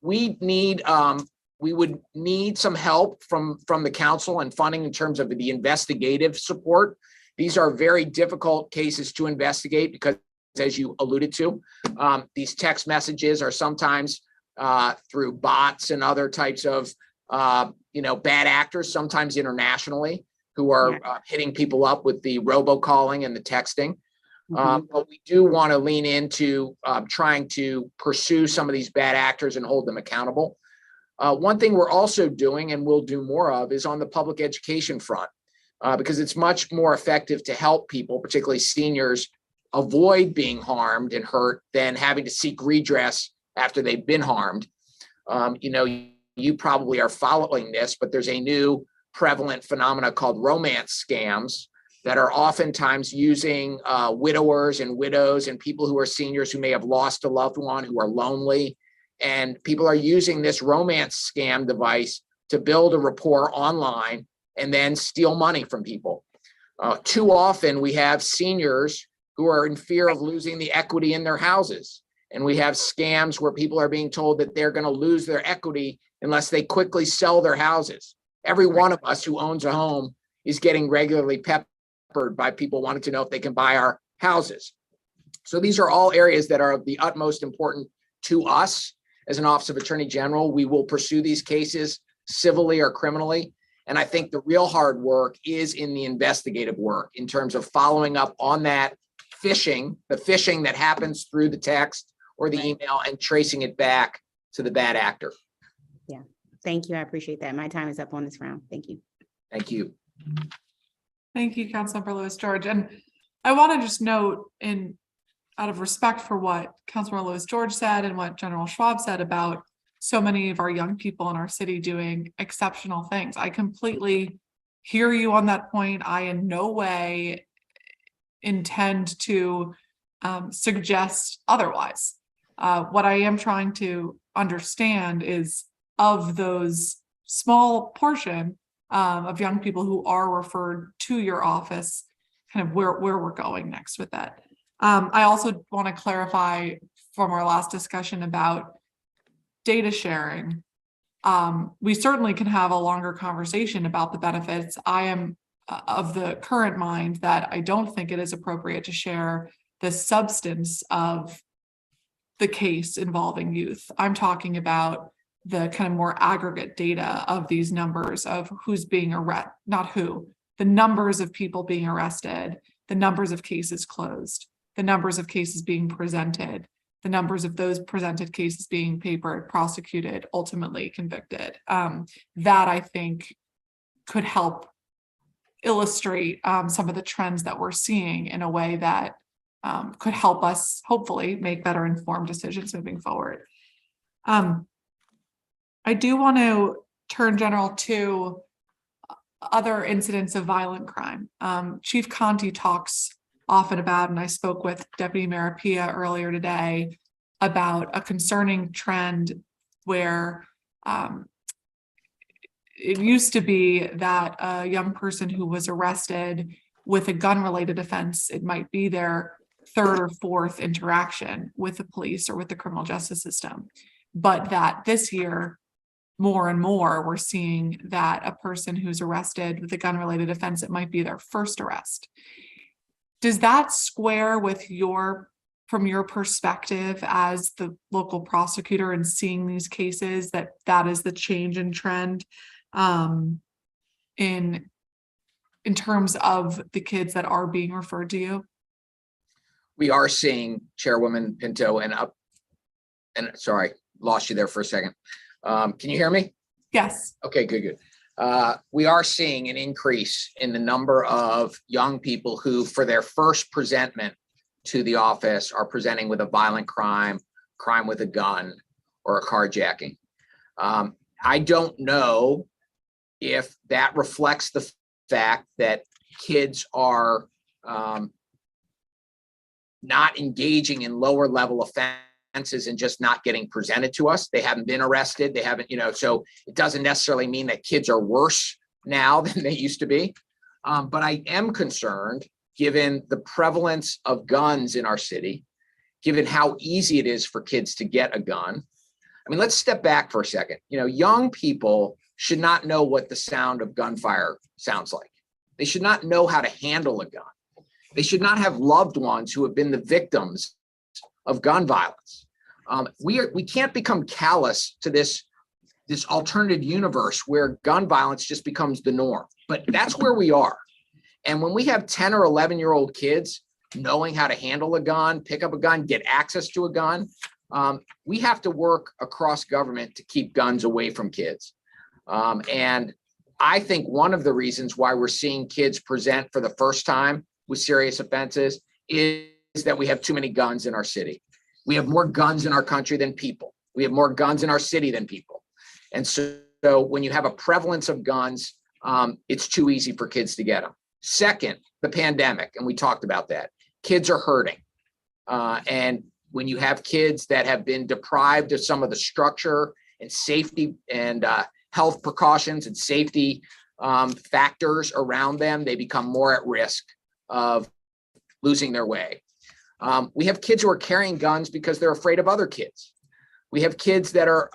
would need some help from the council and funding in terms of the investigative support. These are very difficult cases to investigate because, as you alluded to, these text messages are sometimes through bots and other types of bad actors, sometimes internationally, who are hitting people up with the robocalling and the texting. But we do want to lean into trying to pursue some of these bad actors and hold them accountable. One thing we're also doing, and we'll do more of, is on the public education front, because it's much more effective to help people, particularly seniors, avoid being harmed and hurt than having to seek redress after they've been harmed. You probably are following this, but there's a new prevalent phenomena called romance scams that are oftentimes using widowers and widows and people who are seniors who may have lost a loved one, who are lonely. And people are using this romance scam device to build a rapport online and then steal money from people. Too often we have seniors who are in fear of losing the equity in their houses. And we have scams where people are being told that they're going to lose their equity unless they quickly sell their houses. Every one of us who owns a home is getting regularly peppered by people wanting to know if they can buy our houses. So these are all areas that are of the utmost important to us as an Office of Attorney General. We will pursue these cases civilly or criminally. And I think the real hard work is in the investigative work in terms of following up on that phishing, the phishing that happens through the text or the email, and tracing it back to the bad actor. Yeah, thank you. I appreciate that. My time is up on this round. Thank you. Thank you. Thank you, Councilmember Lewis George. And I want to just note, out of respect for what Councilmember Lewis George said and what General Schwab said about so many of our young people in our city doing exceptional things, I completely hear you on that point. I in no way intend to suggest otherwise. What I am trying to understand is, of those small portion of young people who are referred to your office, kind of where we're going next with that. I also want to clarify from our last discussion about data sharing. We certainly can have a longer conversation about the benefits. I am of the current mind that I don't think it is appropriate to share the substance of the case involving youth. I'm talking about the kind of more aggregate data of these numbers of who's being arrested, not who, the numbers of people being arrested, the numbers of cases closed, the numbers of cases being presented, the numbers of those presented cases being papered, prosecuted, ultimately convicted. That I think could help illustrate some of the trends that we're seeing in a way that could help us hopefully make better informed decisions moving forward. I do want to turn, General, to other incidents of violent crime. Chief Conti talks often about, and I spoke with Deputy Mayor Pia earlier today about a concerning trend where it used to be that a young person who was arrested with a gun-related offense, it might be their third or fourth interaction with the police or with the criminal justice system. But that this year, more and more, we're seeing that a person who's arrested with a gun-related offense, it might be their first arrest. Does that square with from your perspective as the local prosecutor and seeing these cases, that is the change in trend in terms of the kids that are being referred to you? We are seeing, Chairwoman Pinto, and sorry, lost you there for a second. Can you hear me? Yes. Okay, good. We are seeing an increase in the number of young people who, for their first presentment to the office, are presenting with a violent crime with a gun, or a carjacking. I don't know if that reflects the fact that kids are not engaging in lower level offenses and just not getting presented to us. They haven't been arrested. They haven't, so it doesn't necessarily mean that kids are worse now than they used to be. But I am concerned given the prevalence of guns in our city, given how easy it is for kids to get a gun. I mean, let's step back for a second. Young people should not know what the sound of gunfire sounds like. They should not know how to handle a gun. They should not have loved ones who have been the victims of gun violence. We can't become callous to this alternative universe where gun violence just becomes the norm, but that's where we are. And when we have 10 or 11-year-old kids knowing how to handle a gun, pick up a gun, get access to a gun, we have to work across government to keep guns away from kids. And I think one of the reasons why we're seeing kids present for the first time with serious offenses is that we have too many guns in our city. We have more guns in our country than people. We have more guns in our city than people. And so when you have a prevalence of guns, it's too easy for kids to get them. Second, the pandemic, and we talked about that. Kids are hurting. And when you have kids that have been deprived of some of the structure and safety and health precautions and safety factors around them, they become more at risk of losing their way. We have kids who are carrying guns because they're afraid of other kids. We have kids that are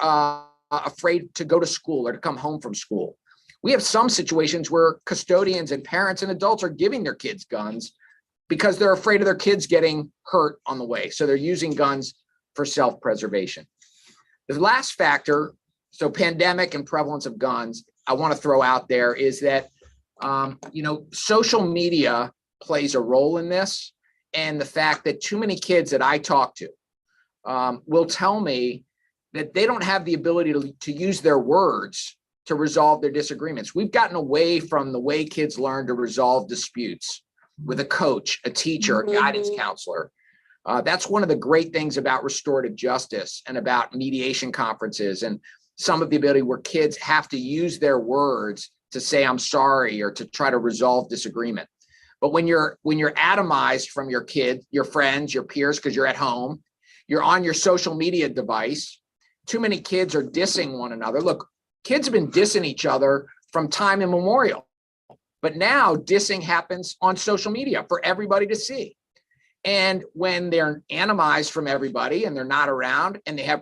afraid to go to school or to come home from school. We have some situations where custodians and parents and adults are giving their kids guns because they're afraid of their kids getting hurt on the way. So they're using guns for self-preservation. The last factor, so pandemic and prevalence of guns, I want to throw out there is that, social media plays a role in this. And the fact that too many kids that I talk to will tell me that they don't have the ability to use their words to resolve their disagreements. We've gotten away from the way kids learn to resolve disputes with a coach, a teacher, a guidance counselor. That's one of the great things about restorative justice and about mediation conferences and some of the ability where kids have to use their words to say, I'm sorry, or to try to resolve disagreement. But when you're atomized from your kids, your friends, your peers, because you're at home, you're on your social media device, too many kids are dissing one another. Look, kids have been dissing each other from time immemorial, but now dissing happens on social media for everybody to see. And when they're atomized from everybody and they're not around and they have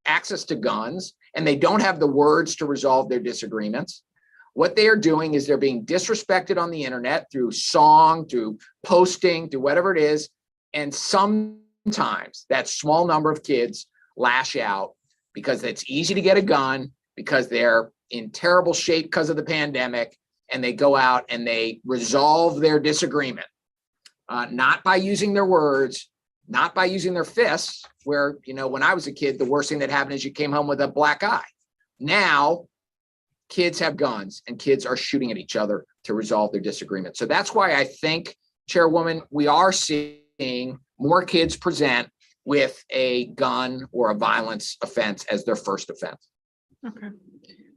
access to guns and they don't have the words to resolve their disagreements, what they are doing is they're being disrespected on the internet through song, through posting, through whatever it is. And sometimes that small number of kids lash out because it's easy to get a gun, because they're in terrible shape because of the pandemic, and they go out and they resolve their disagreement, not by using their words, not by using their fists, where, when I was a kid, the worst thing that happened is you came home with a black eye. Now, kids have guns and kids are shooting at each other to resolve their disagreement. So that's why I think, Chairwoman, we are seeing more kids present with a gun or a violence offense as their first offense. Okay.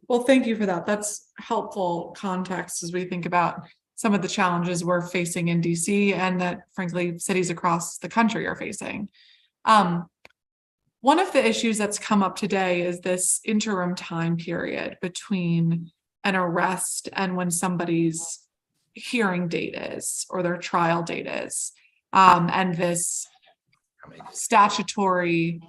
Well, thank you for that. That's helpful context as we think about some of the challenges we're facing in DC and that, frankly, cities across the country are facing. One of the issues that's come up today is this interim time period between an arrest and when somebody's hearing date is or their trial date is, and this statutory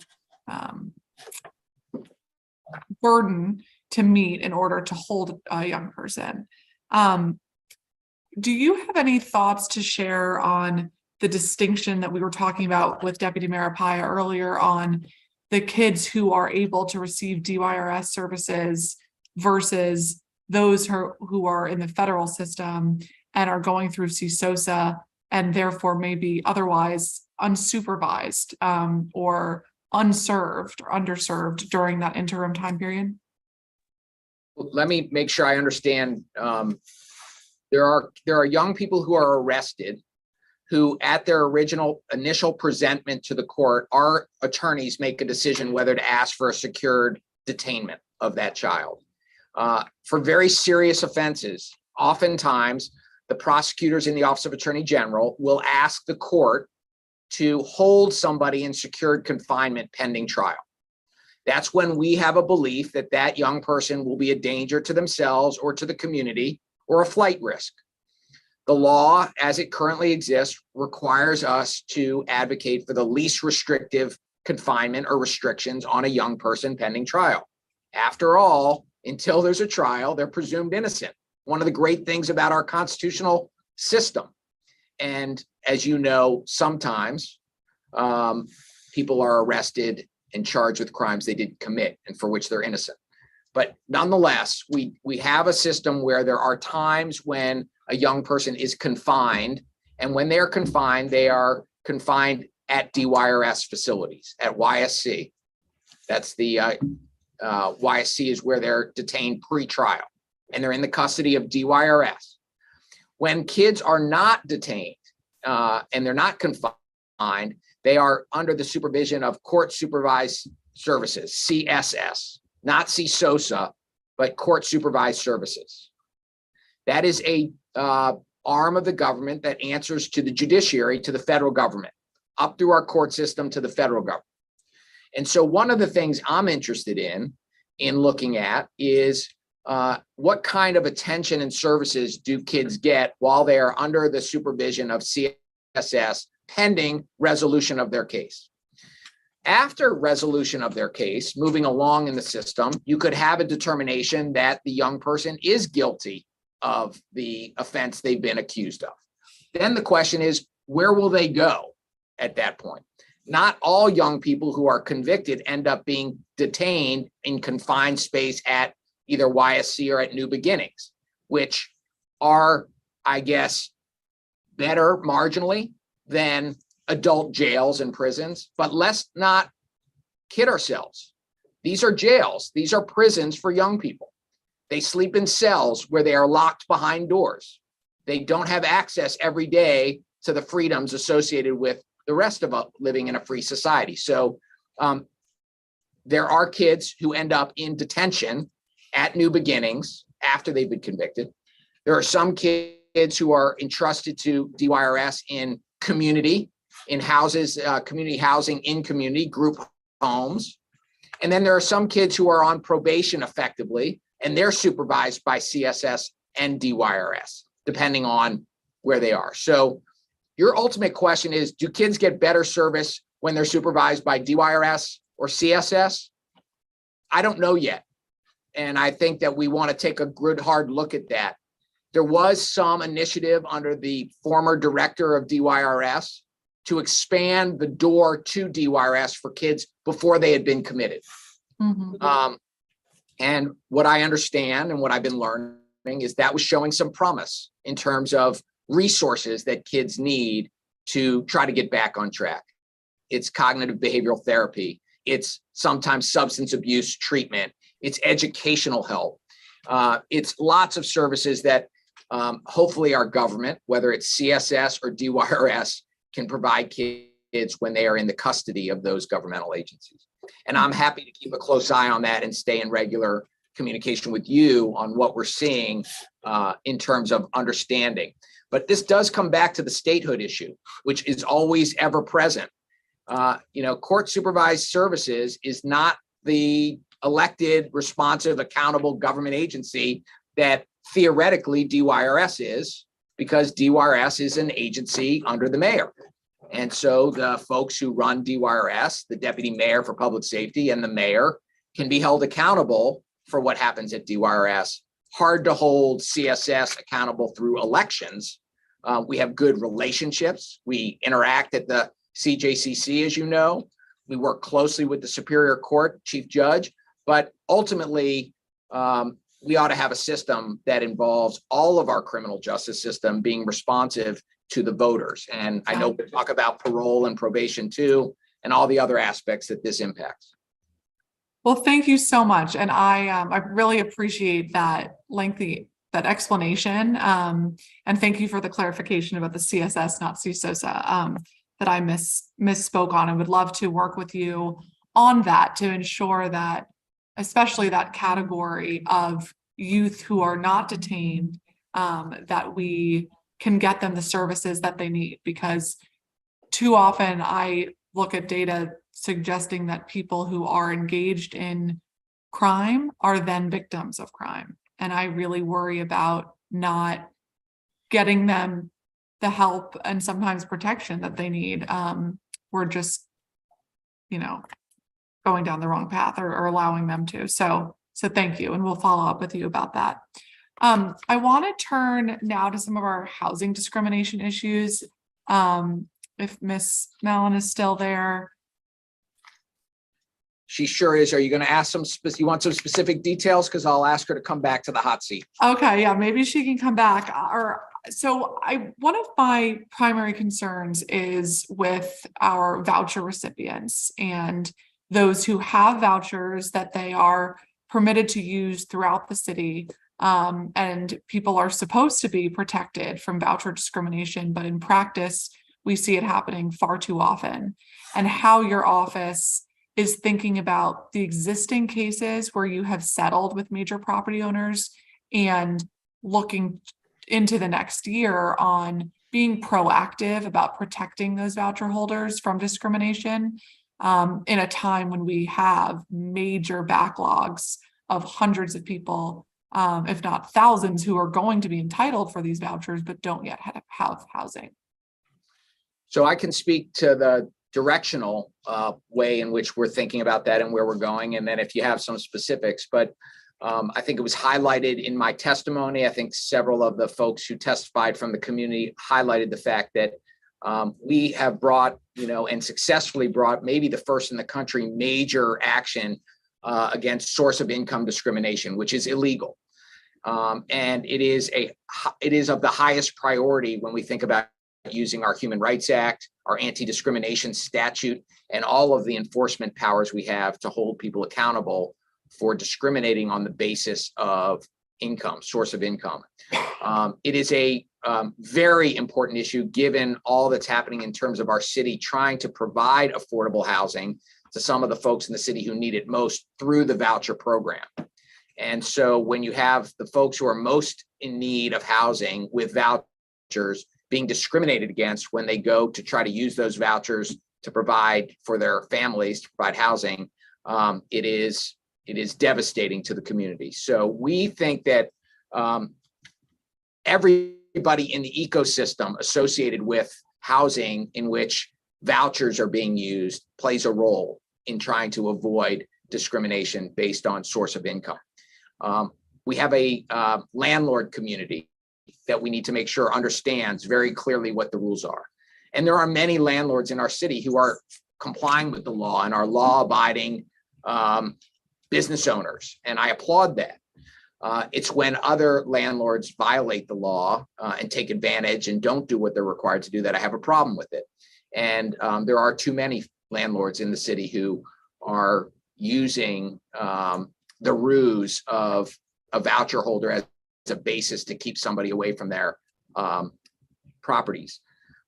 burden to meet in order to hold a young person. Do you have any thoughts to share on the distinction that we were talking about with Deputy Mayor Paya earlier on the kids who are able to receive DYRS services versus those who are in the federal system and are going through CSOSA and therefore may be otherwise unsupervised or unserved or underserved during that interim time period? Let me make sure I understand. There are young people who are arrested who at their initial presentment to the court, our attorneys make a decision whether to ask for a secured detainment of that child. For very serious offenses, oftentimes the prosecutors in the Office of Attorney General will ask the court to hold somebody in secured confinement pending trial. That's when we have a belief that that young person will be a danger to themselves or to the community or a flight risk. The law, as it currently exists, requires us to advocate for the least restrictive confinement or restrictions on a young person pending trial. After all, until there's a trial, they're presumed innocent. One of the great things about our constitutional system. And as you know, sometimes people are arrested and charged with crimes they didn't commit and for which they're innocent. But nonetheless, we have a system where there are times when a young person is confined, and when they are confined at DYRS facilities, at YSC. That's the YSC is where they're detained pre-trial, and they're in the custody of DYRS. When kids are not detained and they're not confined, they are under the supervision of court supervised services, CSS, not CSOSA, but court supervised services. That is a arm of the government that answers to the judiciary, to the federal government, up through our court system to the federal government. And so one of the things I'm interested in looking at is what kind of attention and services do kids get while they are under the supervision of CSS pending resolution of their case. After resolution of their case, moving along in the system, you could have a determination that the young person is guilty of the offense they've been accused of. Then the question is, where will they go at that point? Not all young people who are convicted end up being detained in confined space at either YSC or at New Beginnings, which are, I guess, better marginally than adult jails and prisons. But let's not kid ourselves. These are jails. These are prisons for young people. They sleep in cells where they are locked behind doors. They don't have access every day to the freedoms associated with the rest of us living in a free society. So there are kids who end up in detention at New Beginnings after they've been convicted. There are some kids who are entrusted to DYRS in community, in houses, community housing in community, group homes. And then there are some kids who are on probation effectively, and they're supervised by CSS and DYRS, depending on where they are. So your ultimate question is, do kids get better service when they're supervised by DYRS or CSS? I don't know yet. And I think that we want to take a good hard look at that. There was some initiative under the former director of DYRS to expand the door to DYRS for kids before they had been committed. Mm-hmm. And what I understand and what I've been learning is that was showing some promise in terms of resources that kids need to try to get back on track. It's cognitive behavioral therapy. It's sometimes substance abuse treatment. It's educational help. It's lots of services that hopefully our government, whether it's CSS or DYRS, can provide kids when they are in the custody of those governmental agencies. And I'm happy to keep a close eye on that and stay in regular communication with you on what we're seeing in terms of understanding. But this does come back to the statehood issue, which is always ever present. Court supervised services is not the elected, responsive, accountable government agency that theoretically DYRS is, because DYRS is an agency under the mayor. And so the folks who run DYRS, the deputy mayor for public safety and the mayor, can be held accountable for what happens at DYRS. Hard to hold CSS accountable through elections. We have good relationships. We interact at the CJCC, as you know. We work closely with the Superior Court Chief Judge, but ultimately, we ought to have a system that involves all of our criminal justice system being responsive to the voters. And I know we talk about parole and probation too, and all the other aspects that this impacts. Well, thank you so much. And I really appreciate that explanation. And thank you for the clarification about the CSS, not CSOSA, that I misspoke on. I would love to work with you on that to ensure that, especially that category of youth who are not detained, that we can get them the services that they need. Because too often I look at data suggesting that people who are engaged in crime are then victims of crime. And I really worry about not getting them the help and sometimes protection that they need. We're just, going down the wrong path or allowing them to. So thank you. And we'll follow up with you about that. I want to turn now to some of our housing discrimination issues. If Miss Mellon is still there. She sure is. Are you going to ask you want some specific details? Because I'll ask her to come back to the hot seat. Okay, yeah, maybe she can come back. One of my primary concerns is with our voucher recipients and those who have vouchers that they are permitted to use throughout the city. And people are supposed to be protected from voucher discrimination, but in practice, we see it happening far too often. And how your office is thinking about the existing cases where you have settled with major property owners and looking into the next year on being proactive about protecting those voucher holders from discrimination in a time when we have major backlogs of hundreds of people, if not thousands, who are going to be entitled for these vouchers but don't yet have housing. So I can speak to the directional way in which we're thinking about that and where we're going. And then if you have some specifics, but I think it was highlighted in my testimony. I think several of the folks who testified from the community highlighted the fact that we have brought, and successfully brought maybe the first in the country major action against source of income discrimination, which is illegal. And it is of the highest priority when we think about using our Human Rights Act, our anti-discrimination statute, and all of the enforcement powers we have to hold people accountable for discriminating on the basis of income, source of income. It is a very important issue given all that's happening in terms of our city trying to provide affordable housing to some of the folks in the city who need it most through the voucher program. And so when you have the folks who are most in need of housing with vouchers being discriminated against when they go to try to use those vouchers to provide for their families, to provide housing, it is devastating to the community. So we think that everybody in the ecosystem associated with housing in which vouchers are being used plays a role in trying to avoid discrimination based on source of income. We have a landlord community that we need to make sure understands very clearly what the rules are. And there are many landlords in our city who are complying with the law and are law-abiding business owners, and I applaud that. It's when other landlords violate the law and take advantage and don't do what they're required to do that I have a problem with it. And there are too many landlords in the city who are using the ruse of a voucher holder as a basis to keep somebody away from their properties.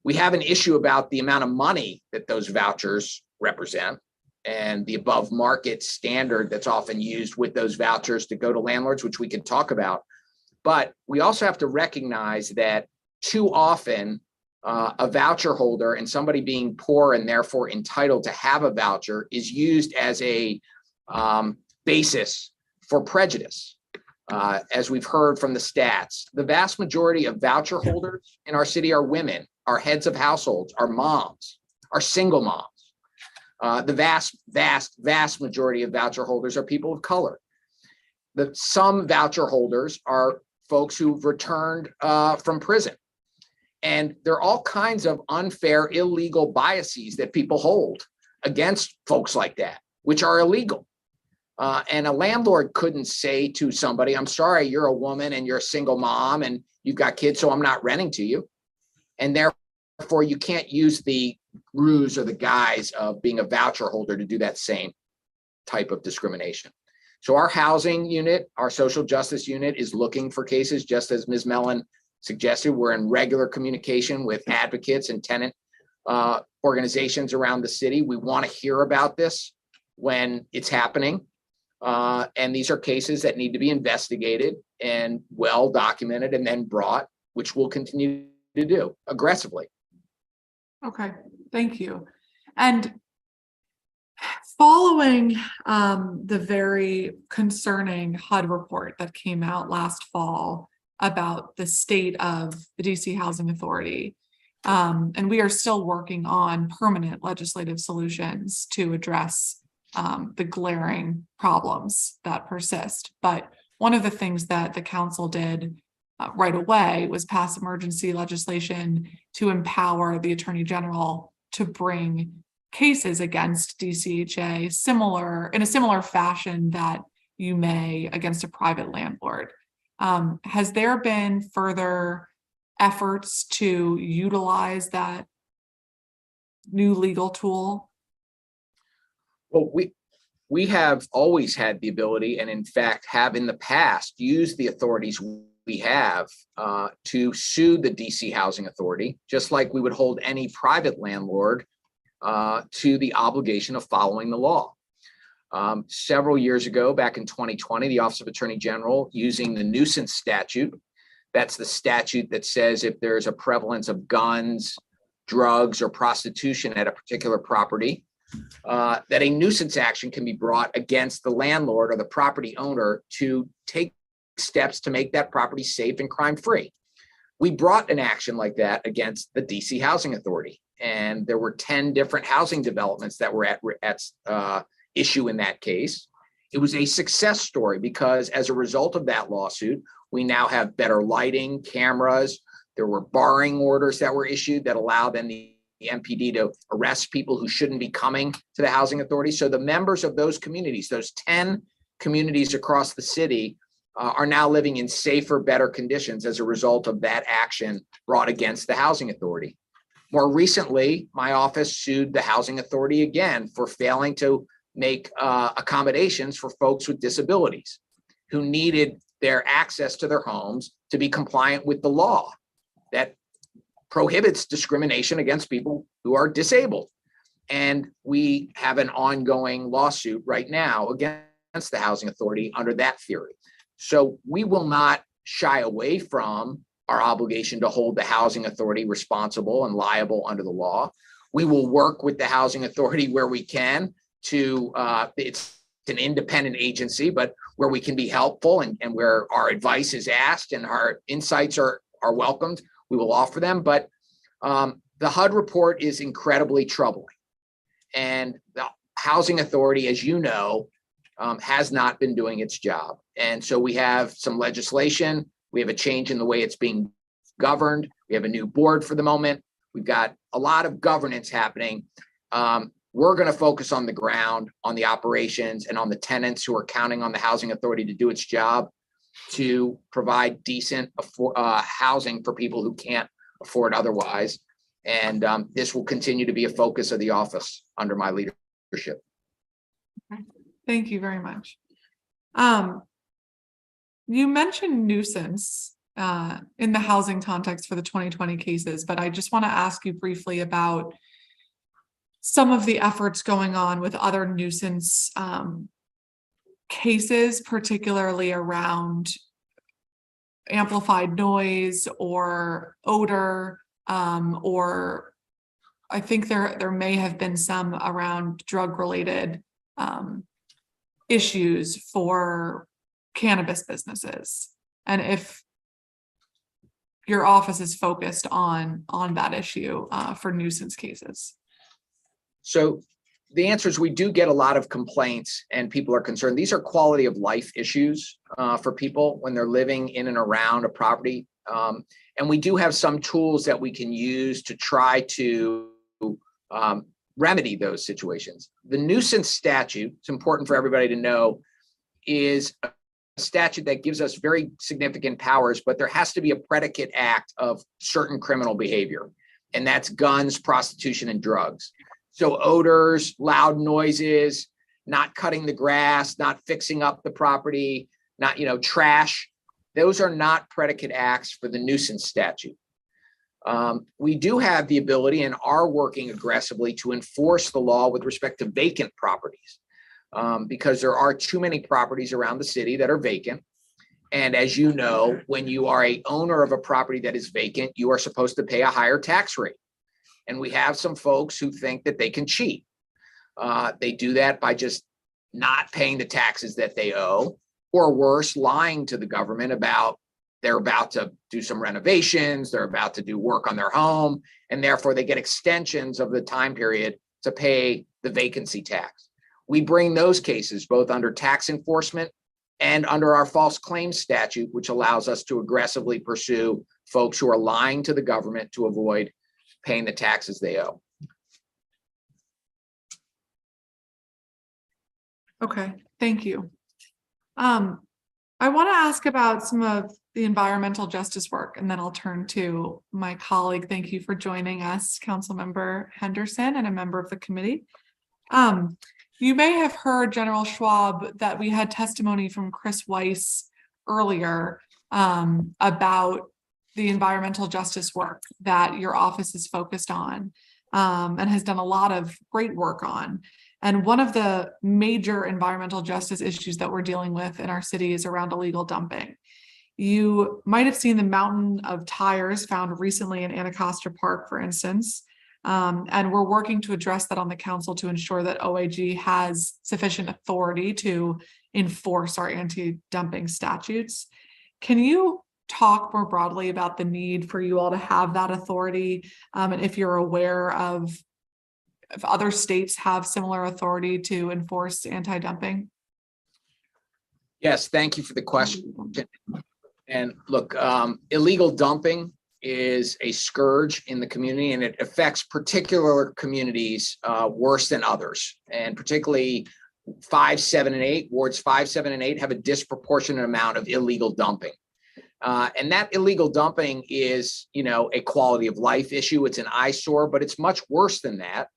We have an issue about the amount of money that those vouchers represent and the above market standard that's often used with those vouchers to go to landlords, which we can talk about. But we also have to recognize that too often a voucher holder and somebody being poor and therefore entitled to have a voucher is used as a basis for prejudice. As we've heard from the stats, the vast majority of voucher holders in our city are women, are heads of households, are moms, are single moms. The vast majority of voucher holders are people of color. Some voucher holders are folks who've returned from prison. And there are all kinds of unfair, illegal biases that people hold against folks like that, which are illegal. And a landlord couldn't say to somebody, I'm sorry, you're a woman and you're a single mom and you've got kids, so I'm not renting to you. And therefore, you can't use the ruse or the guise of being a voucher holder to do that same type of discrimination. So our housing unit, our social justice unit is looking for cases, just as Ms. Mellon suggested. We're in regular communication with advocates and tenant organizations around the city. We want to hear about this when it's happening. And these are cases that need to be investigated and well documented and then brought, which we'll continue to do aggressively. Okay, thank you. And following the very concerning HUD report that came out last fall, about the state of the DC Housing Authority. And we are still working on permanent legislative solutions to address the glaring problems that persist. But one of the things that the council did right away was pass emergency legislation to empower the Attorney General to bring cases against DCHA in a similar fashion that you may against a private landlord. Has there been further efforts to utilize that new legal tool? Well, we have always had the ability, and in fact have in the past used the authorities we have to sue the DC Housing Authority, just like we would hold any private landlord to the obligation of following the law. Several years ago, back in 2020, the Office of Attorney General, using the nuisance statute, that's the statute that says if there's a prevalence of guns, drugs, or prostitution at a particular property, that a nuisance action can be brought against the landlord or the property owner to take steps to make that property safe and crime-free. We brought an action like that against the DC Housing Authority, and there were 10 different housing developments that were at issue in that case. It was a success story because as a result of that lawsuit, we now have better lighting, cameras. There were barring orders that were issued that allow then the MPD to arrest people who shouldn't be coming to the housing authority. So the members of those communities, those 10 communities across the city, are now living in safer, better conditions as a result of that action brought against the housing authority. More recently, my office sued the housing authority again for failing to make accommodations for folks with disabilities who needed their access to their homes to be compliant with the law that prohibits discrimination against people who are disabled. And we have an ongoing lawsuit right now against the housing authority under that theory. So we will not shy away from our obligation to hold the housing authority responsible and liable under the law. We will work with the housing authority where we can to, it's an independent agency, but where we can be helpful and where our advice is asked and our insights are welcomed, we will offer them. But the HUD report is incredibly troubling. And the housing authority, as you know, has not been doing its job. And so we have some legislation. We have a change in the way it's being governed. We have a new board for the moment. We've got a lot of governance happening. We're going to focus on the ground, on the operations, and on the tenants who are counting on the housing authority to do its job to provide decent housing for people who can't afford otherwise. And this will continue to be a focus of the office under my leadership. Thank you very much. You mentioned nuisance in the housing context for the 2020 cases, but I just want to ask you briefly about some of the efforts going on with other nuisance cases, particularly around amplified noise or odor, or I think there may have been some around drug-related issues for cannabis businesses, and if your office is focused on that issue for nuisance cases. So the answer is we do get a lot of complaints and people are concerned. These are quality of life issues for people when they're living in and around a property. And we do have some tools that we can use to try to remedy those situations. The nuisance statute, it's important for everybody to know, is a statute that gives us very significant powers, but there has to be a predicate act of certain criminal behavior, and that's guns, prostitution, and drugs. So odors, loud noises, not cutting the grass, not fixing up the property, not, trash. Those are not predicate acts for the nuisance statute. We do have the ability and are working aggressively to enforce the law with respect to vacant properties, because there are too many properties around the city that are vacant. And as you know, when you are an owner of a property that is vacant, you are supposed to pay a higher tax rate. And we have some folks who think that they can cheat. They do that by just not paying the taxes that they owe, or worse, lying to the government about they're about to do some renovations, they're about to do work on their home, and therefore they get extensions of the time period to pay the vacancy tax. We bring those cases both under tax enforcement and under our false claims statute, which allows us to aggressively pursue folks who are lying to the government to avoid paying the taxes they owe. Okay, thank you. I want to ask about some of the environmental justice work, and then I'll turn to my colleague. Thank you for joining us, Councilmember Henderson, and a member of the committee. You may have heard, General Schwab, that we had testimony from Chris Weiss earlier about the environmental justice work that your office is focused on and has done a lot of great work on. And one of the major environmental justice issues that we're dealing with in our city is around illegal dumping. You might have seen the mountain of tires found recently in Anacostia Park, for instance. And we're working to address that on the council to ensure that OAG has sufficient authority to enforce our anti-dumping statutes. Can you talk more broadly about the need for you all to have that authority? And if you're aware of if other states have similar authority to enforce anti-dumping? Yes, thank you for the question. And look, illegal dumping is a scourge in the community, and it affects particular communities worse than others. And particularly 5, 7, and 8, wards 5, 7, and 8 have a disproportionate amount of illegal dumping. And that illegal dumping is, a quality of life issue. It's an eyesore, but it's much worse than that.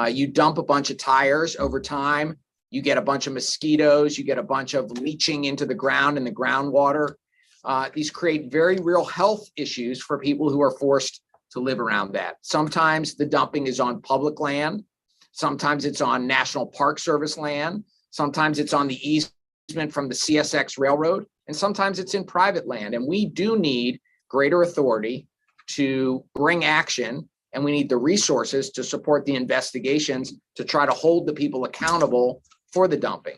You dump a bunch of tires over time, you get a bunch of mosquitoes, you get a bunch of leaching into the ground and the groundwater. These create very real health issues for people who are forced to live around that. Sometimes the dumping is on public land. Sometimes it's on National Park Service land. Sometimes it's on the easement from the CSX Railroad. And sometimes it's in private land. And we do need greater authority to bring action. And we need the resources to support the investigations to try to hold the people accountable for the dumping.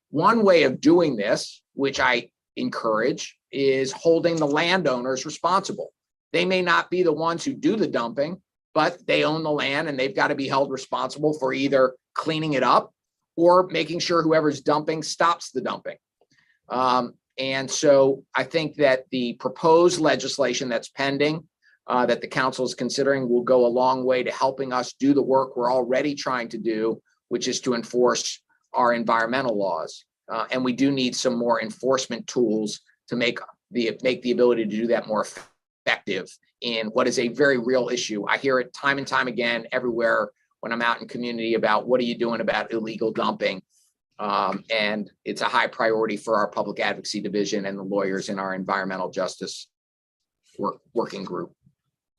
One way of doing this, which I encourage, is holding the landowners responsible. They may not be the ones who do the dumping, but they own the land and they've got to be held responsible for either cleaning it up or making sure whoever's dumping stops the dumping. And so I think that the proposed legislation that's pending, that the council is considering, will go a long way to helping us do the work we're already trying to do, which is to enforce our environmental laws. And we do need some more enforcement tools to make the ability to do that more effective in what is a very real issue. I hear it time and time again everywhere when I'm out in community about what are you doing about illegal dumping? And it's a high priority for our public advocacy division and the lawyers in our environmental justice working group.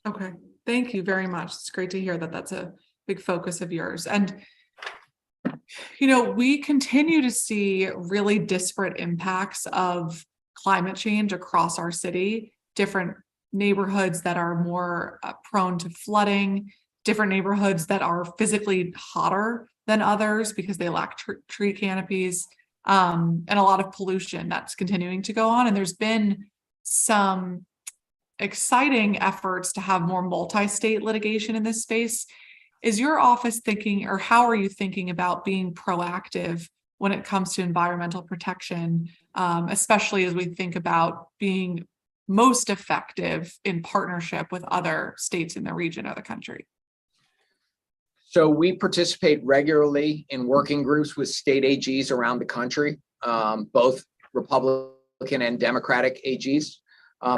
Okay, thank you very much. It's great to hear that that's a big focus of yours. And we continue to see really disparate impacts of climate change across our city, different neighborhoods that are more prone to flooding, different neighborhoods that are physically hotter than others because they lack tree canopies, and a lot of pollution that's continuing to go on. And there's been some exciting efforts to have more multi-state litigation in this space. Is your office thinking, or how are you thinking about being proactive when it comes to environmental protection, especially as we think about being most effective in partnership with other states in the region or the country? So we participate regularly in working groups with state AGs around the country, both Republican and Democratic AGs.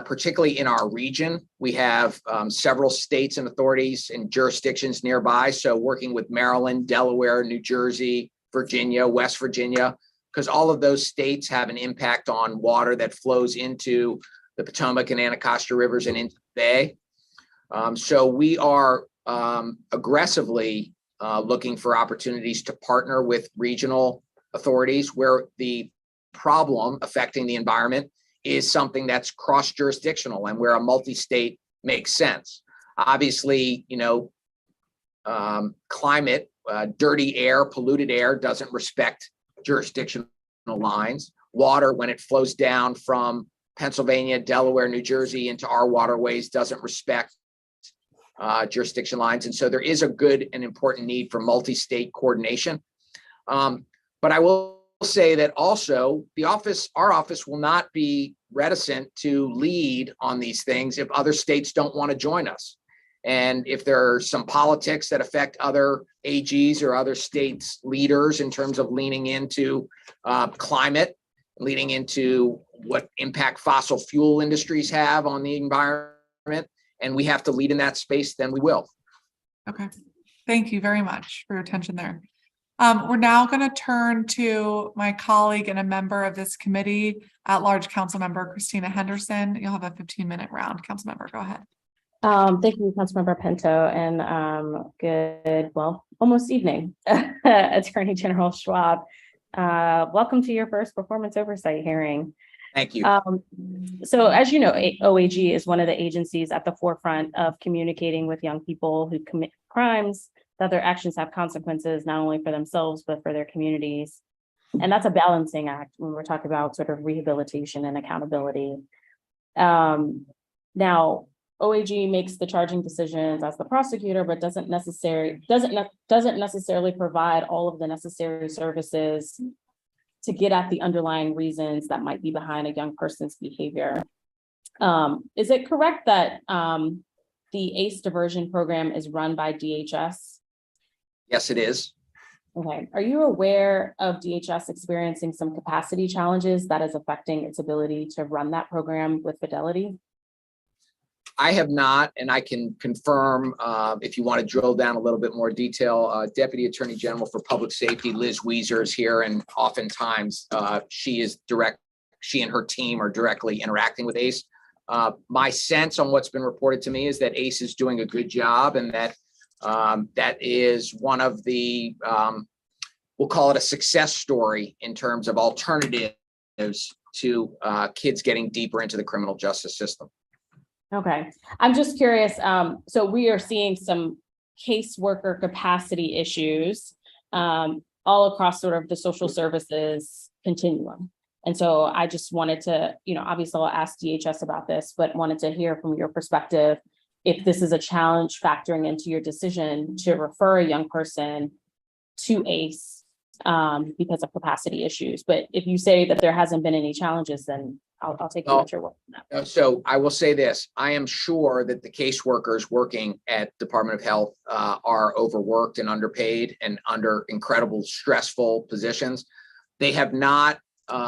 Particularly in our region, we have several states and authorities and jurisdictions nearby. So working with Maryland, Delaware, New Jersey, Virginia, West Virginia, because all of those states have an impact on water that flows into the Potomac and Anacostia rivers and into the Bay. So we are aggressively looking for opportunities to partner with regional authorities where the problem affecting the environment is something that's cross-jurisdictional and where a multi-state makes sense. Obviously, climate, dirty air, polluted air doesn't respect jurisdictional lines. Water, when it flows down from Pennsylvania, Delaware, New Jersey into our waterways doesn't respect jurisdiction lines. And so there is a good and important need for multi-state coordination. But I will say that also our office will not be reticent to lead on these things if other states don't want to join us. And if there are some politics that affect other AGs or other states' leaders in terms of leaning into climate, leading into what impact fossil fuel industries have on the environment, and we have to lead in that space, then we will. Okay, thank you very much for your attention there. We're now going to turn to my colleague and a member of this committee, at-large Councilmember Christina Henderson. You'll have a 15-minute round. Councilmember, go ahead. Thank you, Councilmember Pinto, and good, well, almost evening, Attorney General Schwab. Welcome to your first performance oversight hearing. Thank you. So as you know, OAG is one of the agencies at the forefront of communicating with young people who commit crimes, that their actions have consequences, not only for themselves, but for their communities. And that's a balancing act when we're talking about sort of rehabilitation and accountability. Now, OAG makes the charging decisions as the prosecutor, but doesn't necessarily provide all of the necessary services to get at the underlying reasons that might be behind a young person's behavior. Is it correct that the ACE diversion program is run by DHS? Yes, it is. Okay. Are you aware of DHS experiencing some capacity challenges that is affecting its ability to run that program with fidelity? I have not, and I can confirm if you want to drill down a little bit more detail. Deputy Attorney General for Public Safety, Liz Weiser, is here, and oftentimes she and her team are directly interacting with ACE. My sense on what's been reported to me is that ACE is doing a good job, and that that is one of the, we'll call it a success story in terms of alternatives to kids getting deeper into the criminal justice system. Okay, I'm just curious. So we are seeing some caseworker capacity issues all across sort of the social services continuum. And so I just wanted to, obviously I'll ask DHS about this, but wanted to hear from your perspective if this is a challenge factoring into your decision to refer a young person to ACE because of capacity issues. But if you say that there hasn't been any challenges, then I'll take you at your word on that. So I will say this, I am sure that the caseworkers working at Department of Health are overworked and underpaid and under incredible stressful positions. They have not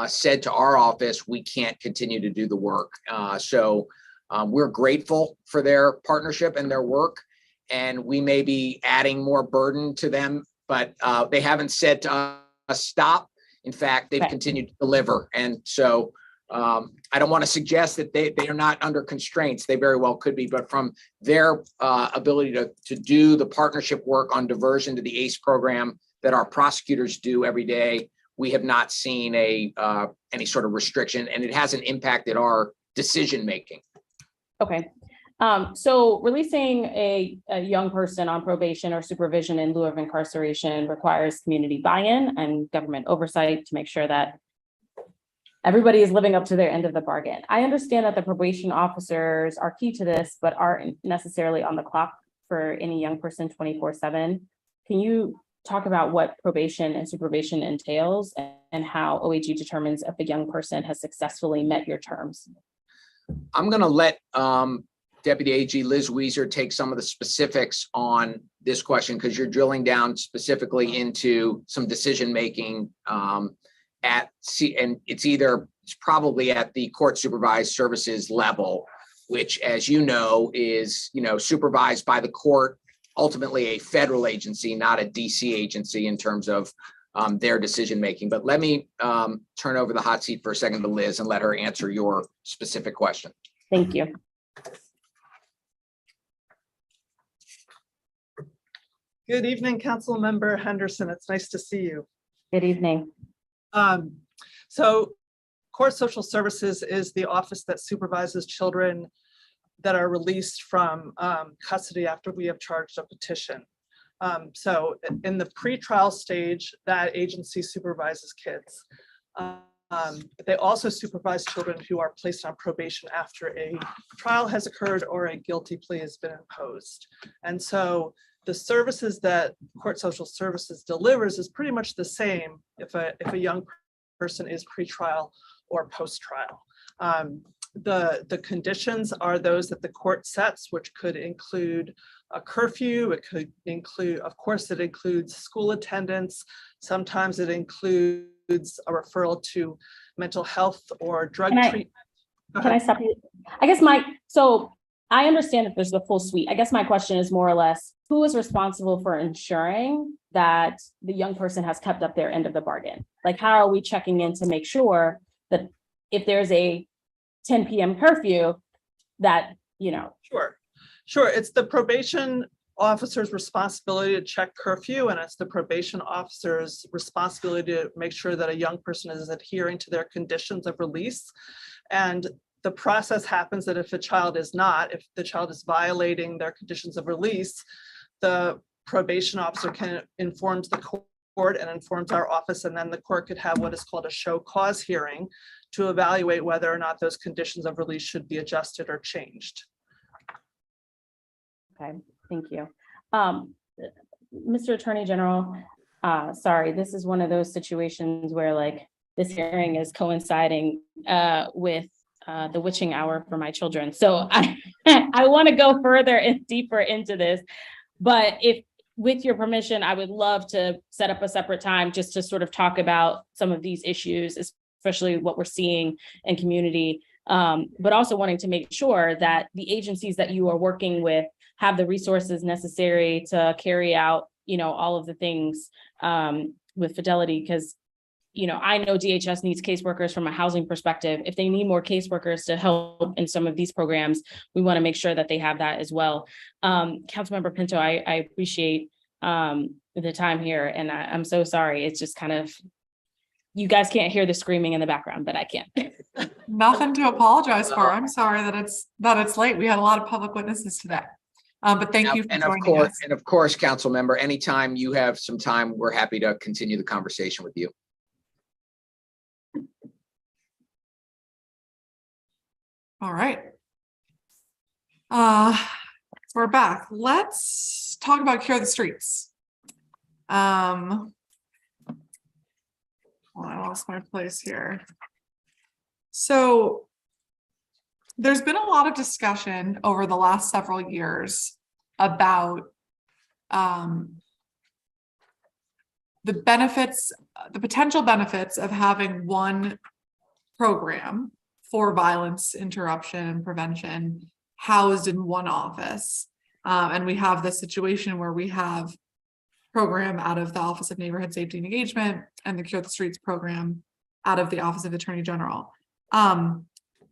said to our office, we can't continue to do the work. So we're grateful for their partnership and their work, and we may be adding more burden to them, but they haven't said to us stop. In fact, they've continued to deliver. And so I don't want to suggest that they are not under constraints. They very well could be, but from their ability to do the partnership work on diversion to the ACE program that our prosecutors do every day, we have not seen any sort of restriction, and it hasn't impacted our decision making. Okay. So releasing a young person on probation or supervision in lieu of incarceration requires community buy-in and government oversight to make sure that everybody is living up to their end of the bargain. I understand that the probation officers are key to this, but aren't necessarily on the clock for any young person 24/7. Can you talk about what probation and supervision entails and how OAG determines if a young person has successfully met your terms? I'm going to let Deputy AG Liz Weiser take some of the specifics on this question, because you're drilling down specifically into some decision making and it's probably at the court supervised services level, which, as you know, is supervised by the court, ultimately a federal agency, not a DC agency in terms of their decision making. But let me turn over the hot seat for a second to Liz and let her answer your specific question. Thank you. Good evening, Councilmember Henderson. It's nice to see you. Good evening. So Court Social Services is the office that supervises children that are released from custody after we have charged a petition. So in the pretrial stage, that agency supervises kids. They also supervise children who are placed on probation after a trial has occurred or a guilty plea has been imposed. And so the services that Court Social Services delivers is pretty much the same if a young person is pretrial or post-trial. The conditions are those that the court sets, which could include a curfew. It could include, of course, it includes school attendance. Sometimes it includes a referral to mental health or drug treatment. Can I stop you? I guess so I understand that there's the full suite. I guess my question is more or less, who is responsible for ensuring that the young person has kept up their end of the bargain? Like, how are we checking in to make sure that if there's a 10 p.m. curfew that, Sure. It's the probation officer's responsibility to check curfew, and it's the probation officer's responsibility to make sure that a young person is adhering to their conditions of release. And the process happens that if the child is violating their conditions of release, the probation officer informs the court and informs our office, and then the court could have what is called a show cause hearing to evaluate whether or not those conditions of release should be adjusted or changed. Okay, thank you. Mr. Attorney General, sorry, this is one of those situations where like this hearing is coinciding with the witching hour for my children. So I want to go further and deeper into this, but if with your permission, I would love to set up a separate time just to sort of talk about some of these issues, especially what we're seeing in community, but also wanting to make sure that the agencies that you are working with have the resources necessary to carry out, all of the things with fidelity, because, I know DHS needs caseworkers from a housing perspective. If they need more caseworkers to help in some of these programs, we want to make sure that they have that as well. Councilmember Pinto, I appreciate the time here, and I'm so sorry. It's just kind of, you guys can't hear the screaming in the background, but I can. Nothing to apologize for. I'm sorry that it's late. We had a lot of public witnesses today. But thank you for joining us. And of course, council member, anytime you have some time, we're happy to continue the conversation with you. All right. So we're back. Let's talk about Cure the Streets. I lost my place here. So there's been a lot of discussion over the last several years about the potential benefits of having one program for violence interruption and prevention housed in one office. And we have this situation where we have program out of the Office of Neighborhood Safety and Engagement and the Cure the Streets program out of the Office of the Attorney General.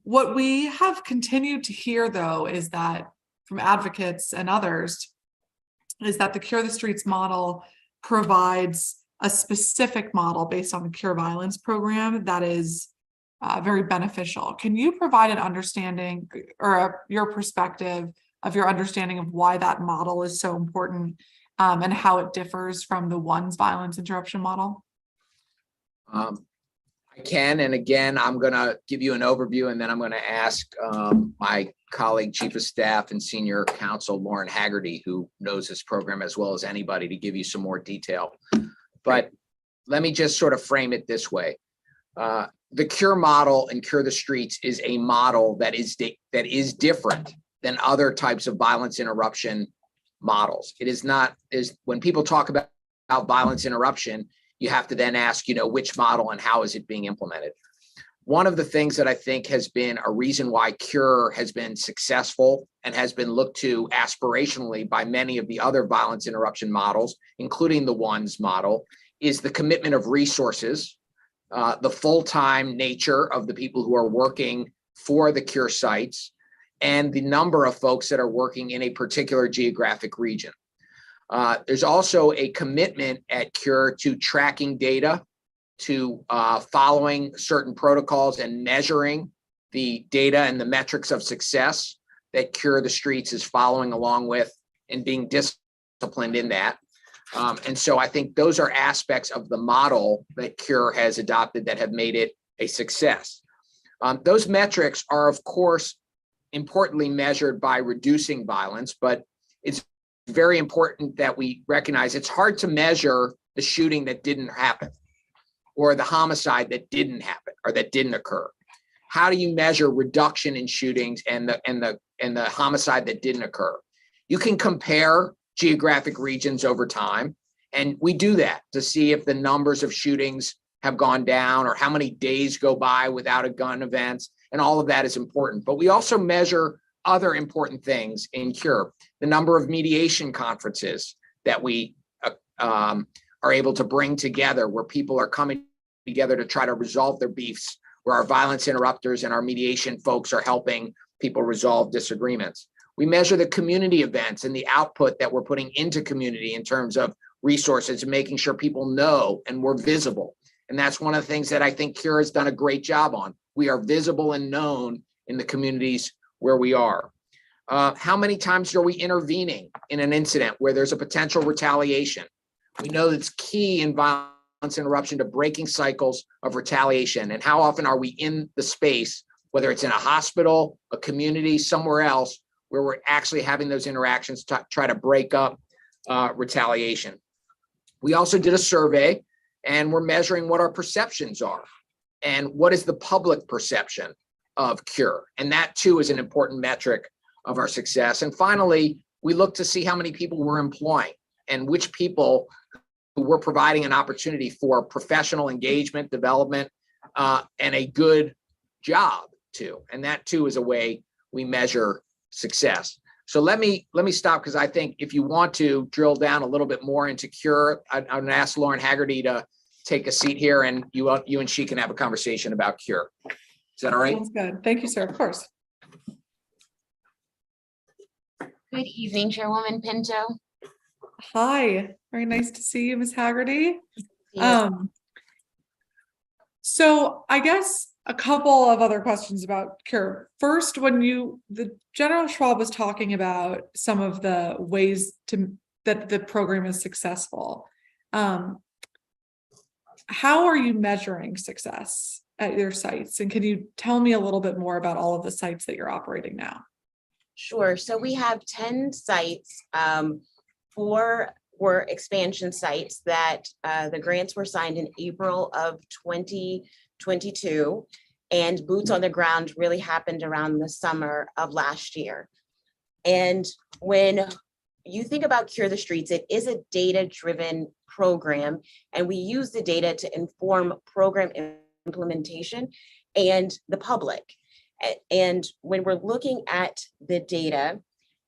What we have continued to hear, though, is that from advocates and others, is that the Cure the Streets model provides a specific model based on the Cure Violence program that is very beneficial. Can you provide an understanding or your perspective of your understanding of why that model is so important and how it differs from the one's violence interruption model? I can, and again, I'm going to give you an overview, and then I'm going to ask my colleague, Chief of Staff and Senior Counsel, Lauren Haggerty, who knows this program as well as anybody, to give you some more detail. But let me just sort of frame it this way. The Cure model and Cure the Streets is a model that is different than other types of violence interruption models. It is not, when people talk about violence interruption, you have to then ask, which model and how is it being implemented? One of the things that I think has been a reason why Cure has been successful and has been looked to aspirationally by many of the other violence interruption models, including the one's model, is the commitment of resources, the full-time nature of the people who are working for the Cure sites, and the number of folks that are working in a particular geographic region. There's also a commitment at Cure to tracking data, to following certain protocols and measuring the data and the metrics of success that Cure the Streets is following along with and being disciplined in that. And so I think those are aspects of the model that Cure has adopted that have made it a success. Those metrics are, of course, importantly measured by reducing violence, but it's very important that we recognize it's hard to measure the shooting that didn't happen or the homicide that didn't happen or that didn't occur. How do you measure reduction in shootings and the homicide that didn't occur? You can compare geographic regions over time, and we do that to see if the numbers of shootings have gone down or how many days go by without a gun events, and all of that is important. But we also measure other important things in CURE, the number of mediation conferences that we are able to bring together where people are coming together to try to resolve their beefs, where our violence interrupters and our mediation folks are helping people resolve disagreements. We measure the community events and the output that we're putting into community in terms of resources and making sure people know and we're visible. And that's one of the things that I think CURE has done a great job on. We are visible and known in the communities where we are. How many times are we intervening in an incident where there's a potential retaliation? We know that's key in violence interruption to breaking cycles of retaliation. And how often are we in the space, whether it's in a hospital, a community, somewhere else, where we're actually having those interactions to try to break up retaliation. We also did a survey, and we're measuring what our perceptions are and what is the public perception of CURE. And that too is an important metric of our success. And finally, we look to see how many people we're employing and which people we're providing an opportunity for professional engagement, development, and a good job too. And that too is a way we measure success. So let me stop, because I think if you want to drill down a little bit more into CURE, I'm going to ask Lauren Haggerty to take a seat here, and you and she can have a conversation about CURE. Is that all right? Sounds good. Thank you, sir. Of course. Good evening, Chairwoman Pinto. Hi, very nice to see you, Ms. Haggerty. Yes. So I guess a couple of other questions about CURE. First, when the General Schwab was talking about some of the ways that the program is successful, how are you measuring success at your sites? And can you tell me a little bit more about all of the sites that you're operating now? Sure. So we have 10 sites. 4 were expansion sites that the grants were signed in April of 2022, and boots on the ground really happened around the summer of last year. And when you think about Cure the Streets, it is a data-driven program, and we use the data to inform program implementation and the public. And when we're looking at the data,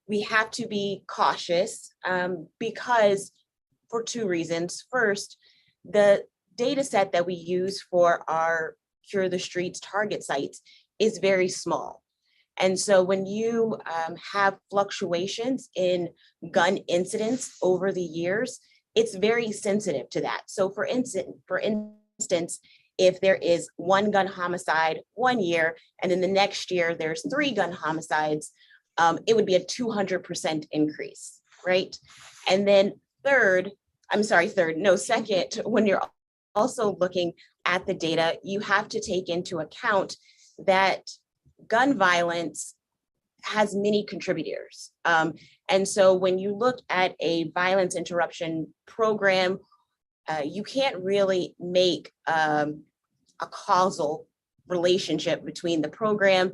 we have to be cautious because for 2 reasons. First, the data set that we use for our Cure the Streets target sites is very small. And so when you have fluctuations in gun incidents over the years, it's very sensitive to that. So for instance, if there is 1 gun homicide one year, and then the next year there's 3 gun homicides, it would be a 200% increase, right? And then second, when you're also looking at the data, you have to take into account that gun violence has many contributors. And so when you look at a violence interruption program, you can't really make a causal relationship between the program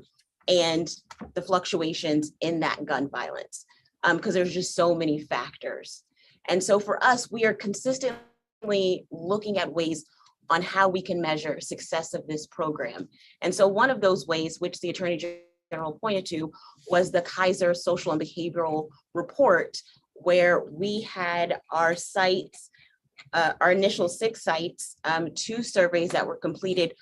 and the fluctuations in that gun violence, because there's just so many factors. And so for us, we are consistently looking at ways on how we can measure success of this program. And so one of those ways, which the Attorney General pointed to, was the Kaiser Social and Behavioral Report, where we had our sites, our initial 6 sites, 2 surveys that were completed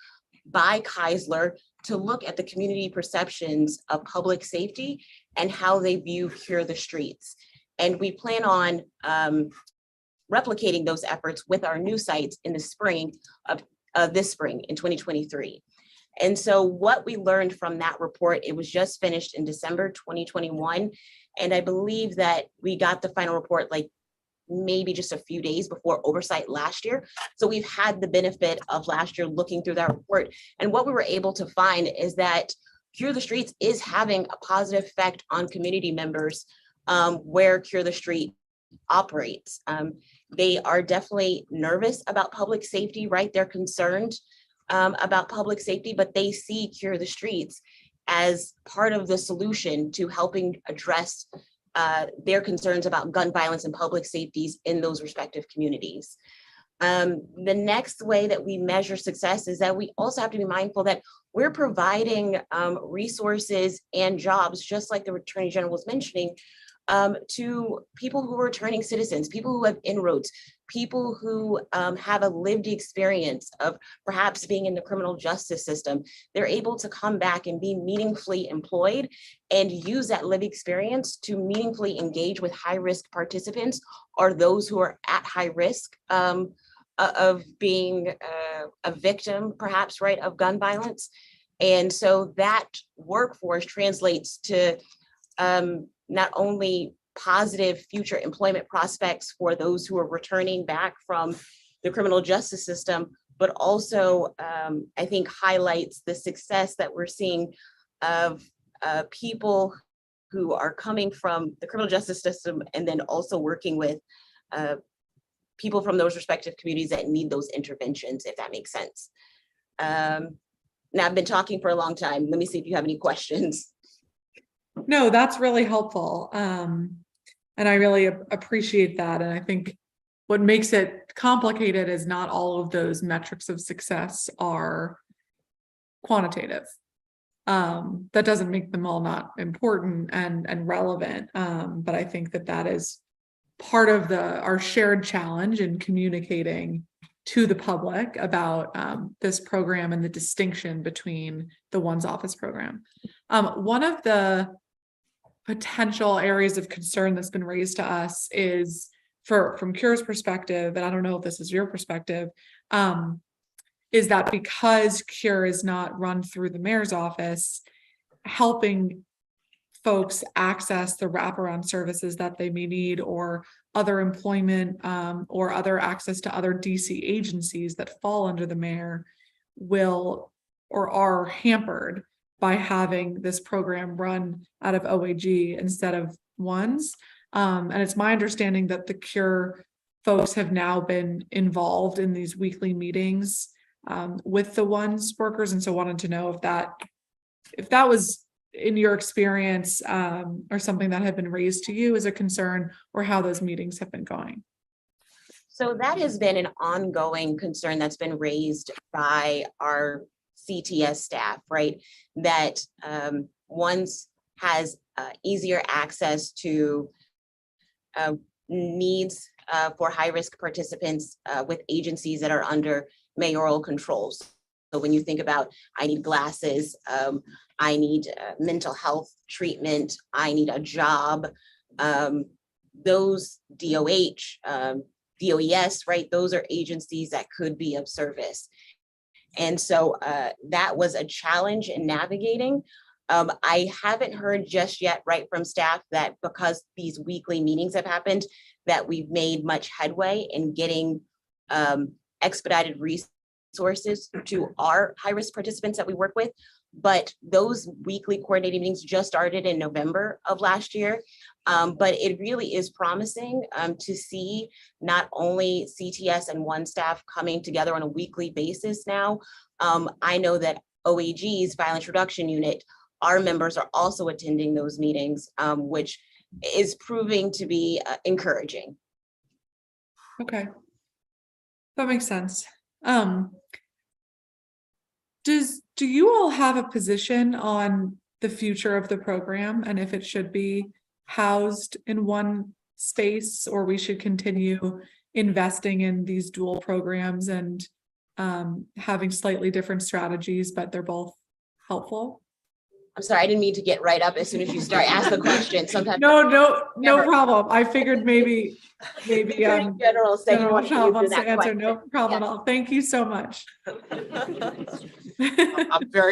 by Kaiser to look at the community perceptions of public safety and how they view Cure the Streets. And we plan on replicating those efforts with our new sites in the spring of this spring in 2023. And so what we learned from that report, it was just finished in December 2021. And I believe that we got the final report like maybe just a few days before Oversight last year. So we've had the benefit of last year looking through that report. And what we were able to find is that Cure the Streets is having a positive effect on community members where Cure the Street operates. They are definitely nervous about public safety, right? They're concerned about public safety, but they see Cure the Streets as part of the solution to helping address their concerns about gun violence and public safeties in those respective communities. The next way that we measure success is that we also have to be mindful that we're providing resources and jobs, just like the Attorney General was mentioning, to people who are returning citizens, people who have inroads, people who have a lived experience of perhaps being in the criminal justice system. They're able to come back and be meaningfully employed and use that lived experience to meaningfully engage with high-risk participants or those who are at high risk of being a victim, perhaps, right, of gun violence. And so that workforce translates to not only positive future employment prospects for those who are returning back from the criminal justice system, but also I think highlights the success that we're seeing of people who are coming from the criminal justice system and then also working with people from those respective communities that need those interventions, if that makes sense. Now I've been talking for a long time. Let me see if you have any questions. No, that's really helpful. And I really appreciate that. And I think what makes it complicated is not all of those metrics of success are quantitative. That doesn't make them all not important and relevant. But I think that is part of our shared challenge in communicating to the public about this program and the distinction between the One's Office program. One of the potential areas of concern that's been raised to us is from Cure's perspective, and I don't know if this is your perspective, is that because Cure is not run through the mayor's office, helping folks access the wraparound services that they may need or other employment or other access to other DC agencies that fall under the mayor will or are hampered by having this program run out of OAG instead of One's. And it's my understanding that the Cure folks have now been involved in these weekly meetings with the One's workers. And so wanted to know if that was in your experience or something that had been raised to you as a concern, or how those meetings have been going. So that has been an ongoing concern that's been raised by our CTS staff, right? That One's has easier access to needs for high-risk participants with agencies that are under mayoral controls. So when you think about, I need glasses, I need mental health treatment, I need a job, those DOH, DOES, right? Those are agencies that could be of service. And so that was a challenge in navigating. I haven't heard just yet, right, from staff that because these weekly meetings have happened, that we've made much headway in getting expedited resources to our high-risk participants that we work with. But those weekly coordinating meetings just started in November of last year. But it really is promising to see not only CTS and One staff coming together on a weekly basis now. I know that OAG's Violence Reduction Unit, our members are also attending those meetings, which is proving to be encouraging. Okay, that makes sense. Do you all have a position on the future of the program and if it should be housed in one space, or we should continue investing in these dual programs and having slightly different strategies, but they're both helpful? I'm sorry, I didn't mean to get right up as soon as you start asking the question. Sometimes no problem. I figured maybe General wants to answer. No problem at all. Thank you so much.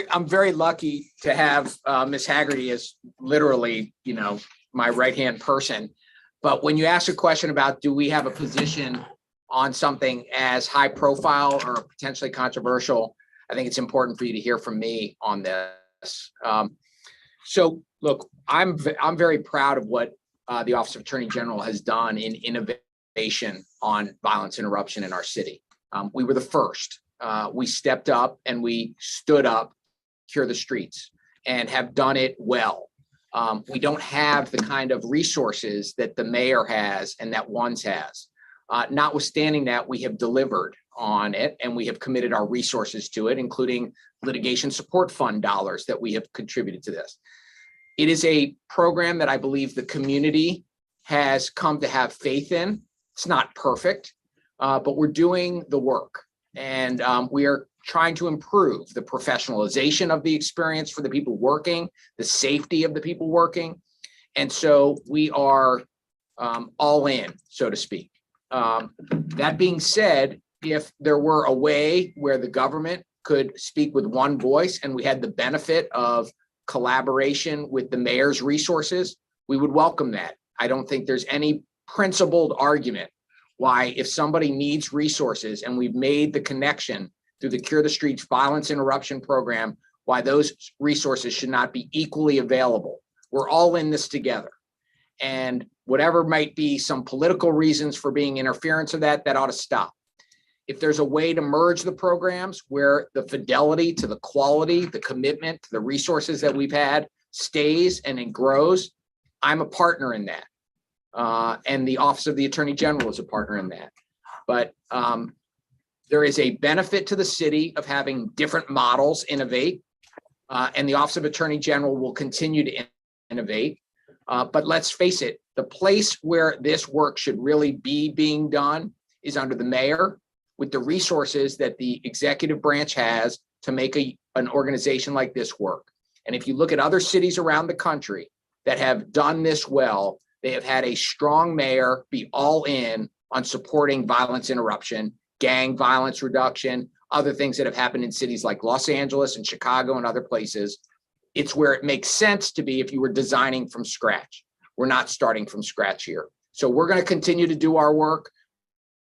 I'm very lucky to have Ms. Haggerty as literally, my right-hand person. But when you ask a question about, do we have a position on something as high profile or potentially controversial, I think it's important for you to hear from me on this. So look, I'm very proud of what the Office of Attorney General has done in innovation on violence interruption in our city. We were the first. We stepped up and we stood up, Cure the Streets, and have done it well. We don't have the kind of resources that the mayor has and that ONES has. Notwithstanding that, we have delivered on it and we have committed our resources to it, including litigation support fund dollars that we have contributed to this. It is a program that I believe the community has come to have faith in. It's not perfect, but we're doing the work, and we are trying to improve the professionalization of the experience for the people working, the safety of the people working. And so we are all in, so to speak. That being said, if there were a way where the government could speak with one voice and we had the benefit of collaboration with the mayor's resources, we would welcome that. I don't think there's any principled argument why, if somebody needs resources and we've made the connection through the Cure the Streets violence interruption program, why those resources should not be equally available. We're all in this together. And whatever might be some political reasons for being interference of that ought to stop. If there's a way to merge the programs where the fidelity to the quality, the commitment to the resources that we've had stays and it grows, I'm a partner in that. And the Office of the Attorney General is a partner in that. But there is a benefit to the city of having different models innovate, and the Office of Attorney General will continue to innovate. But let's face it, the place where this work should really be being done is under the mayor, with the resources that the executive branch has to make an organization like this work. And if you look at other cities around the country that have done this well, they have had a strong mayor be all in on supporting violence interruption, gang violence reduction, other things that have happened in cities like Los Angeles and Chicago and other places. It's where it makes sense to be if you were designing from scratch. We're not starting from scratch here. So we're going to continue to do our work.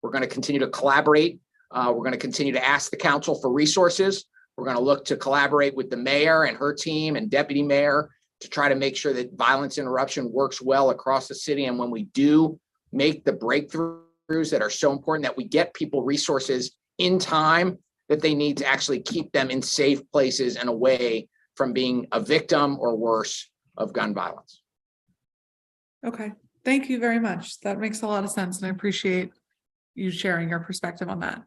We're going to continue to collaborate. We're going to continue to ask the council for resources. We're going to look to collaborate with the mayor and her team and deputy mayor to try to make sure that violence interruption works well across the city. And when we do make the breakthroughs that are so important, that we get people resources in time that they need to actually keep them in safe places and away from being a victim or worse of gun violence. Okay, thank you very much. That makes a lot of sense, and I appreciate you sharing your perspective on that.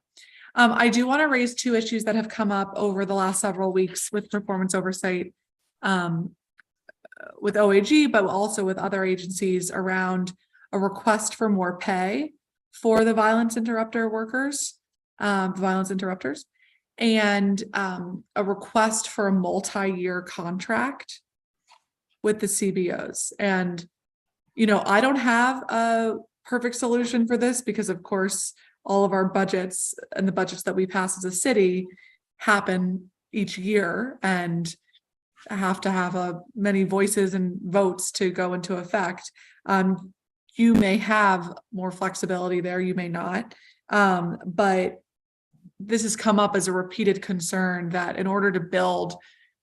I do want to raise two issues that have come up over the last several weeks with performance oversight with OAG, but also with other agencies around a request for more pay for the violence interrupter workers, violence interrupters, and a request for a multi-year contract with the CBOs. And, you know, I don't have a perfect solution for this because, of course, all of our budgets and the budgets that we pass as a city happen each year and have to have many voices and votes to go into effect. You may have more flexibility there, you may not, but this has come up as a repeated concern that in order to build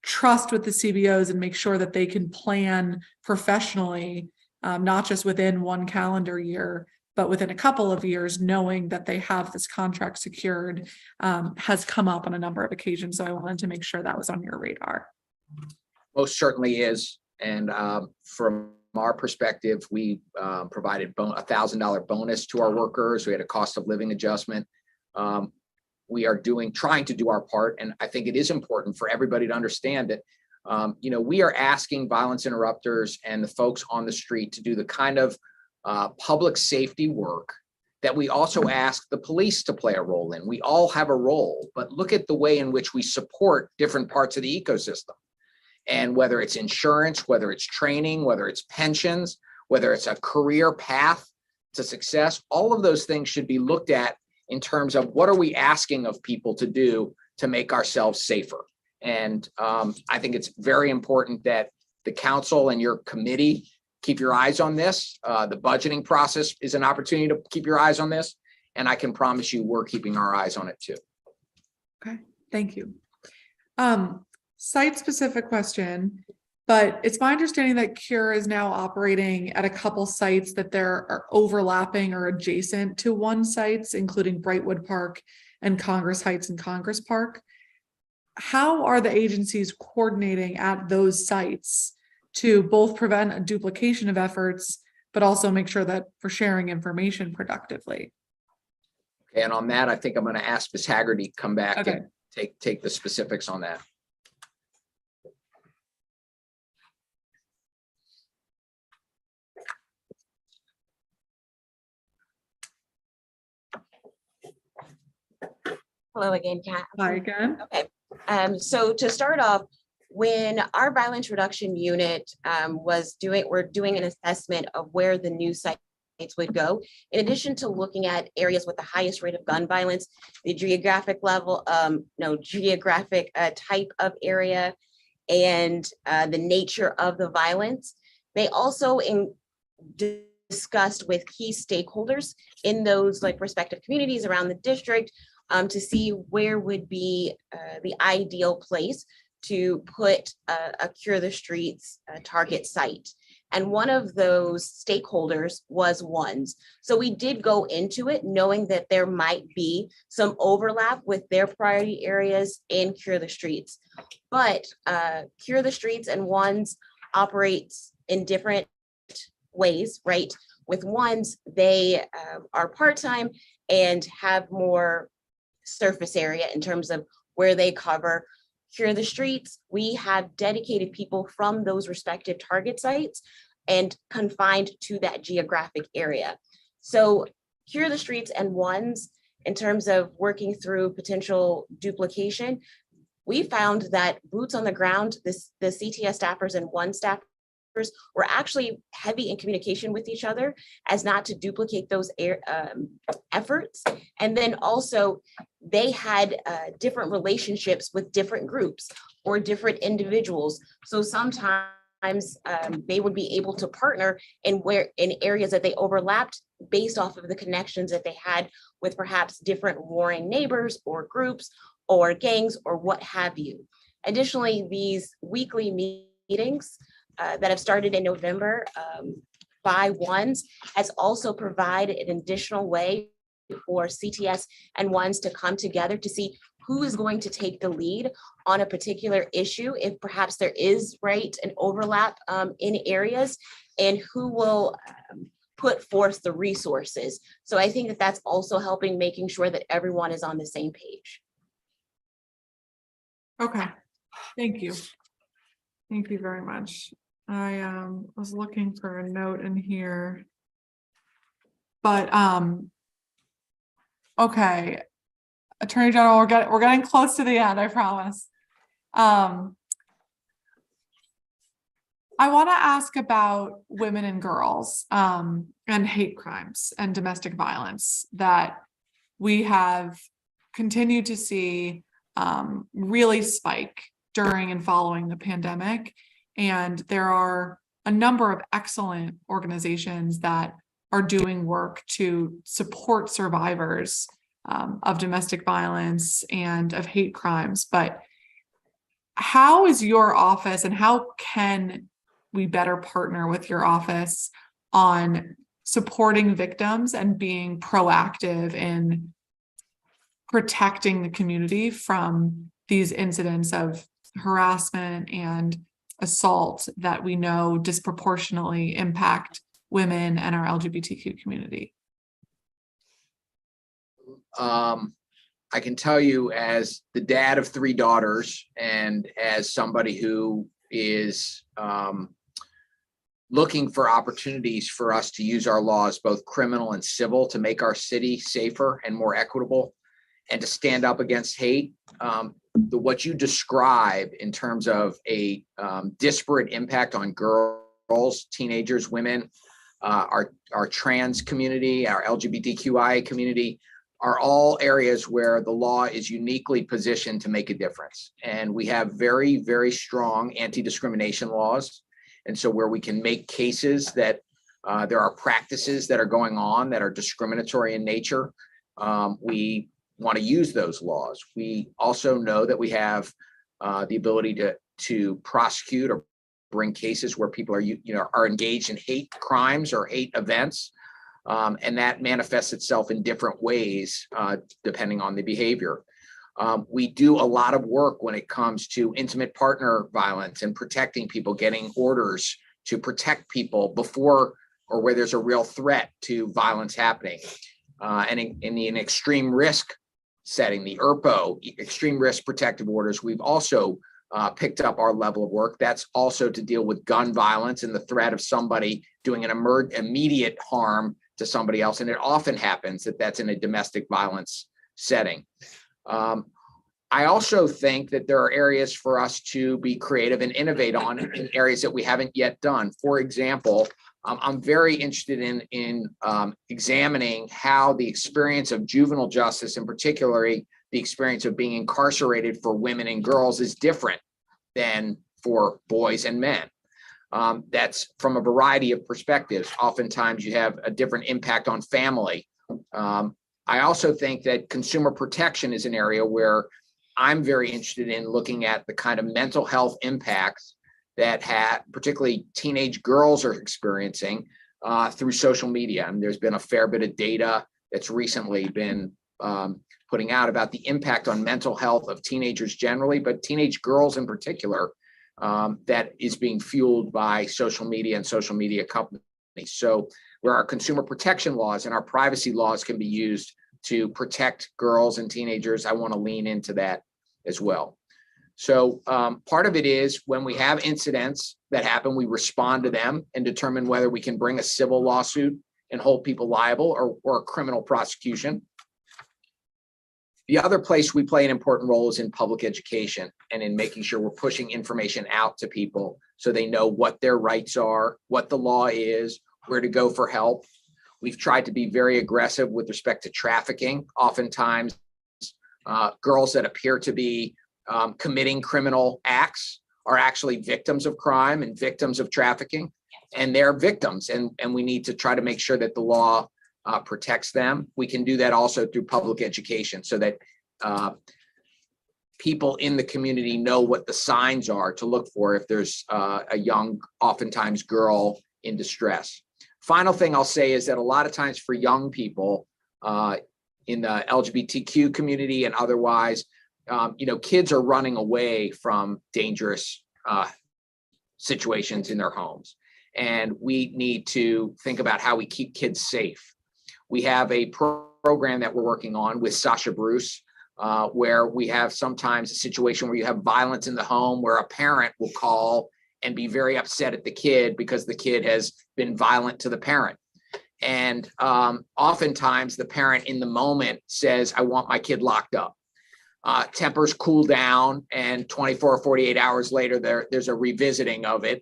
trust with the CBOs and make sure that they can plan professionally, not just within one calendar year, but within a couple of years, knowing that they have this contract secured, has come up on a number of occasions. So I wanted to make sure that was on your radar. Most certainly is. And from our perspective, we provided a $1,000 bonus to our workers. We had a cost of living adjustment. We are trying to do our part. And I think it is important for everybody to understand that, you know, we are asking violence interrupters and the folks on the street to do the kind of public safety work that we also ask the police to play a role in. We all have a role, but look at the way in which we support different parts of the ecosystem. And whether it's insurance, whether it's training, whether it's pensions, whether it's a career path to success, all of those things should be looked at in terms of what are we asking of people to do to make ourselves safer. And I think it's very important that the council and your committee keep your eyes on this. The budgeting process is an opportunity to keep your eyes on this. And I can promise you we're keeping our eyes on it too. Okay, thank you. Site specific question, but it's my understanding that Cure is now operating at a couple sites that there are overlapping or adjacent to one sites, including Brightwood Park and Congress Heights and Congress Park. How are the agencies coordinating at those sites to both prevent a duplication of efforts, but also make sure that we're sharing information productively? Okay, and on that, I think I'm going to ask Ms. Haggerty to come back Okay. and take the specifics on that. Hello again, Kat. Hi again. Okay, so to start off, when our violence reduction unit we're doing an assessment of where the new sites would go. In addition to looking at areas with the highest rate of gun violence, the geographic level, type of area, and the nature of the violence, they also discussed with key stakeholders in those respective communities around the district to see where would be the ideal place to put a Cure the Streets target site. And one of those stakeholders was ONES. So we did go into it knowing that there might be some overlap with their priority areas in Cure the Streets. But Cure the Streets and ONES operates in different ways, right? With ONES, they are part-time and have more surface area in terms of where they cover. Cure the Streets, we have dedicated people from those respective target sites and confined to that geographic area. So Cure the Streets and ONES, in terms of working through potential duplication, we found that boots on the ground, the CTS staffers and ONES staffers were actually heavy in communication with each other as not to duplicate those efforts. And then also they had different relationships with different groups or different individuals. So sometimes they would be able to partner in areas that they overlapped based off of the connections that they had with perhaps different warring neighbors or groups or gangs or what have you. Additionally, these weekly meetings that have started in November by ONES has also provided an additional way for CTS and ONES to come together to see who is going to take the lead on a particular issue, if perhaps there is an overlap in areas, and who will put forth the resources. So I think that that's also helping making sure that everyone is on the same page. Okay, thank you. Thank you very much. I was looking for a note in here. But okay. Attorney General, we're getting close to the end, I promise. I want to ask about women and girls and hate crimes and domestic violence that we have continued to see really spike during and following the pandemic. And there are a number of excellent organizations that are doing work to support survivors of domestic violence and of hate crimes. But how is your office, and how can we better partner with your office on supporting victims and being proactive in protecting the community from these incidents of harassment and assault that we know disproportionately impact women and our LGBTQ community? I can tell you, as the dad of 3 daughters and as somebody who is looking for opportunities for us to use our laws, both criminal and civil, to make our city safer and more equitable and to stand up against hate, what you describe in terms of a disparate impact on girls, teenagers, women, our trans community, our LGBTQIA community, are all areas where the law is uniquely positioned to make a difference. And we have very, very strong anti-discrimination laws. And so where we can make cases that there are practices that are going on that are discriminatory in nature, we want to use those laws. We also know that we have the ability to prosecute or bring cases where people are engaged in hate crimes or hate events, and that manifests itself in different ways depending on the behavior. We do a lot of work when it comes to intimate partner violence and protecting people, getting orders to protect people before or where there's a real threat to violence happening. And in the extreme risk setting, the ERPO, extreme risk protective orders, we've also picked up our level of work. That's also to deal with gun violence and the threat of somebody doing an immediate harm to somebody else. And it often happens that that's in a domestic violence setting. I also think that there are areas for us to be creative and innovate on in areas that we haven't yet done. For example, I'm very interested in examining how the experience of juvenile justice, and particularly the experience of being incarcerated for women and girls, is different than for boys and men. That's from a variety of perspectives. Oftentimes you have a different impact on family. I also think that consumer protection is an area where I'm very interested in looking at the kind of mental health impacts that particularly teenage girls are experiencing through social media. And there's been a fair bit of data that's recently been putting out about the impact on mental health of teenagers generally, but teenage girls in particular, that is being fueled by social media and social media companies. So where our consumer protection laws and our privacy laws can be used to protect girls and teenagers, I want to lean into that as well. So part of it is when we have incidents that happen, we respond to them and determine whether we can bring a civil lawsuit and hold people liable or a criminal prosecution. The other place we play an important role is in public education and in making sure we're pushing information out to people so they know what their rights are, what the law is, where to go for help. We've tried to be very aggressive with respect to trafficking. Oftentimes, girls that appear to be committing criminal acts are actually victims of crime and victims of trafficking, and they're victims, and we need to try to make sure that the law protects them. We can do that also through public education so that people in the community know what the signs are to look for if there's a young, oftentimes girl in distress. Final thing I'll say is that a lot of times for young people in the LGBTQ community and otherwise, kids are running away from dangerous situations in their homes. And we need to think about how we keep kids safe. We have a program that we're working on with Sasha Bruce, where we have sometimes a situation where you have violence in the home where a parent will call and be very upset at the kid because the kid has been violent to the parent. And oftentimes the parent in the moment says, I want my kid locked up. Tempers cool down, and 24 or 48 hours later, there's a revisiting of it.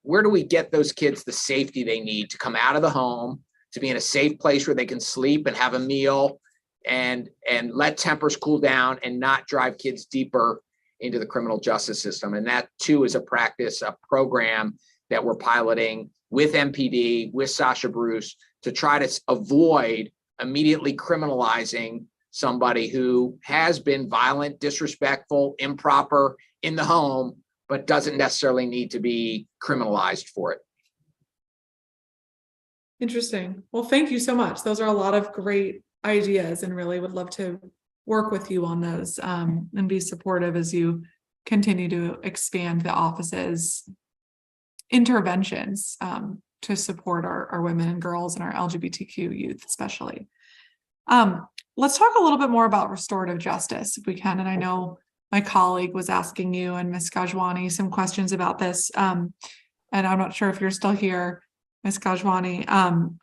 Where do we get those kids the safety they need to come out of the home, to be in a safe place where they can sleep and have a meal and let tempers cool down and not drive kids deeper into the criminal justice system? And that too is a practice, a program that we're piloting with MPD, with Sasha Bruce, to try to avoid immediately criminalizing somebody who has been violent, disrespectful, improper in the home, but doesn't necessarily need to be criminalized for it. Interesting. Well, thank you so much. Those are a lot of great ideas, and really would love to work with you on those and be supportive as you continue to expand the office's interventions to support our women and girls and our LGBTQ youth especially. Let's talk a little bit more about restorative justice if we can. And I know my colleague was asking you and Ms. Gajwani some questions about this. And I'm not sure if you're still here, Ms. Gajwani,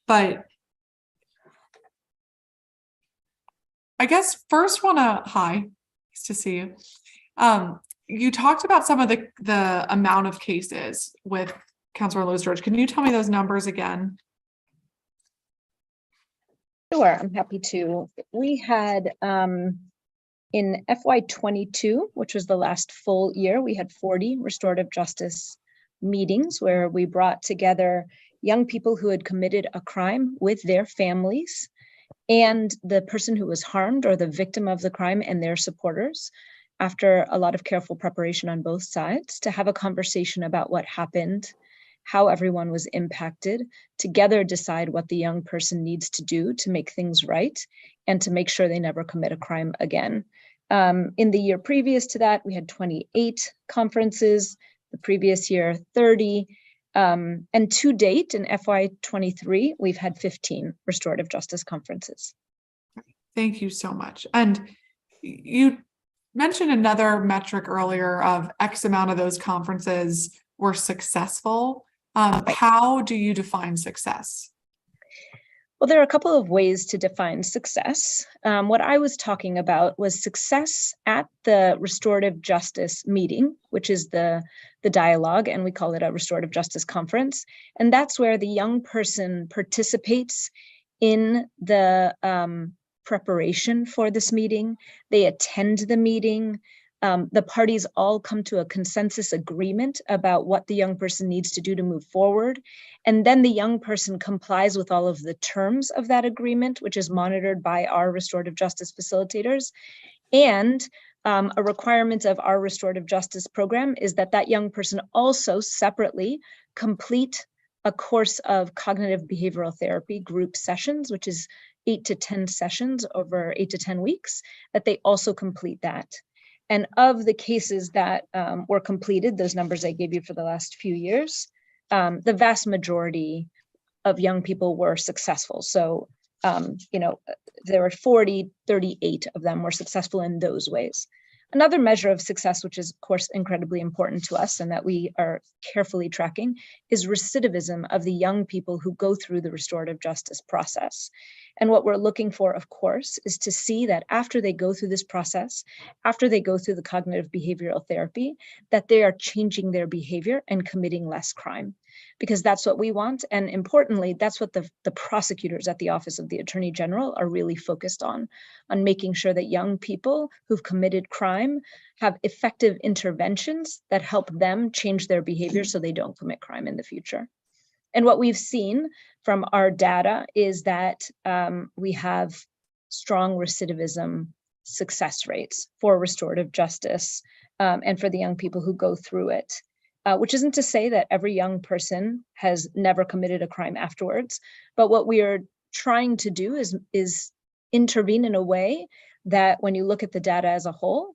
but I guess first hi, nice to see you. You talked about some of the amount of cases with Councilor Lewis George. Can you tell me those numbers again? Sure, I'm happy to. We had in FY22, which was the last full year, we had 40 restorative justice meetings where we brought together young people who had committed a crime with their families and the person who was harmed or the victim of the crime and their supporters, after a lot of careful preparation on both sides, to have a conversation about what happened, how everyone was impacted, together decide what the young person needs to do to make things right and to make sure they never commit a crime again. In the year previous to that, we had 28 conferences, the previous year 30, and to date in FY23, we've had 15 restorative justice conferences. Thank you so much. And you mentioned another metric earlier of X amount of those conferences were successful. How do you define success? Well, there are a couple of ways to define success. What I was talking about was success at the restorative justice meeting, which is the dialogue, and we call it a restorative justice conference. And that's where the young person participates in the preparation for this meeting. They attend the meeting. The parties all come to a consensus agreement about what the young person needs to do to move forward. And then the young person complies with all of the terms of that agreement, which is monitored by our restorative justice facilitators. And a requirement of our restorative justice program is that that young person also separately complete a course of cognitive behavioral therapy group sessions, which is 8 to 10 sessions over 8 to 10 weeks, that they also complete that. And of the cases that were completed, those numbers I gave you for the last few years, the vast majority of young people were successful. So, there were 38 of them were successful in those ways. Another measure of success, which is of course incredibly important to us and that we are carefully tracking, is recidivism of the young people who go through the restorative justice process. And what we're looking for, of course, is to see that after they go through this process, after they go through the cognitive behavioral therapy, that they are changing their behavior and committing less crime. Because that's what we want. And importantly, that's what the prosecutors at the Office of the Attorney General are really focused on making sure that young people who've committed crime have effective interventions that help them change their behavior so they don't commit crime in the future. And what we've seen from our data is that we have strong recidivism success rates for restorative justice and for the young people who go through it. Which isn't to say that every young person has never committed a crime afterwards, but what we are trying to do is intervene in a way that when you look at the data as a whole,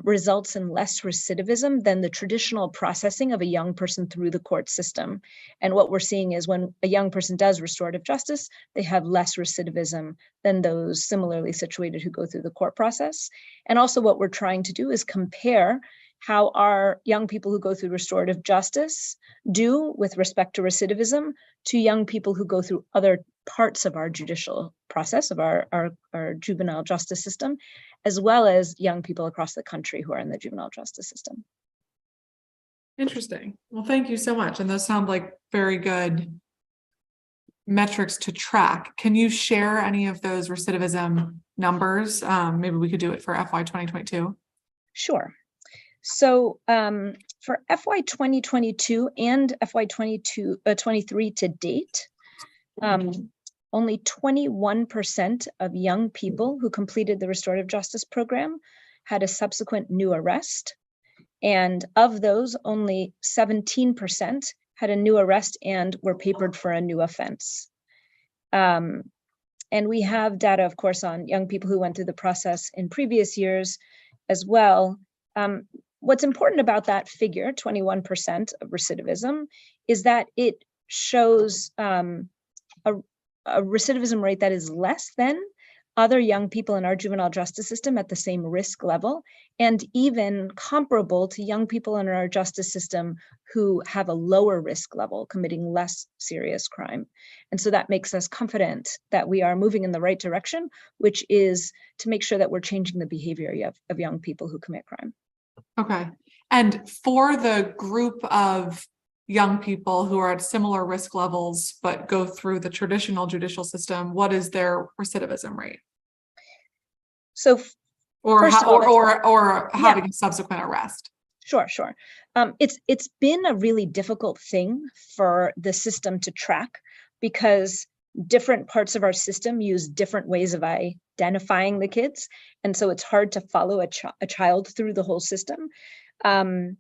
results in less recidivism than the traditional processing of a young person through the court system. And what we're seeing is when a young person does restorative justice, they have less recidivism than those similarly situated who go through the court process. And also what we're trying to do is compare how our young people who go through restorative justice do with respect to recidivism to young people who go through other parts of our judicial process, of our juvenile justice system, as well as young people across the country who are in the juvenile justice system. Interesting. Well, thank you so much. And those sound like very good metrics to track. Can you share any of those recidivism numbers? Maybe we could do it for FY 2022. Sure. So for FY 2022 and FY 23 to date, only 21% of young people who completed the restorative justice program had a subsequent new arrest. And of those, only 17% had a new arrest and were papered for a new offense. And we have data, of course, on young people who went through the process in previous years as well. What's important about that figure, 21% of recidivism, is that it shows a recidivism rate that is less than other young people in our juvenile justice system at the same risk level, and even comparable to young people in our justice system who have a lower risk level, committing less serious crime. And so that makes us confident that we are moving in the right direction, which is to make sure that we're changing the behavior of young people who commit crime. Okay. And for the group of young people who are at similar risk levels, but go through the traditional judicial system, what is their recidivism rate? So, or having a subsequent arrest? Sure. It's been a really difficult thing for the system to track because different parts of our system use different ways of identifying the kids. And so it's hard to follow a child through the whole system. And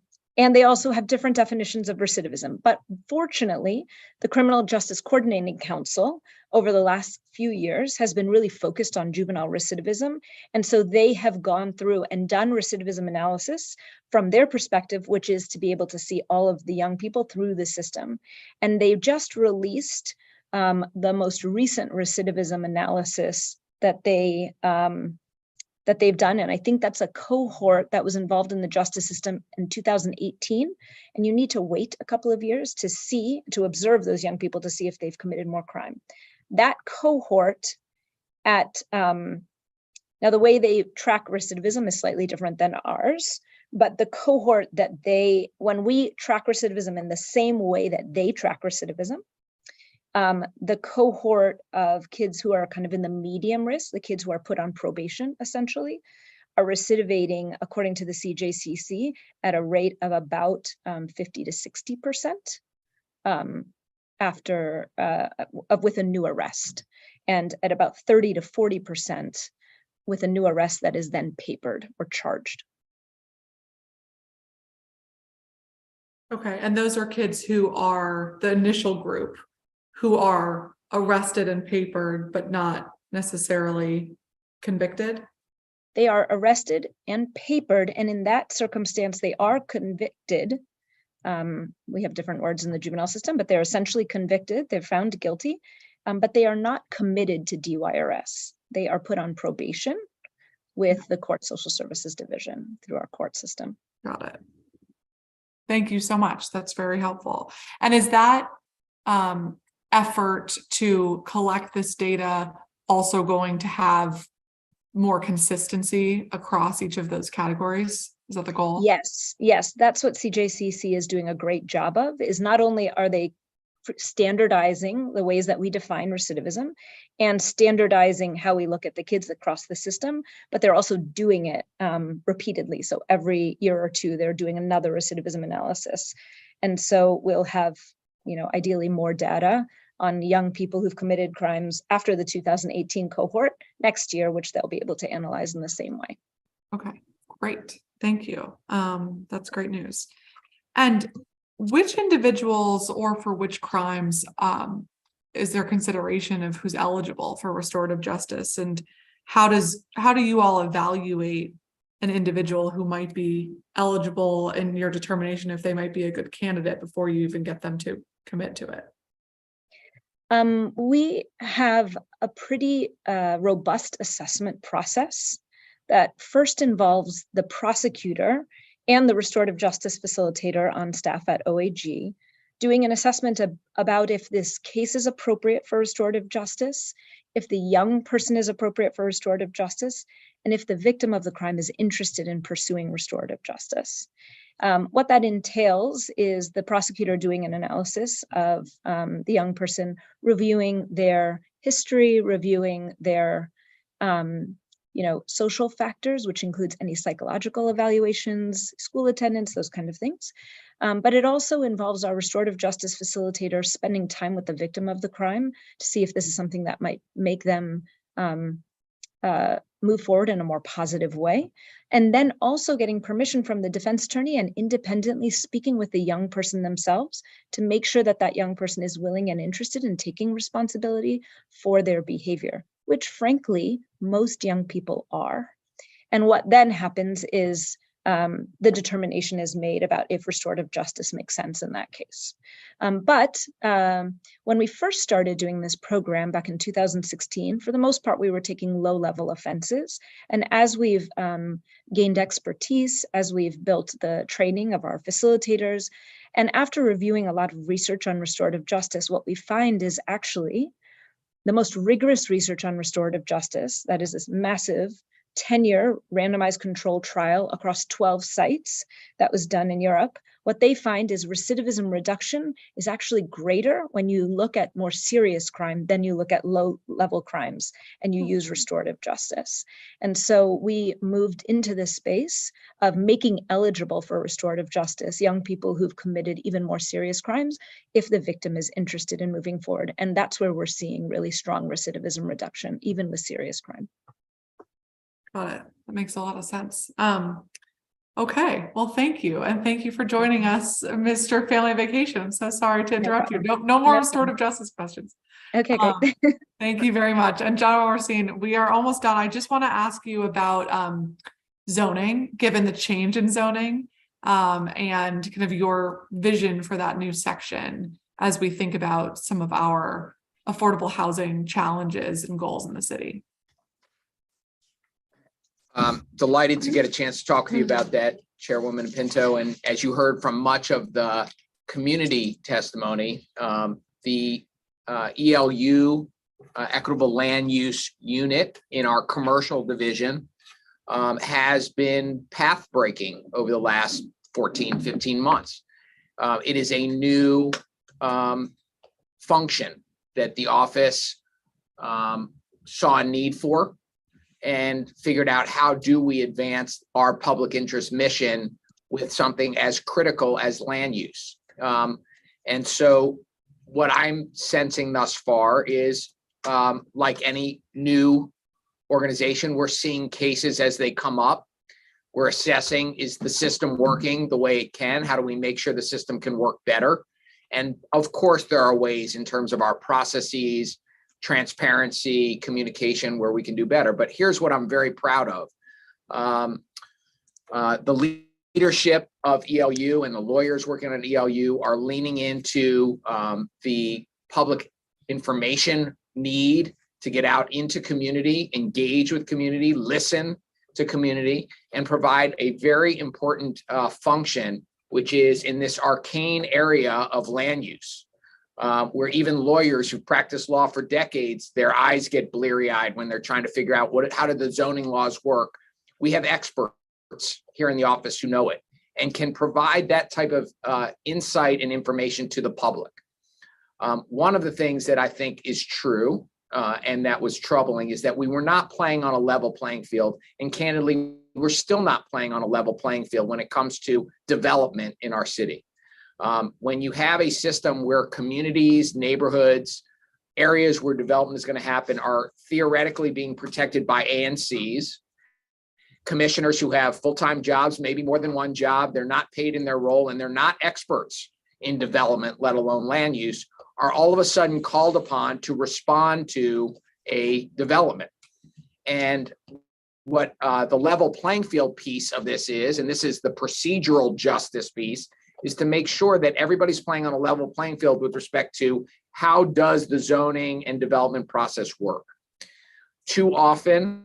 they also have different definitions of recidivism. But fortunately, the Criminal Justice Coordinating Council over the last few years has been really focused on juvenile recidivism. And so they have gone through and done recidivism analysis from their perspective, which is to be able to see all of the young people through the system. And they just released the most recent recidivism analysis that they've done. And I think that's a cohort that was involved in the justice system in 2018. And you need to wait a couple of years to observe those young people to see if they've committed more crime. That cohort now the way they track recidivism is slightly different than ours, but the cohort that when we track recidivism in the same way that they track recidivism, the cohort of kids who are kind of in the medium risk, the kids who are put on probation, essentially, are recidivating, according to the CJCC, at a rate of about 50 to 60% with a new arrest, and at about 30 to 40% with a new arrest that is then papered or charged. Okay, and those are kids who are the initial group, who are arrested and papered, but not necessarily convicted? They are arrested and papered, and in that circumstance, they are convicted. We have different words in the juvenile system, but they're essentially convicted. They're found guilty, but they are not committed to DYRS. They are put on probation with the Court Social Services Division through our court system. Got it. Thank you so much. That's very helpful. And is that effort to collect this data also going to have more consistency across each of those categories? Is that the goal? Yes, that's what CJCC is doing a great job of, is not only are they standardizing the ways that we define recidivism and standardizing how we look at the kids across the system, but they're also doing it repeatedly. So every year or two, they're doing another recidivism analysis. And so we'll have, ideally more data on young people who've committed crimes after the 2018 cohort next year, which they'll be able to analyze in the same way. Okay, great. Thank you. That's great news. And which individuals or for which crimes is there consideration of who's eligible for restorative justice? And how do you all evaluate an individual who might be eligible in your determination if they might be a good candidate before you even get them to commit to it? We have a pretty robust assessment process that first involves the prosecutor and the restorative justice facilitator on staff at OAG doing an assessment about if this case is appropriate for restorative justice, if the young person is appropriate for restorative justice, and if the victim of the crime is interested in pursuing restorative justice. What that entails is the prosecutor doing an analysis of the young person, reviewing their history, reviewing their social factors, which includes any psychological evaluations, school attendance, those kind of things. But it also involves our restorative justice facilitator spending time with the victim of the crime to see if this is something that might make them move forward in a more positive way. And then also getting permission from the defense attorney and independently speaking with the young person themselves to make sure that that young person is willing and interested in taking responsibility for their behavior, which frankly, most young people are. And what then happens is the determination is made about if restorative justice makes sense in that case. But when we first started doing this program back in 2016, for the most part, we were taking low-level offenses. And as we've gained expertise, as we've built the training of our facilitators, and after reviewing a lot of research on restorative justice, what we find is actually the most rigorous research on restorative justice, that is this massive 10-year randomized controlled trial across 12 sites that was done in Europe. What they find is recidivism reduction is actually greater when you look at more serious crime than you look at low-level crimes and you use restorative justice. And so we moved into this space of making eligible for restorative justice young people who've committed even more serious crimes if the victim is interested in moving forward. And that's where we're seeing really strong recidivism reduction, even with serious crime. Got it. That makes a lot of sense. Okay, well, thank you. And thank you for joining us, Mr. Family Vacation. I'm so sorry to interrupt you. No more restorative justice questions. Okay, great. Thank you very much. And John Orstein, we are almost done. I just want to ask you about zoning, given the change in zoning, and kind of your vision for that new section as we think about some of our affordable housing challenges and goals in the city. Delighted to get a chance to talk with you about that, Chairwoman Pinto. And as you heard from much of the community testimony, the ELU, Equitable Land Use Unit in our commercial division has been path breaking over the last 14, 15 months. It is a new function that the office saw a need for, and figured out how do we advance our public interest mission with something as critical as land use. And so what I'm sensing thus far is, like any new organization, we're seeing cases as they come up. We're assessing, is the system working the way it can? How do we make sure the system can work better? And of course, there are ways in terms of our processes, transparency, communication, where we can do better. But here's what I'm very proud of. The leadership of ELU and the lawyers working on ELU are leaning into the public information need to get out into community, engage with community, listen to community, and provide a very important function, which is in this arcane area of land use. Where even lawyers who practice law for decades, their eyes get bleary-eyed when they're trying to figure out how do the zoning laws work. We have experts here in the office who know it and can provide that type of insight and information to the public. One of the things that I think is true and that was troubling is that we were not playing on a level playing field, and candidly, we're still not playing on a level playing field when it comes to development in our city. When you have a system where communities, neighborhoods, areas where development is going to happen are theoretically being protected by ANCs, commissioners who have full-time jobs, maybe more than one job, they're not paid in their role, and they're not experts in development, let alone land use, are all of a sudden called upon to respond to a development. And what the level playing field piece of this is, and this is the procedural justice piece, is to make sure that everybody's playing on a level playing field with respect to how does the zoning and development process work. Too often,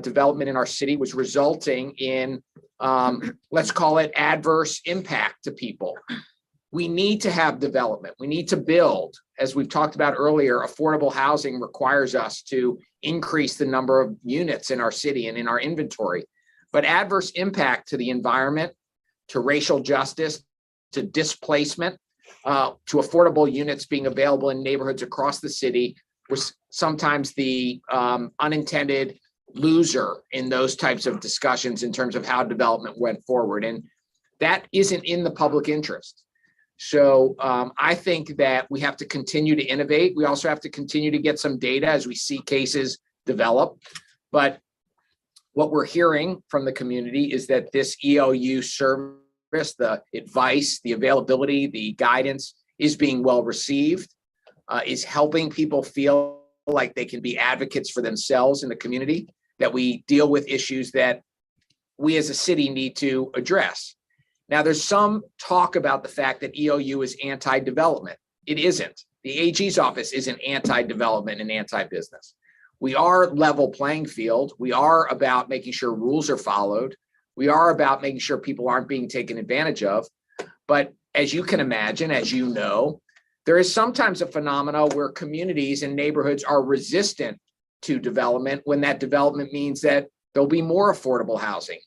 development in our city was resulting in, let's call it adverse impact to people. We need to have development. We need to build. As we've talked about earlier, affordable housing requires us to increase the number of units in our city and in our inventory. But adverse impact to the environment, to racial justice, to displacement, to affordable units being available in neighborhoods across the city was sometimes the unintended loser in those types of discussions in terms of how development went forward. And that isn't in the public interest. So I think that we have to continue to innovate. We also have to continue to get some data as we see cases develop. But what we're hearing from the community is that this ELU service, the advice, the availability, the guidance is being well received, is helping people feel like they can be advocates for themselves in the community, that we deal with issues that we as a city need to address. Now, there's some talk about the fact that ELU is anti-development. It isn't. The AG's office isn't anti-development and anti-business. We are level playing field. We are about making sure rules are followed. We are about making sure people aren't being taken advantage of. But as you can imagine, as you know, there is sometimes a phenomena where communities and neighborhoods are resistant to development when that development means that there'll be more affordable housing,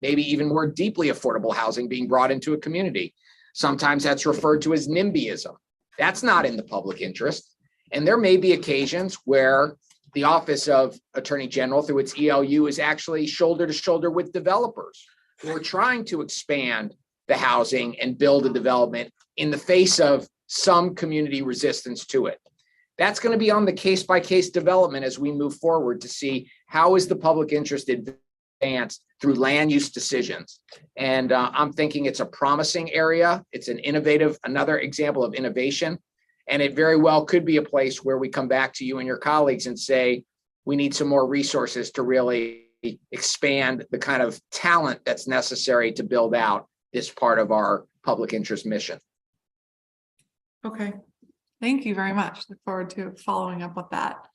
maybe even more deeply affordable housing being brought into a community. Sometimes that's referred to as NIMBYism. That's not in the public interest. And there may be occasions where the Office of Attorney General, through its ELU, is actually shoulder to shoulder with developers who are trying to expand the housing and build a development in the face of some community resistance to it. That's going to be on the case-by-case development as we move forward to see how is the public interest advanced through land use decisions. And I'm thinking it's a promising area. It's an innovative, another example of innovation. And it very well could be a place where we come back to you and your colleagues and say, we need some more resources to really expand the kind of talent that's necessary to build out this part of our public interest mission. Okay, thank you very much. Look forward to following up with that.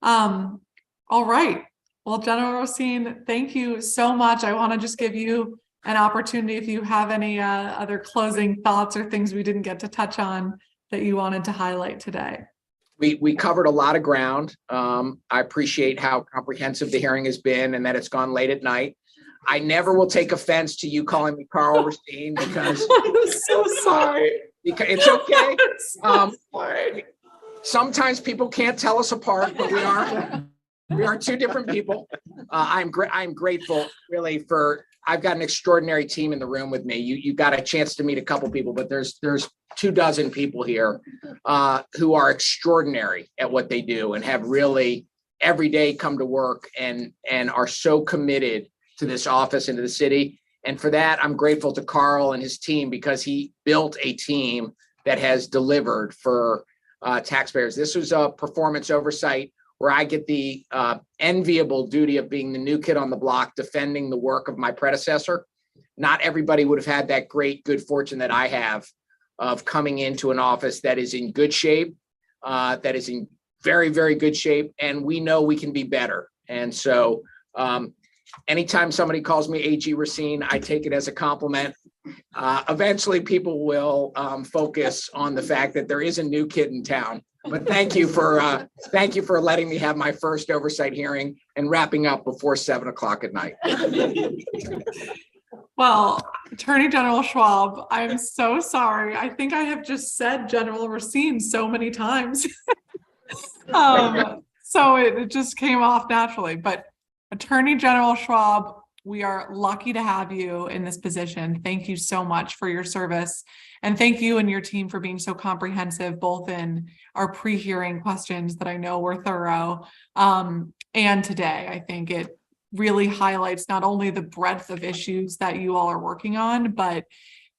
All right. Well, General Rosine, thank you so much. I want to just give you an opportunity if you have any other closing thoughts or things we didn't get to touch on that you wanted to highlight today. We covered a lot of ground. I appreciate how comprehensive the hearing has been and that it's gone late at night. I never will take offense to you calling me Carl Racine because I'm so sorry. It's okay. Sometimes people can't tell us apart, but we are two different people. I'm grateful really for, I've got an extraordinary team in the room with me. You got a chance to meet a couple people, but there's 24 people here who are extraordinary at what they do and have really every day come to work and are so committed to this office and to the city. And for that, I'm grateful to Carl and his team because he built a team that has delivered for taxpayers. This was a performance oversight where I get the enviable duty of being the new kid on the block, defending the work of my predecessor. Not everybody would have had that good fortune that I have of coming into an office that is in good shape, that is in very, very good shape. And we know we can be better. And so anytime somebody calls me AG Racine, I take it as a compliment. Eventually people will focus on the fact that there is a new kid in town. But thank you for letting me have my first oversight hearing and wrapping up before 7 o'clock at night. Well, Attorney General Schwab, I'm so sorry. I think I have just said General Racine so many times. So it just came off naturally. But Attorney General Schwab, we are lucky to have you in this position. Thank you so much for your service. And thank you and your team for being so comprehensive, both in our pre-hearing questions that I know were thorough, and today. I think it really highlights not only the breadth of issues that you all are working on, but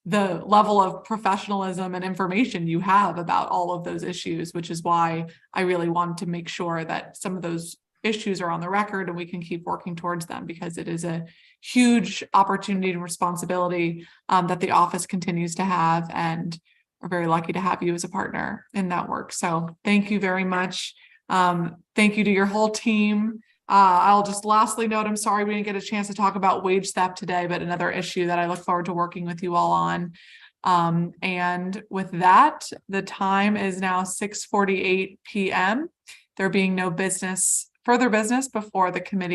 the level of professionalism and information you have about all of those issues, which is why I really wanted to make sure that some of those issues are on the record and we can keep working towards them, because it is a huge opportunity and responsibility that the office continues to have, and we're very lucky to have you as a partner in that work. So thank you very much. Thank you to your whole team. I'll just lastly note, I'm sorry we didn't get a chance to talk about wage theft today, but another issue that I look forward to working with you all on. And with that, the time is now 6:48 p.m. There being no further business before the committee.